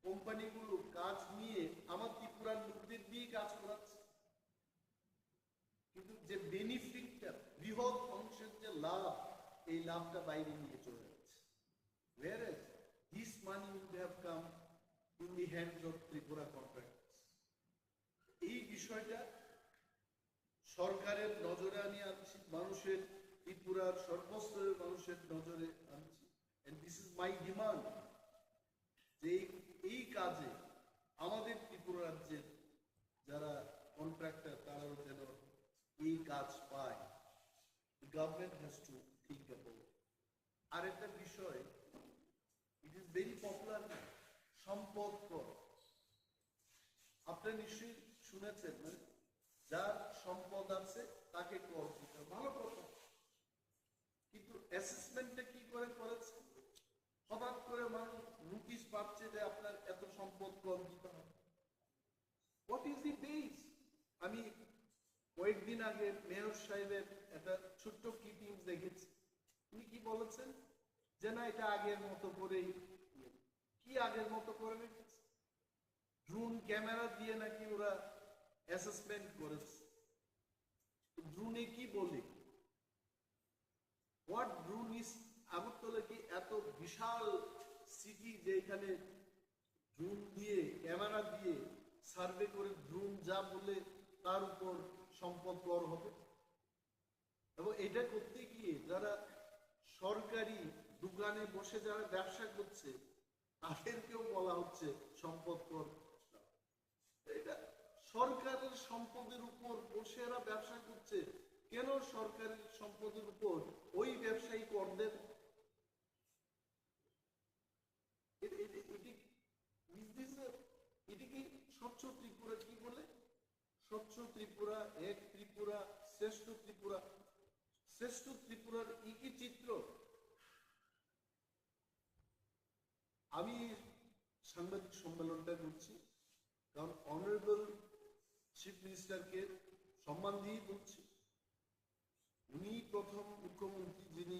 কোম্পানিগুলো কাজ নিয়ে আমার ত্রিপুরার লোকদের দিয়ে কাজ করাচ্ছে, কিন্তু যে বেনিফিটটা, বৃহৎ অংশের যে লাভ, এই লাভটা বাইরে নিয়ে চলে যাচ্ছে। Whereas this money would have come in the hands of Tripura contractors. এই বিষয়টা সরকারের নজরে আমি আনছি, মানুষের, ত্রিপুরার সর্বস্তরের মানুষের নজরে আনছি। And this is my demand, যে এই কাজে আমাদের ত্রিপুরা রাজ্যের যারা কন্ট্রাক্টর তারাও যেন এই কাজ পায়। The government has to think about it. আর একটা বিষয়, it is very popular, সম্পদ কর। আপনারা নিশ্চয়ই শুনেছেন, মানে যার সম্পদ আছে তাকে কর দিতে হবে, ভালো কথা। কিন্তু অ্যাসেসমেন্টটা কি করে করেছে? হঠাৎ করে মানুষ নোটিশ পাচ্ছে যে আপনার এত সম্পদ কর দিতে হবে। What is the base? আমি কয়েকদিন আগে মেয়র সাহেবের একটা ছোট্ট ক্লিপিং দেখেছি। উনি কি বলেছেন যে না, এটা আগের মতো করেই। কি আগের মতো করে রেখেছে? ড্রোন ক্যামেরা দিয়ে নাকি ওরা অ্যাসেসমেন্ট করেছে। ড্রোনে কি বলে? What drone is? আগরতলা কি এত বিশাল সিটি যে এখানে ড্রোন দিয়ে, ক্যামেরা দিয়ে সার্ভে করে ড্রোন যা বলে তার উপর সম্পদ কর হবে? এবং এটা করতে গিয়ে যারা সরকারি দোকানে বসে যারা ব্যবসা করছে তাদেরকেও বলা হচ্ছে সম্পদ কর। এটা সরকারের সম্পদের উপর বসে এরা ব্যবসা করছে, কেন সরকারের সম্পদের উপর ওই ব্যবসায়ী কর দেন? এটি কি স্বচ্ছ ত্রিপুরা কি বলে? স্বচ্ছ ত্রিপুরা, এক ত্রিপুরা, শ্রেষ্ঠ ত্রিপুরা। শ্রেষ্ঠ ত্রিপুরার কি চিত্র? আমি সাংবাদিক সম্মেলনটা করছি কারণ অনারেবল চিফ মিনিস্টারকে সম্মান দিয়েই বলছি। উনি প্রথম মুখ্যমন্ত্রী যিনি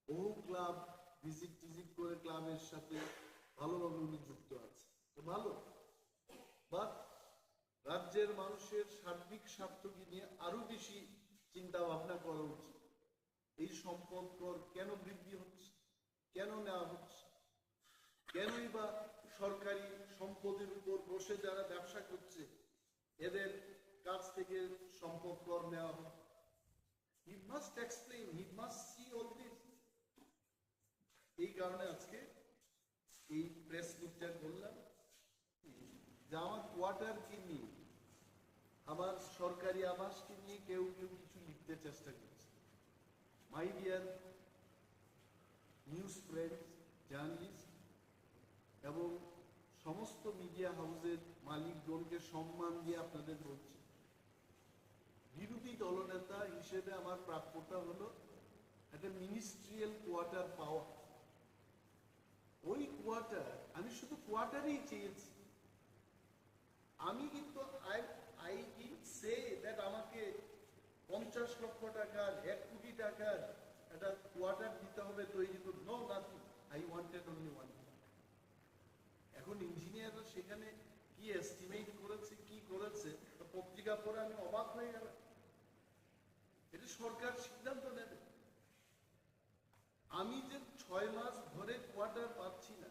বহু ক্লাব ভিজিট করে ক্লাবের সাথে ভালোভাবে উনি যুক্ত আছে, তো ভালো। বাট রাজ্যের মানুষের সার্বিক স্বার্থকে নিয়ে আরো বেশি চিন্তা ভাবনা করা উচিত। এই সম্পদ কর কেন বৃদ্ধি হচ্ছে, কেন নেওয়া হচ্ছে, কেনই বা সরকারি সম্পদের উপর বসে যারা ব্যবসা করছে এদের কাছ থেকে সম্পদ কর নেওয়া হয়? He must explain, he must see all this. এই কারণে আজকে এই প্রেস মিটটা করলাম যে আমার কোয়ার্টারকে নিয়ে, আমার সরকারি আবাসকে নিয়ে কেউ কিছু লিখতে চেষ্টা করছে। My dear news friends, journalist এবং সমস্ত মিডিয়া হাউসের মালিকগণকে সম্মান দিয়ে আপনাদের বলছি, বিরোধী দলনেতা হিসেবে আমার প্রাপ্যটা হলো একটা মিনিস্ট্রিয়াল কোয়ার্টার পাওয়া। ওই কোয়ার্টার আমি শুধু কোয়ার্টারই চেয়েছি। আমি কিন্তু আই ডিডন্ট সে দ্যাট আমাকে 50 লক্ষ টাকার 1 কোটি টাকার একটা কোয়ার্টার দিতে হবে তৈরি করে। No, nothing. I wanted only one. এখন ইঞ্জিনিয়াররা সেখানে কি এস্টিমেট করেছে, কি করেছে, পত্রিকা পড়ে আমি অবাক হয়ে গেলাম। এটা সরকার সিদ্ধান্ত নেবে। আমি যে 6 মাস ধরে কোয়ার্টার পাচ্ছি না,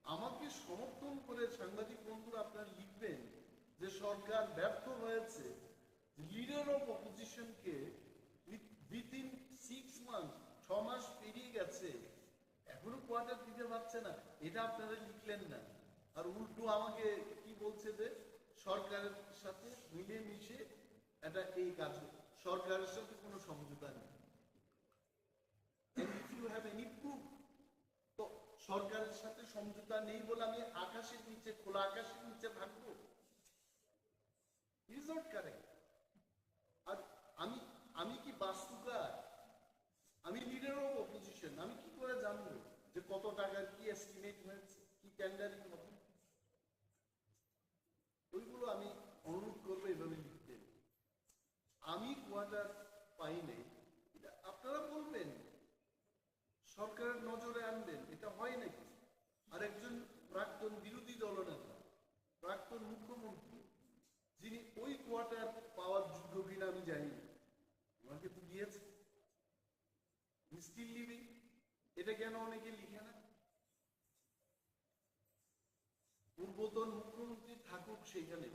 আমাকে সমর্থন করে সাংবাদিক বন্ধুরা আপনারা লিখবেন যে সরকার ব্যর্থ হয়েছে, লিডার অফ অপোজিশনকে উইথিন 6 মান্থ, 6 মাস পেরিয়ে গেছে, এখনো কোয়ার্টার দিতে পারছে না। এটা আপনারা লিখলেন না, আর উল্টো আমাকে কি বলছে যে সরকারের সাথে মিলে মিশে এটা এই কাজ, সরকারের সাথে কোনো সমঝোতা নেই। If you have any proof, তো সরকারের সাথে সমঝোতা নেই বলে আমি আকাশের নিচে, খোলা আকাশের নিচে থাকবো? Is not correct. আর আমি কি বাস্তুকার? আমি লিডার অফ অপোজিশন, আমি কি করে জানবো যে কত টাকার কি এস্টিমেট হয়েছে, কি টেন্ডারিং হবে? ওইগুলো আমি অনুরোধ করবো এভাবে লিখতে। আমি কোয়ার্টার পাই নাই, এটা আপনারা বলবেন, সরকারের নজরে আনবেন। এটা হয় নাকি? আর একজন প্রাক্তন বিরোধী দলনেতা, প্রাক্তন মুখ্যমন্ত্রী, যিনি ওই কোয়ার্টার পাওয়ার যোগ্য কিনা আমি জানি না, আমাকে তো দিয়েছে, স্টিল লিভিং। এটা কেন অনেকে লিখে না? পূর্বতন মুখ্যমন্ত্রী থাকুক সেখানে,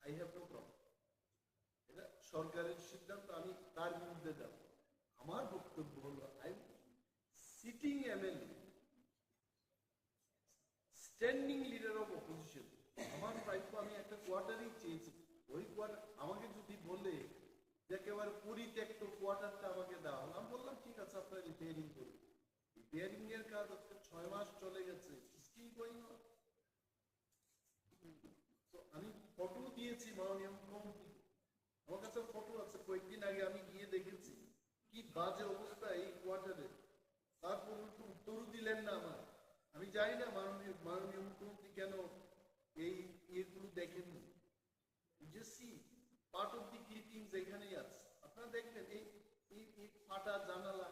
আই হ্যাভ নো প্রবলেম। এটা সরকারের সিদ্ধান্ত, আমি তার বিরুদ্ধে যাব। আমার বক্তব্য হলো I sitting MLA, standing leader of opposition, আমার প্রাপ্য আমি একটা কোয়ার্টারই চেয়েছি। ওই কোয়ার্টার আমাকে যদি বলে যে একেবারে পরিত্যক্ত কোয়ার্টারটা আমাকে দেওয়া হলো, আমি বললাম ঠিক আছে, আপনার রিপেয়ারিং করুন। রিপেয়ারিং এর কাজ হচ্ছে 6 মাস চলে গেছে, স্টিল গোয়িং অন। আমি ফটো দিয়েছি মাননীয় মুখ্যমন্ত্রী, আমার কাছে ফটো আছে, কয়েকদিন আগে আমি গিয়ে দেখেছি কি বাজে অবস্থা এই কোয়ার্টারে। তারপর উত্তরও দিলেন না আমার। আমি জানি না মাননীয় মুখ্যমন্ত্রী কেন এই ইয়েগুলো দেখেননি। পার্ট অফ দি ক্লিপিংস এখানেই আছে, আপনারা দেখবেন এই ফাটা জানালা,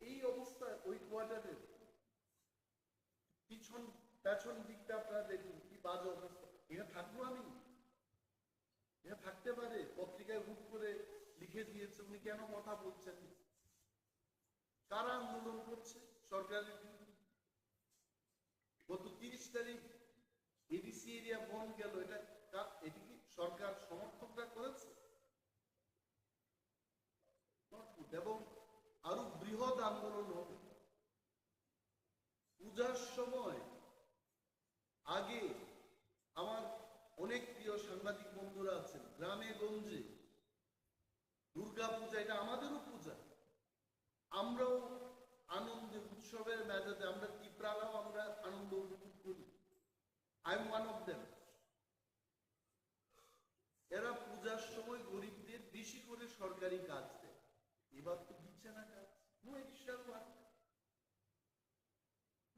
এই অবস্থা ওই কোয়ার্টারের পেছন দিকটা আপনারা দেখুন কি বাজে অবস্থা। এখানে থাকবো আমি? এখানে থাকতে পারে? পত্রিকায় হুট করে লিখে দিয়েছে, উনি কেন কথা বলছেন? কারা আন্দোলন করছে সরকারের বিরুদ্ধে? গত 30 তারিখ এডিসি এরিয়া বন্ধ গেল, এটি কি সরকার সমর্থকরা করেছে? এবং আরো বৃহৎ আন্দোলন হবে। পূজার সময় আগে আমার অনেক প্রিয় সাংবাদিক বন্ধুরা আছেন, গ্রামে গঞ্জে দুর্গা পূজা, এটা আমাদেরও পূজা, আমরাও আনন্দে উৎসবের মেজাজে, আমরা ত্রিপুরারাও আমরা আনন্দ উপভোগ করি। I am one of them. সরকারি কাজ দেয়, এবার তো দিচ্ছে না কাজ, নো এডিশনাল ওয়ার্ক।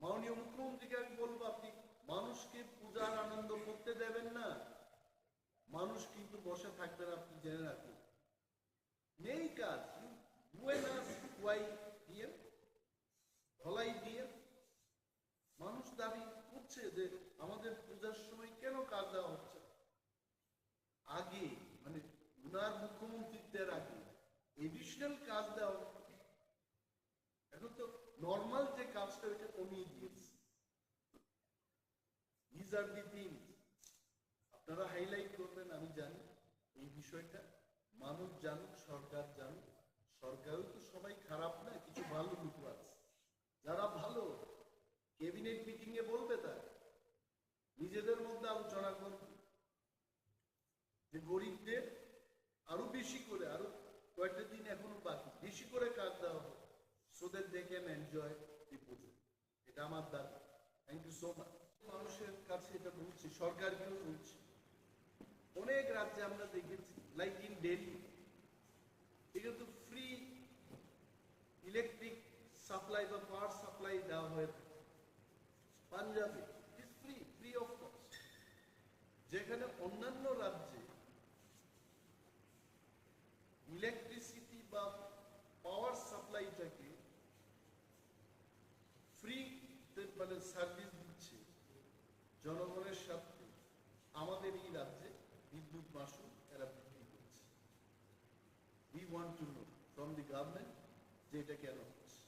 মাননীয় মুখ্যমন্ত্রীকে আমি বলবো, আপনি মানুষকে পূজার আনন্দ করতে দেবেন না, মানুষ কিন্তু বসে থাকবেন, আপনি জেনে রাখুন। নেই কাজ, ধলাই দিয়ে মানুষ দাবি করছে যে আমাদের পূজার সময় কেন কাজ দেওয়া হচ্ছে। আগে মানে উনার মুখ্যমন্ত্রীত্বের আগে এডিশনাল কাজ দেওয়া হতো, এখন তো নর্মাল যে কাজটা ওইটা কমিয়ে দিয়েছে। দিস আর দি থিংস আপনারা হাইলাইট করবেন, আমি জানি এই বিষয়টা, মানুষ জানুক, সরকার জানুক। সরকারও তো সবাই খারাপ না, কিছু ভালো লোক আছে যারা ভালো, ক্যাবিনেট মিটিং এ বলবে, তার নিজেদের মধ্যে আলোচনা করবে যে গরিবদের আরো বেশি করে, আরো কয়েকটা দিন এখনো বাকি, বেশি করে কাজ দেওয়া হবে, so that they can enjoy the puja. এটা আমার দাবি। Thank you so much. মানুষের কাছে এটা বলছি, সরকারকেও বলছি, অনেক রাজ্যে আমরা দেখেছি, লাইক ইন দিল্লি, এখানে তো ফ্রি ইলেকট্রিক সাপ্লাই বা পাওয়ার সাপ্লাই দেওয়া হয়ে থাকে। পাঞ্জাবে is free, free of cost. যেখানে অন্যান্য রাজ্যে ইলেকট্রিসিটি বা পাওয়ার সাপ্লাইটাকে ফ্রি মানে সার্ভিস দিচ্ছে জনগণের স্বার্থে, আমাদের এই রাজ্যে বিদ্যুৎ মাশুল এরা বৃদ্ধি করছে। We want to know from the government যে এটা কেন হচ্ছে।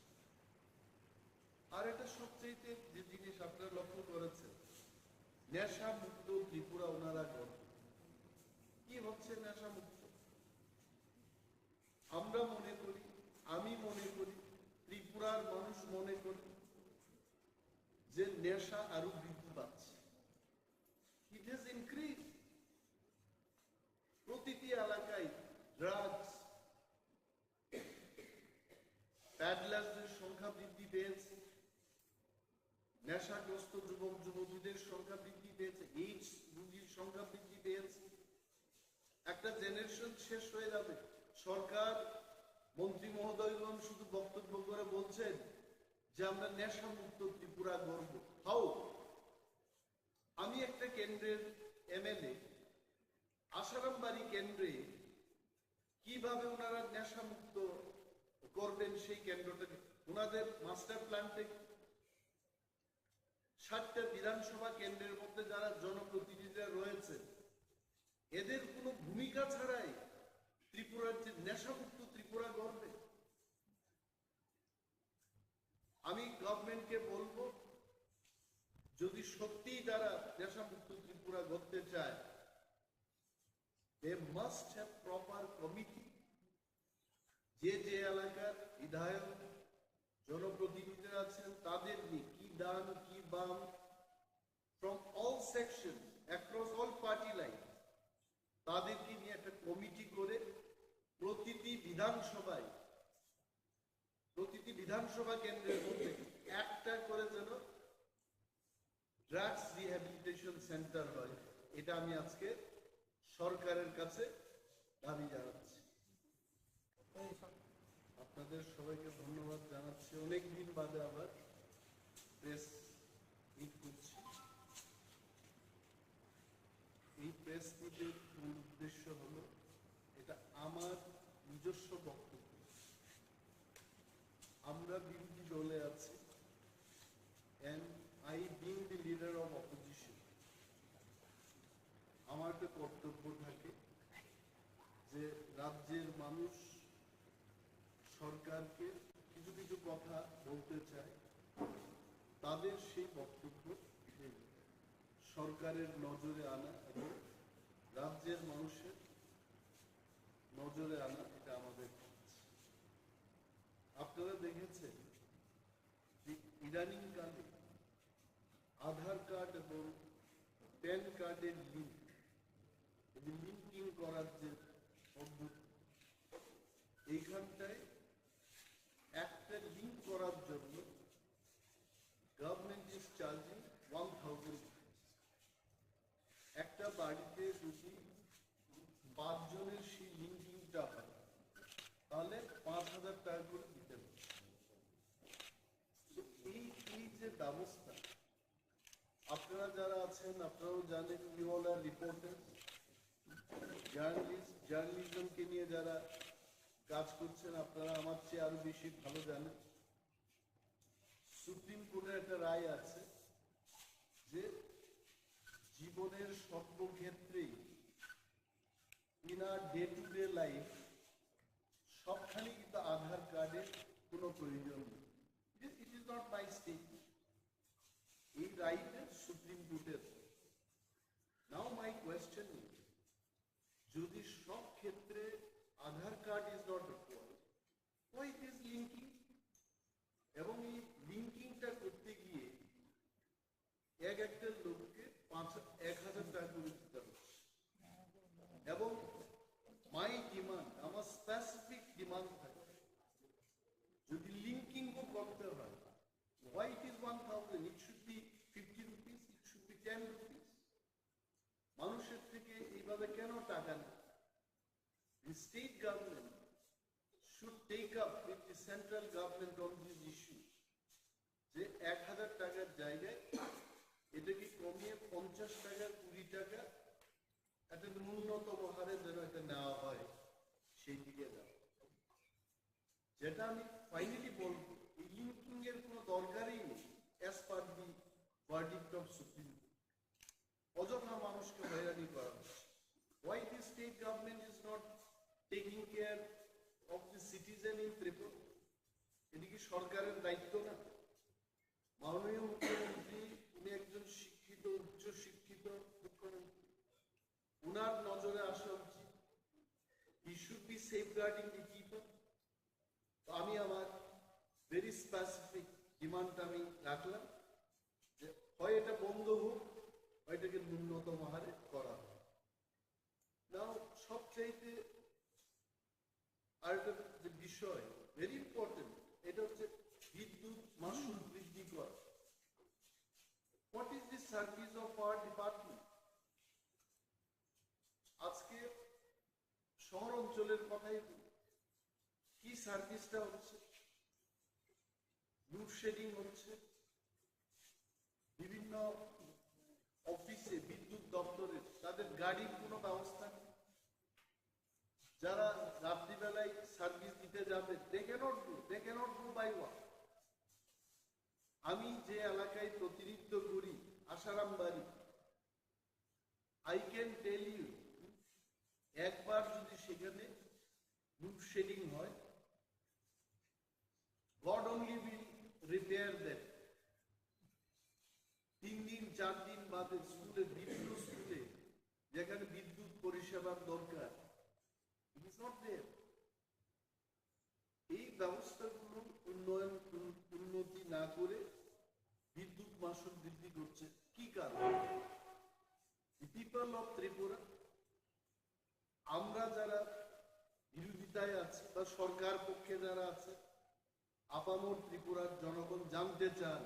আর এটা সবচেয়ে যে জিনিস আপনারা লক্ষ্য করেছেন, নেশা মুক্ত ত্রিপুরা ওনারা গর্ব। কি হচ্ছে নেশা মুক্ত? আমরা মনে করি, আমি মনে করি, ত্রিপুরার মানুষ মনে করি যে নেশা আরো বৃদ্ধি পাচ্ছে। It has increase. প্রতিটি এলাকায় ড্রাগস, প্যাডলারদের সংখ্যা বৃদ্ধি পেয়েছে, নেশাগ্রস্ত যুবক যুবতীদের সংখ্যা বৃদ্ধি পেয়েছে, এইডস রোগীর সংখ্যা বৃদ্ধি পেয়েছে। একটা জেনারেশন শেষ হয়ে যাবে। সরকার মন্ত্রী মহোদয়গণ শুধু বক্তব্য করে বলছেন যে আমরা নেশা মুক্ত ত্রিপুরা গর্ব। হাউ? আমি একটা কেন্দ্রের এমএলএ, আসারামবাড়ি কেন্দ্রে কিভাবে ওনারা নেশা মুক্ত করবেন সেই কেন্দ্রটাকে, ওনাদের মাস্টার প্ল্যানটে 60টা বিধানসভা কেন্দ্রের মধ্যে যারা জনপ্রতিনিধিরা রয়েছে, এদের কোনো ভূমিকা ছাড়াই ত্রিপুরার যে নেশামুক্ত ত্রিপুরা গড়বে। আমি গভর্নমেন্টকে বলবো, যদি সত্যিই তারা নেশামুক্ত ত্রিপুরা গড়তে চায়, they must have proper committee. যে যে এলাকার বিধায়ক জনপ্রতিনিধিরা আছেন তাদের নিয়ে কি ডান কি বাম, from all section across all party line, তাদেরকে নিয়ে একটা কমিটি করে প্রতিটি বিধানসভা কেন্দ্রের মধ্যে একটা করে যেন ড্রাগস রিহ্যাবিলিটেশন সেন্টার হয়। এটা আমি আজকে সরকারের কাছে দাবি জানাচ্ছি। আপনাদের সবাইকে ধন্যবাদ জানাচ্ছি। অনেকদিন বাদে আবার প্রেস মিট করছি। এই প্রেস মিটের মূল উদ্দেশ্য হলো, এটা আমার নিজস্ব বক্তব্য। আমরা বিরোধী দলে আছি, and I being the leader of opposition, আমার একটা কর্তব্য থাকে যে রাজ্যের মানুষ সরকারকে কিছু কিছু কথা বলতে চায়, তাদের সেই বক্তব্য সরকারের নজরে আনা এবং রাজ্যের মানুষের নজরে আনা, এটা আমাদের কাজ। আপনারা দেখেছেন যে ইদানিং কালে আধার কার্ড এবং প্যান কার্ডের লিঙ্কিং করার যে পদ্ধতি, এইখানটায় একটা লিঙ্ক করার জন্য গভর্নমেন্ট ইজ চার্জিং 1000। একটা বাড়িতে যদি 5 জনের সেই লিঙ্কিংটা হয়, টাকা করে দিতে হবে। এই যে ব্যবস্থা, আপনারা যারা আছেন আপনারাও জানেন, ইউ অল আর রিপোর্টার, জার্নালিজমকে নিয়ে যারা কাজ করছেন আপনারা আমার চেয়ে আরো বেশি ভালো জানেন। সুপ্রিম কোর্টের একটা রায় আছে যে জীবনের সর্বক্ষেত্রেই in our day to day life সবখানে কিন্তু আধার কার্ডের কোনো প্রয়োজন নেই। It is not my statement, এই রাইটের সুপ্রিম কোর্টের। নাও মাই কোয়েশ্চেন ইজ, যদি সব ক্ষেত্রে Aadhaar card is not required, why it is linking? এবং এই লিঙ্কিংটা করতে গিয়ে একটা লোককে 1,000 টাকা করে দিতে হচ্ছে। এবং মাই ডিমান্ড, আমার স্পেসিফিক ডিমান্ড থাকে, যদি লিঙ্কিংও করতে হয়, why it is 1,000? It should be 50 rupees, it should be 10 rupees. মানুষের থেকে এইভাবে কেন টাকা নেয়? The state government should take up with the central government on this issue. যে 1,000 টাকার জায়গায় এটাকে কমিয়ে 50 টাকা 20 টাকা একটা ন্যূনতম হারে যেন এটা নেওয়া হয়, সেই দিকে যাওয়া। যেটা আমি ফাইনালি বলবো, এই লিঙ্কিং এর কোনো দরকারই নেই as per the verdict of supreme court. অযথা মানুষকে হয়রানি করা হচ্ছে। Why the state government is not taking care of the citizen in Tripura? এটি কি সরকারের দায়িত্ব না? মাননীয় মুখ্যমন্ত্রী, উনি একজন শিক্ষিত, উচ্চ শিক্ষিত মুখ্যমন্ত্রী, উনার নজরে আসা উচিত। He should be safeguarding the people. তো আমি আমার ভেরি স্পেসিফিক ডিমান্ডটা আমি রাখলাম যে হয় এটা বন্ধ হোক, হয় এটাকে ন্যূনতম হারে করা হোক। নাও সবচাইতে আরেকটা যে বিষয় ভেরি ইম্পর্টেন্ট, এটা হচ্ছে বিদ্যুৎ মাশুল বৃদ্ধি করা। What is the service of our department? আজকে শহর অঞ্চলের কথাই কি সার্ভিসটা হচ্ছে? লোডশেডিং হচ্ছে, বিভিন্ন অফিসে বিদ্যুৎ দপ্তরে তাদের গাড়ির কোনো ব্যবস্থা নেই। যারা রাত্রিবেলায় সার্ভিস দিতে যাবে, they cannot do by what? আমি যে এলাকায় প্রতিনিধিত্ব করি, আশারাম বাড়ি, I can tell you, একবার যদি সেখানে লোডশেডিং হয়, God only will repair them. 3 দিন 4 দিন বাদে স্কুলে, বিভিন্ন স্কুলে যেখানে বিদ্যুৎ পরিষেবার দরকার, it is not there. এই ব্যবস্থাগুলো উন্নতি না করে বিদ্যুৎ মাশুল বৃদ্ধি করছে কি কারণ? The people of Tripura, আমরা যারা বিরোধিতায় আছি বা সরকার পক্ষে যারা আছে, আপামর ত্রিপুরার জনগণ জানতে চান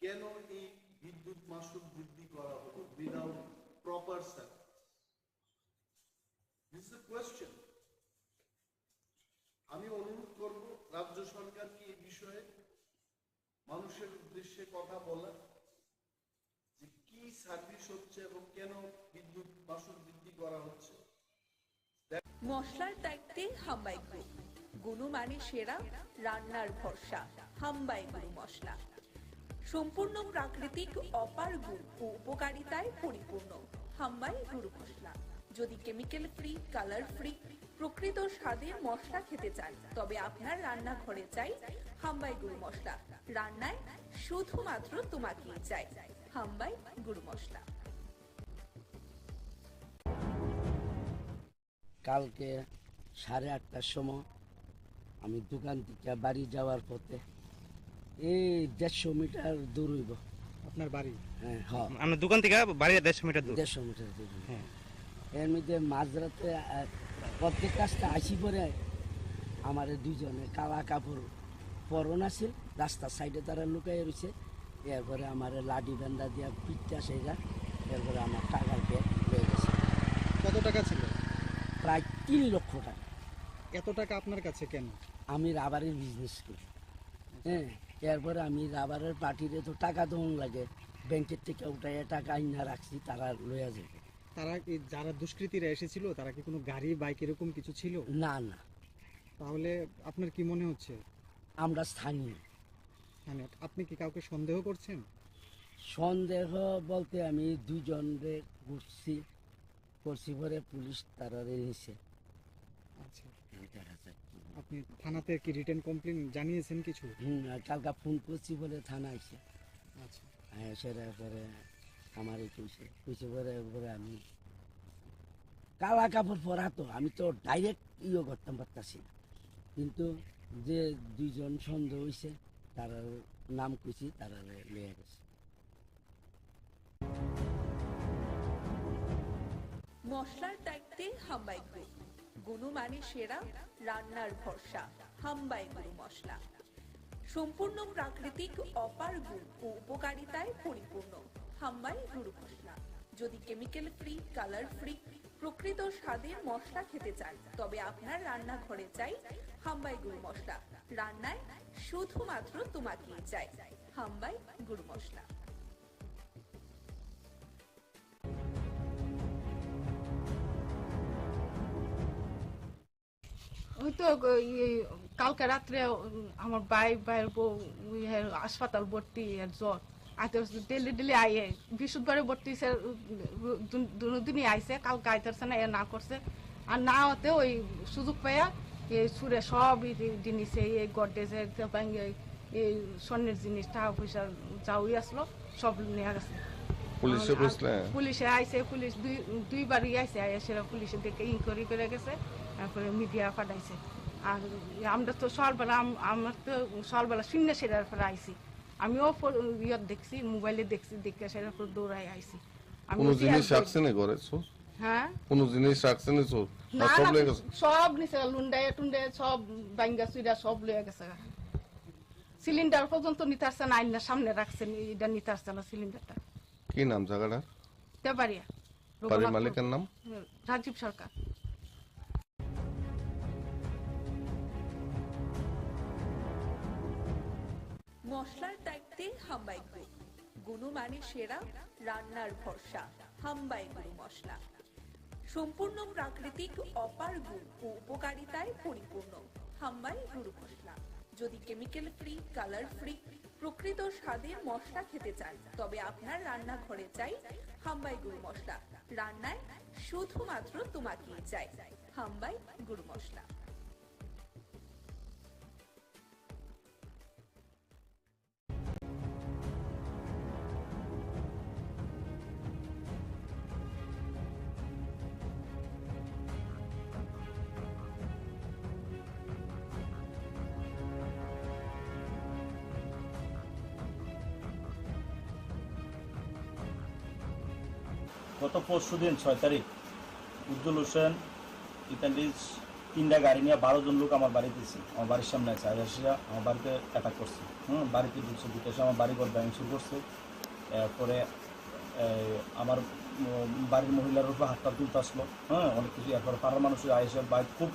কেন এই বিদ্যুৎ মাশুল বৃদ্ধি করা হলো without proper service. This is the question. আমি অনুরোধ করব রাজ্য সরকারকে এই বিষয়ে মানুষের উদ্দেশ্যে কথা বলা, যে কি সার্ভিস হচ্ছে এবং কেন বিদ্যুৎ মাশুল বৃদ্ধি করা হচ্ছে। মশলার দায়িত্বে হাম্বাই গ্রুপ, গুণমানে সেরা, রান্নার ভরসা। হাম্বাই গুরু মশলা সম্পূর্ণ প্রাকৃতিক, অপার গুণ ও উপকারিতায় পরিপূর্ণ। হাম্বাই গুরু মশলা। যদি কেমিক্যাল ফ্রি, কালার ফ্রি, প্রকৃত স্বাদের মশলা খেতে চান, তবে আপনার রান্নাঘরে চাই হাম্বাই গুরু মশলা। রান্নায় শুধুমাত্র তোমাকেই চাই হাম্বাই গুরু মশলা। কালকে 8:30টার সময় আমি দোকান থেকে বাড়ি যাওয়ার পথে, এই 150 মিটার দূর হইব আপনার বাড়ি? হ্যাঁ, আপনার দোকান থেকে বাড়ি 150 মিটার দূর। 150 মিটার দূর। হ্যাঁ, এর মধ্যে মাঝরাতে প্রত্যেক কাজটা আসি পরে আমার দুইজনে কালা কাপড় পরন আছিল, রাস্তার সাইডে তারা লুকাই রয়েছে। এরপরে আমার লাডি বান্ধা দিয়া পিঠটা সেরা, এরপরে আমার টাকার ব্যাগ হয়ে গেছে। কত টাকা ছিল? প্রায় 3 লক্ষ টাকা। এত টাকা আপনার কাছে কেন? আমি রাবারের বিজনেস করি। হ্যাঁ, এরপরে আমি রাবারের পার্টিরে তো টাকা দেওয়া লাগে, ব্যাংকের থেকে উঠাইয়া টাকা আইনা রাখছি, তারা লইয়া যাবে। তারা কি, যারা দুষ্কৃতীরা এসেছিল, তারা কি কোনো গাড়ি বাইক এরকম কিছু ছিল? না না। তাহলে আপনার কি মনে হচ্ছে? আমরা স্থানীয়। আপনি কি কাউকে সন্দেহ করছেন? সন্দেহ বলতে আমি 2 জনরে করছি পরে পুলিশ তারা নিছে। আচ্ছা, আপনি থানাতে কি রিটেন কমপ্লেন জানিয়েছেন কিছু? কালকে ফোন করছি বলে থানা আইছে। আচ্ছা, সেটা পরে আমার কইছে পরে আমি কালা কাপড় পরা, তো আমি তো ডাইরেক্ট করতাম পারতাছি না, কিন্তু যে 2 জন সন্দেহ হয়েছে তার নাম কইছি, তারা লইয়া গেছে। মশলার দায়িত্বে হাম্বাই গ্রুপ, গুণমানে সেরা, রান্নার ভরসা। হাম্বাই গুরু মশলা সম্পূর্ণ প্রাকৃতিক, অপার গুণ ও উপকারিতায় পরিপূর্ণ। হাম্বাই গুরু মশলা। যদি কেমিক্যাল ফ্রি, কালার ফ্রি, প্রকৃত স্বাদের মশলা খেতে চান, তবে আপনার রান্নাঘরে চাই হাম্বাই গুরু মশলা। রান্নায় শুধুমাত্র তোমাকেই চাই হাম্বাই গুরু মশলা। ওই তো কালকে রাত্রে আমার ভাইয়ের বউ হাসপাতাল ভর্তি, আর জ্বর আইতে ডেলি আইয়ে, বৃহস্পতিবারে ভর্তি দুদিনই আইসে, কালকে আইতেছে না, না করছে। আর না হতে ওই সুযোগ পাইয়া এই সুরে সব জিনিস, এই গডরেজের এই স্বর্ণের জিনিস, টাকা পয়সা যাওই আসলো, সব নিয়ে গেছে। পুলিশে আইসে, পুলিশ দুইবারই আইসে, সেটা পুলিশে দেখে ইনকোয়ারি করে গেছে, তারপরে মিডিয়া পাঠাইছে। আর আমরা তো সকালবেলা, আমার তো সকালবেলা শূন্য সেটার পরে আইসি, আমিও দেখছি, মোবাইলে দেখছি, দেখে সেটার পর দৌড়াই আইসি। হ্যাঁ, সব নিচে লুন্ডায় টুন্ডে সব বাইঙ্গা চুইরা সব লয়ে গেছে। সিলিন্ডার পর্যন্ত নিতে আসছে না, আইনার সামনে রাখছেন, এটা নিতে আসছে না সিলিন্ডারটা। কি নাম জায়গাটা? তেবাড়িয়া। বাড়ির মালিকের নাম? রাজীব সরকার। মশলার দায়িত্বে হাম্বাই গ্রুপ, গুণমানে সেরা, রান্নার ভরসা। হাম্বাই গুরু মশলা সম্পূর্ণ প্রাকৃতিক, অপার গুণ ও উপকারিতায় পরিপূর্ণ। হাম্বাই গুরু মশলা। যদি কেমিক্যাল ফ্রি, কালার ফ্রি, প্রকৃত স্বাদের মশলা খেতে চান, তবে আপনার রান্নাঘরে চাই হাম্বাই গুরু মশলা। রান্নায় শুধুমাত্র তোমাকেই চাই হাম্বাই গুরু মশলা। গত পরশুদিন 6 তারিখ উজ্জ্বল হোসেন ইতালিজ 3টা গাড়ি নিয়ে 12 জন লোক আমার বাড়িতে এসে, আমার বাড়ির সামনে আছে, আইসিয়া আমার বাড়িতে অ্যাটাক করছে। বাড়িতে ঢুকছে, ঢুকে এসে আমার বাড়ি ঘর ব্যাং শুরু করছে। এরপরে আমার বাড়ির মহিলার উপর হাতটা তুলতে আসলো, অনেক কিছু। এরপরে পাড়ার মানুষ আইসে, বাইক খুব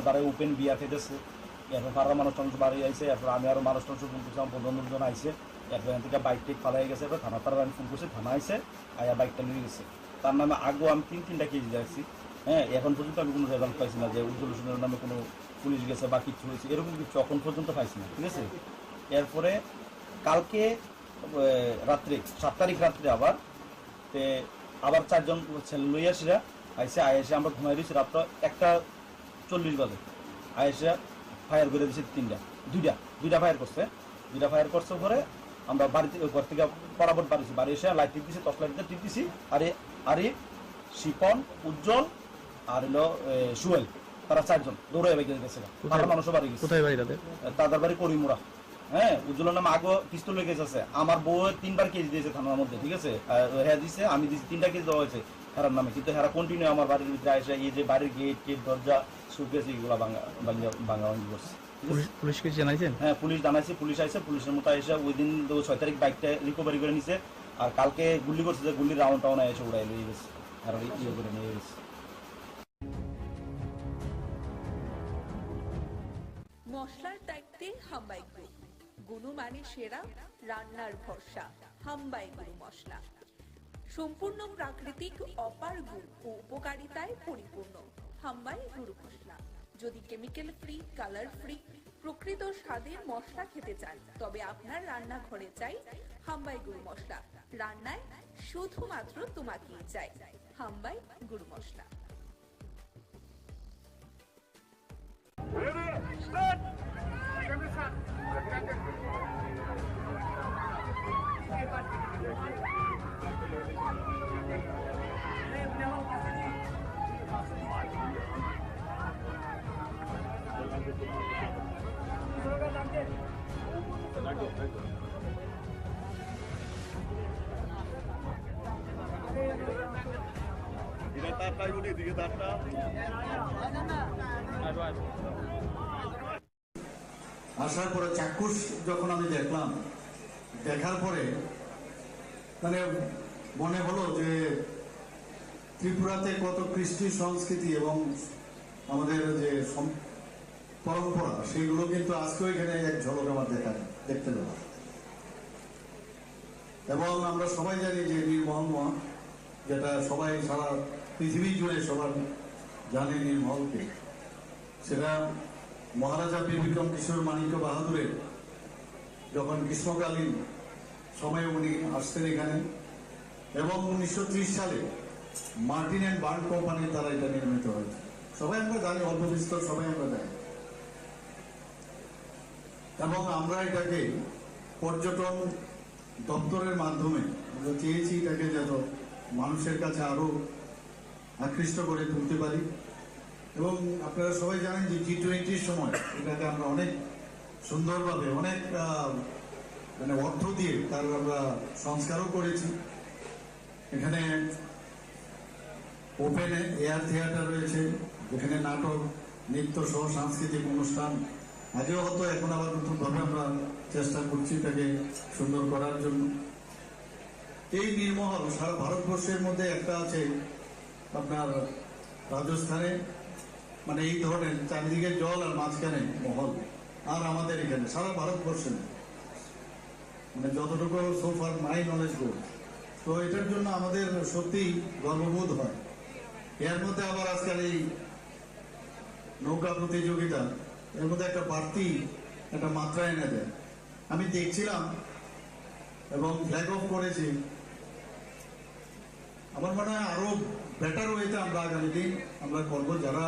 দাঁড়ায় ওপেন বিয়া খেতেছে। এরপর পাড়ার মানুষ টানুষ বাড়ি আইসে, এরপর আমি আরও মানুষ টানুষ ফোন করছি, আমার বন্ধুজন আইসে। এরপর এখান থেকে বাইক টেক ফালাই গেছে, এরপর থানা তারা আমি ফোন করছি, থানা আইসে, আয়া বাইকটা নিয়ে গেছে। তার নামে আগেও আমি 3টা কেজি দেখছি। এখন পর্যন্ত আমি কোনো রেজাল্ট পাইছি না যে উজ্জ্বল হোসেনের নামে কোনো পুলিশ গেছে বা কিছু হয়েছে, এরকম কিছু এখন পর্যন্ত পাইছি না, ঠিক আছে। এরপরে কালকে রাত্রে 7 তারিখ রাত্রে আবার 4 জন ছেলে লইয়াসিরা আইসে, আইসে আমরা ঘুমাই দিয়েছি রাত্র 1:40 বাজে। আইসে ফায়ার করে দিয়েছে 2টা ফায়ার করছে। 2টা ফায়ার করছে পরে আমরা বাড়িতে ঘর থেকে বরাবর বাড়িছি, বাড়ি এসে লাইট টিপ দিছি, টর্চ লাইট টিপ দিছি। আরে শিপন, উজ্জ্বল আর হলো সুয়েল, তারা 4 জন দৌড়ে গেছে। মানুষও বাড়ি গেছে। কোথায় বাড়ি তাদের? তাদের বাড়ি করিমুরা। উজ্জ্বলের নামে আগে পিস্তল লেগে গেছে। আমার বউ 3বার কেজি দিয়েছে থানার মধ্যে, ঠিক আছে। হ্যাঁ দিছে, আমি দিয়েছি 3টা কেজি দেওয়া হয়েছে হেরার নামে, কিন্তু হেরা কন্টিনিউ আমার বাড়ির ভিতরে এসে এই যে বাড়ির গেট দরজা সুকেছে এগুলো ভাঙা করছে। পুলিশকে জানাইছেন? হ্যাঁ, পুলিশ জানাইছে, পুলিশ আইসে, পুলিশের মতো এসে ওই দিন 6 তারিখ বাইকটা রিকভারি করে নিছে। আর কালকে গুলি করছে, যে গুলির রাউন্ড টাউন এসে উড়াই নিয়ে গেছে, আর ইয়ে করে নিয়ে গেছে। মশলা হাম্বাই গ্রুপ, গুণমানে সেরা, রান্নার ভরসা, হাম্বাই গুরু মশলা। সম্পূর্ণ প্রাকৃতিক, অপার গুণ ও উপকারিতায় পরিপূর্ণ হাম্বাই গুরু মশলা। যদি কেমিক্যাল ফ্রি, কালার ফ্রি, প্রকৃত স্বাদের মশলা খেতে চান, তবে আপনার রান্নাঘরে চাই হাম্বাই গুরু মশলা। রান্নায় শুধুমাত্র তোমাকেই চাই হাম্বাই গুরু মশলা। আসার পরে চাক্ষুষ যখন আমি দেখলাম, দেখার পরে মানে মনে হলো যে ত্রিপুরাতে কত কৃষ্টি সংস্কৃতি এবং আমাদের যে পরম্পরা, সেগুলো কিন্তু আজকেও এখানে এক ঝলক আমার দেখতে পেলাম। এবং আমরা সবাই জানি যে নীলমহল, যেটা সবাই সারা পৃথিবী জুড়ে সবার জানে নীলমহলকে, সেটা মহারাজা বীরবিক্রম কিশোর মাণিক্য বাহাদুরের যখন গ্রীষ্মকালীন সময়ে উনি আসতেন এখানে, এবং 1930 সালে মার্টিন অ্যান্ড বার্ন কোম্পানির দ্বারা এটা নির্মিত হয়েছে। সবাই আমরা জানি, অল্প বিস্তর সবাই আমরা জানি। এবং আমরা এটাকে পর্যটন দপ্তরের মাধ্যমে আমরা চেয়েছি এটাকে যত মানুষের কাছে আরো আকৃষ্ট করে তুলতে পারি। এবং আপনারা সবাই জানেন যে G20 সময় এটাকে আমরা অনেক সুন্দরভাবে, অনেক মানে অর্থ দিয়ে তার আমরা সংস্কারও করেছি। এখানে ওপেন এয়ার থিয়েটার রয়েছে, যেখানে নাটক, নৃত্য সহ সাংস্কৃতিক অনুষ্ঠান আগেও হতো, এখন আবার নতুনভাবে আমরা চেষ্টা করছি এটাকে সুন্দর করার জন্য। এই নীলমহল সারা ভারতবর্ষের মধ্যে একটা আছে আপনার রাজস্থানে, মানে এই ধরনের চারিদিকে জল আর মাঝখানে মহল, আর আমাদের এখানে সারা ভারতবর্ষে মানে যতটুকু সোফার মাই নলেজ গো। তো এটার জন্য আমাদের সত্যি গর্ববোধ হয়। এর মধ্যে আবার আজকাল এই নৌকা প্রতিযোগিতা, এর মধ্যে একটা বাড়তি একটা মাত্রা এনে দেয়। আমি দেখছিলাম এবং ফ্ল্যাগ অফ করেছি। আমার মনে হয় আরো বেটার ওয়েতে আমরা আগামী দিন আমরা করবো। যারা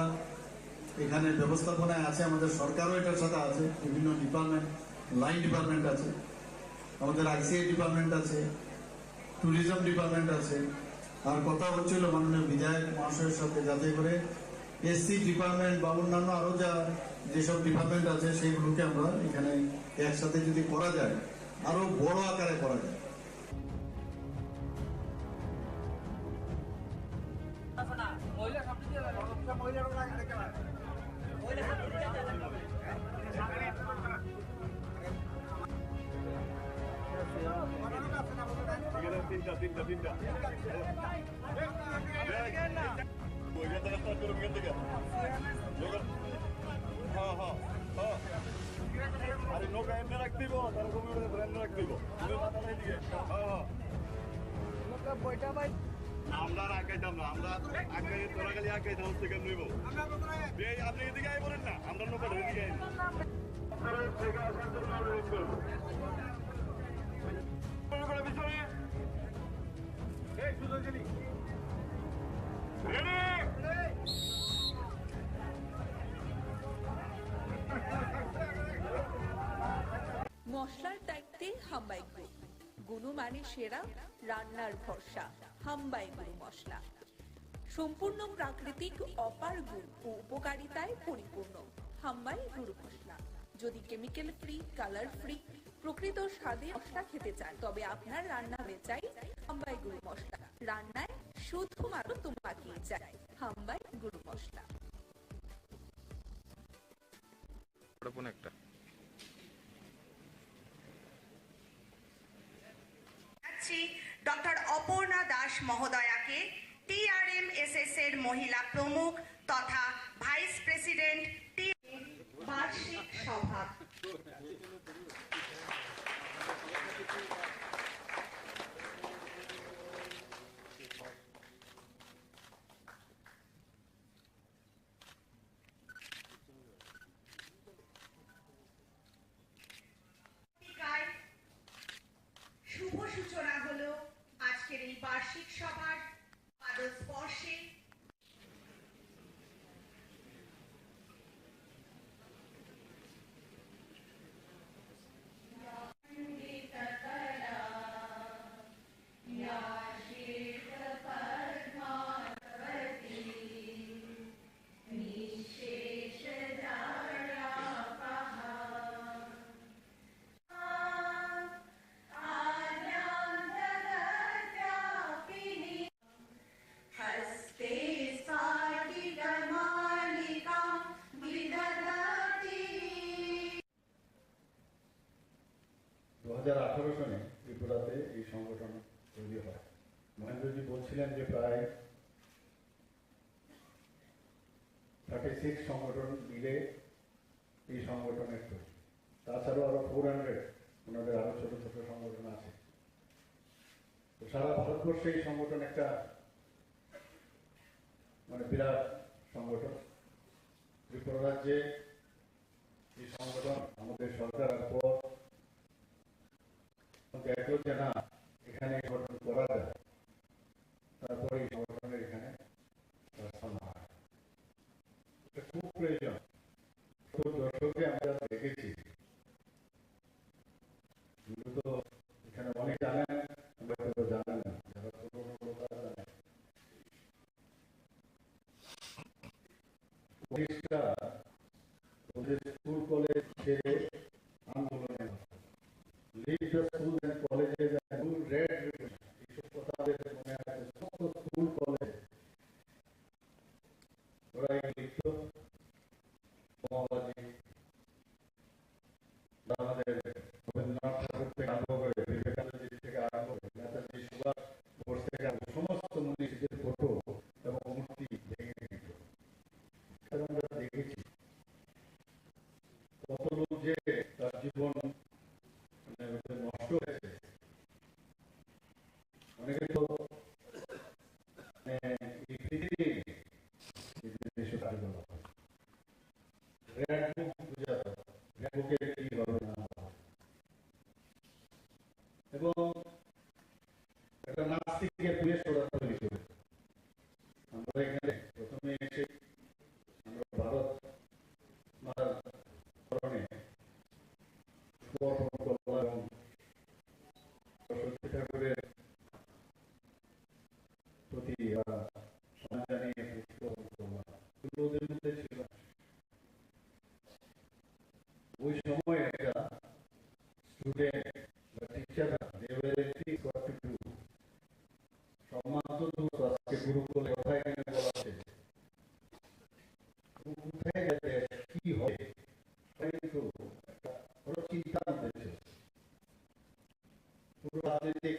এখানে ব্যবস্থাপনায় আছে, আমাদের সরকারও এটার সাথে আছে, বিভিন্ন ডিপার্টমেন্ট, লাইন ডিপার্টমেন্ট আছে, আমাদের ICA ডিপার্টমেন্ট আছে, ট্যুরিজম ডিপার্টমেন্ট আছে। আর কথা হচ্ছিল মাননীয় বিধায়ক মহাশয়ের সাথে, যাতে করে SC ডিপার্টমেন্ট বা অন্যান্য আরো যেসব ডিপার্টমেন্ট আছে সেইগুলোকে আমরা এখানে একসাথে যদি করা যায়, আরো বড় আকারে করা যায়। আমরা আঁকাইতাম না, আমরা আঁকাই তোরা খালি আঁকাইতাম থেকে নইব। আপনি এদিকে আই বলেন না, আমরা নৌকাটা এদিকে আই। মশলার দায়িত্বে হাম্বাই গ্রুপ, গুণমানে সেরা, রান্নার ভরসা, হাম্বাই গুরু মশলা। সম্পূর্ণ প্রাকৃতিক, অপার গুণ ও উপকারিতায় পরিপূর্ণ হাম্বাই গুরু মশলা। যদি কেমিক্যাল ফ্রি, কালার ফ্রি, প্রকৃত স্বাদে মশলা খেতে চান, তবে আপনার রান্নাঘরে চাই হাম্বাই গুরু মশলা। রান্নায় শুধুমাত্র তোমাকেই চাই হাম্বাই গুরু মশলা। ডক্টর অপর্ণা দাস মহোদয়াকে TRMSS এর মহিলা প্রমুখ তথা ভাইস প্রেসিডেন্ট বার্ষিক সভা শুভ সূচনা হলো আজকের এই বার্ষিক সভার পাদস্পর্শে। সনে ত্রিপুরাতে এই সংগঠন তৈরি হয়। মহেন্দ্রজি বলছিলেন যে প্রায় 36 সংগঠন মিলে এই সংগঠনের তৈরি। তাছাড়াও আরো 400 ওনাদের আরো ছোট ছোট সংগঠন আছে। তো সারা ভারতবর্ষে এই সংগঠন একটা মানে বিরাট সংগঠন। ত্রিপুরা রাজ্যে এই সংগঠন আমাদের সরকার পর দেখলো যে না এখানে সংগঠন করা যায়, তারপরে এই সংগঠনের এখানে খুব প্রয়োজন। তো দর্শকে আমরা দেখেছি তো এখানে অনেক জানেন, জানেন না, যারা পুরোনো লোক তারা জানেন। ওদের স্কুল কলেজ ছেড়ে আন্দোলনে leave the schools and colleges and do red ribbon. এইসব কথা আমাদের মনে আছে। সমস্ত স্কুল কলেজ ওরা লিখত মহাবাজি আমাদের রবীন্দ্রনাথ ঠাকুর থেকে আরম্ভ করে বিবেকানন্দ থেকে আরম্ভ করে নেতাজি সুভাষ বোস থেকে সমস্ত মনীষীদের ফটো এবং মূর্তি ভেঙে দিত। আমরা দেখেছি কত লোক যে তার জীবন নষ্ট হয়েছে। অনেকে তো এই পৃথিবী এবং একটা নাস্তিকের বিয়ে সরা তৈরি করে আমরা এখানে প্রথমে এসে আমরা ভারত মাতার চরণে অর্পণ করলাম এবং সরস্বতী ঠাকুরের প্রতি সম্মান জানিয়ে পুষ্প করলাম। কিন্তু ওদের মধ্যে ছিল ওই সময় একটা স্টুডেন্ট বা টিচাররা সম্মান তো দূর, আজকে গুরুকুলে কথা এখানে বলা আছে কোথায় গেছে কি হবে কিন্তু বড় চিন্তার মধ্যে ছিল। পুরো রাজনৈতিক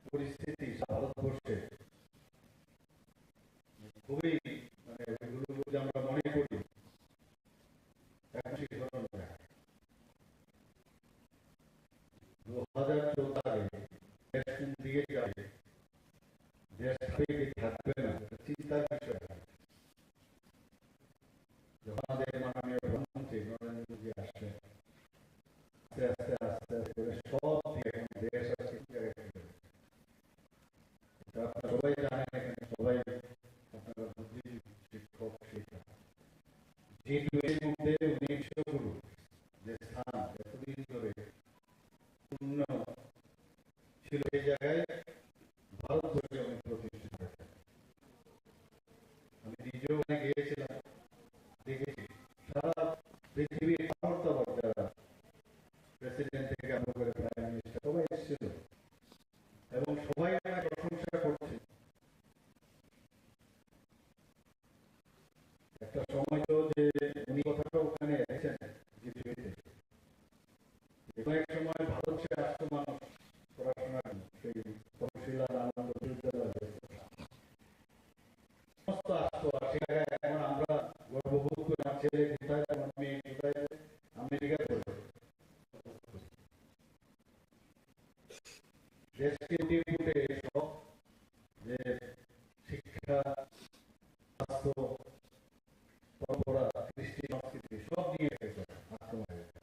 পরিস্থিতি ভারতবর্ষে খুবই মানে ওইগুলো যদি আমরা মনে করি এখন সেই ধরনের 2014 দেশ কোন দিকে যাবে, দেশ থাকবে না, চিন্তার বিষয়। যখন আমাদের মাননীয় প্রধানমন্ত্রী নরেন্দ্র মোদী আসলেন আস্তে আস্তে আস্তে আস্তে করে সব দিয়ে এখন দেশ আছে আপনারা সবাই জানেন, এখানে সবাই আপনারা বুদ্ধি শিক্ষক শিক্ষা G20 মধ্যে 1900 গুরু যে স্থান এতদিন ধরে পূর্ণ ছিল এই জায়গায় ভারতবর্ষে অনেক প্রতিষ্ঠিত হয়েছে। আমি নিজেও গিয়েছিলাম, দেখেছি সারা পৃথিবীর সমর্থক যারা প্রেসিডেন্ট থেকে আরম্ভ করে প্রাইম মিনিস্টার সবাই এসেছিল এবং সবাই প্রশংসা করছে। একটা সময় তো যে উনি কথা দেশকে উঠে উঠে সব যে শিক্ষা, স্বাস্থ্য, পরম্পরা, কৃষ্টি, সংস্কৃতি সব নিয়ে আক্রমণ হয়ে গেছে।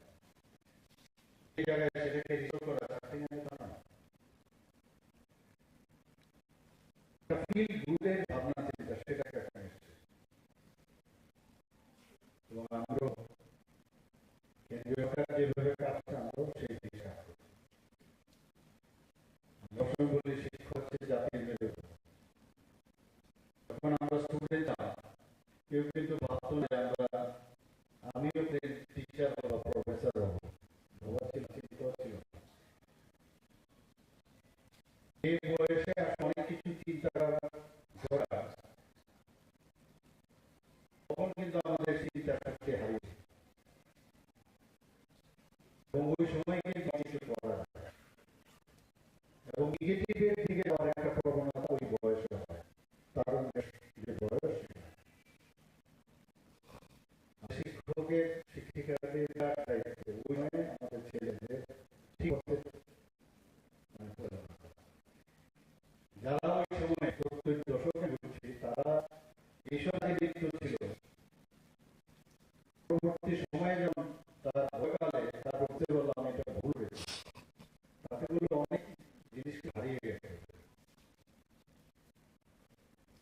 এই জায়গায় সেটাকে রিজলভ করা চাকরি নিয়ে না, ফিল গুডের ভাবনা চিন্তা সেটাকে একটা এসছে। এবং আমরাও কেন্দ্রীয় সরকার যেভাবে কাজ করছে আমরাও সেই দিকে কাজ করছি। আমরা বলি শিক্ষা হচ্ছে জাতির মেরুদণ্ড। যখন আমরা স্টুডেন্ট ছিলাম কেউ কিন্তু ভাবতো যে আমিও টিচার বা প্রফেসর হবো, চিন্তাও ছিল না। এই বয়সে অনেক কিছু চিন্তা করা দরকার, তখন কিন্তু আমাদের চিন্তা শক্তি হারিয়েছে এবং ওই সময় কিন্তু কিছু করা যায় এবং নেগেটিভের দিকে যাওয়ার একটা প্রবণতা ওই বয়সে হয়। কারণ যে বয়স শিক্ষকের শিক্ষিকাদের দায়িত্ব ওই সময় আমাদের ছেলেদের ঠিক যারা ওই সময় 70 দশকে বুঝছি তারা এইসব লিপ্ত ছিল, পরবর্তী সময়ে যখন তার বয়কালে তার বলতে বললাম এটা ভুল হয়েছে, তাতে বললো অনেক জিনিসকে হারিয়ে গেছে।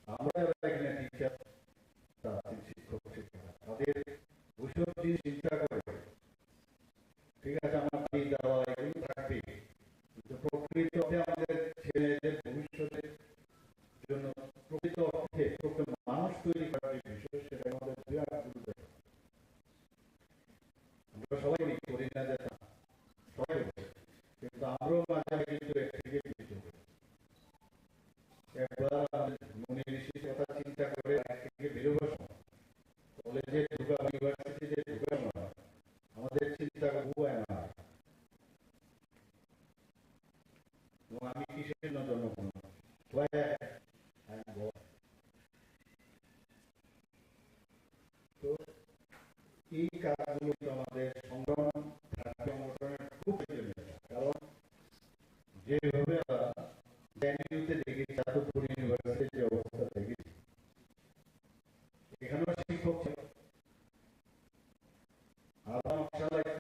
আমরা যারা এখানে টিচার শিক্ষক শিক্ষিকা তাদের ওইসব জিনিস চিন্তা করে, ঠিক আছে আমার বাড়ি দেওয়া এগুলো থাকবে, কিন্তু প্রকৃত অর্থে আমাদের ছেলেদের ভবিষ্যতের জন্য প্রকৃত অর্থে মানুষ তৈরি করার যে বিষয় সেটা আমাদের বিরাট গুরুত্ব। আমরা সবাই করি না যে সবাই, কিন্তু আমরাও মাঝে কিন্তু একদিকে একবার মনে নিশ্চিত কথা চিন্তা করে একদিকে বেরোবার সময় কলেজে ঢুকা, ইউনিভার্সিটিতে ঢুকার সময় আমাদের চিন্তা উপায় না আমি কিসের জন্য জন্মগ্রহণ, তো এই কাজগুলো আমাদের সংগ্রাম সংগঠনের খুব প্রয়োজনীয়। কারণ যেভাবে জ্ঞানীতে দেখি যাদবপুর ইউনিভার্সিটির যে অবস্থা দেখেছি, এখানেও শিক্ষক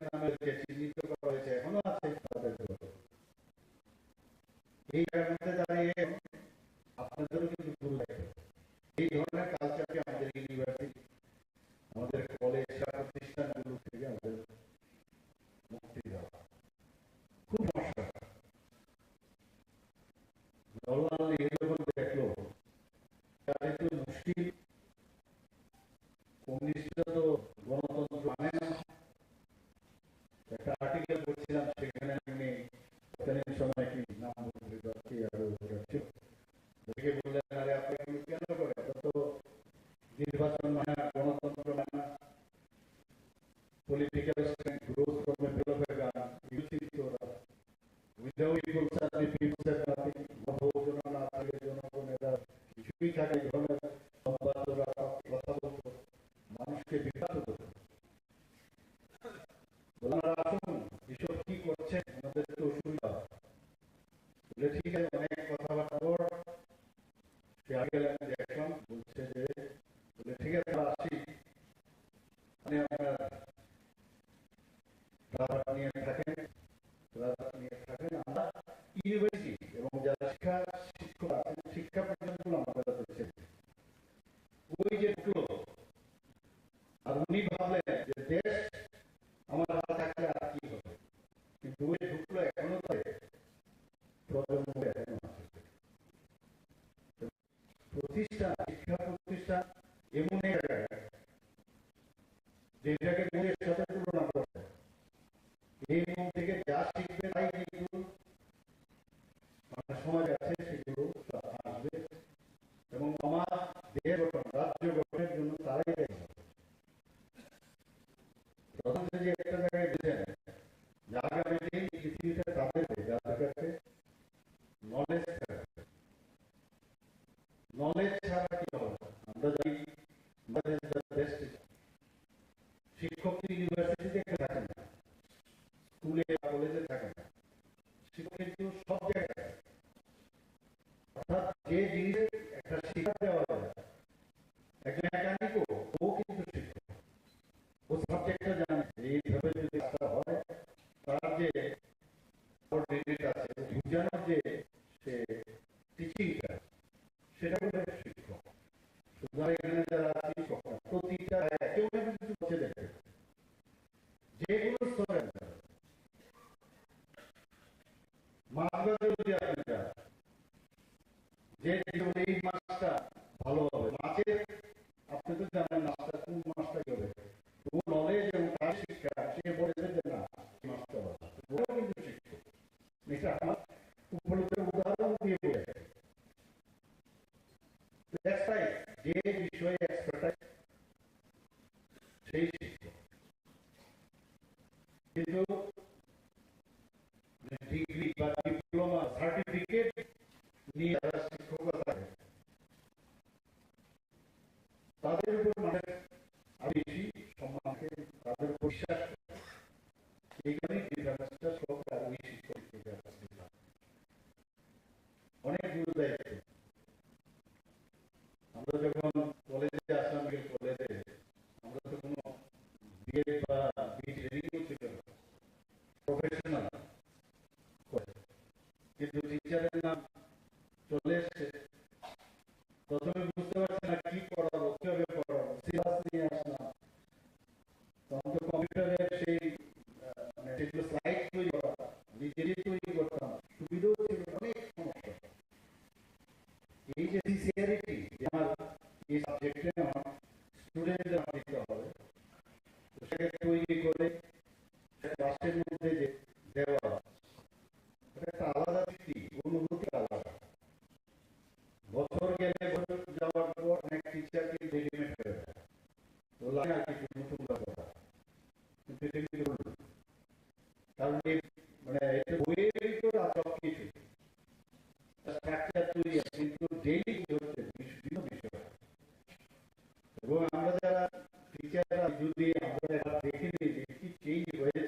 নামে চিহ্নিত করা হয়েছে, এখনো আছে তাদের। এই মধ্যে দাঁড়িয়ে আপনাদেরও কিন্তু গুরু থাকবে এই ধরনের কালচারকে আমাদের ইউনিভার্সিটি, আমাদের কলেজ প্রতিষ্ঠানগুলো থেকে আমাদের মুক্তি দেওয়া খুব সমস্যা। জওহরলাল নেহরু যখন দেখলো তাদের তো মুশকিল, কমিউনিস্টরা তো গণতন্ত্র মানে না। একটা আর্টিকেল পড়ছিলাম সেখানে আমি সময় কি নাম দেখে বললেন আরে আপনি এগুলো কেন করেন, তো নির্বাচন মানে না, গণতন্ত্র মানে না, political growth from a fellow gun ইউচিত ওরা without equal service peoples have nothing, গণভোজন না থাকলে জনগণেরা কিছুই থাকে, এই ধরনের সংবাদরা কথা বলতো, মানুষকে বিভ্রান্ত করতো। ওনারা আসুন এসব কি করছে আমাদের তো অসুবিধা বলে, ঠিক আছে অনেক কথাবার্তা পর সে আগে দেখলাম বলছে যে বলে ঠিক আছে আসি, মানে আপনার রাজা নিয়ে থাকেন আমরা ইউনিভার্সিটি এবং যারা শিক্ষক আছেন শিক্ষা প্রতিষ্ঠানগুলো আমাদের হচ্ছে ওই যে ঢুকলো আর উনি ভাবলেন যে দেশ আমার হাতে থাকলে আর কি হবে, কিন্তু ওই ঢুকলো এখনো প্রজন্ম এখনো আছে। প্রতিষ্ঠান শিক্ষা প্রতিষ্ঠান এমন এক জায়গা যেটাকে দেশের সাথে তুলনা করতে এই মন থেকে যা শিখবে তাই কিন্তু সমাজ আছে সেগুলো আসবে এবং আমার দেশ গঠন রাজ্য গঠনের জন্য তারাই দেখবে। প্রথম যদি একটা জায়গায় বুঝেন যে আগামী দিন পৃথিবীতে তাদের যাদের কাছে নলেজ থাকবে, নলেজ ছাড়া কি হবে আমরা জানি শিক্ষক ইউনিভার্সিটিতে থাকে না, স্কুলে কলেজে থাকে না, শিক্ষক কিন্তু সব জায়গায় যে জিনিসের একটা শিক্ষা দেওয়া যায়, একজন মেকানিকও ও কিন্তু শিক্ষক, ও সাবজেক্টটা জানে যে এইভাবে যদি কাজটা হয় তার যে মেরিট আছে, বুঝানোর যে সে টিচিংটা সেটা বলে শিক্ষক। সুতরাং এখানে যারা শিক্ষক প্রতিটা কেউ না কিছু বসে দেখবে, যে কোনো স্তরে মাছবাজারে যদি আপনি যান, যে এই মাছটা ভালো হবে, মাছের আপনি তো জানেন মাছটা কোন মাছটা হবে, ও নলেজ এবং তার শিক্ষা সে বলেছে যে না এই মাছটা ভালো, ওটাও কিন্তু শিক্ষক। এটা আমার উপলব্ধের উদাহরণ দিয়ে বলে যে বিষয়ে এক্সপার্টাইজ সেই শিক্ষক। কিন্তু ডিগ্রি বা ডিপ্লোমা সার্টিফিকেট নিয়ে যারা শিক্ষকতা করে তাদের উপর মানে আমি বেশি সম্মানকে তাদের বিশ্বাস এইখানে ডিফারেন্সটা সব আর ওই শিক্ষক অনেক দূর দায়িত্ব। আমরা যখন কলেজে আসলাম, কলেজে আমরা তো কোনো বিএড বা বি ট্রেনিংও ছিল না, প্রফেশনাল, কিন্তু টিচারের নাম চলে এসছে। প্রথমে বুঝতে পারছি না কি পড়াবো, কিভাবে পড়াবো, সিলেবাস নিয়ে আসলাম, তখন তো কম্পিউটারের সেই মানে সেগুলো স্লাইড তৈরি করা নিজেরই তৈরি করতাম, সুবিধাও ছিল, অনেক সমস্যা। এই যে সিনসিয়ারিটি যে আমার এই সাবজেক্টে আমার স্টুডেন্টদের দিতে হবে, সেটাকে তৈরি করে ক্লাসের মধ্যে যে দেওয়া একটা আলাদা স্মৃতি, অনুভূতি আলাদা। বছর গেলে বছর যাওয়ার পর অনেক টিচার কি রেডিমেড হয়ে যায়, তো লাগে আর কিছু নতুন কথা, কিন্তু এটা কিন্তু কারণ এই মানে এটা বইয়ের ভিতরে সব কিছু স্ট্রাকচার তৈরি আছে, কিন্তু ডেইলি হচ্ছে বিভিন্ন বিষয়। এবং আমরা যারা টিচাররা যদি আমরা এবার দেখে নিই যে কি চেঞ্জ হয়েছে,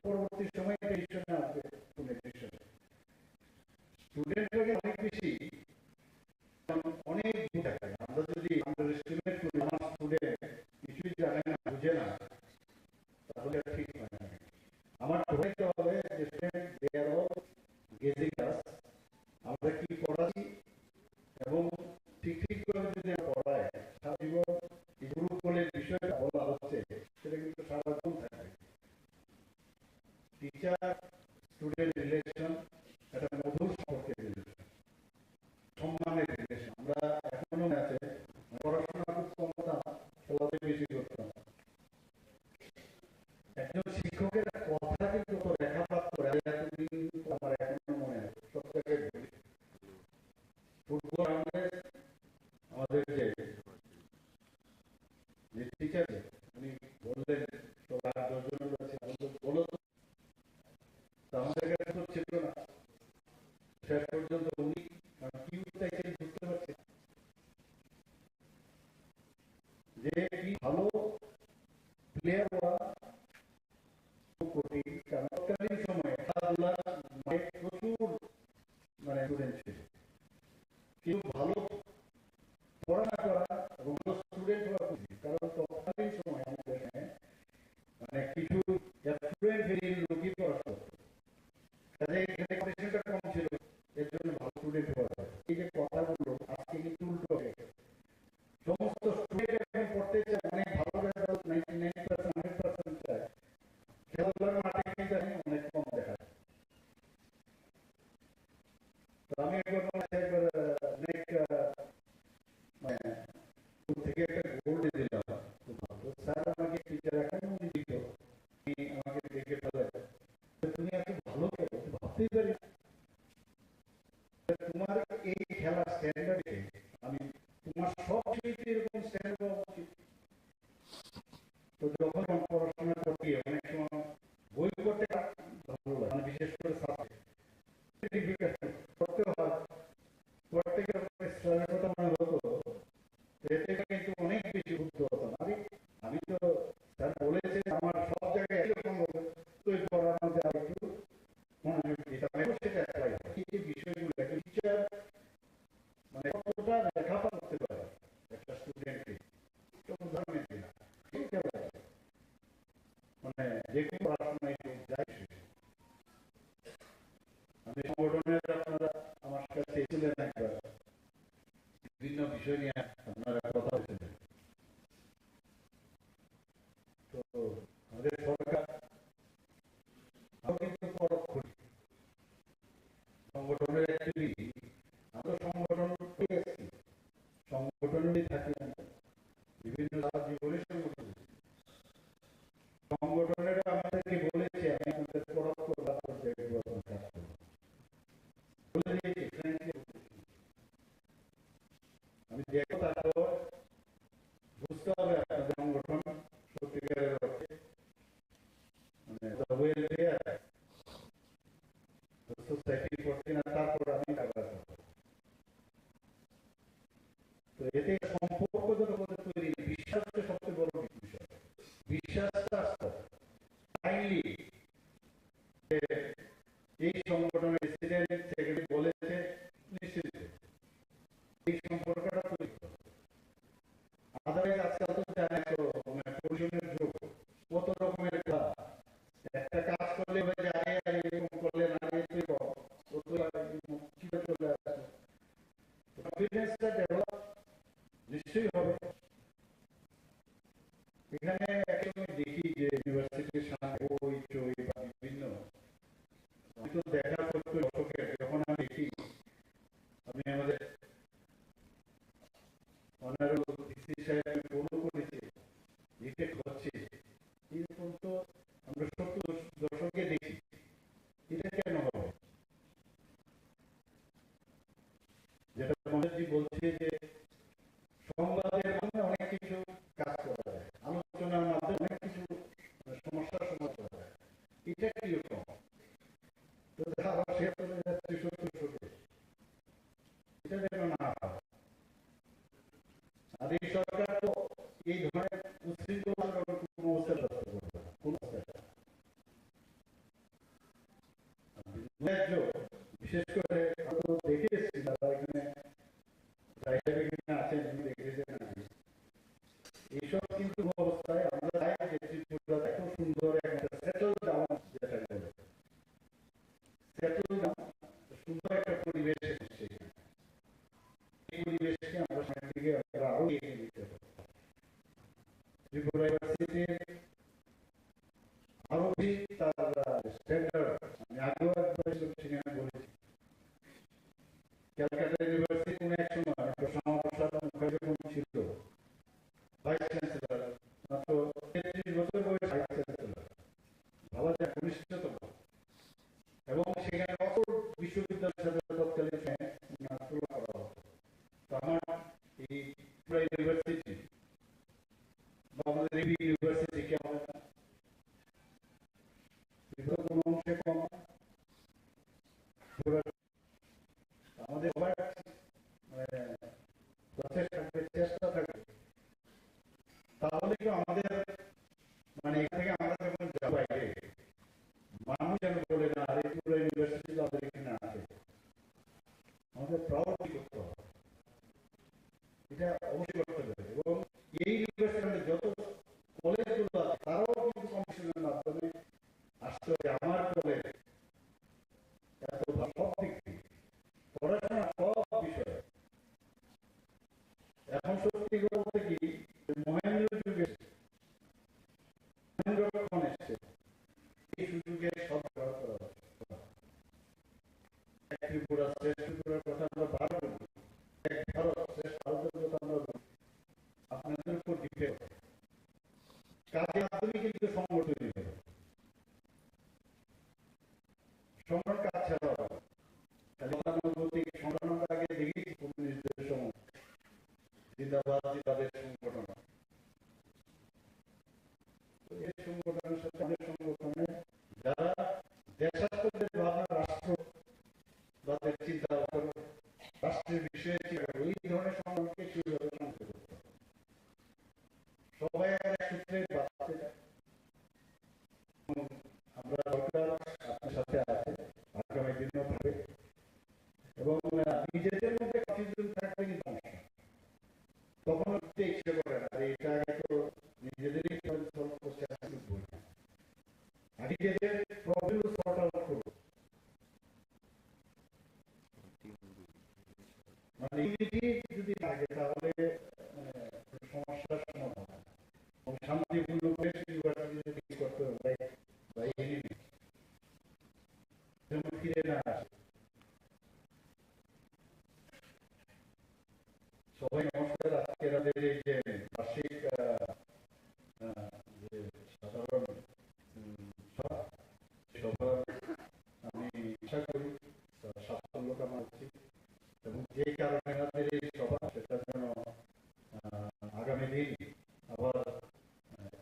পরবর্তী সময় টেনশনে আসবে স্টুডেন্টরা অনেক বেশি অনেক দূর থাকে। আমরা যদি আন্ডার এস্টিমেট করি আমার স্টুডেন্ট কিছুই জানে না, বুঝে না, তাহলে ঠিক হয় না। আমার ধরতে হবে যে student they are all gazing us, আমরা কি পড়াচ্ছি এবং ঠিক করে যদি পড়ায় সারা জীবন গুরুকুলের বিষয়টা বলা হচ্ছে সেটা কিন্তু সারাক্ষণ থাকবে। টিচার স্টুডেন্ট রিলেশন একটা মধুর সম্পর্কের রিলেশন, সম্মানের রিলেশন। আমরা এখনো আছে পড়াশোনা খুব কমতাম, খেলাতে বেশি করতাম। একজন শিক্ষকের কথা কিন্তু রেখাপাত করে এতদিন আমার এখনো মনে আছে, সব জায়গায় বলি। ফুটবল আমাদের যে টিচার উনি বললেন সব 8-10 জনের কাছে বলো তো আমাদের কাছে তো ছিল না, শেষ পর্যন্ত উনি কি চাইছেন বুঝতে পারছেন যে কি ভালো প্লেয়ার হওয়া খুব কঠিন। কারণ তৎকালীন সময়ে খেলাধুলা প্রচুর মানে স্টুডেন্ট ছিল, কিন্তু ভালো পড়াশোনা করা এবং ভালো স্টুডেন্ট হওয়া খুশি। কারণ তৎকালীন সময় আমাদের এখানে মানে কিছু স্টুডেন্ট বেরিয়ে লোকই পড়াশোনা করতো, কাজে এখানে কম্পিটিশনটা কম ছিল, এর জন্য ভালো স্টুডেন্ট হওয়া যায়। এই যে কথাগুলো আজকে কিন্তু উল্টো হয়ে গেছে, সমস্ত স্টুডেন্ট এখন পড়তে চায়, অনেক ভালো রেজাল্ট 99% 100% চায়, খেলাধুলার মাঠে কিন্তু অনেক কম দেখা যায়। তো আমি একবার অনেক মানে থেকে একটা গোল্ড দিলাম, স্যার আমাকে টিচার এখন দিত, আমাকে দেখে ফেলে তুমি এত ভালো খেলো, ভাবতেই পারি তোমার এই খেলার স্ট্যান্ডার্ডে আমি তোমার সব শিল্পী এরকম স্ট্যান্ডার্ড হওয়া উচিত। তো যখন পড়াশোনা করতে অনেক সময় বই পড়তে ভালো লাগে, মানে বিশেষ করে সাবজেক্ট পড়তে হয়, পড়তে গেলে স্যারের কথা মনে হতো, এতে কিন্তু অনেক বেশি বুদ্ধ হতাম। আমি তো স্যার বলেছে আমার সব জায়গায় এরকম হবে, তো পড়ার মধ্যে আর একটু মনোযোগ দিতাম এবং সেটা অ্যাপ্লাই হয়। এই যে বিষয়গুলো টিচার চেয়েছিলেন একবার, বিভিন্ন বিষয় নিয়ে আপনারা কথা বলছিলেন। তো আমাদের সরকার কিন্তু পরোক্ষ সংগঠনের অ্যাক্টিভিটি, আমরা সংগঠন পেয়েছি, সংগঠনেরই থাকি, বিভিন্ন জীবনের সংগঠনেরা আমাদেরকে বলেছে আমি আপনাদের পরোক্ষ লাভ করতে কাজ করবো বলে দিয়েছি। আমি দেখো তারপর বুঝতে হবে আপনাদের সংগঠন সত্যিকারের অর্থে সোসাইটি করছি না, তারপর আমি কাজ করবো। তো এতে সম্পর্ক যত তৈরি, বিশ্বাস হচ্ছে সবচেয়ে বড় বিষয়। বিশ্বাসটা কাইন্ডলি এই সংগঠনের প্রেসিডেন্ট সেক্রেটারি বলেছে, নিশ্চিত এই সম্পর্কটা তৈরি করবে। আদারওয়াইজ আজকাল তো জানে তো পরিশোধের যুগ, কত রকমের একটা কাজ করলে হয়ে যায়, আর এরকম করলে না চলে আসে। কনফিডেন্সটা ডেভেলপ নিশ্চয়ই হবে। এখানে একসময় দেখি যে ইউনিভার্সিটির সামনে বই চই বা বিভিন্ন তো দেখা করতো দর্শকের, যখন আমি দেখি, আমি আমাদের অনারেবল ভিসি সাহেব ফলো করেছি, রিটেক্ট হচ্ছে, এরকম তো আমরা সত্য দর্শককে দেখি। এটা কেন হবে? যেটা মনোজি বলছে যে সংবাদের মাধ্যমে অনেক কিছু কাজ করা যায়, আলোচনার মাধ্যমে অনেক কিছু সমস্যার সমাধান করা যায়। এটা কিরকম? তো আবার শেষ করে যাচ্ছে সত্য, এটা যেন না হয়। আর এই সরকার তো এই ধরনের উচ্ছৃঙ্খলার কোনো অবস্থা করবে না, কোন অবস্থা। বিশেষ করে দেখে এসেছি দাদা, এখানে আছেন, দেখেছেন এইসব কিন্তু অবস্থায় আমরা চাই যে ত্রিপুরা এত সুন্দর একটা সেটেল ডাউন, যেটা বলে সেটেল ডাউন, সুন্দর একটা পরিবেশ এসেছে। এই পরিবেশকে আমরা সামনের দিকে আরো এগিয়ে নিতে হবে। ত্রিপুরা ইউনিভার্সিটির আরো তার স্ট্যান্ডার্ড, আমি আগেও একবার সেখানে বলেছি, ক্যালকাটা ইউনিভার্সিটি কোনো এক সময় শ্যামাপ্রসাদ মুখার্জি যখন ছিল ভাইস চ্যান্সেলর, মাত্র 33 বছর বয়স ভাইস চ্যান্সেলর, ভাবা যায় ঘনিষ্ঠতম, এবং সেখানে অপর বিশ্ববিদ্যালয়ের সাথে তৎকালীন তুলনা করা হতো। তো আমার এই ত্রিপুরা ইউনিভার্সিটি বা আমাদের ইউনিভার্সিটি কেমন না, কোনো অংশে কম, আমাদের চেষ্টা থাকবে। তাহলে কি আমাদের এখান থেকে আমরা যখন যাব বাইরে, মানুষ যেন বলে না আর এই পুরো ইউনিভার্সিটি আমাদের এখানে আছে, আমাদের প্রাউডলি করতে হবে। এটা অবশ্যই করতে হবে। এবং এই ইউনিভার্সিটিতে যত কলেজগুলো আছে তারাও কিন্তু কমিশনের মাধ্যমে আসতে হবে। আমার কলেজ এত সব দিক থেকে পড়াশোনা সব বিষয়ে এখন সত্যি বলতে কি মহেন্দ্র যুগে মহেন্দ্রক্ষণ এসছে, এই সুযোগে সব ব্যবহার করা হচ্ছে। ত্রিপুরা শ্রেষ্ঠ ত্রিপুরার কথা আমরা বারবার বলি, এক ভারত শ্রেষ্ঠ ভারতের কথা আমরা বলি, আপনাদের উপর ডিপেন্ড কাজের মাধ্যমে কিন্তু সংগঠন তৈরি হবে। সংগঠন কাজ ছাড়া হবে সংগঠনটা আগে দেখেছি কমিউনিস্টদের সময়, জিন্দাবাদ জিন্দাবাদের সংগঠন। এই সংগঠনের সাথে আমাদের সংগঠনে যারা দেশাত্মদের ভাবনা, রাষ্ট্রবাদের চিন্তা করে, রাষ্ট্রের বিষয়ে এই ধরনের সংগঠনকে কিভাবে সংযুক্ত করতে হবে, সবাই এক সূত্রে বাঁচতে চায়। আমরা সরকার আপনার সাথে আছে, আগামী দিনেও থাকবে, এবং নিজেদের মধ্যে কনফিউশন থাকবে কিন্তু তখন ইচ্ছে করে না, এটা তো নিজেদেরই সলভ করতে বই না, নিজেদের প্রবলেম সর্ট আউট করবো। মানে ইউনিটি যদি থাকে তাহলে সমস্যার সমাধান হয় এবং শান্তিপূর্ণ করে ইউনিভার্সিটি করতে হবে বা এনিমি যেন ফিরে না আসে। সবাই নমস্কার। আজকে আমাদের এই যে বার্ষিক যে সাধারণ সভা আমি আশা করি সাফল্য কামনা করছি এবং যে কারণে আমাদের এই সভা সেটা যেন আগামী দিন আবার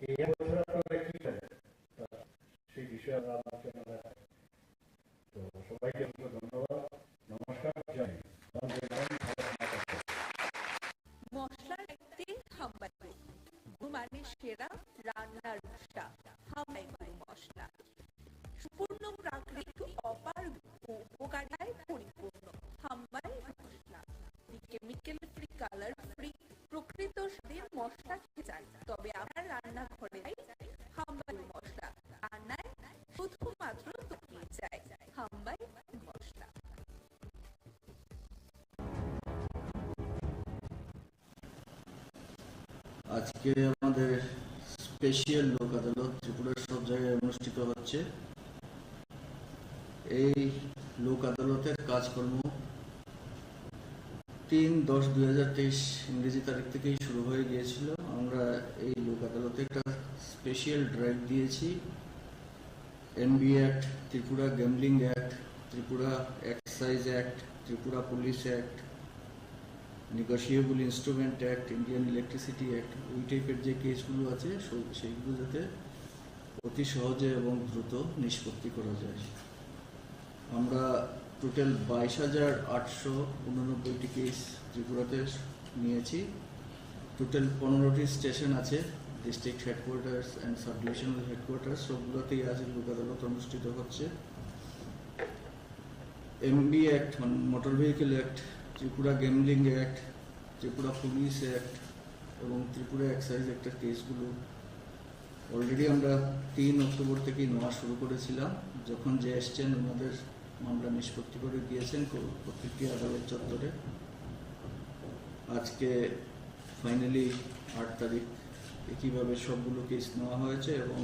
এই বছর আপনারা কি করেন সেই বিষয়ে আলোচনা রাখেন। তো সবাইকে ধন্যবাদ, নমস্কার, জয় হিন্দ। মশলার একটি হাম্বাই মানে সেরা রান্নার মশলা হাম্বাই মশলা সম্পূর্ণ প্রাকৃতিক অপার উপকারিতায় পরিপূর্ণ হাম্বাই মশলা কেমিক্যাল ফ্রি কালার ফ্রি প্রকৃত স্বাদের মশলা খেতে চান তবে আপনার রান্নাঘরে হাম্বাই মশলা রান্নায় শুধুমাত্র তৈরি চাই হাম্বাই মশলা। আজকে আমাদের স্পেশাল লোক আদালত ত্রিপুরার সব জায়গায় অনুষ্ঠিত হচ্ছে। এই লোক আদালতের কাজকর্ম 3/10/2023 ইংরেজি তারিখ থেকেই শুরু হয়ে গিয়েছিল। আমরা এই লোক আদালতে একটা স্পেশাল ড্রাইভ দিয়েছি। NB act, Tripura gambling act, Tripura excise act, Tripura police act, negotiable instrument act, Indian electricity act, ওই টাইপের যে কেসগুলো আছে সেইগুলো যাতে অতি সহজে এবং দ্রুত নিষ্পত্তি করা যায়। আমরা টোটাল 22,889টি কেস ত্রিপুরাতে নিয়েছি। টোটাল 15টি স্টেশন আছে, district headquarters and sub divisional headquarters, সবগুলোতেই আজ লোক আদালত অনুষ্ঠিত হচ্ছে। এমবি অ্যাক্ট মানে motor vehicle act, Tripura gambling act, Tripura police act এবং ত্রিপুরা এক্সাইজ অ্যাক্টের কেসগুলো অলরেডি আমরা 3 অক্টোবর থেকেই নেওয়া শুরু করেছিলাম। যখন যে এসছেন ওনাদের মামলা নিষ্পত্তি করে দিয়েছেন প্রত্যেকটি আদালত চত্বরে। আজকে ফাইনালি 8 তারিখ একইভাবে সবগুলো কেস নেওয়া হয়েছে এবং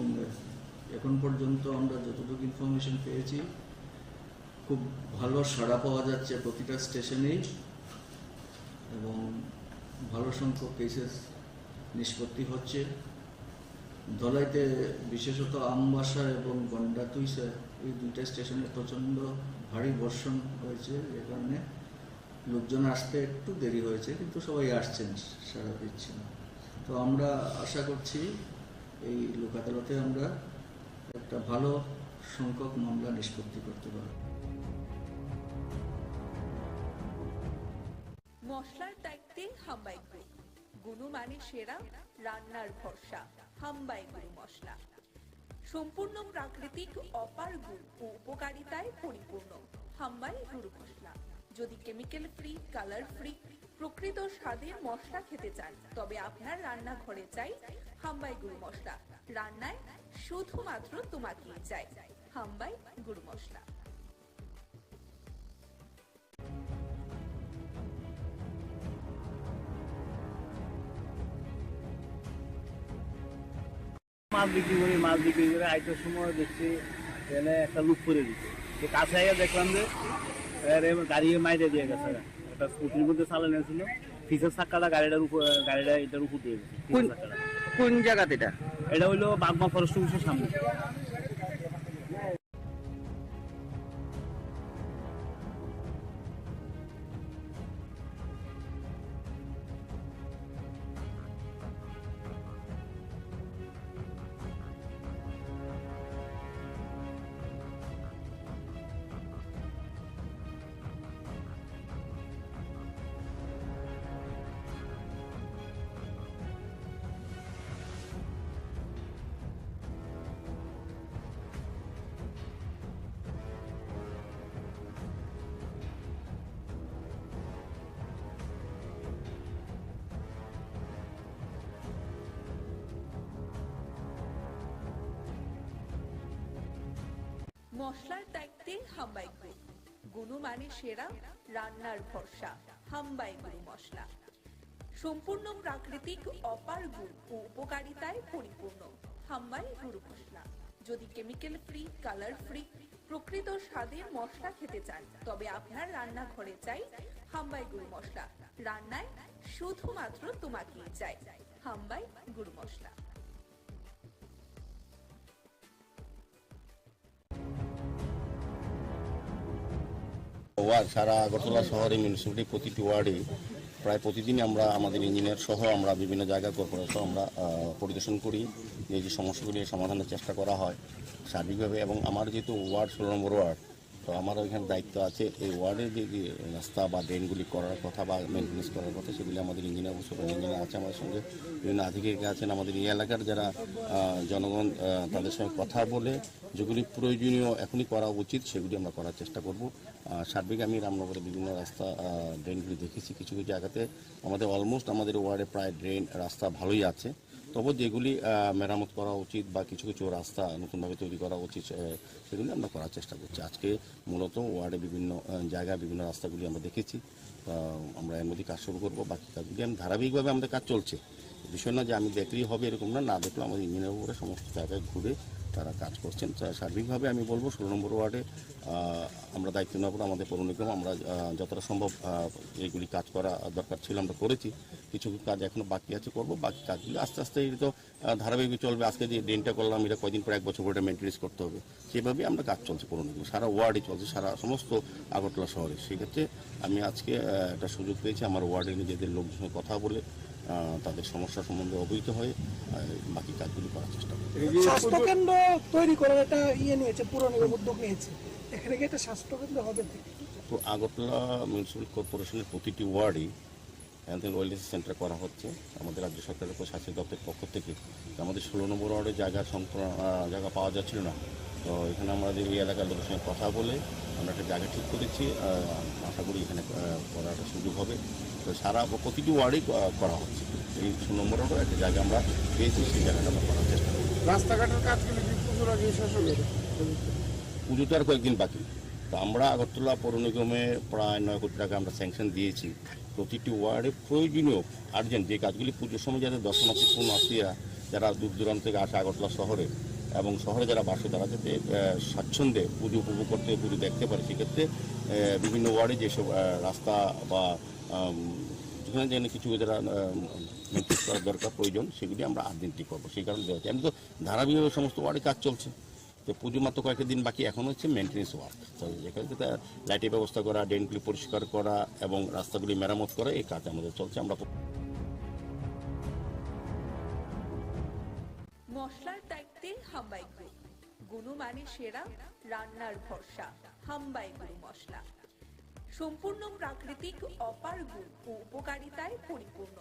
এখন পর্যন্ত আমরা যতটুকু ইনফরমেশন পেয়েছি খুব ভালো সাড়া পাওয়া যাচ্ছে প্রতিটা স্টেশনেই এবং ভালো সংখ্যক কেসেস নিষ্পত্তি হচ্ছে। ধলাইতে বিশেষত আমবাসা এবং গন্ডাতুইসা এই দুইটা স্টেশনে প্রচণ্ড ভারী বর্ষণ হয়েছে, যে কারণে লোকজন আসতে একটু দেরি হয়েছে, কিন্তু সবাই আসছেন, সাড়া দিচ্ছেন। তো আমরা আশা করছি এই লোক আদালতে আমরা একটা ভালো সংখ্যক মামলা নিষ্পত্তি করতে পারব। মশলার দায়িত্বে হাম্বাই গুণমানে সেরা রান্নার ভরসা হাম্বাই মশলা সম্পূর্ণ প্রাকৃতিক অপার গুণ ও উপকারিতায় পরিপূর্ণ হাম্বাই গুঁড়ো মশলা। যদি কেমিক্যাল ফ্রি কালার ফ্রি প্রকৃত স্বাদের মশলা খেতে চান তবে আপনার রান্নাঘরে চাই হাম্বাই গুঁড়ো মশলা রান্নায় শুধুমাত্র তোমাকেই চাই হাম্বাই গুঁড়ো মশলা। মাছ বিক্রি করে আইটার সময় দেখছি এখানে একটা লুক করে দিচ্ছে। তো কাছে আগে দেখলাম যে গাড়ি মাইরে দিয়ে গেছে, একটা স্কুটির মধ্যে চালানো ছিল, পিছের চাক্কাটা গাড়িটা এটার উপর দিয়ে গেছে। কোন জায়গাতে এটা হইলো বাগমা ফরেস্ট অফিসের সামনে। মশলার দায়িত্বে হাম্বাই গুণমানে সেরা রান্নার ভরসা হাম্বাই গুরু মশলা। সম্পূর্ণ প্রাকৃতিক অপার গুণ ও উপকারিতায় পরিপূর্ণ হাম্বাই গুরু মশলা। যদি কেমিক্যাল ফ্রি, কালার ফ্রি, প্রকৃত স্বাদের মশলা খেতে চান তবে আপনার রান্নাঘরে চাই হাম্বাই গুরু মশলা। রান্নায় শুধুমাত্র তোমাকেই চাই হাম্বাই গুরু মশলা। ওয়ার্ড সারা আগরতলা শহরে মিউনিসিপ্যালিটি প্রতিটি ওয়ার্ডে প্রায় প্রতিদিনই আমরা আমাদের ইঞ্জিনিয়ার সহ আমরা বিভিন্ন জায়গা কর্পোরেশন আমরা পরিদর্শন করি, এই যে সমস্যাগুলি সমাধানের চেষ্টা করা হয় সার্বিকভাবে। এবং আমার যেহেতু ওয়ার্ড 16 নম্বর ওয়ার্ড, তো আমার ওইখানে দায়িত্ব আছে এই ওয়ার্ডের যে রাস্তা বা ড্রেনগুলি করার কথা বা মেনটেন্স করার কথা, সেগুলি আমাদের ইঞ্জিনিয়ার সুপার ইঞ্জিনিয়ার আছে আমাদের সঙ্গে, বিভিন্ন আধিকারিক আছেন, আমাদের এই এলাকার যারা জনগণ তাদের সঙ্গে কথা বলে যেগুলি প্রয়োজনীয় এখনই করা উচিত সেগুলি আমরা করার চেষ্টা করব। সার্বিক আমি রামনগরের বিভিন্ন রাস্তা ড্রেনগুলি দেখেছি, কিছু কিছু জায়গাতে আমাদের অলমোস্ট আমাদের ওয়ার্ডে প্রায় ড্রেন রাস্তা ভালোই আছে, তবে যেগুলি মেরামত করা উচিত বা কিছু কিছু রাস্তা নতুনভাবে তৈরি করা উচিত সেগুলি আমরা করার চেষ্টা করছি। আজকে মূলত ওয়ার্ডে বিভিন্ন জায়গায় বিভিন্ন রাস্তাগুলি আমরা দেখেছি, আমরা এর মধ্যে কাজ শুরু করবো। বাকি কাজগুলি আমি ধারাবাহিকভাবে আমাদের কাজ চলছে, বিষয় না যে আমি দেখলেই হবে এরকম না দেখলেও আমাদের ইঞ্জিনিয়ার উপরে সমস্ত জায়গায় ঘুরে তারা কাজ করছেন। সার্বিকভাবে আমি বলবো 16 নম্বর ওয়ার্ডে আমরা দায়িত্ব নেওয়ার পর আমাদের পৌর নিগম আমরা যতটা সম্ভব এইগুলি কাজ করা দরকার ছিল আমরা করেছি, কিছু কাজ এখনো বাকি আছে করবো। বাকি কাজগুলি আস্তে আস্তে এটা তো ধারাবাহিক চলবে। আজকে যে ড্রেনটা করলাম এটা কয়দিন পর 1 বছর পরে মেনটেন্স করতে হবে, সেভাবেই আমরা কাজ চলছে পৌর নিগম সারা ওয়ার্ডে চলছে, সারা সমস্ত আগরতলা শহরে। সেক্ষেত্রে আমি আজকে একটা সুযোগ পেয়েছি আমার ওয়ার্ডে নিজেদের লোকজনের সঙ্গে কথা বলে তাদের সমস্যা সম্বন্ধে অবহিত হয়ে বাকি কাজগুলি করার চেষ্টা করি। স্বাস্থ্য কেন্দ্র তৈরি করার একটা নিয়েছে, পুরো নিগম উদ্যোগ নিয়েছে, এখানে কি একটা স্বাস্থ্য কেন্দ্র হবে? তো আগরতলা মিউনিসিপ্যাল কর্পোরেশনের প্রতিটি ওয়ার্ডেই হেলথ অ্যান্ড ওয়েলনেস সেন্টার করা হচ্ছে আমাদের রাজ্য সরকারের প্রশাসনিক দপ্তরের পক্ষ থেকে। আমাদের 16 নম্বর ওয়ার্ডে জায়গা পাওয়া যাচ্ছিল না, তো এখানে আমাদের এই এলাকার লোকের সঙ্গে কথা বলে আমরা একটা জায়গা ঠিক করেছি, আশা করি এখানে করার একটা সুযোগ হবে। তো সারা প্রতিটি ওয়ার্ডেই করা হচ্ছে, এই 16 নম্বর ওয়ার্ডে একটা জায়গা আমরা পেয়েছি, সেই জায়গাটা আমরা করার চেষ্টা করি। রাস্তাঘাটের কাজগুলি কি পুজোর আগে শেষ হবে? পুজোতে আর কয়েকদিন বাকি। তো আমরা আগরতলা পৌর নিগমে প্রায় 9 কোটি টাকা আমরা স্যাংশন দিয়েছি। প্রতিটি ওয়ার্ডে প্রয়োজনীয় আর্জেন্ট যে কাজগুলি পুজোর সময় যাতে দর্শনার্থী পূর্ণার্থীরা যারা দূর দূরান্ত থেকে আসে আগরতলা শহরে এবং শহরে যারা বাসে তারা যাতে স্বাচ্ছন্দ্যে পুজো উপভোগ করতে পুজো দেখতে পারে, সেক্ষেত্রে বিভিন্ন ওয়ার্ডে যেসব রাস্তা বা যেখানে যেন কিছু যারা মেনটেন করার দরকার প্রয়োজন সেগুলি আমরা আর্জেন্টলি করবো। সেই কারণে দেওয়া হচ্ছে। আমি তো ধারাবাহিকভাবে সমস্ত ওয়ার্ডে কাজ চলছে, তো পুজো মাত্র কয়েকটা দিন বাকি, এখন হচ্ছে মেনটেন্স ওয়ার্ক। তো যেখানে লাইটের ব্যবস্থা করা, ড্রেনগুলি পরিষ্কার করা এবং রাস্তাগুলি মেরামত করা, এই কাজ আমাদের চলছে। আমরা মশলার দায়িত্বে হাম্বাই গ্রুপ, গুণমানে সেরা, রান্নার ভরসা হাম্বাই গুরু মশলা। সম্পূর্ণ প্রাকৃতিক অপার গুণ ও উপকারিতায় পরিপূর্ণ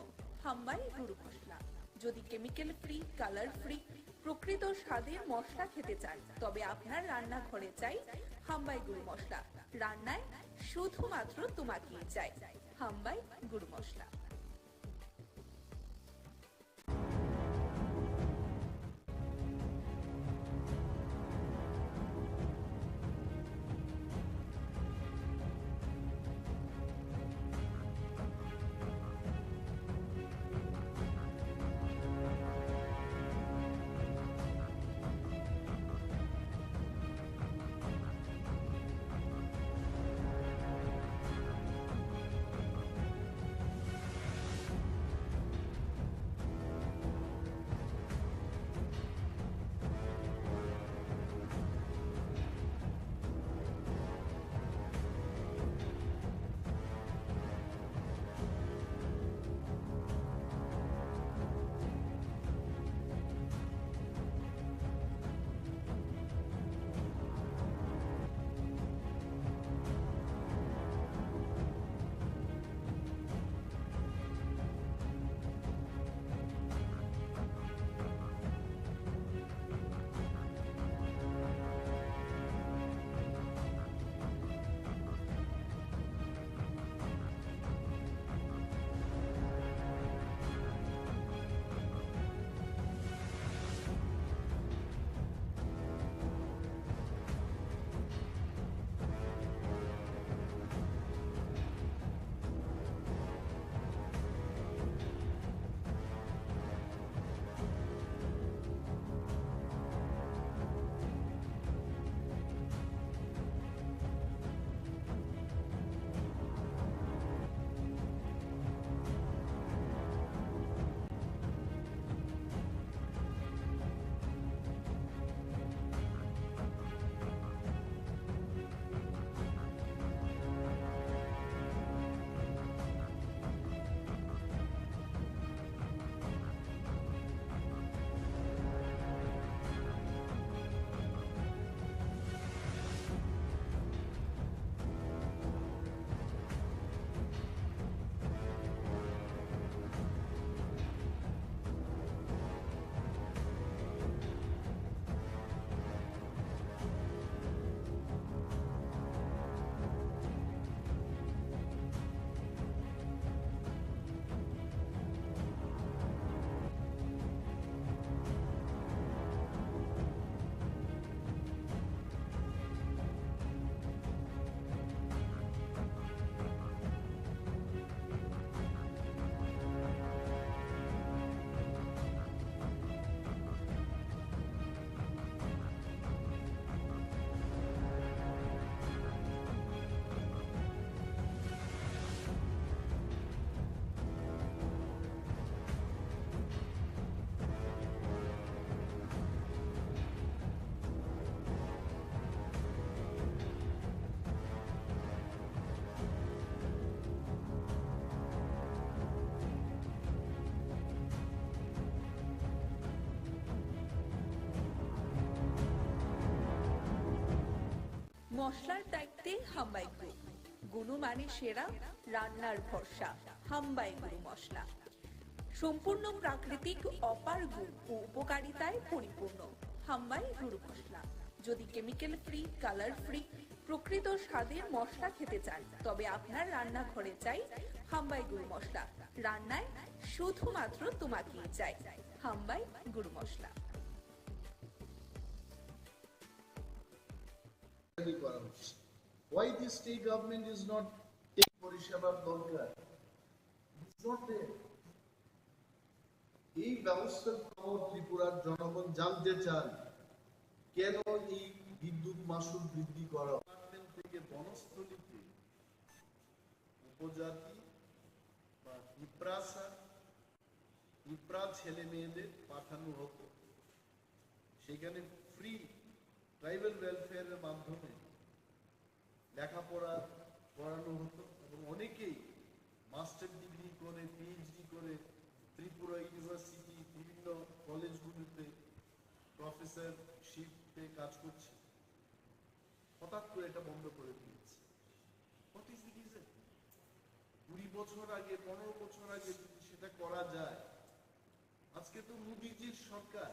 হাম্বাই গুরু মশলা। যদি কেমিক্যাল ফ্রি, কালার ফ্রি, প্রকৃত স্বাদের মশলা খেতে চান তবে আপনার রান্নাঘরে চাই হাম্বাই গুরু মশলা। রান্নায় শুধুমাত্র তোমাকেই চাই হাম্বাই গুরু মশলা। মশলার দায়িত্বে হাম্বাই গ্রুপ, গুণমানে সেরা, রান্নার ভরসা, হাম্বাই গুরু মশলা। সম্পূর্ণ প্রাকৃতিক, অপার গুণ ও উপকারিতায় পরিপূর্ণ হাম্বাই গুরু মশলা। যদি কেমিক্যাল ফ্রি, কালার ফ্রি, প্রকৃত স্বাদের মশলা খেতে চান, তবে আপনার রান্নাঘরে চাই হাম্বাই গুরু মশলা। রান্নায় শুধুমাত্র তোমাকেই চাই হাম্বাই গুরু মশলা। Why the state government is not taking পরিষেবার দরকার? It's not there. এই ব্যবস্থার খবর ত্রিপুরার জনগণ জানতে চান, কেন এই বিদ্যুৎ মাশুল বৃদ্ধি করা থেকে বনস্থলীতে উপজাতি বা পিঁপড়া ছেলে মেয়েদের পাঠানো হতো, সেখানে ফ্রি ট্রাইবাল ওয়েলফেয়ারের মাধ্যমে লেখাপড়া করানো হতো এবং অনেকেই মাস্টার ডিগ্রি করে, পিএইচডি করে ত্রিপুরা ইউনিভার্সিটি বিভিন্ন কলেজগুলিতে প্রফেসরশিপে কাজ করছে। হঠাৎ করে এটা বন্ধ করে দিয়েছে। What is the reason? 20 বছর আগে, 15 বছর আগে যদি সেটা করা যায়, আজকে তো মোদিজির সরকার।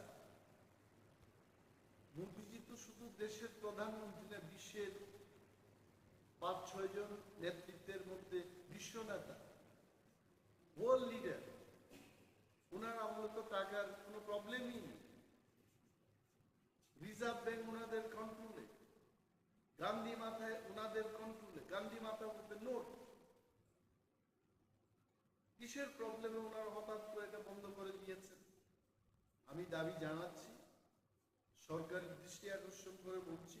মোদিজি তো শুধু দেশের প্রধানমন্ত্রী না, বিশ্বের 5-6 জন নেতৃত্বের মধ্যে বিশ্ব নেতা, ওয়ার্ল্ড লিডার। ওনার আমলে তো টাকার কোনো প্রবলেমই নেই। রিজার্ভ ব্যাংক ওনাদের কন্ট্রোলে, গান্ধী মাথায় ওনাদের কন্ট্রোলে। গান্ধী মাথা বলতে নোট। কিসের প্রবলেমে ওনারা হঠাৎ করে এটা বন্ধ করে দিয়েছেন? আমি দাবি জানাচ্ছি, সরকারের দৃষ্টি আকর্ষণ করে বলছি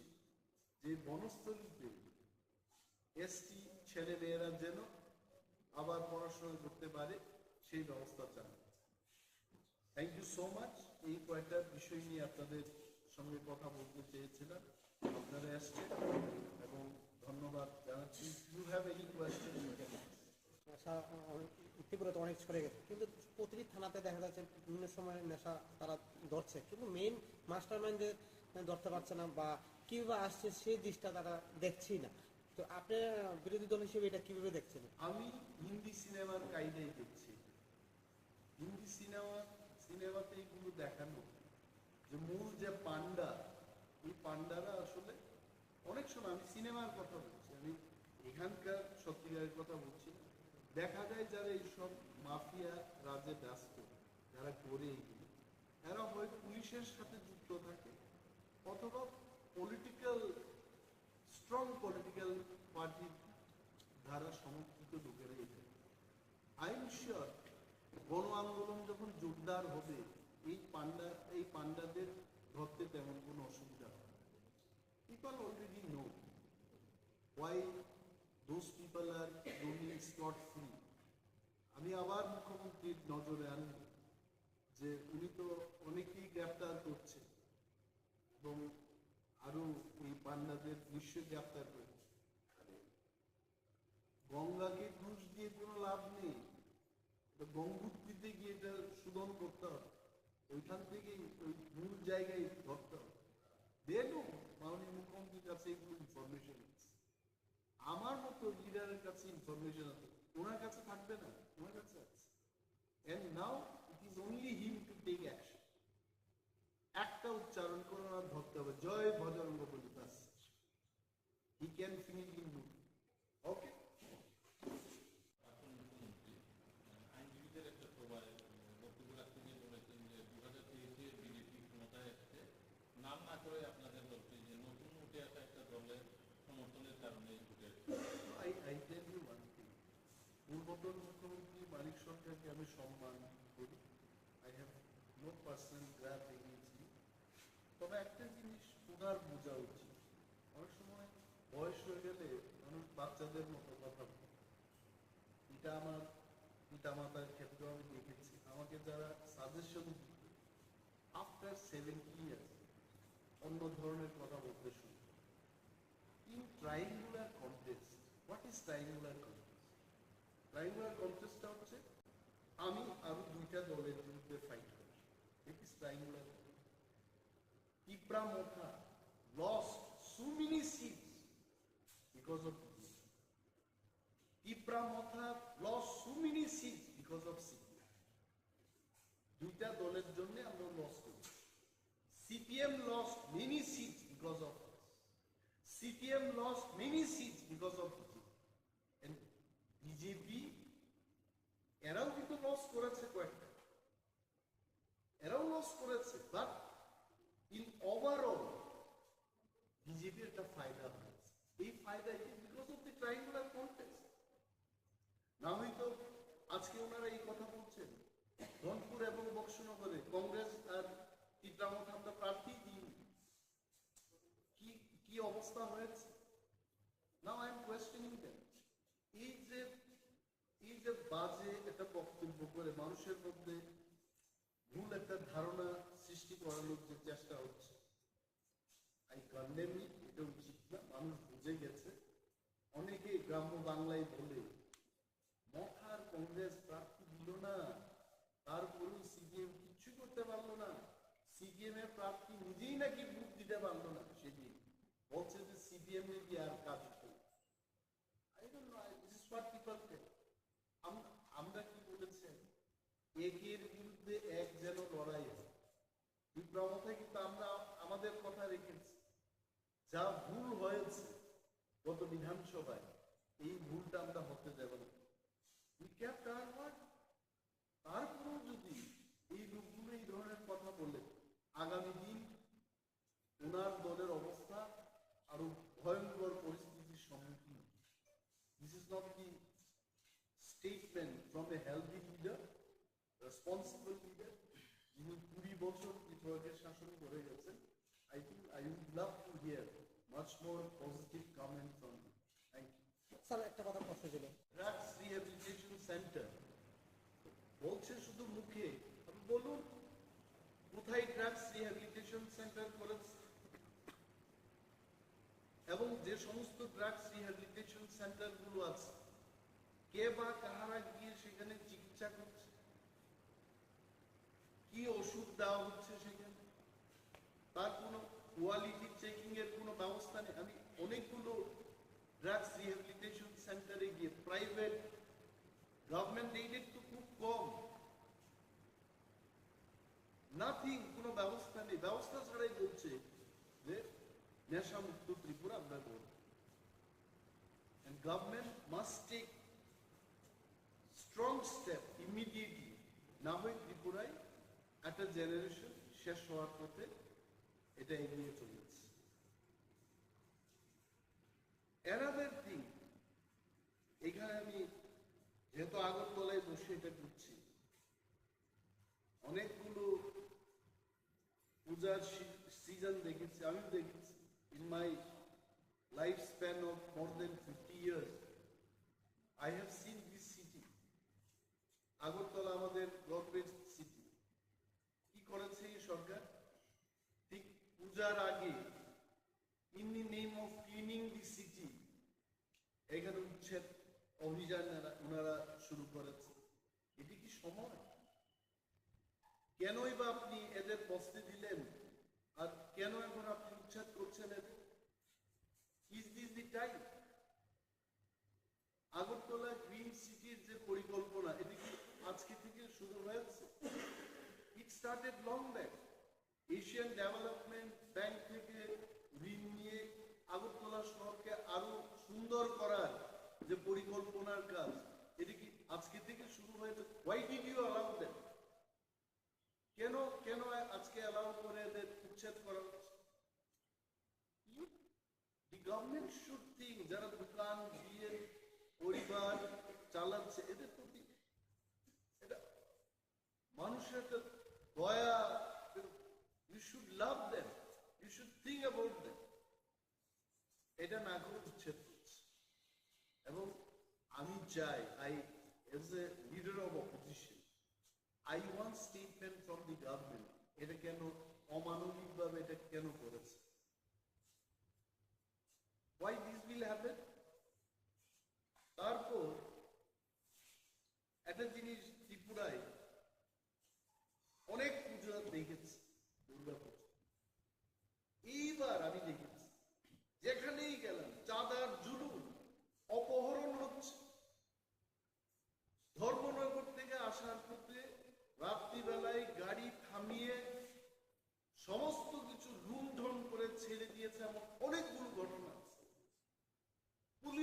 যে বনস্থলীতে এসটি ছেলে মেয়েরা যেন আবার পড়াশোনা করতে পারে, সেই ব্যবস্থা চান। Thank you so much. এই কয়েকটা বিষয় নিয়ে আপনাদের সঙ্গে কথা বলতে চেয়েছিলাম, আপনারা এসছেন এবং ধন্যবাদ জানাচ্ছি। You have any question? ত্রিপুরাতে অনেক ছড়ে গেছে, কিন্তু প্রতিটি থানাতে দেখা যাচ্ছে বিভিন্ন সময় নেশা তারা ধরছে, কিন্তু মেইন মাস্টার মাইন্ডদের ধরতে পারছে না বা কিভাবে আসছে সেই দিকটা তারা দেখছেই না। তো আপনি বিরোধী দল হিসেবে এটা কিভাবে দেখছেন? আমি হিন্দি সিনেমার কায়দায় দেখছি। হিন্দি সিনেমাতে এগুলো দেখানো যে মূল যে পান্ডা, এই পান্ডারা আসলে অনেক সময়, আমি সিনেমার কথা বলছি, আমি এখানকার সত্যিকারের কথা বলছি, দেখা যায় যারা এইসব মাফিয়া রাজে ব্যস্ত, যারা করে এগুলো, এরা হয় পুলিশের সাথে যুক্ত থাকে অথবা স্ট্রং পলিটিক্যাল পার্টির দ্বারা সমর্থিত লোকেরা এটা। আই এম শিওর গণ আন্দোলন যখন জোরদার হবে, এই পান্ডাদের ধরতে তেমন কোনো অসুবিধা হবে। People already no why those people are roaming scot free. আমি আবার মুখ্যমন্ত্রীর নজরে আনব যে উনি তো অনেকেই গ্রেপ্তার করছে এবং আরো এই পান্ডাদের নিশ্চয়ই গ্রেপ্তার করছে। গঙ্গাকে ঘুষ দিয়ে কোনো লাভ নেই, গঙ্গোত্রীতে গিয়ে এটা শোধন করতে হবে, ওইখান থেকেই ওই মূল জায়গায় ধরতে হবে। মাননীয় মুখ্যমন্ত্রীর কাছে এগুলো ইনফরমেশন আছে, আমার মতো লিডারের কাছে ইনফরমেশন আছে, ওনার কাছে থাকবে না, ওনার কাছে আছে। And now it is only him to take action. একটা উচ্চারণ করে ওনার ধরতে হবে, জয় বজরঙ্গ বলি, ব্যাস। He can finish in mood. Okay? আইনজীবীদের একটা সভায় বক্তব্য রাখতে গিয়ে বলেছেন যে 2023-এ বিজেপি ক্ষমতায় এসছে, নাম না করে আপনাদের দলকে যে নতুন উঠে আসা একটা দলের সমর্থনের কারণে উঠে আসছে। I tell you one thing, পূর্বতন মুখ্যমন্ত্রী মানিক সরকারকে আমি সম্মান করি। I have no personal grudge against him. তবে একটা জিনিস ওনার বোঝা উচিত, অনেক সময় বয়স হয়ে গেলে মানুষ বাচ্চাদের মতো কথা বলে। এটা আমার পিতামাতার ক্ষেত্রে আমি দেখেছি, আমাকে যারা সাজেশন দিত আফটার 70 years অন্য ধরনের কথা বলতে শুরু। In triangular contest, what is triangular contest? Triangular কন্টেস্টটা হচ্ছে আমি আরো দুইটা দলের বিরুদ্ধে ফাইট করি, it is triangular. Tripura lost so many seats because of Tripura lost so many seats because of CPM. দুইটা দলের জন্য আমরা লস করি। CPM lost many seats because of us. CPM lost many seats because of BJP. And BJP এরাও কিন্তু loss করেছে কয়েকটা, এরাও লস করেছে, বাট ইন ওভারঅল বিজেপির একটা ফায়দা হয়েছে। এই ফায়দা because of the triangular contest. না হয়তো আজকে ওনারা এই কথা বলছেন রংপুর এবং বক্সনগরে কংগ্রেস আর টিপ্রামথ আমরা প্রার্থী দিই, কি অবস্থা হয়েছে। Now I am questioning that. এই যে বাজে একটা বক্তব্য করে মানুষের মধ্যে ভুল একটা ধারণা সৃষ্টি করানোর যে চেষ্টা হচ্ছে, আই কন্ডেম ইট। এটা উচিত না, মানুষ বুঝে গেছে। অনেকে গ্রাম্য বাংলায় বলে মথার কংগ্রেস প্রার্থী দিল না, তারপরেও সিপিএম কিচ্ছু করতে পারলো না, সিপিএম এর প্রার্থী নিজেই নাকি ভোট দিতে পারলো না, সেদিন বলছে যে সিপিএম এর কি আর কাজ হতো। I don't know, this is what people tell. আমরা কি বলেছেন, একের বিরুদ্ধে এক যেন লড়াই হয়। বিপ্লবতায় কিন্তু আমরা আমাদের কথা রেখেছি। যা ভুল হয়েছে গত বিধানসভায়, এই ভুলটা আমরা হতে দেব না। তারপরেও যদি এই লোকগুলো এই ধরনের কথা বলে, আগামী দিন ওনার দলের অবস্থা আরো ভয়ঙ্কর পরিস্থিতির সম্মুখীন। This is not the statement from a healthy leader, responsible leader, যিনি 20 বছর ত্রিপুরাকে শাসন করে গেছেন। I think I would love to hear much more positive comment from you. Thank you. Sir একটা কথা প্রশ্ন ছিল, ড্রাগস রিহ্যাবিলিটেশন সেন্টার বলছে শুধু মুখে, আপনি বলুন কোথায় ড্রাগস রিহ্যাবিলিটেশন সেন্টার করেছে, এবং যে সমস্ত ড্রাগস রিহ্যাবিলিটেশন সেন্টার গুলো আছে কে বা কাহারা গিয়ে সেখানে চিকিৎসা করছে, কি ওষুধ দেওয়া হচ্ছে সেখানে, তার কোনো কোয়ালিটি চেকিং এর কোনো ব্যবস্থা নেই। আমি অনেকগুলো ড্রাগস রিহ্যাবিলিটেশন সেন্টারে গিয়ে, প্রাইভেট গভর্নমেন্ট এইডেড তো খুব কম, নাথিং, কোনো ব্যবস্থা নেই। ব্যবস্থা ছাড়াই বলছে যে নেশা মুক্ত ত্রিপুরা আমরা করব। And government must take strong step immediately, না হয় ত্রিপুরায় একটা জেনারেশন শেষ হওয়ার পথে এটা এগিয়ে চলেছে। Another thing, এখানে আমি যেহেতু আগরতলায় বসে এটা করছি, অনেকগুলো পূজার সিজন দেখেছি, আমি দেখেছি। In my lifespan of more than 50 years, I have seen this city. Agartala আমাদের গভর্নমেন্ট সিটি। কি করেছে এই সরকার? ঠিক পূজার আগে, in the name of cleaning the city, এখানে উচ্ছেদ অভিযান ওনারা শুরু করেছে। এটি কি সময়? কেনই বা আপনি এদের বসতে দিলেন, আর কেন এখন আপনি উচ্ছেদ করছেন এদের? Is this the time? Agartala green সিটির যে পরিকল্পনা, এটি কি আজকে থেকে শুরু হয়েছে? It started long back. Asian development bank থেকে ঋণ নিয়ে আগরতলা শহরকে আরো সুন্দর করার যে পরিকল্পনার কাজ, এটি কি আজকে থেকে শুরু হয়েছে? Why did you allow them? কেন কেন আজকে অ্যালাউ করে এদের উচ্ছেদ করা হচ্ছে? দি গভর্নমেন্ট শুড থিঙ্ক, যারা দোকান দিয়ে পরিবার চালাচ্ছে, এদের প্রতি এটা মানুষের একটা দয়া, you should love them, you should think about them. এটা না করে উচ্ছেদ করছে। এবং আমি চাই, as a leader of opposition, I want statement from the government. এটা কেন অমানবিক ভাবে এটা কেন করেছে? Why this will happen? তারপর একটা জিনিস, ত্রিপুরায় অনেক পুজো দেখেছি, দুর্গা পুজো। এইবার আমি দেখেছি যেখানেই গেলাম চাঁদার জুলুম,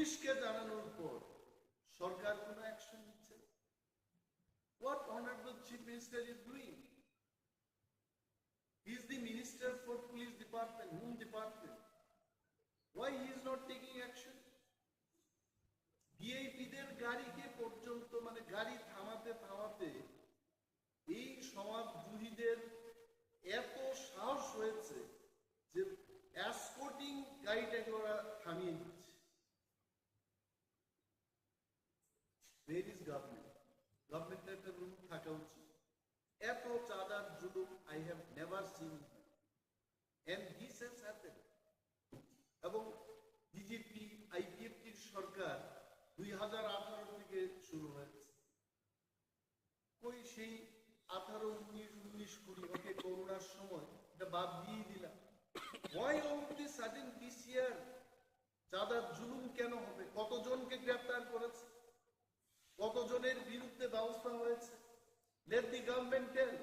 পুলিশকে জানানোর পর সরকার কোনো অ্যাকশন নিচ্ছে না। What Honorable Chief Minister is doing? He is the Minister for Police Department. Whom department? Why he is not taking action? ভিআইপিদের গাড়িকে পর্যন্ত মানে গাড়ি থামাতে থামাতে এই সমাজদ্রোহীদের এত সাহস হয়েছে যে এসকর্টিং গাড়িটাকে ওরা থামিয়ে দিচ্ছে। Where is government? গভর্নমেন্টের একটা রুল থাকা উচিত। এত চাঁদার জুলুম I have never seen and this has happened। এবং বিজেপি আইপিএফটির সরকার 2018 থেকে শুরু হয়েছে। কই সেই 18, 19, 20, 20 ওকে করোনার সময় এটা বাদ দিয়ে দিলাম। Why all of a sudden this year চাঁদার জুলুম কেন হবে? কতজনকে গ্রেফতার করেছে, কতজনের বিরুদ্ধে ব্যবস্থা হয়েছে? Let the government tell।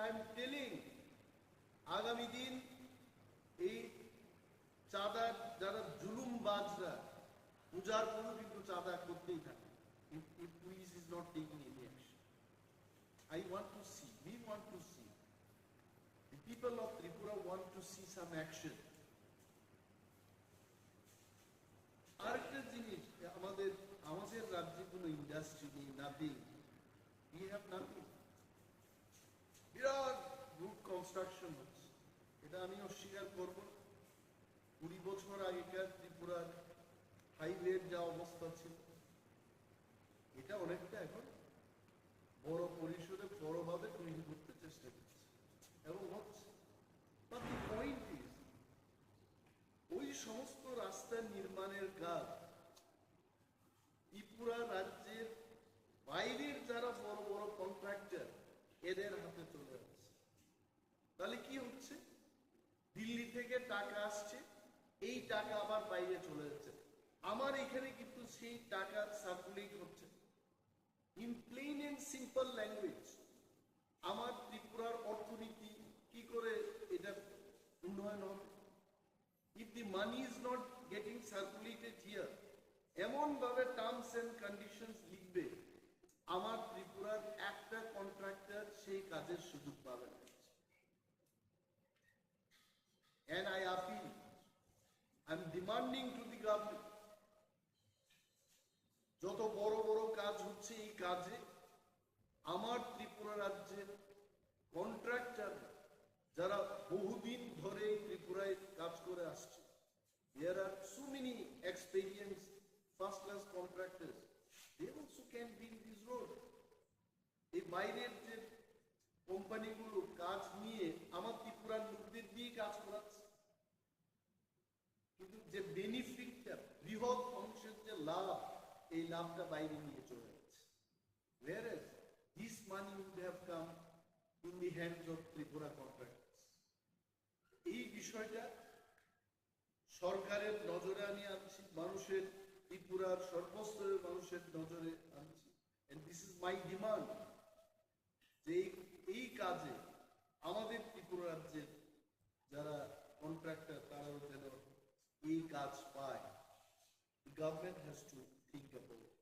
I am telling আগামী দিন এই চাঁদার যারা জুলুম বাজরা পূজার পরও কিন্তু চাঁদা করতেই থাকে। If police is not taking any action, I want to see, we want to see, the people of Tripura want to see some action। আরেকটা জিনিস, আমাদের রাজ্যে কোনো ইন্ডাস্ট্রি নেই, নাথিং, we have nothing। বিরাট রুট কনস্ট্রাকশন হচ্ছে, এটা আমি অস্বীকার করব না। 20 বছর আগেকার ত্রিপুরার হাইওয়ের যা অবস্থা ছিল এটা অনেকটা এখন বড় পরিসরে বড়ভাবে তৈরি করতে চেষ্টা করছে এবং হচ্ছে। বাট দি পয়েন্ট ইজ ওই সমস্ত রাস্তা নির্মাণের কাজ ত্রিপুরা রাজ্যের বাইরের যারা বড় বড় কন্ট্রাক্টর এদের হাতে চলে যাচ্ছে। তাহলে কি হচ্ছে? দিল্লি থেকে টাকা আসছে, এই টাকা আবার বাইরে চলে যাচ্ছে। আমার এখানে কিন্তু সেই টাকা সার্কুলেট হচ্ছে। In plain and simple language, আমার ত্রিপুরার অর্থনীতি কি করে এটা উন্নয়ন হবে? If the money is not getting circulated here, এমন ভাবে টার্মস এন্ড কন্ডিশনস লিখবে আমার ত্রিপুরার একটা কন্ট্রাক্টর সেই কাজের সুযোগ পাবে না। And I appeal, I'm demanding to the government, যত বড় বড় কাজ হচ্ছে এই কাজে আমার ত্রিপুরা রাজ্যের কন্ট্রাক্টর যারা বহুদিন ধরে ত্রিপুরায় কাজ করে আসছে, there are so many experienced first class contractors, they also can build this road। এই বাইরের যে কোম্পানিগুলো কাজ নিয়ে আমার ত্রিপুরার লোকদের দিয়ে কাজ করাচ্ছে, কিন্তু যে বেনিফিটটা বৃহৎ অংশের যে লাভ, এই লাভটা বাইরে নিয়ে চলে যাচ্ছে। Whereas this money would have come in the hands of Tripura contractors। এই বিষয়টা সরকারের নজরে আমি আনছি, মানুষের ত্রিপুরার সর্বস্তরের মানুষের নজরে আনছি। And this is my demand, যে এই কাজে আমাদের ত্রিপুরা রাজ্যের যারা কন্ট্রাক্টর তারাও যেন এই কাজ পায়। The government has to think about it।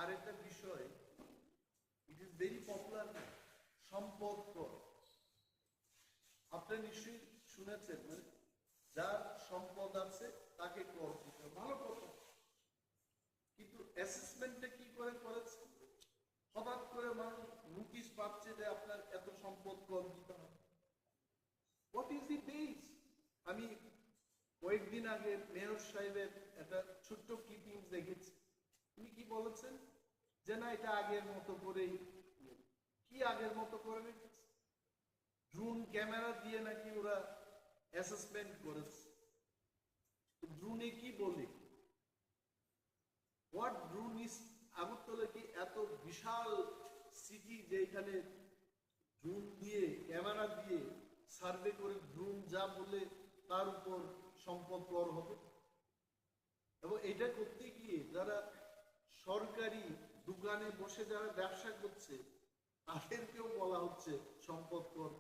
আরেকটা বিষয়, it is very popular now, সম্পদ কর। আপনারা নিশ্চয়ই শুনেছেন, মানে যার সম্পদ আছে তাকে কর দিতে হবে, ভালো কথা। কিন্তু অ্যাসেসমেন্টটা কি করে করেছে? হঠাৎ করে মানুষ নোটিশ পাচ্ছে যে আপনার এত সম্পদ কর দিতে হবে। What is the base? আমি কয়েকদিন আগে মেয়র সাহেবের একটা ছোট্ট ক্লিপিংস দেখেছি। তিনি কি বলেছেন যে না, এটা আগের মতো করেই। কি আগের মতো করে রেখেছে? ড্রোন ক্যামেরা দিয়ে নাকি ওরা অ্যাসেসমেন্ট করেছে। ড্রোনে কি বলে? What drone is? আগরতলা কি এত বিশাল সিটি যে এখানে ড্রোন দিয়ে ক্যামেরা দিয়ে সার্ভে করে ড্রোন যা বলে তার উপর সম্পদ কর হবে? এবং এটা করতে গিয়ে যারা সরকারি দোকানে বসে যারা ব্যবসা করছে তাদেরকেও বলা হচ্ছে সম্পদ কর।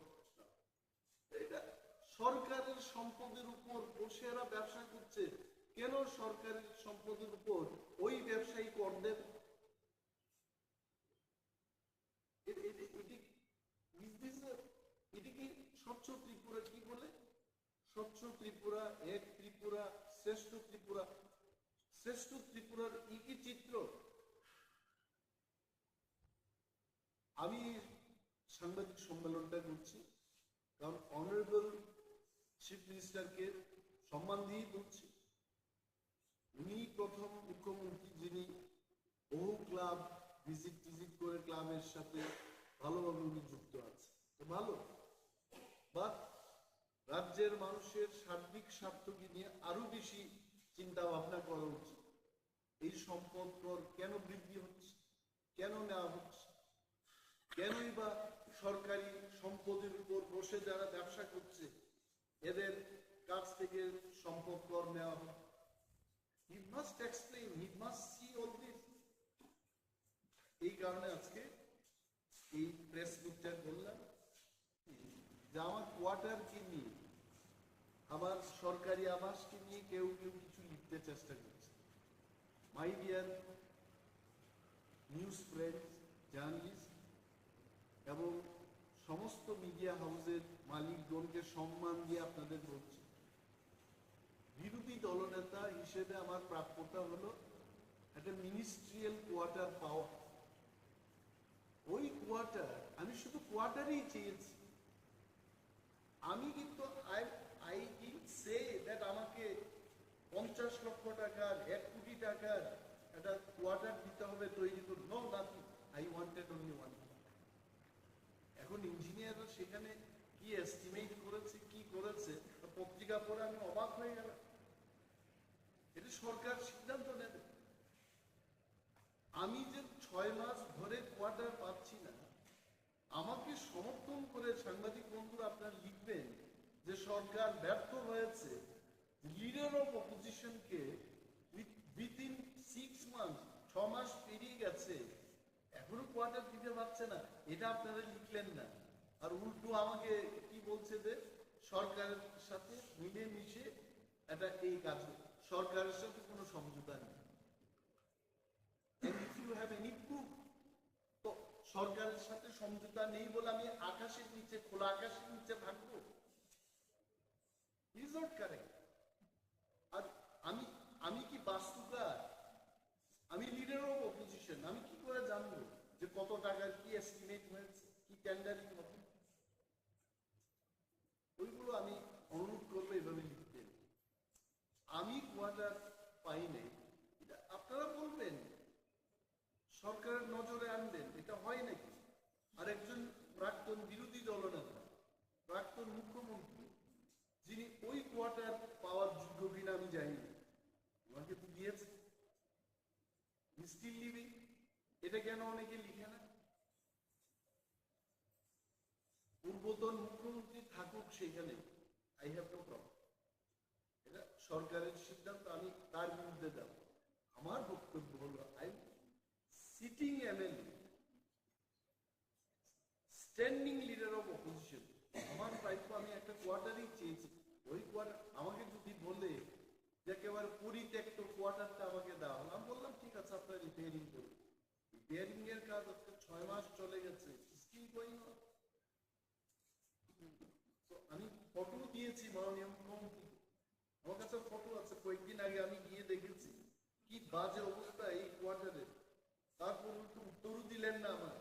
এটা সরকারের সম্পদের উপর বসে এরা ব্যবসা করছে, কেন সরকারি সম্পদের উপর ওই ব্যবসায়ী কর দেবে? এটি কি স্বচ্ছ ত্রিপুরা? কি বলে স্বচ্ছ ত্রিপুরা, এক ত্রিপুরা, শ্রেষ্ঠ ত্রিপুরা? শ্রেষ্ঠ ত্রিপুরার কি চিত্র? আমি সাংবাদিক সম্মেলনটা করছি কারণ অনারেবল চিফ মিনিস্টারকে সম্মান দিয়েই বলছি। উনি প্রথম মুখ্যমন্ত্রী যিনি বহু ক্লাব ভিজিট করে ক্লাবের সাথে ভালোভাবে উনি যুক্ত আছে, তো ভালো। বাট রাজ্যের মানুষের সার্বিক স্বার্থকে নিয়ে আরো বেশি চিন্তা ভাবনা করা উচিত। এই সম্পদ কর কেন বৃদ্ধি হচ্ছে, কেন নেওয়া হচ্ছে, কেনই বা সরকারি সম্পদের উপর বসে যারা ব্যবসা করছে এদের কাছ থেকে সম্পদ কর নেওয়া হয়? He must explain, he must see all this. এই কারণে আজকে এই প্রেস মিটটা বললাম যে আমার কোয়ার্টারকে নিয়ে, আমার সরকারি আবাসকে নিয়ে কেউ কিছু লিখতে চেষ্টা করছে। My dear news friends, journalist এবং সমস্ত মিডিয়া হাউসের মালিকগণকে সম্মান দিয়ে আপনাদের বলছি, বিরোধী দলনেতা হিসেবে আমার প্রাপ্যতা হলো একটা মিনিস্ট্রিয়াল কোয়ার্টার পাওয়া। ওই কোয়ার্টার আমি শুধু কোয়ার্টারই চেয়েছি। আমি কিন্তু আই ডিডন্ট সে দ্যাট আমাকে 50 লক্ষ টাকার 1 কোটি টাকার একটা কোয়ার্টার দিতে হবে তৈরি করুন। No, nothing. I wanted only one. এখন ইঞ্জিনিয়াররা সেখানে কি এস্টিমেট করেছে, কি করেছে, পত্রিকা পড়ে আমি অবাক হয়ে গেলাম। এটা সরকার সিদ্ধান্ত নেবে। আমি যে 6 মাস ধরে কোয়ার্টার পাচ্ছি না, আমাকে সমর্থন করে সাংবাদিক বন্ধুরা আপনারা লিখবেন যে সরকার ব্যর্থ হয়েছে, লিডার অফ অপোজিশনকে উইথিন 6 মান্থ 6 মাস পেরিয়ে গেছে, এখনো কোয়ার্টার দিতে পারছে না, এটা আপনারা লিখলেন না। আর উল্টো আমাকে কি বলছে যে সরকারের সাথে মিলে মিশে এটা এই কাজ, সরকারের সাথে কোনো সমঝোতা নেই। তো সরকারের সাথে সমঝোতা নেই বলে আমি আকাশের নিচে, খোলা আকাশের নিচে থাকবো? Is not correct. আর আমি কি বাস্তুকার? আমি লিডার অফ অপোজিশন, আমি কি করে জানবো যে কত টাকার কি এস্টিমেট হয়েছে, কি টেন্ডারিং হবে? ওইগুলো আমি অনুরোধ করবো এভাবে লিখতে। আমি কোয়ার্টার পাই নাই, আপনারা বলবেন, সরকারের নজরে আনবেন, এটা হয় নাকি? আর একজন প্রাক্তন বিরোধী দলনেতা, প্রাক্তন মুখ্যমন্ত্রী, যিনি ওই কোয়ার্টার পাওয়ার যোগ্য কিনা আমি জানি না, আমাকে তো দিয়েছে, স্টিল লিভিং। এটা কেন অনেকে লিখে না? পূর্বতন মুখ্যমন্ত্রী থাকুক সেখানে, আই হ্যাভ নো প্রবলেম। এটা সরকারের সিদ্ধান্ত, আমি তার বিরুদ্ধে যাব। আমার বক্তব্য হলো I sitting MLA, standing leader of opposition, আমার প্রাপ্য আমি একটা কোয়ার্টারই চেয়েছি। ওই কোয়ার্টার আমাকে যদি বলে যে একেবারে পরিত্যক্ত কোয়ার্টারটা আমাকে দেওয়া হলো, আমি বললাম ঠিক আছে, আপনার রিপেয়ারিং করুন। রিপেয়ারিং এর কাজ আজকে 6 মাস চলে গেছে, স্টিল গোয়িং অন। আমি ফটো দিয়েছি মাননীয় মুখ্যমন্ত্রী, আমার কাছে ফটো আছে, কয়েকদিন আগে আমি গিয়ে দেখেছি কি বাজে অবস্থা এই কোয়ার্টারে। তারপর উত্তরও দিলেন না আমার।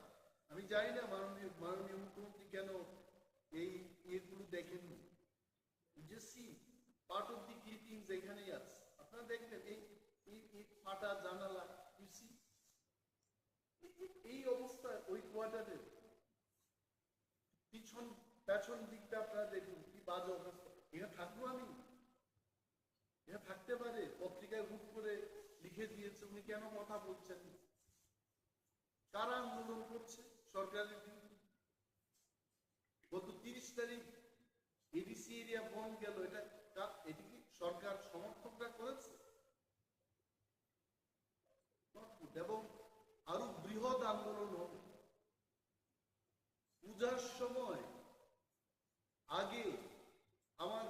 আমি জানি না মাননীয় মুখ্যমন্ত্রী কেন এই ইয়েগুলো দেখেননি। যে see part of the clippings এখানেই আছে, আপনারা দেখবেন এই ফাটা জানালা, এই অবস্থায় ওই কোয়ার্টারের পেছন দিকটা আপনারা দেখুন কি বাজে অবস্থা। এটা থাকবো আমি? এটা থাকতে পারে? পত্রিকায় হুট করে লিখে দিয়েছে, উনি কেন কথা বলছেন? কারা আন্দোলন করছে সরকারের বিরুদ্ধে? গত 30 তারিখ এডিসি এরিয়া বন্ধ গেল, এটি কি সরকার সমর্থকরা করেছে? এবং আরো বৃহৎ আন্দোলন হবে। পূজার সময় আগে আমার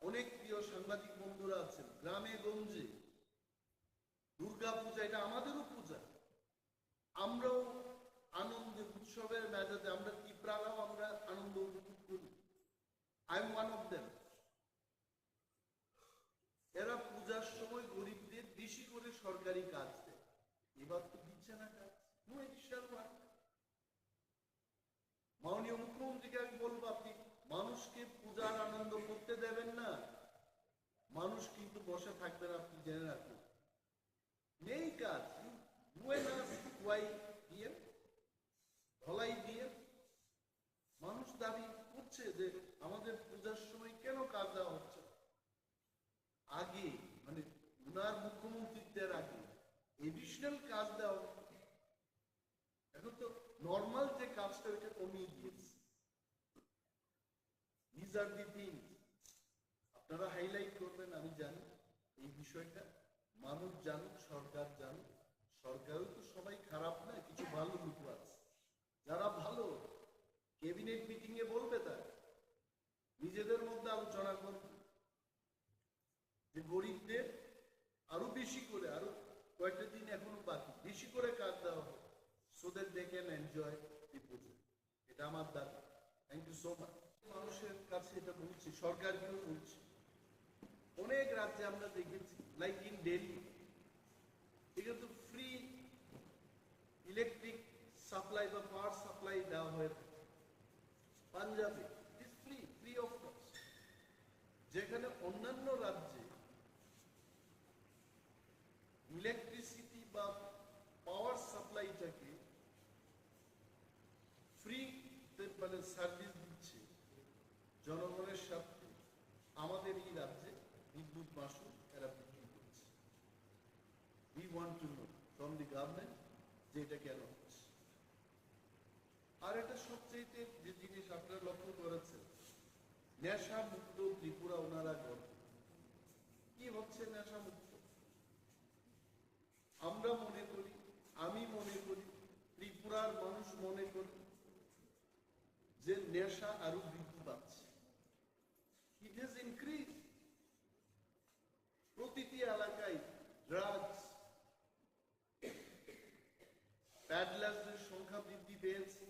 অনেক প্রিয় সাংবাদিক বন্ধুরা আছেন, গ্রামে গঞ্জে দুর্গা পূজা এটা আমাদেরও পূজা, আমরাও আনন্দে উৎসবের মেজাজে আমরা ত্রিপুরারাও আমরা আনন্দ উপভোগ করি। I am one of them. এরা পূজার সময় গরিবদের বেশি করে সরকারি কাজ দেয়, এবার তো দিচ্ছে না কাজ। No additional work. মাননীয় মুখ্যমন্ত্রীকে আমি বলবো, আপনি মানুষকে পূজার আনন্দ করতে দেবেন না, মানুষ কিন্তু বসে থাকবে না, আপনি জেনে রাখুন। নেই কাজ, ধলাই দিয়ে মানুষ দাবি করছে যে আমাদের পূজার সময় কেন কাজ দেওয়া হচ্ছে। আগে মানে উনার মুখ্যমন্ত্রীদের আগে এডিশনাল কাজ দেওয়া হতো, এখন তো নর্মাল যে কাজটা ওইটা কমিয়ে দিয়েছে। These are the things আপনারা হাইলাইট করবেন, আমি জানি এই বিষয়টা মানুষ জানুক, সরকার জানুক। সরকারও তো সবাই খারাপ না, কিছু ভালো লোক আছে যারা ভালো ক্যাবিনেট মিটিং এ বলবে, তার নিজেদের মধ্যে আলোচনা করবে যে গরিবদের আরো বেশি করে, আরো কয়েকটা দিন এখনো বাকি, বেশি করে কাজ দেওয়া হবে, so that they can enjoy the puja. এটা আমার দাবি। Thank you so much. মানুষের কাছে এটা বলছি, সরকারকেও বলছি। অনেক রাজ্যে আমরা দেখেছি, লাইক ইন দিল্লি, এখানে তো ফ্রি ইলেকট্রিক সাপ্লাই বা পাওয়ার সাপ্লাই দেওয়া হয়ে থাকে। পাঞ্জাবে ইট ফ্রি অফ কস্ট। যেখানে অন্যান্য রাজ্যে ইলেকট্রিসিটি বা পাওয়ার সাপ্লাইটাকে ফ্রি মানে সার্ভিস দিচ্ছে জনগণের সাথে, আমাদের এই রাজ্যে বিদ্যুৎ মাশুল এরা বিক্রি করছে। We want to know from the government যে এটা কেন হচ্ছে। আর এটা সবচেয়ে যে জিনিস আপনারা লক্ষ্য করেছেন, নেশা মুক্ত ত্রিপুরা ওনারা গর্ব। কি হচ্ছে নেশা মুক্ত? আমরা মনে করি, আমি মনে করি, ত্রিপুরার মানুষ মনে করি যে নেশা আরো বৃদ্ধি পাচ্ছে। It has increase. প্রতিটি এলাকায় ড্রাগস, প্যাডলার্সদের সংখ্যা বৃদ্ধি পেয়েছে,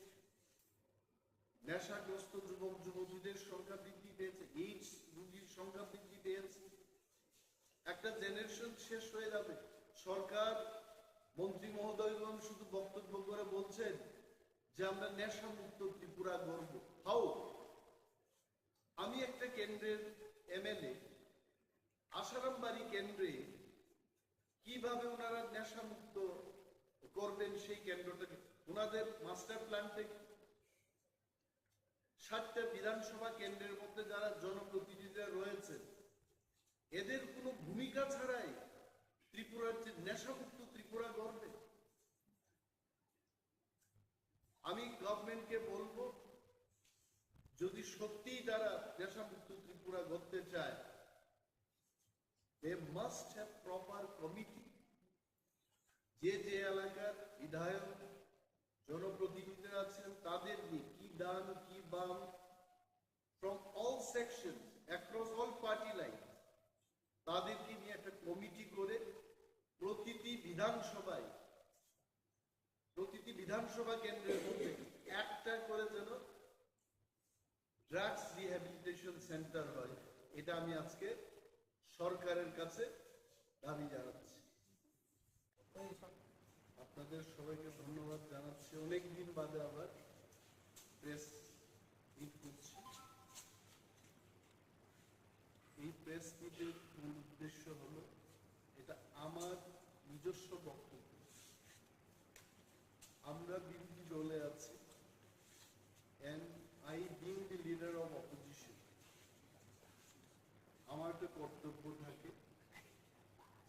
নেশাগ্রস্ত যুবক যুবতীদের সংখ্যা বৃদ্ধি পেয়েছে, এইডস রোগীর সংখ্যা বৃদ্ধি পেয়েছে। একটা জেনারেশন শেষ হয়ে যাবে। সরকার মন্ত্রী মহোদয়গণ শুধু বক্তব্য করে বলছেন যে আমরা নেশা মুক্ত ত্রিপুরা গর্ব। হাউ? আমি একটা কেন্দ্রের এমএলএ, আসারামবাড়ি কেন্দ্রে কিভাবে ওনারা নেশা মুক্ত করবেন সেই কেন্দ্রটাকে, ওনাদের মাস্টার প্ল্যান থেকে 60টা বিধানসভা কেন্দ্রের মধ্যে যারা জনপ্রতিনিধিরা রয়েছে, এদের কোনো ভূমিকা ছাড়াই ত্রিপুরার যে নেশামুক্ত ত্রিপুরা গড়বে। আমি গভর্নমেন্টকে বলবো, যদি সত্যিই তারা নেশামুক্ত ত্রিপুরা গড়তে চায়, they must have proper committee। যে যে এলাকার বিধায়ক জনপ্রতিনিধিরা আছেন তাদের নিয়ে, কি ডান কি বাম, from all sections across all party lines, তাদেরকে নিয়ে একটা কমিটি করে প্রতিটি বিধানসভা কেন্দ্রের মধ্যে একটা করে যেন ড্রাগস রিহ্যাবিলিটেশন সেন্টার হয়। এটা আমি আজকে সরকারের কাছে দাবি জানাচ্ছি। আপনাদের সবাইকে ধন্যবাদ জানাচ্ছি। অনেকদিন বাদে আবার প্রেস মিট করছি। এই প্রেস মিটের মূল উদ্দেশ্য হলো, এটা আমার নিজস্ব বক্তব্য। আমরা বিরোধী দলে আছি, and I being the leader of opposition, আমার একটা কর্তব্য থাকে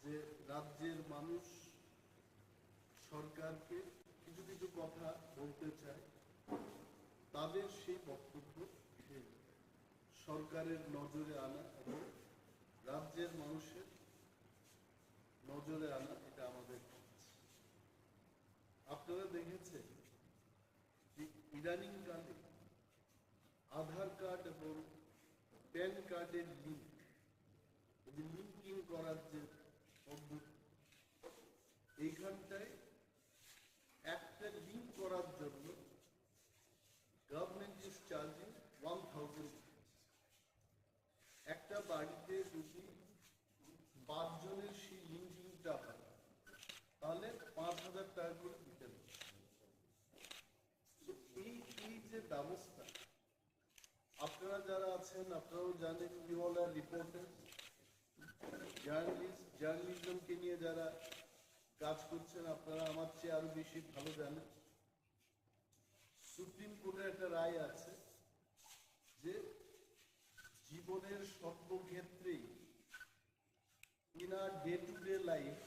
যে রাজ্যের মানুষ সরকারকে কিছু কিছু কথা বলতে চায়, তাদের সেই বক্তব্য সরকারের নজরে আনা এবং রাজ্যের মানুষের নজরে আনা, এটা আমাদের কাজ। আপনারা দেখেছেন যে ইদানিং কালে আধার কার্ড এবং প্যান কার্ডের লিঙ্কিং করার যে পদ্ধতি, আছেন আপনারাও জানেন, ইউ অল আর রিপোর্টার্স, জার্নালিজমকে নিয়ে যারা কাজ করছেন আপনারা আমার চেয়ে আরো বেশি ভালো জানেন। সুপ্রিম কোর্টের একটা রায় আছে যে জীবনের সর্বক্ষেত্রেই in our day to day life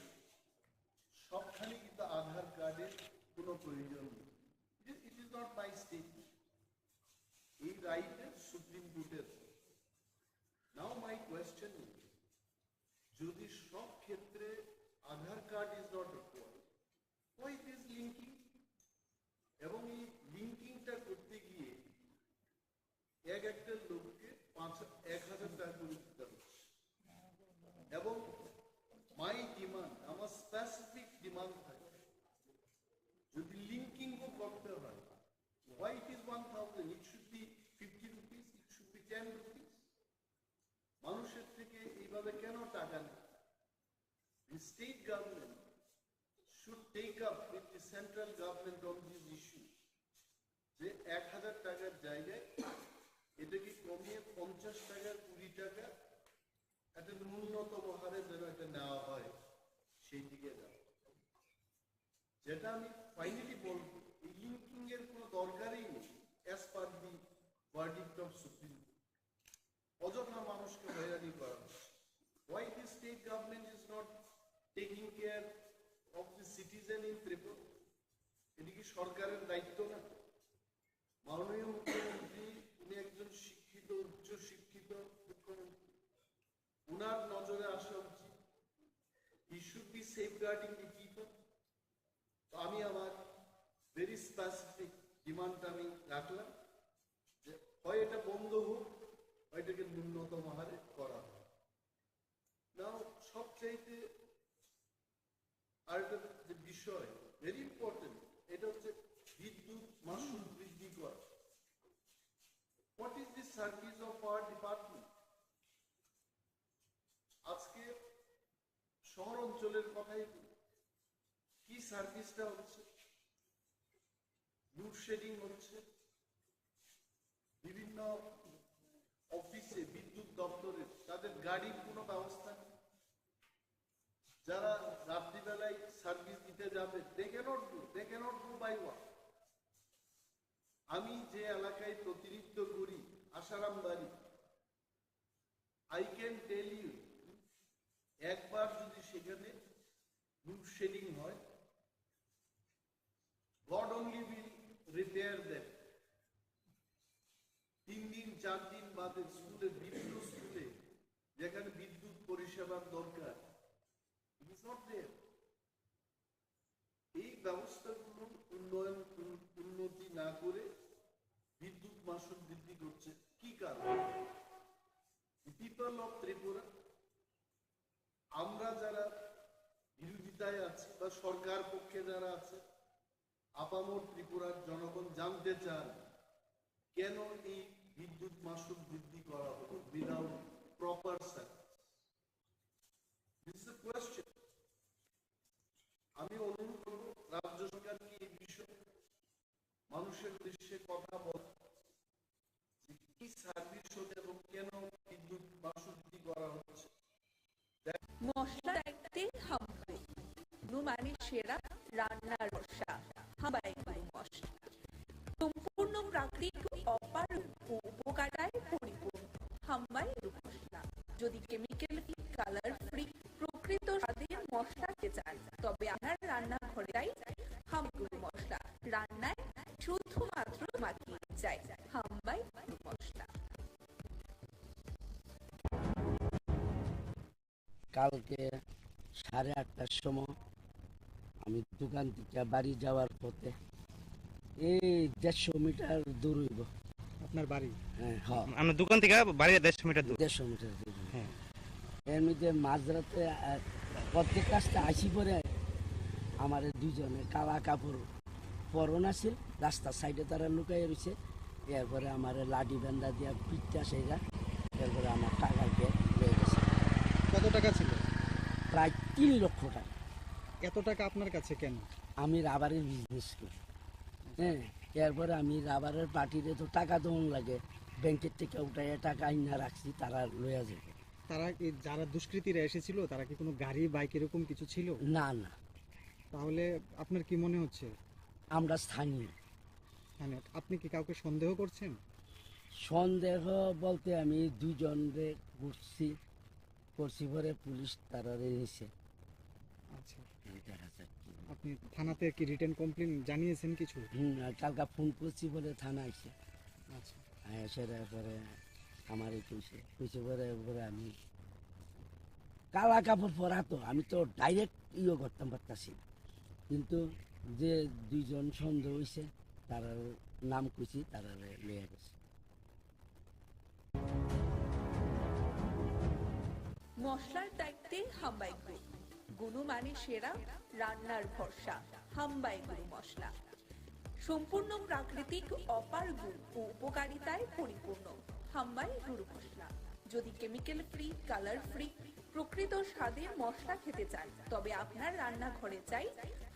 সবখানে কিন্তু আধার কার্ডের কোনো প্রয়োজন নেই। It is not my statement, এই রাইটের সুপ্রিম কোর্টের। নাও মাই কোয়েশ্চেন ইজ, যদি সব ক্ষেত্রে Aadhaar card is not required, why it is linking? এবং এই লিঙ্কিংটা করতে গিয়ে একটা লোককে 1,000 টাকা করে দিতে হচ্ছে। এবং মাই ডিমান্ড, আমার স্পেসিফিক ডিমান্ড থাকে, যদি লিঙ্কিংও করতে হয়, why it is 1,000? It should be 50 rupees, it should be 10 rupees. মানুষের থেকে এইভাবে কেন টাকা নেই? The state government should take up with the central government on this issue, যে 1,000 টাকার জায়গায় এটাকে কমিয়ে 50 টাকা 20 টাকা একটা ন্যূনতম হারে যেন এটা নেওয়া হয়, সেই দিকে যাওয়া। যেটা আমি ফাইনালি বলবো, এই লিঙ্কিং এর কোনো দরকারই নেই as per the verdict of supreme court. অযথা মানুষকে হয়রানি করা হচ্ছে। Why the state government is not taking care of the citizen in Tripura? এটি কি সরকারের দায়িত্ব না? মাননীয় মুখ্যমন্ত্রী, উনি একজন শিক্ষিত, উচ্চ শিক্ষিত মুখ্যমন্ত্রী, উনার নজরে আসা উচিত। He should be safeguarding the people. তো আমি আমার ভেরি স্পেসিফিক ডিমান্ডটা আমি রাখলাম যে হয় এটা বন্ধ হোক, হয় এটাকে ন্যূনতম হারে করা হয়। নাও সবচাইতে আর একটা যে বিষয় ভেরি ইম্পর্টেন্ট, এটা হচ্ছে বিদ্যুৎ মাশুল বৃদ্ধি করা। What is the service of our department? আজকে শহর অঞ্চলের কথাই কি সার্ভিসটা হচ্ছে? লোডশেডিং হচ্ছে, বিভিন্ন অফিসে বিদ্যুৎ দপ্তরের তাদের গাড়ির কোনো ব্যবস্থা নেই। যারা রাত্রিবেলায় সার্ভিস দিতে যাবে, they cannot do by what? আমি যে এলাকায় প্রতিনিধিত্ব করি, আশারাম বাড়ি, I can tell you, একবার যদি সেখানে লোডশেডিং হয়, God only will repair them. 3 দিন 4 দিন বাদে স্কুলে, বিভিন্ন স্কুলে যেখানে বিদ্যুৎ পরিষেবার দরকার, it is not there. এই ব্যবস্থাগুলো উন্নতি না করে বিদ্যুৎ মাশুল বৃদ্ধি করছে কি কারণ? পিপল অফ ত্রিপুরা, আমরা যারা বিরোধিতায় আছি বা সরকার পক্ষে যারা আছে, আপামর ত্রিপুরার জনগণ জানতে চান কেন এই বিদ্যুৎ মাশুল বৃদ্ধি করা হলো without proper service. This is the question. আমি অনুরোধ করব রাজ্য সরকারকে এই বিষয়ে মানুষের উদ্দেশ্যে কথা বলা, যে কি সার্ভিস হচ্ছে এবং কেন বিদ্যুৎ মাশুল বৃদ্ধি করা হচ্ছে। মশলা দেখতে হাম্বাই মানে সেরা রান্নার ভরসা হাম্বাই মশলা, সম্পূর্ণ প্রাকৃতিক অপার ও উপকারায় পরিপূর্ণ হাম্বাই মশলা। যদি কেমিক্যাল ফ্রি, কালার ফ্রি, প্রকৃত স্বাদের মশলা খেতে চান, তবে আপনার রান্নাঘরে চাই হাম্বাই মশলা। রান্নায় শুধুমাত্র মাখিয়ে চাই হাম্বাই মশলা। কালকে 8:30টার সময় আমি দোকান থেকে বাড়ি যাওয়ার পথে, এই 150 মিটার দূর হইব আপনার বাড়ি? হ্যাঁ, আমার দোকান থেকে বাড়ি 150 মিটার দূর। 150 মিটার দূর। হ্যাঁ, এর মধ্যে মাঝরাতে প্রত্যেক কাজটা আসি পরে আমার দুজনে কালা কাপড় পরন আছিল, রাস্তার সাইডে তারা লুকাই রয়েছে। এরপরে আমার লাঠি বান্ধা দিয়া পিঠটা সেইরা, এরপরে আমার টাকা ব্যাগ রয়ে গেছে। কত টাকা ছিল? প্রায় 3 লক্ষ টাকা। এত টাকা আপনার কাছে কেন? আমি রাবারের বিজনেস করি। হ্যাঁ, এরপরে আমি রাবারের পার্টিতে তো টাকা দেওয়ান লাগে, ব্যাংকের থেকে উঠাই টাকা আইনা রাখছি, তারা লইয়া যাবে। তারা যারা দুষ্কৃতীরা এসেছিল তারা কি কোনো গাড়ি বাইক এরকম কিছু ছিল? না না। তাহলে আপনার কি মনে হচ্ছে? আমরা স্থানীয়। আপনি কি কাউকে সন্দেহ করছেন? সন্দেহ বলতে আমি দুজনরে করছি পরে পুলিশ তারা নিছে। আচ্ছা, আপনি থানাতে কি রিটেন কমপ্লেন জানিয়েছেন কিছু? কালকা ফোন করছি বলে থানা আইছে। আচ্ছা, পরে আমার কইছে পরে আমি কালা কাপড় পরা, তো আমি তো ডাইরেক্ট করতাম পারতাছি, কিন্তু যে দুইজন সন্দেহ হয়েছে তার নাম কইছি, তারা লইয়া গেছে। মশলার দায়িত্বে হাম্বাই গ্রুপ, গুণমানে সেরা, রান্নার ভরসা। হাম্বাই গুরু মশলা সম্পূর্ণ প্রাকৃতিক, অপার গুণ ও উপকারিতায় পরিপূর্ণ। হাম্বাই গুরু মশলা। যদি কেমিক্যাল ফ্রি, কালার ফ্রি, প্রকৃত স্বাদের মশলা খেতে চান, তবে আপনার রান্নাঘরে চাই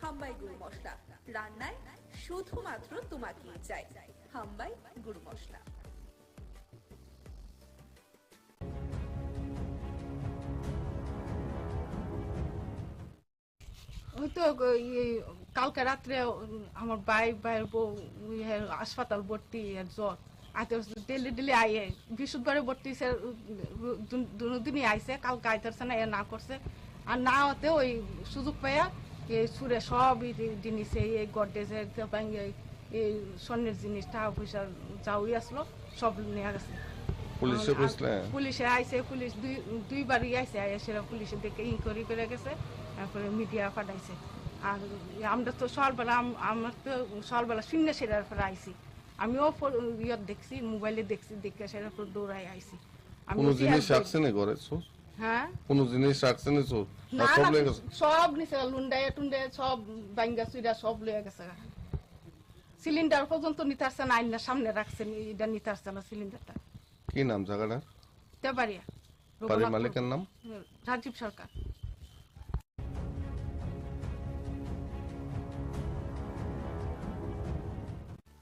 হাম্বাই গুরু মশলা। রান্নায় শুধুমাত্র তোমাকেই চাই। হাম্বাই গুরু মশলা। ওই তো কালকে রাত্রে আমার ভাইয়ের বউ হাসপাতাল ভর্তি, আর জ্বর ডেলি আইয়ে বৃহস্পতিবারে ভর্তি, দুদিনই আইসে, কালকে আইতেছে না, না করছে। আর না হতে ওই সুযোগ পাইয়া এই সুরে সব জিনিস, এই গডরেজের এই স্বর্ণের জিনিস, টাকা পয়সা যাওই আসলো, সব নিয়ে গেছে। পুলিশে আইসে, পুলিশ দুইবারই আইসে, সেরা পুলিশে দেখে ইনকোয়ারি করে গেছে, তারপরে মিডিয়া পাঠাইছে। আর আমরা তো সকালবেলা, আমার তো সকালবেলা শূন্য সেরার পরে আইসি, আমিও দেখছি, মোবাইলে দেখছি, দেখে সেরার পর দৌড়াই আইসি। হ্যাঁ, সব নিচে লুন্ডায় টুন্ডে সব বাঙ্গা চুইরা সব লয়ে গেছে। সিলিন্ডার পর্যন্ত নিতে আসছে না, আইনার সামনে রাখছেন, এটা নিতে আসছে না সিলিন্ডারটা। কি নাম জায়গাটার? তেবাড়িয়া। বাড়ির মালিকের নাম? রাজীব সরকার।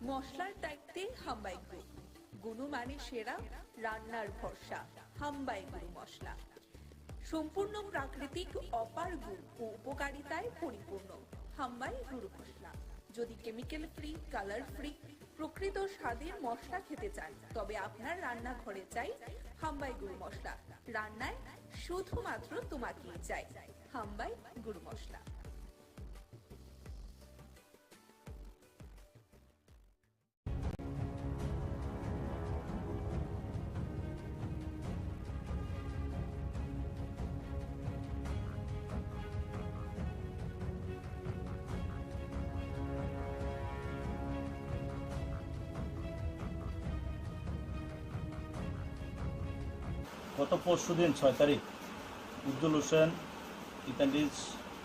মশলার দায়িত্বে হাম্বাই গ্রুপ, গুণমানে সেরা, রান্নার ভরসা। হাম্বাই গুরু মশলা সম্পূর্ণ প্রাকৃতিক, অপার গুণ ও উপকারিতায় পরিপূর্ণ। হাম্বাই গুরু মশলা। যদি কেমিক্যাল ফ্রি, কালার ফ্রি, প্রকৃত স্বাদের মশলা খেতে চান, তবে আপনার রান্নাঘরে চাই হাম্বাই গুরু মশলা। রান্নায় শুধুমাত্র তোমাকেই চাই। হাম্বাই গুরু মশলা। গত পরশুদিন 6 তারিখ উজ্জ্বল হোসেন ইত্যাদির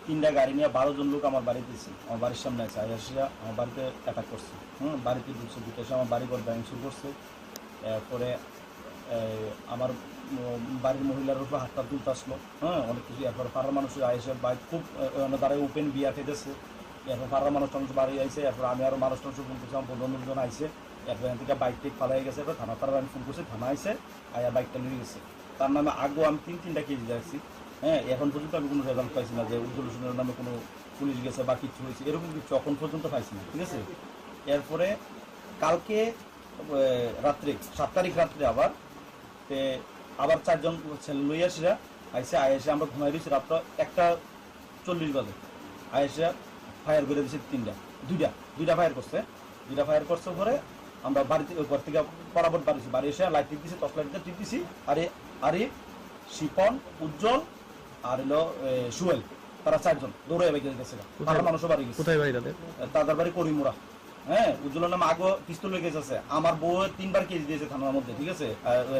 3টা গাড়ি নিয়ে 12 জন লোক আমার বাড়িতে এসে, আমার বাড়ির সামনে আছে, আইসিয়া আমার বাড়িতে অ্যাটাক করছে। বাড়িতে ঢুকছে, ঢুকে এসে আমার বাড়ি ঘর ব্যাংক শুরু করছে। এরপরে আমার বাড়ির মহিলার উপর হাতটা তুলতে আসলো, অনেক কিছু। এরপরে পাড়ার মানুষ আইসে বাইক খুব দাঁড়ায় ওপেন বিয়া খেতেছে। এরপর পাড়ার মানুষ টানুষ বাড়ি আইসে, এরপর আমি আরও মানুষ টানুষ ফোন করছি, আমার বন্ধুজন আইসে। এরপর এখান থেকে বাইক টেক পালাই গেছে, এরপর থানা আমি ফোন করছি, থানা আইসে, আয়া বাইকটা নিয়ে গেছে। তার নামে আগেও আমি 3টা কেজি যাচ্ছি। এখন পর্যন্ত আমি কোনো রেজাল্ট পাইছি না যে উজ্জ্বল হোসেনের নামে কোনো পুলিশ গেছে বা কিছু হয়েছে, এরকম কিছু এখন পর্যন্ত পাইছি না, ঠিক আছে। এরপরে কালকে রাত্রে 7 তারিখ রাত্রে আবার 4 জন ছেলে লইয়াসিরা আইসে, আইসে আমরা ঘুমাই দিয়েছি রাত্র 1:40 বাজে। আইসে ফায়ার করে দিয়েছে, দুইটা ফায়ার করছে। 2টা ফায়ার করছে পরে আমরা বাড়িতে ঘর থেকে বরাবর বাড়ি এসে লাইট টিপ দিছি, টর্চ লাইট দিয়ে টিপ দিছি। আরে শিপন, উজ্জ্বল আর হলো সুয়েল, তারা 4 জন দৌড়ে গেছে। তারা মানুষও বাড়ি গেছে। কোথায় বাড়ি তাদের? তাদের বাড়ি করিমুরা। উজ্জ্বলের নামে আগে পিস্তল লেগে গেছে। আমার বউ 3বার কেস দিয়েছে থানার মধ্যে, ঠিক আছে।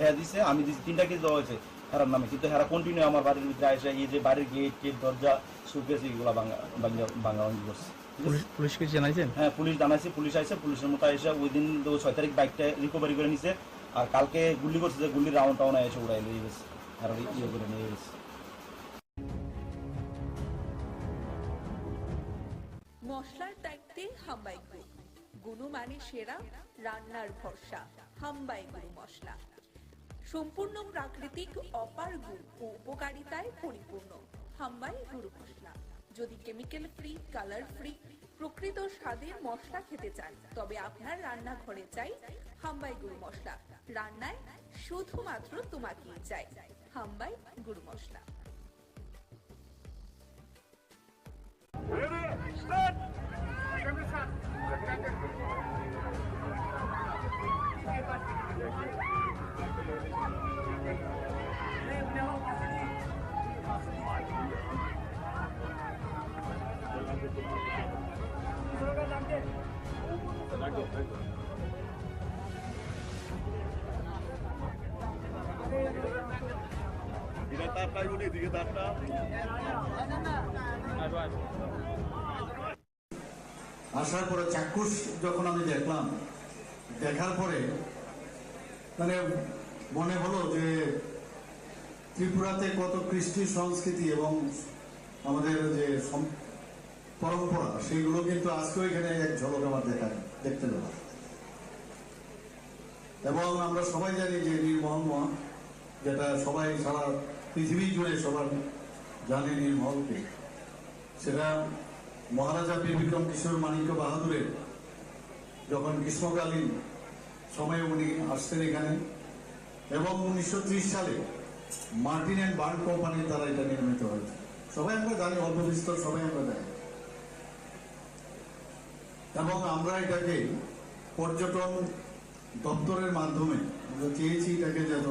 হ্যাঁ দিচ্ছে, আমি দিচ্ছি, 3টা কেস দেওয়া হয়েছে হেরার নামে। কিন্তু হেরা কন্টিনিউ আমার বাড়ির ভিতরে আসে, এই যে বাড়ির গেট দরজা সুকেস এগুলো ভাঙাভাঙি করছে। পুলিশকে জানাইছেন? হ্যাঁ, পুলিশ জানাইছে, পুলিশ আইসে, পুলিশের মতো এসে ওই দিন 6 তারিখ বাইকটা রিকভারি করে নিছে। আর কালকে গুলি করছে, যে গুলির রাউন্ড টাউন এসে উড়াই নিয়ে গেছে, আর ইয়ে করে নিয়ে গেছে। মশলার দায়িত্বে হাম্বাই গ্রুপ, গুণমানে সেরা, রান্নার ভরসা, হাম্বাই গুরু মশলা। সম্পূর্ণ প্রাকৃতিক, অপার গুণ ও উপকারিতায় পরিপূর্ণ হাম্বাই গুরু মশলা। যদি কেমিক্যাল ফ্রি, কালার ফ্রি, প্রকৃত স্বাদের মশলা খেতে চান, তবে আপনার রান্নাঘরে চাই হাম্বাই গুরু মশলা। রান্নায় শুধুমাত্র তোমাকেই চাই হাম্বাই গুরু মশলা। আসার পরে চাক্ষুষ যখন আমি দেখলাম, দেখার পরে মানে মনে হলো যে ত্রিপুরাতে কত কৃষ্টি সংস্কৃতি এবং আমাদের যে পরম্পরা, সেইগুলো কিন্তু আজকেও এখানে এক ঝলক আমার দেখতে পেলাম। এবং আমরা সবাই জানি যে নীলমহল, যেটা সবাই সারা পৃথিবী জুড়ে সবার জানে নীলমহলকে, সেটা মহারাজা বীর বিক্রম কিশোর মানিক্য বাহাদুরের যখন গ্রীষ্মকালীন সময়ে উনি আসতেন এখানে, এবং 1930 সালে মার্টিন অ্যান্ড বার্ন কোম্পানির দ্বারা এটা নির্মিত হয়েছে। সবাই আমরা জানি, অল্প বিস্তর সবাই আমরা জানি। এবং আমরা এটাকে পর্যটন দপ্তরের মাধ্যমে আমরা চেয়েছি এটাকে যেন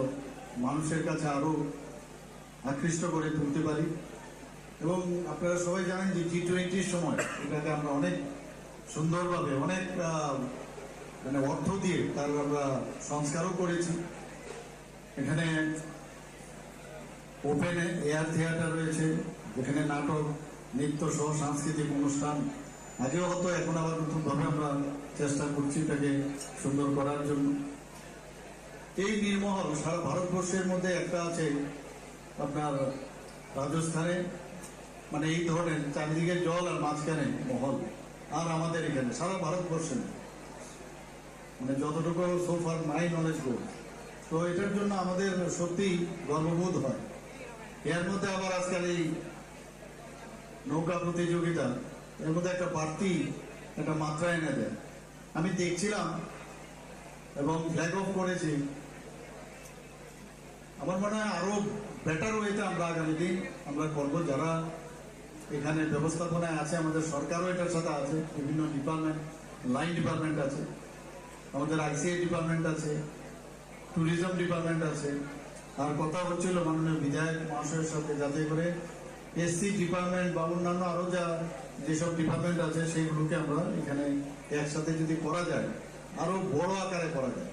মানুষের কাছে আরো আকৃষ্ট করে তুলতে পারি। এবং আপনারা সবাই জানেন যে G20 সময় এটাকে আমরা অনেক সুন্দরভাবে, অনেক মানে অর্থ দিয়ে তার আমরা সংস্কারও করেছি। এখানে ওপেন এয়ার থিয়েটার রয়েছে, যেখানে নাটক, নৃত্য সহ সাংস্কৃতিক অনুষ্ঠান আগেও হতো, এখন আবার নতুনভাবে আমরা চেষ্টা করছি এটাকে সুন্দর করার জন্য। এই নীলমহল সারা ভারতবর্ষের মধ্যে একটা আছে আপনার রাজস্থানে, মানে এই ধরনের চারিদিকে জল আর মাঝখানে মহল, আর আমাদের এখানে সারা ভারতবর্ষে মানে যতটুকু সোফার মাই নলেজ গো। তো এটার জন্য আমাদের সত্যি গর্ববোধ হয়। এর মধ্যে আবার আজকাল এই নৌকা প্রতিযোগিতা, এর মধ্যে একটা বাড়তি একটা মাত্রা এনে দেয়। আমি দেখছিলাম এবং ফ্ল্যাগ অফ করেছি। আমার মনে হয় আরো বেটার ওয়েতে আমরা আগামী দিন আমরা করবো। যারা এখানে ব্যবস্থাপনায় আছে, আমাদের সরকারও এটার সাথে আছে, বিভিন্ন ডিপার্টমেন্ট, লাইন ডিপার্টমেন্ট আছে, আমাদের ICI ডিপার্টমেন্ট আছে, ট্যুরিজম ডিপার্টমেন্ট আছে। আর কথা হচ্ছিল মাননীয় বিধায়ক মহাশয়ের সাথে, যাতে করে SC ডিপার্টমেন্ট বা অন্যান্য আরো যেসব ডিপার্টমেন্ট আছে সেইগুলোকে আমরা এখানে একসাথে যদি করা যায়, আরো বড় আকারে করা যায়।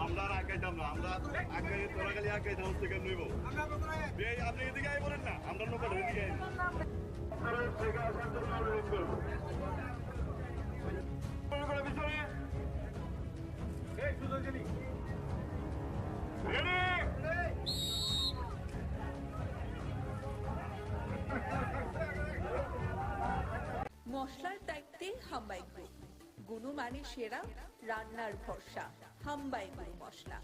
আমরা আগাইতাম না, আমরা আগাই তোরা খালি আগাইতে হচ্ছে কেন নইব। আপনি এদিকে আই বলেন না, আমরা নৌকা ধরে দিকে মশলার দায়িত্বে হাম্বাই গ্রুপ, গুণমানে সেরা, রান্নার ভরসা হাম্বাই গুরু মশলা।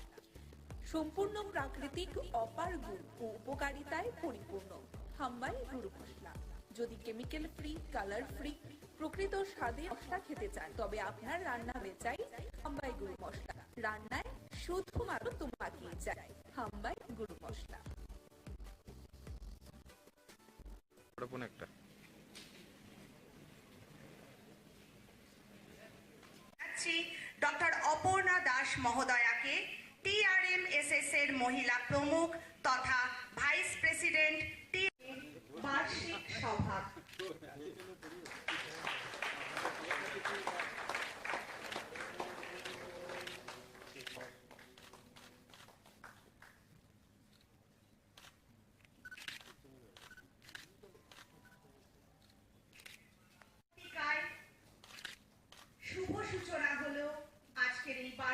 সম্পূর্ণ প্রাকৃতিক, অপার গুণ ও উপকারিতায় পরিপূর্ণ হাম্বাই গুরু মশলা। যদি কেমিক্যাল ফ্রি, কালার ফ্রি, প্রকৃত স্বাদের মশলা খেতে চান, তবে আপনার রান্নাঘরে চাই হাম্বাই গুরু মশলা। রান্নায় শুধুমাত্র তোমাকেই চাই হাম্বাই গুরু মশলা। ডক্টর অপর্ণা দাস মহোদয়াকে TRMSS এর মহিলা প্রমুখ তথা ভাইস প্রেসিডেন্ট বার্ষিক সভা।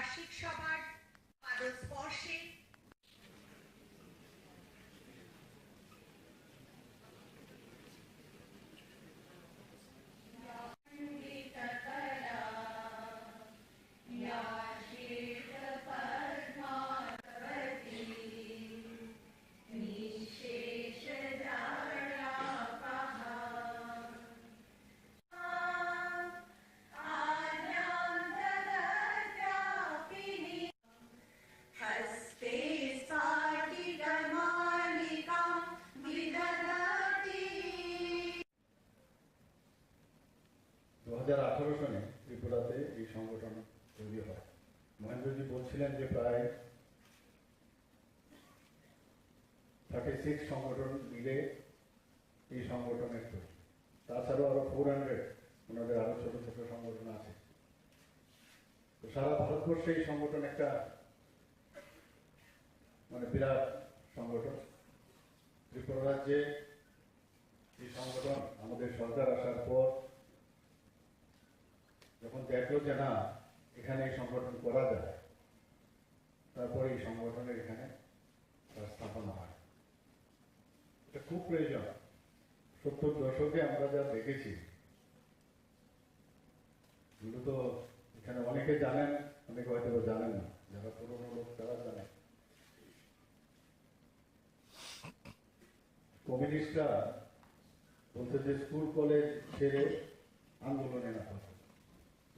বার্ষিক সভার পাদস্পর্শে সনে ত্রিপুরাতে এই সংগঠন তৈরি হয়। মহেন্দ্রজি বলছিলেন যে প্রায় 36 সংগঠন মিলে এই সংগঠনের তৈরি। তাছাড়াও আরো 400 ওনাদের আরো ছোট ছোট সংগঠন আছে। তো সারা ভারতবর্ষে এই সংগঠন একটা মানে বিরাট সংগঠন। ত্রিপুরা রাজ্যে এই সংগঠন আমাদের সরকার আসার পর যখন দেখলো যে না এখানে এই সংগঠন করা যায়, তারপরে এই সংগঠনের এখানে স্থাপনা হয়। এটা খুব প্রয়োজন। 70 দশকে আমরা যা দেখেছি এগুলো তো এখানে অনেকে জানেন, অনেকে হয়তো জানেন না। যারা পুরনো লোক তারা জানে। কমিউনিস্টরা বলতে যে স্কুল কলেজ ছেড়ে আন্দোলনে না থাকে,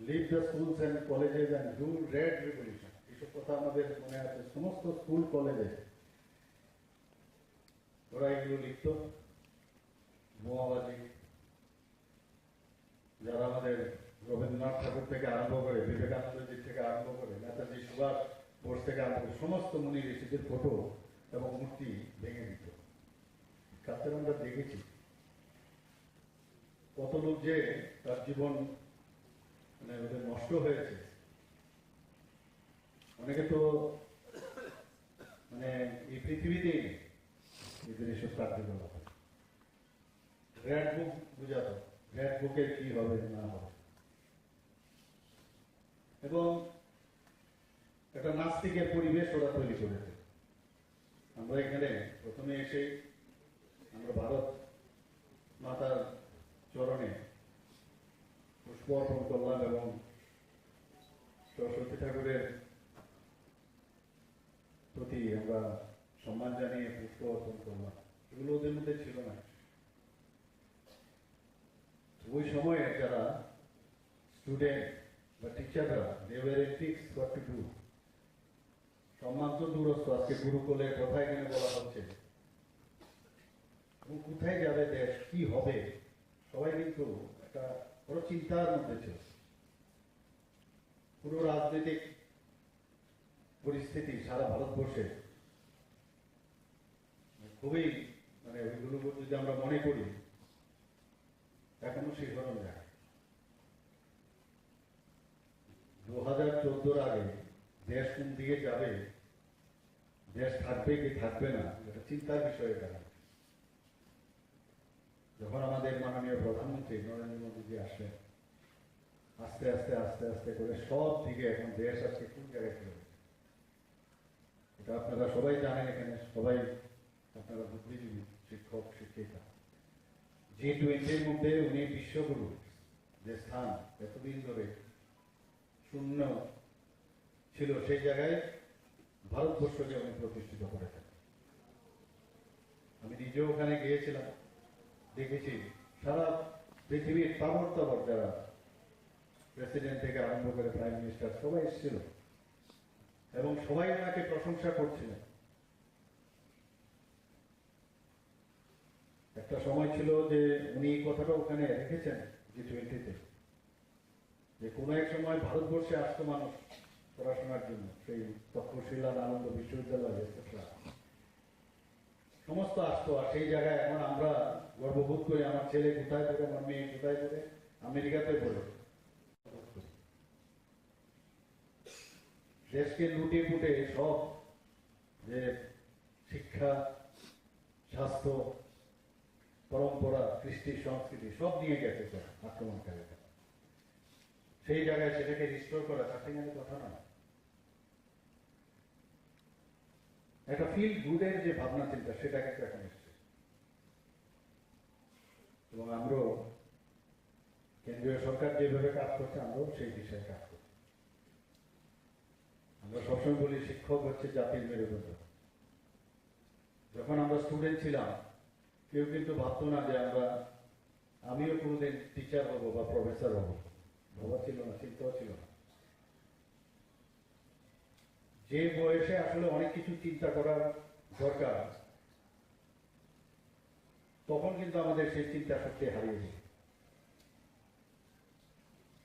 leave the schools and colleges and do red revolution, এইসব কথা আমাদের মনে আছে। সমস্ত স্কুল কলেজে ওরা এগুলো লিখত। বোমাবাজি, যারা আমাদের রবীন্দ্রনাথ ঠাকুর থেকে আরম্ভ করে, বিবেকানন্দজি থেকে আরম্ভ করে, নেতাজি সুভাষ বোস থেকে আরম্ভ করে সমস্ত মুনি ঋষিদের ফটো এবং মূর্তি ভেঙে দিত। কালচার আমরা দেখেছি কত লোক যে তার জীবন মানে ওদের নষ্ট হয়েছে। অনেকে তো মানে এই পৃথিবীতেই এদের এসব কার্যকলাপ। রেড বুক বুঝাতো, রেড বুকের কি হবে না হবে। এবং একটা নাস্তিকের পরিবেশ ওরা তৈরি করেছে। আমরা এখানে প্রথমে এসে আমরা ভারত মাতার চরণে পুষ্প অর্পণ করলাম এবং সরস্বতী ঠাকুরের প্রতি আমরা সম্মান জানিয়ে পুষ্প অর্পণ করলাম। এগুলো ওদের মধ্যে ছিল না। ওই সময়ে যারা স্টুডেন্ট বা টিচাররা they were ethics what to do. সম্মান তো দূরস্থ, আজকে গুরুকুলের কথা এখানে বলা হচ্ছে। কোথায় যাবে দেশ, কি হবে, সবাই কিন্তু একটা বড় চিন্তার মধ্যে ছিল। পুরো রাজনৈতিক পরিস্থিতি সারা ভারতবর্ষে খুবই মানে ওইগুলো যদি আমরা মনে করি এখনো শিহরণ যায়। 2014 আগে দেশ কোন দিকে যাবে, দেশ থাকবে কি থাকবে না, এটা চিন্তার বিষয়। এটা যখন আমাদের মাননীয় প্রধানমন্ত্রী নরেন্দ্র মোদীজি আসেন, আস্তে আস্তে আস্তে আস্তে করে সব দিকে এখন দেশ আজকে কোন জায়গায় চলে গেছে এটা আপনারা সবাই জানেন। এখানে সবাই আপনারা বুদ্ধিজীবী, শিক্ষক, শিক্ষিকা। G20-র মধ্যে উনি বিশ্বগুরু যে স্থান এতদিন ধরে শূন্য ছিল, সেই জায়গায় ভারতবর্ষকে উনি প্রতিষ্ঠিত করেছেন। আমি নিজেও ওখানে গিয়েছিলাম, দেখেছি সারা পৃথিবীর তাবর তাবর যারা প্রেসিডেন্ট থেকে আরম্ভ করে প্রাইম মিনিস্টার সবাই এসেছিল এবং সবাই ওনাকে প্রশংসা করছিলেন। একটা সময় ছিল যে উনি এই কথাটা ওখানে রেখেছেন G20-তে, যে কোনো এক সময় ভারতবর্ষে আসতো মানুষ পড়াশোনার জন্য, সেই তক্ষশিলা, নালন্দা বিশ্ববিদ্যালয় সমস্ত আসতো। আর সেই জায়গায় এখন আমরা গর্ববোধ করি, আমার ছেলে কোথায় পড়ে, আমার মেয়ে কোথায় পড়ে, আমেরিকাতে পড়ে। দেশকে লুটে পুটে সব যে শিক্ষা, স্বাস্থ্য, পরম্পরা, কৃষ্টি, সংস্কৃতি সব নিয়ে গেছে আক্রমণকারীরা। সেই জায়গায় সেটাকে রিস্টোর করা চারটিখানি কথা না। একটা ফিল গুডের যে ভাবনা চিন্তা সেটা কিন্তু এখন এসছে। এবং আমরাও কেন্দ্রীয় সরকার যেভাবে কাজ করছে আমরাও সেই বিষয়ে কাজ করছি। আমরা সবসময় বলি শিক্ষক হচ্ছে জাতির মেরুদণ্ড। যখন আমরা স্টুডেন্ট ছিলাম কেউ কিন্তু ভাবতো না যে আমিও কোনোদিন টিচার হবো বা প্রফেসর হবো, ভাবা ছিল না, চিন্তাও ছিল না। যে বয়সে আসলে অনেক কিছু চিন্তা করার দরকার, তখন কিন্তু আমাদের সেই চিন্তা শক্তি হারিয়ে যায়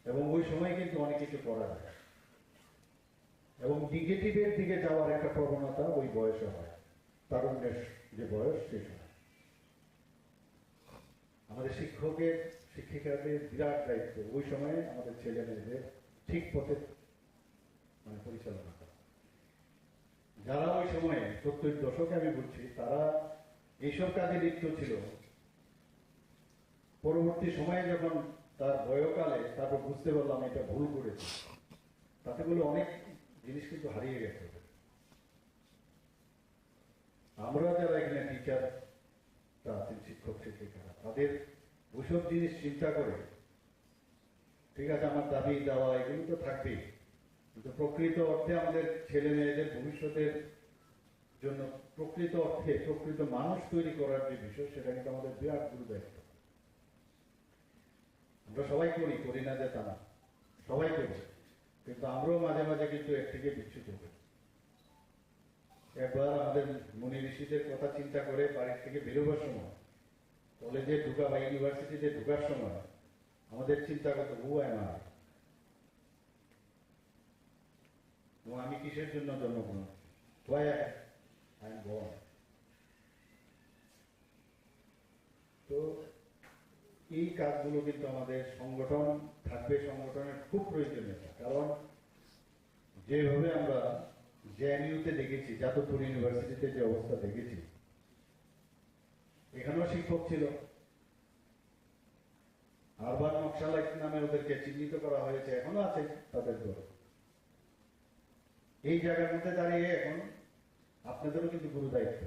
এবং ওই সময় কিন্তু অনেক কিছু করা যায় এবং নেগেটিভের দিকে যাওয়ার একটা প্রবণতা ওই বয়সে হয়, তারুণ্যের যে বয়স সেই সময়। আমাদের শিক্ষিকাদের বিরাট দায়িত্ব ওই সময়ে আমাদের ছেলে মেয়েদের ঠিক পথে পরিচালনা করা। যারা ওই সময়ে 70 দশকে আমি বলছি, তারা এইসব কাজে লিপ্ত ছিল, পরবর্তী সময়ে যখন তার বয়কালে তারপর বুঝতে পারলাম এটা ভুল করেছে, তাতে বলে অনেক জিনিস কিন্তু হারিয়ে গেছে। আমরা যারা এখানে টিচার আছেন, শিক্ষক শিক্ষিকারা, তাদের ওইসব জিনিস চিন্তা করে, ঠিক আছে আমার দাবি দেওয়া এগুলো তো থাকবেই, কিন্তু প্রকৃত অর্থে আমাদের ছেলে মেয়েদের ভবিষ্যতের জন্য প্রকৃত অর্থে প্রকৃত মানুষ তৈরি করার যে বিষয়, সেটা কিন্তু আমাদের বিরাট গুরু দায়িত্ব। আমরা সবাই করি না যে তা না, সবাই করি, কিন্তু আমরাও মাঝে মাঝে কিন্তু এর থেকে বিচ্যুত হই। একবার আমাদের মুনি ঋষিদের কথা চিন্তা করে বাড়ির থেকে বেরোবার সময়, কলেজে ঢুকা বা ইউনিভার্সিটিতে ঢুকার সময় আমাদের চিন্তা করতে আমি কিসের জন্য জন্মগ্রহণ, তো এই কাজগুলো কিন্তু আমাদের সংগঠন থাকবে, সংগঠনের খুব প্রয়োজনীয়তা। কারণ যেভাবে আমরা জেএনইউতে দেখেছি, যাদবপুর ইউনিভার্সিটিতে যে অবস্থা দেখেছি, এখানেও শিক্ষক ছিল, আরবান নকশালাইট নামে ওদেরকে চিহ্নিত করা হয়েছে, এখনো আছে তাদের দল। এই জায়গার মধ্যে দাঁড়িয়ে এখন আপনাদেরও কিন্তু গুরু দায়িত্ব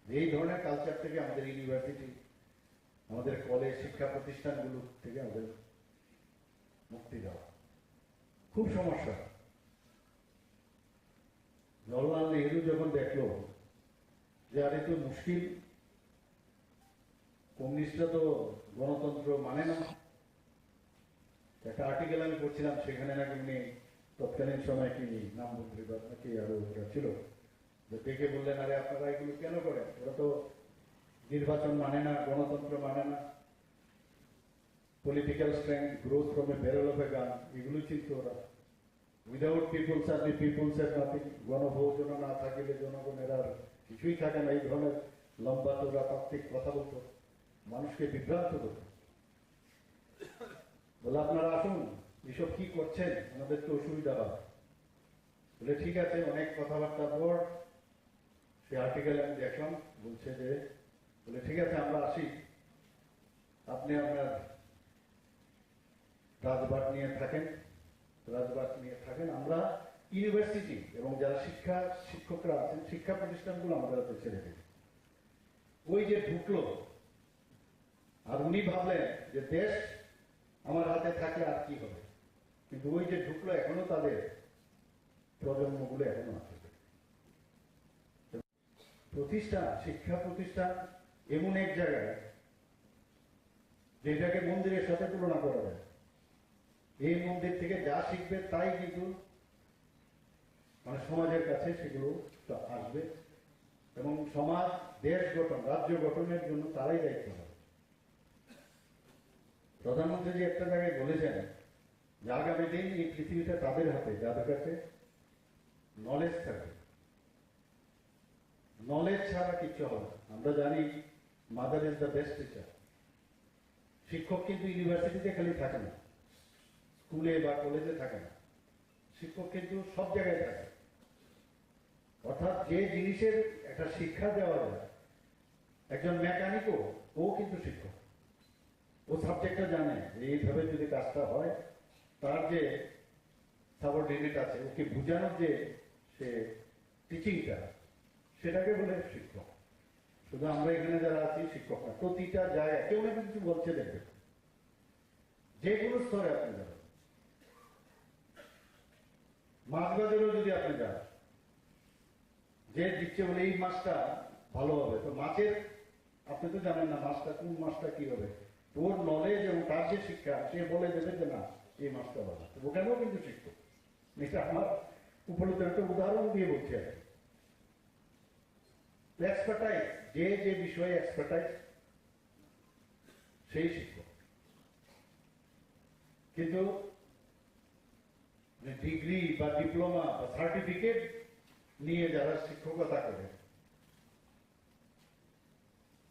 এই ধরনের কালচার থেকে আমাদের ইউনিভার্সিটি, আমাদের কলেজ, শিক্ষা প্রতিষ্ঠানগুলো থেকে আমাদের মুক্তি দেওয়া। খুব সমস্যা। জওহরলাল নেহরু যখন দেখলো যে আরে তো মুশকিল, কমিউনিস্টরা তো গণতন্ত্র মানে না, একটা আর্টিকেল আমি পড়ছিলাম, সেখানে নাকি উনি তৎকালীন সময় কি নাম মন্ত্রী নাকি আরো ছিল, যে দেখে বললেন আরে আপনারা এগুলো কেন করেন, ওরা তো নির্বাচন মানে না, গণতন্ত্র মানে না, political strength growth from a barrel of a gun, এগুলো চিন্তা ওরা। Without peoples R the peoples are nothing, গণভোজনা না থাকিলে জনগণের আর কিছুই থাকে না, এই ধরনের লম্বা তোরা তাত্ত্বিক কথা বলতো, মানুষকে বিভ্রান্ত করতো। বলে আপনারা আসুন, এসব কি করছেন, আমাদেরকে অসুবিধা হয়। বলে ঠিক আছে, অনেক কথাবার্তার পর সে আর্টিকেল আমি দেখলাম, বলছে যে বলে ঠিক আছে আমরা আসি, আপনি আপনার রাজবাট নিয়ে থাকেন, আমরা ইউনিভার্সিটি এবং যারা শিক্ষকরা আছেন, শিক্ষা প্রতিষ্ঠানগুলো আমাদের হাতে ছেড়ে দিন। ওই যে ঢুকলো, আর উনি ভাবলেন যে দেশ আমার হাতে থাকলে আর কি হবে, কিন্তু ওই যে ঢুকলো, এখনো তাদের প্রজন্মগুলো এখনো আছে। প্রতিষ্ঠান, শিক্ষা প্রতিষ্ঠান এমন এক জায়গায় যেটাকে মন্দিরের সাথে তুলনা করা যায়। এই মন্দির থেকে যা শিখবে তাই কিন্তু সমাজের কাছে সেগুলো আসবে এবং সমাজ, দেশ গঠন, রাজ্য গঠনের জন্য তারাই দায়িত্ব হবে। প্রধানমন্ত্রী যে একটা জায়গায় বলেছেন যে আগামী দিন এই পৃথিবীটা তাদের হাতে যাদের কাছে নলেজ থাকে। নলেজ ছাড়া কিছু হবে না। আমরা জানি mother is the best teacher. শিক্ষক কিন্তু ইউনিভার্সিটিতে খালি থাকে না, স্কুলে বা কলেজে থাকে না, শিক্ষক কিন্তু সব জায়গায় থাকে। অর্থাৎ যে জিনিসের একটা শিক্ষা দেওয়া যায়, একজন মেকানিকও ও কিন্তু শিক্ষক, ও সাবজেক্টটা জানে যে এইভাবে যদি কাজটা হয়, তার যে সাবঅর্ডিনেট আছে ওকে বোঝানোর যে সে টিচিংটা, সেটাকে বলে শিক্ষক। শুধু আমরা এখানে যারা আছি শিক্ষক না, প্রতিটা জায়গায় কেউ না কিছু বলছে দেখবে, যে কোনো স্তরে আপনি যাবেন। মাছ বাজারেও যদি আপনি যান, যে দিচ্ছে বলে এই মাছটা ভালো হবে, তো মাছের আপনি তো জানেন না মাছটা কোন মাছটা কি হবে, ওর নলেজ এবং তার যে শিক্ষা সে বলে দেবে যে না এই মাছটা ভালো, ওখানেও কিন্তু শিক্ষক। এটা আমার উপলব্ধ একটা উদাহরণ দিয়ে বলছি আর এক্সপার্টাইজ, যে যে বিষয়ে এক্সপার্টাইজ সেই শিক্ষক। কিন্তু ডিগ্রি বা ডিপ্লোমা বা সার্টিফিকেট নিয়ে যারা শিক্ষকতা করে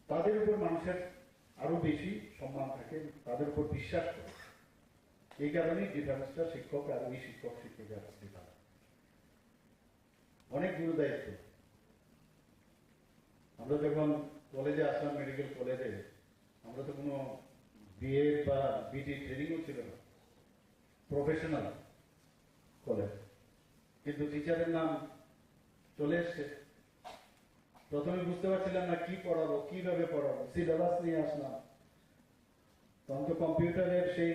তাদের উপর মানুষের আরো বেশি সম্মান থাকে, তাদের উপর বিশ্বাস করে। এই কারণেই ডিফারেন্সটা শিক্ষক আর ওই শিক্ষক শিক্ষিকার ডিফারেন্স অনেক গুরু দায়িত্ব। আমরা যখন কলেজে আসলাম, মেডিকেল কলেজে, আমরা তো কোনো বিএ বা বিটি ট্রেনিংও ছিল না, প্রফেশনাল কলেজ, কিন্তু টিচারের নাম চলে এসছে। প্রথমে বুঝতে পারছিলাম না কি পড়াবো, কিভাবে পড়াবো, সিলেবাস নিয়ে আসলাম। তখন তো কম্পিউটারের সেই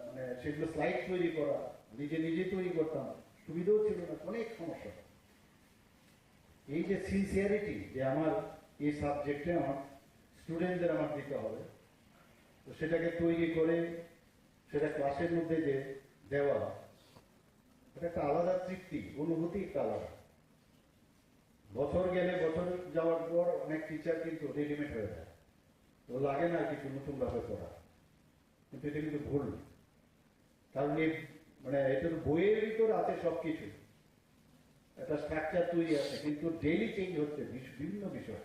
মানে সেগুলো স্লাইড তৈরি করা নিজে নিজে তৈরি করতাম, সুবিধাও ছিল না, অনেক সমস্যা। এই যে সিনসিয়ারিটি যে আমার এই সাবজেক্টে আমার স্টুডেন্টদের আমার দিতে হবে, তো সেটাকে তৈরি করে সেটা ক্লাসের মধ্যে যে দেওয়া, এটা একটা আলাদা তৃপ্তি, অনুভূতি একটা আলাদা। বছর গেলে, বছর যাওয়ার পর অনেক টিচার কিন্তু রেডিমেড হয়ে যায়, তো লাগে না কিছু নতুন ভাবে করা, কিন্তু এটা কিন্তু ভুল। কারণ এই মানে এটা বইয়ের ভিতর আছে সবকিছু, একটা স্ট্রাকচার তৈরি আছে, কিন্তু ডেইলি চেঞ্জ হচ্ছে বিভিন্ন বিষয়।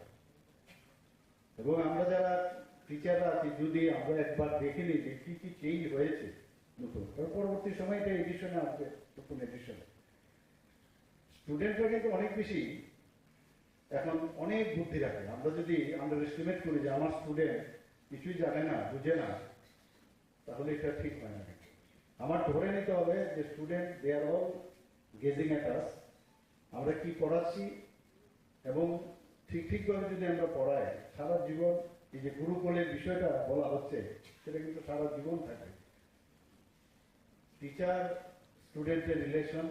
এবং আমরা যারা টিচাররা আছি, যদি আমরা একবার দেখে নিই যে কি কি চেঞ্জ হয়েছে নতুন, পরবর্তী সময় এটা এডিশনে আসবে, নতুন এডিশনে। স্টুডেন্টরা কিন্তু অনেক বেশি এখন অনেক বুদ্ধি রাখে। আমরা যদি আন্ডার এস্টিমেট করি যে আমার স্টুডেন্ট কিছুই জানে না, বুঝে না, তাহলে এটা ঠিক হয় না। আমার ধরে নিতে হবে যে student they are all gazing at us, আমরা কি পড়াচ্ছি এবং ঠিকভাবে যদি আমরা পড়াই, সারা জীবন এই যে গুরুকুলের বিষয়টা বলা হচ্ছে সেটা কিন্তু সারা জীবন থাকে। টিচার স্টুডেন্টের রিলেশন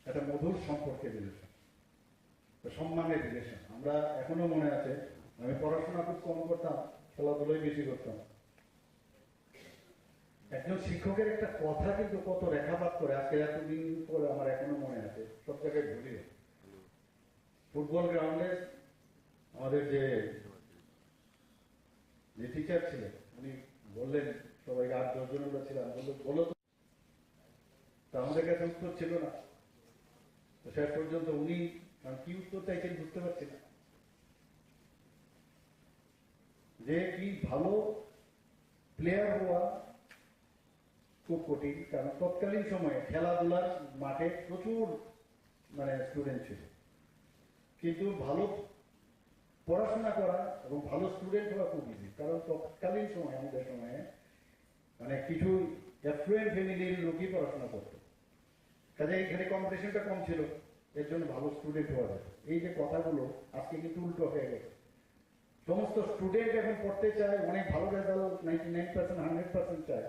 একটা মধুর সম্পর্কের রিলেশন, সম্মানের রিলেশন। আমরা এখনো মনে আছে, আমি পড়াশোনা খুব কম করতাম, খেলাধুলোই বেশি করতাম। একজন শিক্ষকের একটা কথা কিন্তু কত রেখাপাত করে, আজকে এতদিন পরে আমার এখনো মনে আছে, সব জায়গায় ভুলি। ফুটবল গ্রাউন্ডে আমাদের যে টিচার ছিলেন, উনি বললেন সবাইকে, 8-10 জন আমরা ছিলাম, বলো তো, আমাদের কাছে উত্তর ছিল না। তো শেষ পর্যন্ত উনি কি উত্তর চাইছেন বুঝতে পারছি না, যে কি ভালো প্লেয়ার হওয়া খুব কঠিন। কারণ তৎকালীন সময়ে খেলাধুলার মাঠে প্রচুর মানে স্টুডেন্ট ছিল, কিন্তু ভালো পড়াশোনা করা এবং ভালো স্টুডেন্ট হওয়া খুব ইজি। কারণ তৎকালীন সময় আমাদের সময়ে মানে কিছু অ্যাফ্লুয়েন্ট ফ্যামিলির লোকই পড়াশোনা করত, কাজে এখানে কম্পিটিশনটা কম ছিল, এর জন্য ভালো স্টুডেন্ট হওয়া যায়। এই যে কথাগুলো আজকে কিন্তু উল্টো হয়ে গেছে, সমস্ত স্টুডেন্ট এখন পড়তে চায়, অনেক ভালো রেজাল্ট 99%, 100% চায়,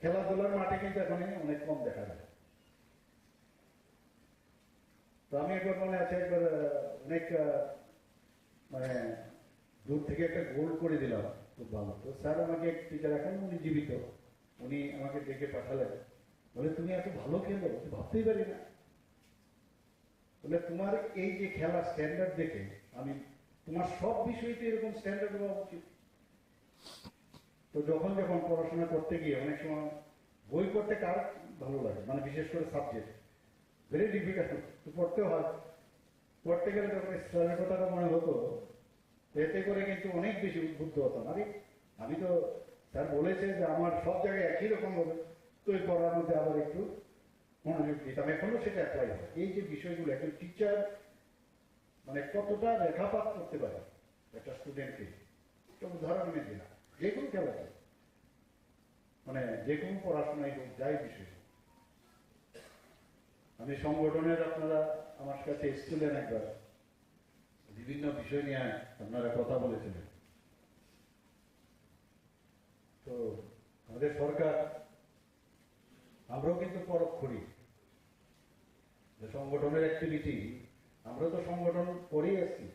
খেলাধুলার মাঠে কিন্তু এখন অনেক কম দেখা যায়। তো আমি একবার মনে আছে, একবার অনেক মানে দূর থেকে একটা গোল করে দিলাম, খুব ভালো। তো স্যার আমাকে এক টিচার, এখন উনি জীবিত, উনি আমাকে ডেকে পাঠালেন, বলে তুমি এত ভালো খেলো, ভাবতেই পারি না। বলে তোমার এই যে খেলার স্ট্যান্ডার্ড দেখে আমি, তোমার সব বিষয়তে এরকম স্ট্যান্ডার্ড হওয়া উচিত। তো যখন পড়াশোনা করতে গিয়ে অনেক সময় বই পড়তে কার ভালো লাগে, মানে বিশেষ করে সাবজেক্ট ভেরি ডিফিকাল্ট, তো পড়তেও হয়। পড়তে গেলে যখন স্যারের কথাটা মনে হতো, এতে করে কিন্তু অনেক বেশি উদ্বুদ্ধ হতাম। আরে আমি তো স্যার বলেছে যে আমার সব জায়গায় একই রকম হবে, তো এই পড়ার মধ্যে আবার একটু মনোযোগ দিতাম। এখনো সেটা অ্যাপ্লাই হয়। এই যে বিষয়গুলো একজন টিচার মানে কতটা রেখাপাত করতে পারে একটা স্টুডেন্টকে, একটা উদাহরণ আমি দিলাম। যে কোনো খেলাতে, মানে যে কোনো পড়াশোনায় হোক, যাই বিষয়। আমি সংগঠনের, আপনারা আমার কাছে এসেছিলেন একবার, বিভিন্ন বিষয় নিয়ে আপনারা কথা বলেছিলেন। তো আমাদের সরকার, আমরাও কিন্তু পরখ করি যে সংগঠনের অ্যাক্টিভিটি, আমরা তো সংগঠন করেই আসছি,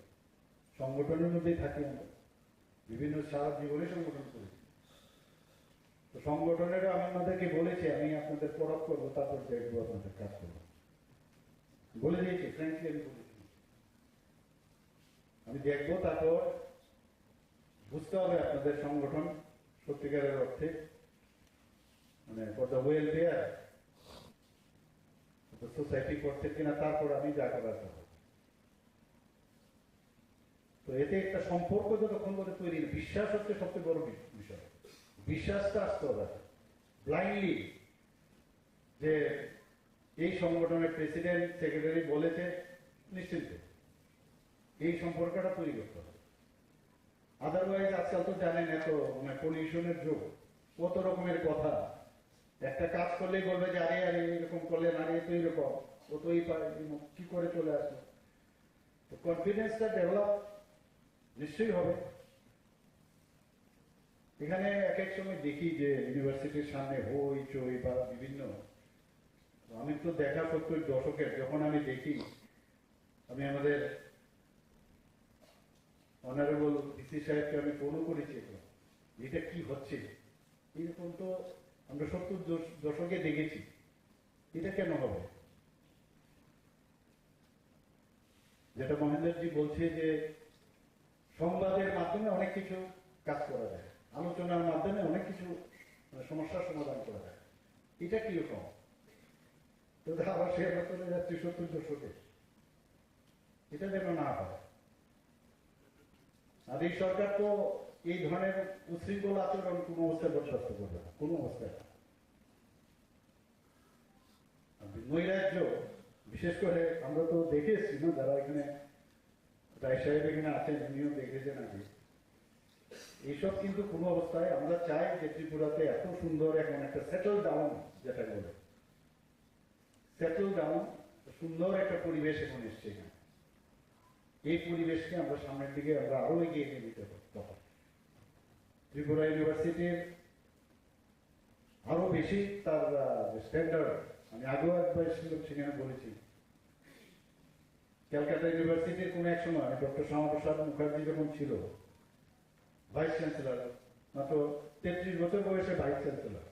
সংগঠনের মধ্যেই থাকি আমরা, বিভিন্ন সারা জীবনে সংগঠন করেছি। তো সংগঠনেরও আমি আপনাদেরকে বলেছি আমি আপনাদের পরখ করবো, তারপর দেখবো আপনাদের কাজ করবো, বলে দিয়েছি, ফ্র্যাঙ্কলি আমি বলেছি আমি দেখবো, তারপর বুঝতে হবে আপনাদের সংগঠন সত্যিকারের অর্থে মানে ফর দ্য ওয়েলফেয়ার সোসাইটি করছে কিনা, তারপর আমি যা করার করবো। তো এতে একটা সম্পর্ক যতক্ষণ করে তৈরি, বিশ্বাস হচ্ছে সবচেয়ে বড় বিষয়, বিশ্বাসটা আসতে হবে ব্লাইন্ডলি যে এই সংগঠনের প্রেসিডেন্ট সেক্রেটারি বলেছে নিশ্চিন্ত, এই সম্পর্কটা তৈরি করতে হবে। আদারওয়াইজ আজকাল তো জানেন এত মানে পলিউশনের যুগ, কত রকমের কথা, একটা কাজ করলেই বলবে যে আরে আরে এরকম করলে না, তো এইরকম ও তো এই কি করে চলে আসলো। তো কনফিডেন্সটা ডেভেলপ নিশ্চয়ই হবে। এখানে এক এক সময় দেখি যে ইউনিভার্সিটির সামনে হই চই বা বিভিন্ন, আমি তো দেখা 70 দশকের, যখন আমি দেখি, আমি আমাদের অনারেবল ডিসি সাহেবকে আমি ফোনও করেছি, এটা কি হচ্ছে, এরকম তো আমরা 70 দশকে দেখেছি, এটা কেন হবে? যেটা মহেন্দ্রজি বলছে যে সংবাদের মাধ্যমে অনেক কিছু কাজ করা যায়, আলোচনার মাধ্যমে অনেক কিছু সমস্যার সমাধান করা যায়, এটা কিরকম? তো আবার সে আমরা চলে যাচ্ছি 70 দশকে, এটা যেন না হয়। আর এই সরকার তো এই ধরনের উশৃঙ্খল আচরণ কোনো অবস্থায় বরদাস্ত করবে না, কোনো অবস্থায়। নৈরাজ্য বিশেষ করে আমরা তো দেখে এসছি না, যারা এখানে রায় সাহেব এখানে আছেন, উনিও দেখেছেন আগে, এইসব কিন্তু কোনো অবস্থায় আমরা চাই যে ত্রিপুরাতে এত সুন্দর এখন একটা সেটেল ডাউন, যেটা বলে সেটেল ডাউন, সুন্দর একটা পরিবেশ এখন এসছে এখানে। এই পরিবেশকে আমরা সামনের দিকে আমরা আরো এগিয়ে নিয়ে যেতে পারবো। ত্রিপুরা ইউনিভার্সিটির আরো বেশি তার স্ট্যান্ডার্ড, আমি আগেও একবার সেখানে বলেছি, ক্যালকাটা ইউনিভার্সিটির কোন এক সময় ডক্টর শ্যামাপ্রসাদ মুখার্জি যখন ছিল ভাইস চ্যান্সেলর, মাত্র 33 বছর বয়সে ভাইস চ্যান্সেলর,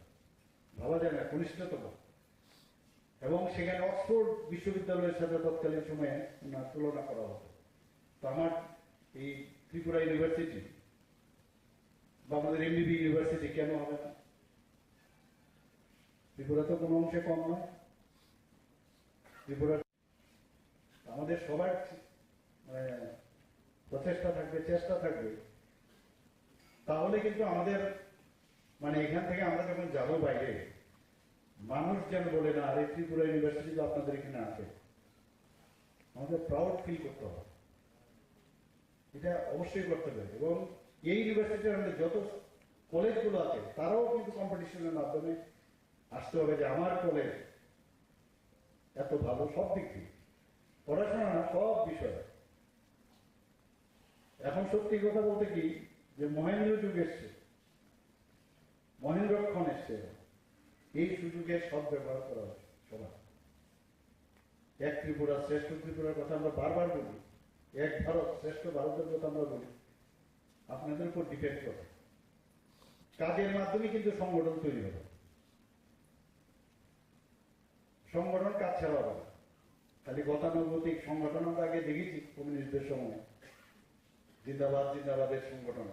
ভাবা যায় না, কনিষ্ঠতম, এবং সেখানে অক্সফোর্ড বিশ্ববিদ্যালয়ের সাথে তৎকালীন সময়ে তুলনা করা হতো। তো আমার এই ত্রিপুরা ইউনিভার্সিটি বা আমাদের এমবিবি ইউনিভার্সিটি কেন হবে না? ত্রিপুরা তো কোনো অংশে কম নয়। ত্রিপুরা আমাদের সবার প্রচেষ্টা থাকবে, চেষ্টা থাকবে, তাহলে কিন্তু আমাদের মানে এখান থেকে আমরা যখন যাবো বাইরে, মানুষ যেন বলে না আরে ত্রিপুরা ইউনিভার্সিটি তো আপনাদের এখানে আছে, আমাদের প্রাউড ফিল করতে হবে, এটা অবশ্যই করতে হবে। এবং এই ইউনিভার্সিটির আমাদের যত কলেজগুলো আছে তারাও কিন্তু কম্পিটিশনের মাধ্যমে আসতে হবে যে আমার কলেজ এত ভালো, সব দিক থেকে, পড়াশোনা না, সব বিষয়ে। এখন সত্যি কথা বলতে কি যে মহেন্দ্র যুগ এসছে, মহেন্দ্রক্ষণ এসছে, এই সুযোগের সৎ ব্যবহার করা হচ্ছে সবার। এক ত্রিপুরা শ্রেষ্ঠ ত্রিপুরার কথা আমরা বারবার বলি, এক ভারত শ্রেষ্ঠ ভারতের কথা আমরা বলি, আপনাদের উপর ডিপেন্ড করে। কাজের মাধ্যমে কিন্তু সংগঠন তৈরি হবে, সংগঠন কাজ ছাড়া হবে না। খালি গতানুগতিক সংগঠন আমরা আগে দেখেছি কমিউনিস্টদের সময়, জিন্দাবাদ জিন্দাবাদের সংগঠন।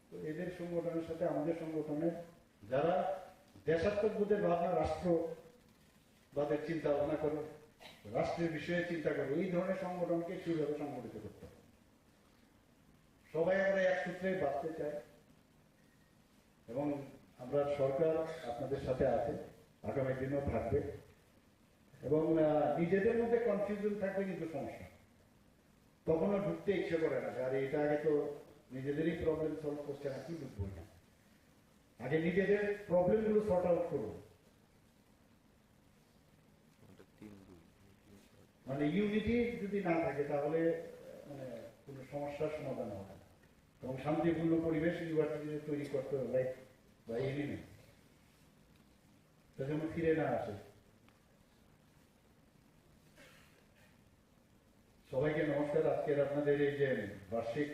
তো এদের সংগঠনের সাথে আমাদের সংগঠনের যারা দেশাত্মবোধের ভাবনা, রাষ্ট্রবাদের চিন্তা ভাবনা করে, রাষ্ট্রের বিষয়ে চিন্তা করে, এই ধরনের সংগঠনকে কিভাবে সংগঠিত করতে হবে। সবাই আমরা এক সূত্রে বাঁচতে চাই এবং আমরা সরকার আপনাদের সাথে আছে, আগামী দিনও থাকবে। এবং নিজেদের মধ্যে কনফিউশন থাকবে কিন্তু সমস্যা, তখনও ঢুকতে ইচ্ছে করে না, আর এটা আগে তো নিজেদেরই প্রবলেম সলভ করছে না, কি ঢুকবো না, আগে নিজেদের প্রবলেমগুলো সর্ট আউট করুন। মানে ইউনিটি যদি না থাকে তাহলে মানে কোনো সমস্যার সমাধান হবে না এবং শান্তিপূর্ণ পরিবেশ ইউনিভার্সিটিতে তৈরি করতে হবে লাইক বা এলিমেন্ট যেন ফিরে না আসে। সবাইকে নমস্কার। আজকের আপনাদের এই যে বার্ষিক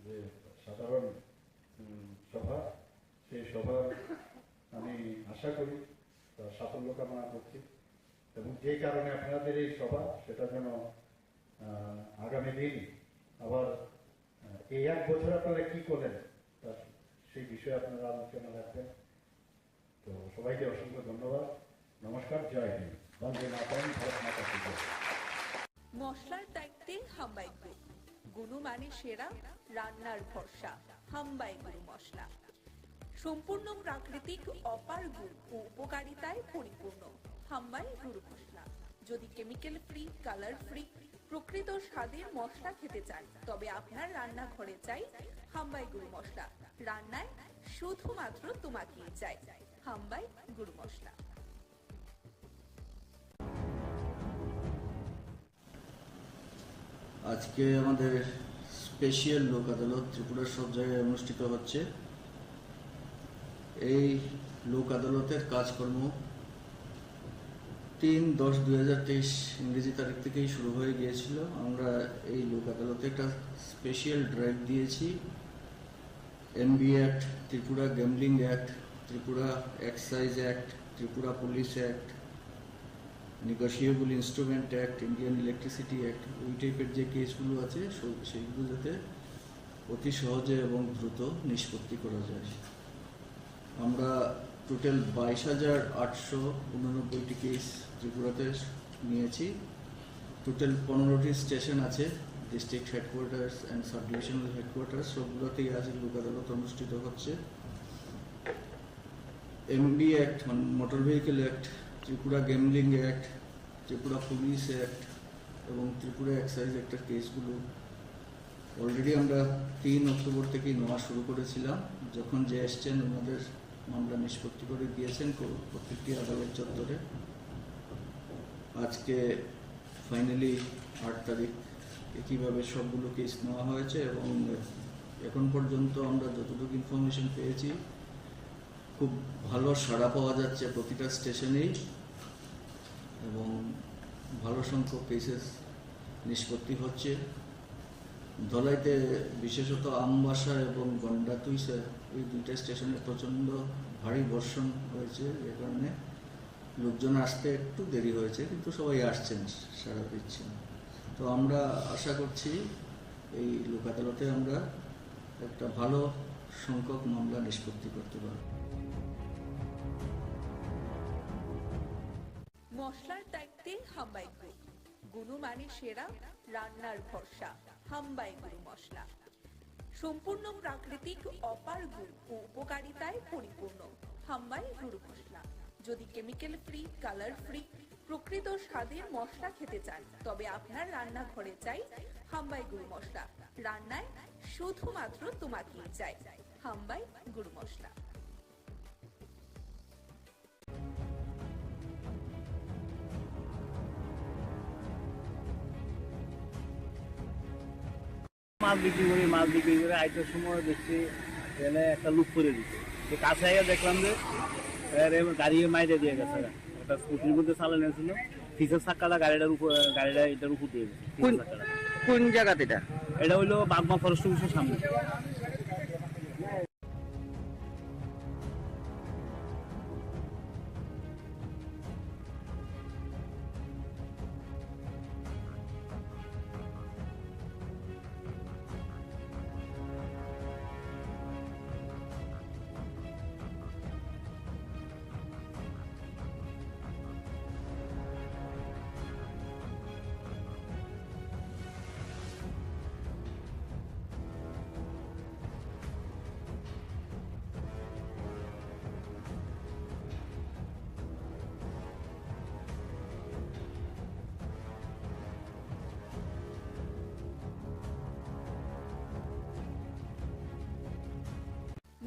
যে সাধারণ সভা, সেই সভার আমি আশা করি তার সাফল্য কামনা করছি এবং যে কারণে আপনাদের এই সভা সেটা যেন আগামী দিন আবার এই এক বছর আপনারা কি করলেন তার সেই বিষয়ে আপনারা আলোচনা রাখবেন। তো সবাইকে অসংখ্য ধন্যবাদ, নমস্কার, জয় হিন্দ, বন্দে মাতরম, ভারত মাতা কি জয়। মশলার দায়িত্বে হাম্বাই গ্রুপ, গুণমানে সেরা, রান্নার ভরসা, হাম্বাই গুরু মশলা। সম্পূর্ণ প্রাকৃতিক, অপার গুণ ও উপকারিতায় পরিপূর্ণ হাম্বাই গুরু মশলা। যদি কেমিক্যাল ফ্রি, কালার ফ্রি, প্রকৃত স্বাদের মশলা খেতে চান তবে আপনার রান্নাঘরে চাই হাম্বাই গুরু মশলা। রান্নায় শুধুমাত্র তোমাকেই চাই হাম্বাই গুরু মশলা। আজকে আমাদের স্পেশাল লোক আদালত ত্রিপুরার সব জায়গায় অনুষ্ঠিত হচ্ছে। এই লোক আদালতের কাজকর্ম 3/10/2023 ইংরেজি তারিখ থেকেই শুরু হয়ে গিয়েছিল। আমরা এই লোক আদালতে একটা স্পেশাল ড্রাইভ দিয়েছি। MB act, Tripura gambling act, Tripura excise act, Tripura police act, negotiable instrument act, Indian electricity act, ওই টাইপের যে কেসগুলো আছে সেইগুলো যাতে অতি সহজে এবং দ্রুত নিষ্পত্তি করা যায়। আমরা টোটাল 22,889টি কেস ত্রিপুরাতে নিয়েছি। টোটাল 15টি স্টেশন আছে, district headquarters and sub divisional headquarters, সবগুলোতেই আজ লোক আদালত অনুষ্ঠিত হচ্ছে। এমবি অ্যাক্ট মানে motor vehicle act, Tripura gambling act, Tripura police act এবং ত্রিপুরা এক্সাইজ অ্যাক্টের কেসগুলো অলরেডি আমরা 3 অক্টোবর থেকেই নেওয়া শুরু করেছিলাম। যখন যে এসছেন ওনাদের মামলা নিষ্পত্তি করে দিয়েছেন প্রত্যেকটি আদালত চত্বরে। আজকে ফাইনালি 8 তারিখ একইভাবে সবগুলো কেস নেওয়া হয়েছে এবং এখন পর্যন্ত আমরা যতটুকু ইনফরমেশন পেয়েছি খুব ভালো সাড়া পাওয়া যাচ্ছে প্রতিটা স্টেশনেই এবং ভালো সংখ্যক কেসেস নিষ্পত্তি হচ্ছে। ধলাইতে বিশেষত আমবাসা এবং গন্ডাতুইসা এই দুইটা স্টেশনে প্রচণ্ড ভারী বর্ষণ হয়েছে, যে কারণে লোকজন আসতে একটু দেরি হয়েছে, কিন্তু সবাই আসছেন, সাড়া দিচ্ছেন। তো আমরা আশা করছি এই লোক আদালতে আমরা একটা ভালো সংখ্যক মামলা নিষ্পত্তি করতে পারব। মশলার দায়িত্বে হাম্বাই গ্রুপ, গুণমানে সেরা, রান্নার ভরসা, হাম্বাই গুরু মশলা। সম্পূর্ণ প্রাকৃতিক, অপার গুণ ও উপকারিতায় পরিপূর্ণ হাম্বাই গুরু মশলা। যদি কেমিক্যাল ফ্রি, কালার ফ্রি, প্রকৃত স্বাদের মশলা খেতে চান তবে আপনার রান্নাঘরে চাই হাম্বাই গুরু মশলা। রান্নায় শুধুমাত্র তোমাকেই চাই হাম্বাই গুরু মশলা। মাছ বিক্রি করে আইটার সময় দেখছি এনে একটা লুক করে দিচ্ছে। কাছে দেখলাম যে গাড়ি মাইরে দিয়ে গেছে, একটা স্কুটির মধ্যে চালানো ছিল, পিছের চাক্কাটা গাড়িটা এটার উপর দিয়ে গেছে। কোন জায়গাতে এটা হইলো বাগমা ফরেস্ট অফিসের সামনে।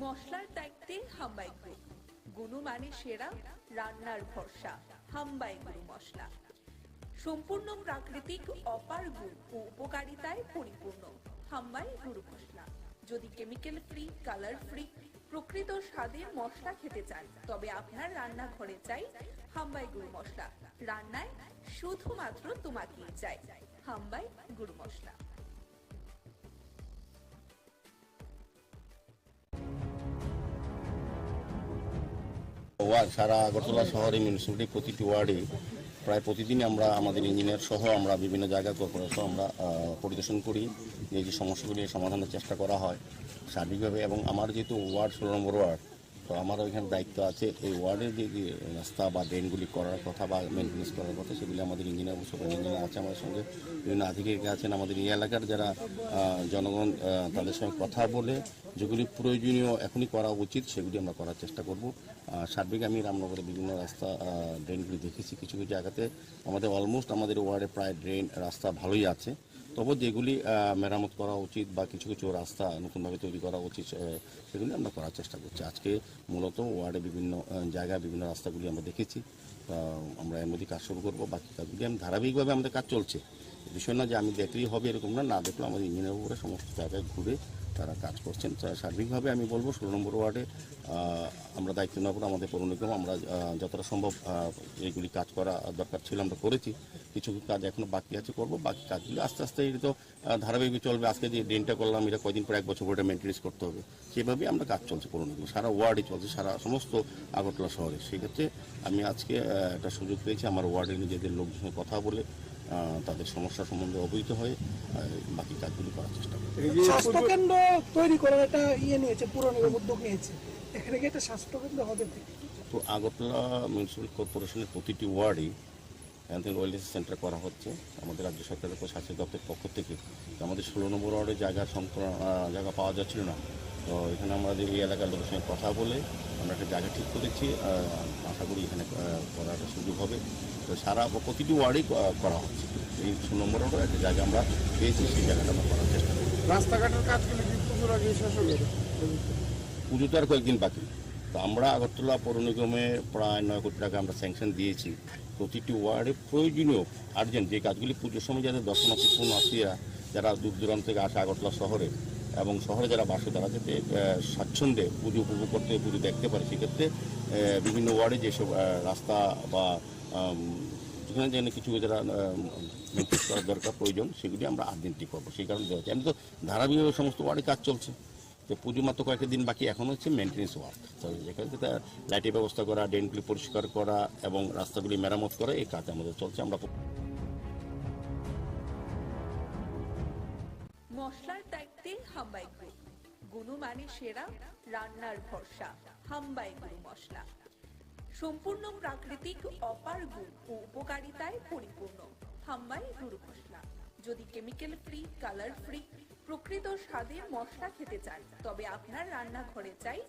মশলার দায়িত্বে হাম্বাই গ্রুপ, গুণমানে সেরা, রান্নার ভরসা, হাম্বাই গুরু মশলা। সম্পূর্ণ প্রাকৃতিক অপার গুণ ও উপকারিতায় পরিপূর্ণ হাম্বাই গুঁড়ো মশলা। যদি কেমিক্যাল ফ্রি, কালার ফ্রি, প্রকৃত স্বাদের মশলা খেতে চান তবে আপনার রান্নাঘরে চাই হাম্বাই গুঁড়ো মশলা। রান্নায় শুধুমাত্র তোমাকেই চাই হাম্বাই গুঁড়ো মশলা। ওয়ার্ড সারা আগরতলা শহরে মিউনিসিপ্যালিটি প্রতিটি ওয়ার্ডে প্রায় প্রতিদিনই আমরা আমাদের ইঞ্জিনিয়ার সহ আমরা বিভিন্ন জায়গা কর্পোরেশন আমরা পরিদর্শন করি, যে সমস্যাগুলি সমাধানের চেষ্টা করা হয় সার্বিকভাবে। এবং আমার যেহেতু ওয়ার্ড 16 নম্বর ওয়ার্ড, তো আমারও এখানে দায়িত্ব আছে এই ওয়ার্ডের যে রাস্তা বা ড্রেনগুলি করার কথা বা মেনটেন্স করার কথা, সেগুলি আমাদের ইঞ্জিনিয়ার সুপার ইঞ্জিনিয়ার আছে, আমাদের সঙ্গে বিভিন্ন আধিকারিক আছেন। আমাদের এই এলাকার যারা জনগণ তাদের সঙ্গে কথা বলে যেগুলি প্রয়োজনীয় এখনই করা উচিত সেগুলি আমরা করার চেষ্টা করব। সার্বিক আমি রামনগরে বিভিন্ন রাস্তা ড্রেনগুলি দেখেছি, কিছু কিছু জায়গাতে আমাদের অলমোস্ট আমাদের ওয়ার্ডে প্রায় ড্রেন রাস্তা ভালোই আছে, তবে যেগুলি মেরামত করা উচিত বা কিছু কিছু রাস্তা নতুনভাবে তৈরি করা উচিত সেগুলি আমরা করার চেষ্টা করছি। আজকে মূলত ওয়ার্ডে বিভিন্ন জায়গায় বিভিন্ন রাস্তাগুলি আমরা দেখেছি, আমরা এর মধ্যে কাজ শুরু করবো। বাকি কাজগুলি আমি ধারাবাহিকভাবে আমাদের কাজ চলছে, বিষয় না যে আমি দেখলেই হবে এরকম না, না দেখলেও আমাদের ইঞ্জিনিয়ার উপরে সমস্ত জায়গায় ঘুরে তারা কাজ করছেন। সার্বিকভাবে আমি বলবো 16 নম্বর ওয়ার্ডে আমরা দায়িত্ব নেওয়ার পর আমাদের পৌর নিগম আমরা যতটা সম্ভব এইগুলি কাজ করা দরকার ছিল আমরা করেছি, কিছু কাজ এখনো বাকি আছে করব। বাকি কাজগুলি আস্তে আস্তে এটা তো ধারাবাহিক চলবে। আজকে যে ড্রেনটা করলাম এটা কয়দিন পর 1 বছর পরে মেনটেন্স করতে হবে, সেভাবেই আমরা কাজ চলছে পৌর নিগম, সারা ওয়ার্ডে চলছে, সারা সমস্ত আগরতলা শহরে। সেক্ষেত্রে আমি আজকে একটা সুযোগ পেয়েছি আমার ওয়ার্ডে নিজেদের লোকজনের সঙ্গে কথা বলে তাদের সমস্যা সম্বন্ধে অবহিত হয়ে বাকি কাজগুলি করার চেষ্টা করি। স্বাস্থ্য কেন্দ্র তৈরি করার একটা নিয়েছে, পুর নিগম উদ্যোগ নিয়েছে, এখানে কি একটা স্বাস্থ্য কেন্দ্র হবে? তো আগরতলা মিউনিসিপ্যাল কর্পোরেশনের প্রতিটি ওয়ার্ডে হেলথ অ্যান্ড ওয়েলনেস সেন্টার করা হচ্ছে আমাদের রাজ্য সরকারের স্বাস্থ্য দপ্তরের পক্ষ থেকে। আমাদের 16 নম্বর ওয়ার্ডে জায়গা পাওয়া যাচ্ছিল না, তো এখানে আমাদের এই এলাকার লোকের সঙ্গে কথা বলে আমরা একটা জায়গা ঠিক করেছি, আশা করি এখানে করার একটা সুযোগ হবে। তো সারা প্রতিটি ওয়ার্ডেই করা হচ্ছে, এই 16 নম্বর ওয়ার্ডে একটা জায়গা আমরা পেয়েছি, সেই জায়গাটা আমরা করার চেষ্টা করি। রাস্তাঘাটের কাজগুলো কি পুজোর আগে শেষ হবে? পুজো তো আর কয়েকদিন বাকি, তো আমরা আগরতলা পৌর নিগমে প্রায় 9 কোটি টাকা আমরা স্যাংশন দিয়েছি। প্রতিটি ওয়ার্ডে প্রয়োজনীয় আর্জেন্ট যে কাজগুলি পুজোর সময় যাতে দর্শনার্থী পূর্ণার্থীরা যারা দূর দূরান্ত থেকে আসে আগরতলা শহরে এবং শহরে যারা বাসে তারা যাতে স্বাচ্ছন্দ্যে পুজো উপভোগ করতে পুজো দেখতে পারে, সেক্ষেত্রে বিভিন্ন ওয়ার্ডে যেসব রাস্তা বা যেখানে যেখানে কিছু যারা মেনটেন করার দরকার প্রয়োজন সেগুলি আমরা আর্জেন্টলি করবো। সেই কারণে দেওয়া হচ্ছে। আমি তো ধারাবাহিকভাবে সমস্ত ওয়ার্ডে কাজ চলছে, তো পুজো মাত্র কয়েকটা দিন বাকি, এখন হচ্ছে মেনটেন্স ওয়ার্ক। তো যেখানে লাইটের ব্যবস্থা করা, ড্রেনগুলি পরিষ্কার করা এবং রাস্তাগুলি মেরামত করা, এই কাজ আমাদের চলছে। আমরা মশলার দায়িত্বে হাম্বাই গ্রুপ, গুণমানে সেরা, রান্নার ভরসা হাম্বাই গুঁড়ো মশলা। সম্পূর্ণ প্রাকৃতিক অপার গুণ ও উপকারিতায় পরিপূর্ণ হাম্বাই গুঁড়ো মশলা। যদি কেমিক্যাল ফ্রি, কালার ফ্রি, প্রকৃত স্বাদের মশলা খেতে চান তবে আপনার রান্নাঘরে চাই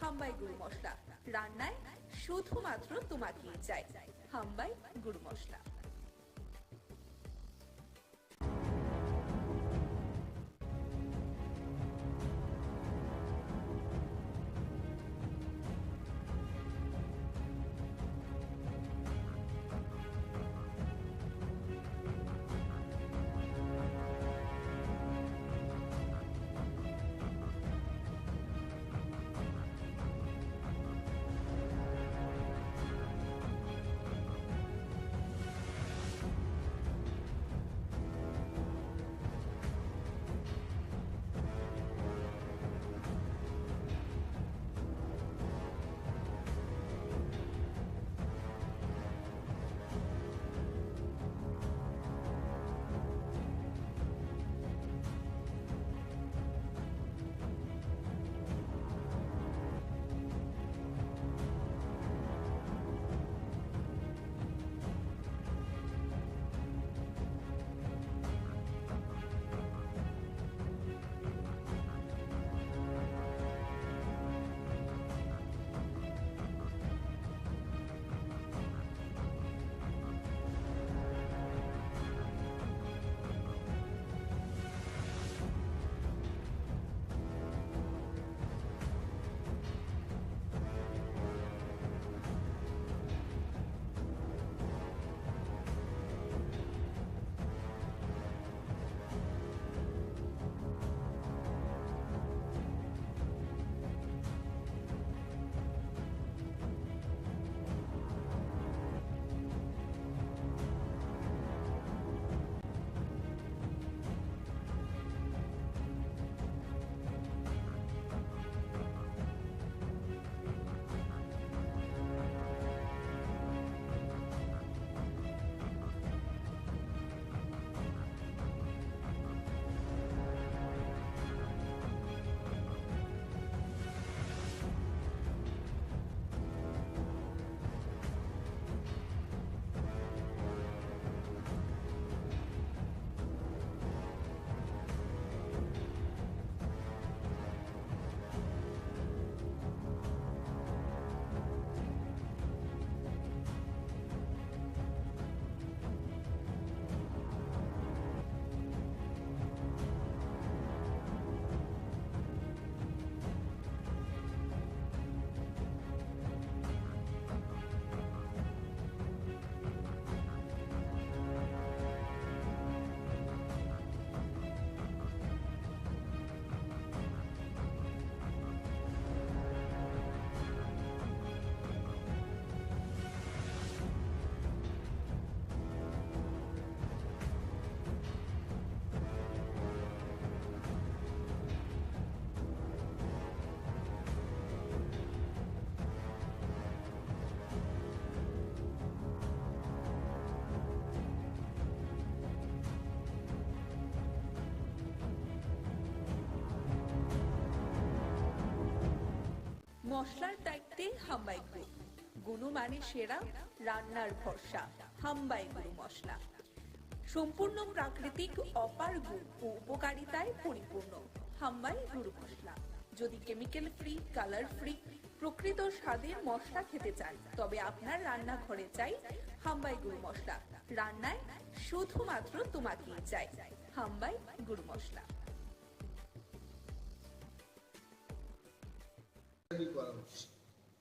হাম্বাই গুঁড়ো মশলা। রান্নায় শুধুমাত্র তোমাকেই চাই হাম্বাই গুঁড়ো মশলা। মশলার দায়িত্বে হাম্বাই গ্রুপ, গুণমানে সেরা, রান্নার ভরসা। হাম্বাই গুরু মশলা সম্পূর্ণ প্রাকৃতিক, অপার গুণ ও উপকারিতায় পরিপূর্ণ। হাম্বাই গুরু মশলা। যদি কেমিক্যাল ফ্রি, কালার ফ্রি, প্রকৃত স্বাদের মশলা খেতে চান, তবে আপনার রান্নাঘরে চাই হাম্বাই গুরু মশলা। রান্নায় শুধুমাত্র তোমাকেই চাই। হাম্বাই গুরু মশলা।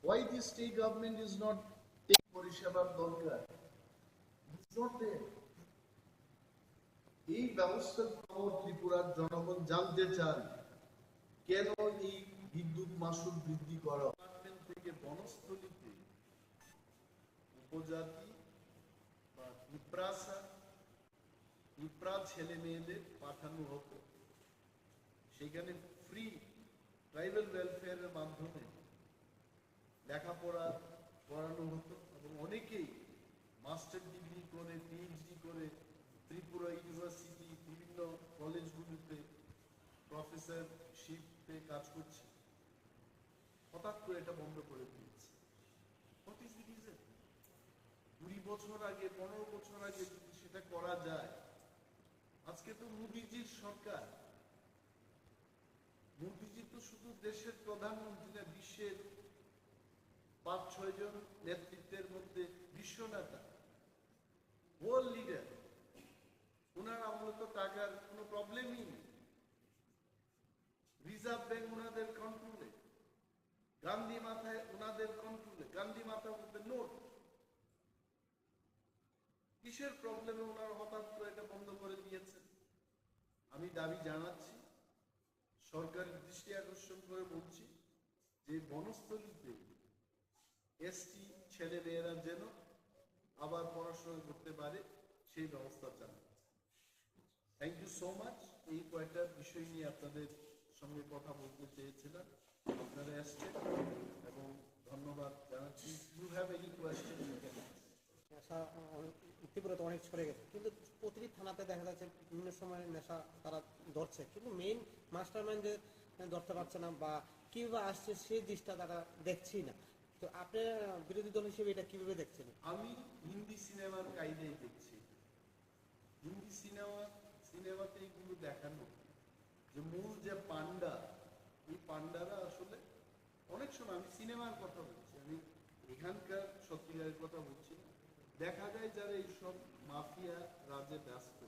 Why the state government is not taking পরিষেবার দরকার? It's not there. এই ব্যবস্থার খবর ত্রিপুরার জনগণ জানতে চান, কেন এই বিদ্যুৎ মাসুল বৃদ্ধি করা থেকে বনস্থলীতে উপজাতি বা পিঁপড়া ছেলে মেয়েদের পাঠানো হতো। সেখানে ফ্রি ট্রাইবাল ওয়েলফেয়ারের মাধ্যমে লেখাপড়া করানো হতো এবং অনেকেই মাস্টার ডিগ্রি করে, পিএইচডি করে ত্রিপুরা ইউনিভার্সিটি বিভিন্ন কলেজগুলিতে প্রফেসরশিপে কাজ করছে। হঠাৎ করে এটা বন্ধ করে দিয়েছে। What is the reason? 20 বছর আগে, 15 বছর আগে যদি সেটা করা যায়, আজকে তো মোদিজির সরকার। মোদিজি তো শুধু দেশের প্রধানমন্ত্রী না, বিশ্বের 5-6 জন নেতৃত্বের মধ্যে বিশ্ব নেতা, ওয়ার্ল্ড লিডার। ওনার আমলে তো টাকার কোনো প্রবলেমই নেই। রিজার্ভ ব্যাংক ওনাদের কন্ট্রোলে, গান্ধী মাথায় ওনাদের কন্ট্রোলে, গান্ধী মাথা বলতে নোট। কিসের প্রবলেমে ওনার হঠাৎ করে এটা বন্ধ করে দিয়েছেন? আমি দাবি জানাচ্ছি, সরকারের দৃষ্টি আকর্ষণ করে বলছি যে বনস্থলীতে এসটি ছেলে মেয়েরা যেন আবার পড়াশোনা করতে পারে সেই ব্যবস্থা চান। Thank you so much. এই কয়েকটা বিষয় নিয়ে আপনাদের সঙ্গে কথা বলতে চেয়েছিলাম, আপনারা আসছেন এবং ধন্যবাদ জানাচ্ছি। You have any question you can ask. নেশা ত্রিপুরাতে অনেক ছড়ে গেছে, কিন্তু প্রতিটি থানাতে দেখা যাচ্ছে বিভিন্ন সময় নেশা তারা ধরছে, কিন্তু মেইন মাস্টার মাইন্ড যে ধরতে পারছে না বা কিভাবে আসছে সেই জিনিসটা তারা দেখছি না। তো আপনি বিরোধী দল হিসেবে এটা কিভাবে দেখছেন? আমি হিন্দি সিনেমার কায়দায় দেখছি। হিন্দি সিনেমাতে এগুলো দেখানো যে মূল যে পান্ডা, এই পান্ডারা আসলে অনেক সময়, আমি সিনেমার কথা বলছি, আমি এখানকার সত্যিকারের কথা বলছি না, দেখা যায় যারা এইসব মাফিয়া রাজে ব্যস্ত,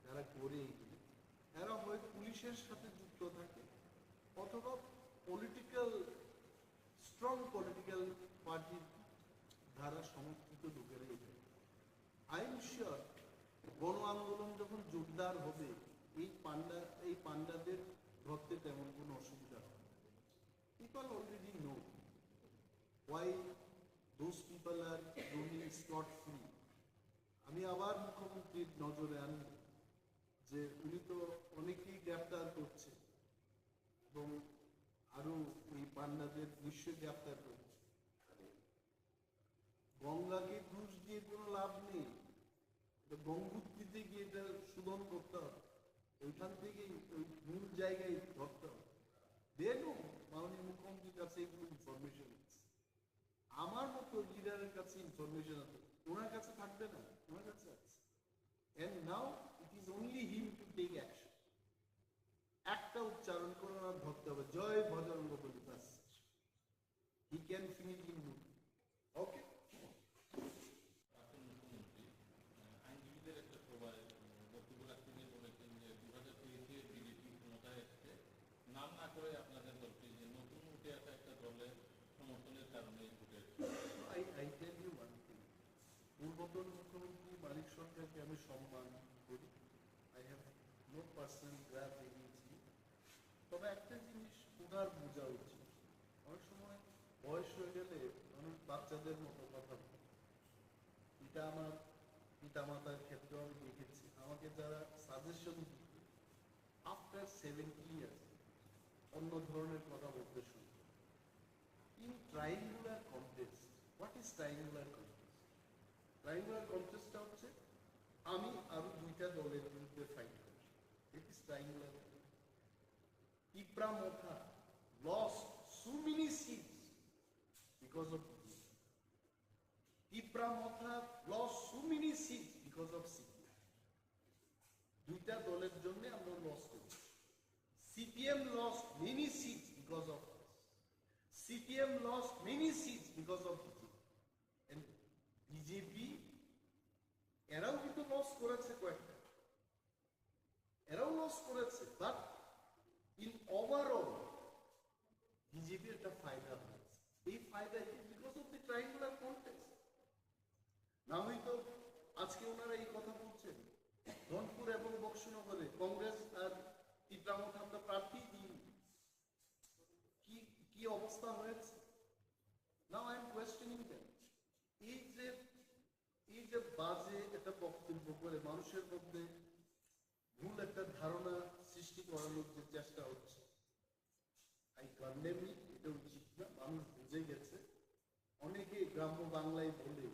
যারা করে এইগুলো, এরা হয় পুলিশের সাথে যুক্ত থাকে অথবা স্ট্রং পলিটিক্যাল পার্টির দ্বারা সমর্থিত লোকেরাই থাকে। আই এম শিওর গণ আন্দোলন যখন জোরদার হবে, এই পান্ডাদের ধরতে তেমন কোনো অসুবিধা হবে। People already know why those people are roaming scot free. আমি আবার মুখ্যমন্ত্রীর নজরে আনব যে উনি তো অনেকেই গ্রেপ্তার করছে এবং আরো এই পান্ডাদের নিশ্চয়ই গ্রেপ্তার করছে। গঙ্গাকে ঘুষ দিয়ে কোনো লাভ নেই, গঙ্গোত্রীতে গিয়ে এটা শোধন করতে হবে, ওইখান থেকেই ওই মূল জায়গায় ধরতে হবে। মাননীয় মুখ্যমন্ত্রীর কাছে এগুলো ইনফরমেশন আছে, আমার মতো লিডারের কাছে ইনফরমেশন আছে, ওনার কাছে থাকবে না, ওনার কাছে আছে। And now it is only him to take action. একটা উচ্চারণ করে ওনার ধরতে হবে, জয় বজরঙ্গ বলি, ব্যাস। He can finish in mood. Okay? আইনজীবীদের একটা সভায় বক্তব্য রাখতে গিয়ে বলেছেন যে 2023-এ বিজেপি ক্ষমতায় এসছে, নাম না করে আপনাদের দলটি যে নতুন উঠে আসা একটা দলের সমর্থনের কারণে উঠে এসছে। I tell you one thing, পূর্বতন মুখ্যমন্ত্রী মালিক সরকারকে আমি সম্মান করি। I have no personal grudge against him. তবে একটা জিনিস ওনার বোঝা উচিত, অনেক সময় বয়স হয়ে গেলে মানুষ বাচ্চাদের মতো কথা বলে। এটা আমার পিতামাতার ক্ষেত্রেও আমি দেখেছি, আমাকে যারা সাজেশন দিত আফটার 70 years অন্য ধরনের কথা বলতে শুরু। In triangular contest, what is triangular contest? Triangular কন্টেস্টটা হচ্ছে আমি আরো দুইটা দলের বিরুদ্ধে ফাইট করি, it is triangular. Tripura lost so many seats because of CPM. দুইটা দলের জন্য আমরা লস করেছি। CPM lost many seats because of CPM lost many seats because of BJP. এরাও কিন্তু লস করেছে কয়েকটা, এরাও লস করেছে, বাট ইন ওভারঅল বিজেপির একটা ফায়দা হয়েছে। এই ফায়দা because of the triangular context. না হয়তো আজকে ওনারা এই কথা বলছেন রংপুর এবং বক্সনগরে কংগ্রেস আর ত্রিপুরা আমরা প্রার্থী দিই, কি অবস্থা হয়েছে। Now I am questioning them. এই যে বাজে একটা বক্তব্য করে মানুষের মধ্যে ভুল একটা ধারণা সৃষ্টি করানোর যে চেষ্টা হচ্ছে, আই কন্ডেম ইট। এটা উচিত না। মানুষ বুঝে গেছে। অনেকে গ্রাম্য বাংলায় বলে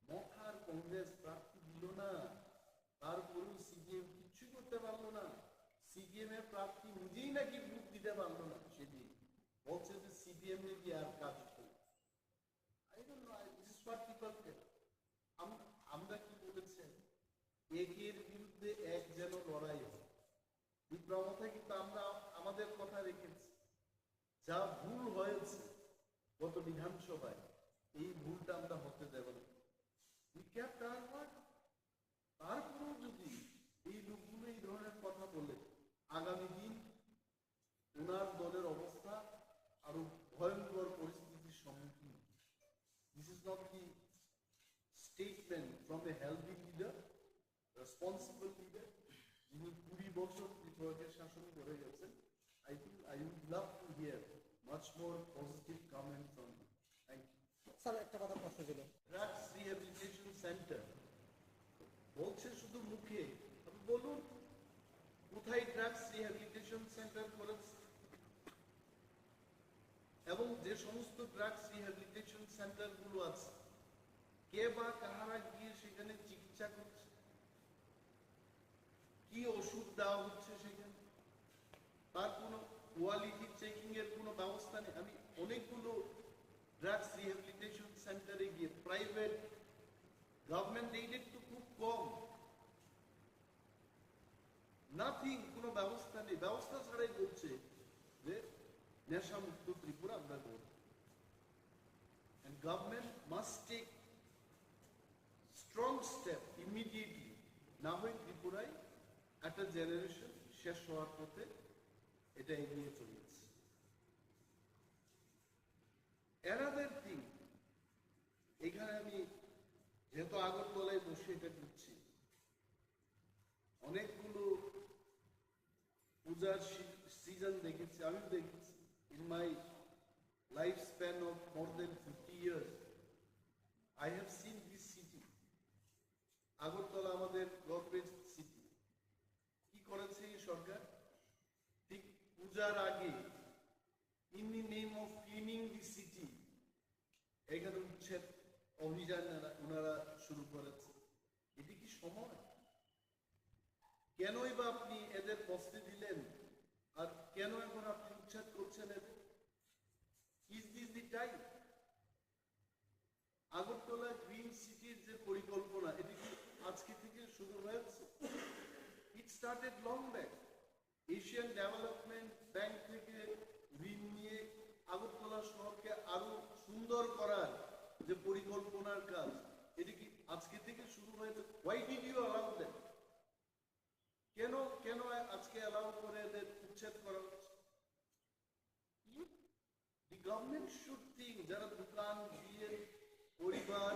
মখার কংগ্রেস প্রার্থী দিল না, তারপরেও সিপিএম কিচ্ছু করতে পারলো না। সিপিএম এর প্রার্থী নিজেই নাকি ভোট দিতে পারলো না। সেদিন বলছে যে সিপিএম নাকি আর কাজ করে। I don't know, this is what people tell. আমরা কি বলেছেন, একের বিরুদ্ধে এক যেন লড়াই হয়। এই প্রবণতা কিন্তু আমরা আমাদের কথা রেখেছি। যা ভুল হয়েছে গত বিধানসভায়, এই ভুলটা আমরা হতে দেব না। তারপরেও যদি এই লোকগুলো এই ধরনের কথা বলে, আগামী দিন ওনার দলের অবস্থা আরো ভয়ঙ্কর পরিস্থিতির সম্মুখীন। This is not the statement from a healthy leader, responsible leader, যিনি 20 বছর ত্রিপুরাকে শাসন করে গেছেন। I think I would love to hear much more positive comment from you. Thank you. Sir একটা কথা প্রশ্ন ছিল, ড্রাগস রিহ্যাবিলিটেশন সেন্টার বলছে শুধু মুখে, আপনি বলুন কোথায় ড্রাগস রিহ্যাবিলিটেশন সেন্টার করেছে, এবং যে সমস্ত ড্রাগস রিহ্যাবিলিটেশন সেন্টার গুলো আছে কে বা কাহারা গিয়ে সেখানে চিকিৎসা করছে, কি ওষুধ দেওয়া হচ্ছে সেখানে, তার কোনো কোয়ালিটি চেকিং এর কোনো ব্যবস্থা নেই। আমি অনেকগুলো ড্রাগস রিহ্যাবিলিটেশন সেন্টারে গিয়ে, প্রাইভেট গভর্নমেন্ট এইডেড তো খুব কম, নাথিং, কোনো ব্যবস্থা নেই। ব্যবস্থা ছাড়াই বলছে যে নেশা মুক্ত ত্রিপুরা আমরা করব। And government must take strong step immediately. না হয় ত্রিপুরায় একটা জেনারেশন শেষ হওয়ার পথে এটা এগিয়ে চলেছে। Another thing, এখানে আমি যেহেতু আগরতলায় বসে এটা করছি, অনেকগুলো পূজার সিজন দেখেছি, আমি দেখেছি। In my lifespan of more than 50 years, I have seen this city. Agartala আমাদের গর্বের সিটি। কি করেছে এই সরকার? ঠিক পূজার আগে, in the name of cleaning the city, এখানে উচ্ছেদ অভিযান ওনারা শুরু করেছে। এটি কি সময়? কেনই বা আপনি এদের বসতে দিলেন, আর কেন এখন আপনি উচ্ছেদ করছেন এদের? Is this the time? Agartala green সিটির যে পরিকল্পনা, এটি কি আজকে থেকে শুরু হয়েছে? It started long back. Asian development bank থেকে ঋণ নিয়ে আগরতলা শহরকে আরো সুন্দর করার যে পরিকল্পনার কাজ, এটি কি আজকে থেকে শুরু হয়েছে? Why did you allow that? কেন আজকে অ্যালাউ করে এদের উচ্ছেদ করা হচ্ছে? দি গভর্নমেন্ট শুড থিঙ্ক, যারা দোকান দিয়ে পরিবার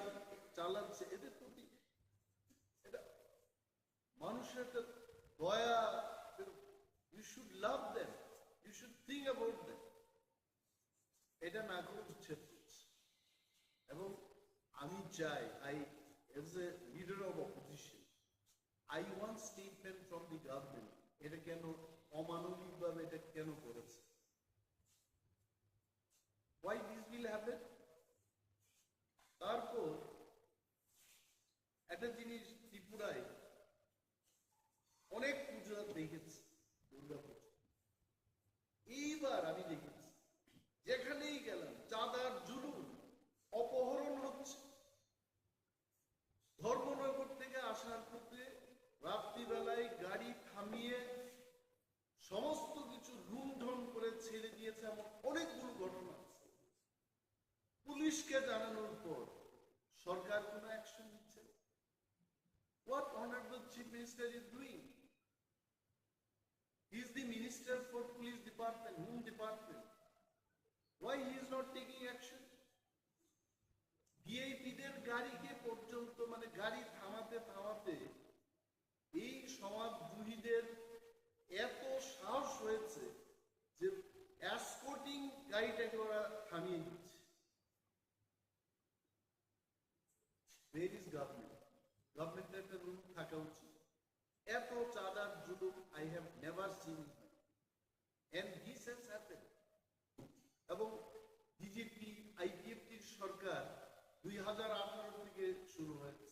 চালাচ্ছে, এদের প্রতি এটা মানুষের একটা দয়া, you should love them, you should think about them. এটা না করে উচ্ছেদ করছে। এবং আমি চাই, as a leader of opposition, I want statement from the government. এটা কেন অমানবিক ভাবে এটা কেন করেছে? Why this will happen? তারপর একটা জিনিস, ত্রিপুরায় অনেক পূজা দেখেছি, দুর্গা পুজো। এইবার আমি দেখেছি যেখানেই গেলাম চাঁদার জুলুম, অপহরণ হচ্ছে। ধর্মনগর থেকে পুলিশকে জানানোর পর সরকার কোনো অ্যাকশন নিচ্ছে না। What Honorable Chief Minister is doing? He is the Minister for Police Department. Whom department? Why he is not taking action? ভিআইপিদের গাড়িকে পর্যন্ত মানে গাড়ি থামাতে থামাতে এই সমাজদ্রোহীদের এত সাহস হয়েছে যে এসকর্টিং গাড়িটাকে ওরা থামিয়ে দিচ্ছে। Where is government? গভর্নমেন্টের একটা রুল থাকা উচিত। এত চাঁদার জুলুম I have never seen and this has happened. এবং বিজেপি আইপিএফটির সরকার 2018 থেকে শুরু হয়েছে।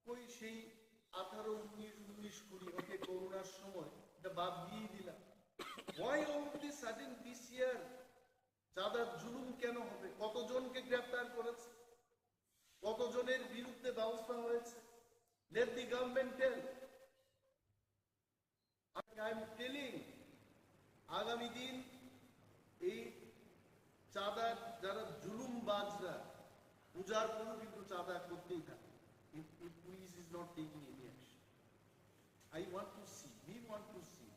কই সেই 18, 19, 20, 20 ওকে করোনার সময় এটা বাদ দিয়ে দিলাম। Why all of a sudden this year চাঁদার জুলুম কেন হবে? কতজনকে গ্রেফতার করেছে? কতজনের বিরুদ্ধে ব্যবস্থা হয়েছে? Let the government tell. I am telling, আগামী দিন এই চাঁদার যারা জুলুমবাজরা পূজার পরও কিন্তু চাঁদা করতেই থাকে। If police is not taking any action, I want to see, we want to see,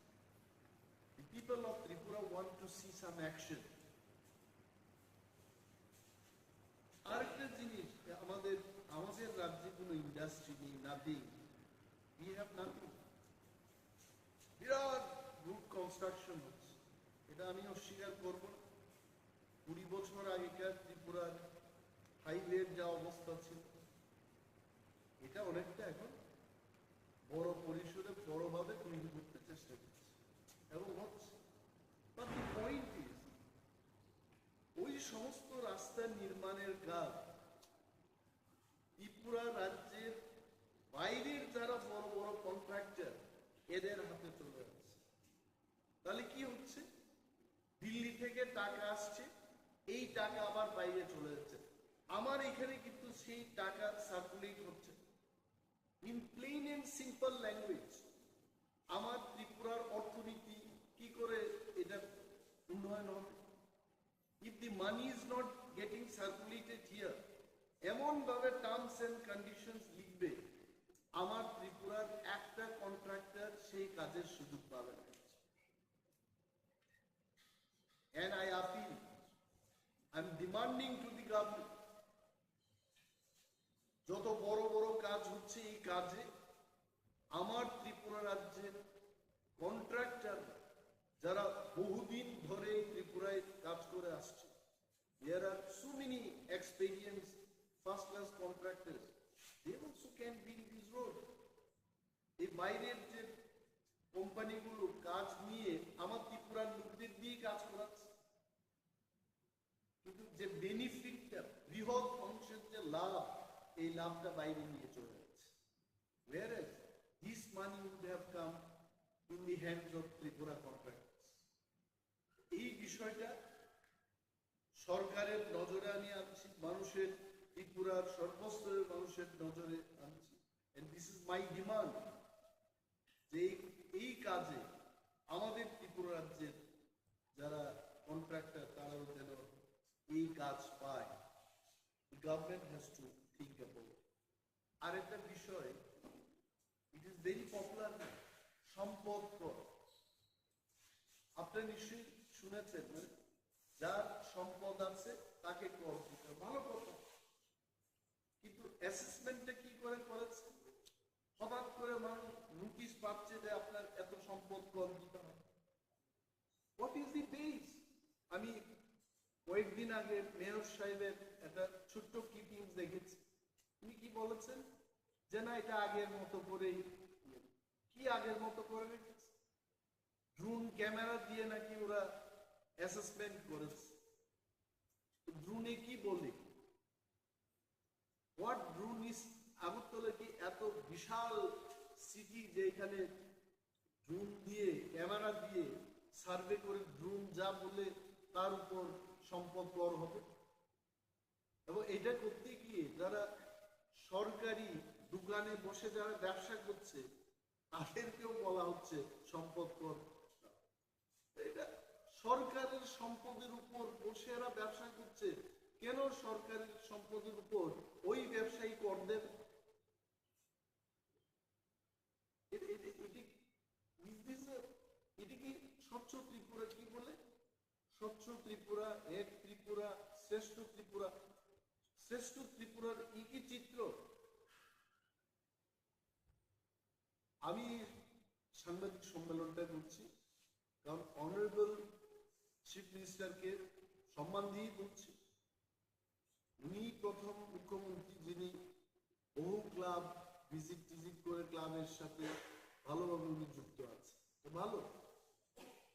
the people of Tripura want to see some action. আরেকটা জিনিস, আমাদের রাজ্যে কোনো ইন্ডাস্ট্রি নেই, নাথিং, we have nothing. বিরাট রুট কনস্ট্রাকশন হচ্ছে, এটা আমি অস্বীকার করব না। 20 বছর আগেকার ত্রিপুরার হাইওয়ের যা অবস্থা ছিল, এটা অনেকটা এখন বড় পরিসরে বড়ভাবে তৈরি করতে চেষ্টা করছে এবং হচ্ছে। বাট দি পয়েন্ট ইজ, ওই সমস্ত রাস্তা নির্মাণের কাজ ত্রিপুরা রাজ্যের বাইরের যারা বড় বড় কন্ট্রাক্টর এদের হাতে চলে যাচ্ছে। তাহলে কি হচ্ছে? দিল্লি থেকে টাকা আসছে, এই টাকা আবার বাইরে চলে যাচ্ছে। আমার এখানে কিন্তু সেই টাকা সার্কুলেট হচ্ছে। In plain and simple language, আমার ত্রিপুরার অর্থনীতি কি করে এটা উন্নয়ন হবে? If the money is not getting circulated here, এমন ভাবে টার্মস এন্ড কন্ডিশনস লিখবে, আমার ত্রিপুরার একটা কন্ট্রাক্টর সেই কাজের সুযোগ পাবে না। And I appeal, I'm demanding to the government, যত বড় বড় কাজ হচ্ছে এই কাজে আমার ত্রিপুরা রাজ্যের কন্ট্রাক্টর যারা বহুদিন ধরে ত্রিপুরায় কাজ করে আসছে, there are so many experienced first class contractors, they also can build this road. এই বাইরের যে কোম্পানিগুলো কাজ নিয়ে আমার ত্রিপুরার লোকদের দিয়ে কাজ করাচ্ছে, কিন্তু যে বেনিফিটটা, বৃহৎ অংশের যে লাভ, এই লাভটা বাইরে নিয়ে চলে যাচ্ছে। Whereas this money would have come in the hands of Tripura contractors. এই বিষয়টা সরকারের নজরে আমি আনছি, মানুষের, ত্রিপুরার সর্বস্তরের মানুষের নজরে আনছি। And this is my demand, যে এই কাজে আমাদের ত্রিপুরা রাজ্যের যারা কন্ট্রাক্টর তারাও যেন এই কাজ পায়। The government has to think about it. আর একটা বিষয়, it is very popular, সম্পদ কর। আপনারা নিশ্চয়ই শুনেছেন, যার সম্পদ আছে তাকে কর দিতে, ভালো কথা। কিন্তু অ্যাসেসমেন্টটা কি করে করেছে? হঠাৎ করে মানুষ নোটিশ পাচ্ছে যে আপনার এত সম্পদ কর দিতে হবে। What is the base? আমি কয়েকদিন আগে মেয়র সাহেবের একটা ছোট্ট ক্লিপিংস দেখেছি। উনি কি বলেছেন যে না, এটা আগের মতো করেই। কি আগের মতো করে রেখেছে? ড্রোন ক্যামেরা দিয়ে নাকি ওরা অ্যাসেসমেন্ট করেছে। ড্রোনে কি বলে? What drone is? আগরতলা কি এত বিশাল সিটি যে এখানে ড্রোন দিয়ে, ক্যামেরা দিয়ে সার্ভে করে ড্রোন যা বলে তার উপর সম্পদ কর হবে? এবং এটা করতে গিয়ে যারা সরকারি দোকানে বসে যারা ব্যবসা করছে তাদেরকেও বলা হচ্ছে সম্পদ কর। এটা সরকারের সম্পদের উপর বসে এরা ব্যবসা করছে, কেন সরকারের সম্পদের উপর ওই ব্যবসায়ী কর দেবে? এটি কি স্বচ্ছ ত্রিপুরা কি বলে? স্বচ্ছ ত্রিপুরা, এক ত্রিপুরা, শ্রেষ্ঠ ত্রিপুরা। শ্রেষ্ঠ ত্রিপুরার কি চিত্র? আমি সাংবাদিক সম্মেলনটা করছি কারণ অনারেবল চিফ মিনিস্টারকে সম্মান দিয়ে বলছি। উনি প্রথম মুখ্যমন্ত্রী যিনি বহু ক্লাব ভিজিট করে ক্লাবের সাথে ভালোভাবে উনি যুক্ত আছে, ভালো।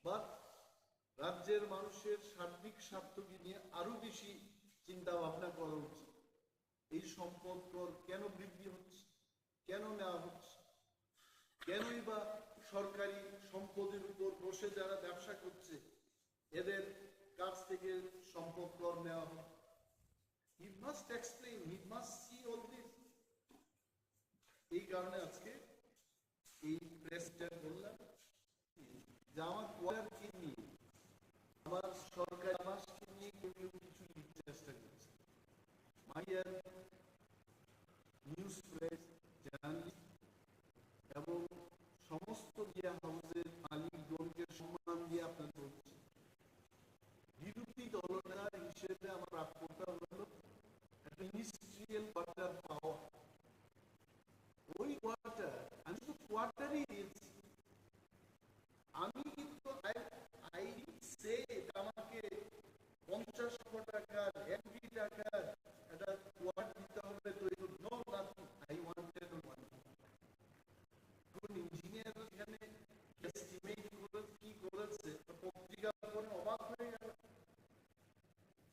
বাট রাজ্যের মানুষের সার্বিক স্বার্থকে নিয়ে আরো বেশি চিন্তা ভাবনা করা উচিত। এই সম্পদ কর কেন বৃদ্ধি হচ্ছে, কেন নেওয়া হচ্ছে, কেনই বা সরকারি সম্পদের উপর বসে যারা ব্যবসা করছে এদের কাছ থেকে সম্পদ কর নেওয়া হয়? He must explain, he must see all this. এই কারণে আজকে এই প্রেসটা বললাম যে আমার কোয়ার্টারকে নিয়ে, আমার সরকারি আবাসকে নিয়ে কেউ কিছু লিখতে চেষ্টা করছে। মাইয়ার নিউজ প্রেস, জার্নালিস্ট এবং সমস্ত মিডিয়া হাউসের মালিকগণকে সম্মান দিয়ে আপনার বলছি, বিরোধী দলনেতা হিসেবে আমার প্রাপ্যতা হলো একটা মিনিস্ট্রিয়াল কোয়ার্টার পাওয়া। ওই কোয়ার্টার আমি তো কোয়ার্টারই দিয়েছি। আমি কিন্তু আমাকে 50 কোটি টাকার 1 কোটি টাকার একটা কোয়ার্টার দিতে হবে তো নো নাথিং, আই ওয়ান্টেড মানি। কোন ইঞ্জিনিয়ার এখানে এস্টিমেট করে কি করেছে পত্রিকা পড়ে অবাক হয়ে গেল।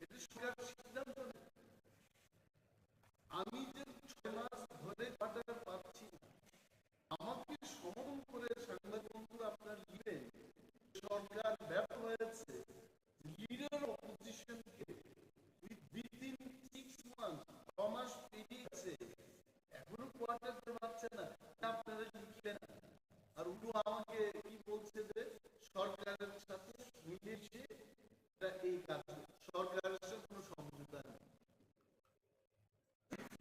এটা সরকার সিদ্ধান্ত নেয়। আমি যে 6 মাস ধরে কোয়ার্টার পাচ্ছি না, আমাকে সমন করে সাংবাদিক বন্ধুরা আপনার লিখেন সরকার ব্যর্থ হয়েছে। লিডার অপোজিশনকে উইদিন 6 মান্থ 6 মাস পেরিয়ে গেছে, এখনো কোয়ার্টার পাচ্ছে না, আপনারা লিখলেন। আর উল্টো আমাকে কি বলছে যে সরকারের সাথে মিলেছে এই কাজ, সরকারের সাথে কোনো সমঝোতা নেই।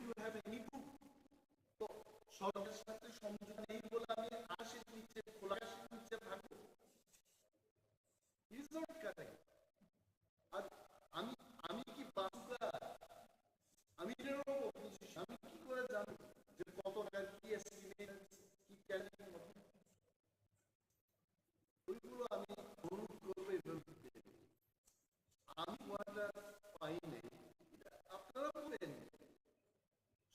You have any proof? তো সরকারের সাথে সমঝোতা নেই বলে আমি আকাশের নিচে, খোলা আকাশের নিচে থাকবো? Is not correct. আর আমি কি বাঁকা? আমি অপোজিশন, আমি কি করে জানবো যে কত টাকার কি এস্টিমেট কি ক্যালকুলেশন হবে? ওইগুলো আমি অনুরোধ করবো এভাবে। আমি কোয়ার্টার পাই নাই, আপনারা বলেন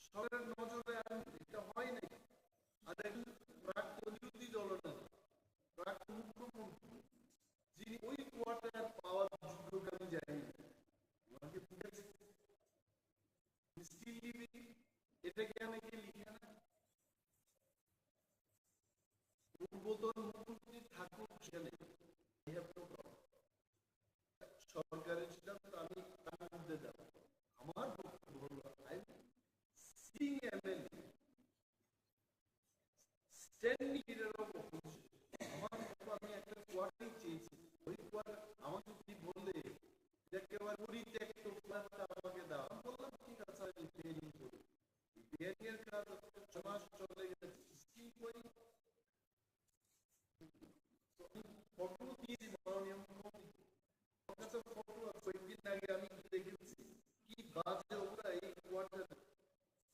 সরকারের নজরে আনবে, এটা হয় নাই। আর একজন প্রাক্তন বিরোধী দলনেতা, প্রাক্তন মুখ্যমন্ত্রী যিনি ওই কোয়ার্টার পাওয়ার যোগ্য আমি জানি না, আমাকে বুঝেছে স্টিল লিভিং, এটাকে অনেকে লিখে না। পূর্বতন মুখ্যমন্ত্রী ঠাকুর ছেলে সরকারের সিদ্ধান্ত আমি তার মধ্যে যাব। আমার বক্তব্য হলো Singh MLA standing leader of opposition, আমার আমি একটা কোয়ার্টার চেয়েছি। ওই কোয়ার্টার আমাকে কি বললে একেবারে পরিত্যক্ত কোয়ার্টার আমাকে দাও, আমি বললাম ঠিক আছে আমি রিপেয়ারিং করি। রিপেয়ারিং এর কাজ 6 মাস চলে গেছে, স্টিল করি। ফটো দিয়েছি মাননীয় মুখ্যমন্ত্রী, আমার কাছে ফটো কয়েকদিন আগে আমি দেখেছি কি বাজে ওরা এই কোয়ার্টার।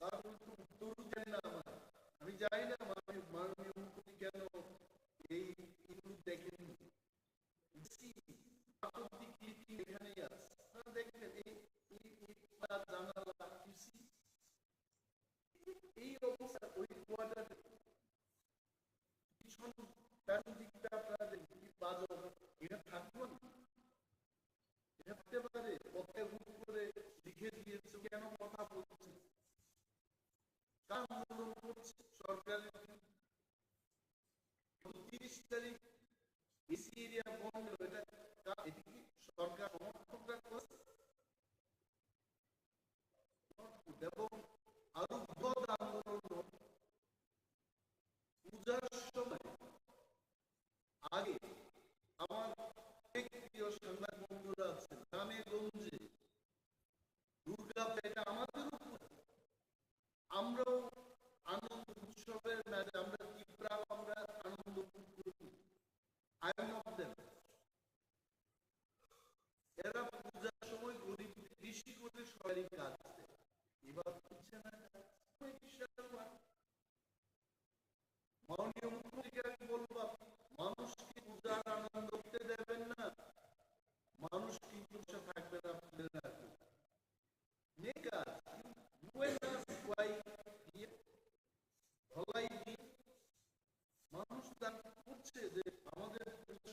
তার উত্তর জানি না আমার, আমি জানি না মাননীয় মুখ্যমন্ত্রী কেন এই ইউনিট দেখেন। এখানেই আছে, আপনারা দেখবেন জানালা এই অবস্থা। ওই কোয়ার্টার পিছন দিকটা আপনারা দেখবেন কি বাজে, এটা থাকবো না, এটা থাকতে পারে। মাননীয় মুখ্যমন্ত্রীকে আমি বলবো, মানুষকে পূজার আনন্দ করতে দেবেন না, মানুষ কিন্তু বসে থাকবে না আপনাদের রাখবে। মানুষ দাবি করছে যে আমাদের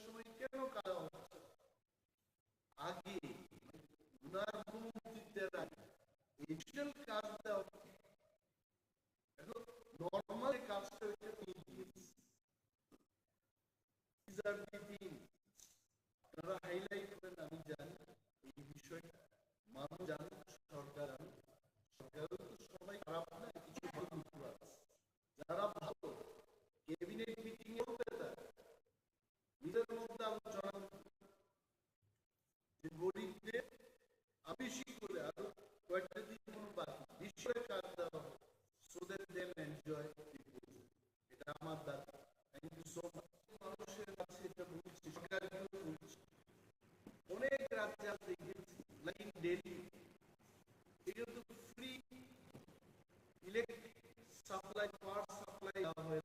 সময় কেন কাজ হচ্ছে আগে উনার মুখ্যমন্ত্রীদের এডিশনাল কাজ দেওয়া, এখন নর্মাল কাজটা হচ্ছে আপনারা হাইলাইট করেন, আমি জানি এই বিষয়টা, মানুষ জানে, সরকার জানে, সরকারও তো সবাই খারাপ না, কিছু ভালো লোক আছে যারা ভালো ক্যাবিনেট মিটিং এ বলবে নিজের মধ্যে আলোচনা যে গরিবদের বেশি করে আরো কয়েকটা দিন কোনো বাকি বিষয়ে কাজ দেওয়া হবে, সো দ্যাট দে এনজয়। এটা আমার দাবি। Thank you so much. মানুষের কাছে এটা বলছি, সরকারকেও বলছি, অনেক রাজ্যে আমি দেখেছি, লাইক ইন দিল্লি, এটা তো free electric supply, power supply দেওয়া হয়ে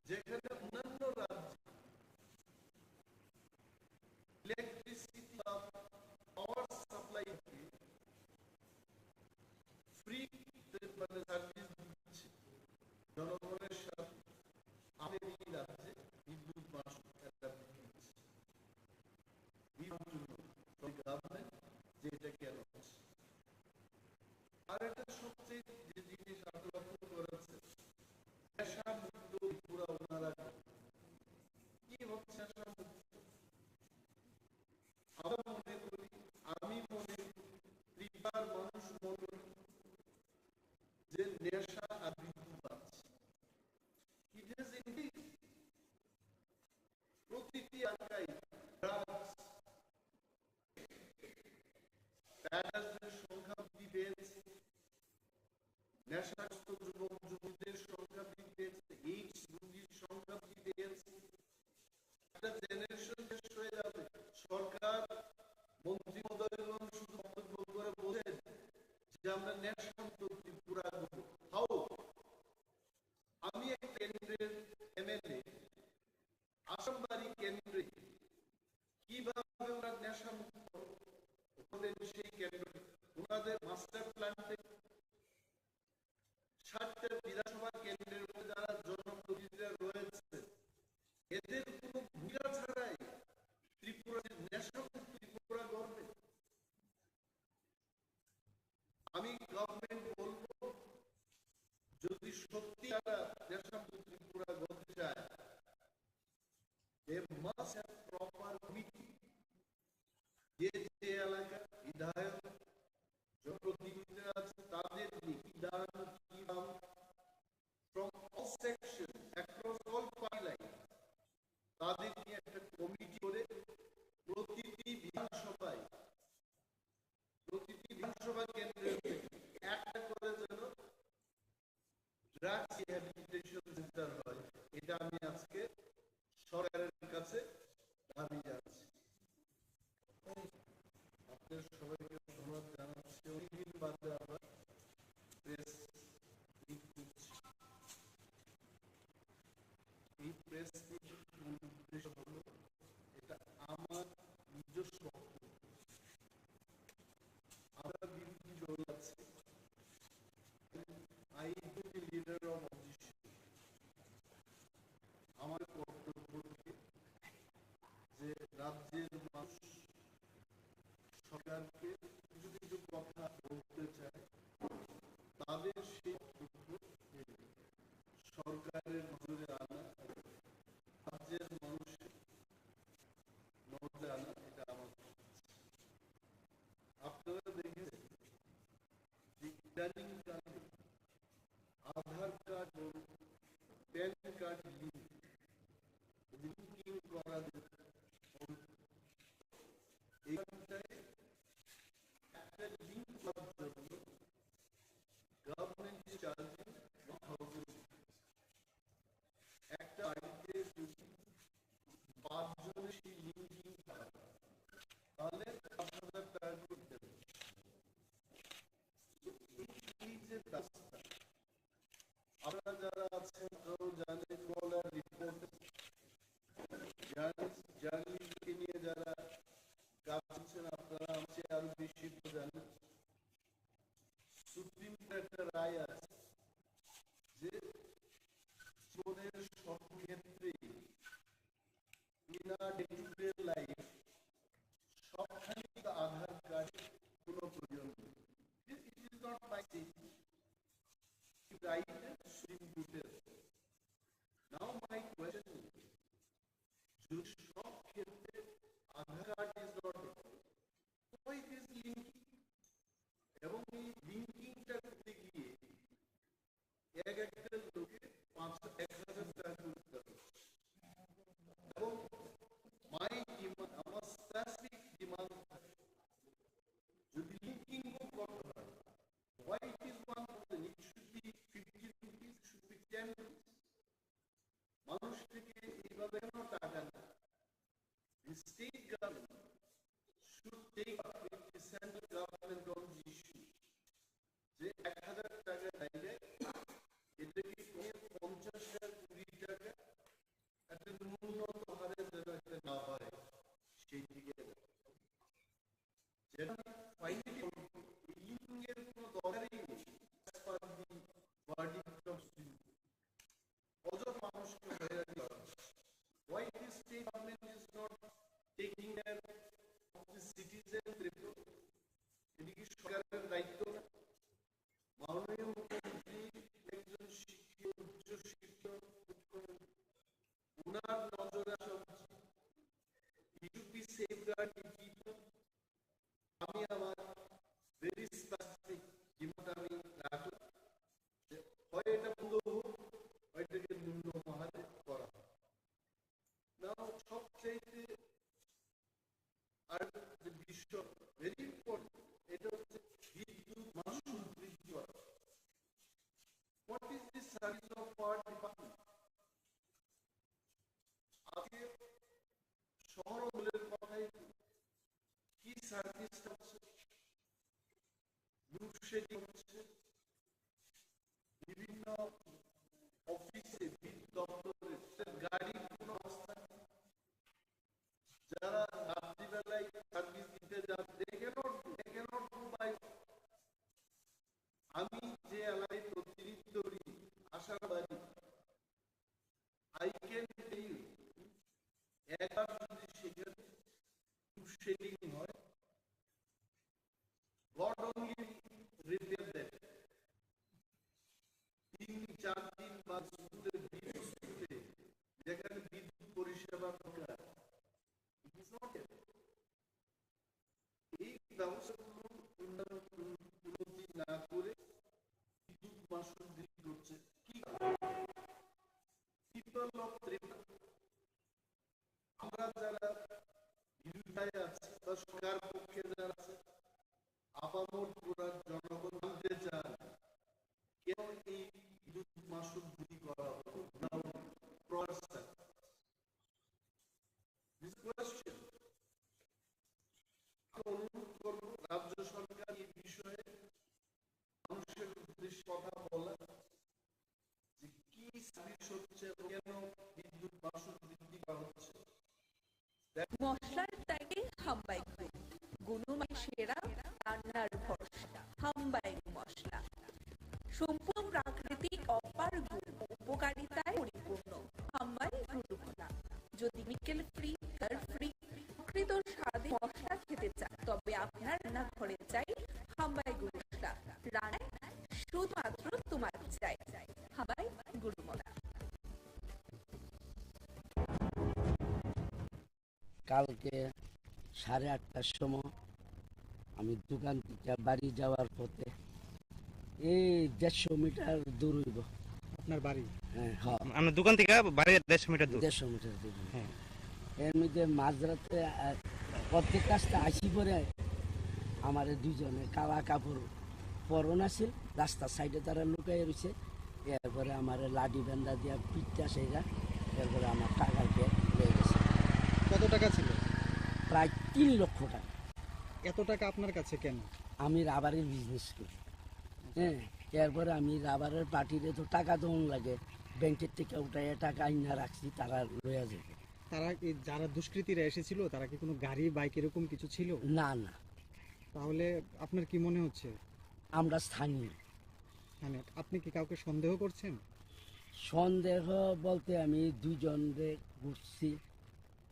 যেখানে অন্যান্য রাজ্যে ইলেকট্রিসিটি বা পাওয়ার সাপ্লাই ফ্রি মানে সার্ভিস দিচ্ছে জনগণের সাথে, আমাদের এই রাজ্যে বিদ্যুৎ মাসুল একটা দিচ্ছে গভর্নমেন্ট যে এটা কেন হচ্ছে। আর একটা সবচেয়ে যে জিনিস আপনি লক্ষ্য করেছে, নেশা মুক্ত ত্রিপুরা ওনারা কি হচ্ছে নেশা মুক্ত, আমরা মনে করি, আমি মনে করি, ত্রিপুরার মানুষ মনে করি যে নেশা আর বিদ্যুৎ পাচ্ছে। ইট ইজ ইনডিড প্রতিটি এলাকায় ড্রাগস, প্যারাসের সংখ্যা বৃদ্ধি পেয়েছে, নেশাগ্রস্ত যুবক যুবতীদের সংখ্যা বৃদ্ধি পেয়েছে, এইডস রোগীর সংখ্যা বৃদ্ধি পেয়েছে। একটা জেনারেশন শেষ হয়ে যাবে। সরকার মন্ত্রী মহোদয়গণ শুধু বক্তব্য করে বলেন যে আমরা নেশামুক্ত ত্রিপুরা করব। হাও, আমি এক কেন্দ্রের এমএলএ, আসামবাড়ি কেন্দ্রে কিভাবে ওরা নেশামুক্ত হবেন সেই কেন্দ্র, ওনাদের মাস্টার প্ল্যান্টে 60টা বিধানসভা কেন্দ্রের মধ্যে যারা জনপ্রতিনিধিরা রয়েছে, এদের কোনো ভূমিকা ছাড়াই ত্রিপুরা নেশামুক্ত ত্রিপুরা গড়বে। আমি গভর্নমেন্ট বলবো, যদি সত্যি তারা নেশামুক্ত ত্রিপুরা গড়তে চায়, they must have proper committee, যে যে এলাকার বিধায়ক জনপ্রতিনিধিরা আছে তাদের বিধান from all sections across all party lines, তাদের নিয়ে একটা কমিটি করে প্রতিটি বিধানসভা কেন্দ্রের একটা করে যেন ড্রাগস রিহ্যাবিলিটেশন সেন্টার হয়। এটা আমি আজকে সরকারের কাছে দাবি জানাচ্ছি। আপনাদের সবাইকে ধন্যবাদ জানাচ্ছি। অনেকদিন বাদে আবার প্রেস মিট করছি। এই প্রেস মিটের মূল উদ্দেশ্য হলো, এটা আমার নিজস্ব বক্তব্য। আমরা বিরোধী দল আছে, I D leader of opposition, আমার বক্তব্য যে রাজ্যের মানুষ সরকারকে কিছু কিছু কথা বলতে চায়, তাদের সেই বক্তব্য সরকারের নজরে আনা, রাজ্যের মানুষের নজরে আনা, এটা আমার। আপনারা দেখেছেন যে ইদানিং কালে আধার কার্ড ও প্যান কার্ড লিঙ্কিং করা এইখানটায় একটা লিঙ্ক করার জন্য গভর্নমেন্ট চার্জিং 1000 একটা বাড়িতে যদি 5 জনের সেই লিঙ্কিং হয় তাহলে 5000 টাকা করে দেবে। এই যে রাস্তা জার্নালিস্টকে নিয়ে যারা কাজ করছেন আপনারা আমাকে আরো বেশি জানেন। সুপ্রিম কোর্টের একটা রায় আছে যে জীবনের সব ক্ষেত্রে ডে লাইফ সবখানে আধার কার্ড কোনো প্রয়োজন নেই। It is not my right supreme কোর্টের। নাও মাই কোয়েশ্চন ইজ সব ক্ষেত্রে Aadhaar card is not why is linking, এবং এই লিঙ্কিংটা করতে গিয়ে একটা লোকে 1,000 টাকা করতে হবে। এবং মাই ডিমান্ড, আমার স্পেসিফিক ডিমান্ড যদি লিঙ্কিং করতে হয়, why it is 1,000, it should be 50 rupees, it should be 10 rupees. মানুষ থেকে এইভাবে কেন টাকা না? The state government should take up with the central government on the issue. যে 1,000 টাকা দিলে এটাকে 50,000 20 টাকা একটা ন্যূনতম হারে যেন একটা না পারে সেই দিকে যেটা ফাইনালি লিঙ্কের কোনো দরকারই নেই। অযথা মানুষকে হয়রানি করা। Why the state government is not taking care of the citizens? এটি কি সরকারের দায়িত্ব না? মাননীয় মুখ্যমন্ত্রী একজন শিক্ষিত উচ্চ শিক্ষিত মুখ্যমন্ত্রী, ওনার নজরে আসা উচিত। He should be safeguarding people. আমি আমার ভেরি স্পেসিফিক ডিমান্ড আমি রাখলাম যে হয় এটা বন্ধ হোক, হয় এটাকে ন্যূনতম হারে করা হোক। নাও সবচাইতে আর যে বিষয় ভেরি ইম্পর্টেন্ট, এটা হচ্ছে বিদ্যুৎ মাশুল বৃদ্ধি করা। What is the service of power department? আজকে শহর মূলের কথাই কি সার্ভিসটা হচ্ছে? লোডশেডিং হচ্ছে, বিভিন্ন অফিসে বিদ্যুৎ দপ্তরের গাড়ির কোনো অবস্থা নেই। যারা রাত্রিবেলায় সার্ভিস দিতে যান, they cannot do by। আমি যে এলাকায় প্রতিনিধিত্ব করি, আশাবাদী, I can tell you, একবার যদি সেখানে লোডশেডিং হয়, God only repair that। 3-4 দিন বা যেখানে বিদ্যুৎ পরিষেবা দরকার, এই ব্যবস্থাগুলো উন্নতি না করে বিদ্যুৎ মাশুল বৃদ্ধি করছে। কি পিপল অফ ত্রিপুরা, আমরা যারা বিরোধিতায় আছি বা সরকার পক্ষে যারা আছে, আপামর পুরার জনগণ জানতে চান কেন এই বিদ্যুৎ মাশুল বৃদ্ধি করা হলো। অনুরোধ করব রাজ্য সরকার এই বিষয়ে মানুষের উদ্দেশ্যে কথা বলা, যে কি সার্ভিস হচ্ছে, কেন বিদ্যুৎ মাশুল বৃদ্ধি করা হচ্ছে। মশলার ত্যাগে হাম্বাই গুণমান সেরা, রান্নার ভরসা হাম্বাই মশলা। সম্পূর্ণ প্রাকৃতিক অপার গুণ ও উপকারিতায় পরিপূর্ণ হাম্বাই গুরুমলা। যদি কেমিক্যাল ফ্রি, কালার ফ্রি, প্রকৃত স্বাদে মশলা খেতে চান, তবে আপনার রান্নাঘরে চাই হাম্বাই গুরু মশলা। রান্নায় শুধুমাত্র তোমার চাই হাম্বাই গুরুমলা। কালকে 8:30টার সময় আমি দোকান থেকে বাড়ি যাওয়ার পথে, এই 150 মিটার দূর হইব আপনার বাড়ি? হ্যাঁ, আপনার দোকান থেকে বাড়ি 150 মিটার দূর। 150 মিটার দূর। হ্যাঁ, এর মধ্যে মাঝরাতে প্রত্যেক কাজটা আসি পরে আমার দুইজনে কালা কাপড় পরন আছিল, রাস্তার সাইডে তারা লুকাই রয়েছে। এরপরে আমার লাডি বেন্দা দিয়া পিঠটা সেইরা, এরপরে আমার টাকার ব্যাগ হয়ে গেছে। কত টাকা ছিল? প্রায় 3 লক্ষ টাকা। এত টাকা আপনার কাছে কেন? আমি রাবারের বিজনেস করি। হ্যাঁ, এরপরে আমি রাবারের পার্টিরে তো টাকা দেওয়ান লাগে, ব্যাংকের থেকে উঠাইয়া টাকা আইনা রাখছি, তারা লইয়া যাবে। তারা যারা দুষ্কৃতীরা এসেছিল তারা কি কোনো গাড়ি বাইক এরকম কিছু ছিল? না না। তাহলে আপনার কি মনে হচ্ছে? আমরা স্থানীয়। মানে আপনি কি কাউকে সন্দেহ করছেন? সন্দেহ বলতে আমি দুজনরে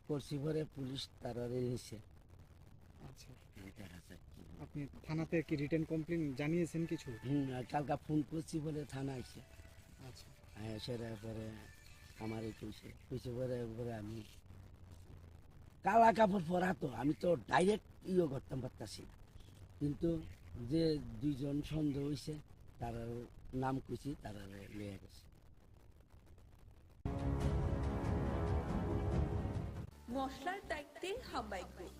করছি পরে পুলিশ তারা নিয়েছে। আচ্ছা, আপনি থানাতে কি রিটেন কমপ্লেন জানিয়েছেন কিছু? কালকে ফোন করছি বলে থানা আইছে। আচ্ছা, সেটা পরে আমার কইছে পরে আমি কালা কাপড় পরা, তো আমি তো ডাইরেক্ট করতাম পারতাছি, কিন্তু যে দুইজন সন্দেহ হয়েছে তার নাম কইছি, তারা লয়ে গেছে। মশলার দায়িত্বে হাম্বাই গ্রুপ,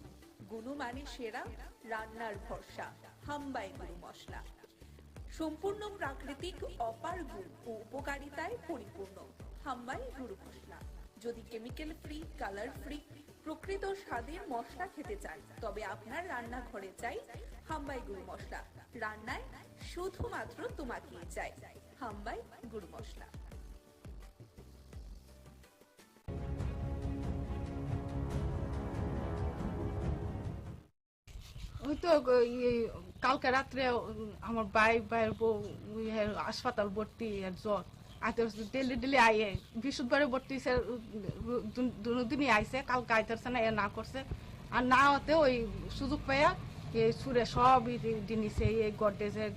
গুণমানে সেরা, রান্নার ভরসা। হাম্বাই গুরু মশলা সম্পূর্ণ প্রাকৃতিক, অপার গুণ ও উপকারিতায় পরিপূর্ণ। হাম্বাই গুরু মশলা। যদি কেমিক্যাল ফ্রি, কালার ফ্রি, প্রকৃত স্বাদের মশলা খেতে চান, তবে আপনার রান্নাঘরে চাই হাম্বাই গুরু মশলা। রান্নায় শুধুমাত্র তোমাকেই চাই হাম্বাই গুরু মশলা। ওই তো কালকে রাত্রে আমার ভাইয়ের বউ হাসপাতাল ভর্তি আর জ্বর আইতে ডেলি আইয়ে বৃহস্পতিবারে ভর্তি দুদিনই আইসে, কালকে আইতেছে না, এ না করছে। আর না হতে ওই সুযোগ পাইয়া এই সুরে সব জিনিস এই গডরেজের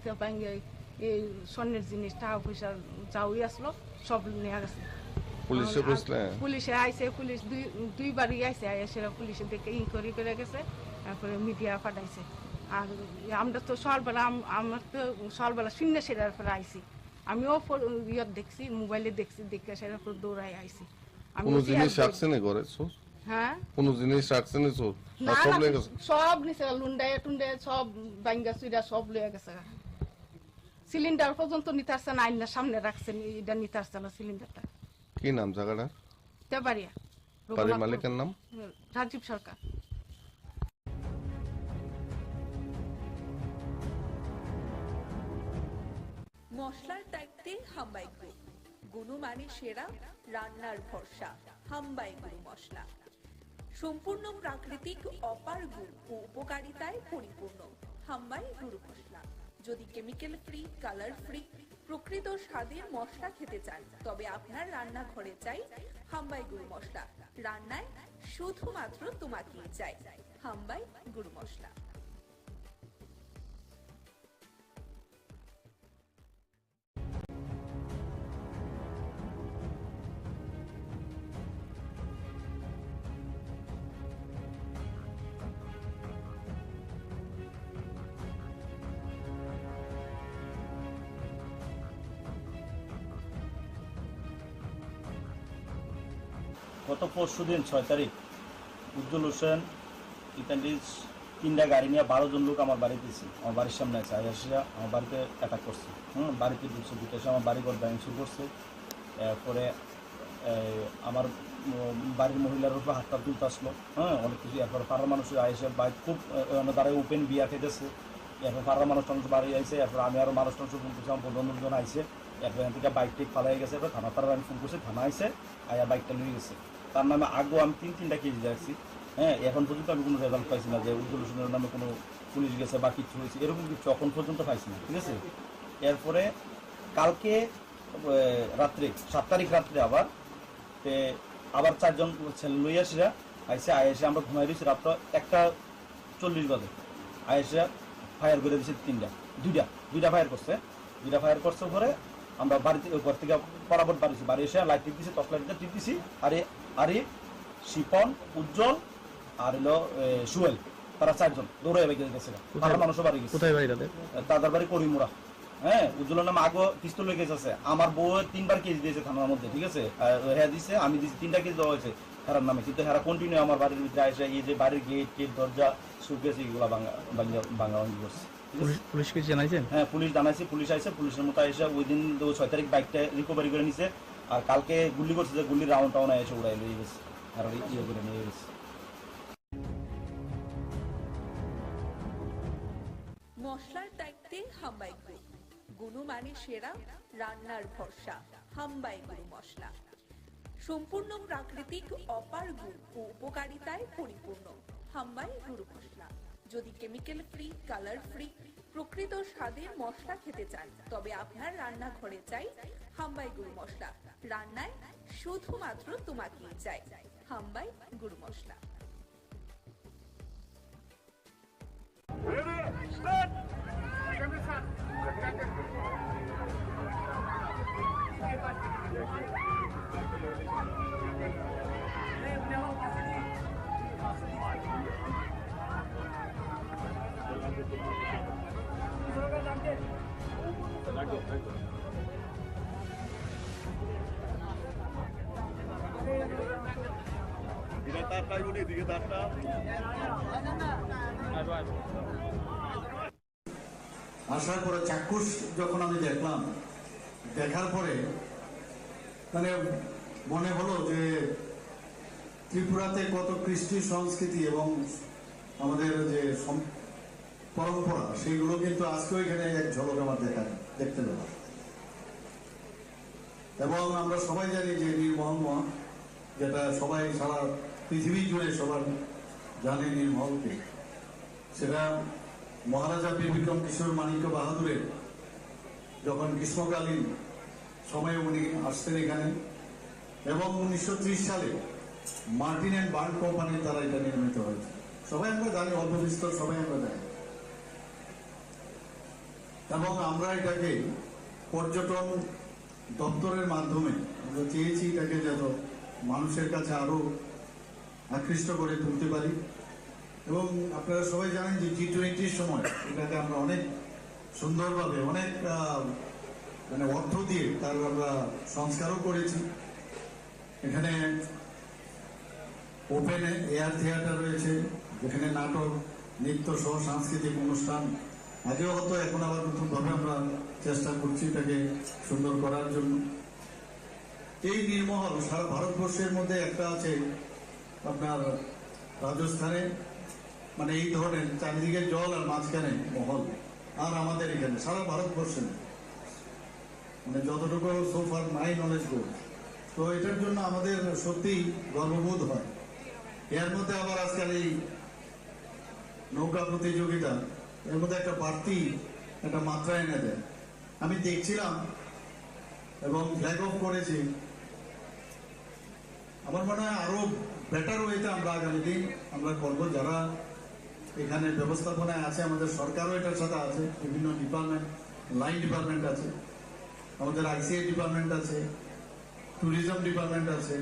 এই স্বর্ণের জিনিস, টাকা পয়সা যাওই আসলো সব নিয়ে গেছে। পুলিশে আইসে, পুলিশ দুইবারই আইসে, সেটা পুলিশে দেখে ইনকোয়ারি করে গেছে, তারপরে মিডিয়া পাঠাইছে। আর আমরা তো সকালবেলা আমার তো সকালবেলা শূন্য সেটার পরে আইসি, আমিও দেখছি, মোবাইলে দেখছি, দেখে সেটার পর দৌড়াই আইসি। হ্যাঁ, সব নিচে লুন্ডায় টুন্ডায় সব বাঙ্গা চুইরা সব লয়ে গেছে। সিলিন্ডার পর্যন্ত নিতে আসছে না, আইনার সামনে রাখছেন, এটা নিতে আসছে না সিলিন্ডারটা। কি নাম জায়গাটা? তেবাড়িয়া। বাড়ির মালিকের নাম? রাজীব সরকার। মশলার দায়িত্বে হাম্বাই গ্রুপ, গুণমানে সেরা, রান্নার ভরসা। হাম্বাই গুরু মশলা সম্পূর্ণ প্রাকৃতিক, অপার গুণ ও উপকারিতায় পরিপূর্ণ। হাম্বাই গুরু মশলা। যদি কেমিক্যাল ফ্রি, কালার ফ্রি, প্রকৃত স্বাদের মশলা খেতে চান, তবে আপনার রান্নাঘরে চাই হাম্বাই গুরু মশলা। রান্নায় শুধুমাত্র তোমাকেই চাই হাম্বাই গুরু মশলা। গত পরশু দিন 6 তারিখ উজ্জ্বল হোসেন ইতালির 3টা গাড়ি নিয়ে 12 জন লোক আমার বাড়িতে এসে আমার বাড়ির সামনে আছে, আসিয়া আমার বাড়িতে অ্যাটাক করছে। বাড়িতে ঢুকছে, ঢুকে এসে আমার বাড়ি ঘর ব্যাং শুরু করছে। এরপরে আমার বাড়ির মহিলার উপর হাতটা তুলতে আসলো, অনেক কিছু। এরপর পাড়ার মানুষ আইসে বাইক খুব দাঁড়ায় ওপেন বিয়া খেতেছে। এরপর পাড়ার মানুষ টানুষ বাড়ি আইসে, এরপর আমি আরও মানুষ টানুষ ফোন করছি, আমার বন্ধুজন আইসে। এরপর এখান থেকে বাইক টেক ফালাই গেছে, এরপর থানা তারা আমি ফোন করছি, থানা আইসে আয়া বাইকটা নিয়ে গেছে। তার নামে আগেও আমি 3টা কেজি রাখছি। এখন পর্যন্ত আমি কোনো রেজাল্ট পাইছি না যে উজ্জ্বল হোসেনের নামে কোনো পুলিশ গেছে বা কিছু হয়েছে, এরকম কিছু এখন পর্যন্ত পাইছি না, ঠিক আছে। এরপরে কালকে রাত্রে 7 তারিখ রাত্রে আবার 4 জন ছেলে লইয়াসিরা আইসে, আইসে আমরা ঘুমাই দিয়েছি রাত্র 1:40 বাজে। আইসে ফায়ার করে দিয়েছে 2টা ফায়ার করছে। 2টা ফায়ার করছে পরে আমরা বাড়িতে ঘর থেকে বরাবর বাড়ি এসে লাইট টিপ দিছি, টর্চ লাইটটা টিপ দিছি। আরে শিপন, উজ্জ্বল আর হলো সুয়েল, তারা 4 জন দৌড়ে গেছে। তারা মানুষও বাড়ি গেছে। কোথায় বাড়ি তাদের? তাদের বাড়ি করিমুরা। উজ্জ্বলের নামে আগে পিস্তল লেগে গেছে। আমার বউ 3বার কেজি দিয়েছে থানার মধ্যে, ঠিক আছে। হ্যাঁ দিছে, আমি দিয়েছি 3টা কেজি দেওয়া হয়েছে হেরার নামে, কিন্তু হেরা কন্টিনিউ আমার বাড়ির ভিতরে এসে এই যে বাড়ির গেট দরজা সুকেস এগুলো ভাঙা করছে। পুলিশকে জানাইছেন? হ্যাঁ, পুলিশ জানাইছি, পুলিশ আইসে, পুলিশের মতো এসে ওই দিন 6 তারিখ বাইকটা রিকভারি করে নিছে। আর কালকে গুলি করছে, যে গুলির রাউন্ড টাউন এসে উড়াই নিয়ে গেছে আর ইয়ে করে নিয়ে গেছে। মশলার দায়িত্বে হাম্বাই গ্রুপ, গুণমানে সেরা, রান্নার ভরসা। হাম্বাই গুরু মশলা সম্পূর্ণ প্রাকৃতিক অপার গুণ ও উপকারিতায় পরিপূর্ণ হাম্বাই গুরু মশলা। যদি কেমিক্যাল ফ্রি, কালার ফ্রি, প্রকৃত স্বাদের মশলা খেতে চান তবে আপনার রান্নাঘরে চাই হাম্বাই গুরু মশলা। রান্নায় শুধুমাত্র তোমাকেই চাই হাম্বাই গুরু মশলা। আসার পরে চাক্ষুষ যখন আমি দেখলাম, দেখার পরে মানে মনে হলো যে ত্রিপুরাতে কত কৃষ্টি সংস্কৃতি এবং আমাদের যে পরম্পরা সেইগুলো কিন্তু আজকেও এখানে এক ঝলক আমার দেখতে পেলাম। এবং আমরা সবাই জানি যে নীলমহল, যেটা সবাই সারা পৃথিবী জুড়ে সবার জানে নীলমহলকে, সেটা মহারাজা বীর বিক্রম কিশোর মানিক্য বাহাদুরের যখন গ্রীষ্মকালীন সময়ে উনি আসতেন এখানে, এবং 1930 সালে মার্টিন অ্যান্ড বার্ন কোম্পানির দ্বারা এটা নির্মিত হয়েছে। সবাই আমরা জানি, অল্প বিস্তর সবাই আমরা জানি। এবং আমরা এটাকে পর্যটন দপ্তরের মাধ্যমে আমরা চেয়েছি এটাকে যেন মানুষের কাছে আরো আকৃষ্ট করে তুলতে পারি। এবং আপনারা সবাই জানেন যে G20 সময় এটাকে আমরা অনেক সুন্দরভাবে অনেক মানে অর্থ দিয়ে তার আমরা সংস্কারও করেছি। এখানে ওপেন এয়ার থিয়েটার রয়েছে, যেখানে নাটক, নৃত্য সহ সাংস্কৃতিক অনুষ্ঠান আগেও হতো, এখন আবার নতুনভাবে আমরা চেষ্টা করছি এটাকে সুন্দর করার জন্য। এই নীলমহল সারা ভারতবর্ষের মধ্যে একটা আছে আপনার রাজস্থানে, মানে এই ধরনের চারিদিকে জল আর মাঝখানে মহল, আর আমাদের এখানে সারা ভারতবর্ষে মানে যতটুকু সোফার মাই নলেজ গো। তো এটার জন্য আমাদের সত্যি গর্ববোধ হয়। এর মধ্যে আবার আজকাল এই নৌকা প্রতিযোগিতা, এর মধ্যে একটা বাড়তি একটা মাত্রা এনে দেয়। আমি দেখছিলাম এবং ফ্ল্যাগ অফ করেছি। আমার মনে হয় আরো বেটার ওয়েতে আমরা আগামী দিন আমরা করবো। যারা এখানে ব্যবস্থাপনায় আছে, আমাদের সরকারও এটার সাথে আছে, বিভিন্ন ডিপার্টমেন্ট, লাইন ডিপার্টমেন্ট আছে, আমাদের ICA ডিপার্টমেন্ট আছে, ট্যুরিজম ডিপার্টমেন্ট আছে।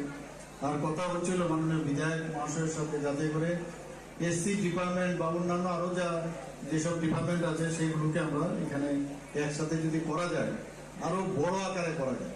আর কথা হচ্ছিল মাননীয় বিধায়ক মহাশয়ের সাথে, যাতে করে SC ডিপার্টমেন্ট বা অন্যান্য আরো যেসব ডিপার্টমেন্ট আছে সেইগুলোকে আমরা এখানে একসাথে যদি করা যায়, আরো বড় আকারে করা যায়।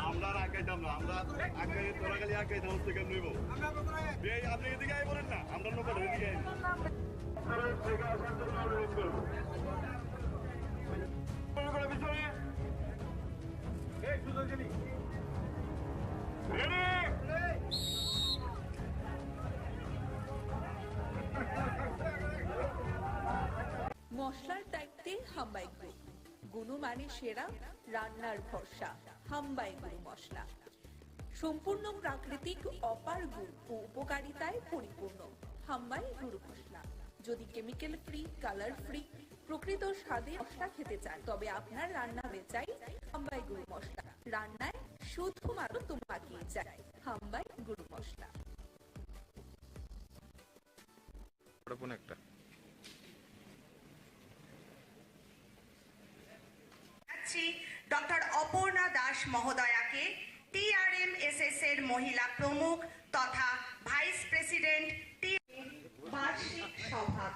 আমরা আগাইতাম না, আমরা আগাই তোরা খালি আগাইতাম হচ্ছে কেন নইব। আপনি এদিকে আই বলেন না, আমরা নৌকা এদিকে আই। মশলার দায়িত্বে হাম্বাই গ্রুপ, গুণমানে সেরা, রান্নার ভরসা হাম্বাই গুরু মশলা। সম্পূর্ণ প্রাকৃতিক অপার গুণ ও উপকারিতায় পরিপূর্ণ হাম্বাই গুরু মশলা। যদি কেমিক্যাল ফ্রি, কালার ফ্রি, প্রকৃত স্বাদে মশলা খেতে চান তবে আপনার রান্নাঘরে চাই হাম্বাই গুরু মশলা। রান্নায় শুধুমাত্র তোমাকেই চাই হাম্বাই গুরু মশলা। ডক্টর অপর্ণা দাস মহোদয়াকে TRMSS এর মহিলা প্রমুখ তথা ভাইস প্রেসিডেন্ট বার্ষিক সভা।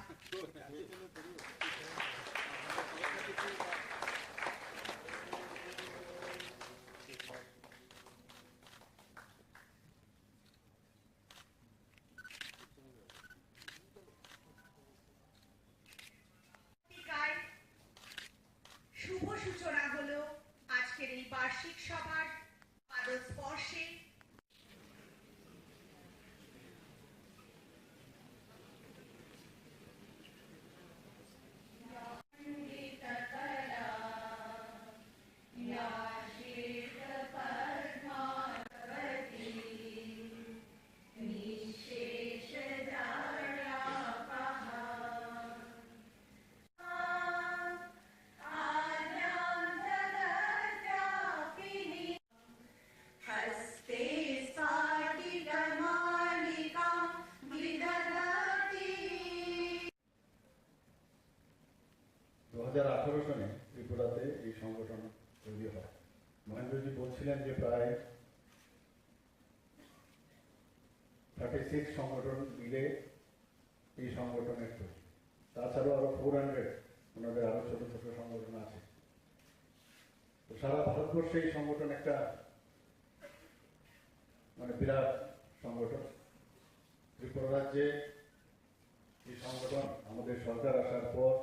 2018 সনে ত্রিপুরাতে এই সংগঠন তৈরি হয়। মহেন্দ্রজি বলছিলেন যে প্রায় 36 সংগঠন মিলে এই সংগঠনের তৈরি। তাছাড়াও আরো 400 ওনাদের আরো ছোট ছোট সংগঠন আছে। তো সারা ভারতবর্ষে এই সংগঠন একটা মানে বিরাট সংগঠন। ত্রিপুরা রাজ্যে এই সংগঠন আমাদের সরকার আসার পর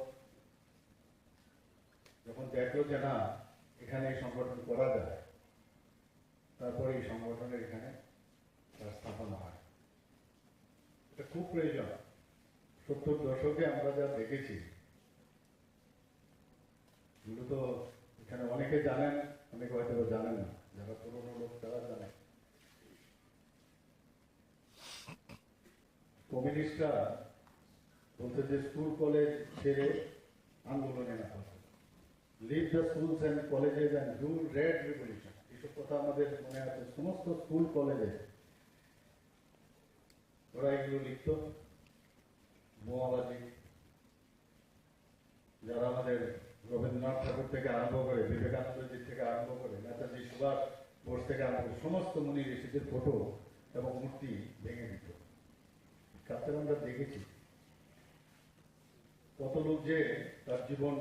যখন দেখলো যে না এখানে এই সংগঠন করা যায়, তারপরে এই সংগঠনের এখানে স্থাপনা হয়। এটা খুব প্রয়োজন। 70 দশকে আমরা যা দেখেছি, এগুলো তো এখানে অনেকে জানেন, অনেকে হয়তো জানেন না। যারা পুরনো লোক তারা জানেন। কমিউনিস্টরা বলতে যে স্কুল কলেজ ছেড়ে আন্দোলনে নামা, leave the schools and colleges and do red revolution, এইসব কথা আমাদের মনে আছে। সমস্ত স্কুল কলেজে ওরা এগুলো লিখত। বোমাবাজি, যারা আমাদের রবীন্দ্রনাথ ঠাকুর থেকে আরম্ভ করে, বিবেকানন্দজি থেকে আরম্ভ করে, নেতাজি সুভাষ বোস থেকে আরম্ভ করে সমস্ত মুনি ঋষিদের ফটো এবং মূর্তি ভেঙে দিত। কাছে আমরা দেখেছি কত লোক যে তার জীবন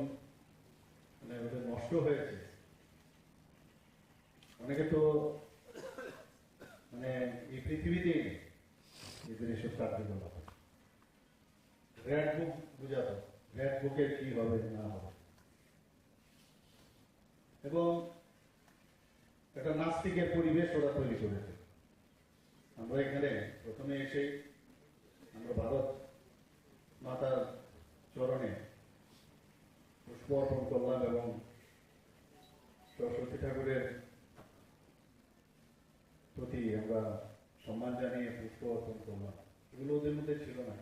মানে ওদের নষ্ট হয়েছে। অনেকে তো মানে এই পৃথিবীতেই এদের এসব কার্যকলাপ। রেড বুক বুঝাতো, রেড বুকের কি হবে না হবে। এবং একটা নাস্তিকের পরিবেশ ওরা তৈরি করেছে। আমরা এখানে প্রথমে এসে আমরা ভারত মাতার চরণে পুষ্প অর্পণ করলাম এবং সরস্বতী ঠাকুরের প্রতি আমরা সম্মান জানিয়ে পুষ্প অর্পণ করলাম। এগুলো ওদের মধ্যে ছিল না।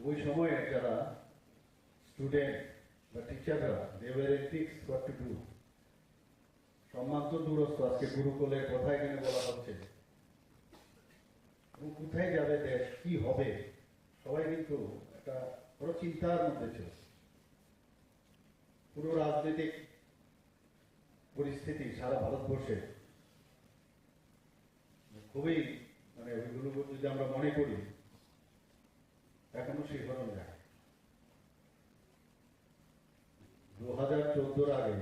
ওই সময়ে যারা স্টুডেন্ট বা টিচাররা they were ethics what to do. সম্মান তো দূরস্থ, আজকে গুরুকুলের কথা এখানে বলা হচ্ছে। এবং কোথায় যাবে দেশ, কি হবে, সবাই কিন্তু একটা বড় চিন্তার মধ্যে ছিল। পুরো রাজনৈতিক পরিস্থিতি সারা ভারতবর্ষে খুবই মানে ওইগুলো যদি আমরা মনে করি এখনো শিহরণ যায়। 2014 আগে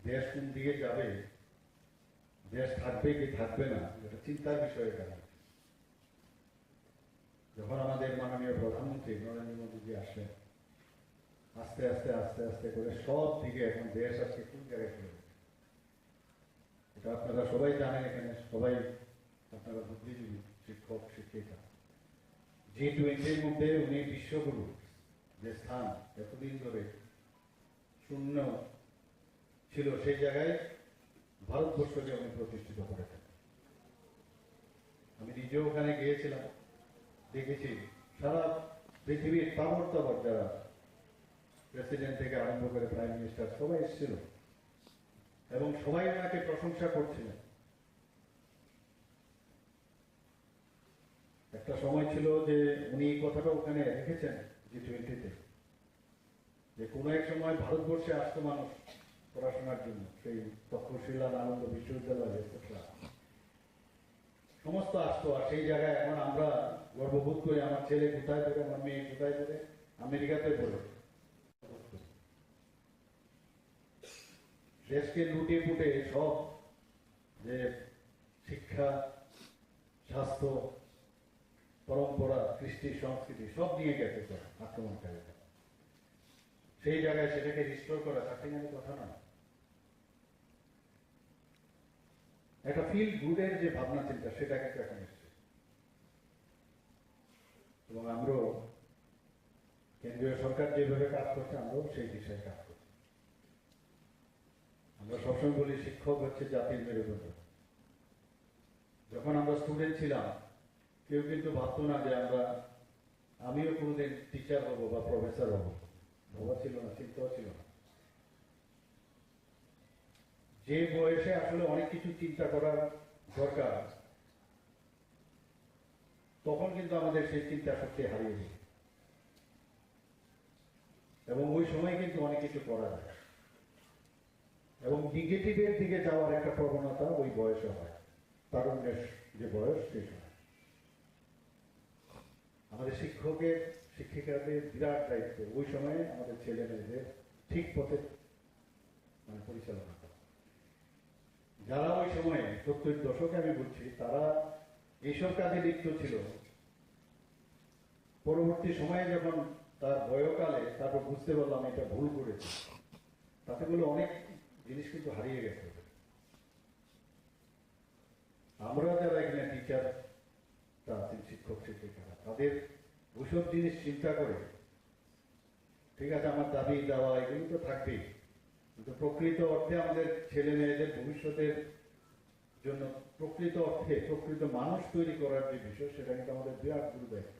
দেশ কোন দিকে যাবে, দেশ থাকবে কি থাকবে না, এটা চিন্তার বিষয়ে কারণ। যখন আমাদের মাননীয় প্রধানমন্ত্রী নরেন্দ্র মোদীজি আসলেন, আস্তে আস্তে আস্তে আস্তে করে সব দিকে এখন দেশ আজকে কোন জায়গায় চলে গেছে এটা আপনারা সবাই জানেন। এখানে সবাই আপনারা বুদ্ধিজীবী, শিক্ষক, শিক্ষিকা। G20-র মধ্যে উনি বিশ্বগুরু যে স্থান এতদিন ধরে শূন্য ছিল, সেই জায়গায় ভারতবর্ষকে উনি প্রতিষ্ঠিত করেছেন। আমি নিজেও ওখানে গিয়েছিলাম, দেখেছি সারা পৃথিবীর তাবর তাবর যারা প্রেসিডেন্ট থেকে আরম্ভ করে প্রাইম মিনিস্টার সবাই এসেছিল এবং সবাই ওনাকে প্রশংসা করছিলেন। একটা সময় ছিল যে উনি এই কথাটা ওখানে রেখেছেন G20-তে, যে কোনো এক সময় ভারতবর্ষে আসতো মানুষ পড়াশোনার জন্য, সেই তক্ষশিলা, নালন্দা বিশ্ববিদ্যালয় এটসেট্রা সমস্ত আসতো। আর সেই জায়গায় এখন আমরা গর্ববোধ করি, আমার ছেলে কোথায় পড়ে, আমার মেয়ে কোথায় পড়ে, আমেরিকাতে পড়ে। দেশকে লুটে পুটে সব যে শিক্ষা, স্বাস্থ্য, পরম্পরা, কৃষ্টি, সংস্কৃতি সব নিয়ে গেছে আক্রমণকারীরা। সেই জায়গায় সেটাকে রিস্টোর করা চাকরিমানি কথা নয়। একটা ফিল গুডের যে ভাবনা চিন্তা সেটা কিন্তু এখন এসছে। এবং আমরাও কেন্দ্রীয় সরকার যেভাবে কাজ করছে আমরাও সেই দিশায় কাজ করছি। আমরা সবসময় বলি শিক্ষক হচ্ছে জাতির মেরুদণ্ড। যখন আমরা স্টুডেন্ট ছিলাম কেউ কিন্তু ভাবতো না যে আমিও কোনোদিন টিচার হব বা প্রফেসর হব, ভাবা ছিল না, চিন্তাও ছিল না। যে বয়সে আসলে অনেক কিছু চিন্তা করার দরকার, তখন কিন্তু আমাদের সেই চিন্তা শক্তি হারিয়ে যায়। এবং ওই সময় কিন্তু অনেক কিছু করা যায় এবং নেগেটিভের দিকে যাওয়ার একটা প্রবণতা ওই বয়সে হয়, তারুণ্যের যে বয়স সেই সময়। আমাদের শিক্ষকের শিক্ষিকাদের বিরাট দায়িত্ব ওই সময়ে আমাদের ছেলে মেয়েদের ঠিক পথে পরিচালনা করা। যারা ওই সময়ে 70-এর দশকে আমি বলছি, তারা এইসব কাজে লিপ্ত ছিল, পরবর্তী সময়ে যখন তার বয়কালে তারপর বুঝতে পারলাম এটা ভুল করেছে, তাতে বলে অনেক জিনিস কিন্তু হারিয়ে গেছে। আমরা যারা এখানে টিচার আছেন, শিক্ষক শিক্ষিকারা, তাদের ওইসব জিনিস চিন্তা করে, ঠিক আছে আমার দাবি দেওয়া এগুলো তো থাকবেই, কিন্তু প্রকৃত অর্থে আমাদের ছেলে মেয়েদের ভবিষ্যতের জন্য প্রকৃত অর্থে প্রকৃত মানুষ তৈরি করার যে বিষয়, সেটা কিন্তু আমাদের বিরাট গুরু দায়িত্ব।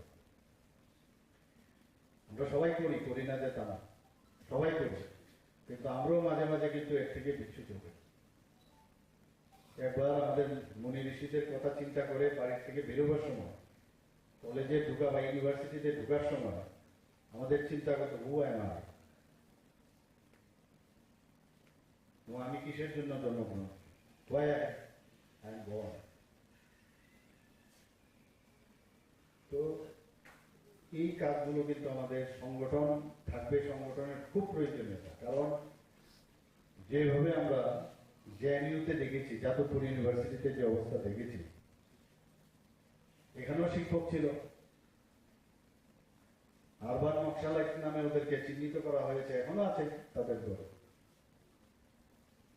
আমরা সবাই করি না যে তা না, সবাই করি, কিন্তু আমরাও মাঝে মাঝে কিন্তু এর থেকে বিচ্যুত হই। একবার আমাদের মুনি ঋষিদের কথা চিন্তা করে বাড়ির থেকে বেরোবার সময়, কলেজে ঢুকা বা ইউনিভার্সিটিতে ঢুকার সময় আমাদের চিন্তা করতে হু আমার আমি কিসের জন্য জন্মগ্রহণ, তো এই কাজগুলো কিন্তু আমাদের সংগঠন থাকবে, সংগঠনের খুব প্রয়োজনীয়তা। কারণ যেভাবে আমরা জেএনইউতে দেখেছি, যাদবপুর ইউনিভার্সিটিতে যে অবস্থা দেখেছি, এখানেও শিক্ষক ছিল, আরবান নকশালাইট নামে ওদেরকে চিহ্নিত করা হয়েছে, এখনো আছে তাদের দল।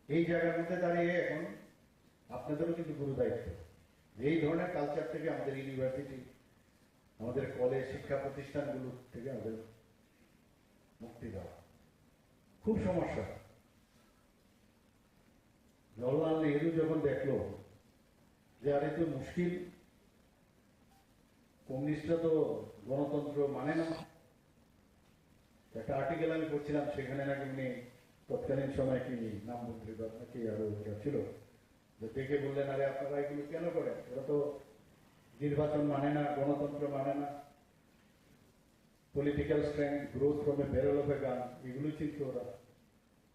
এই জায়গার মধ্যে দাঁড়িয়ে এখন আপনাদেরও কিন্তু গুরু দায়িত্ব এই ধরনের কালচার থেকে আমাদের ইউনিভার্সিটি, আমাদের কলেজ, শিক্ষা প্রতিষ্ঠানগুলো থেকে আমাদের মুক্তি দেওয়া। খুব সমস্যা। জওহরলাল নেহরু যখন দেখলো যে আরে তো মুশকিল, কমিউনিস্টরা তো গণতন্ত্র মানে না, একটা আর্টিকেল আমি পড়ছিলাম, সেখানে নাকি উনি তৎকালীন সময় কি নামমন্ত্রী নাকি আরো ছিল, যে দেখে বললেন আরে আপনারা এগুলো কেন করেন, ওরা তো নির্বাচন মানে না, গণতন্ত্র মানে না, political strength, growth from a barrel of a gun, এগুলোই চিন্তা ওরা।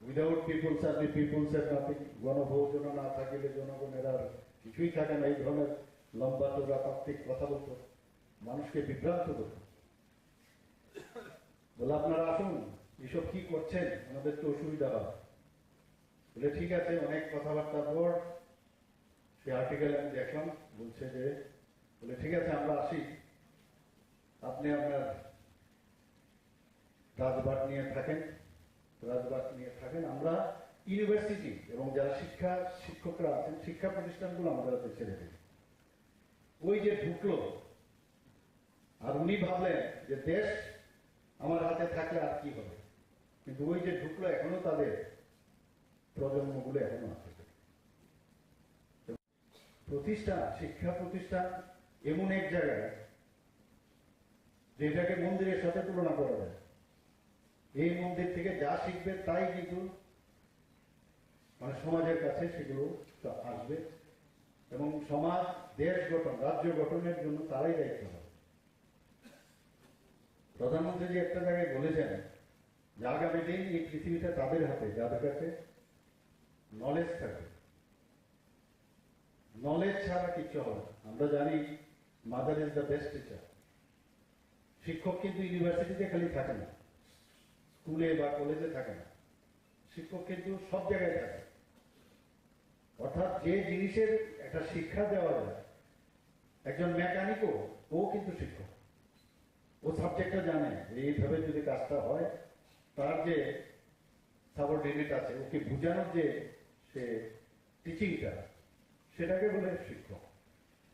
Without peoples R the peoples are nothing, গণভোজন না থাকিলে জনগণের আর কিছুই থাকে না, এই ধরনের লম্বা চোরা তাত্ত্বিক কথা বলতো, মানুষকে বিভ্রান্ত করত। বলে আপনারা আসুন, এসব কি করছেন, আমাদের তো অসুবিধা হয়। বলে ঠিক আছে, অনেক কথাবার্তার পর সে আর্টিকেল আমি দেখলাম, বলছে যে বলে ঠিক আছে আমরা আসি, আপনি আপনার রাজবাট নিয়ে থাকেন, আমরা ইউনিভার্সিটি এবং যারা শিক্ষকরা আছেন, শিক্ষা প্রতিষ্ঠানগুলো আমাদের হাতে ছেড়ে দিন। ওই যে ঢুকলো, আর উনি ভাবলেন যে দেশ আমার হাতে থাকলে আর কি হবে, কিন্তু ওই যে ঢুকলো, এখনো তাদের প্রজন্মগুলো এখনো আছে। প্রতিষ্ঠান, শিক্ষা প্রতিষ্ঠান এমন এক জায়গায় যেটাকে মন্দিরের সাথে তুলনা করা যায়। এই মন্দির থেকে যা শিখবে তাই কিন্তু সমাজের কাছে সেগুলো আসবে, এবং সমাজ, দেশ গঠন, রাজ্য গঠনের জন্য তারাই দায়িত্ব হবে। প্রধানমন্ত্রী যে একটা জায়গায় বলেছেন যে আগামী দিন এই পৃথিবীটা তাদের হাতে যাদের কাছে নলেজ থাকে। নলেজ ছাড়া কিছু হবে না। আমরা জানি mother is the best teacher. শিক্ষক কিন্তু ইউনিভার্সিটিতে খালি থাকে না, স্কুলে বা কলেজে থাকে না, শিক্ষক কিন্তু সব জায়গায় থাকে। অর্থাৎ যে জিনিসের একটা শিক্ষা দেওয়া যায়, একজন মেকানিকও ও কিন্তু শিক্ষক, ও সাবজেক্টটা জানে এইভাবে যদি কাজটা হয়, তার যে সাবঅর্ডিনেট আছে ওকে বোঝানোর যে সে টিচিংটা, সেটাকে বলে শিক্ষক।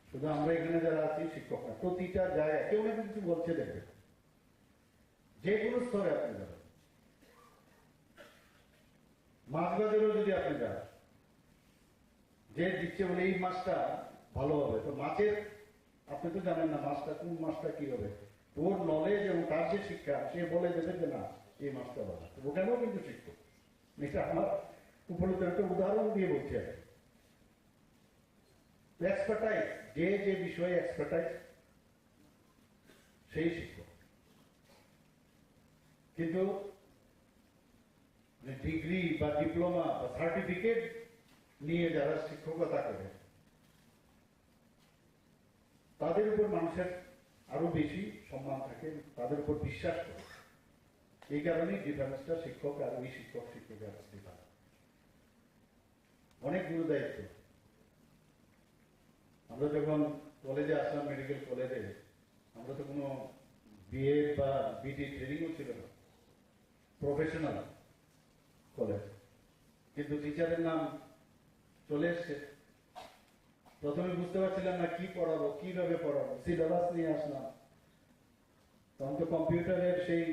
শুধু আমরা এখানে যারা আছি শিক্ষক না, প্রতিটা জায়গায় কেউ না কিছু বলছে, দেখবে যে কোনো স্তরে আপনি যাবেন, মাছ বাজারেও যদি আপনি যান, যে দিচ্ছে বলে এই মাছটা ভালো হবে, তো মাছের আপনি তো জানেন না মাছটা কোন মাছটা কি হবে, ওর নলেজ এবং তার যে শিক্ষা, সে বলে দেবে যে না এই মাছটা ভালো, ওখানেও কিন্তু শিক্ষক। এটা আমার উপলব্ধ একটা উদাহরণ দিয়ে বলছি আর কি। এক্সপার্টাইজ, যে যে বিষয়ে এক্সপার্টাইজ সেই শিক্ষক। কিন্তু ডিগ্রি বা ডিপ্লোমা বা সার্টিফিকেট নিয়ে যারা শিক্ষকতা করে তাদের উপর মানুষের আরো বেশি সম্মান থাকে, তাদের উপর বিশ্বাস করে। এই কারণেই ডিফারেন্সটা শিক্ষক আর ওই শিক্ষকের আসতে পারে। অনেক গুরু দায়িত্ব। আমরা যখন কলেজে আসলাম, মেডিকেল কলেজে, আমরা তো কোনো বিএ বা বিডি ট্রেনিংও ছিল না, প্রফেশনাল কলেজ, কিন্তু টিচারের নাম চলে এসছে। প্রথমে বুঝতে পারছিলাম না কি পড়াবো, কিভাবে পড়াবো, সিলেবাস নিয়ে আসলাম। তখন তো কম্পিউটারের সেই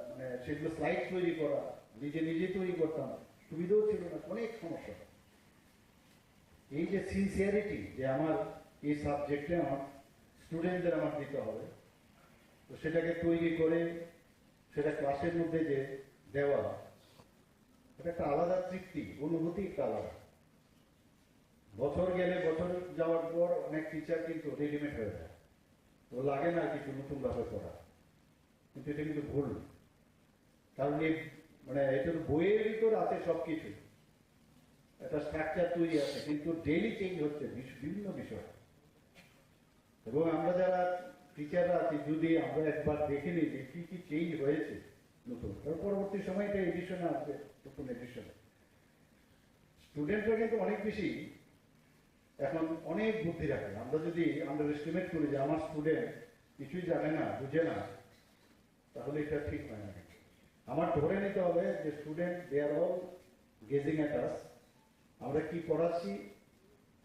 মানে সেগুলো স্লাইড তৈরি করা নিজে তৈরি করতাম, সুবিধাও ছিল না, অনেক সমস্যা। এই যে সিনসিয়ারিটি যে আমার এই সাবজেক্টে আমার স্টুডেন্টদের আমার দিতে হবে, তো সেটাকে তৈরি করে সেটা ক্লাসের মধ্যে যে দেওয়া, এটা একটা আলাদা তৃপ্তি, অনুভূতি একটা আলাদা। বছর গেলে, বছর যাওয়ার পর অনেক টিচার কিন্তু রেডিমেড হয়ে যায়, তো লাগে না কিছু নতুন ভাবে পড়া। কিন্তু এটা কিন্তু ভুল, কারণ মানে এটা তো বইয়ের ভিতর আছে সবকিছু, একটা স্ট্রাকচার তৈরি আছে, কিন্তু ডেইলি চেঞ্জ হচ্ছে বিভিন্ন বিষয়। এবং আমরা যারা টিচাররা আছি, যদি আমরা একবার দেখে নিই যে কি কি চেঞ্জ হয়েছে নতুন, তার পরবর্তী সময় এটা এডিশনে আসবে, নতুন এডিশনে। স্টুডেন্টরা কিন্তু অনেক বেশি এখন অনেক বুদ্ধি রাখে। আমরা যদি আন্ডার এস্টিমেট করি যে আমার স্টুডেন্ট কিছুই জানে না, বুঝে না, তাহলে এটা ঠিক হয় না। আমার ধরে নিতে হবে যে student they are all gazing at us, আমরা কি পড়াচ্ছি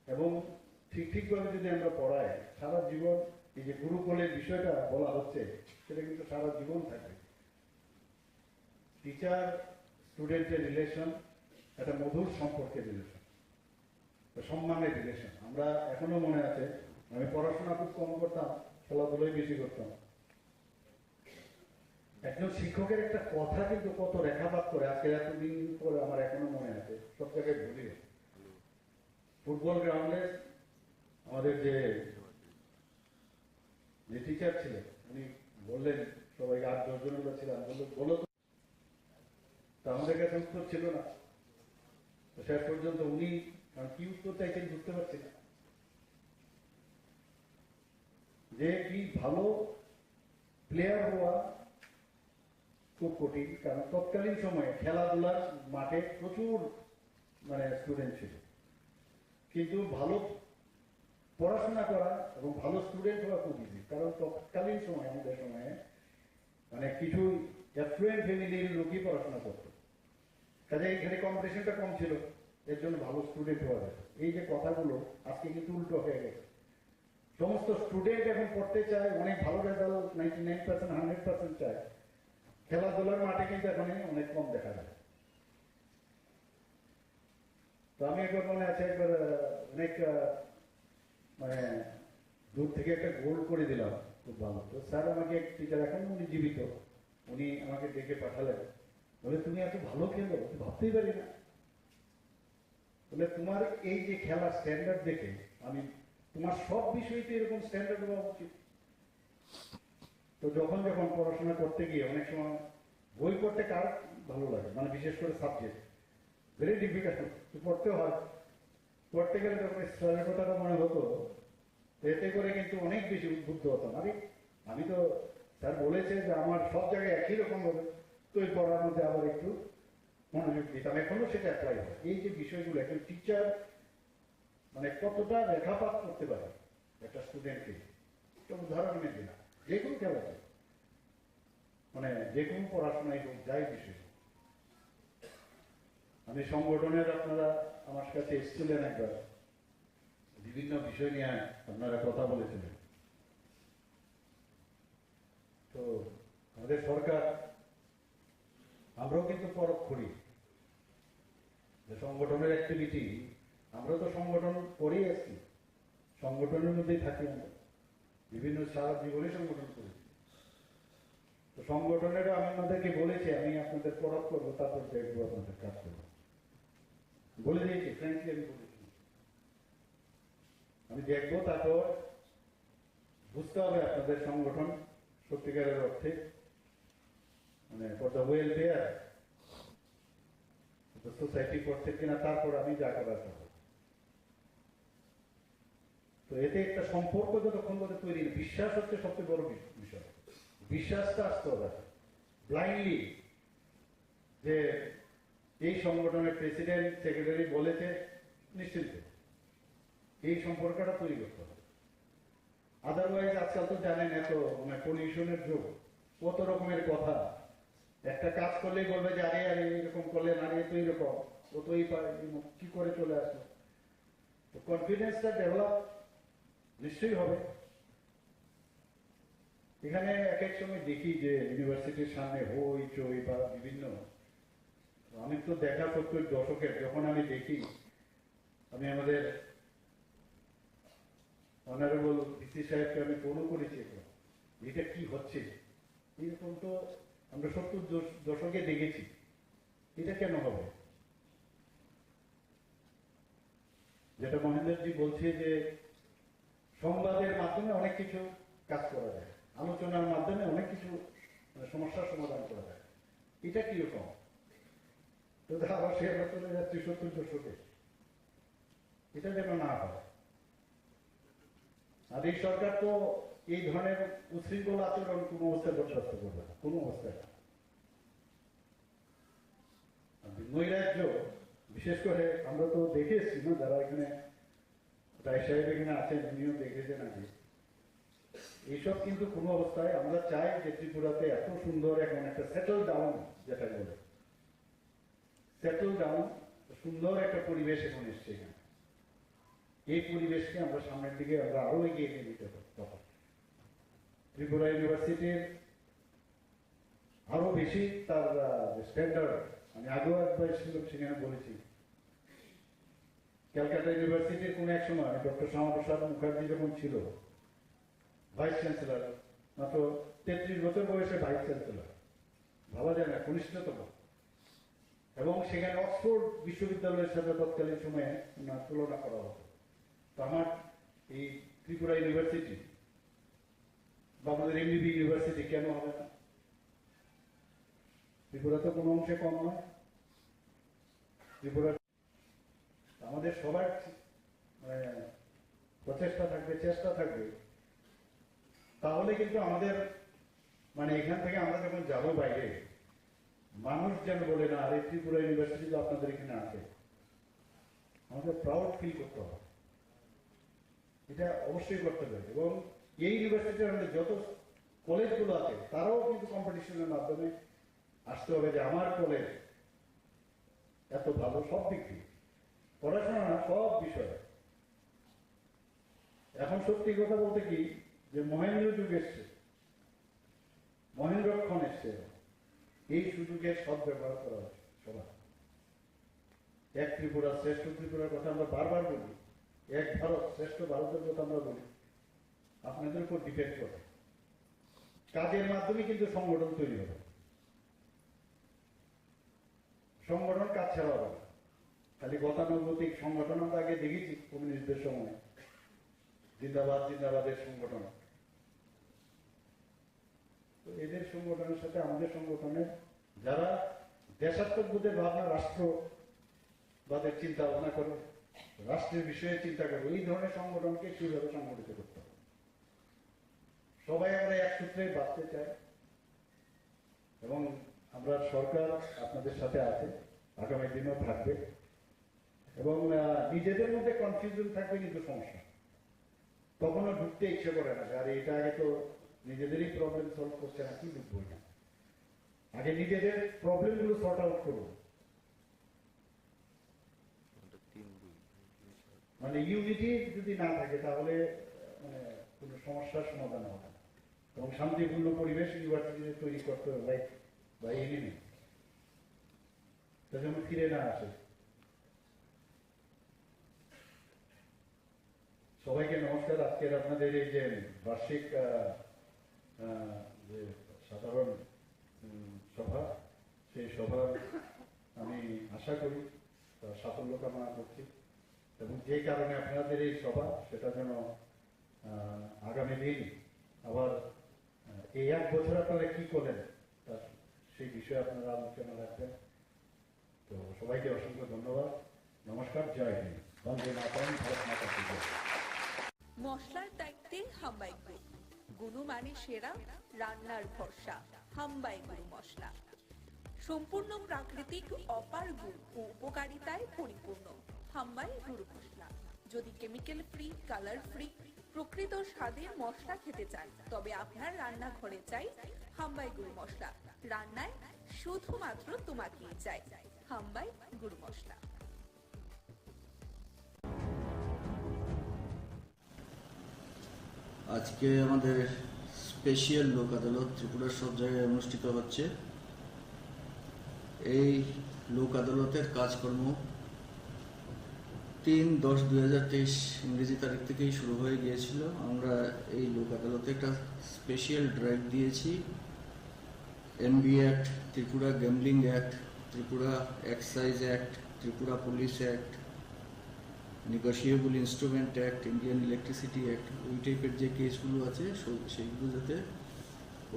এবং ঠিকভাবে যদি আমরা পড়াই, সারা জীবন এই যে গুরুকুলের বিষয়টা বলা হচ্ছে, সেটা কিন্তু সারা জীবন থাকবে। টিচার স্টুডেন্টের রিলেশন একটা মধুর সম্পর্কের রিলেশন, সম্মানের রিলেশন। আমরা এখনো মনে আছে, আমি পড়াশোনা খুব কম করতাম, খেলাধুলোই বেশি করতাম। একজন শিক্ষকের একটা কথা কিন্তু কত রেখাপাত করে, আজকে এতদিন পরে আমার এখনো মনে আছে, সব জায়গায় ভুলি। ফুটবল গ্রাউন্ডে আমাদের যে টিচার ছিলেন, উনি বললেন, সবাই 8-10 জন আমরা ছিলাম, বলো তো আমাদের কাছে উত্তর ছিল না। তো শেষ পর্যন্ত উনি কি উত্তর চাইছেন বুঝতে পারছি না, যে কি ভালো প্লেয়ার হওয়া খুব কঠিন, কারণ তৎকালীন সময়ে খেলাধুলার মাঠে প্রচুর মানে স্টুডেন্ট ছিল, কিন্তু ভালো পড়াশোনা করা এবং ভালো স্টুডেন্ট হওয়া খুব ইজি, কারণ তৎকালীন সময় আমাদের সময়ে মানে কিছু অ্যাফ্লুয়েন্ট ফ্যামিলির লোকই পড়াশোনা করতো, কাজে এখানে কম্পিটিশনটা কম ছিল, এর জন্য ভালো স্টুডেন্ট হওয়া যায়। এই যে কথাগুলো আজকে কিন্তু উল্টো হয়ে গেছে, সমস্ত স্টুডেন্ট এখন পড়তে চায়, অনেক ভালো রেজাল্ট 99%, 100% চায়, খেলাধুলার মাঠে কিন্তু এখন অনেক কম দেখা যায়। তো আমি একবার মনে আছে, একবার অনেক মানে দূর থেকে একটা গোল করে দিলাম, খুব ভালো। তো স্যার আমাকে টিচার, এখন উনি জীবিত, উনি আমাকে ডেকে পাঠালেন, বলে তুমি এত ভালো খেলো, ভাবতেই পারি না, বলে তোমার এই যে খেলার স্ট্যান্ডার্ড দেখে আমি, তোমার সব বিষয়তে এরকম স্ট্যান্ডার্ড হওয়া উচিত। তো যখন পড়াশোনা করতে গিয়ে অনেক সময় বই পড়তে কার ভালো লাগে, মানে বিশেষ করে সাবজেক্ট ভেরি ডিফিকাল্ট পড়তে হয়, পড়তে গেলে যখন স্যারের কথাটা মনে হতো, এতে করে কিন্তু অনেক বেশি উদ্বুদ্ধ হতাম। আমি তো স্যার বলেছে যে আমার সব জায়গায় একই রকম হবে, তো এই পড়ার মধ্যে আবার একটু মনোযোগ দিতাম, এখনো সেটা অ্যাপ্লাই হয়। এই যে বিষয়গুলো, একজন টিচার মানে কতটা রেখাপাত করতে পারে একটা স্টুডেন্টকে, একটা উদাহরণ আমি দিলাম, যে কোনো খেলাতে, মানে যে কোনো পড়াশোনায় হোক, যাই বিষয়। আমি সংগঠনের, আপনারা আমার কাছে এসেছিলেন একবার, বিভিন্ন বিষয় নিয়ে আপনারা কথা বলেছিলেন। তো আমাদের সরকার, আমরাও কিন্তু পরখ করি যে সংগঠনের অ্যাক্টিভিটি, আমরা তো সংগঠন করেই আসছি, সংগঠনের মধ্যেই থাকি, আমরা বিভিন্ন সারা জীবনে সংগঠন করেছি। তো সংগঠনের আমি আপনাদেরকে বলেছি, আমি আপনাদের পরখ করবো, তারপর দেখবো আপনাদের কাজ করবো, বলে দিয়েছি, ফ্র্যাঙ্কলি আমি বলেছি, আমি দেখবো, তারপর বুঝতে হবে আপনাদের সংগঠন সত্যিকারের অর্থে মানে ফর দ্য ওয়েলফেয়ার সোসাইটি করছে কিনা, তারপর আমি যা করার করবো। তো এতে একটা সম্পর্ক যতক্ষণ পর্যন্ত তৈরি, বিশ্বাস হচ্ছে সবচেয়ে বড় বিষয়। বিশ্বাসটা আসতে হবে ব্লাইন্ডলি, যে এই সংগঠনের প্রেসিডেন্ট সেক্রেটারি বলেছে, নিশ্চিত এই সম্পর্কটা তৈরি করতে হবে। আদারওয়াইজ আজকাল তো জানেন এত পলিউশনের যুগ, কত রকমের কথা। একটা কাজ করলেই বলবে যে আরে আরে এরকম করলে আরে তো এইরকম, ও তো এই কি করে চলে আসলো। তো কনফিডেন্সটা ডেভেলপ নিশ্চয়ই হবে। এখানে এক এক সময় দেখি যে ইউনিভার্সিটির সামনে হই চই বা বিভিন্ন, আমি তো দেখা 70 দশকের, যখন আমি দেখি, আমি আমাদের অনারেবল ভিসি সাহেবকে আমি ফোনও করেছি, এটা কি হচ্ছে, এরকম তো আমরা 70 দশকে দেখেছি, এটা কেন হবে? যেটা মহেন্দ্রজি বলছে যে সংবাদের মাধ্যমে অনেক কিছু কাজ করা যায়, আলোচনার মাধ্যমে অনেক কিছু সমস্যার সমাধান করা যায়, এটা কিরকম? তো আবার সে আমরা চলে যাচ্ছি 70 দশকে, এটা যেন না হয়। আর এই সরকার তো এই ধরনের উশৃঙ্খল আচরণ কোনো অবস্থায় বরদাস্ত করবে না, কোনো অবস্থায় না। নৈরাজ্য, বিশেষ করে আমরা তো দেখে এসছি না, যারা এখানে রায় সাহেব এখানে আছেন, উনিও দেখেছেন আগে, এইসব কিন্তু কোনো অবস্থায় আমরা চাই যে ত্রিপুরাতে এত সুন্দর এখন একটা সেটেল ডাউন, যেটা বলে সেটেল ডাউন, সুন্দর একটা পরিবেশ এখন এসছে এখানে। এই পরিবেশকে আমরা সামনের দিকে আমরা আরো এগিয়ে নিয়ে যেতে পারব। ত্রিপুরা ইউনিভার্সিটির আরো বেশি তার স্ট্যান্ডার্ড, আমি আগেও একবার সেখানে বলেছি, ক্যালকাটা ইউনিভার্সিটির কোন এক সময় ডক্টর শ্যামাপ্রসাদ মুখার্জি যখন ছিল ভাইস চ্যান্সেলর, মাত্র 33 বছর বয়সে ভাইস চ্যান্সেলর, ভাবা যায় না, কনিষ্ঠতম। এবং সেখানে অক্সফোর্ড বিশ্ববিদ্যালয়ের সাথে তৎকালীন সময়ে তুলনা করা হতো। তো আমার এই ত্রিপুরা ইউনিভার্সিটি বা আমাদের এমবিবি ইউনিভার্সিটি কেন হবে না? ত্রিপুরা তো কোনো অংশে কম নয়। ত্রিপুরা আমাদের সবার প্রচেষ্টা থাকবে, চেষ্টা থাকবে, তাহলে কিন্তু আমাদের এখান থেকে আমরা যখন যাবো বাইরে, মানুষ যেন বলে না আরে ত্রিপুরা ইউনিভার্সিটি তো আপনাদের এখানে আছে, আমাদের প্রাউড ফিল করতে হবে। এটা অবশ্যই করতে হবে। এবং এই ইউনিভার্সিটির আমাদের যত কলেজগুলো আছে তারাও কিন্তু কম্পিটিশনের মাধ্যমে আসতে হবে যে আমার কলেজ এত ভালো, সব দিক দিয়ে, পড়াশোনা না, সব বিষয়ে। এখন সত্যি কথা বলতে কি, যে মহেন্দ্র যুগ এসছে, মহেন্দ্রক্ষণ এসছে, এই সুযোগের সদ্ব্যবহার করা হচ্ছে সবার। এক ত্রিপুরা শ্রেষ্ঠ ত্রিপুরার কথা আমরা বারবার বলি, এক ভারত শ্রেষ্ঠ ভারতের কথা আমরা বলি, আপনাদের উপর ডিপেন্ড করে। কাজের মাধ্যমে কিন্তু সংগঠন তৈরি হবে, সংগঠন কাজ ছাড়া হবে। খালি গতানুগতিক সংগঠন আমরা আগে দেখেছি কমিউনিস্টদের সময়, জিন্দাবাদ জিন্দাবাদের সংগঠন। তো এদের সংগঠনের সাথে আমাদের সংগঠনের যারা দেশাত্মবোধের ভাবনা, রাষ্ট্রবাদের চিন্তা ভাবনা করে, রাষ্ট্রের বিষয়ে চিন্তা করে, এই ধরনের সংগঠনকে কিভাবে সংগঠিত করতে হবে। সবাই আমরা এক সূত্রে বাঁচতে চাই এবং আমরা সরকার আপনাদের সাথে আছে, আগামী দিনেও থাকবে। এবং নিজেদের মধ্যে কনফিউশন থাকবে কিন্তু সমস্যা, তখনও ঢুকতে ইচ্ছে করে না, আর এটা আগে তো নিজেদেরই প্রবলেম সলভ করছে না, কি ঢুকবো না। আগে নিজেদের প্রবলেম গুলো সর্ট আউট করবো, ইউনিটি যদি না থাকে তাহলে কোনো সমস্যার সমাধান হবে না। এবং শান্তিপূর্ণ পরিবেশ ইউনিভার্সিটিতে তৈরি করতে হবে, লাইক বা এনিমি যেন ফিরে না আসে। সবাইকে নমস্কার। আজকের আপনাদের এই যে বার্ষিক যে সাধারণ সভা, সেই সভার আমি আশা করি সাফল্য কামনা করছি। এবং যে কারণে আপনাদের এই সভা, সেটা যেন আগামী দিন আবার এই 1 বছর আপনারা কি করলেন তার সেই বিষয়ে আপনারা আলোচনা রাখবেন। তো তো সবাইকে অসংখ্য ধন্যবাদ, নমস্কার, জয় হিন্দ, বন্দে মাতরম, ভারত মাতা কি জয়। মশলার দায়িত্বে হাম্বাই গ্রুপ, গুণমানে সেরা, রান্নার ভরসা, হাম্বাই গুরু মশলা। সম্পূর্ণ প্রাকৃতিক, অপার গুণ ও উপকারিতায় পরিপূর্ণ হাম্বাই গুরু মশলা। যদি কেমিক্যাল ফ্রি, কালার ফ্রি, প্রকৃত স্বাদের মশলা খেতে চান, তবে আপনার রান্নাঘরে চাই হাম্বাই গুরু মশলা। রান্নায় শুধুমাত্র তোমাকেই চাই, হাম্বাই গুরু মশলা। আজকে আমাদের স্পেশাল লোক আদালত ত্রিপুরার সব জায়গায় অনুষ্ঠিত হচ্ছে। এই লোক আদালতের কাজকর্ম 3/10/2023 ইংরেজি তারিখ থেকেই শুরু হয়ে গিয়েছিল। আমরা এই লোক আদালতে একটা স্পেশাল ড্রাইভ দিয়েছি। MB act, Tripura gambling act, Tripura excise act, Tripura police act, negotiable instrument act, Indian electricity act, ওই টাইপের যে কেসগুলো আছে সেইগুলো যাতে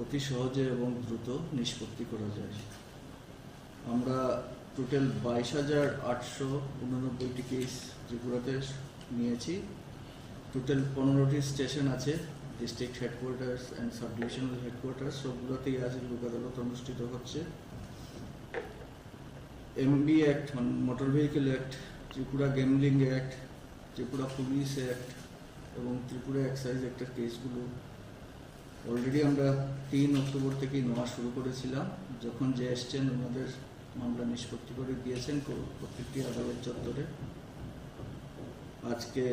অতি সহজে এবং দ্রুত নিষ্পত্তি করা যায়। আমরা টোটাল 22,889টি কেস ত্রিপুরাতে নিয়েছি। টোটাল 15টি স্টেশন আছে, district headquarters and sub divisional headquarters, সবগুলোতেই আজ লোক আদালত অনুষ্ঠিত হচ্ছে। MB act, motor vehicle act, Tripura gambling act, Tripura police act এবং ত্রিপুরা এক্সাইজ অ্যাক্টের কেসগুলো অলরেডি আমরা 3 অক্টোবর থেকেই নেওয়া শুরু করেছিলাম। যখন যে এসছেন ওনাদের মামলা নিষ্পত্তি করে দিয়েছেন প্রত্যেকটি আদালত চত্বরে। আজকে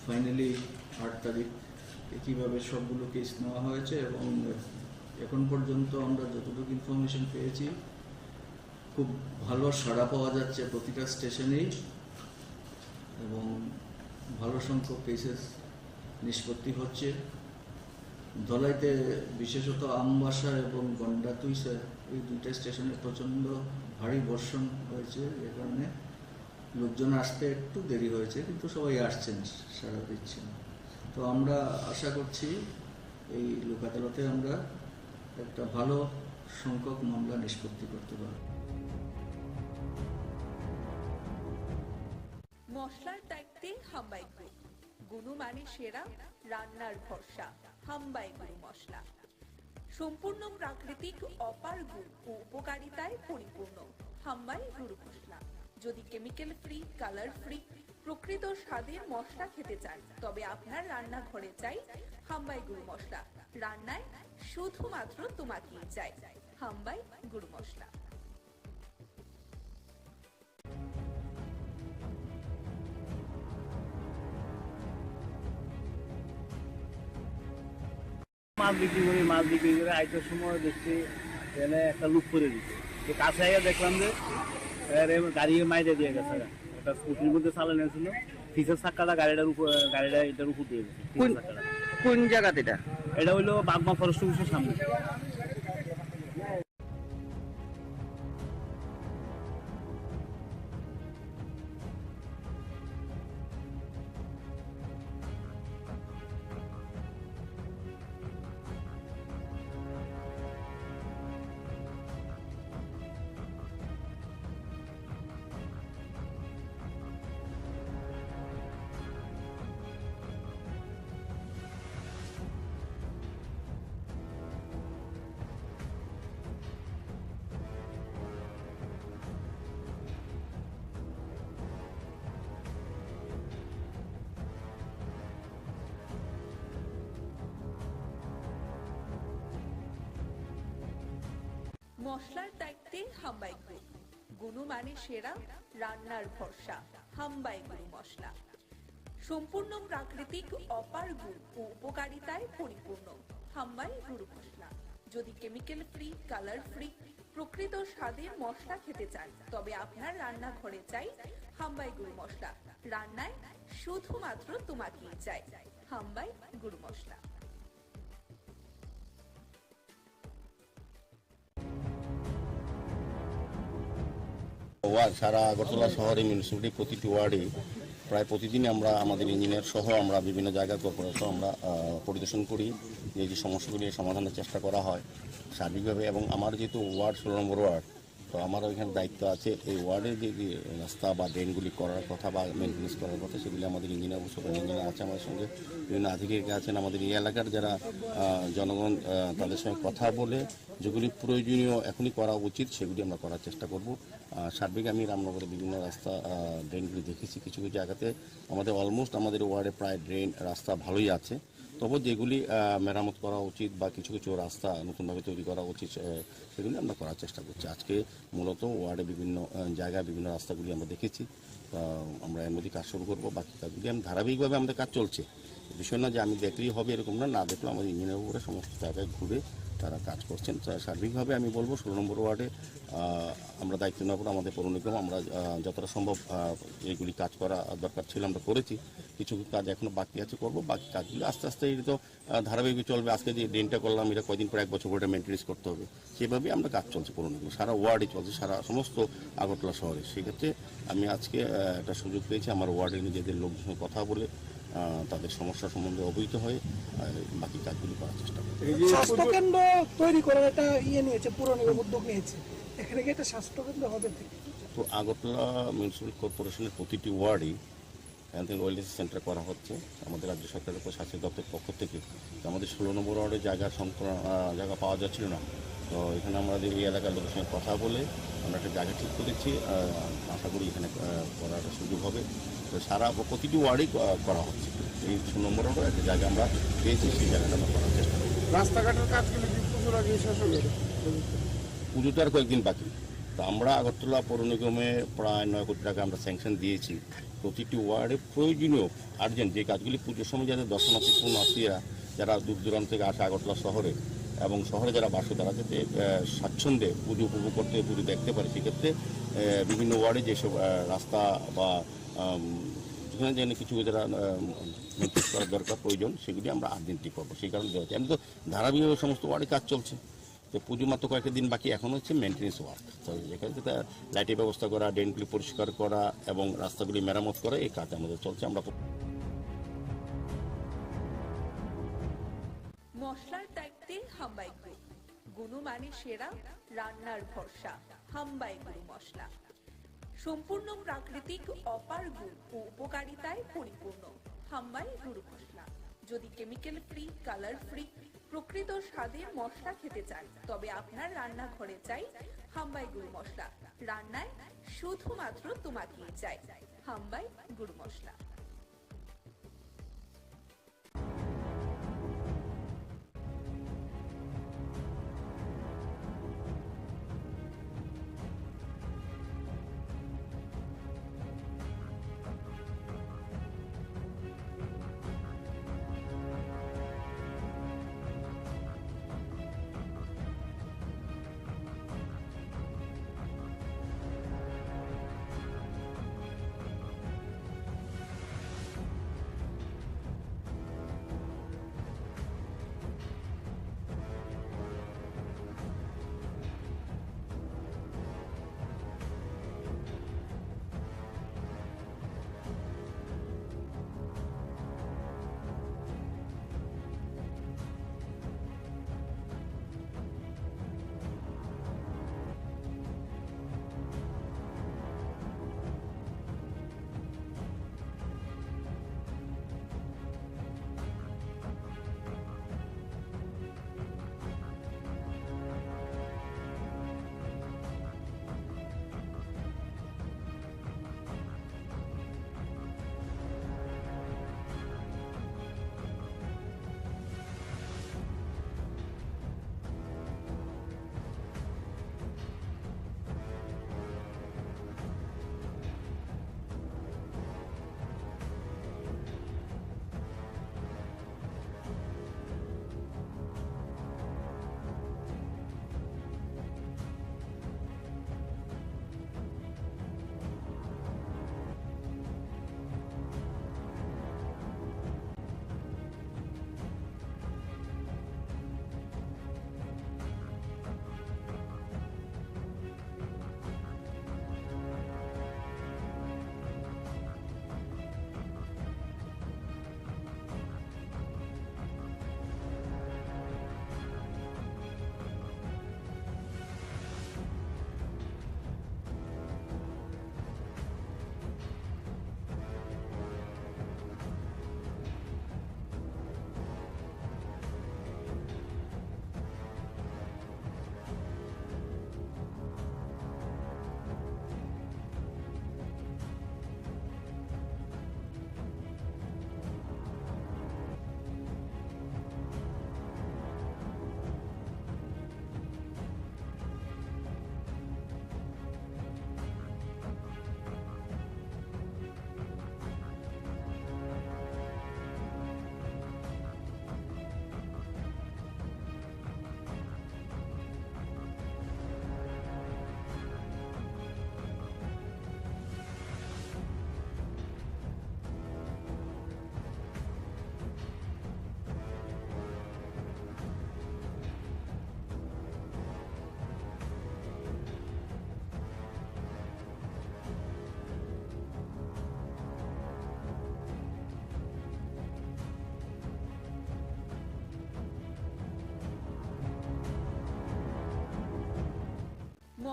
ফাইনালি 8 তারিখ একইভাবে সবগুলো কেস নেওয়া হয়েছে এবং এখন পর্যন্ত আমরা যতটুকু ইনফরমেশন পেয়েছি খুব ভালো সাড়া পাওয়া যাচ্ছে প্রতিটা স্টেশনেই এবং ভালো সংখ্যক কেসেস নিষ্পত্তি হচ্ছে। ধলাইতে বিশেষত আমবাসা এবং গন্ডাতুইসা এই দুইটা স্টেশনে প্রচণ্ড ভারী বর্ষণ হয়েছে, এ কারণে লোকজন আসতে একটু দেরি হয়েছে, কিন্তু সবাই আসছেন, সাড়া দিচ্ছেন। তো আমরা আশা করছি এই লোক আদালতে আমরা একটা ভালো সংখ্যক মামলা নিষ্পত্তি করতে পারব। মশলার দায়িত্বে হাম্বাই গ্রুপ, গুণমানে সেরা, রান্নার ভরসা, হাম্বাই গুরু মশলা। সম্পূর্ণ প্রাকৃতিক, অপার গুণ ও উপকারিতায় পরিপূর্ণ হাম্বাই গুরু মশলা। যদি কেমিক্যাল ফ্রি, কালার ফ্রি, প্রকৃত স্বাদের মশলা খেতে চান, তবে আপনার রান্নাঘরে চাই হাম্বাই গুরু মশলা। রান্নায় শুধুমাত্র তোমাকেই চাই, হাম্বাই গুরু মশলা। মাছ বিক্রি করে আইটার সময় দেখছি এখানে একটা লুক করে দিচ্ছে। তো কাছে আগে দেখলাম যে গাড়ি মাইরে দিয়ে গেছে, একটা স্কুটির মধ্যে চালানো ছিল, পিছের চাক্কাটা গাড়িটা এটার উপর দিয়ে গেছে। কোন জায়গাতে এটা হইলো বাগমা ফরেস্ট অফিসের সামনে। মশলার দায়িত্বে হাম্বাই গ্রুপ, গুণমানে সেরা, রান্নার ভরসা, হাম্বাই গুরু মশলা। সম্পূর্ণ প্রাকৃতিক, অপার গুণ ও উপকারিতায় পরিপূর্ণ হাম্বাই গুরু মশলা। যদি কেমিক্যাল ফ্রি, কালার ফ্রি, প্রকৃত স্বাদের মশলা খেতে চান, তবে আপনার রান্নাঘরে চাই হাম্বাই গুরু মশলা। রান্নায় শুধুমাত্র তোমাকেই চাই, হাম্বাই গুরু মশলা। সারা আগরতলা শহরে মিউনিসিপ্যালিটি প্রতিটি ওয়ার্ডে প্রায় প্রতিদিনই আমরা আমাদের ইঞ্জিনিয়ার সহ আমরা বিভিন্ন জায়গা কর্পোরেশন আমরা পরিদর্শন করি, যে সমস্যাগুলি সমাধানের চেষ্টা করা হয় সার্বিকভাবে। এবং আমার যেহেতু ওয়ার্ড 16 নম্বর ওয়ার্ড, তো তো আমারও এখানে দায়িত্ব আছে এই ওয়ার্ডের যে রাস্তা বা ড্রেনগুলি করার কথা বা মেনটেন্স করার কথা সেগুলি আমাদের ইঞ্জিনিয়ার সুপার ইঞ্জিনিয়ার আছে আমাদের সঙ্গে, বিভিন্ন আধিকারিক আছেন, আমাদের এই এলাকার যারা জনগণ তাদের সঙ্গে কথা বলে যেগুলি প্রয়োজনীয় এখনই করা উচিত সেগুলি আমরা করার চেষ্টা করব। সার্বিক আমি রামনগরের বিভিন্ন রাস্তা ড্রেনগুলি দেখেছি, কিছু কিছু জায়গাতে আমাদের অলমোস্ট আমাদের ওয়ার্ডে প্রায় ড্রেন রাস্তা ভালোই আছে, তবে যেগুলি মেরামত করা উচিত বা কিছু কিছু রাস্তা নতুনভাবে তৈরি করা উচিত সেগুলি আমরা করার চেষ্টা করছি। আজকে মূলত ওয়ার্ডে বিভিন্ন জায়গায় বিভিন্ন রাস্তাগুলি আমরা দেখেছি, আমরা এর মধ্যে কাজ শুরু করবো। বাকি কাজগুলি আমি ধারাবাহিকভাবে আমাদের কাজ চলছে, বিষয় না যে আমি দেখলেই হবে এরকম না দেখলেও আমাদের ইঞ্জিনিয়ার উপরে সমস্ত জায়গায় ঘুরে তারা কাজ করছেন। সার্বিকভাবে আমি বলবো 16 নম্বর ওয়ার্ডে আমরা দায়িত্ব নেওয়ার পর আমাদের পৌর নিগম আমরা যতটা সম্ভব এইগুলি কাজ করা দরকার ছিল আমরা করেছি, কিছু কাজ এখনো বাকি আছে করব, বাকি কাজগুলো আস্তে আস্তে এটা তো ধারাবাহিক চলবে। আজকে যে ড্রেনটা করলাম এটা কয়দিন পর 1 বছর পরে মেনটেন্স করতে হবে, সেভাবেই আমরা কাজ চলছে পৌর নিগম, সারা ওয়ার্ডে চলছে, সারা সমস্ত আগরতলা শহরে। সেক্ষেত্রে আমি আজকে একটা সুযোগ পেয়েছি আমার ওয়ার্ডে নিজেদের লোকদের সঙ্গে কথা বলে তাদের সমস্যা সম্বন্ধে অবহিত হয়ে বাকি কাজগুলি করার চেষ্টা করি। স্বাস্থ্য কেন্দ্র তৈরি করার একটা নিয়েছে, পুরো নিগম উদ্যোগ নিয়েছে, এখানে কি একটা স্বাস্থ্য কেন্দ্র হবে? তো আগরতলা মিউনিসিপ্যাল কর্পোরেশনের প্রতিটি ওয়ার্ডেই হেলথ অ্যান্ড ওয়েলনেস সেন্টার করা হচ্ছে আমাদের রাজ্য সরকারের স্বাস্থ্য দপ্তরের পক্ষ থেকে। আমাদের 16 নম্বর ওয়ার্ডে জায়গা পাওয়া যাচ্ছিল না, তো এখানে আমাদের এই এলাকার লোকের সঙ্গে কথা বলে আমরা একটা জায়গা ঠিক করেছি, আশা করি এখানে করার সুযোগ হবে। তো সারা প্রতিটি ওয়ার্ডেই করা হচ্ছে, এই 16 নম্বর ওয়ার্ডে একটা জায়গা আমরা পেয়েছি, সেই জায়গাটা আমরা করার চেষ্টা করি। রাস্তাঘাটের কাজগুলো কি পুজোর আগে শেষ হবে? পুজোতে আর কয়েকদিন বাকি। তো আমরা আগরতলা পৌর নিগমে প্রায় 9 কোটি টাকা আমরা স্যাংশন দিয়েছি প্রতিটি ওয়ার্ডে প্রয়োজনীয় আর্জেন্ট যে কাজগুলি পুজোর সময় যাতে দর্শনার্থী পূর্ণার্থীরা যারা দূর দূরান্ত থেকে আসে আগরতলা শহরে এবং শহরে যারা বাসে তারা যাতে স্বাচ্ছন্দ্যে পুজো উপভোগ করতে পুজো দেখতে পারে, সেক্ষেত্রে বিভিন্ন ওয়ার্ডে যেসব রাস্তা বা যেখানে যেন কিছু যারা মেনটেন্স করার দরকার প্রয়োজন সেগুলি আমরা আর্জেন্টলি করবো, সেই কারণে দেওয়া হচ্ছে। আমি তো ধারাবাহিকভাবে সমস্ত ওয়ার্ডে কাজ চলছে, তো পুজো মাত্র কয়েকটা দিন বাকি, এখন হচ্ছে মেনটেন্স ওয়ার্ক। তো যেখানে যেটা লাইটের ব্যবস্থা করা, ড্রেনগুলি পরিষ্কার করা এবং রাস্তাগুলি মেরামত করা, এই কাজ আমাদের চলছে। আমরা মশলার দায়িত্বে হাম্বাই গ্রুপ, গুণমানে সেরা, রান্নার ভরসা, হাম্বাই গুরু মশলা। সম্পূর্ণ প্রাকৃতিক অপার গুণ ও উপকারিতায় পরিপূর্ণ হাম্বাই গুরু মশলা। যদি কেমিক্যাল ফ্রি, কালার ফ্রি, প্রকৃত স্বাদের মশলা খেতে চান তবে আপনার রান্নাঘরে চাই হাম্বাই গুরু মশলা। রান্নায় শুধুমাত্র তোমাকেই চাই হাম্বাই গুরু মশলা।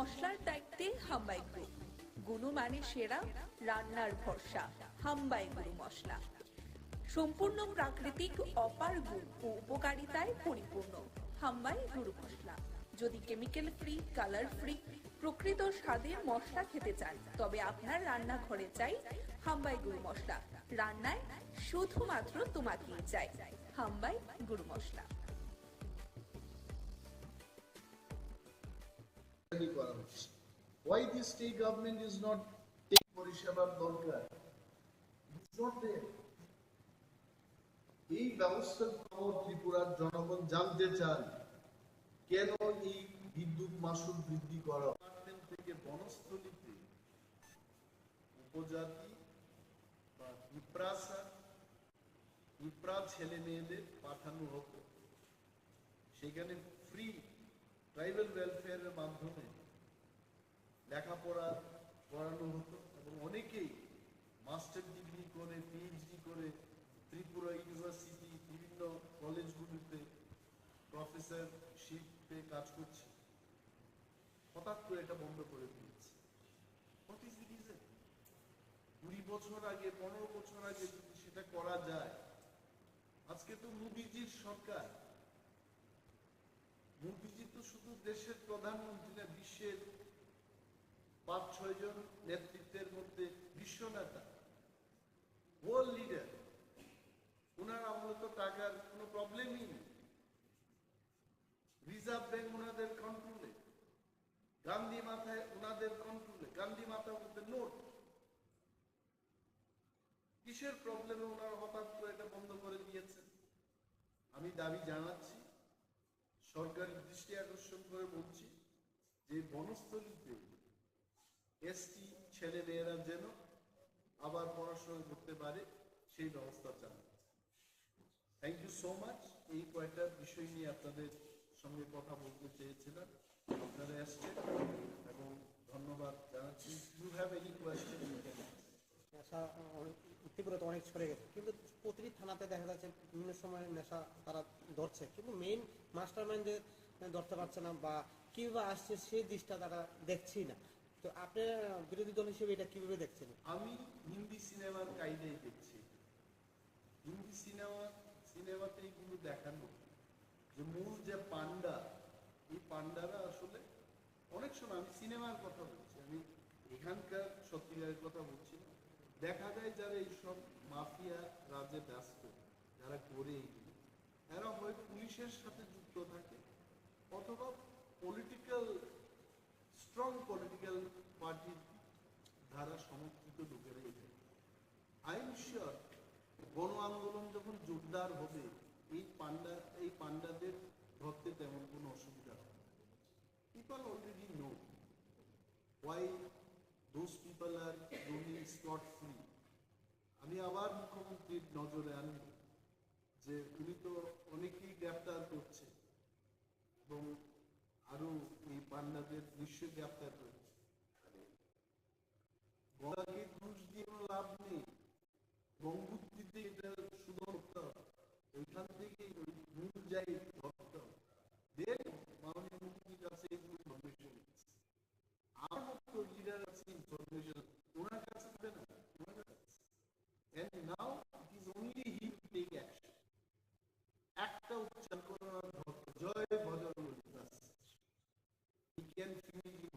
মশলার দায়িত্বে হাম্বাই গ্রুপ, গুণমানে সেরা, রান্নার ভরসা, হাম্বাই গুরু মশলা। সম্পূর্ণ প্রাকৃতিক, অপার গুণ ও উপকারিতায় পরিপূর্ণ হাম্বাই গুরু মশলা। যদি কেমিক্যাল ফ্রি, কালার ফ্রি, প্রকৃত স্বাদের মশলা খেতে চান, তবে আপনার রান্নাঘরে চাই হাম্বাই গুরু মশলা। রান্নায় শুধুমাত্র তোমাকেই চাই হাম্বাই গুরু মশলা। Why the state government is not taking পরিষেবার দরকার? It's not there. এই ব্যবস্থার খবর ত্রিপুরার জনগণ জানতে চান, কেন এই বিদ্যুৎ মাশুল বৃদ্ধি করা থেকে বনস্থলীতে উপজাতি বা পিঁপড়া ছেলে মেয়েদের পাঠানো হতো, সেখানে ফ্রি ট্রাইবাল ওয়েলফেয়ারের মাধ্যমে লেখাপড়া করানো হতো এবং অনেকেই মাস্টার ডিগ্রি করে, পিএইচডি করে ত্রিপুরা ইউনিভার্সিটি বিভিন্ন কলেজগুলিতে প্রফেসরশিপে কাজ করছে। হঠাৎ করে এটা বন্ধ করে দিয়েছে। What is the reason? 20 বছর আগে, 15 বছর আগে যদি সেটা করা যায়, আজকে তো মোদিজির সরকার। মোদিজি তো শুধু দেশের প্রধানমন্ত্রী না, বিশ্বের 5-6 জন নেতৃত্বের মধ্যে বিশ্ব নেতা, ওয়ার্ল্ড লিডার। ওনার আমলে তো টাকার কোনো প্রবলেমই নেই। রিজার্ভ ব্যাংক ওনাদের কন্ট্রোলে, গান্ধী মাথায় ওনাদের কন্ট্রোলে, গান্ধী মাথা বলতে নোট। কিসের প্রবলেমে ওনারা হঠাৎ করে এটা বন্ধ করে দিয়েছেন? আমি দাবি জানাচ্ছি, সরকারের দৃষ্টি আকর্ষণ করে বলছি যে বনস্থলীতে এসটি ছেলে মেয়েরা যেন আবার পড়াশোনা করতে পারে সেই ব্যবস্থা চান। Thank you so much. এই কয়েকটা বিষয় নিয়ে আপনাদের সঙ্গে কথা বলতে চেয়েছিলাম, আপনারা এসছেন এবং ধন্যবাদ জানাচ্ছি। You have any question? নেশা ত্রিপুরাতে অনেক ছড়ে গেছে, কিন্তু প্রতিটি থানাতে দেখা যাচ্ছে বিভিন্ন সময় নেশা তারা ধরছে, কিন্তু মেইন মাস্টার মাইন্ডে ধরতে পারছে না বা কিভাবে আসছে সেই দিকটা তারা দেখছেই না। তো আপনার বিরোধী দল হিসেবে এটা কিভাবে দেখছেন? আমি হিন্দি সিনেমার কায়দায় দেখছি। হিন্দি সিনেমাতে এগুলো দেখানো যে মূল যে পান্ডা, এই পান্ডারা আসলে অনেক সময়, আমি সিনেমার কথা বলছি, আমি এখানকার সত্যিকারের কথা বলছি না, দেখা যায় যারা এইসব মাফিয়া রাজে ব্যস্ত, যারা করে এইগুলো, এরা হয় পুলিশের সাথে যুক্ত থাকে অথবা স্ট্রং পলিটিক্যাল পার্টির দ্বারা সমর্থিত লোকেরাই থাকে। আই এম শিওর গণ আন্দোলন যখন জোরদার হবে, এই পান্ডাদের ধরতে তেমন কোনো অসুবিধা হবে। People already no Y those people are roaming scot free. আমি আবার মুখ্যমন্ত্রীর নজরে আনব যে উনি তো অনেকেই গ্রেফতার করছে এবং আরো এই পান্ডাদের নিশ্চয়ই গ্রেফতার করছে। গলাকে ঘুষ দিয়ে কোনো লাভ নেই, গঙ্গুত্রিতে এটা সুদর ওইখান থেকে মূল যাই ধরতে হবে। দেন মাননীয় মুখ্যমন্ত্রীর কাছে এইগুলো ইনফরমেশন আমার মতো লিডার আছে, ইনফরমেশন ওনার কাছে হবে না, ওনার কাছে। And now it is only he to take action. একটা উচ্চারণ করার ধরতে জয় ভজন Das, he can feel you.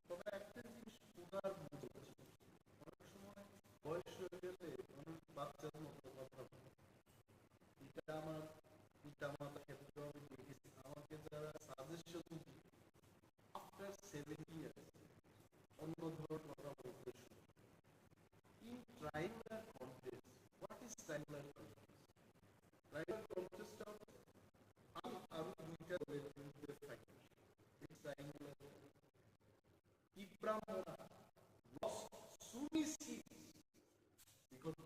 তবে একটা জিনিস উদার বুঝে, অনেক সময় বয়স হয়ে গেলে অনেক বাচ্চার মতো কথা বলে। এটা আমার পিতা মাতার ক্ষেত্রে আমি দেখেছি, আমাকে যারা সাজেশন আফটার 7 years অন্য ধরনের কথা বলতে শুরু। In tribal contest, what is tribal contest? Tribal কন্টেস্টটা আমি আরো দুইটা দলের বিরুদ্ধে থাকি। Tripura lost so many seats because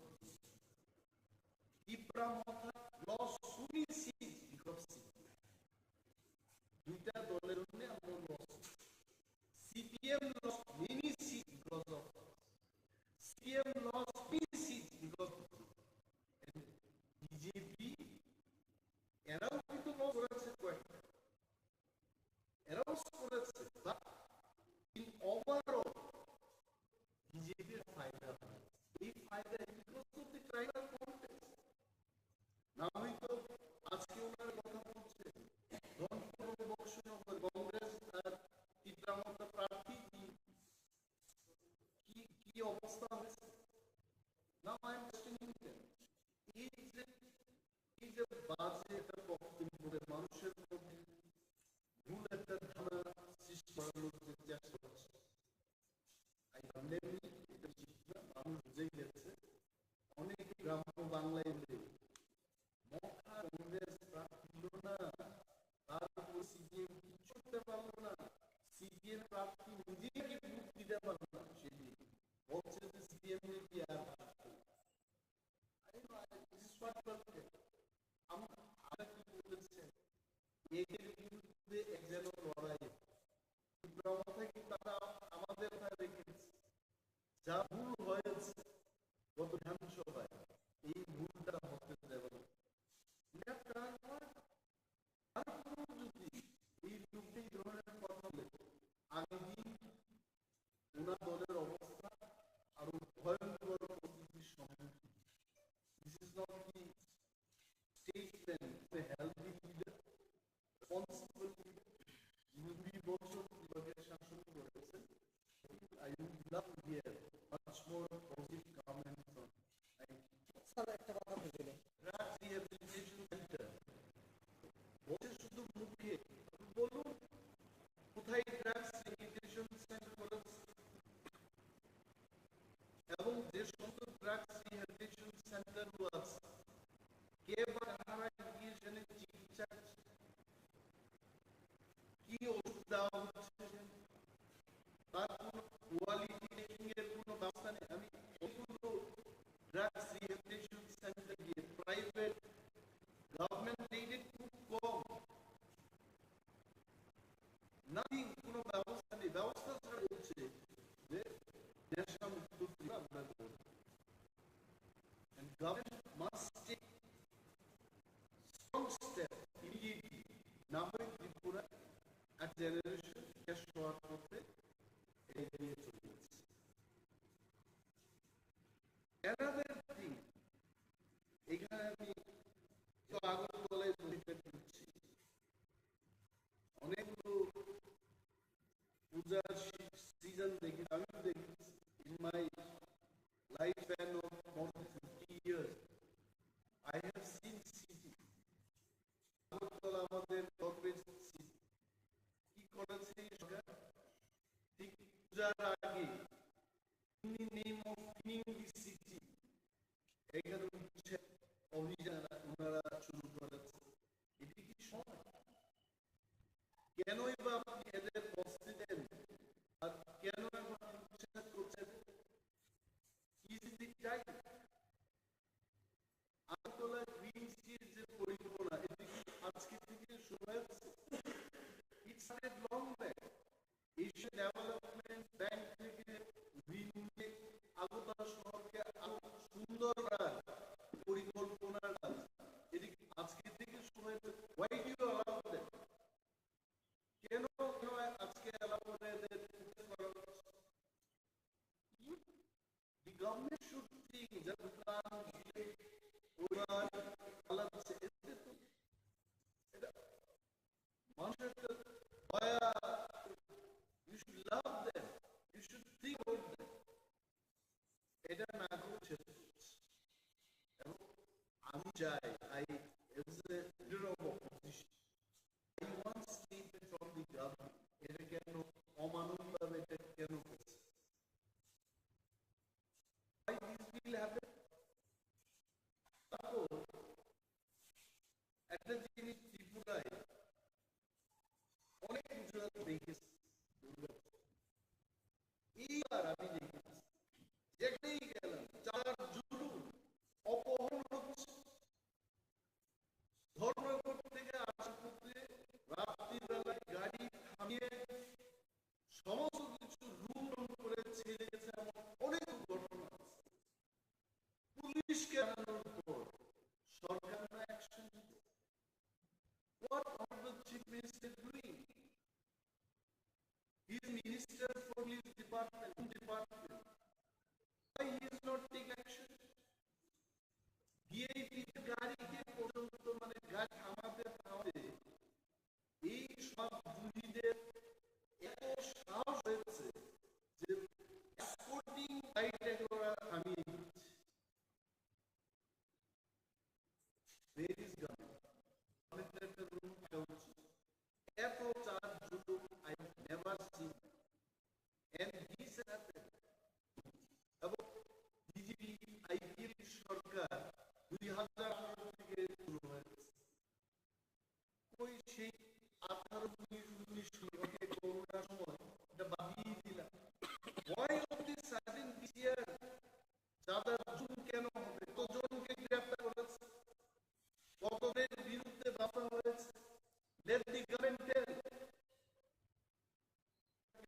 বাজে একটা বক্তব্য মানুষের মধ্যে ভুল একটা ধারণা সৃষ্টি করানোর যে চেষ্টা করছে, মানুষ বুঝে গেছে। অনেক গ্রাম্য বাংলায় মক্কা কংগ্রেস প্রার্থী না, তার উপর সিপিএম কিছু করতে পারলো না, সিপিএম প্রার্থী নিজেকে ভোট দিতে পারলো না, সেদিন বলছে যে সিপিএম এর কি আর আমরা কি বলেছে এর বিরুদ্ধে এক যেন লড়াই থেকে তারা আমাদের রেখেছে। যা ভুল হয়েছে গত বিধানসভায়, এই ভুলটা হতে দেব না। যদি এই বিরুদ্ধে এই ধরনের কথা বলে আগামী ওনার দলের অবস্থা আরো ভয়ঙ্কর পরিস্থিতির সম্মুখীন। This is not the statement of a healthy leader, responsible leader. যিনি 2 বছর বিভাগের শাসন করেছেন। I would love to hear much more positive comments on. Sir একটা কথা বলছিল, Drug rehabilitation center বলছে শুধু মুখে, বলুন কোথায় ড্রাগস রিহেবিলিটেশন সেন্টার করেছে এবং যে সমস্ত ড্রাগস রিহেবিলিটেশন সেন্টারগুলো আছে কে বা কারা গিয়ে সেখানে চিকিৎসা কি ওষুধ দেওয়া হচ্ছে, তার কোন কোয়ালিটি চেকিং এর কোনো ব্যবস্থা নেই। আমি অনেকগুলো ড্রাগস রিহেবিলিটেশন সেন্টার গিয়ে প্রাইভেট গভর্নমেন্ট এইডেড খুব কম, নাথিং, কোনো ব্যবস্থা নেই। ব্যবস্থা ছাড়া হচ্ছে যে নেশা মুক্ত আমরা করব। And government must take strong step immediately. না হয় ত্রিপুরা এক জেনারেশন শেষ হওয়ার পথে এগিয়ে চলেছে। Another thing, এখানে আমি তো আগরতলায় পরিচয় করছি, অনেকগুলো পূজার সিজন দেখি, আমি দেখি in my lifespan of more than 50 years, I have seen city. Agartala আমাদের গভর্নমেন্ট সিটি কি করেছে সরকার, ঠিক পূজার আগে in the name of cleaning the city এখানে অভিযান ওনারা শুরু করেছে। এটি কি সময়? কেনই বা আপনি এদের বসতে দেন আর কেন উচ্ছেদ করছেন? আগরতলা গ্রিন সিটির যে পরিকল্পনা, এটি আজকে থেকে শুরু হয়েছে? It started long back. Asia development bank থেকে ঋণ নিয়ে আগরতলা শহরকে আরো সুন্দর করার পরিকল্পনা এটি আজকে থেকে শুরু হয়েছে। Why do you allow them? কেন আজকে allow করে এদের করা হচ্ছে? The government should think that plan ওরা চালাচ্ছে, এটা মানুষের দয়া, you should love them, you should think about them. এটা না করছে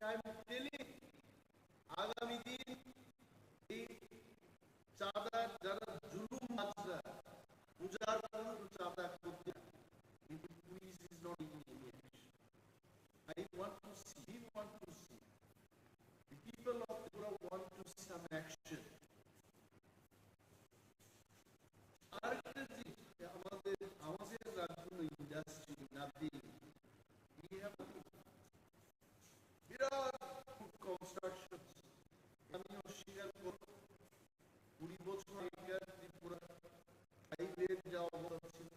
I'm telling, আগামী দিন এই চাঁদার যারা জুলুম মাজরা পূজার পর চাঁদা করতে, কিন্তু police is not taking any action. I want to see, we want to see, the people of Tripura want to see some action. আরেকটা জিনিস, আমাদের রাজ্য ইন্ডাস্ট্রি নাদি বিরাট কনস্ট্রাকশন, আমি অস্বীকার করব 20 বছর আগেকার ত্রিপুরা হাইওয়ে যা অবস্থা ছিল,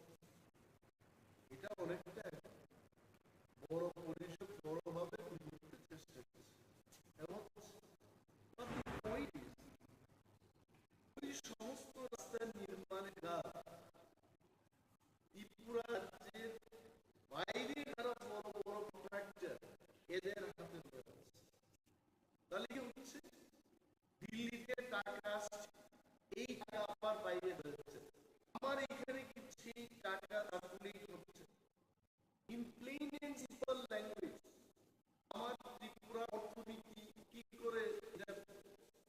এটা অনেকটা বড় পরিসর বড়ভাবে করতে চেষ্টা করছে। এবং ওই সমস্ত রাস্তা নির্মাণের কাজ ত্রিপুরা রাজ্যের বাইরে যারা বড় বড় কন্ট্রাক্টর এদের হাতে রয়েছে। তাহলে কি হচ্ছে, দিল্লিতে টাকা আসছে, এই টাকা আমার বাইরে রয়েছে, আমার এখানে কিছু টাকা সার্কুলেট হচ্ছে। In plain and simple language, আমার ত্রিপুরা অর্থনীতি কি করে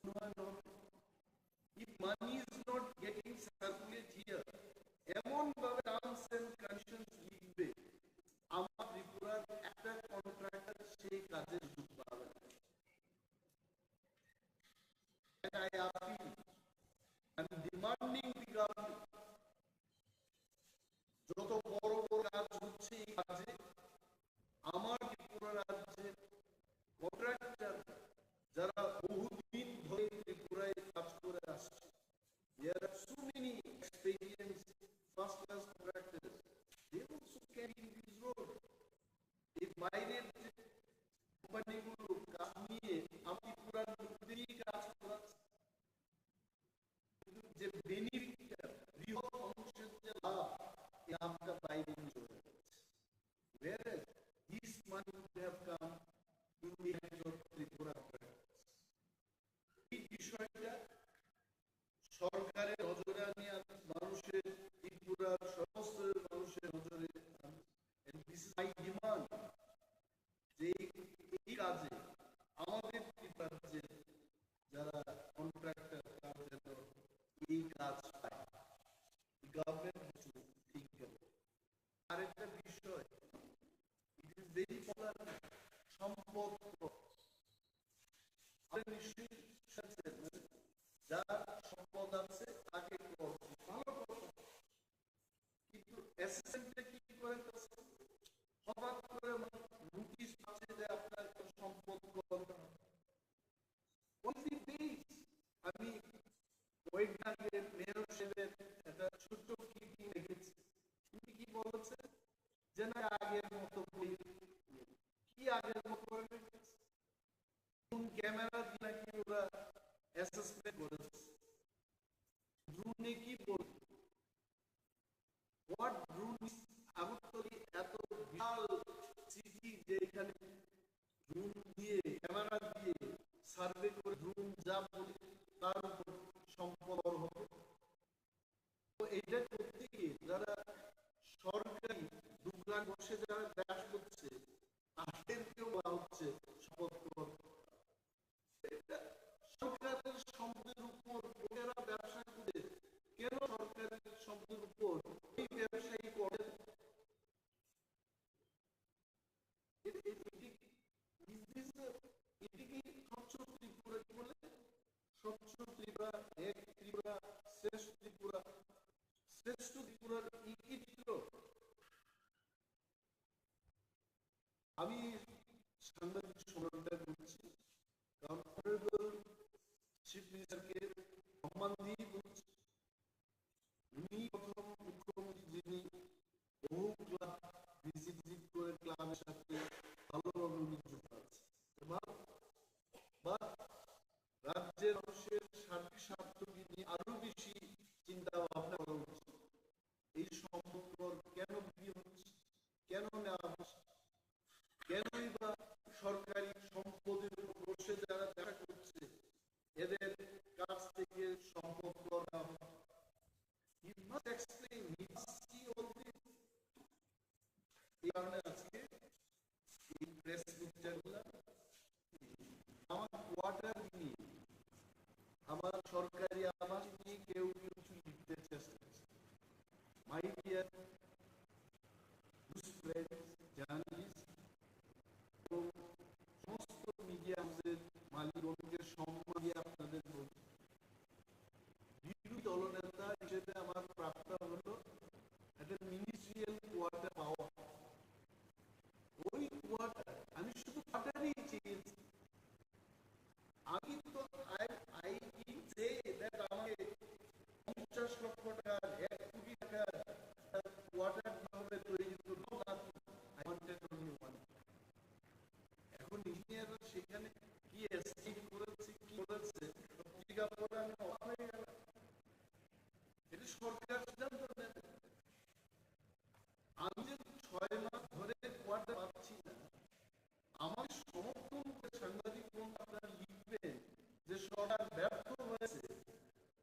উন্নয়ন হবে? If money is not getting circulate here, এমন ভাবে টার্মস এন্ড কন্ডিশনস লিখবে, আমার ত্রিপুরার একটা কন্ট্রাক্টর সেই কাজের সুযোগ পাবে না। And I appeal, I'm demanding the government, যত বড় বড় কাজ হচ্ছে এই কাজে আমার ত্রিপুরা রাজ্যের কন্ট্রাক্টর যারা বহুদিন ধরে ত্রিপুরায় কাজ করে আসছে, there are so many experienced first class contractors, they also carry this road. এই বাইরের যে কোম্পানিগুলো কাজ নিয়ে আমি ত্রিপুরার মধ্যেই কাজ করাচ্ছি, কিন্তু যে বেনিফিটটা বৃহৎ অংশের যে লাভ, এই লাভটা বাইরে নিয়ে চলে যাচ্ছে। Whereas this money would have come in the hands of Tripura contractors. এই বিষয়টা সরকারের নজরে আনি, মানুষের ত্রিপুরার সমস্ত মানুষের নজরে আনি। And this is my demand, যে এই কাজে আমাদের ত্রিপুরা রাজ্যের যারা কন্ট্রাক্টর তারা যেন এই কাজ পায়, গভর্নমেন্ট কিছু ঠিক করে। আরেকটা বিষয়, ইট ইজ ভেরি পপুলার, সম্পদ নিশ্চয়ই শুনেছেন, যার সম্পদ আছে তাকে কর, ভালো কথা, কিন্তু অ্যাসিস্ট্যান্টে কি করে, হঠাৎ করে নোটিশ পাচ্ছে যে আপনার সম্পদ কর। আমি কয়েকদিন আগে মেয়র সাহেবের একটা ছোট্ট ক্লিপিং দেখেছি, তিনি কি বলেছে যে না আগের মতো কি আগের মতো করে রেখেছে, ক্যামেরা দিয়ে নাকি ওরা অ্যাসেসমেন্ট করেছে। ড্রোনে কি বলবে, হোয়াট ড্রোন, আগরতলি এত বিশাল সিটি যে এখানে ড্রোন দিয়ে ক্যামেরা দিয়ে সার্ভে করে ড্রোন যা বলে তার উপর সম্পদ হবে। তো এটা করতে গিয়ে যারা সরকারি দোকান বসে যারা ব্যাস করছে তাদেরকেও বলা হচ্ছে সম্পদ। এটা সরকারের সম্পদের উপর লোকেরা ব্যবসা করে, কেন সরকারের সম্পদের উপর এই ব্যবসায়ী করে? এটিকে স্বচ্ছ ত্রিপুরা কি বলে? স্বচ্ছ ত্রিপুরা, এক ত্রিপুরা, শ্রেষ্ঠ ত্রিপুরা। শ্রেষ্ঠ ত্রিপুরার কি চিত্র? আমি সাংবাদিক সম্মেলনটা করছি কারণ অনারেবল চিফ মিনিস্টারকে সম্মান দিয়ে বলছি, উনি প্রথম মুখ্যমন্ত্রী যিনি বহু ক্লাব ভিজিট করে ক্লাবের সাথে ভালোভাবে উনি যুক্ত আছে, বা রাজ্যের মানুষের সার্বিক স্বার্থকে নিয়ে আরো বেশি চিন্তা ভাবনা করা উচিত। এই সম্পদ কেন বিক্রি হচ্ছে, কেন নেওয়া হচ্ছে, কেনই বা সরকার আপনাদেরকে সম্মান দিয়ে আপনাদের বলছি, বিরোধী দলনেতা হিসেবে আমার প্রাপ্ত হলো একটা মিনিস্ট্রিয়াল কোয়ার্টার পাওয়া। ওই কোয়ার্টার আমি শুধু কোয়ার্টারই চেয়েছি। আমি তো আই সে দ্যাট আমাকে 50 লক্ষ টাকা 1 কোটি টাকা কোয়ার্টার কিভাবে তৈরি করবো না, আই ওয়ান্টেড অনলি ওয়ান। এখন ইঞ্জিনিয়াররা সেখানে কি এস্টিমেট করেছে কি করেছে পত্রিকা পড়ে আমি অবাক হয়ে গেলাম। এটা সরকার সিদ্ধান্ত নেবে। আমি যে 6 মাস ধরে কোয়ার্টার পাচ্ছি না, আমার সমর্থন করে সাংবাদিক বন্ধু আপনারা লিখবেন যে সরকার ব্যর্থ হয়েছে।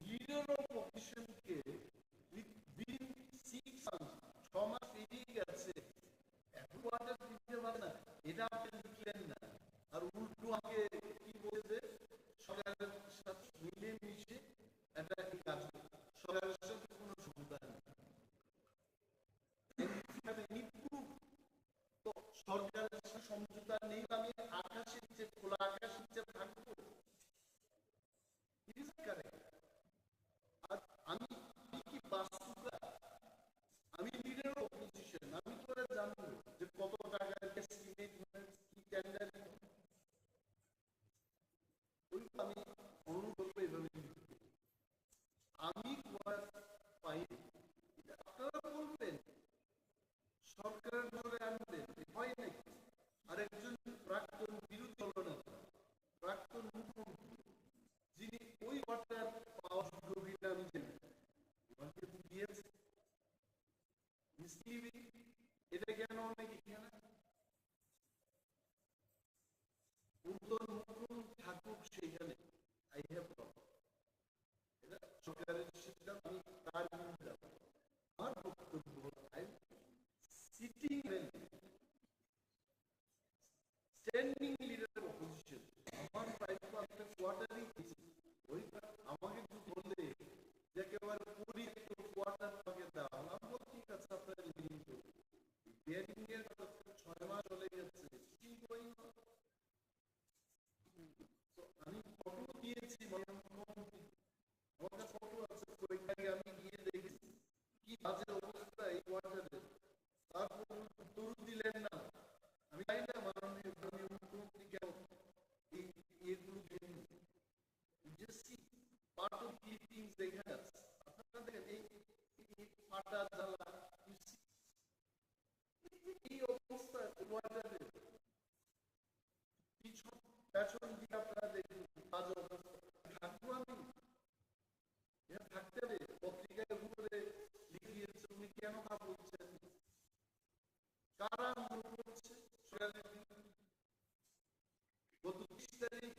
লিডার অফ অপোজিশনকে উইদিন 6 মাস পেরিয়ে গেছে, এখন কোয়ার্টার দিতে পারে না, এটা আপনি লিখলেন না। আর উল্টো আগে কি বলছে, সরকারের সাথে মিলে মিশে একটা কাজ সরকারের সাথে কোনো সমঝোতা নেই। তো সরকারের সাথে সমঝোতা নেই, আমি আকাশের চেয়ে খোলা আকাশের চেয়ে থাকবো। আর আমি কি বাস্তবতা, আমি লিডার অফ অপোজিশন, আমি তো জানবো যে কত টাকার এস্টিমেট কি টেন্ডার। আমি অনুরোধ করবো এভাবে লিখতে। আমি পাই আপনারা বলবেন সরকারের ধরে আনবেন, হয় নাকি? আর একজন প্রাক্তন বিরোধী দলনেতা, প্রাক্তন মুখ্যমন্ত্রী, যিনি ওই ওয়াটার পাওয়ার যোগ্য কিনা আমি জানি, ওনাকে দিয়েছে মিসলিভিং। এটা কেন অনেকে কেনা উত্তর মুখ্যমন্ত্রী থাকুক সেখানে, আই হ্যাভ এটা সরকারের সিদ্ধান্ত, আমি তার বিরুদ্ধে যাব। আমার বক্তব্য সিটিং স্ট্যান্ডিং লিডার অপোজিশন, আমার দায়িত্ব একটা কোয়ার্টারই দিয়েছে। ওই আমাকে একটু বললে যে একেবারে পরিচিত কোয়ার্টার আমাকে দেওয়া হলো, আমি বলছি ঠিক আছে আপনারা লিডিং করুন। বিয়ারিং এর 6 মাস চলে গেছে, আমি ফটো দিয়েছি মুখ্যমন্ত্রী, আমার কাছে ফটো আছে, ওইখানে আমি গিয়ে দেখেছি কি বাজে অবস্থা এই কোয়ার্টারে। তারপর উত্তর দিলেন না। আমি জানি না মাননীয় মুখ্যমন্ত্রী কেন এগুলো পার্ট অফ ক্লিপিংস দেখে আছে। আপনারা দেখেন এই ফাটা জ্বালা এই অবস্থা কোয়ার্টারে পিছন পেছন দিকে আপনারা দেখুন বাজে অবস্থা। থাকবো আমি, এটা থাকতে হবে। পত্রিকায় উপরে লিখিয়েছে, উনি কেন তা বলছেন, কারা মনে করছে গত 30 তারিখ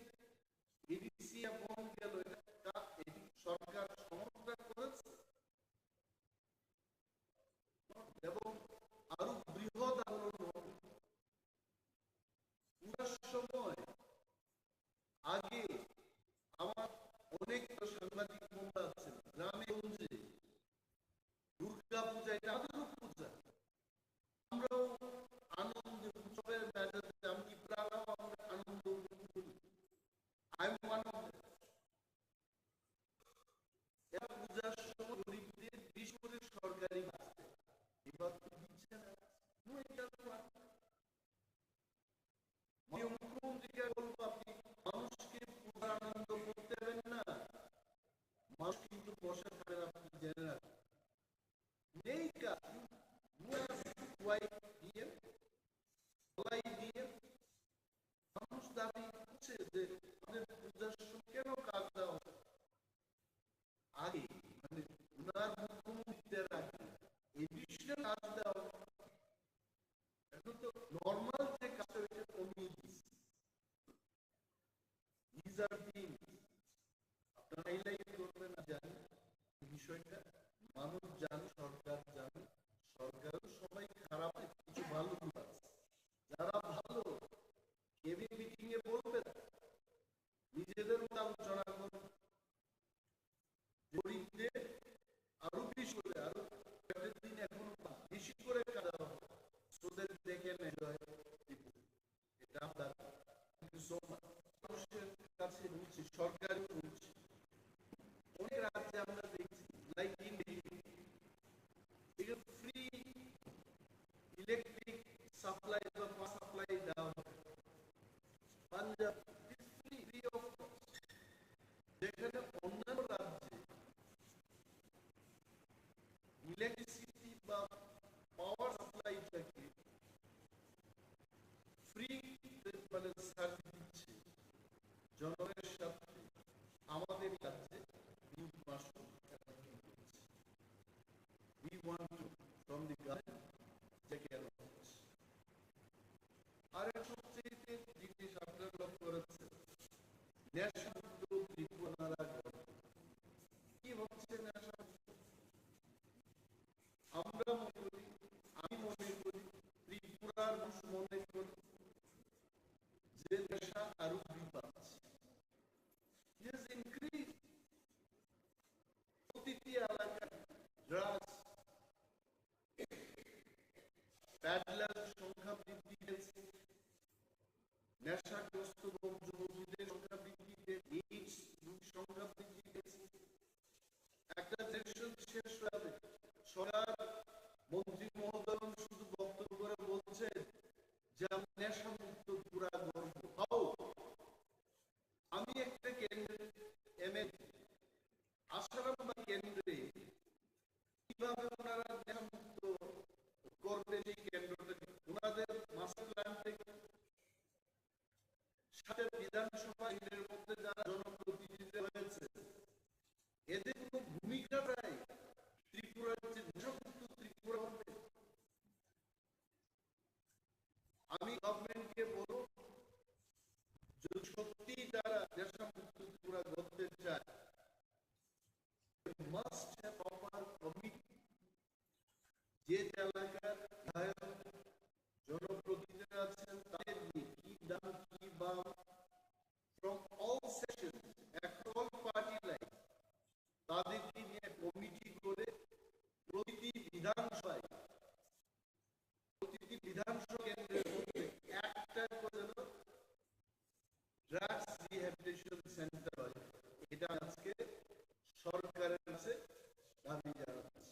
এডিসি এবং গেল, এটা সরকার সমর্থন করেছে এবং আরো বৃহৎ আন্দোলন পুরো সময় আগে। আমার অনেক সাংবাদিক বন্ধু আছেন গ্রামে গঞ্জে, দুর্গা পূজা এটা আমাদেরও পূজা, আমরাও আনন্দ উৎসবের মেজাজে আমি প্রাণাও আমরা আনন্দ উপভোগ করি। I am one of them. এরা পূজার সময় গরিবদের বিশেষ করে সরকারি বাসে এবার তো দিচ্ছে না। মুখ্যমন্ত্রীকে বলবো আপনি মানুষকে পূজার আনন্দ করতে দেবেন না, মানুষ কিন্তু বসে থাকেন, আপনি জেনে রাখেন নেই কাজ দিয়ে মানুষ দাবি করছে যে আমাদের পূজার সময় কেন কাজ দেওয়া আগে, মানে উনার মুখ্যমন্ত্রীদের আগে এই বিষয়ে কাজ দেওয়া। এখন তো নর্মাল যে কাজটা এটা কমিয়ে দিচ্ছে। These are things আপনারা এই লাইন করবেন না, জানি বিষয়টা মানুষ জানে, সরকার জানে, সরকারও সবাই খারাপ, কিছু ভালো আছে। যারা ভালো কেবিন মিটিং এ বলবেন, নিজেদের মধ্যে আলোচনা করবেন, গরিবদের আরো বেশি করে, আরো দিন এখন বেশি করে কাজ হবে, ওদের দেখে এটা আপনার মানুষের কাছে শুনছি, সরকারি শুনছি, অনেক রাজ্যে আমরা দেখছি like in free electric supply বা পাওয়ার সাপ্লাই দেওয়া হয়। পাঞ্জাব ফ্রি অফ কস্ট, যেখানে অন্যান্য রাজ্যে ইলেকট্রিসিটি বা পাওয়ার সাপ্লাইটাকে ফ্রি মানে সার্ভিস দিচ্ছে জনগণের সাথে, আমাদের রাজ্যে বিল পাস করছে। We want to from the government take care of this. আর এক সবচেয়ে জিনিস আপনারা লক্ষ্য করেছেন, নেশামুক্ত ত্রিপুরা কি হচ্ছে নেশামুক্ত? আমরা মনে করি, আমি মনে করি, ত্রিপুরার মানুষ মনে করি যে নেশা আরো বৃদ্ধি পাচ্ছে। Yes, increase. প্রতিটি এলাকায় ড্রাগস প্যাডলার সংখ্যা বৃদ্ধি পেয়েছে, নেশাগ্রস্ত যুবকদের সংখ্যা বৃদ্ধি পেয়েছে, এইডস সংখ্যা বৃদ্ধি পেয়েছে। একটা জেনারেশন শেষ হবে, সরকার মন্ত্রী মহোদয় শুধু বক্তব্য করে বলছে যে আমি নেশামুক্ত পুরা গর্ব। হাও আমি একটা কেন্দ্রে আসারাম বা কেন্দ্রে কিভাবে ওনারা নেশামুক্ত করবে এই কেন্দ্রটাকে, ওনাদের মাস্টার প্ল্যান থেকে সাথে বিধানসভা কেন্দ্রের মধ্যে যারা জনপ্রতিনিধি হয়েছে এদের কোনো ভূমিকা নাই ত্রিপুরার যে নেশামুক্ত ত্রিপুরা হবে। আমি গভর্নমেন্টকে বলবো, যদি সত্যি তারা নেশামুক্ত ত্রিপুরা করতে চায়, মাস্ট হ্যাভ প্রপার কমিটি, যে এলাকার জনপ্রতিনিধি আছেন তাদের নিয়ে কি দাম কি বাম from all section across party line, তাদেরকে নিয়ে কমিটি করে প্রতিটি বিধানসভায় কেন্দ্রের মধ্যে একটা করে ড্রাগস রিহ্যাবিলিটেশন সেন্টার হয়। এটা আজকে সরকারের কাছে দাবি জানাচ্ছি।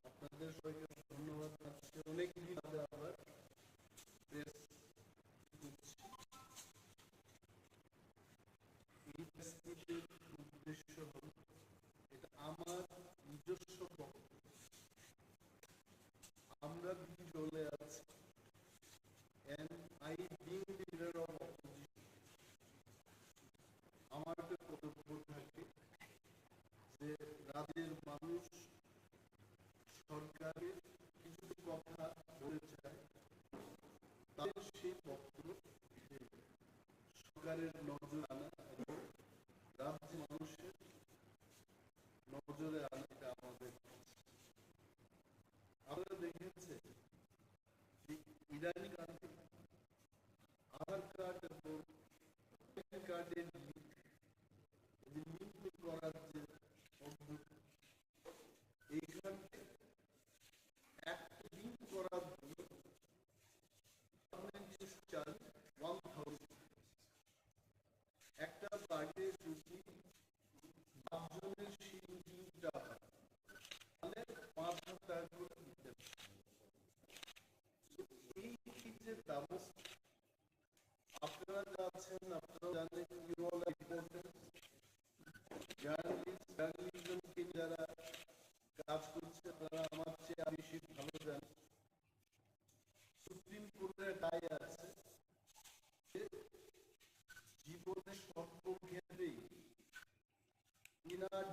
আপনাদের সবাইকে ধন্যবাদ জানাচ্ছি। অনেকদিন বাদে আবার প্রেস করছি। এই প্রেস মিটের উদ্দেশ্য হল, এটা আমার নিজস্ব বক্তব্য, আমরা চলে আছি and I being the leader of opposition, আমার একটা কর্তব্য থাকে যে রাজ্যের মানুষ সরকারের কিছু কথা বলে যায়, তাদের সেই বক্তব্য সরকারের নজর আনা এবং রাজ্যের মানুষের নজরে আনা, এটা আমাদের। আপনারা দেখেছেন ইদানিং আধার কার্ড এবং প্যান কার্ডের লিঙ্ক করার যে পদ্ধতি, এইখানে একটা লিঙ্ক করার জন্য চার্জ 1000। একটা কার্ডে যদি 5 জনের সেই লিঙ্কটা হয় তাহলে 5,000 টাকা করে দিতে হবে। এই যে ব্যবস্থা আপনারা যাচ্ছেন, আপনারা জানেন জার্নালিজমকে যারা কাজ করছে তারা আমার চেয়ে বেশি ভালো জানে। সুপ্রিম কোর্টের রায় আছে যে জীবনের সর্বক্ষেত্রেই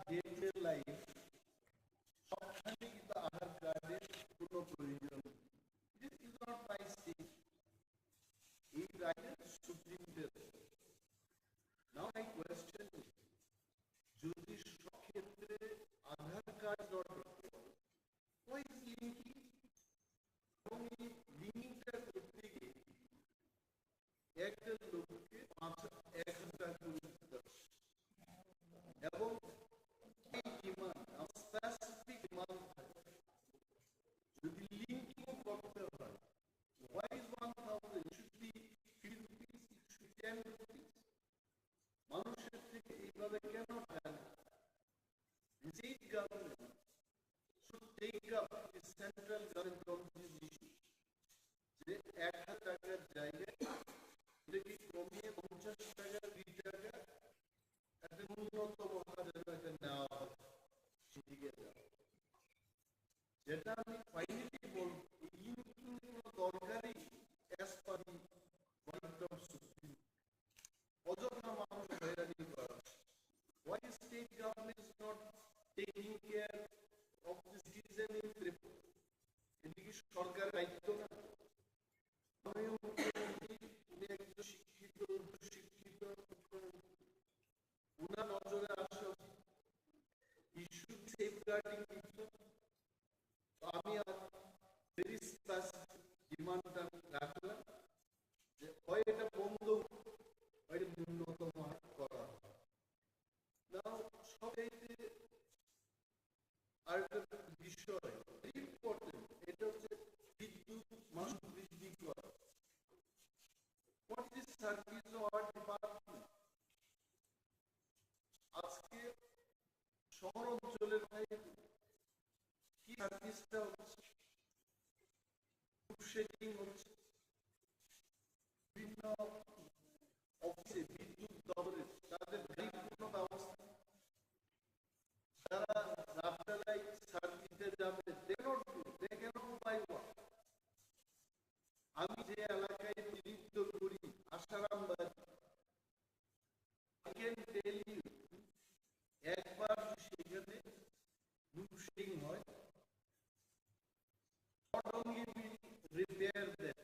ডেটের লাইফ সবখানে কিন্তু আধার কার্ডের কোনো প্রয়োজন নেই। This is not my state. এই রায়ের supreme court. Now my question is, যদি সব ক্ষেত্রে আধার কার্ড দরকার, why is linking? এবং এই লিঙ্কটা করতে গিয়ে একটা লোককে 1,000 টাকা করে দিতে হবে। এবং এই ডিমান্ড আমার স্পেসিফিক ডিমান্ড থাকে, যদি লিঙ্কিং করতে হয়, why is 1,000? It should be 50 rupees, it should be 10 rupees. take up the central government of this issue. যে 1,000 টাকার জায়গায় এটাকে কমিয়ে 50 টাকা 2 টাকা একটা ন্যূনতম হারে একটা নেওয়া হবে সেদিকে যাওয়া। যেটা আমি ফাইনালি বলবো এই কোনো দরকারই as per the point of supreme অযথা মানুষ হয়রানি করা। Why state government is not taking care of the citizen in Tripura? এদিকে সরকারের দায়িত্ব না। আমি মুখ্যমন্ত্রী উনি একজন শিক্ষিত উচ্চশিক্ষিত উনার নজরে আসা ইস্যু সেফগার্ডিং পিপল। আমি ভেরি স্পেসিফিক ডিমান্ডটা রাখলাম যে হয় এটা বন্ধ হয় ন্যূনতম হার করা হয়। নাও সবচেয়ে আরেকটা বিষয় ভেরি ইম্পর্টেন্ট, এটা হচ্ছে বিদ্যুৎ মান বৃদ্ধি করা। What is service of our department? আজকে শহর অঞ্চলের কি সার্ভিসটা হচ্ছে, লোডশেডিং হচ্ছে, বিভিন্ন অফিসে বিদ্যুৎ দপ্তরে তাদের কোনো ব্যবস্থা, যারা রাত্রেবেলায় সার্ভিসে যাবে আমি যে এলাকায় নৃত্য করি আশারামবাড়ি, একবার সেখানে লোডশেডিং হয়, not only will repair them,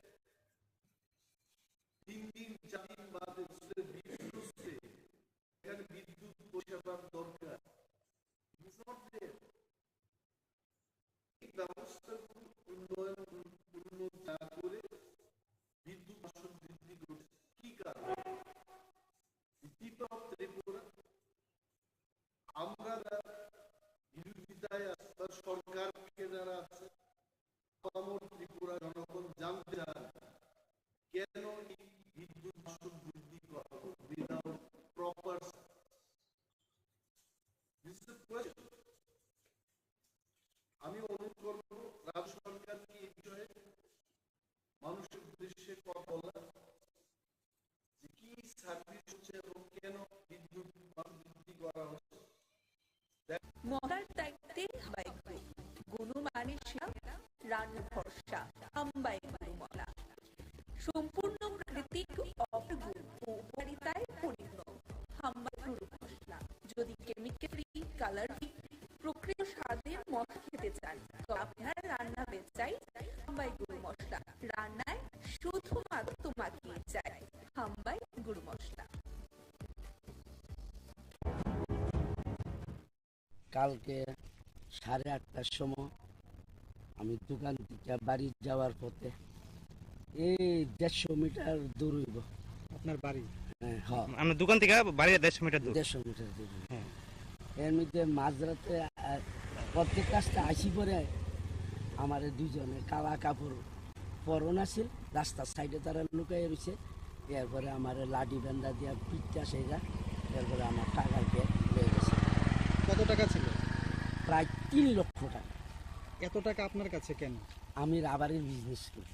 3 দিন 4 দিন বাদে বিদ্যুৎ এখানে বিদ্যুৎ পরিষেবার দরকার এই ব্যবস্থাগুলো উন্নত না করে বিদ্যুৎ আসন বৃদ্ধি করছে। কি কারণ? ত্রিপুরা আমরা বিরোধিতায় বা সরকার থেকে যারা আছে ত্রিপুরা জনগণ জানতে চান কেন এই বিদ্যুৎ আসন বৃদ্ধি করা উইদাউট প্রপার। আমি অনুরোধ করব রাজ্য সরকারকে এই বিষয়ে মানুষের উদ্দেশ্যে কথা বলা যে কি সার্ভিস হচ্ছে এবং কেন বিদ্যুৎ বৃদ্ধি করা হচ্ছে। মশলার দায়িত্বে হাম্বাই গ্রুপ, গুণমানের সেরা, রান্নার ভরসা হাম্বাই গ্রুপ মশলা। সম্পূর্ণ প্রাকৃতিক অপরগুণ ও উপকারিতায় পরিপূর্ণ হাম্বাই গ্রুপ মশলা। যদি কেমিক্যাল ফ্রি, কালার ফ্রি, প্রকৃত স্বাদের মশলা খেতে চান তো আপনার রান্না বেচাই হাম্বাই গুঁড়ো মশলা। রান্নায় শুধুমাত্র তোমাকে চাই হাম্বাই গুঁড়ো মশলা। কালকে 8:30টার সময় আমি দোকান থেকে বাড়ি যাওয়ার পথে এই 150 মিটার দূর হইব আপনার বাড়ি? হ্যাঁ, আমার দোকান থেকে বাড়ি 150 মিটার দূর। 150 মিটার দূর। হ্যাঁ, এর মধ্যে মাঝরাতে প্রত্যেক কাজটা আসি পরে আমার দুজনে কালা কাপড় পরন আছিল, রাস্তার সাইডে তারা লুকাই রয়েছে। এরপরে আমার লাঠি বান্ধা দিয়া পিঠটা সেরা, এরপরে আমার টাকার ব্যাগ হয়ে গেছে। কত টাকা ছিল? প্রায় 3 লক্ষ টাকা। এত টাকা আপনার কাছে কেন? আমি রাবারের বিজনেস করি।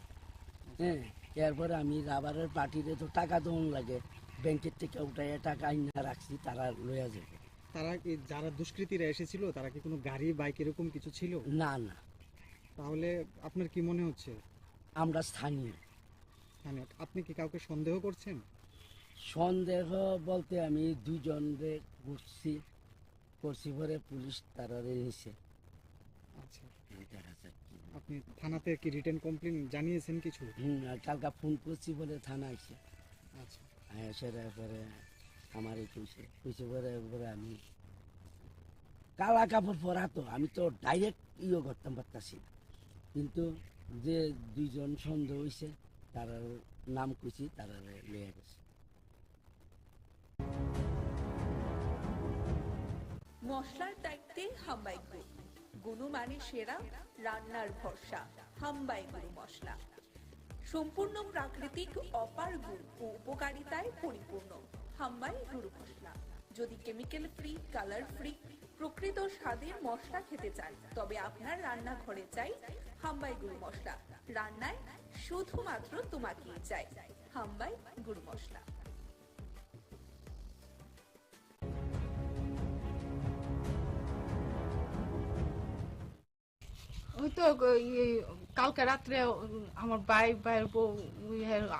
হ্যাঁ, এরপরে আমি রাবারের পার্টিতে তো টাকা দেওয়ান লাগে, ব্যাংকের থেকে উঠাইয়া টাকা আইনা রাখছি, তারা লইয়া যাবে। তারা যারা দুষ্কৃতীরা এসেছিল তারা কি কোনো গাড়ি বাইক এরকম কিছু ছিল? না না। তাহলে আপনার কি মনে হচ্ছে? আমরা স্থানীয়। আপনি কি কাউকে সন্দেহ করছেন? সন্দেহ বলতে আমি 2 জনকে করছি পরে পুলিশ তারা নিছে। আচ্ছা, আপনি থানাতে কি রিটেন কমপ্লেন জানিয়েছেন কিছু? কালকে ফোন করছি বলে থানা আইছে। আচ্ছা, সেটা পরে আমার কইছে পরে আমি কালা কাপড় পরা, তো আমি তো ডাইরেক্ট করতাম পারতাছি, কিন্তু যে 2 জন সন্দেহ হয়েছে তার নাম কইছি, তারা লইয়া গেছে। মশলার দায়িত্বে হাম্বাই গ্রুপ, গুণমানের সেরা, রান্নার ভরসা হাম্বাই গুঁড়ো মশলা। সম্পূর্ণ প্রাকৃতিক অপার গুণ ও উপকারিতায় পরিপূর্ণ হাম্বাই গুঁড়ো মশলা। যদি কেমিক্যাল ফ্রি, কালার ফ্রি, প্রকৃত স্বাদের মশলা খেতে চান, তবে আপনার রান্নাঘরে চাই হাম্বাই গুঁড়ো মশলা। রান্নায় শুধুমাত্র তোমাকেই চাই হাম্বাই গুঁড়ো মশলা। ওই তো কালকে রাত্রে আমার ভাইয়ের বউ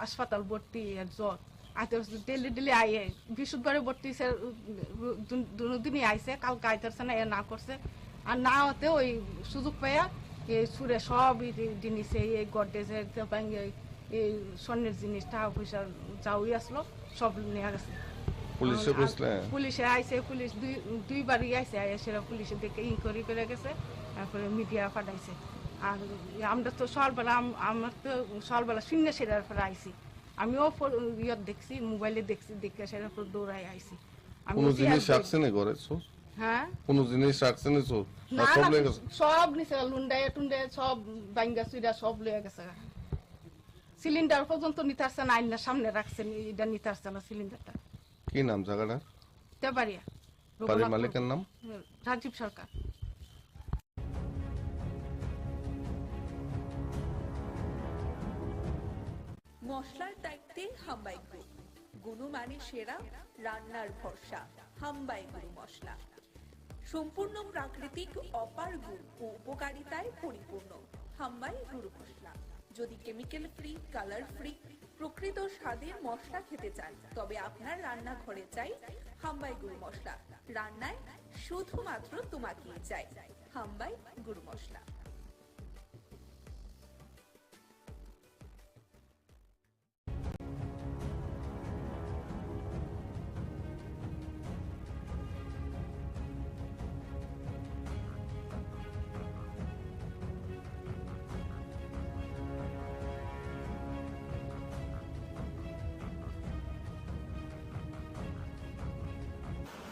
হাসপাতাল ভর্তি আর জ্বর আইতে ডেলি আইয়ে বৃহস্পতিবারে ভর্তি দুদিনই আইসে, কালকে আইতেছে না, না করছে আর না হতে ওই সুযোগ পাইয়া এই সুরে সব জিনিসে এই গডরেজের এই স্বর্ণের জিনিস টাকা পয়সা যাওই আসলো সব নিয়ে গেছে। পুলিশে আইসে, পুলিশ দুইবারই আইসে, সেরা পুলিশে দেখে ইনকোয়ারি করে গেছে, তারপরে মিডিয়া পাঠাইছে। আর আমরা তো সকালবেলা আমার তো সকালবেলা শূন্য সেরার পরে আইসি, আমিও ইয়ত দেখছি, মোবাইলে দেখছি, দেখে সেরার পর দৌড়াই আইসি। হ্যাঁ সব নিচে লুন্ডায় টুন্ডে সব বাঙ্গা চুইরা সব লয়ে গেছে। সিলিন্ডার পর্যন্ত নিতে আসছে না, আইনার সামনে রাখছেন, এটা নিতে আসছে না সিলিন্ডারটা। কি নাম জায়গাটার? তেবাড়িয়া। বাড়ির মালিকের নাম? রাজীব সরকার। মশলার দায়িত্বে হাম্বাই গ্রুপ, গুণমানে সেরা, রান্নার ভরসা হাম্বাই গুঁড়ো মশলা। সম্পূর্ণ প্রাকৃতিক অপার গুণ ও উপকারিতায় পরিপূর্ণ হাম্বাই গুঁড়ো মশলা। যদি কেমিক্যাল ফ্রি, কালার ফ্রি, প্রকৃত স্বাদের মশলা খেতে চান, তবে আপনার রান্নাঘরে চাই হাম্বাই গুঁড়ো মশলা। রান্নায় শুধুমাত্র তোমাকেই চাই হাম্বাই গুঁড়ো মশলা।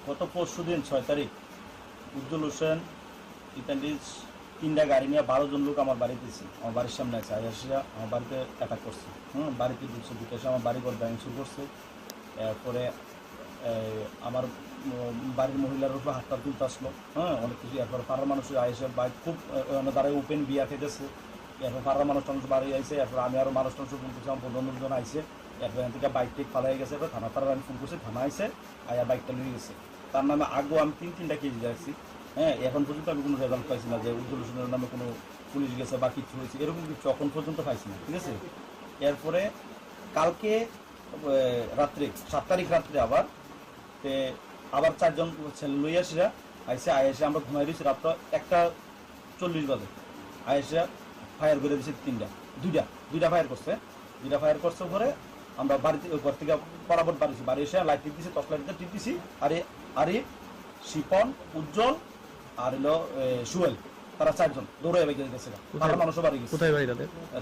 গত পরশুদিন 6 তারিখ উজ্জ্বল হোসেন ইতালিজ 3টা গাড়ি নিয়ে 12 জন লোক আমার বাড়িতে এসে আমার বাড়ির সামনে আছে, আইসিয়া আমার বাড়িতে অ্যাটাক করছে। বাড়িতে ঢুকছে, ঢুকে এসে আমার বাড়ি ঘর ব্যাংসু করছে। এরপরে আমার বাড়ির মহিলার উপর হাতটা তুলতে আসলো, অনেক কিছু। এরপরে পাড়ার মানুষ আইসে বাইক খুব দাঁড়ায় ওপেন বিয়া খেতেছে। এরপর পাড়ার মানুষ টানুষ বাড়ি আইসে, এরপর আমি আরও মানুষ টানুষ ফোন করছি, আমার 15 জন আইসে। এরপর এখান থেকে বাইক টেক ফালাই গেছে, এরপর থানা পাড়ার আমি ফোন করছি, থানা আইসে আয়া বাইকটা নিয়ে গেছে। তার নামে আগেও আমি 3টা কেজি রাখছি। এখন পর্যন্ত আমি কোনো রেজাল্ট পাইছি না যে উজ্জ্বল হোসেনের নামে কোনো পুলিশ গেছে বা কিছু হয়েছে, এরকম কিছু এখন পর্যন্ত পাইছি না, ঠিক আছে। এরপরে কালকে রাত্রে 7 তারিখ রাত্রে আবার 4 জন ছেলে লইয়াসিরা আইসে, আইসে আমরা ঘুমাই দিয়েছি রাত্র 1:40 বাজে। আইসে ফায়ার করে দিয়েছে 2টা ফায়ার করছে। 2টা ফায়ার করছে পরে আমরা বাড়িতে ঘর থেকে বরাবর বাড়ি এসে লাইট টিপ দিছি, টর্চ লাইটটা টিপ দিছি। আরিফ, শিপন, উজ্জ্বল আর হলো সুয়েল, তারা 4 জন দৌড়ে গেছে। তারা মানুষও বাড়ি গেছে।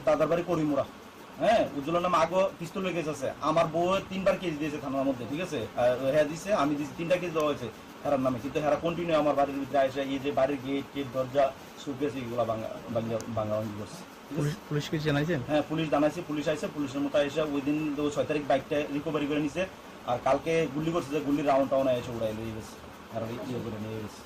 তাদের বাড়ি করিমুরা। উজ্জ্বলের নামে আগে পিস্তল লেগে গেছে। আমার বউ 3বার কেস দিয়েছে থানার মধ্যে, ঠিক আছে। হ্যাঁ দিছে, আমি দিছি, 3টা কেস দেওয়া হয়েছে হেরার নামে। কিন্তু হেরা কন্টিনিউ আমার বাড়ির ভিতরে আসে, এই যে বাড়ির গেট দরজা সুকেস এগুলো ভাঙা করছে। পুলিশ কি জানাইছেন? হ্যাঁ পুলিশ জানাইছে, পুলিশ আইসে, পুলিশের মতো এসে ওই দিন 6 তারিখ বাইকটা রিকভারি করে নিছে। আর কালকে গুলি করছে, যে গুলির রাউন্ড টাউন এসে উড়াই লিয়ে গেছে, আর ইয়ে করে নিয়ে গেছে।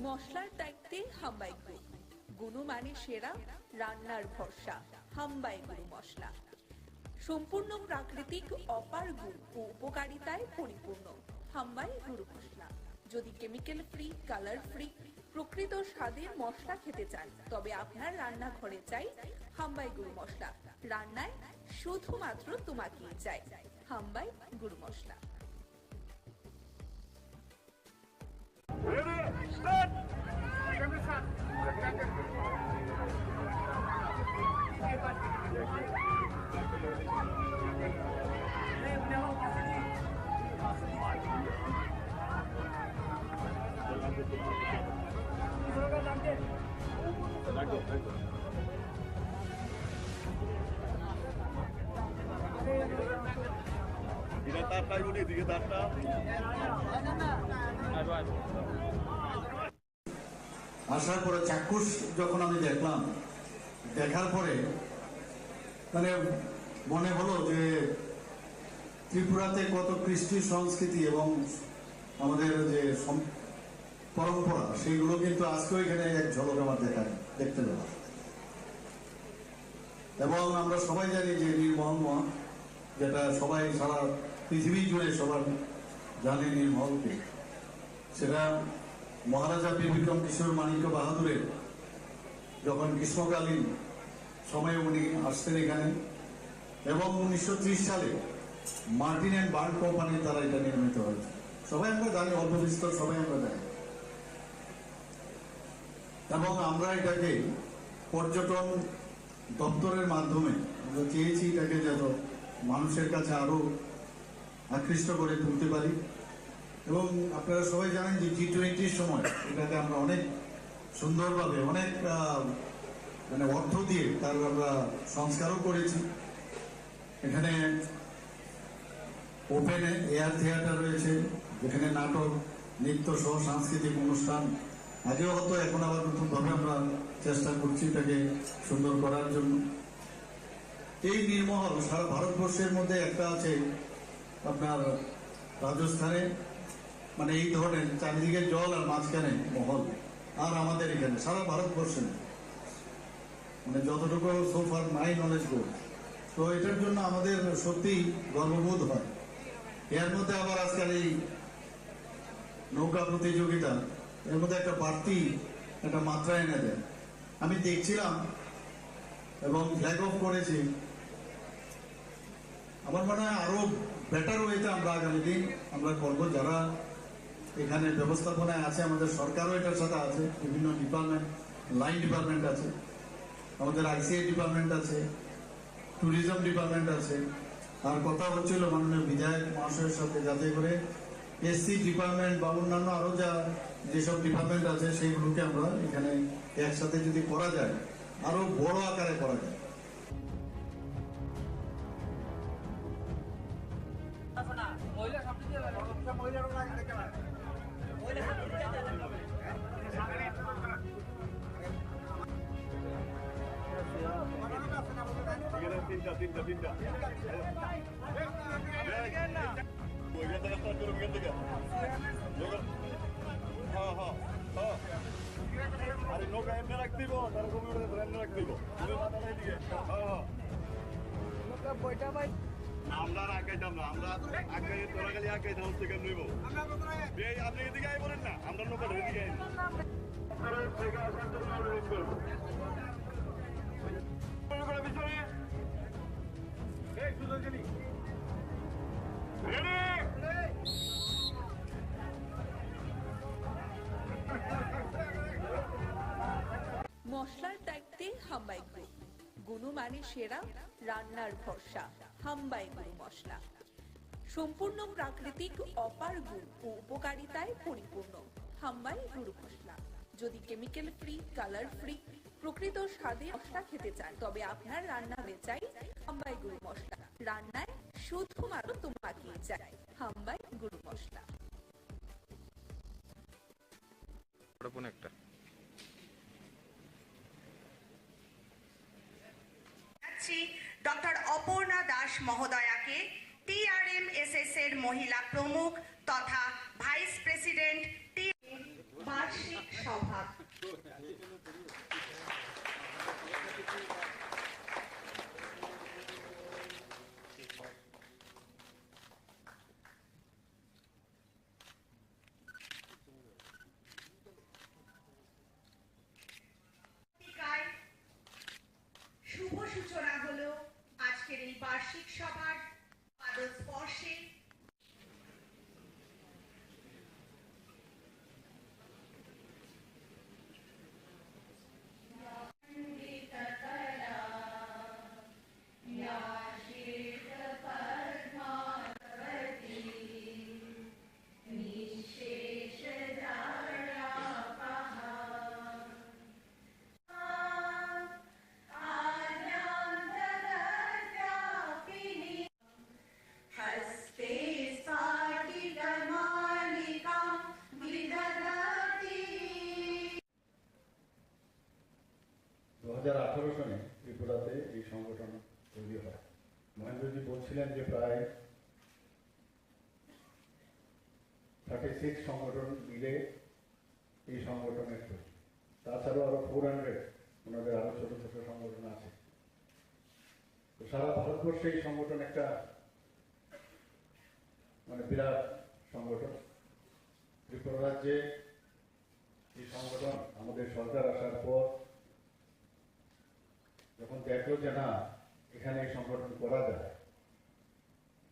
মশলার দায়িত্বে হাম্বাই গ্রুপ, গুণমানে সেরা, রান্নার ভরসা হাম্বাই গুঁড়ো মশলা। সম্পূর্ণ প্রাকৃতিক অপার গুণ ও উপকারিতায় পরিপূর্ণ হাম্বাই গুঁড়ো মশলা। যদি কেমিক্যাল ফ্রি, কালার ফ্রি, প্রকৃত স্বাদের মশলা খেতে চান, তবে আপনার রান্নাঘরে চাই হাম্বাই গুঁড়ো মশলা। রান্নায় শুধুমাত্র তোমাকেই চাই হাম্বাই গুঁড়ো মশলা। আসার পরে চাক্ষুষ যখন আমি দেখলাম, দেখার পরে মানে মনে হলো যে ত্রিপুরাতে কত কৃষ্টি সংস্কৃতি এবং আমাদের যে পরম্পরা সেইগুলো কিন্তু আজকেও এখানে এক ঝলক আমার দেখতে পেলাম। এবং আমরা সবাই জানি যে নীলমহল যেটা সবাই সারা পৃথিবী জুড়ে সবার জানে নীলমহলকে, সেটা মহারাজা বীর বিক্রম কিশোর মানিক্য বাহাদুরের যখন গ্রীষ্মকালীন সময়ে উনি আসতেন এখানে, এবং 1930 সালে মার্টিন অ্যান্ড বার্ন কোম্পানির দ্বারা এটা নির্মিত হয়েছে। সবাই আমরা জানি, অল্প বিস্তর সবাই আমরা জানি। এবং আমরা এটাকে পর্যটন দপ্তরের মাধ্যমে আমরা চেয়েছি এটাকে যেন মানুষের কাছে আরো আকৃষ্ট করে তুলতে পারি। এবং আপনারা সবাই জানেন যে G20 সময় এটাকে আমরা অনেক সুন্দরভাবে অনেক মানে অর্থ দিয়ে তার আমরা সংস্কারও করেছি। এখানে ওপেন এয়ার থিয়েটার রয়েছে, যেখানে নাটক, নৃত্য সহ সাংস্কৃতিক অনুষ্ঠান আগেও হতো, এখন আবার নতুনভাবে আমরা চেষ্টা করছি এটাকে সুন্দর করার জন্য। এই নীলমহল সারা ভারতবর্ষের মধ্যে একটা আছে আপনার রাজস্থানে, মানে এই ধরনের চারিদিকে জল আর মাঝখানে মহল, আর আমাদের এখানে সারা ভারতবর্ষে মানে যতটুকু সোফার মাই নলেজ গো। তো এটার জন্য আমাদের সত্যি গর্ববোধ হয়। এর মধ্যে আবার আজকাল এই নৌকা প্রতিযোগিতা, এর মধ্যে একটা বাড়তি একটা মাত্রা এনে দেয়। আমি দেখছিলাম এবং ফ্ল্যাগ অফ করেছি। আমার মনে হয় আরো বেটার ওয়েতে আমরা আগামী দিন আমরা করবো। যারা এখানে ব্যবস্থাপনায় আছে, আমাদের সরকারও এটার সাথে আছে, বিভিন্ন ডিপার্টমেন্ট, লাইন ডিপার্টমেন্ট আছে, আমাদের ICI ডিপার্টমেন্ট আছে, ট্যুরিজম ডিপার্টমেন্ট আছে। আর কথা হচ্ছিল মাননীয় বিধায়ক মহাশয়ের সাথে, যাতে করে SC ডিপার্টমেন্ট বা অন্যান্য আরো যেসব ডিপার্টমেন্ট আছে সেইগুলোকে আমরা এখানে একসাথে যদি করা যায়, আরো বড় আকারে করা যায়। তিনটা ওইখান থেকে স্টার্ট করুন, ওইখান থেকে। আরে নৌকা এমনি রাখ দিব, তার কম্পিউটার এমনি রাখ দিব, এদিকে। আমরা আগাইতাম না, আমরা আগাই তোরা খালি আগাইতাম থেকে নইব। আপনি এদিকে আই বলেন না, আমরা নৌকাটা এদিকে আই। মশলার দায়িত্বে হাম্বাই গ্রুপ, গুণমানে সেরা, রান্নার ভরসা হাম্বাই গুরু মশলা। সম্পূর্ণ প্রাকৃতিক, অপার গুণ ও উপকারিতায় পরিপূর্ণ হাম্বাই গুরু মশলা। যদি কেমিক্যাল ফ্রি, কালার ফ্রি, প্রকৃত স্বাদে মশলা খেতে চান, তবে আপনার রান্না হয়ে চাই হাম্বাই গুরু মশলা। রান্নায় শুধুমাত্র তোমাকে চাই হাম্বাই গুরু মশলা। ডক্টর অপর্ণা দাস মহোদয়াকে TRMSS এর মহিলা প্রমুখ তথা ভাইস প্রেসিডেন্ট বার্ষিক সভা। শুভ সূচনা হলো আজকের এই বার্ষিক সভার পাদস্পর্শে। সালে ত্রিপুরাতে এই সংগঠন তৈরি হয়। মহেন্দ্রজি বলছিলেন যে প্রায় 36 সংগঠন মিলে এই সংগঠনের তৈরি। তাছাড়াও আরো 400 ওনাদের আরো ছোট ছোট সংগঠন আছে। তো সারা ভারতবর্ষে এই সংগঠন একটা মানে বিরাট সংগঠন। ত্রিপুরা রাজ্যে এই সংগঠন আমাদের সরকার আসার পর যখন দেখলো যে না এখানে এই সংগঠন করা যায়,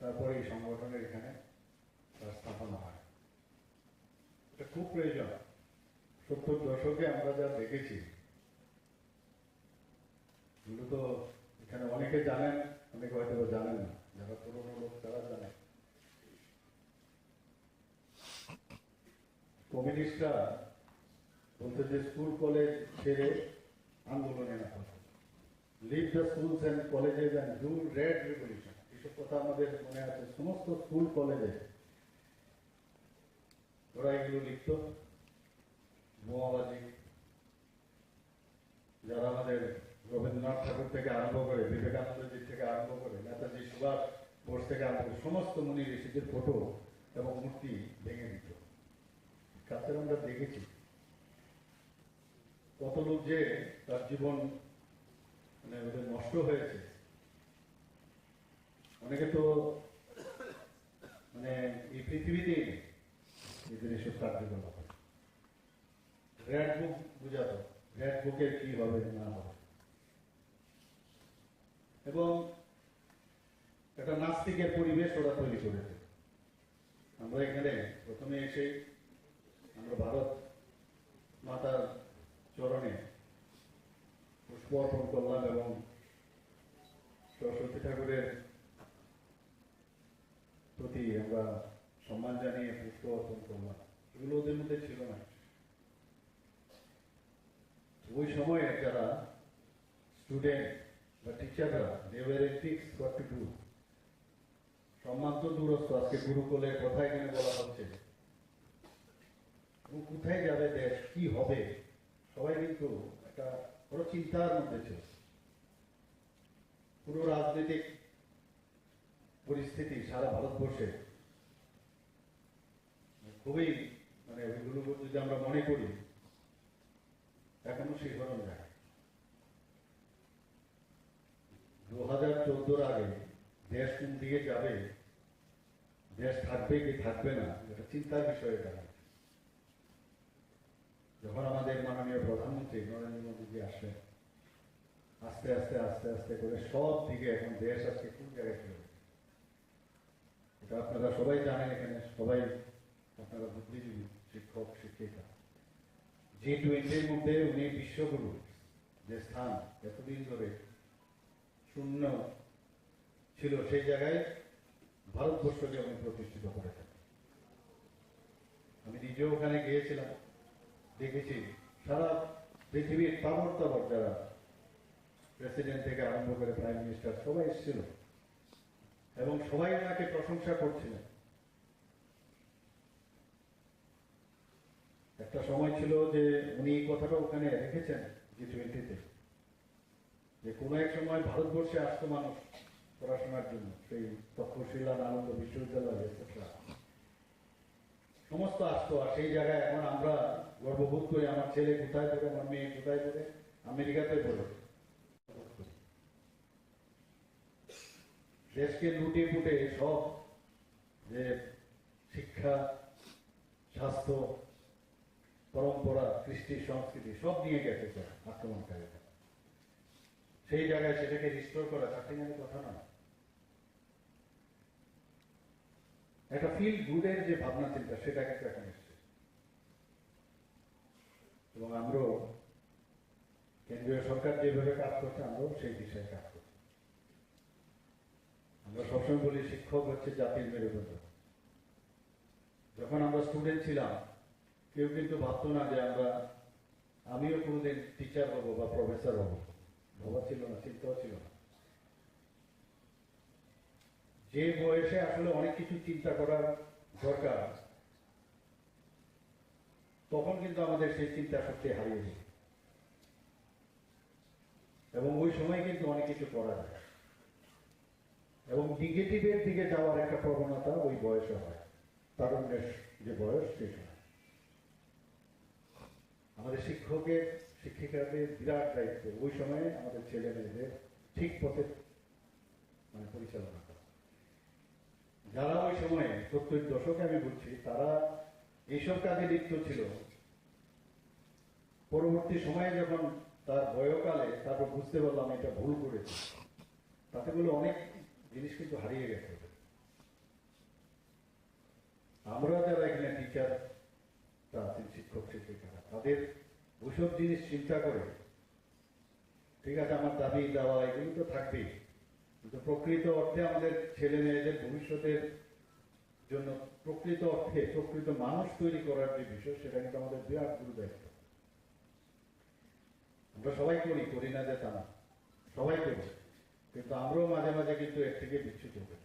তারপরে এই সংগঠনের এখানে স্থাপনা হয়। এটা খুব প্রয়োজন। 70 দশকে আমরা যা দেখেছি এগুলো তো এখানে অনেকে জানেন, অনেকে হয়তো জানেন না, যারা পুরোনো লোক তারা জানে। কমিউনিস্টরা বলতে যে স্কুল কলেজ ছেড়ে আন্দোলনে না হবে, leave the schools and colleges and do red revolution, এসব কথা আমাদের মনে আছে। সমস্ত স্কুল কলেজে ওরা এগুলো লিখত। বোমাবাজি, যারা আমাদের রবীন্দ্রনাথ ঠাকুর থেকে আরম্ভ করে, বিবেকানন্দজি থেকে আরম্ভ করে, নেতাজি সুভাষ বোস থেকে আরম্ভ করে সমস্ত মুনি ঋষিদের ফটো এবং মূর্তি ভেঙে দিত। কাছে আমরা দেখেছি কত লোক যে তার জীবন মানে ওদের নষ্ট হয়েছে। অনেকে তো মানে এই পৃথিবীতেই নেই এদের এসব কার্যকলাপ। রেড বুক বুঝাতো, রেড বুকের কি হবে না হবে। এবং একটা নাস্তিকের পরিবেশ ওরা তৈরি করেছে। আমরা এখানে প্রথমে এসে আমরা ভারত মাতার চরণে পুষ্প অর্পণ করলাম এবং সরস্বতী ঠাকুরের প্রতি আমরা সম্মান জানিয়ে পুষ্প অর্পণ করলাম। এগুলো ওদের মধ্যে ছিল না। ওই সময়ে যারা স্টুডেন্ট বা টিচাররা they were ethics what to do. সম্মান তো দূরস্থ, আজকে গুরুকুলের কথা এখানে বলা হচ্ছে। কোথায় যাবে দেশ, কি হবে, সবাই কিন্তু একটা বড় চিন্তার মধ্যে ছিল। পুরো রাজনৈতিক পরিস্থিতি সারা ভারতবর্ষে খুবই মানে ওইগুলো যদি আমরা মনে করি এখনো শিহরণ যায়। 2014 আগে দেশ কোন দিকে যাবে, দেশ থাকবে কি থাকবে না, এটা চিন্তার বিষয়ে দাঁড়ায়। যখন আমাদের মাননীয় প্রধানমন্ত্রী নরেন্দ্র মোদীজি আসলেন, আস্তে আস্তে আস্তে আস্তে করে সব দিকে এখন দেশ আজকে কোন জায়গায় চলে গেছে এটা আপনারা সবাই জানেন। এখানে সবাই আপনারা বুদ্ধিজীবী, শিক্ষক শিক্ষিকা। G20-র মধ্যে উনি বিশ্বগুরু যে স্থান এতদিন ধরে শূন্য ছিল, সেই জায়গায় ভারতবর্ষকে উনি প্রতিষ্ঠিত করেছেন। আমি নিজেও ওখানে গিয়েছিলাম, দেখেছি সারা পৃথিবীর তাবর তাবর যারা প্রেসিডেন্ট থেকে আরম্ভ করে প্রাইম মিনিস্টার সবাই এসেছিল এবং সবাই ওনাকে প্রশংসা করছিলেন। একটা সময় ছিল যে উনি এই কথাটা ওখানে রেখেছেন G20-তে, যে কোনো এক সময় ভারতবর্ষে আসতো মানুষ পড়াশোনার জন্য, সেই তক্ষশিলা, নালন্দ বিশ্ববিদ্যালয় এটসেট্রা সমস্ত আসতো। আর সেই জায়গায় এখন আমরা গর্ববোধ করি, আমার ছেলে কোথায় পড়ে, আমার মেয়ে কোথায় পড়ে, আমেরিকাতে পড়ে। দেশকে লুটে পুটে সব যে শিক্ষা, স্বাস্থ্য, পরম্পরা, কৃষ্টি, সংস্কৃতি সব নিয়ে গেছে আক্রমণকারীরা। সেই জায়গায় সেটাকে রিস্টোর করা চাকরির কথা না। একটা ফিল গুডের যে ভাবনা চিন্তা সেটা কিন্তু এখন এসছে এবং আমরাও কেন্দ্রীয় সরকার যেভাবে কাজ করছে আমরাও সেই দিশায় কাজ করছি। আমরা সবসময় বলি শিক্ষক হচ্ছে জাতির মেরুদণ্ড। যখন আমরা স্টুডেন্ট ছিলাম কেউ কিন্তু ভাবতো না যে আমিও কোনোদিন টিচার হবো বা প্রফেসর হবো, ভাবা ছিল না, চিন্তাও ছিল না। যে বয়সে আসলে অনেক কিছু চিন্তা করার দরকার, তখন কিন্তু আমাদের সেই চিন্তা শক্তি হারিয়ে যায় এবং ওই সময় কিন্তু অনেক কিছু করা যায় এবং নেগেটিভের দিকে যাওয়ার একটা প্রবণতা ওই বয়সে হয়, তারুণ্যের যে বয়স সে সময় আমাদের শিক্ষকের শিক্ষিকাদের বিরাট দায়িত্ব ওই সময়ে আমাদের ছেলে মেয়েদের ঠিক পথে পরিচালনা করা। যারা ওই সময়ে 70 দশকে আমি বলছি তারা এইসব কাজে লিপ্ত ছিল, পরবর্তী সময়ে যখন তার বয়কালে তারপর বুঝতে পারলাম এটা ভুল করেছে, তাতে বলে অনেক জিনিস কিন্তু হারিয়ে গেছে। আমরা যারা এখানে টিচার আছেন, শিক্ষক শিক্ষিকারা, তাদের ওইসব জিনিস চিন্তা করে ঠিক আছে আমার দাবি দেওয়া এগুলো তো থাকবেই, কিন্তু প্রকৃত অর্থে আমাদের ছেলে মেয়েদের ভবিষ্যতের জন্য প্রকৃত অর্থে প্রকৃত মানুষ তৈরি করার যে বিষয় সেটা কিন্তু আমাদের বিরাট গুরু দায়িত্ব। আমরা সবাই করি না যে তা না, সবাই করি, কিন্তু আমরাও মাঝে মাঝে কিন্তু এর থেকে বিচ্যুত হই।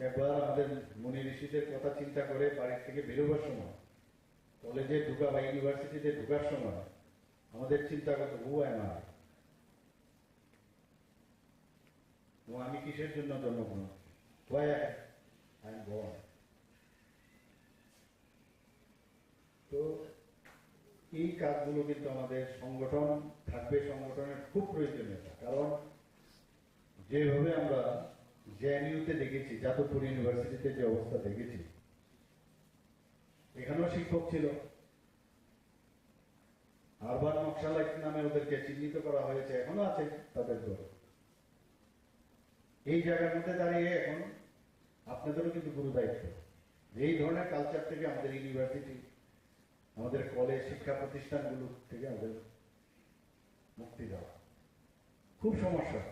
একবার আমাদের মুনি ঋষিদের কথা চিন্তা করে বাড়ির থেকে বেরোবার সময়, কলেজে ঢুকা বা ইউনিভার্সিটিতে ঢুকার সময় আমাদের চিন্তা করতে হু আই না, আমি কিসের জন্য জন্মগ্রহণ তো এই কাজগুলো কিন্তু আমাদের সংগঠন থাকবে, সংগঠনের খুব প্রয়োজনীয়তা। কারণ যেভাবে আমরা জেএনইউতে দেখেছি, যাদবপুর ইউনিভার্সিটিতে যে অবস্থা দেখেছি, এখানেও শিক্ষক ছিল, আরবান নকশালাইট নামে ওদেরকে চিহ্নিত করা হয়েছে, এখনো আছে তাদের দল। এই জায়গার মধ্যে দাঁড়িয়ে এখন আপনাদেরও কিন্তু গুরু দায়িত্ব এই ধরনের কালচার থেকে আমাদের ইউনিভার্সিটি, আমাদের কলেজ, শিক্ষা প্রতিষ্ঠানগুলো থেকে আমাদের মুক্তি দেওয়া। খুব সমস্যা।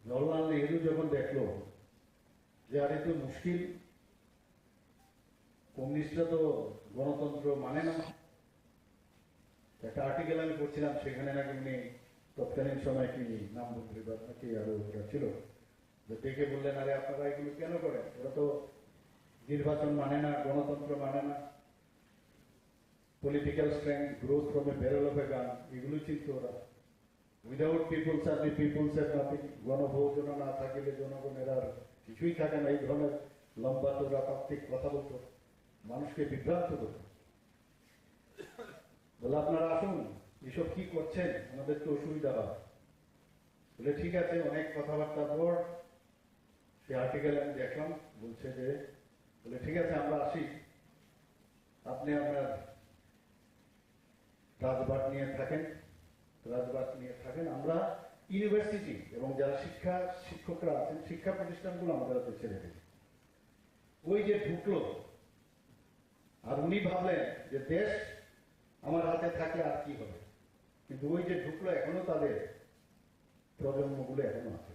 জওহরলাল নেহরু যখন দেখলো যে আরে তো মুশকিল, কমিউনিস্টরা তো গণতন্ত্র মানে না, একটা আর্টিকেল আমি পড়ছিলাম, সেখানে নাকি উনি তৎকালীন সময় কি নাম মন্ত্রী বা নাকি আরো ছিল, যে দেখে বললেন আরে আপনারা এগুলো কেন করেন, ওরা তো নির্বাচন মানে না, গণতন্ত্র মানে না, political strength growth from a barrel of a gun, এগুলো চিন্তা ওরা। Without peoples R the peoples are nothing, গণভোজনা না থাকিলে জনগণের আর কিছুই থাকে না, এই ধরনের লম্বা চোরা তাত্ত্বিক কথা বলতো, মানুষকে বিভ্রান্ত করতো। বলে আপনারা আসুন, এসব কি করছেন, আমাদের তো অসুবিধা হয়। বলে ঠিক আছে, অনেক কথাবার্তার পর সে আর্টিকেল আমি দেখলাম, বলছে যে বলে ঠিক আছে আমরা আসি, আপনি আপনার রাজবাট নিয়ে থাকেন, আমরা ইউনিভার্সিটি এবং যারা শিক্ষকরা আছেন, শিক্ষা প্রতিষ্ঠানগুলো আমাদের হাতে ছেড়ে দিন। ওই যে ঢুকলো, আর উনি ভাবলেন যে দেশ আমার হাতে থাকলে আর কি হবে, কিন্তু ওই যে ঢুকলো এখনো তাদের প্রজন্মগুলো এখনো আছে।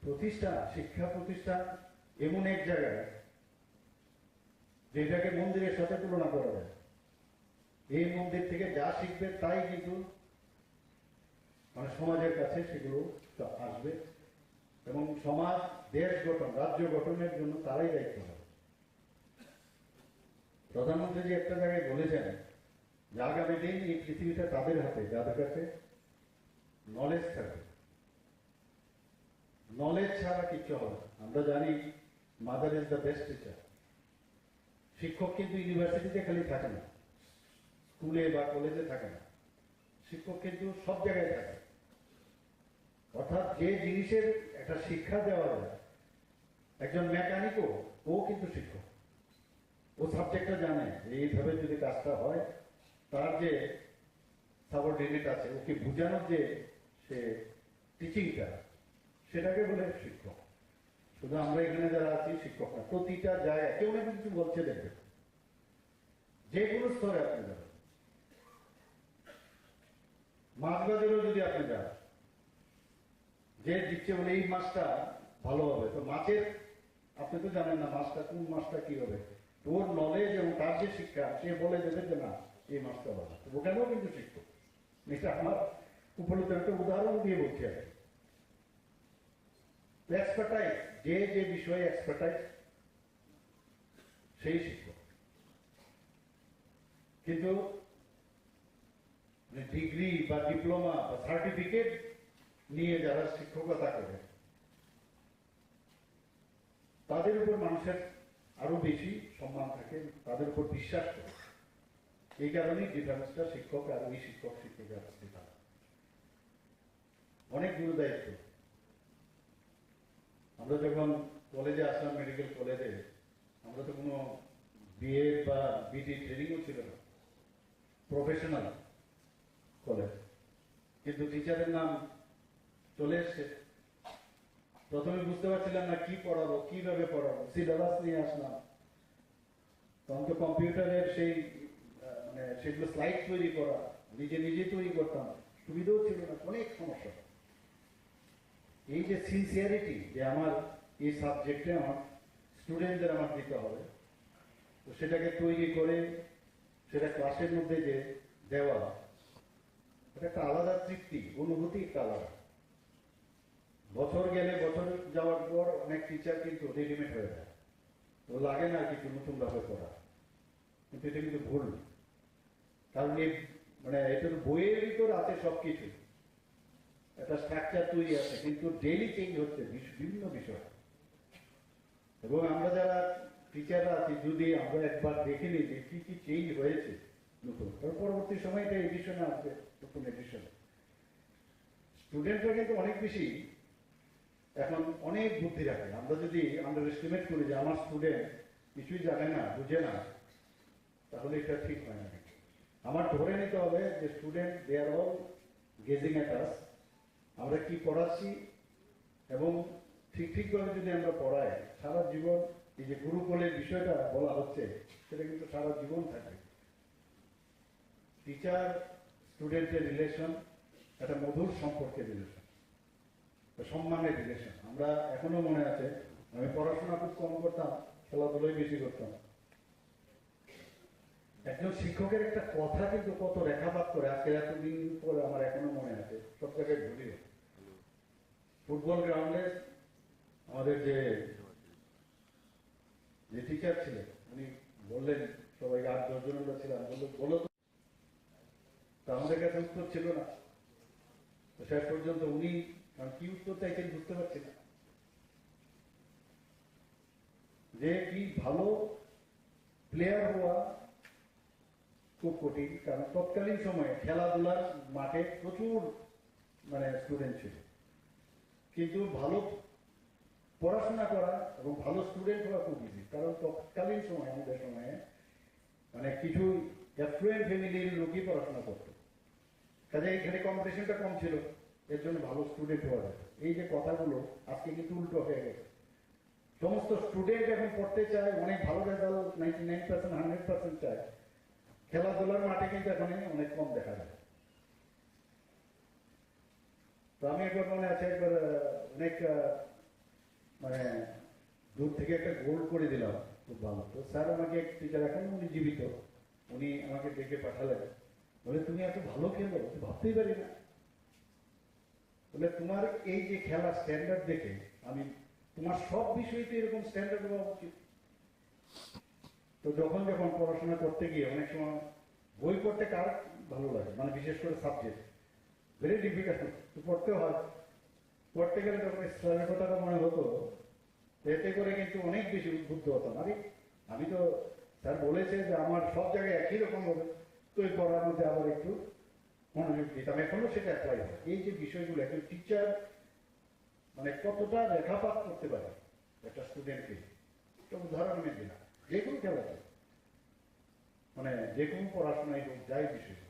প্রতিষ্ঠান, শিক্ষা প্রতিষ্ঠান এমন এক জায়গায় যেটাকে মন্দিরের সাথে তুলনা করা যায়। এই মন্দির থেকে যা শিখবে তাই কিন্তু সমাজের কাছে সেগুলো আসবে, এবং সমাজ, দেশ গঠন, রাজ্য গঠনের জন্য তারাই দায়িত্ব হবে। প্রধানমন্ত্রী যে একটা জায়গায় বলেছেন যে আগামী দিন এই পৃথিবীটা তাদের হাতে যাদের কাছে নলেজ থাকবে। নলেজ ছাড়া কিচ্ছু হবে না। আমরা জানি mother is the best teacher. শিক্ষক কিন্তু ইউনিভার্সিটিতে খালি থাকে না, স্কুলে বা কলেজে থাকে না, শিক্ষক কিন্তু সব জায়গায় থাকে। অর্থাৎ যে জিনিসের একটা শিক্ষা দেওয়া যায়, একজন মেকানিকও ও কিন্তু শিক্ষক, ও সাবজেক্টটা জানে যে এইভাবে যদি কাজটা হয়, তার যে সাবঅর্ডিনেট আছে ওকে বোঝানোর যে সে টিচিংটা, সেটাকে বলে শিক্ষক। শুধু আমরা এখানে যারা আছি শিক্ষক না, প্রতিটা জায়গায় কেউ না কিছু বলছে, দেখবে যে কোনো স্তরে আপনি যাবেন, মাছ বাজারেও যদি আপনি যান, যে দিচ্ছে বলে এই মাছটা ভালো হবে, তো মাছের আপনি তো জানেন না মাছটা কোন মাছটা কি হবে, তোর নলেজ এবং তার যে শিক্ষা, সে বলে দেবে যে না এই মাছটা ভালো, ওখানেও কিন্তু শিক্ষক। এটা আমার উপলব্ধ একটা উদাহরণ দিয়ে বলছি আর কি। এক্সপার্টাইজ, যে যে বিষয়ে এক্সপার্টাইজ সেই শিক্ষক। কিন্তু ডিগ্রি বা ডিপ্লোমা বা সার্টিফিকেট নিয়ে যারা শিক্ষকতা করে, তাদের উপর মানুষের আরো বেশি সম্মান থাকে, তাদের উপর বিশ্বাস করে। এই কারণেই ডিফারেন্সটা শিক্ষক আর ওই শিক্ষক শিক্ষিকার ডিফারেন্স। অনেক গুরুদায়িত্ব। আমরা যখন কলেজে আসলাম, মেডিকেল কলেজে, আমরা তো কোনো বিএ বা বিডি ট্রেনিংও ছিল না, প্রফেশনাল কলেজ, কিন্তু টিচারের নাম চলে এসছে। প্রথমে বুঝতে পারছিলাম না কি পড়াবো, কিভাবে পড়াবো, সিলেবাস নিয়ে আসলাম। তখন তো কম্পিউটারের সেই মানে সেগুলো স্লাইড তৈরি করা, নিজে তৈরি করতাম, সুবিধাও ছিল না, অনেক সমস্যা। এই যে সিনসিয়ারিটি, যে আমার এই সাবজেক্টে আমার স্টুডেন্টদের আমার দিতে হবে, তো সেটাকে তৈরি করে সেটা ক্লাসের মধ্যে যে দেওয়া, এটা একটা আলাদা তৃপ্তি, অনুভূতি একটা আলাদা। বছর গেলে, বছর যাওয়ার পর অনেক টিচার কিন্তু রেডিমেড হয়ে যায়, তো লাগে না কিছু নতুন ভাবে করা। কিন্তু এটা কিন্তু ভুল, কারণ এই মানে এটা তো বইয়ের ভিতর আছে সবকিছু, একটা স্ট্রাকচার তৈরি আছে, কিন্তু ডেইলি চেঞ্জ হচ্ছে বিভিন্ন বিষয়। এবং আমরা যারা টিচাররা আছি, যদি আমরা একবার দেখে নিই যে কি কি চেঞ্জ হয়েছে নতুন, পরবর্তী সময়টা এডিশনে আসবে, নতুন এডিশনে স্টুডেন্টরা কিন্তু অনেক বেশি এখন অনেক বুদ্ধি রাখে। আমরা যদি আন্ডার এস্টিমেট করি যে আমার স্টুডেন্ট কিছুই জানে না, বুঝে না, তাহলে এটা ঠিক হয় না। আমার ধরে নিতে হবে যে student they are all gazing at us, আমরা কি পড়াচ্ছি এবং ঠিকভাবে যদি আমরা পড়াই, সারা জীবন এই যে গুরুকুলের বিষয়টা বলা হচ্ছে, সেটা কিন্তু সারা জীবন থাকে। টিচার স্টুডেন্টের রিলেশন একটা মধুর সম্পর্কের রিলেশন, সম্মানের রিলেশন। আমরা এখনো মনে আছে, আমি পড়াশোনা খুব কম করতাম, খেলাধুলোই বেশি করতাম। একজন শিক্ষকের একটা কথা কিন্তু কত রেখাপাত করে, আজকে এতদিন পরে আমার এখনো মনে আছে, সব জায়গায় ভুলিও। ফুটবল গ্রাউন্ডে আমাদের যে টিচার ছিলেন, উনি বললেন, সবাই 8-10 জন আমরা ছিলাম, বলো তো আমাদের কাছে উত্তর ছিল না। তো শেষ পর্যন্ত উনি কি উত্তর চাইছেন বুঝতে পারছি না, যে কি ভালো প্লেয়ার হওয়া খুব কঠিন, কারণ তৎকালীন সময়ে খেলাধুলার মাঠে প্রচুর মানে স্টুডেন্ট ছিল, কিন্তু ভালো পড়াশোনা করা এবং ভালো স্টুডেন্ট হওয়া খুব ইজি, কারণ তৎকালীন সময় আমাদের সময়ে মানে কিছু অ্যাফ্লুয়েন্ট ফ্যামিলির লোকই পড়াশোনা করতো, কাজে এখানে কম্পিটিশনটা কম ছিল, এর জন্য ভালো স্টুডেন্ট হওয়া যায়। এই যে কথাগুলো আজকে কিন্তু উল্টো হয়ে গেছে, সমস্ত স্টুডেন্ট এখন পড়তে চায়, অনেক ভালো রেজাল্ট 99%, 100% চায়, খেলাধুলার মাঠে কিন্তু এখন অনেক কম দেখা যায়। তো আমি একবার মনে আছে, একবার অনেক মানে দূর থেকে একটা গোল করে দিলাম, খুব ভালো। তো স্যার আমাকে, টিচার এখন উনি জীবিত, উনি আমাকে ডেকে পাঠালেন, বলে তুমি এত ভালো খেলো, ভাবতেই পারি না। বলে তোমার এই যে খেলার স্ট্যান্ডার্ড দেখে আমি, তোমার সব বিষয়তে এরকম স্ট্যান্ডার্ড হওয়া উচিত। তো যখন পড়াশোনা করতে গিয়ে অনেক সময় বই পড়তে কার ভালো লাগে, মানে বিশেষ করে সাবজেক্ট ভেরি ডিফিকাল্ট, তো পড়তে হয়। পড়তে গেলে যখন স্যারের কথাটা মনে হতো, এতে করে কিন্তু অনেক বেশি উদ্বুদ্ধ হতাম। আমি তো স্যার বলেছে যে আমার সব জায়গায় একই রকম হবে, তো এই পড়ার মধ্যে আবার একটু মনোযোগ দিতাম, এখনো সেটা অ্যাপ্লাই হয়। এই যে বিষয়গুলো একজন টিচার মানে কতটা রেখাপাত করতে পারে একটা স্টুডেন্টকে, একটা উদাহরণ আমি দিলাম, যে কোনো খেলাতে, মানে যে কোনো পড়াশোনায় হোক, যাই বিষয়।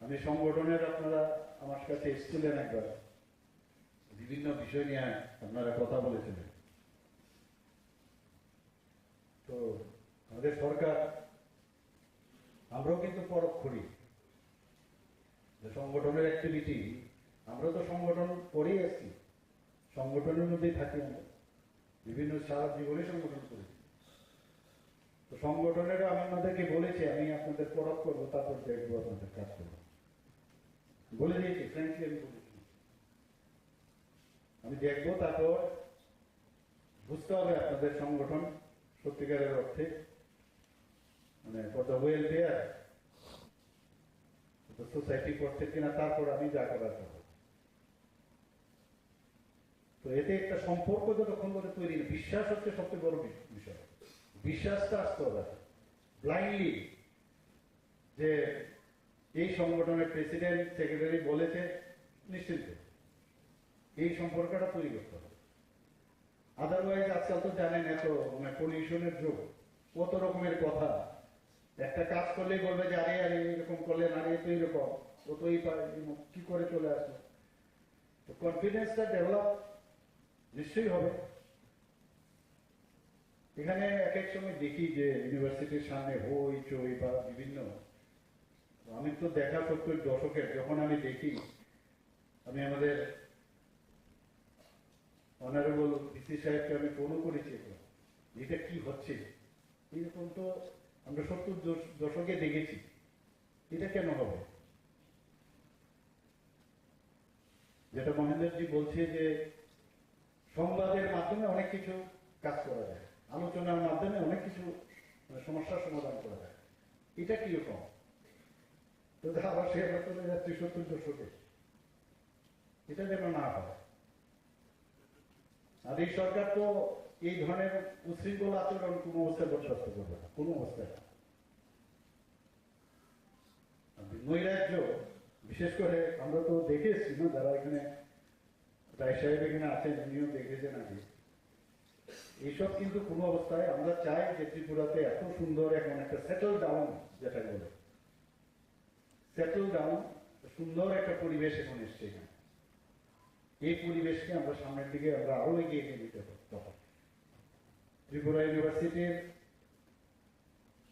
আমি সংগঠনের, আপনারা আমার কাছে এসেছিলেন একবার, বিভিন্ন বিষয় নিয়ে আপনারা কথা বলেছিলেন। তো আমাদের সরকার, আমরাও কিন্তু পরখ করি যে সংগঠনের অ্যাক্টিভিটি, আমরাও তো সংগঠন করেই আসছি, সংগঠনের মধ্যেই থাকি আমরা, বিভিন্ন সারা জীবনে সংগঠন করেছি। তো সংগঠনেরও আমি আপনাদেরকে বলেছি, আমি আপনাদের পরখ করবো, তারপর দেখবো আপনাদের কাজ করবো, বলে দিয়েছি, ফ্রেন্ডলি আমি বলেছি, আমি দেখবো, তারপর বুঝতে হবে আপনাদের সংগঠন সত্যিকারের অর্থে মানে ফর দ্য ওয়েলফেয়ার সোসাইটি করছে কিনা, তারপর আমি যা করার করবো। তো এতে একটা সম্পর্ক যতক্ষণ করে তৈরি, বিশ্বাস হচ্ছে সবচেয়ে বড় বিষয়। বিশ্বাসটা আসতে হবে ব্লাইন্ডলি, যে এই সংগঠনের প্রেসিডেন্ট সেক্রেটারি বলেছে নিশ্চিন্ত, এই সম্পর্কটা তৈরি করতে হবে। আদারওয়াইজ আজকাল তো জানেন এত পলিউশনের যুগ, কত রকমের কথা, একটা কাজ করলেই বলবে যে আরে আরে এরকম করলে না, তো এইরকম ও তো এই কি করে চলে আসলো। তো কনফিডেন্সটা ডেভেলপ নিশ্চয়ই হবে। এখানে এক এক সময় দেখি যে ইউনিভার্সিটির সামনে হই চই বা বিভিন্ন, আমি তো দেখা 70 দশকের, যখন আমি দেখি, আমি আমাদের অনারেবল ভিসি সাহেবকে আমি ফোনও করেছি, এটা কি হচ্ছে, এরকম তো আমরা 70 দশকে দেখেছি, এটা কেন হবে? যেটা মহেন্দ্রজি বলছে যে সংবাদের মাধ্যমে অনেক কিছু কাজ করা যায়, আলোচনার মাধ্যমে অনেক কিছু সমস্যার সমাধান করা যায়, এটা কিরকম? তো আবার সে আমরা চলে যাচ্ছি 70 দশকে, এটা যেন না হয়। আর এই সরকার তো এই ধরনের উশৃঙ্খল আচরণ কোনো অবস্থায় বরদাস্ত করবে না, কোনো অবস্থায় না। নৈরাজ্য, বিশেষ করে আমরা তো দেখে এসছি না, যারা এখানে রায় সাহেব এখানে আছেন, উনিও দেখেছেন আগে, এইসব কিন্তু কোনো অবস্থায় আমরা চাই যে ত্রিপুরাতে এত সুন্দর এখন একটা সেটেল ডাউন, যেটা বলে সেটেল ডাউন, সুন্দর একটা পরিবেশ এখন এসছে এখানে। এই পরিবেশকে আমরা সামনের দিকে আমরা আরো এগিয়ে নিয়ে যেতে হবে। ত্রিপুরা ইউনিভার্সিটির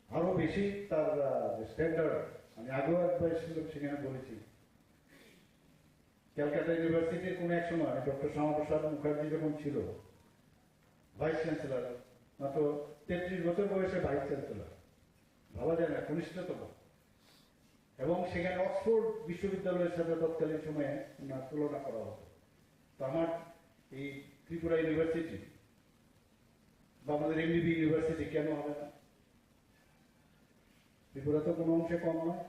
আরো বেশি তার স্ট্যান্ডার্ড, আমি আগেও একবার সেখানে বলেছি, ক্যালকাটা ইউনিভার্সিটির কোন এক সময় ডক্টর শ্যামাপ্রসাদ মুখার্জি যখন ছিল ভাইস চ্যান্সেলর, মাত্র 33 বছর বয়সে ভাইস চ্যান্সেলর, ভাবা যায় না, কনিষ্ঠতম, এবং সেখানে অক্সফোর্ড বিশ্ববিদ্যালয়ের সাথে তৎকালীন সময়ে তুলনা করা হতো। তো আমার এই ত্রিপুরা ইউনিভার্সিটি বা আমাদের এমবিবি ইউনিভার্সিটি কেন হবে না? ত্রিপুরা তো কোনো অংশে কম নয়।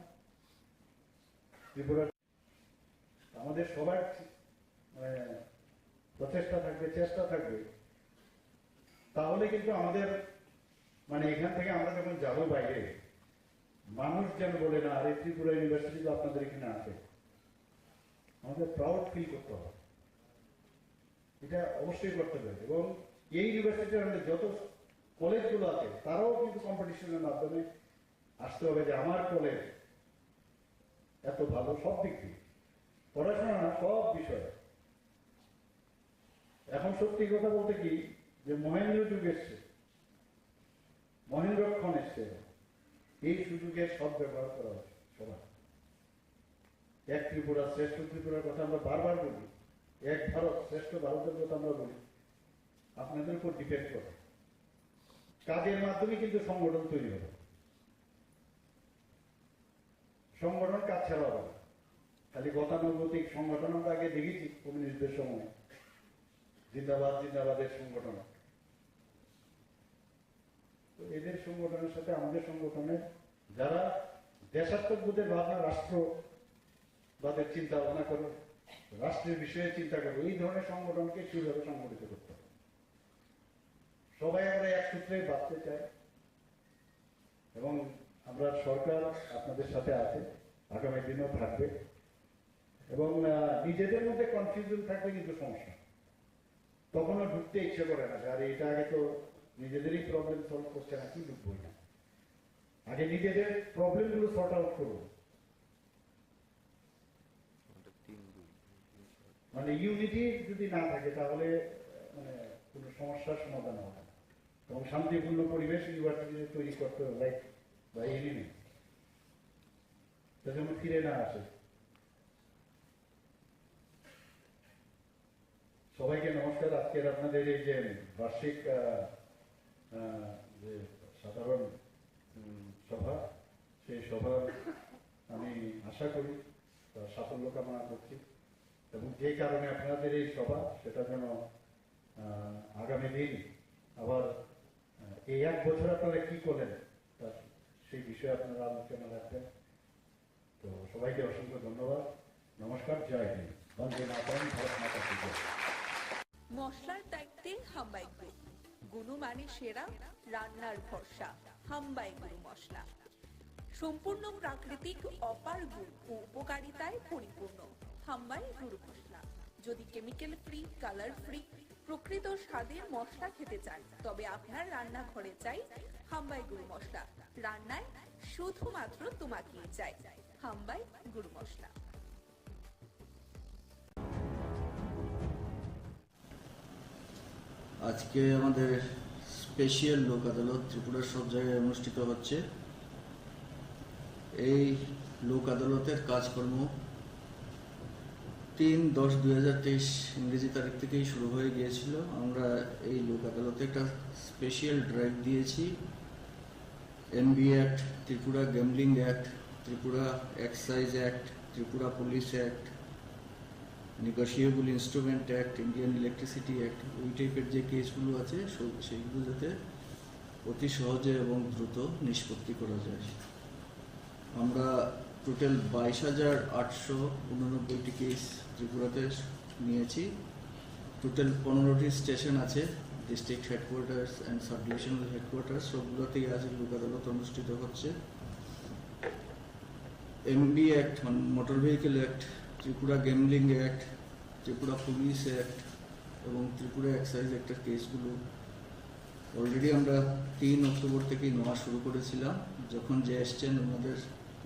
ত্রিপুরা আমাদের সবার প্রচেষ্টা থাকবে, চেষ্টা থাকবে, তাহলে কিন্তু আমাদের এখান থেকে আমরা যখন যাবো বাইরে, মানুষ যেন বলে না আরে ত্রিপুরা ইউনিভার্সিটি তো আপনাদের এখানে আছে, আমাদের প্রাউড ফিল করতে হবে, এটা অবশ্যই করতে হবে। এবং এই ইউনিভার্সিটির আমাদের যত কলেজগুলো আছে তারাও কিন্তু কম্পিটিশনের মাধ্যমে আসতে হবে যে আমার কলেজ এত ভালো, সব দিক দিয়ে, পড়াশোনা না, সব বিষয়ে। এখন সত্যি কথা বলতে কি, যে মহেন্দ্র যুগ এসছে, মহেন্দ্রক্ষণ এসছে, এই সুযোগের সব ব্যবহার করা হচ্ছে সবার। এক ত্রিপুরা শ্রেষ্ঠ ত্রিপুরার কথা আমরা বারবার বলি, এক ভারত শ্রেষ্ঠ ভারতের কথা আমরা বলি, আপনাদের উপর ডিপেন্ড করে। কাজের মাধ্যমে কিন্তু সংগঠন তৈরি হবে, সংগঠন কাজ ছাড়া হবে না। খালি গতানুগতিক সংগঠন আমরা আগে দেখেছি কমিউনিস্টদের সময়, জিন্দাবাদ জিন্দাবাদের সংগঠন। তো এদের সংগঠনের সাথে আমাদের সংগঠনের যারা দেশাত্মবোধের ভাবনা, রাষ্ট্রবাদের চিন্তা ভাবনা করে, রাষ্ট্রের বিষয়ে চিন্তা করে, এই ধরনের সংগঠনকে কিভাবে সংগঠিত করতে হবে। সবাই আমরা এক সূত্রে বাঁচতে চাই, এবং আমরা সরকার আপনাদের সাথে আছে, আগামী দিনেও থাকবে। এবং নিজেদের মধ্যে কনফিউশন থাকবে কিন্তু সমস্যা, তখনও ঢুকতে ইচ্ছে করে না, আর এটা আগে তো নিজেদেরই প্রবলেম সলভ করছে না, কি ঢুকবই না, আগে নিজেদের প্রবলেমগুলো সর্ট আউট করবো। ইউনিটি যদি না থাকে তাহলে কোনো সমস্যার সমাধান হবে না, এবং শান্তিপূর্ণ পরিবেশ ইউনিভার্সিটিতে তৈরি করতে হবে, লাইক বা এনিমি যেন ফিরে না আসে। সবাইকে নমস্কার। আজকের আপনাদের এই যে বার্ষিক যে সাধারণ সভা, সেই সভার আমি আশা করি তার সাফল্য কামনা করছি, এবং যে কারণে আপনাদের এই সভা, সেটা যেন আগামী দিন আবার এই 1 বছর আপনারা কি করলেন সেই বিষয়ে আপনারা আলোচনা রাখবেন। তো সবাইকে অসংখ্য ধন্যবাদ, নমস্কার, জয় হিন্দ, বন্দে মাতরম, ভারত মাতা কি জয়। মশলার দায়িত্বে হাম্বাই গ্রুপ, গুণমানে সেরা, রান্নার ভরসা হাম্বাই গুরু মশলা। সম্পূর্ণ প্রাকৃতিক, অপার গুণ ও উপকারিতায় পরিপূর্ণ হাম্বাই গুরু মশলা। যদি কেমিক্যাল ফ্রি, কালার ফ্রি, প্রকৃত স্বাদের মশলা খেতে চান, তবে আপনার রান্নাঘরে চাই হাম্বাই গুরু মশলা। রান্নায় শুধুমাত্র তোমাকেই চাই হাম্বাই গুরু মশলা। আজকে আমাদের স্পেশাল লোক আদালত ত্রিপুরার সব জায়গায় অনুষ্ঠিত হচ্ছে। এই লোক আদালতের কাজকর্ম 3/10/2023 ইংরেজি তারিখ থেকেই শুরু হয়ে গিয়েছিল। আমরা এই লোক আদালতে একটা স্পেশাল ড্রাইভ দিয়েছি। NB act, Tripura gambling act, Tripura excise act, Tripura police act, negotiable instrument act, Indian electricity act, ওই টাইপের যে কেসগুলো আছে সেইগুলো যাতে অতি সহজে এবং দ্রুত নিষ্পত্তি করা যায়। আমরা টোটাল 22,889টি কেস ত্রিপুরাতে নিয়েছি। টোটাল 15টি স্টেশন আছে, district headquarters and sub divisional headquarters, সবগুলোতেই আজ লোক আদালত অনুষ্ঠিত হচ্ছে। MB act, motor vehicle act, Tripura gambling act, Tripura police act এবং ত্রিপুরা এক্সাইজ অ্যাক্টের কেসগুলো অলরেডি আমরা 3 অক্টোবর থেকেই নেওয়া শুরু করেছিলাম। যখন যে এসছেন ওনাদের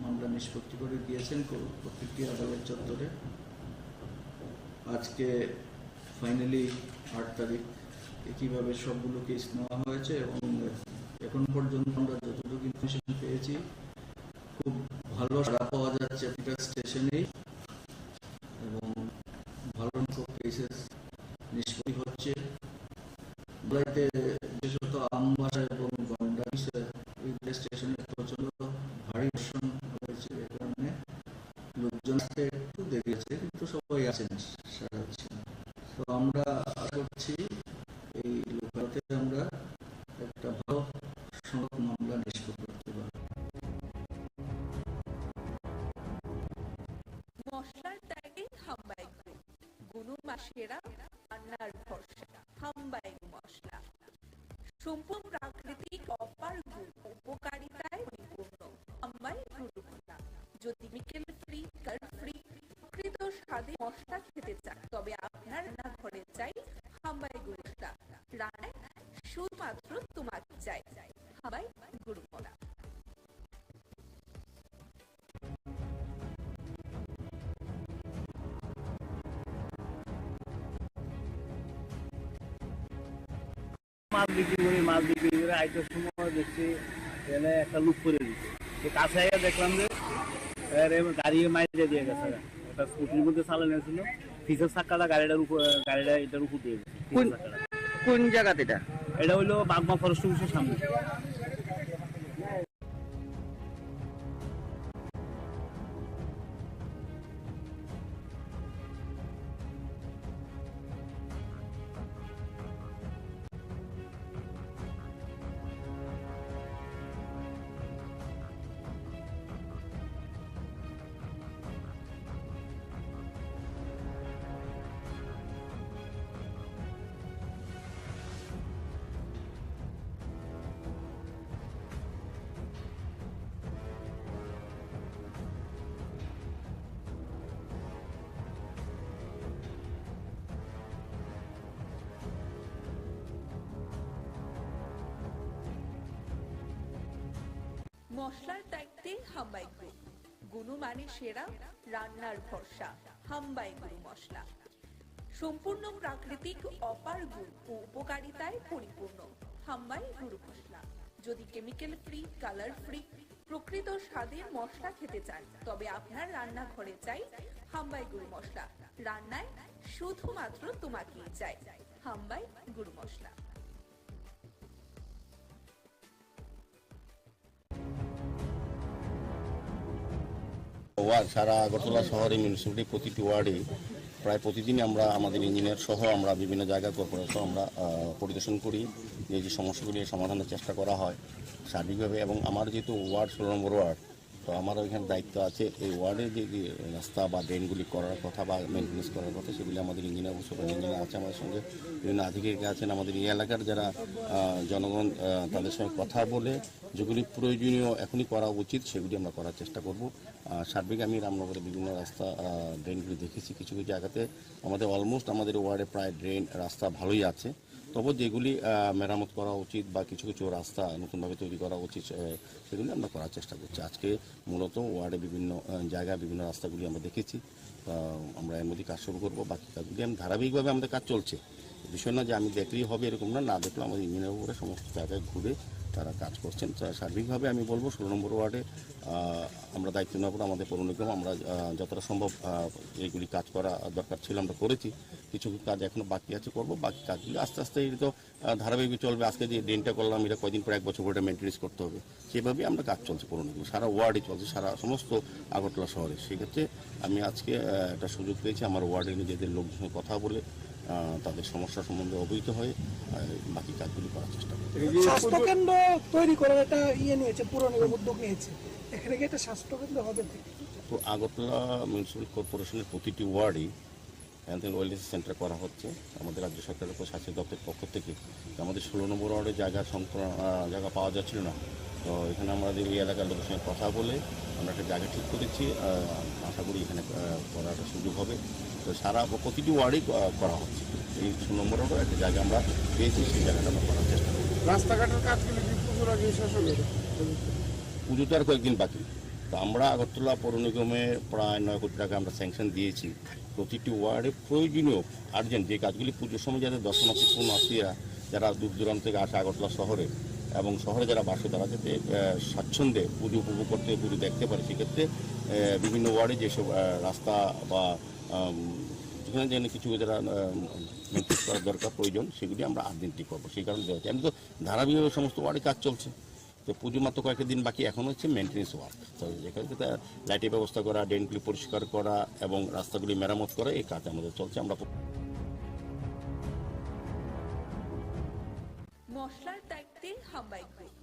মামলা নিষ্পত্তি করে দিয়েছেন প্রত্যেকটি আদালত চত্বরে। আজকে ফাইনালি 8 তারিখ একইভাবে সবগুলো কেস নেওয়া হয়েছে এবং এখন পর্যন্ত আমরা যতটুকু ইনফরমেশন পেয়েছি খুব ভালো সাড়া পাওয়া যাচ্ছে প্রতিটা স্টেশনেই এবং ভালো সংখ্যক কেসেস নিষ্পত্তি হচ্ছে। বিশেষত আমবাসা এবং গন্ডাই এই স্টেশনে প্রচন্ড ভারী বর্ষণ হয়েছে, এ কারণে লোকজন আসতে একটু দেরি আছে, কিন্তু সবাই আছেন, সারা হচ্ছে না। তো আমরা আশা করছি এই লোকালতে আমরা একটা ভালো সংখ্যক মামলা নিষ্পত্তি করতে পারব। মশলার দায়িত্বে হাম্বাই গ্রুপ, গুণমান সেরা, রান্নার ভরসা হাম্বাই মশলা। সম্পূর্ণ প্রাকৃতিক, অপার গুণ উপকারিতায় পরিপূর্ণ হাম্বাই গুরু মশলা। যদি কেমিক্যাল ফ্রি, কালার ফ্রি, প্রকৃত স্বাদে মশলা খেতে চান, তবে আপনার রান্নাঘরে চাই হাম্বাই গুরু মশলা। রান্নায় শুধুমাত্র তোমাকে চাই হাম্বাই গুরু মশলা। মাছ বিক্রি করে আইটার সময় দেখছি এনে একটা লুক করে দিচ্ছে। তো কাছে আগে দেখলাম যে গাড়ি মাইরে দিয়ে গেছে, একটা স্কুটির মধ্যে চালানো ছিল, পিছের চাক্কাটা গাড়িটা এটার উপর দিয়ে গেছে। কোন জায়গাতে এটা হইলো বাগমা ফরেস্ট অফিসের সামনে। মশলার দায়িত্বে হাম্বাই গ্রুপ, গুণমানে সেরা, রান্নার ভরসা হাম্বাই গুরু মশলা। সম্পূর্ণ প্রাকৃতিক, অপার গুণ ও উপকারিতায় পরিপূর্ণ হাম্বাই গুরু মশলা। যদি কেমিক্যাল ফ্রি, কালার ফ্রি, প্রকৃত স্বাদের মশলা খেতে চান, তবে আপনার রান্নাঘরে চাই হাম্বাই গুরু মশলা। রান্নায় শুধুমাত্র তোমাকেই চাই হাম্বাই গুরু মশলা। ওয়ার্ড সারা আগরতলা শহরে মিউনিসিপ্যালিটি প্রতিটি ওয়ার্ডে প্রায় প্রতিদিনই আমরা আমাদের ইঞ্জিনিয়ার সহ আমরা বিভিন্ন জায়গায় কর্পোরেশন আমরা পরিদর্শন করি, যে সমস্যাগুলি সমাধানের চেষ্টা করা হয় সার্বিকভাবে। এবং আমার যেহেতু ওয়ার্ড 16 নম্বর ওয়ার্ড, তো আমার এখানে দায়িত্ব আছে এই ওয়ার্ডের যে রাস্তা বা ড্রেনগুলি করার কথা বা মেনটেন্স করার কথা, সেগুলি আমাদের ইঞ্জিনিয়ার সুপার ইঞ্জিনিয়ার আছে আমাদের সঙ্গে, বিভিন্ন আধিকারিক আছেন, আমাদের এই এলাকার যারা জনগণ তাদের সঙ্গে কথা বলে যেগুলি প্রয়োজনীয় এখনই করা উচিত সেগুলি আমরা করার চেষ্টা করব। সার্বিক আমি রামনগরে বিভিন্ন রাস্তা ড্রেনগুলি দেখেছি, কিছু কিছু জায়গাতে আমাদের অলমোস্ট আমাদের ওয়ার্ডে প্রায় ড্রেন রাস্তা ভালোই আছে, তবে যেগুলি মেরামত করা উচিত বা কিছু কিছু রাস্তা নতুনভাবে তৈরি করা উচিত সেগুলি আমরা করার চেষ্টা করছি। আজকে মূলত ওয়ার্ডে বিভিন্ন জায়গায় বিভিন্ন রাস্তাগুলি আমরা দেখেছি, আমরা এর মধ্যে কাজ শুরু করবো। বাকি কাজগুলি ধারাবাহিকভাবে আমাদের কাজ চলছে, বিষয় না যে আমি দেখলেই হবে এরকম না দেখলে আমাদের ইঞ্জিনিয়ার উপরে সমস্ত জায়গায় ঘুরে তারা কাজ করছেন। সার্বিকভাবে আমি বলবো 16 নম্বর ওয়ার্ডে আমরা দায়িত্ব নেওয়ার পর আমাদের পৌর নিগম আমরা যতটা সম্ভব এইগুলি কাজ করা দরকার ছিল আমরা করেছি, কিছু কাজ এখনো বাকি আছে করব, বাকি কাজগুলি আস্তে আস্তে এটা তো ধারাবাহিক চলবে। আজকে যে ড্রেনটা করলাম এটা কয়দিন পর 1 বছর পরে মেনটেন্স করতে হবে, সেভাবেই আমরা কাজ চলছে পৌর নিগম, সারা ওয়ার্ডে চলছে, সারা সমস্ত আগরতলা শহরে। সেক্ষেত্রে আমি আজকে একটা সুযোগ পেয়েছি আমার ওয়ার্ডে নিজেদের লোকদের সঙ্গে কথা বলে তাদের সমস্যা সম্বন্ধে অবহিত হয়ে বাকি কাজগুলি করার চেষ্টা করি। স্বাস্থ্য কেন্দ্র তৈরি করার একটা নিয়েছে, পৌর নিগম উদ্যোগ নিয়েছে, এখানে কি একটা স্বাস্থ্য কেন্দ্র হবে? তো আগরতলা মিউনিসিপ্যাল কর্পোরেশনের প্রতিটি ওয়ার্ডেই হেলথ অ্যান্ড ওয়েলনেস সেন্টার করা হচ্ছে আমাদের রাজ্য সরকারের স্বাস্থ্য দপ্তরের পক্ষ থেকে। আমাদের 16 নম্বর ওয়ার্ডে জায়গা পাওয়া যাচ্ছিল না, তো এখানে আমাদের এই এলাকার লোকের সঙ্গে কথা বলে আমরা একটা জায়গা ঠিক করেছি, আশা করি এখানে করার একটা সুযোগ হবে। তো সারা প্রতিটি ওয়ার্ডেই করা হচ্ছে, এই 16 নম্বর ওয়ার্ডে একটা জায়গা আমরা পেয়েছি, সেই জায়গাটা আমরা করার চেষ্টা করি। রাস্তাঘাটের কাজগুলি কি পুজোর আগে শেষ হবে? পুজো তো আর কয়েকদিন বাকি, তো আমরা আগরতলা পৌর নিগমে প্রায় 9 কোটি টাকা আমরা স্যাংশন দিয়েছি। প্রতিটি ওয়ার্ডে প্রয়োজনীয় আর্জেন্ট যে কাজগুলি পুজোর সময় যাতে দর্শনার্থী পূর্ণার্থীরা যারা দূর দূরান্ত থেকে আসে আগরতলা শহরে এবং শহরে যারা বাসে তারা যাতে স্বাচ্ছন্দ্যে পুজো উপভোগ করতে পুজো দেখতে পারে, সেক্ষেত্রে বিভিন্ন ওয়ার্ডে যেসব রাস্তা বা যেখানে যেন কিছু যারা মেনটেন করার দরকার প্রয়োজন সেগুলি আমরা আইডেন্টি করবো। সেই কারণে আমি তো ধারাবাহিকভাবে সমস্ত ওয়ার্ডে কাজ চলছে, তো পুজো মাত্র কয়েকটা দিন বাকি, এখন হচ্ছে মেনটেন্স ওয়ার্ক। তো যেখানে লাইটের ব্যবস্থা করা, ড্রেনগুলি পরিষ্কার করা এবং রাস্তাগুলি মেরামত করা, এই কাজ আমাদের চলছে। আমরা মশলার দায়িত্বে হাম্বাই গ্রুপ,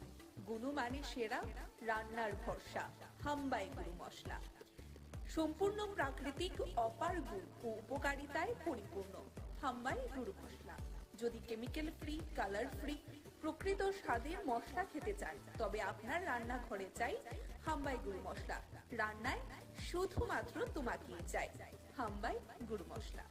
গুণমানে সেরা, রান্নার ভরসা। হাম্বাই গুরু মশলা সম্পূর্ণ প্রাকৃতিক, অপার গুণ ও উপকারিতায় পরিপূর্ণ। হাম্বাই গুরু মশলা। যদি কেমিক্যাল ফ্রি, কালার ফ্রি, প্রকৃত স্বাদের মশলা খেতে চান তবে আপনার রান্নাঘরে চাই হাম্বাই গুরু মশলা। রান্নায় শুধুমাত্র তোমাকেই চাই হাম্বাই গুরু মশলা।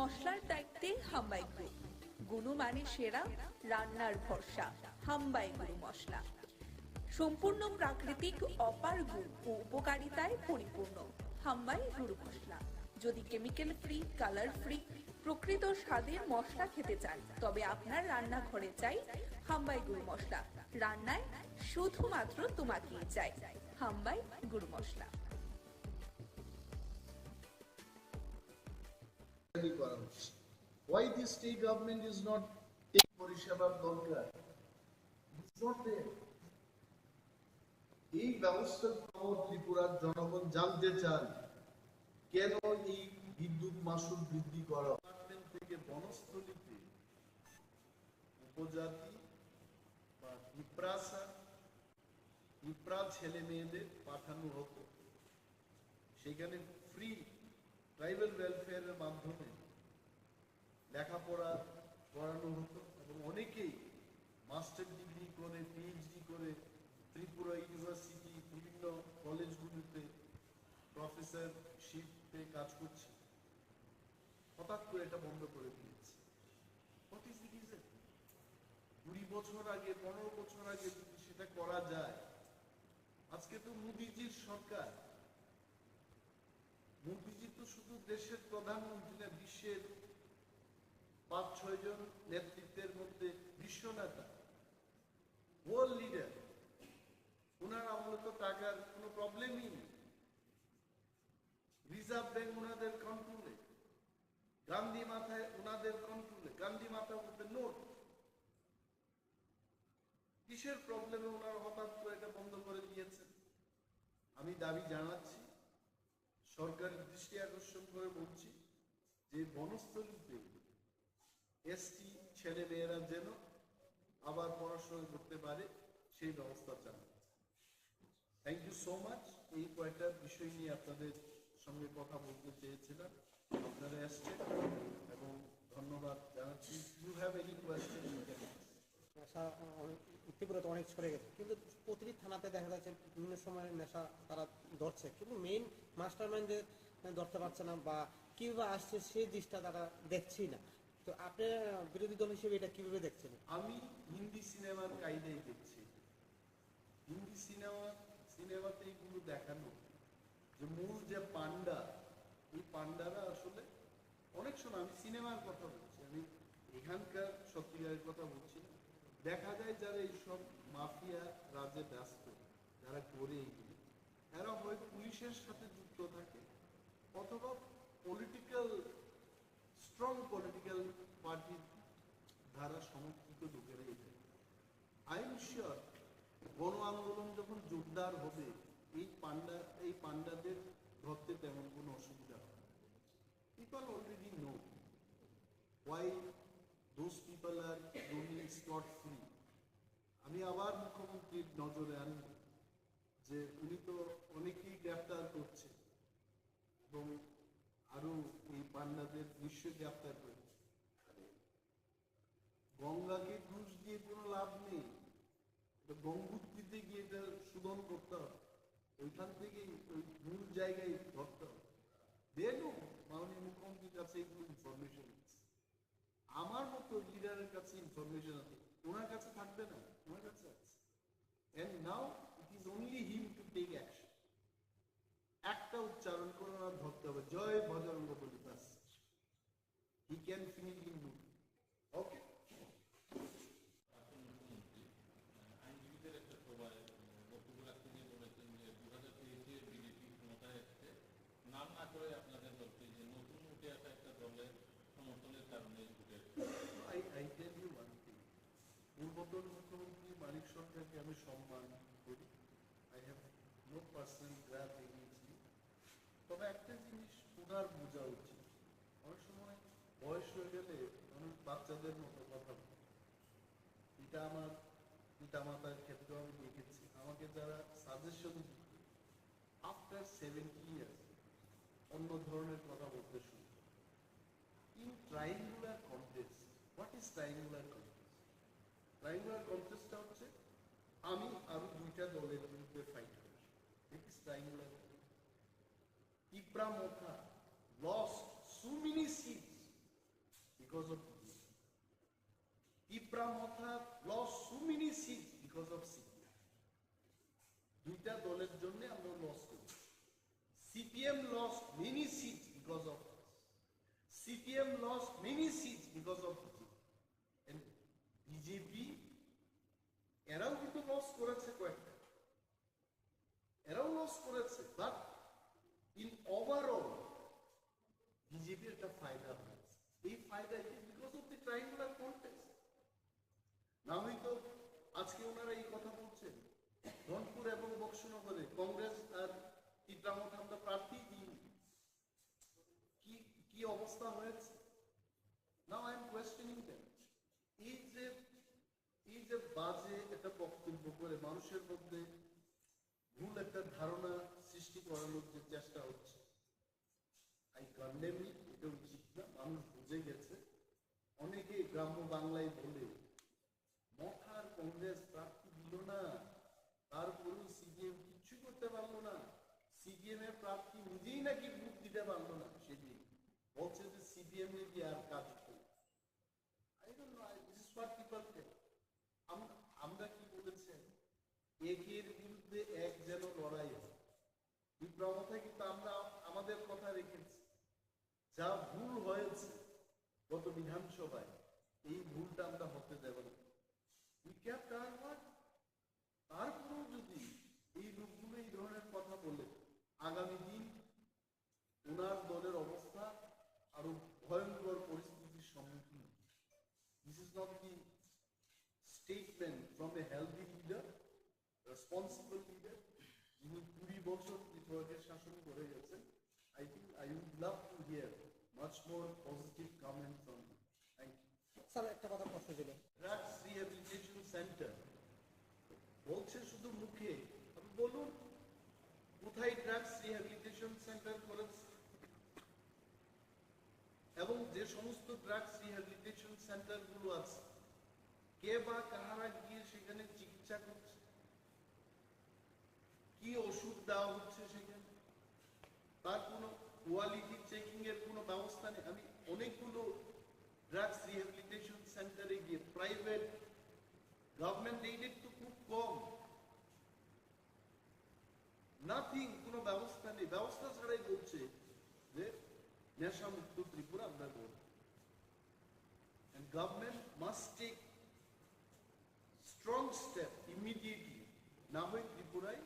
মশলার দায়িত্বে হাম্বাই গ্রুপ, গুণমানে সেরা, রান্নার ভরসা, হাম্বাই গুরু মশলা। সম্পূর্ণ প্রাকৃতিক, অপার গুণ ও উপকারিতায় পরিপূর্ণ হাম্বাই গুরু মশলা। যদি কেমিক্যাল ফ্রি, কালার ফ্রি, প্রকৃত স্বাদের মশলা খেতে চান, তবে আপনার রান্নাঘরে চাই হাম্বাই গুরু মশলা। রান্নায় শুধুমাত্র তোমাকেই চাই হাম্বাই গুরু মশলা। Why the state government is not taking পরিষেবার দরকার? It's not there. এই ব্যবস্থার খবর ত্রিপুরার জনগণ জানতে চান, কেন এই বিদ্যুৎ মাশুল বৃদ্ধি করা থেকে বনস্থলীতে উপজাতি বা পিঁপড়া ছেলে মেয়েদের পাঠানো হতো। সেখানে ফ্রি ট্রাইবাল ওয়েলফেয়ারের মাধ্যমে লেখাপড়া করানো হতো এবং অনেকেই মাস্টার ডিগ্রি করে, পিএইচডি করে ত্রিপুরা ইউনিভার্সিটি বিভিন্ন কলেজগুলিতে প্রফেসরশিপে কাজ করছে। হঠাৎ করে এটা বন্ধ করে দিয়েছে। What is the reason? 20 বছর আগে, 15 বছর আগে যদি সেটা করা যায়। আজকে তো মোদিজির সরকার। মোদিজি তো শুধু দেশের প্রধানমন্ত্রী না, বিশ্বের 5-6 জন নেতৃত্বের মধ্যে বিশ্ব নেতা, ওয়ার্ল্ড লিডার। ওনার আমলে তো টাকার কোনো প্রবলেমই নেই। রিজার্ভ ব্যাংক ওনাদের কন্ট্রোলে, গান্ধী মাথায় ওনাদের কন্ট্রোলে। গান্ধী মাথা বলতে নোট। কিসের প্রবলেমে ওনারা হঠাৎ করে এটা বন্ধ করে দিয়েছেন? আমি দাবি জানাচ্ছি, সরকারের দৃষ্টি আকর্ষণ করে বলছি যে বনস্থলীতে এসটি ছেলে মেয়েরা যেন আবার পড়াশোনা করতে পারে সেই ব্যবস্থা চান। Thank you so much. এই কয়েকটা বিষয় নিয়ে আপনাদের সঙ্গে কথা বলতে চেয়েছিলাম, আপনারা এসছেন এবং ধন্যবাদ জানাচ্ছি। You have any question? নেশা ত্রিপুরা তো অনেক ছড়ে গেছে, কিন্তু প্রতিটি থানাতে দেখা যাচ্ছে বিভিন্ন সময় নেশা তারা ধরছে, কিন্তু মেইন মাস্টার মাইন্ডদের ধরতে পারছে না বা কিভাবে আসছে সেই জিনিসটা তারা দেখছেই না। তো আপনি বিরোধী দল হিসেবে এটা কিভাবে দেখছেন? আমি হিন্দি সিনেমার কায়দায় দেখছি। হিন্দি সিনেমাতে এগুলো দেখানো যে মূল যে পান্ডা, এই পান্ডারা আসলে অনেক সময়, আমি সিনেমার কথা বলছি, আমি এখানকার সত্যিকারের কথা বলছি না। দেখা যায় যারা এইসব মাফিয়া রাজে ব্যস্ত, যারা করে এইগুলো, এরা হয় পুলিশের সাথে যুক্ত থাকে অথবা স্ট্রং পলিটিক্যাল পার্টির দ্বারা সমর্থিত লোকেরাই থাকে। আই এম শিওর গণ আন্দোলন যখন জোরদার হবে, এই পান্ডাদের ধরতে তেমন কোনো অসুবিধা হবে। People already know why those people are roaming scot free. আমি আবার মুখ্যমন্ত্রীর নজরে আনব যে উনি তো অনেকেই গ্রেফতার করছে এবং আরো এই পান্ডাদের নিশ্চয়ই গ্রেফতার করছে। গঙ্গাকে ঘুষ দিয়ে কোনো লাভ নেই, গঙ্গোত্রীতে গিয়ে এটা শোধন করতে হবে, ওইখান থেকে ওই মূল জায়গায় ধরতে হবে। মাননীয় মুখ্যমন্ত্রীর কাছে এগুলো ইনফরমেশন আছে, আমার মতো লিডারের কাছে ইনফরমেশন আছে, ওনার কাছে থাকবে না, ওনার কাছে আছে। And now it is only him to take action. একটা উচ্চারণ করে ওনার ধরতে হবে, জয় বজরঙ্গ বলি, ব্যাস। He can finish in mood. Okay? আইনজীবীদের একটা সভায় বক্তব্য রাখতে গিয়ে বলেছেন যে 2023-এ বিজেপি ক্ষমতায় এসছে, নাম না করে আপনাদের দলকে যে নতুন উঠে আসা একটা দলের সমর্থনের কারণে উঠে আসছে। I tell you one thing. পূর্বতন মুখ্যমন্ত্রী মানিক সরকারকে আমি সম্মান করি। I have no personal grudge against him. তবে একটা জিনিস ওনার বোঝা উচিত, অনেক সময় বয়স হয়ে গেলে অনেক বাচ্চাদের মতো কথা বলে। এটা আমার পিতামাতার ক্ষেত্রেও আমি দেখেছি। আমাকে যারা সাজেশন দিত, আফটার 70 years অন্য ধরনের কথা বলতে শুরু। In triangular contest, what is triangular contest? Triangular কন্টেস্টটা হচ্ছে আমি আরো দুইটা দলের বিরুদ্ধে ফাইট করি। It is triangular. Tripura lost so many seats because of BJP. Tripura lost so many seats because of CPM. দুইটা দলের জন্য আমরা লস করি। CPM lost many seats because of us. CPM lost many seats because of BJP. And BJP এরাও কিন্তু loss করেছে কয়েকটা, এরাও লস করেছে, বাট ইন ওভারঅল বিজেপির একটা ফায়দা হয়েছে। এই ফায়দা because of the triangular contest. না হয়তো আজকে ওনারা এই কথা বলছেন রংপুর এবং বক্সনগরে কংগ্রেস আর টিপ্রামথা আমরা প্রার্থী দিই, কি অবস্থা হয়েছে। Now I am questioning them. এই যে বাজে একটা বক্তব্য করে মানুষের মধ্যে ভুল একটা ধারণা সৃষ্টি করানোর যে চেষ্টা হচ্ছে, আই কন্ডেম ইট। এটা উচিত না, মানুষ বুঝে গেছে। অনেকে গ্রাম্য বাংলায় বলে মথার কংগ্রেস প্রার্থী দিল না, তারপরেও সিপিএম কিচ্ছু করতে পারলো না, সিপিএম এর প্রার্থী নিজেই নাকি ভোট দিতে পারলো না, সেদিন বলছে যে সিপিএম এ দিয়ে আর কাজ করবে। I don't know, this is what people tell. আমরা কি বলেছেন, একের বিরুদ্ধে এক যেন লড়াই হয়। বিপ্লবতায় কিন্তু আমরা আমাদের কথা রেখেছি। যা ভুল হয়েছে গত বিধানসভায়, এই ভুলটা আমরা হতে দেব না। তারপরেও যদি এই লোকগুলো এই ধরনের কথা বলে, আগামী দিন ওনার দলের অবস্থা আরো ভয়ঙ্কর পরিস্থিতির সম্মুখীন। This is not the statement from a healthy leader, responsible leader, যিনি 20 বছর ত্রিপুরাকে শাসন করে গেছেন। I think I would love to hear much more positive comment from him. Thank you. Sir একটা কথা প্রশ্ন ছিল, ড্রাগস রিহ্যাবিলিটেশন সেন্টার বলছে শুধু মুখে, আপনি বলুন কোথায় ড্রাগস রিহ্যাবিলিটেশন সেন্টার করেছে, এবং যে সমস্ত ড্রাগস রিহ্যাবিলিটেশন সেন্টার গুলো আছে কে বা কাহারা গিয়ে সেখানে চিকিৎসা করছে, কি ওষুধ দেওয়া হচ্ছে সেখানে, তার কোনো কোয়ালিটি চেকিং এর কোনো ব্যবস্থা নেই। আমি অনেকগুলো ড্রাগস রিহ্যাবিলিটেশন সেন্টারে গিয়ে, প্রাইভেট গভর্নমেন্ট এইডেড তো খুব কম, নাথিং, কোনো ব্যবস্থা নেই। ব্যবস্থা ছাড়াই বলছে যে নেশা মুক্ত ত্রিপুরা আমরা করব। And government must take strong step immediately. না হয় ত্রিপুরায়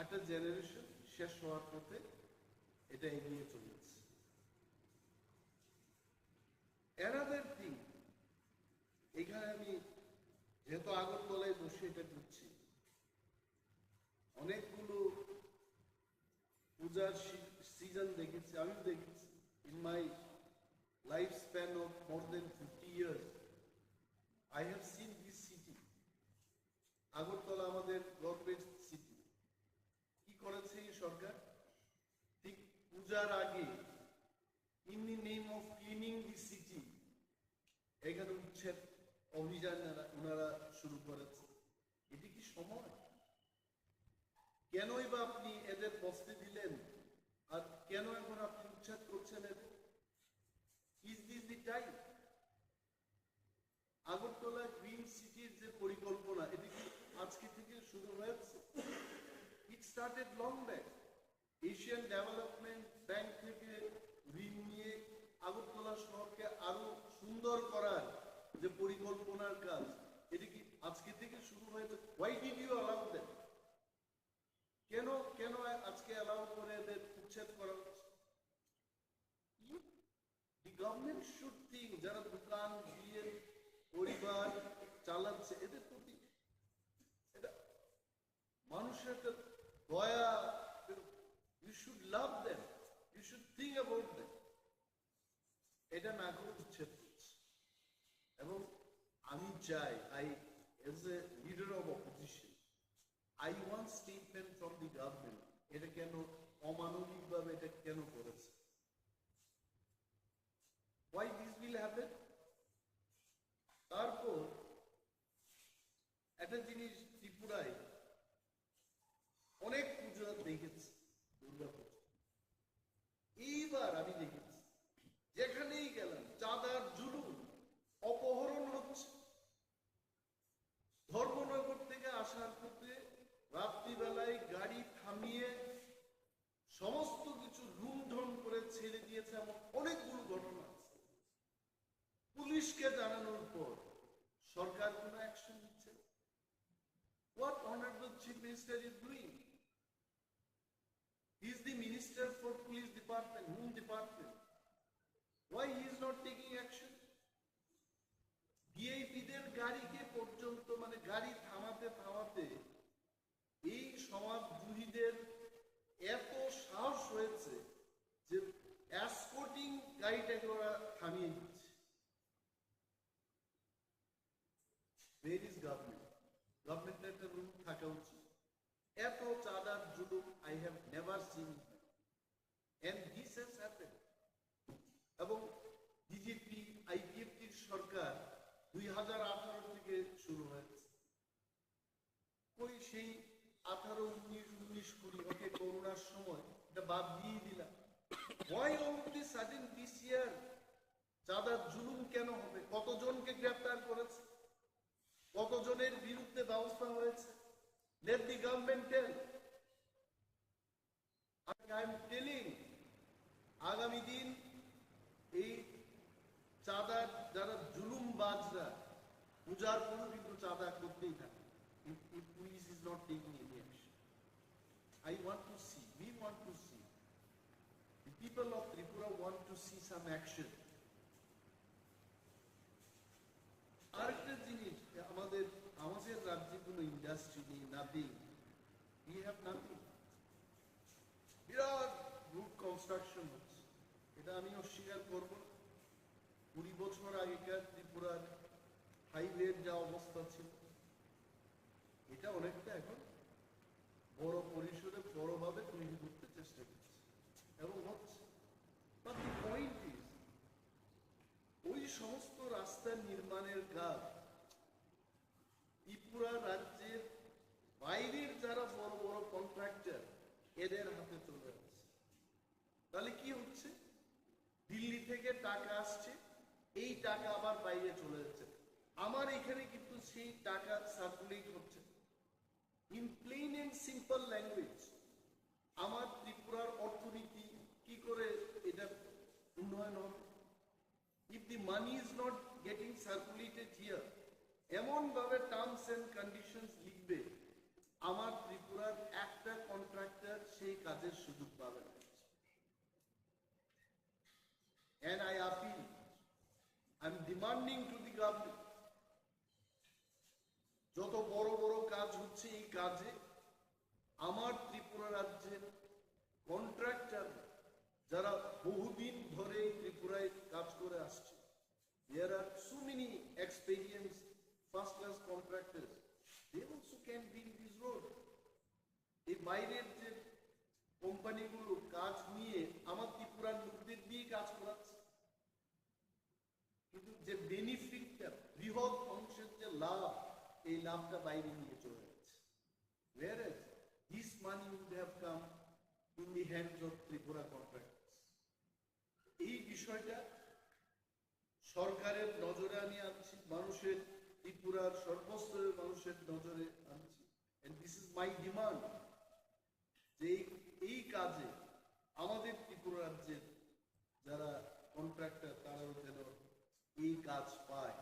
একটা জেনারেশন শেষ হওয়ার পথে এটা এগিয়ে চলেছে। Another thing, এখানে আমি যেহেতু আগরতলায় বসে এটা করছি, অনেকগুলো পূজার সিজন দেখেছি, আমিও দেখেছি। In my lifespan of more than 50 years, I have seen this city. Agartala আমাদের গভর্নমেন্ট সিটি। কি করেছে এই সরকার? ঠিক পূজার আগে, in the name of cleaning the city, এখানে উচ্ছেদ অভিযান ওনারা শুরু করেছে। এটি কি সময়? কেনই বা আপনি এদের বসতে দিলেন, আর কেন এখন আপনি উচ্ছেদ করছেন এদের? Is this the time? Agartala green সিটির যে পরিকল্পনা, এটি কি আজকে থেকে শুরু হয়েছে? It started long back. Asian development bank থেকে ঋণ নিয়ে আগরতলা শহরকে আরো সুন্দর করার যে পরিকল্পনার কাজ, এটি কি আজকে থেকে শুরু হয়েছে? Why did you allow them? কেন আজকে অ্যালাউ করে এদের উচ্ছেদ করা হচ্ছে? দি গভর্নমেন্ট শুড থিঙ্ক, যারা দোকান দিয়ে পরিবার চালাচ্ছে, এদের প্রতি এটা মানুষের একটা দয়া, you should love them, you should think about them. এটা না করে উচ্ছেদ করছে। এবং আমি চাই, as a leader of opposition, I want statement from the government. এটা কেন অমানবিক ভাবে এটা কেন করেছে? Why this will happen? তারপর একটা জিনিস, ত্রিপুরায় অনেক পূজা দেখেছি, দুর্গা পূজা। এইবার আমি দেখেছি যেখানেই গেলাম চাঁদার জুলুম, Honorable Chief Minister is doing. He is the Minister for Police Department, Home Department. Why he is not taking action? ভিআইপিদের গাড়িকে পর্যন্ত মানে গাড়ি থামাতে থামাতে এই সমাজদ্রোহীদের এত সাহস হয়েছে যে এসকর্টিং গাড়িটাকে ওরা থামিয়ে দিচ্ছে। Where is government? গভর্নমেন্টের একটা রুল থাকা উচিত। এত চাঁদার জুলুম I have never seen and this has happened. এবং বিজেপি আইপিএফটির সরকার 2018 থেকে শুরু হয়েছে। কই সেই 18, 19, 20, 20 ওকে করোনার সময় এটা বাদ দিয়ে দিলাম। Why all of this sudden this year? চাঁদার জুলুম কেন হবে? কতজনকে গ্রেফতার করেছে? কতজনের বিরুদ্ধে ব্যবস্থা হয়েছে? Let the government tell. I am telling, আগামী দিন এই চাঁদার যারা জুলুমবাজরা পূজার পরও কিন্তু চাঁদা করতেই থাকে। If police is not taking any action, I want to see, we want to see, the people of Tripura want to see some action. আরেকটা জিনিস, আমাদের রাজ্যে কোনো ইন্ডাস্ট্রি নেই, নাথিং, we have nothing. বিরাট রুট কনস্ট্রাকশন হচ্ছে, এটা আমি অস্বীকার করব। 20 বছর আগেকার ত্রিপুরার হাইওয়ের যা অবস্থা ছিল এটা অনেকটা এখন বড় পরিসরে বড়ভাবে তৈরি করতে চেষ্টা করছে এবং হচ্ছে। বাট দি পয়েন্ট ইজ, ওই সমস্ত রাস্তা নির্মাণের কাজ ত্রিপুরা রাজ্যের বাইরের যারা বড় বড় কন্ট্রাক্টর এদের হাতে চলে যাচ্ছে। তাহলে কি হচ্ছে? দিল্লি থেকে টাকা আসছে, এই টাকা আবার বাইরে চলে যাচ্ছে। আমার এখানে কিন্তু সেই টাকা সার্কুলেট হচ্ছে। In plain and simple language, আমার ত্রিপুরার অর্থনীতি কি করে এটা উন্নয়ন হবে? If the money is not getting circulated here, এমন ভাবে টার্মস এন্ড কন্ডিশনস লিখবে আমার ত্রিপুরার একটা কন্ট্রাক্টর সেই কাজের সুযোগ পাবে না। And I appeal, I'm demanding to the government, যত বড় বড় কাজ হচ্ছে এই কাজে আমার ত্রিপুরা রাজ্যের কন্ট্রাক্টর যারা বহুদিন ধরে ত্রিপুরায় কাজ করে আসছে, there are so many experienced first class contractors, they also can build this road. এই বাইরের যে কোম্পানিগুলো কাজ নিয়ে আমার ত্রিপুরার লোকদের দিয়ে কাজ করাচ্ছে, কিন্তু যে বেনিফিটটা, বৃহৎ অংশের যে লাভ, এই লাভটা বাইরে নিয়ে চলে যাচ্ছে। Whereas this money would have come in the hands of Tripura contractors. এই বিষয়টা সরকারের নজরে আমি আনছি, মানুষের, ত্রিপুরার সর্বস্তরের মানুষের নজরে আনছি। And this is my demand, যে এই কাজে আমাদের ত্রিপুরা রাজ্যের যারা কন্ট্রাক্টর তারাও যেন এই কাজ পায়।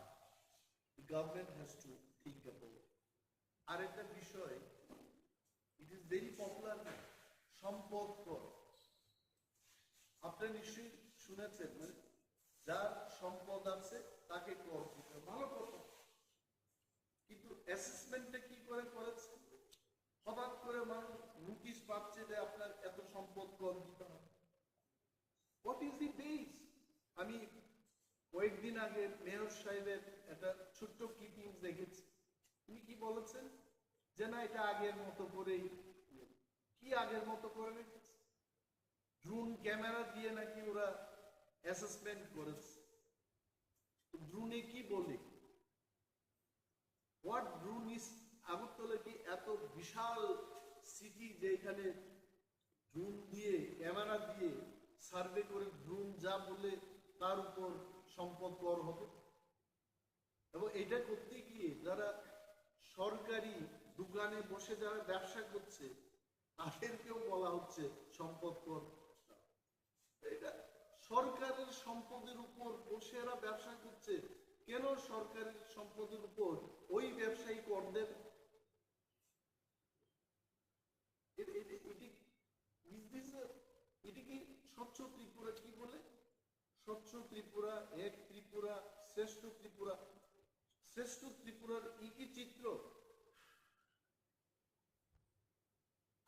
The government has to think about it. আরেকটা বিষয়, it is very popular now, সম্পদ কর। আপনারা নিশ্চয়ই শুনেছেন, মানে যার সম্পদ আছে তাকে কর দিতে, ভালো কথা। কিন্তু অ্যাসেসমেন্টটা কি করে করেছে? হঠাৎ করে মানুষ নোটিশ পাচ্ছে যে আপনার এত সম্পদ কর দিতে হবে। What is the base? আমি কয়েকদিন আগে মেয়র সাহেবের একটা ছোট্ট ক্লিপিং দেখেছি। তিনি কি বলেছেন যে না, এটা আগের মতো করেই। কি আগের মতো করে রেখেছে? ড্রোন ক্যামেরা দিয়ে নাকি ওরা অ্যাসেসমেন্ট করেছে। ড্রোনে কি বলে? What drone is? আগরতলা কি এত বিশাল সিটি যে এখানে ড্রোন দিয়ে, ক্যামেরা দিয়ে সার্ভে করে ড্রোন যা বলে তার উপর সম্পদ কর হবে? এবং এটা করতে গিয়ে যারা সরকারি দোকানে বসে যারা ব্যবসা করছে তাদেরকেও বলা হচ্ছে সম্পদ কর। এটা সরকারের সম্পদের উপর বসে এরা ব্যবসা করছে, কেন সরকারের সম্পদের উপর ওই ব্যবসায়ী কর দেবে? শ্রেষ্ঠ ত্রিপুরা, শ্রেষ্ঠ ত্রিপুরার কি চিত্র।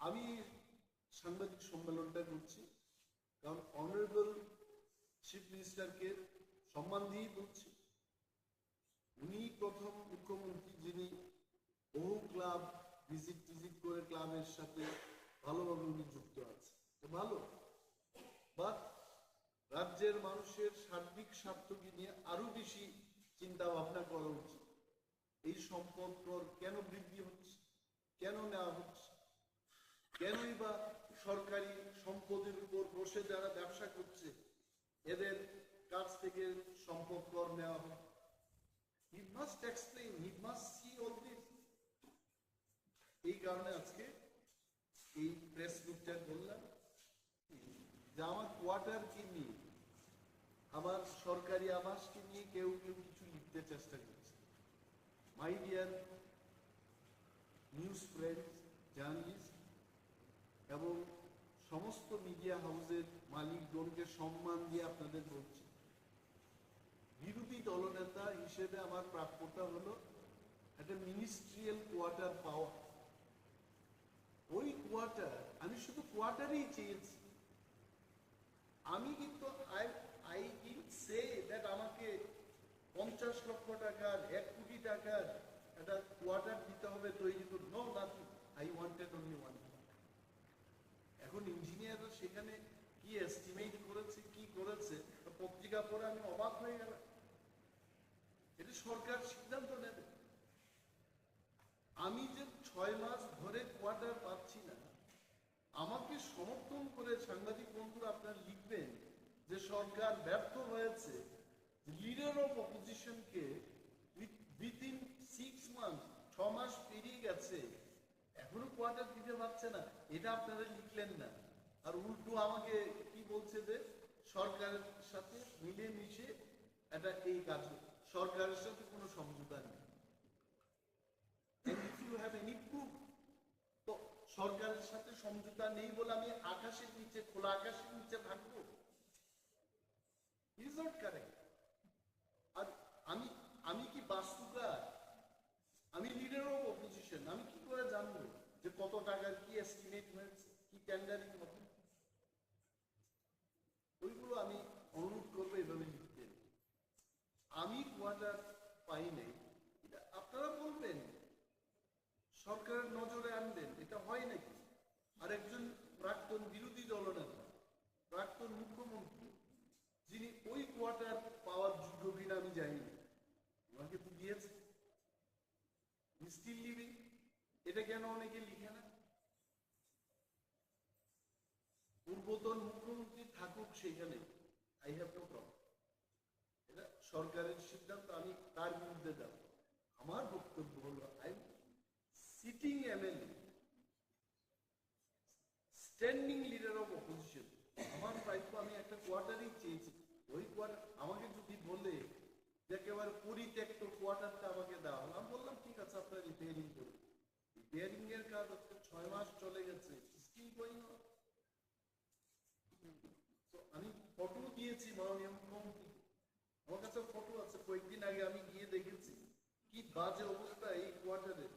আমি সাংবাদিক সম্মেলনটা করছি কারণ অনারেবল চিফ মিনিস্টারকে সম্মান দিয়েই বলছি। উনি প্রথম মুখ্যমন্ত্রী যিনি বহু ক্লাব ভিজিট করে ক্লাবের সাথে ভালোভাবে উনি যুক্ত আছে, তো ভালো। বাট রাজ্যের মানুষের সার্বিক স্বার্থকে নিয়ে আরো বেশি চিন্তা ভাবনা করা উচিত। এই সম্পদ কর কেন বৃদ্ধি হচ্ছে, কেন নেওয়া হচ্ছে, কেনই বা সরকারি সম্পদের উপর বসে যারা ব্যবসা করছে এদের কাছ থেকে সম্পদ কর নেওয়া হয়। He must explain, he must see all this. এই কারণে আজকে এই প্রেস মিটটা বললাম যে আমার কোয়ার্টারকে নিয়ে, আমার সরকারি আবাসকে নিয়ে কেউ কেউ কিছু লিখতে চেষ্টা করছে। My dear news friends, journalist এবং সমস্ত মিডিয়া হাউসের মালিকগণকে সম্মান দিয়ে আপনাদের বলছি, বিরোধী দলনেতা হিসেবে আমার প্রাপ্যতা হলো একটা মিনিস্ট্রিয়াল কোয়ার্টার পাওয়া। ওই কোয়ার্টার আমি শুধু কোয়ার্টারই চেয়েছি। আমি কিন্তু আই ডিডন্ট সে দ্যাট আমাকে 50 লক্ষ টাকার 1 কোটি টাকার একটা কোয়ার্টার দিতে হবে তৈরি করুন। No, nothing. I wanted only one. এখন ইঞ্জিনিয়াররা সেখানে কি এস্টিমেট করেছে, কি করেছে, পত্রিকা পড়ে আমি অবাক হয়ে গেলাম। এটা সরকার সিদ্ধান্ত নেবে। আমি যে 6 মাস ধরে কোয়ার্টার পাচ্ছি না, আমাকে সমর্থন করে সাংবাদিক বন্ধুরা আপনারা লিখবেন যে সরকার ব্যর্থ হয়েছে, লিডার অফ অপোজিশনকে উইথিন 6 মান্থ 6 মাস পেরিয়ে গেছে এখনো কোয়ার্টার দিতে পারছে না, এটা আপনারা লিখলেন না। আর উল্টো আমাকে কি বলছে যে সরকারের সাথে মিলে মিশে এটা এই কাজ, সরকারের সাথে কোনো সমঝোতা নেই। If you have any proof, তো সরকারের সাথে সমঝোতা নেই বলে আমি আকাশের নিচে, খোলা আকাশের নিচে থাকবো? Is not correct. আর আমি কি বাস্তুকার? আমি লিডার অফ অপোজিশন, আমি কি করে জানবো যে কত টাকার কি এস্টিমেট হয়েছে, কি টেন্ডারিং হবে? ওইগুলো আমি অনুরোধ করবো এভাবে লিখতে। আমি কোয়ার্টার পাই নাই, এটা আপনারা বলবেন, সরকারের নজরে আনবেন, এটা হয় নাকি? আর একজন প্রাক্তন বিরোধী দলনেতা, প্রাক্তন মুখ্যমন্ত্রী, যিনি ওই কোয়ার্টার পাওয়ার যোগ্য কিনা আমি জানি না, ওনাকে তো দিয়েছে, স্টিল লিভিং। এটা কেন অনেকে লিখে না? পূর্বতন মুখ্যমন্ত্রী থাকুক সেখানে, আই হ্যাভ নো প্রবলেম। এটা সরকারের সিদ্ধান্ত, আমি তার বিরুদ্ধে যাব। আমার বক্তব্য হলো I sitting MLA, standing leader of opposition, আমার প্রাপ্য আমি একটা কোয়ার্টারই চেয়েছি। ওই কোয়ার্টার আমাকে যদি বলে যে একেবারে পরিত্যক্ত কোয়ার্টারটা আমাকে দেওয়া হলো, আমি বললাম ঠিক আছে, আপনার রিপেয়ারিং করুন। রিপেয়ারিং এর কাজ আজকে 6 মাস চলে গেছে, স্টিল গোয়িং অন। আমি ফটো দিয়েছি মাননীয় মুখ্যমন্ত্রী, আমার কাছে ফটো আছে, কয়েকদিন আগে আমি গিয়ে দেখেছি কি বাজে অবস্থা এই কোয়ার্টারে।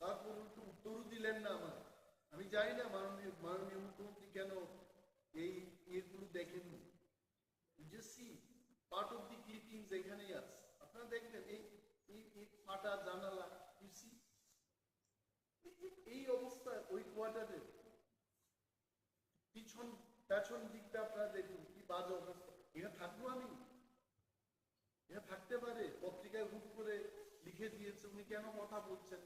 তারপর উত্তরও দিলেন না আমার। আমি জানি না মাননীয় মুখ্যমন্ত্রী কেন এই ইয়েগুলো দেখেননি। পার্ট অফ দি ক্লিপিংস এখানেই আছে, আপনারা দেখবেন এই ফাটা জানালা, এই অবস্থা ওই কোয়ার্টারের পেছন দিকটা আপনারা দেখুন কি বাজে অবস্থা। এখানে থাকবো আমি? এখানে থাকতে পারে? পত্রিকায় হুট করে লিখে দিয়েছে, উনি কেন কথা বলছেন?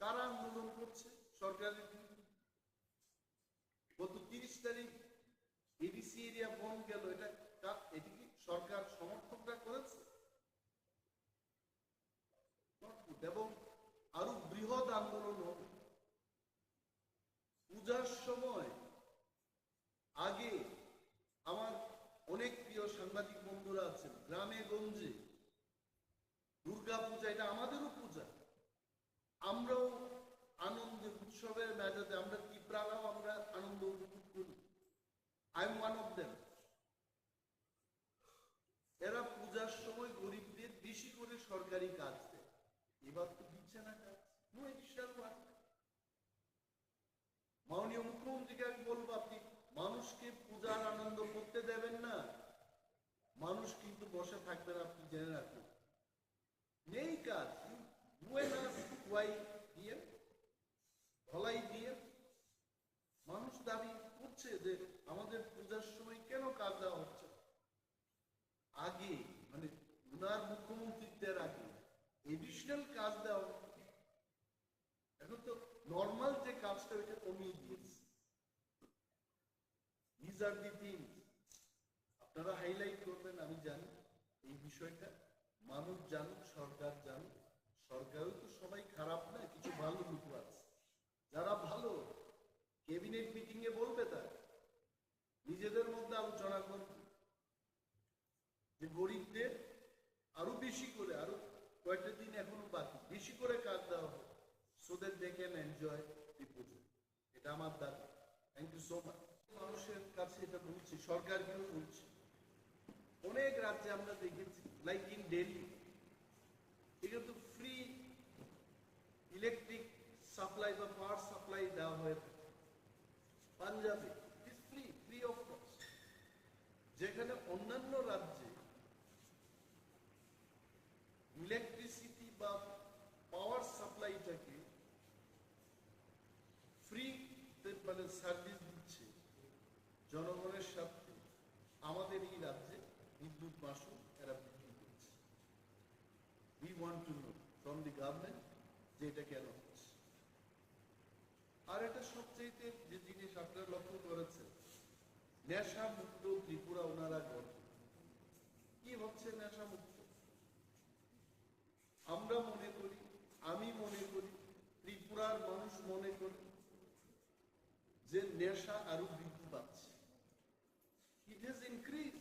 কারা আন্দোলন করছে? সরকারের গত 30 তারিখ এডিসি এরিয়া বন্ধ গেল, এটা কি সরকার সমর্থকরা করেছে? এবং আরো বৃহৎ আন্দোলন হবে। পূজার সময় আগে আমার অনেক প্রিয় সাংবাদিক বন্ধুরা আছেন, গ্রামে গঞ্জে দুর্গা পূজা, এটা আমাদেরও পূজা, আমরাও আনন্দের উৎসবের মেজাজে, আমরা ত্রিপুরারাও আমরা আনন্দ উপভোগ করি। I am one of them. এরা পূজার সরকারি কাজ দেয়, এবার তো দিচ্ছে না কাজ, নো এডিশনাল ওয়ার্ক। মাননীয় মুখ্যমন্ত্রীকে আমি বলবো, আপনি মানুষকে পূজার আনন্দ করতে দেবেন না, মানুষ কিন্তু বসে থাকবে না, আপনি জেনে রাখুন। নেই কাজ, ধলাই দিয়ে মানুষ দাবি করছে যে আমাদের পূজার সময় কেন কাজ দেওয়া হচ্ছে। আগে মানে উনার মুখ্যমন্ত্রীত্বের আগে এডিশনাল কাজ দেওয়া হতো, এখন তো নর্মাল যে কাজটা ওইটা কমিয়ে দিয়েছে। These are the things আপনারা হাইলাইট করবেন, আমি জানি এই বিষয়টা, মানুষ জানুক, সরকার জানুক। সরকারও তো সবাই খারাপ না, কিছু ভালো লোক আছে যারা ভালো, ক্যাবিনেট মিটিং এ বলবে, তার নিজেদের মধ্যে আলোচনা করবে যে গরিবদের আরো বেশি করে, আরো কয়েকটা দিন এখনো বাকি, বেশি করে কাজ দেওয়া হবে, so that they can enjoy the puja. এটা আমার দাবি। Thank you so much. মানুষের কাছে এটা বলছি, সরকারকেও বলছি, অনেক রাজ্যে আমরা দেখেছি, লাইক ইন দিল্লি, এটা তো ফ্রি ইলেকট্রিক সাপ্লাই বা পাওয়ার সাপ্লাই দেওয়া হয়ে থাকে। পাঞ্জাবে ইট ফ্রি অফ কস্ট। যেখানে অন্যান্য রাজ্যে ইলেকট্রিসিটি বা পাওয়ার সাপ্লাইটাকে ফ্রি মানে সার্ভিস দিচ্ছে জনগণের স্বার্থে, আমাদের এই রাজ্যে বিদ্যুৎ মাশুল এরা বৃদ্ধি করছে। We want to know from the government যে এটা কেন হচ্ছে। আর এটা সবচেয়ে যে জিনিস আপনারা লক্ষ্য করেছেন, নেশা মুক্ত ত্রিপুরা ওনারা গর্ব। কি হচ্ছে নেশা মুক্ত? আমরা মনে করি, আমি মনে করি, ত্রিপুরার মানুষ মনে করে যে নেশা আরো বৃদ্ধি পাচ্ছে। It has increase.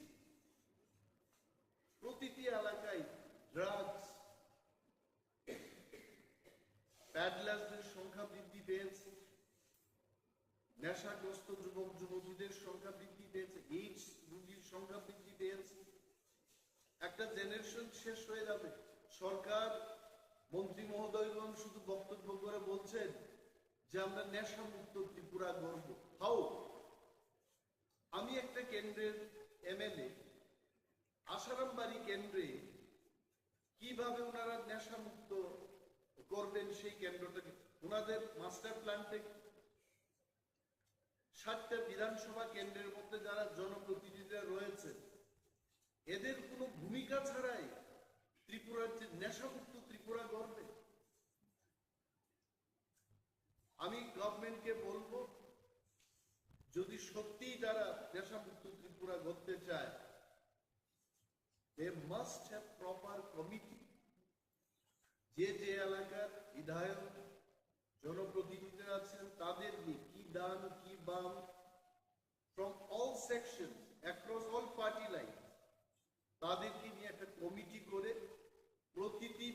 প্রতিটি এলাকায় ড্রাগস, প্যাডলার্সদের সংখ্যা বৃদ্ধি পেয়েছে, নেশাগ্রস্ত যুবক যুবতীদের সংখ্যা বৃদ্ধি পেয়েছে, এইডস রোগীর সংখ্যা বৃদ্ধি পেয়েছে। একটা জেনারেশন শেষ হয়ে যাবে। সরকার মন্ত্রী মহোদয়গণ শুধু বক্তব্য করে বলছেন যে আমরা নেশা মুক্ত ত্রিপুরা গর্ব। হাউ? আমি একটা কেন্দ্রের এমএলএ, আসারামবাড়ি কেন্দ্রে কিভাবে ওনারা নেশা মুক্ত করবেন সেই কেন্দ্রটাকে, ওনাদের মাস্টার প্ল্যানটে 7টা বিধানসভা কেন্দ্রের মধ্যে যারা জনপ্রতিনিধিরা রয়েছে, এদের কোনো ভূমিকা ছাড়াই ত্রিপুরার যে নেশামুক্ত ত্রিপুরা গড়বে। আমি গভর্নমেন্টকে বলবো, যদি সত্যিই তারা নেশামুক্ত ত্রিপুরা গড়তে চায়, they must have proper committee। যে যে এলাকার বিধায়ক জনপ্রতিনিধিরা আছেন তাদের নিয়ে কি ডান কি বাম, from all sections across all party lines, তাদেরকে নিয়ে একটা কমিটি করে প্রতিটি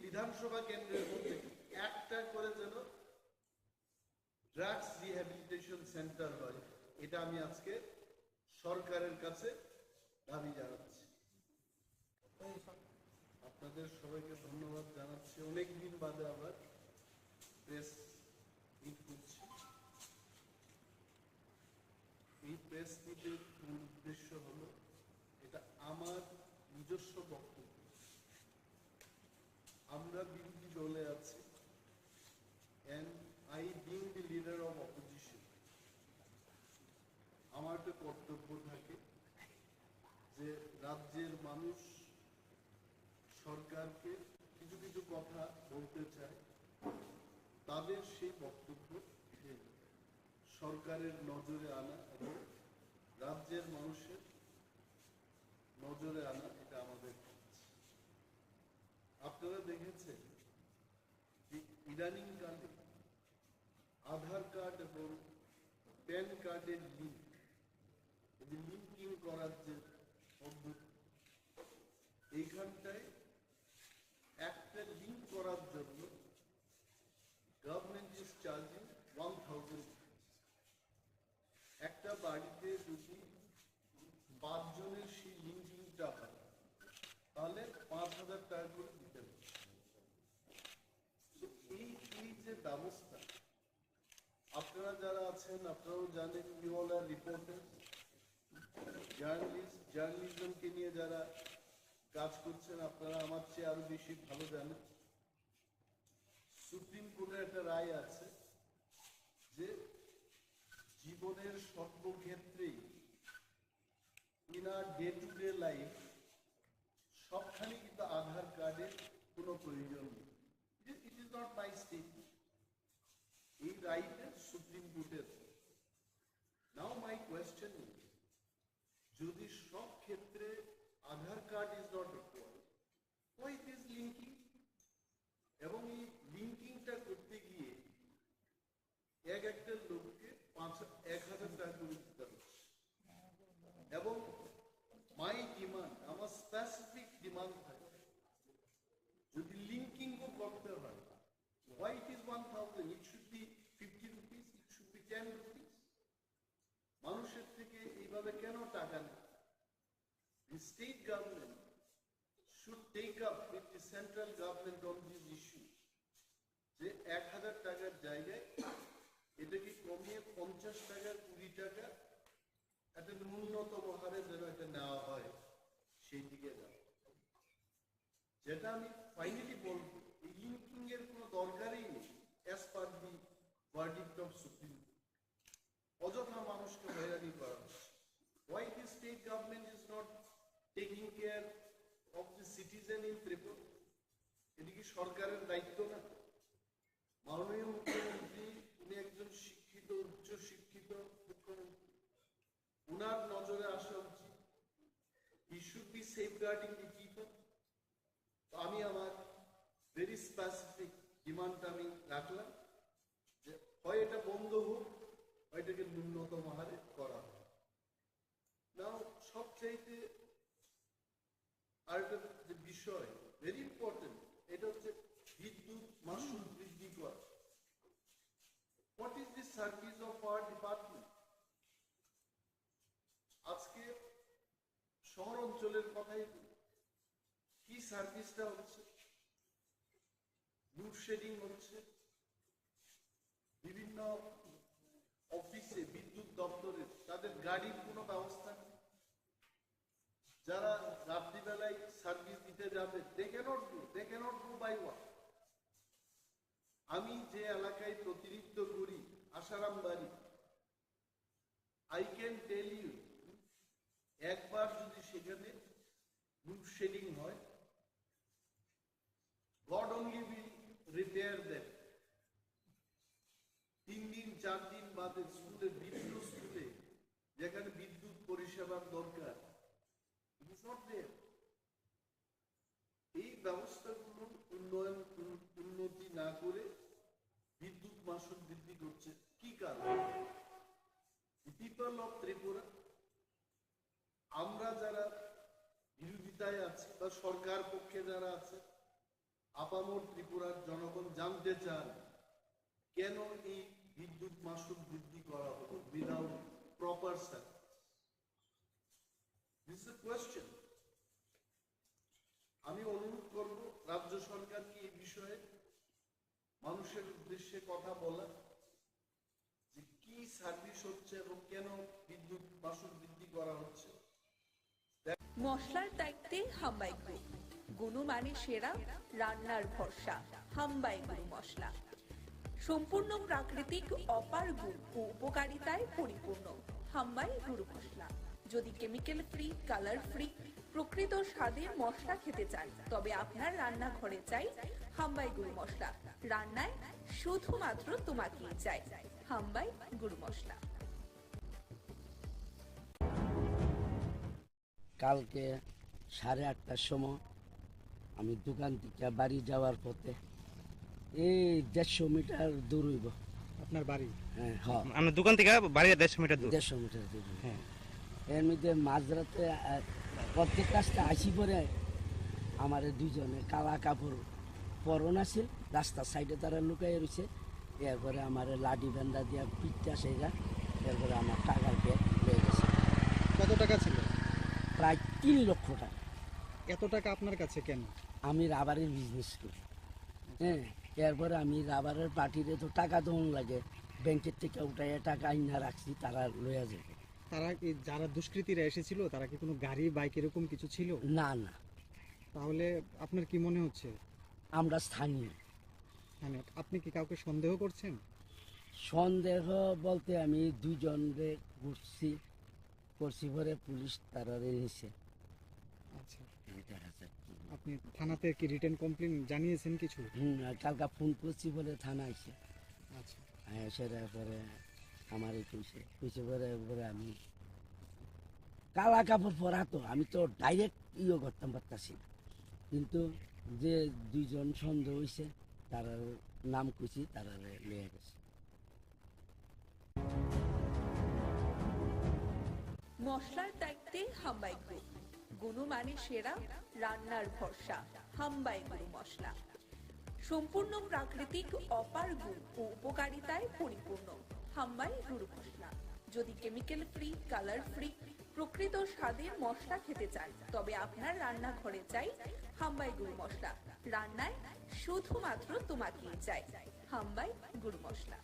বিধানসভা কেন্দ্রের মধ্যে একটা করে যেন ড্রাগস রিহ্যাবিলিটেশন সেন্টার হয়। এটা আমি আজকে সরকারের কাছে দাবি জানাচ্ছি। আপনাদের সবাইকে ধন্যবাদ জানাচ্ছি। অনেকদিন বাদে আবার প্রেস মিট করছি। এই প্রেস মিটের উদ্দেশ্য হলো, এটা আমার নিজস্ব বক্তব্য। আমরা বিরোধী দলে আছি, and I being the leader of opposition, আমার একটা কর্তব্য থাকে যে রাজ্যের মানুষ সরকারকে কিছু কিছু কথা বলতে চায়, তাদের সেই বক্তব্য সরকারের নজরে আনা এবং রাজ্যের মানুষের নজরে আনা, এটা আমাদের কাজ। আপনারা দেখেছেন যে ইদানিং কালে আধার কার্ড এবং প্যান কার্ডের লিঙ্কিং করার যে পদ্ধতি, এইখানটায় একটা লিঙ্ক করার জন্য গভর্নমেন্ট ইজ চার্জিং 1000। একটা বাড়িতে যদি 5 জনের সেই লিঙ্কিংটা হয়, যারা আছেন আপনারাও জানেন, ইউ অল আর রিপোর্টার, জার্নালিজমকে নিয়ে যারা কাজ করছেন আপনারা আমার চেয়ে আরো বেশি ভালো জানেন। সুপ্রিম কোর্টের একটা রায় আছে যে জীবনের সর্বক্ষেত্রেই in our day to day life সবখানে কিন্তু আধার কার্ডের কোনো প্রয়োজন নেই। It is not my statement, এই রাইটের সুপ্রিম কোর্টের। নাও মাই কোয়েশ্চেন ইজ, যদি সব ক্ষেত্রে Aadhaar card is not required, why it is linking? এবং এই লিঙ্কিংটা করতে গিয়ে একটা লোককে 1,000 টাকা করে দিতে হচ্ছে। এবং মাই ডিমান্ড, আমার স্পেসিফিক ডিমান্ড থাকে, যদি লিঙ্কিংও করতে হয়, why it is 1,000? It should be 50 rupees, it should be 10 rupees. মানুষের থেকে এইভাবে কেন টাকা নেয়? The state government should take up with the central government on this issue, যে 1,000 টাকার জায়গায় এটাকে কমিয়ে 50 টাকা 20 টাকা একটা ন্যূনতম হারে যেন এটা নেওয়া হয়, সেই দিকে যাওয়া। যেটা আমি ফাইনালি বলবো, এই লিঙ্কিং এর কোনো দরকারই নেই as per the verdict of supreme court. অযথা মানুষকে হয়রানি করা হচ্ছে। Why the state government is not taking care of the citizen in Tripura? এটি কি সরকারের দায়িত্ব না? মাননীয় মুখ্যমন্ত্রী, উনি একজন শিক্ষিত, উচ্চ শিক্ষিত মুখ্যমন্ত্রী, উনার নজরে আসা উচিত। He should be safeguarding the people. তো আমি আমার ভেরি স্পেসিফিক ডিমান্ডটা আমি রাখলাম যে হয় এটা বন্ধ হোক, হয় এটাকে ন্যূনতম হারে করা হোক। নাও সবচাইতে আরেকটা যে বিষয় ভেরি ইম্পর্টেন্ট, এটা হচ্ছে বিদ্যুৎ মাশুল বৃদ্ধি করা। What is the service of our department? আজকে শহর অঞ্চলের কথাই কি সার্ভিসটা হচ্ছে? লোডশেডিং হচ্ছে, বিভিন্ন অফিসে বিদ্যুৎ দপ্তরে তাদের গাড়ির কোনো ব্যবস্থা নেই। যারা রাত্রিবেলায় সার্ভিস দিতে যাবে, they cannot do by what? আমি যে এলাকায় প্রতিনিধিত্ব করি, আসারাম বাড়ি, I can tell you, একবার যদি সেখানে লোডশেডিং হয়, God only will repair them. 3 দিন 4 দিন বাদে স্কুলে, বিভিন্ন স্কুলে যেখানে বিদ্যুৎ পরিষেবার দরকার, it is not there. এই ব্যবস্থাগুলো উন্নতি না করে বিদ্যুৎ মাশুল বৃদ্ধি করছে। কি কারণ? পিপল অফ ত্রিপুরা, আমরা যারা বিরোধিতায় আছি বা সরকার পক্ষে যারা আছে, আপামর ত্রিপুরার জনগণ জানতে চান কেন এই বিদ্যুৎ মাশুল বৃদ্ধি করা হলো without proper service. This is a question. আমি অনুরোধ করব রাজ্য সরকারকে এই বিষয়ে মানুষের উদ্দেশ্যে কথা বলা, যে কি সার্ভিস হচ্ছে এবং কেন বিদ্যুৎ মাশুল বৃদ্ধি করা হচ্ছে। মশলার দায়িত্বে হাম্বাই গ্রুপ, গুণমানে সেরা, রান্নার ভরসা, হাম্বাই গুরু মশলা। সম্পূর্ণ প্রাকৃতিক, অপার গুণ ও উপকারিতায় পরিপূর্ণ হাম্বাই গুরু মশলা। যদি কেমিক্যাল ফ্রি, কালার ফ্রি, প্রকৃত স্বাদে মশলা খেতে চান, তবে আপনার রান্নাঘরে চাই হাম্বাই গুরু মশলা। রান্নায় শুধুমাত্র তোমাকেই চাই হাম্বাই গুরু মশলা। কালকে 8:30টার সময় আমি দোকান থেকে বাড়ি যাওয়ার পথে, এই 150 মিটার দূর হইব আপনার বাড়ি? হ্যাঁ, আমার দোকান থেকে বাড়ি 150 মিটার দূর। 150 মিটার দূর। হ্যাঁ, এর মধ্যে মাঝরাতে প্রত্যেক কাজটা আসি পরে আমার দুইজনে কালা কাপড় পরন আছিল, রাস্তার সাইডে তারা লুকাই রয়েছে। এরপরে আমার লাঠি বান্ধা দিয়া পিঠটা সেগা, এরপরে আমার টাকার ব্যাগ হয়ে গেছে। কত টাকা ছিল? প্রায় 3 লক্ষ টাকা। এত টাকা আপনার কাছে কেন? আমি রাবারের বিজনেস করি। হ্যাঁ, এরপরে আমি রাবারের পার্টিতে তো টাকা দেওয়ান লাগে, ব্যাংকের থেকে উঠাইয়া টাকা আইনা রাখছি, তারা লইয়া যাবে। তারা কি, যারা দুষ্কৃতীরা এসেছিল, তারা কি কোনো গাড়ি বাইক এরকম কিছু ছিল? না না। তাহলে আপনার কি মনে হচ্ছে? আমরা স্থানীয়। আপনি কি কাউকে সন্দেহ করছেন? সন্দেহ বলতে আমি দুজনকে করছি পরে পুলিশ তারা নিছে। আচ্ছা, আপনি থানাতে কি রিটেন কমপ্লেন জানিয়েছেন কিছু? কালকা ফোন করছি বলে থানা আইছে। আচ্ছা, সেটা পরে আমার কইছে পরে আমি কালা কাপড় পরা, তো আমি তো ডাইরেক্ট করতাম পারতাছি না, কিন্তু যে দুইজন সন্দেহ হয়েছে তার নাম কইছি, তারা লয়ে গেছে। মশলার দায়িত্বে হাম্বাই গ্রুপ, গুণমানে সেরা, রান্নার ভরসা। হাম্বাই গুরু মশলা সম্পূর্ণ প্রাকৃতিক, অপার গুণ ও উপকারিতায় পরিপূর্ণ। হাম্বাই গুরু মশলা। যদি কেমিক্যাল ফ্রি, কালার ফ্রি, প্রকৃত স্বাদের মশলা খেতে চান, তবে আপনার রান্নাঘরে চাই হাম্বাই গুরু মশলা। রান্নায় শুধুমাত্র তোমাকেই চাই। হাম্বাই গুরু মশলা।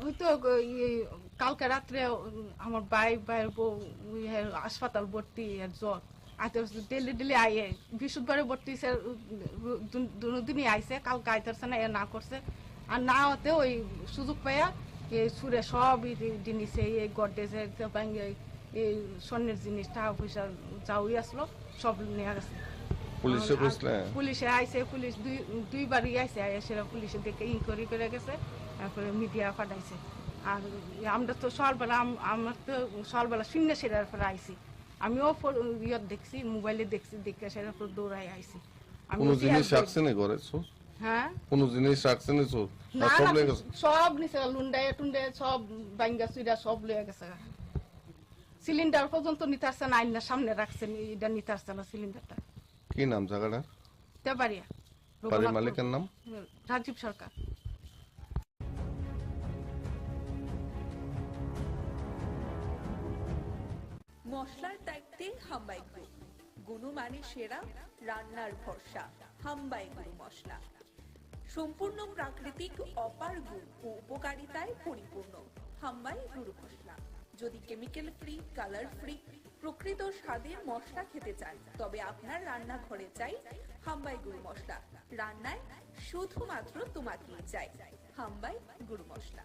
ওই তো কালকে রাত্রে আমার ভাইয়ের বউ হাসপাতাল ভর্তি, আর জ্বর আইতে ডেলি আইয়ে, বৃহস্পতিবারে ভর্তি দুদিনই আইসে, কালকে আইতেছে না, না করছে। আর না হতে ওই সুযোগ পাইয়া এই সুরে সব জিনিসে, এই গডেজে এই স্বর্ণের জিনিস, টাকা পয়সা যাওই আসলো, সব নিয়ে গেছে। পুলিশে আইসে, পুলিশ দুইবারই আইসে, সেটা পুলিশে দেখে ইনকোয়ারি করে গেছে, তারপরে মিডিয়া পাঠাইছে। আর আমরা তো সকালবেলা, আমার তো সকালবেলা শূন্য সেটার পরে আইসি, আমিও দেখছি, মোবাইলে দেখছি, দেখে সেটার পর দৌড়াই আইসি। হ্যাঁ, সব নিচে লুন্ডায় টুন্ডে সব বাঙ্গা চুইরা সব লয়ে গেছে। সিলিন্ডার পর্যন্ত নিতে আসছে না, আইনার সামনে রাখছেন, এটা নিতে আসছে না সিলিন্ডারটা। কি নাম জায়গাটা? তেবাড়িয়া। বাড়ির মালিকের নাম? রাজীব সরকার। মশলার দায়িত্বে হাম্বাই গ্রুপ, গুণমানে সেরা, রান্নার ভরসা। হাম্বাই গুরু মশলা সম্পূর্ণ প্রাকৃতিক, অপার গুণ ও উপকারিতায় পরিপূর্ণ। হাম্বাই গুরু মশলা। যদি কেমিক্যাল ফ্রি, কালার ফ্রি, প্রকৃত স্বাদের মশলা খেতে চান, তবে আপনার রান্নাঘরে চাই হাম্বাই গুরু মশলা। রান্নায় শুধুমাত্র তোমাকেই চাই। হাম্বাই গুরু মশলা।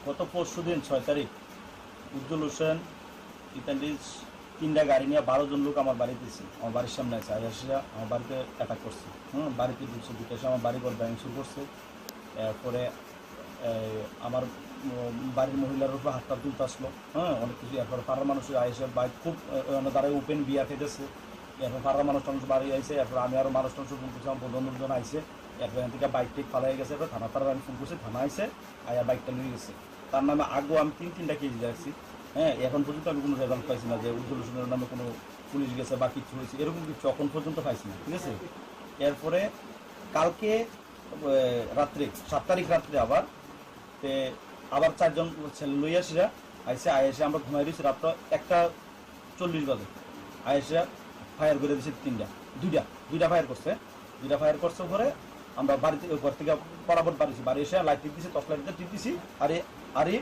গত পরশুদিন 6 তারিখ উজ্জ্বল হোসেন ইতালিজ 3টা গাড়ি নিয়ে 12 জন লোক আমার বাড়িতে এসে, আমার বাড়ির সামনে আছে, আসিয়া আমার বাড়িতে অ্যাটাক করছে। বাড়িতে ঢুকছে, দুটো এসে আমার বাড়ি ঘর ব্যাংক শুরু করছে। এরপরে আমার বাড়ির মহিলার উপর হাতটা তুলতে আসলো, অনেক কিছু। এরপরে পাড়ার মানুষ আইসে, বাইক খুব দাঁড়ায় ওপেন বিয়া খেতেছে। এরপর পাড়ার মানুষ টানুষ বাড়ি আইসে, এরপর আমি আরও মানুষ টানুষ ফোন করছি, আমার বন্ধুজন আইসে। এরপর এখান থেকে বাইক টেক পালাই গেছে, এরপর থানা আমি ফোন করছি, থানা আইসে, আয়া বাইকটা নিয়ে গেছে। তার নামে আগেও আমি 3টা কেজি রাখছি। এখন পর্যন্ত আমি কোনো রেজাল্ট পাইছি না যে উজ্জ্বল হোসেনের নামে কোনো পুলিশ গেছে বা কিছু হয়েছে, এরকম কিছু এখন পর্যন্ত পাইছি না, ঠিক আছে। এরপরে কালকে রাত্রে 7 তারিখ রাত্রে আবার 4 জন লইয়াসিরা আইসে, আইসে আমরা ঘুমাই দিয়েছি রাত্র 1:40 বাজে। আইসে ফায়ার করে দিয়েছে দুইটা ফায়ার করছে। 2টা ফায়ার করছে পরে আমরা বাড়িতে ঘর থেকে বরাবর বাড়িছি, বাড়ি এসে লাইট টিপ দিছি, টর্চ লাইট দিয়ে টিপ দিছি। আরে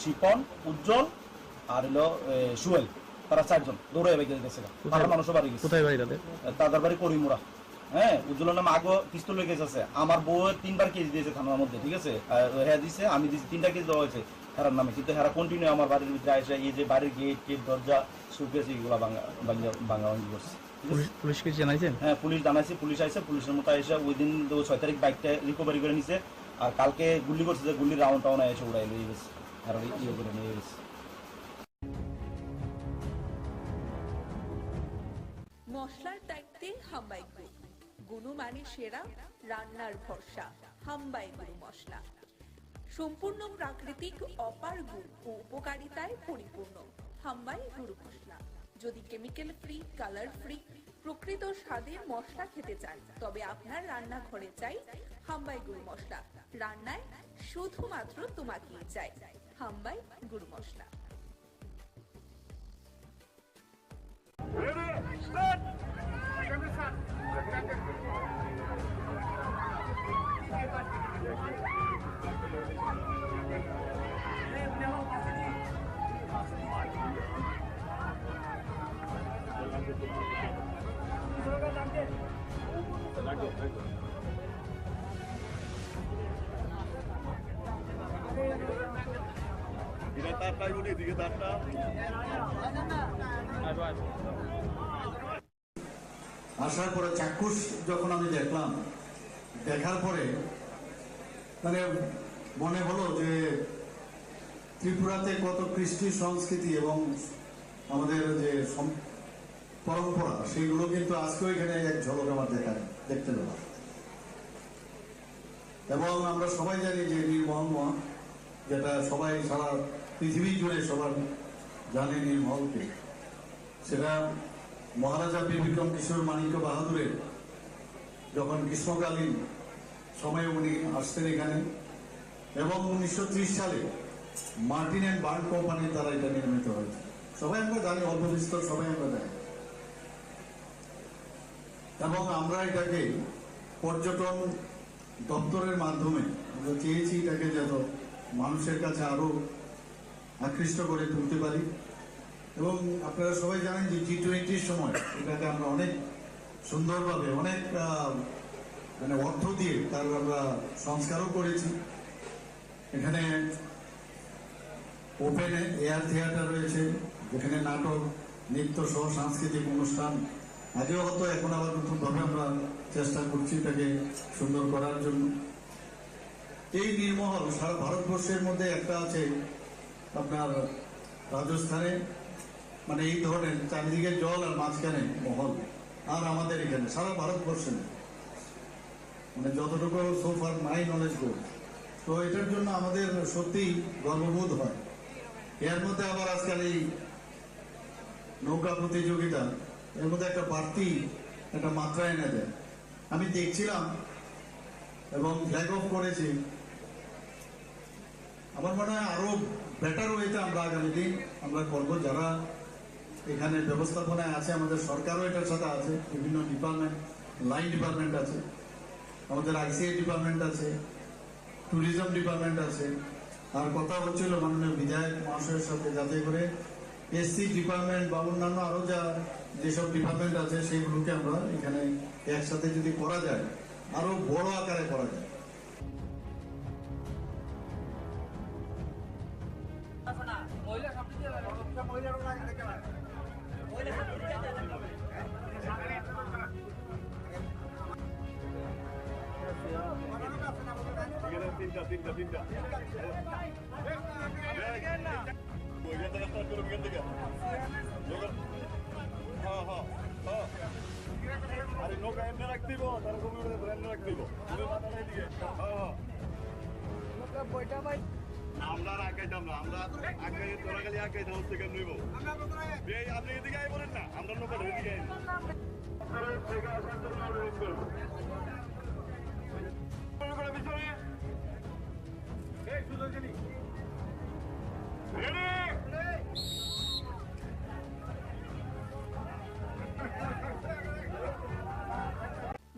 শিপন, উজ্জ্বল আর হলো সুয়েল, তারা 4 জন দৌড়ে গেছে। পাড়ার মানুষও বাড়ি গেছে। কোথায় বাড়ি তাদের? তাদের বাড়ি করিমুরা। উজ্জ্বলের নামে আগে পিস্তল লেগে গেছে। আমার বউ 3বার কেস দিয়েছে থানার মধ্যে, ঠিক আছে। হ্যাঁ দিছে, আমি দিয়েছি, 3টা কেস দেওয়া হয়েছে হেরার নামে। কিন্তু হেরা কন্টিনিউ আমার বাড়ির ভিতরে আসে, এই যে বাড়ির গেট দরজা সুকেস এগুলো ভাঙা করছে। পুলিশকে জানাইছেন? হ্যাঁ, পুলিশ জানাইছে, পুলিশ আইসে, পুলিশের মতো এসে ওই দিন 6 তারিখ বাইকটা রিকভারি করে নিছে। আর কালকে গুলি করছে, যে গুলির রাউন্ড টাউন এসে উড়াই নিয়ে গেছে, আর ইয়ে করে নিয়ে গেছে। মশলার দায়িত্বে হাম্বাই গ্রুপ, গুণমানে সেরা, রান্নার ভরসা। হাম্বাই গুঁড়ো মশলা। সম্পূর্ণ প্রাকৃতিক অপার গুণ ও উপকারিতায় পরিপূর্ণ হাম্বাই গুঁড়ো মশলা। যদি কেমিক্যাল ফ্রি, কালার ফ্রি, প্রকৃত স্বাদের মশলা খেতে চান তবে আপনার রান্নাঘরে চাই হাম্বাই গুঁড়ো মশলা। রান্নায় শুধুমাত্র তোমাকেই চাই হাম্বাই গুঁড়ো মশলা। আসার পরে চাক্ষুষ যখন আমি দেখলাম, দেখার পরে মানে মনে হলো যে ত্রিপুরাতে কত কৃষ্টি সংস্কৃতি এবং আমাদের যে পরম্পরা সেইগুলো কিন্তু আজকেও এখানে এক ঝলক আমার দেখতে পেলাম। এবং আমরা সবাই জানি যে নীলমহল, যেটা সবাই সারা পৃথিবী জুড়ে সবার জানে নীলমহলকে, সেটা মহারাজা বীর বিক্রম কিশোর মানিক্য বাহাদুরের যখন গ্রীষ্মকালীন সময়ে উনি আসতেন এখানে, এবং 1930 সালে মার্টিন অ্যান্ড বার্ন কোম্পানির দ্বারা এটা নির্মিত হয়েছে। সবাই আমরা জানি, অল্প বিস্তর সবাই আমরা জানি। এবং আমরা এটাকে পর্যটন দপ্তরের মাধ্যমে আমরা চেয়েছি এটাকে যেন মানুষের কাছে আরো আকৃষ্ট করে তুলতে পারি। এবং আপনারা সবাই জানেন যে G20 সময় এটাকে আমরা অনেক সুন্দরভাবে অনেক মানে অর্থ দিয়ে তার আমরা সংস্কারও করেছি। এখানে ওপেন এয়ার থিয়েটার রয়েছে, যেখানে নাটক, নৃত্য সহ সাংস্কৃতিক অনুষ্ঠান আগেও হতো, এখন আবার নতুনভাবে আমরা চেষ্টা করছি এটাকে সুন্দর করার জন্য। এই নীলমহল সারা ভারতবর্ষের মধ্যে একটা আছে আপনার রাজস্থানে, মানে এই ধরনের চারিদিকে জল আর মাঝখানে মহল, আর আমাদের এখানে সারা ভারতবর্ষে মানে যতটুকু সোফার মাই নলেজ গো। তো এটার জন্য আমাদের সত্যিই গর্ববোধ হয়। এর মধ্যে আবার আজকাল এই নৌকা প্রতিযোগিতা, এর মধ্যে একটা বাড়তি একটা মাত্রা এনে দেয়। আমি দেখছিলাম এবং ফ্ল্যাগ অফ করেছি। আমার মনে হয় আরো বেটার ওয়েতে আমরা আগামী দিন আমরা করবো। যারা এখানে ব্যবস্থাপনায় আছে, আমাদের সরকারও এটার সাথে আছে, বিভিন্ন ডিপার্টমেন্ট, লাইন ডিপার্টমেন্ট আছে, আমাদের ICA ডিপার্টমেন্ট আছে, ট্যুরিজম ডিপার্টমেন্ট আছে। আর কথা হচ্ছিল মাননীয় বিধায়ক মহাশয়ের সাথে, যাতে করে SC ডিপার্টমেন্ট বা অন্যান্য আরো যেসব ডিপার্টমেন্ট আছে সেইগুলোকে আমরা এখানে একসাথে যদি করা যায়, আরো বড় আকারে করা যায়। আমরা আগাইতাম না, আমরা আগাই তোরা খালি আগাইতে হচ্ছে কেন নিব আপনি এদিকে আই বলেন না, আমরা নৌকা এদিকে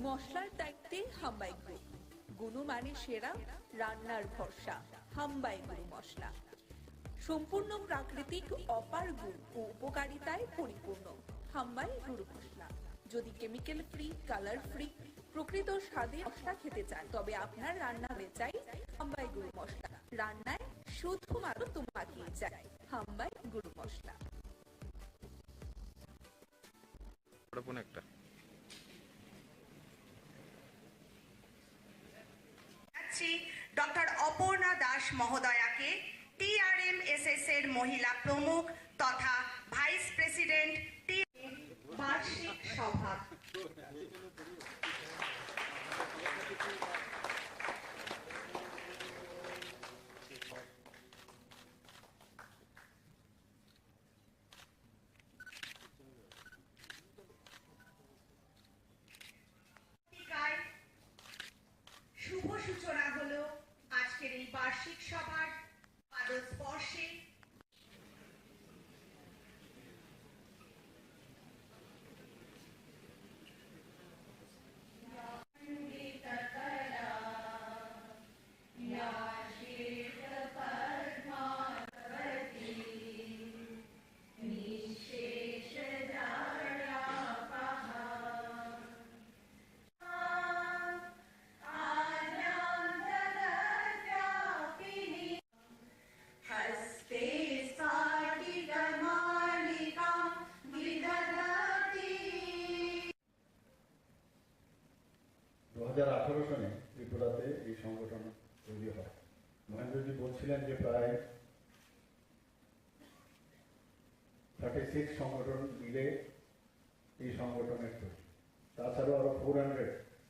মশলার দায়িত্বে হাম্বাই গ্রুপ, গুণমানে সেরা, রান্নার ভরসা হাম্বাই গুঁড়ো মশলা। সম্পূর্ণ প্রাকৃতিক অপার গুণ ও উপকারিতায় পরিপূর্ণ হাম্বাই গুঁড়ো মশলা। যদি কেমিক্যাল ফ্রি, কালার ফ্রি, প্রকৃত স্বাদে মশলা খেতে চান তবে আপনার রান্নাঘরে চাই হাম্বাই গুঁড়ো মশলা। রান্নায় শুধুমাত্র তোমাকেই চাই হাম্বাই গুঁড়ো মশলা। ডক্টর অপর্ণা দাস মহোদয়াকে TRMSS এর মহিলা প্রমুখ তথা ভাইস প্রেসিডেন্ট বার্ষিক সভা। বার্ষিক সভার পাদস্পর্শে हस्ते स्फाटिकमालिकां विदधति। 2018 সালে ত্রিপুরাতে এই সংগঠন তৈরি হয়। মহেন্দ্রজি বলছিলেন যে প্রায় 36 সংগঠন মিলে এই সংগঠনের তৈরি। তাছাড়াও আরো 400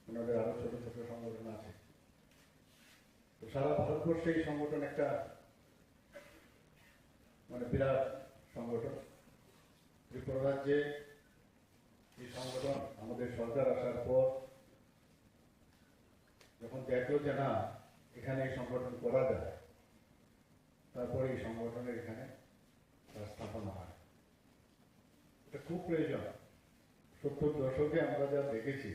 ওনাদের আরো ছোট ছোট সংগঠন আছে। তো সারা ভারতবর্ষে এই সংগঠন একটা মানে বিরাট সংগঠন। ত্রিপুরা রাজ্যে এই সংগঠন আমাদের সরকার আসার পর যখন দেখলো যে না এখানে এই সংগঠন করা যায়, তারপরে এই সংগঠনের এখানে স্থাপনা হয়। এটা খুব প্রয়োজন। 70 দশকে আমরা যা দেখেছি,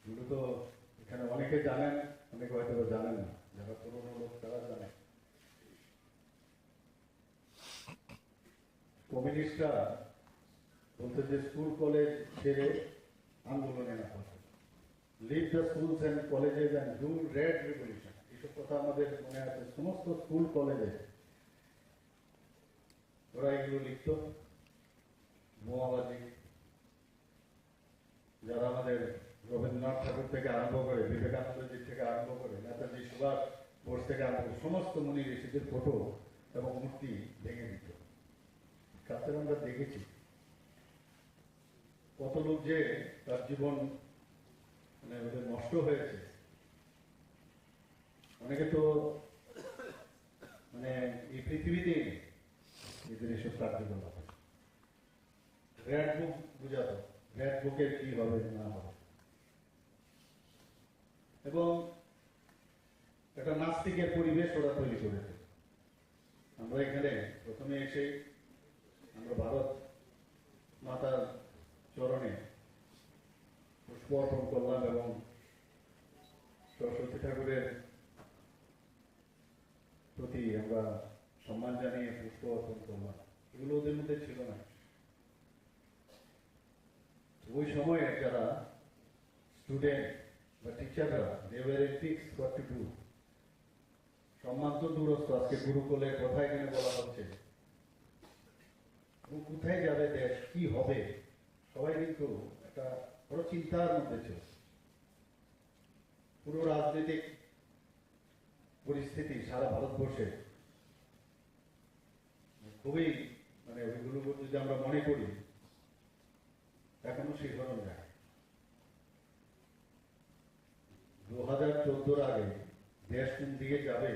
এগুলো তো এখানে অনেকে জানেন, অনেকে হয়তো জানেন না। যারা পুরনো লোক তারা জানে। কমিউনিস্টরা বলতে যে স্কুল কলেজ ছেড়ে আন্দোলনে না করতে, leave the schools and colleges and do red revolution, এইসব কথা আমাদের মনে আছে। সমস্ত স্কুল কলেজে ওরা এগুলো লিখত। বোমাবাজি, যারা আমাদের রবীন্দ্রনাথ ঠাকুর থেকে আরম্ভ করে, বিবেকানন্দজি থেকে আরম্ভ করে, নেতাজি সুভাষ বোস থেকে আরম্ভ করে সমস্ত মুনি ঋষিদের ফটো এবং মূর্তি ভেঙে দিত। কাছে আমরা দেখেছি কত লোক যে তার জীবন মানে ওদের নষ্ট হয়েছে। অনেকে তো মানে এই পৃথিবীতেই এদের এসব কার্যকলাপ। রেড বুক বুঝাতো, রেড বুকের কি হবে না হবে। এবং একটা নাস্তিকের পরিবেশ ওরা তৈরি করেছে। আমরা এখানে প্রথমে এসে আমরা ভারত মাতার চরণে পুষ্প অর্পণ করলাম এবং সরস্বতী ঠাকুরের প্রতি আমরা সম্মান জানিয়ে পুষ্প অর্পণ করলাম। এগুলো ওদের মধ্যে ছিল না। ওই সময়ে যারা স্টুডেন্ট বা টিচাররা they were fixed what to do. সম্মান তো দূরস্থ, আজকে গুরুকুলের কথা এখানে বলা হচ্ছে। কোথায় যাবে দেশ, কি হবে, সবাই কিন্তু একটা বড় চিন্তার মধ্যে ছিল। পুরো রাজনৈতিক পরিস্থিতি সারা ভারতবর্ষে খুবই মানে ওইগুলো যদি আমরা মনে করি এখনো শিখনো যায়। 2014 আগে দেশ কোন দিকে যাবে,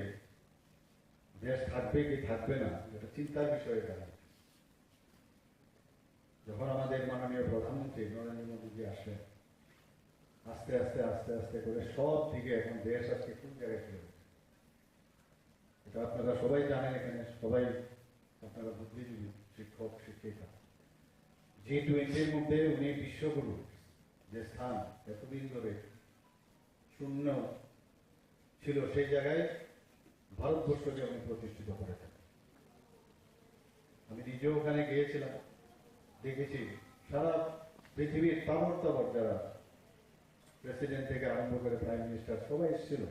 দেশ থাকবে কি থাকবে না, এটা চিন্তার বিষয়ে দাঁড়ায়। যখন আমাদের মাননীয় প্রধানমন্ত্রী নরেন্দ্র মোদীজি আসেন, আস্তে আস্তে আস্তে আস্তে করে সব দিকে এখন দেশ আজকে কোন জায়গায় চলে গেছে এটা আপনারা সবাই জানেন। এখানে সবাই আপনারা বুদ্ধিজীবী, শিক্ষক, শিক্ষিকা। G20-র মধ্যে উনি বিশ্বগুরু যে স্থান এতদিন ধরে শূন্য ছিল, সেই জায়গায় ভারতবর্ষকে উনি প্রতিষ্ঠিত করেছেন। আমি নিজেও ওখানে গিয়েছিলাম, দেখেছি সারা পৃথিবীর তাবর তাবর যারা প্রেসিডেন্ট থেকে আরম্ভ করে প্রাইম মিনিস্টার সবাই এসেছিল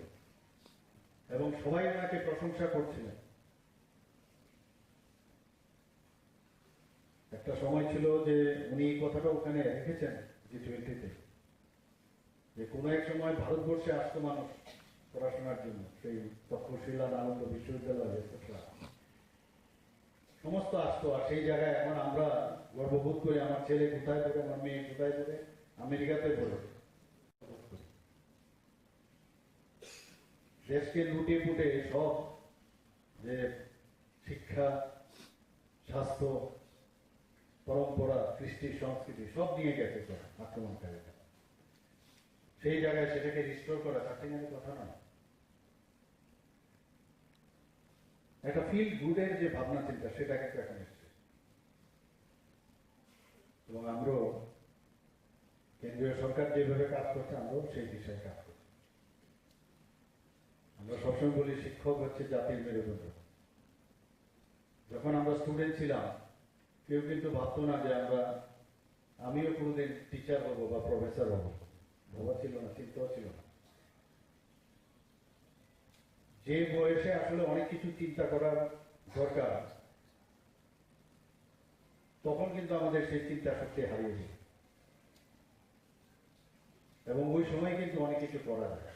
এবং সবাই ওনাকে প্রশংসা করছিলেন। একটা সময় ছিল যে উনি এই কথাটা ওখানে রেখেছেন G20-তে, যে কোনো এক সময় ভারতবর্ষে আসতো মানুষ পড়াশোনার জন্য, সেই তক্ষশিলা, নালন্দা বিশ্ববিদ্যালয় এটসেট্রা সমস্ত আসতো। আর সেই জায়গায় এখন আমরা গর্ববোধ করি, আমার ছেলে কোথায় পড়ে, আমার মেয়ে কোথায় পড়ে, আমেরিকাতে পড়ে। দেশকে লুটে পুটে সব যে শিক্ষা, স্বাস্থ্য, পরম্পরা, কৃষ্টি, সংস্কৃতি সব নিয়ে গেছে আক্রমণকারীরা। সেই জায়গায় সেটাকে রিস্টোর করা কাঠিনের কথা নয়। একটা ফিল গুডের যে ভাবনা চিন্তা সেটা কিন্তু এখন এসছে, এবং আমরাও কেন্দ্রীয় সরকার যেভাবে কাজ করছে আমরাও সেই দিশায় কাজ করছি। আমরা সবসময় বলি শিক্ষক হচ্ছে জাতির মেরুদণ্ড। যখন আমরা স্টুডেন্ট ছিলাম কেউ কিন্তু ভাবতো না যে আমিও কোনোদিন টিচার হবো বা প্রফেসর হবো, ভাবা ছিল না, চিন্তাও ছিল না। যে বয়সে আসলে অনেক কিছু চিন্তা করার দরকার, তখন কিন্তু আমাদের সেই চিন্তা শক্তি হারিয়ে যায়, এবং ওই সময় কিন্তু অনেক কিছু করা যায়,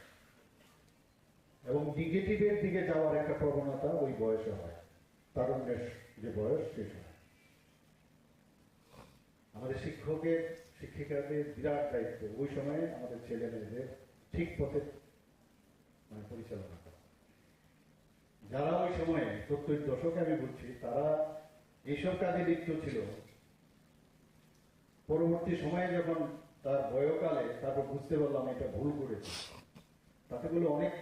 এবং নেগেটিভের দিকে যাওয়ার একটা প্রবণতা ওই বয়সে হয়, তারুণ্যের যে বয়স সেই সময়। আমাদের শিক্ষকের শিক্ষিকাদের বিরাট দায়িত্ব ওই সময়ে আমাদের ছেলে মেয়েদের ঠিক পথে পরিচালনা করা। যারা ওই সময়ে 70-এর দশকে আমি বলছি, তারা এইসব কাজে লিপ্ত ছিল, পরবর্তী সময়ে যখন তার বয়কালে তারপর বুঝতে পারলাম এটা ভুল করেছে, তাতে বলে অনেক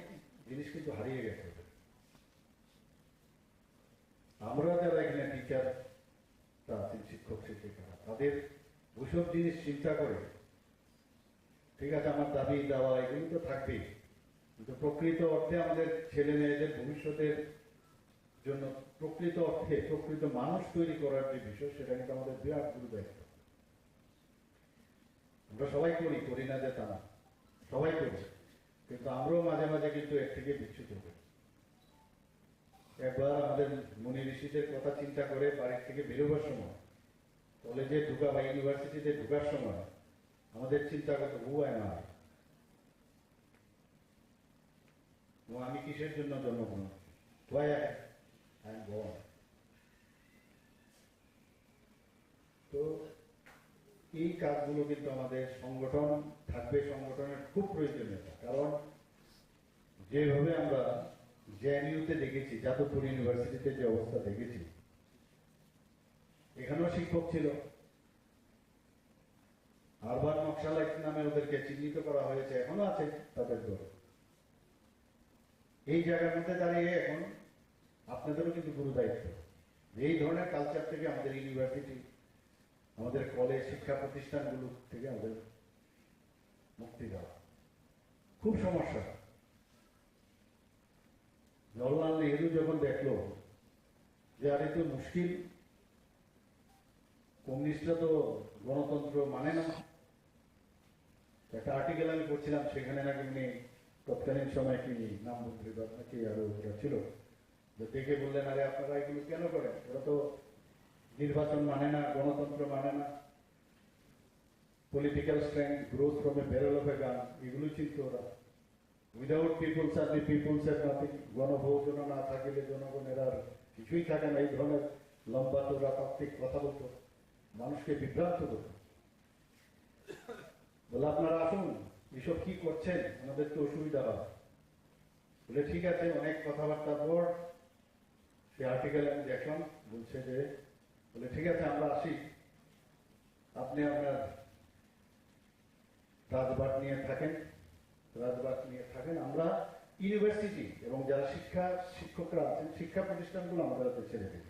জিনিস কিন্তু হারিয়ে গেছে। আমরা যারা এখানে টিচার আছেন, শিক্ষক শিক্ষিকারা, তাদের ওইসব জিনিস চিন্তা করে, ঠিক আছে আমার দাবি দেওয়া এগুলো তো থাকবেই, কিন্তু প্রকৃত অর্থে আমাদের ছেলে মেয়েদের ভবিষ্যতের জন্য প্রকৃত অর্থে প্রকৃত মানুষ তৈরি করার যে বিষয়, সেটা কিন্তু আমাদের বিরাট গুরু দায়িত্ব। আমরা সবাই করি না যে তা না, সবাই করি, কিন্তু আমরাও মাঝে মাঝে কিন্তু এর থেকে বিচ্যুত হই। একবার আমাদের মুনি ঋষিদের কথা চিন্তা করে বাড়ির থেকে বেরোবার সময়, কলেজে ঢুকা বা ইউনিভার্সিটিতে ঢুকার সময় আমাদের চিন্তা করতে আমি কিসের জন্য জন্মগ্রহণ, তো এই কাজগুলো কিন্তু আমাদের সংগঠন থাকবে, সংগঠনের খুব প্রয়োজনীয়তা। কারণ যেভাবে আমরা জেএনইউতে দেখেছি, যাদবপুর ইউনিভার্সিটিতে যে অবস্থা দেখেছি, এখানেও শিক্ষক ছিল, আরবান নকশালাইট নামে ওদেরকে চিহ্নিত করা হয়েছে, এখনো আছে তাদের দল। এই জায়গার মধ্যে দাঁড়িয়ে এখন আপনাদেরও কিন্তু গুরু দায়িত্ব এই ধরনের কালচার থেকে আমাদের ইউনিভার্সিটি, আমাদের কলেজ, শিক্ষা প্রতিষ্ঠানগুলো থেকে আমাদের মুক্তি দেওয়া। খুব সমস্যা। জওহরলাল নেহরু যখন দেখলো যে আরে তো মুশকিল, কমিউনিস্টরা তো গণতন্ত্র মানে না, একটা আর্টিকেল আমি পড়ছিলাম, সেখানে নাকি উনি তৎকালীন সময় কি নামমন্ত্রী নাকি আরো ছিল, দেখে বললেন আরে আপনারা এগুলো কেন করেন, ওরা তো নির্বাচন মানে না, গণতন্ত্র মানে না, political strength, growth from a barrel of a gun, এগুলো চিন্তা ওরা। Without peoples R the peoples are nothing, গণভোজনা না থাকিলে জনগণের আর কিছুই থাকে না, এই ধরনের লম্বা তোরা তাত্ত্বিক কথা বলতো, মানুষকে বিভ্রান্ত করত। বলে আপনারা আসুন, এসব কি করছেন, আমাদের তো অসুবিধা হয়। বলে ঠিক আছে, অনেক কথাবার্তার পর সে আর্টিকেল আমি দেখলাম, বলছে যে বলে ঠিক আছে আমরা আসি, আপনি আপনার রাজবাট নিয়ে থাকেন, আমরা ইউনিভার্সিটি এবং যারা শিক্ষকরা আছেন, শিক্ষা প্রতিষ্ঠানগুলো আমাদের হাতে ছেড়ে দিই।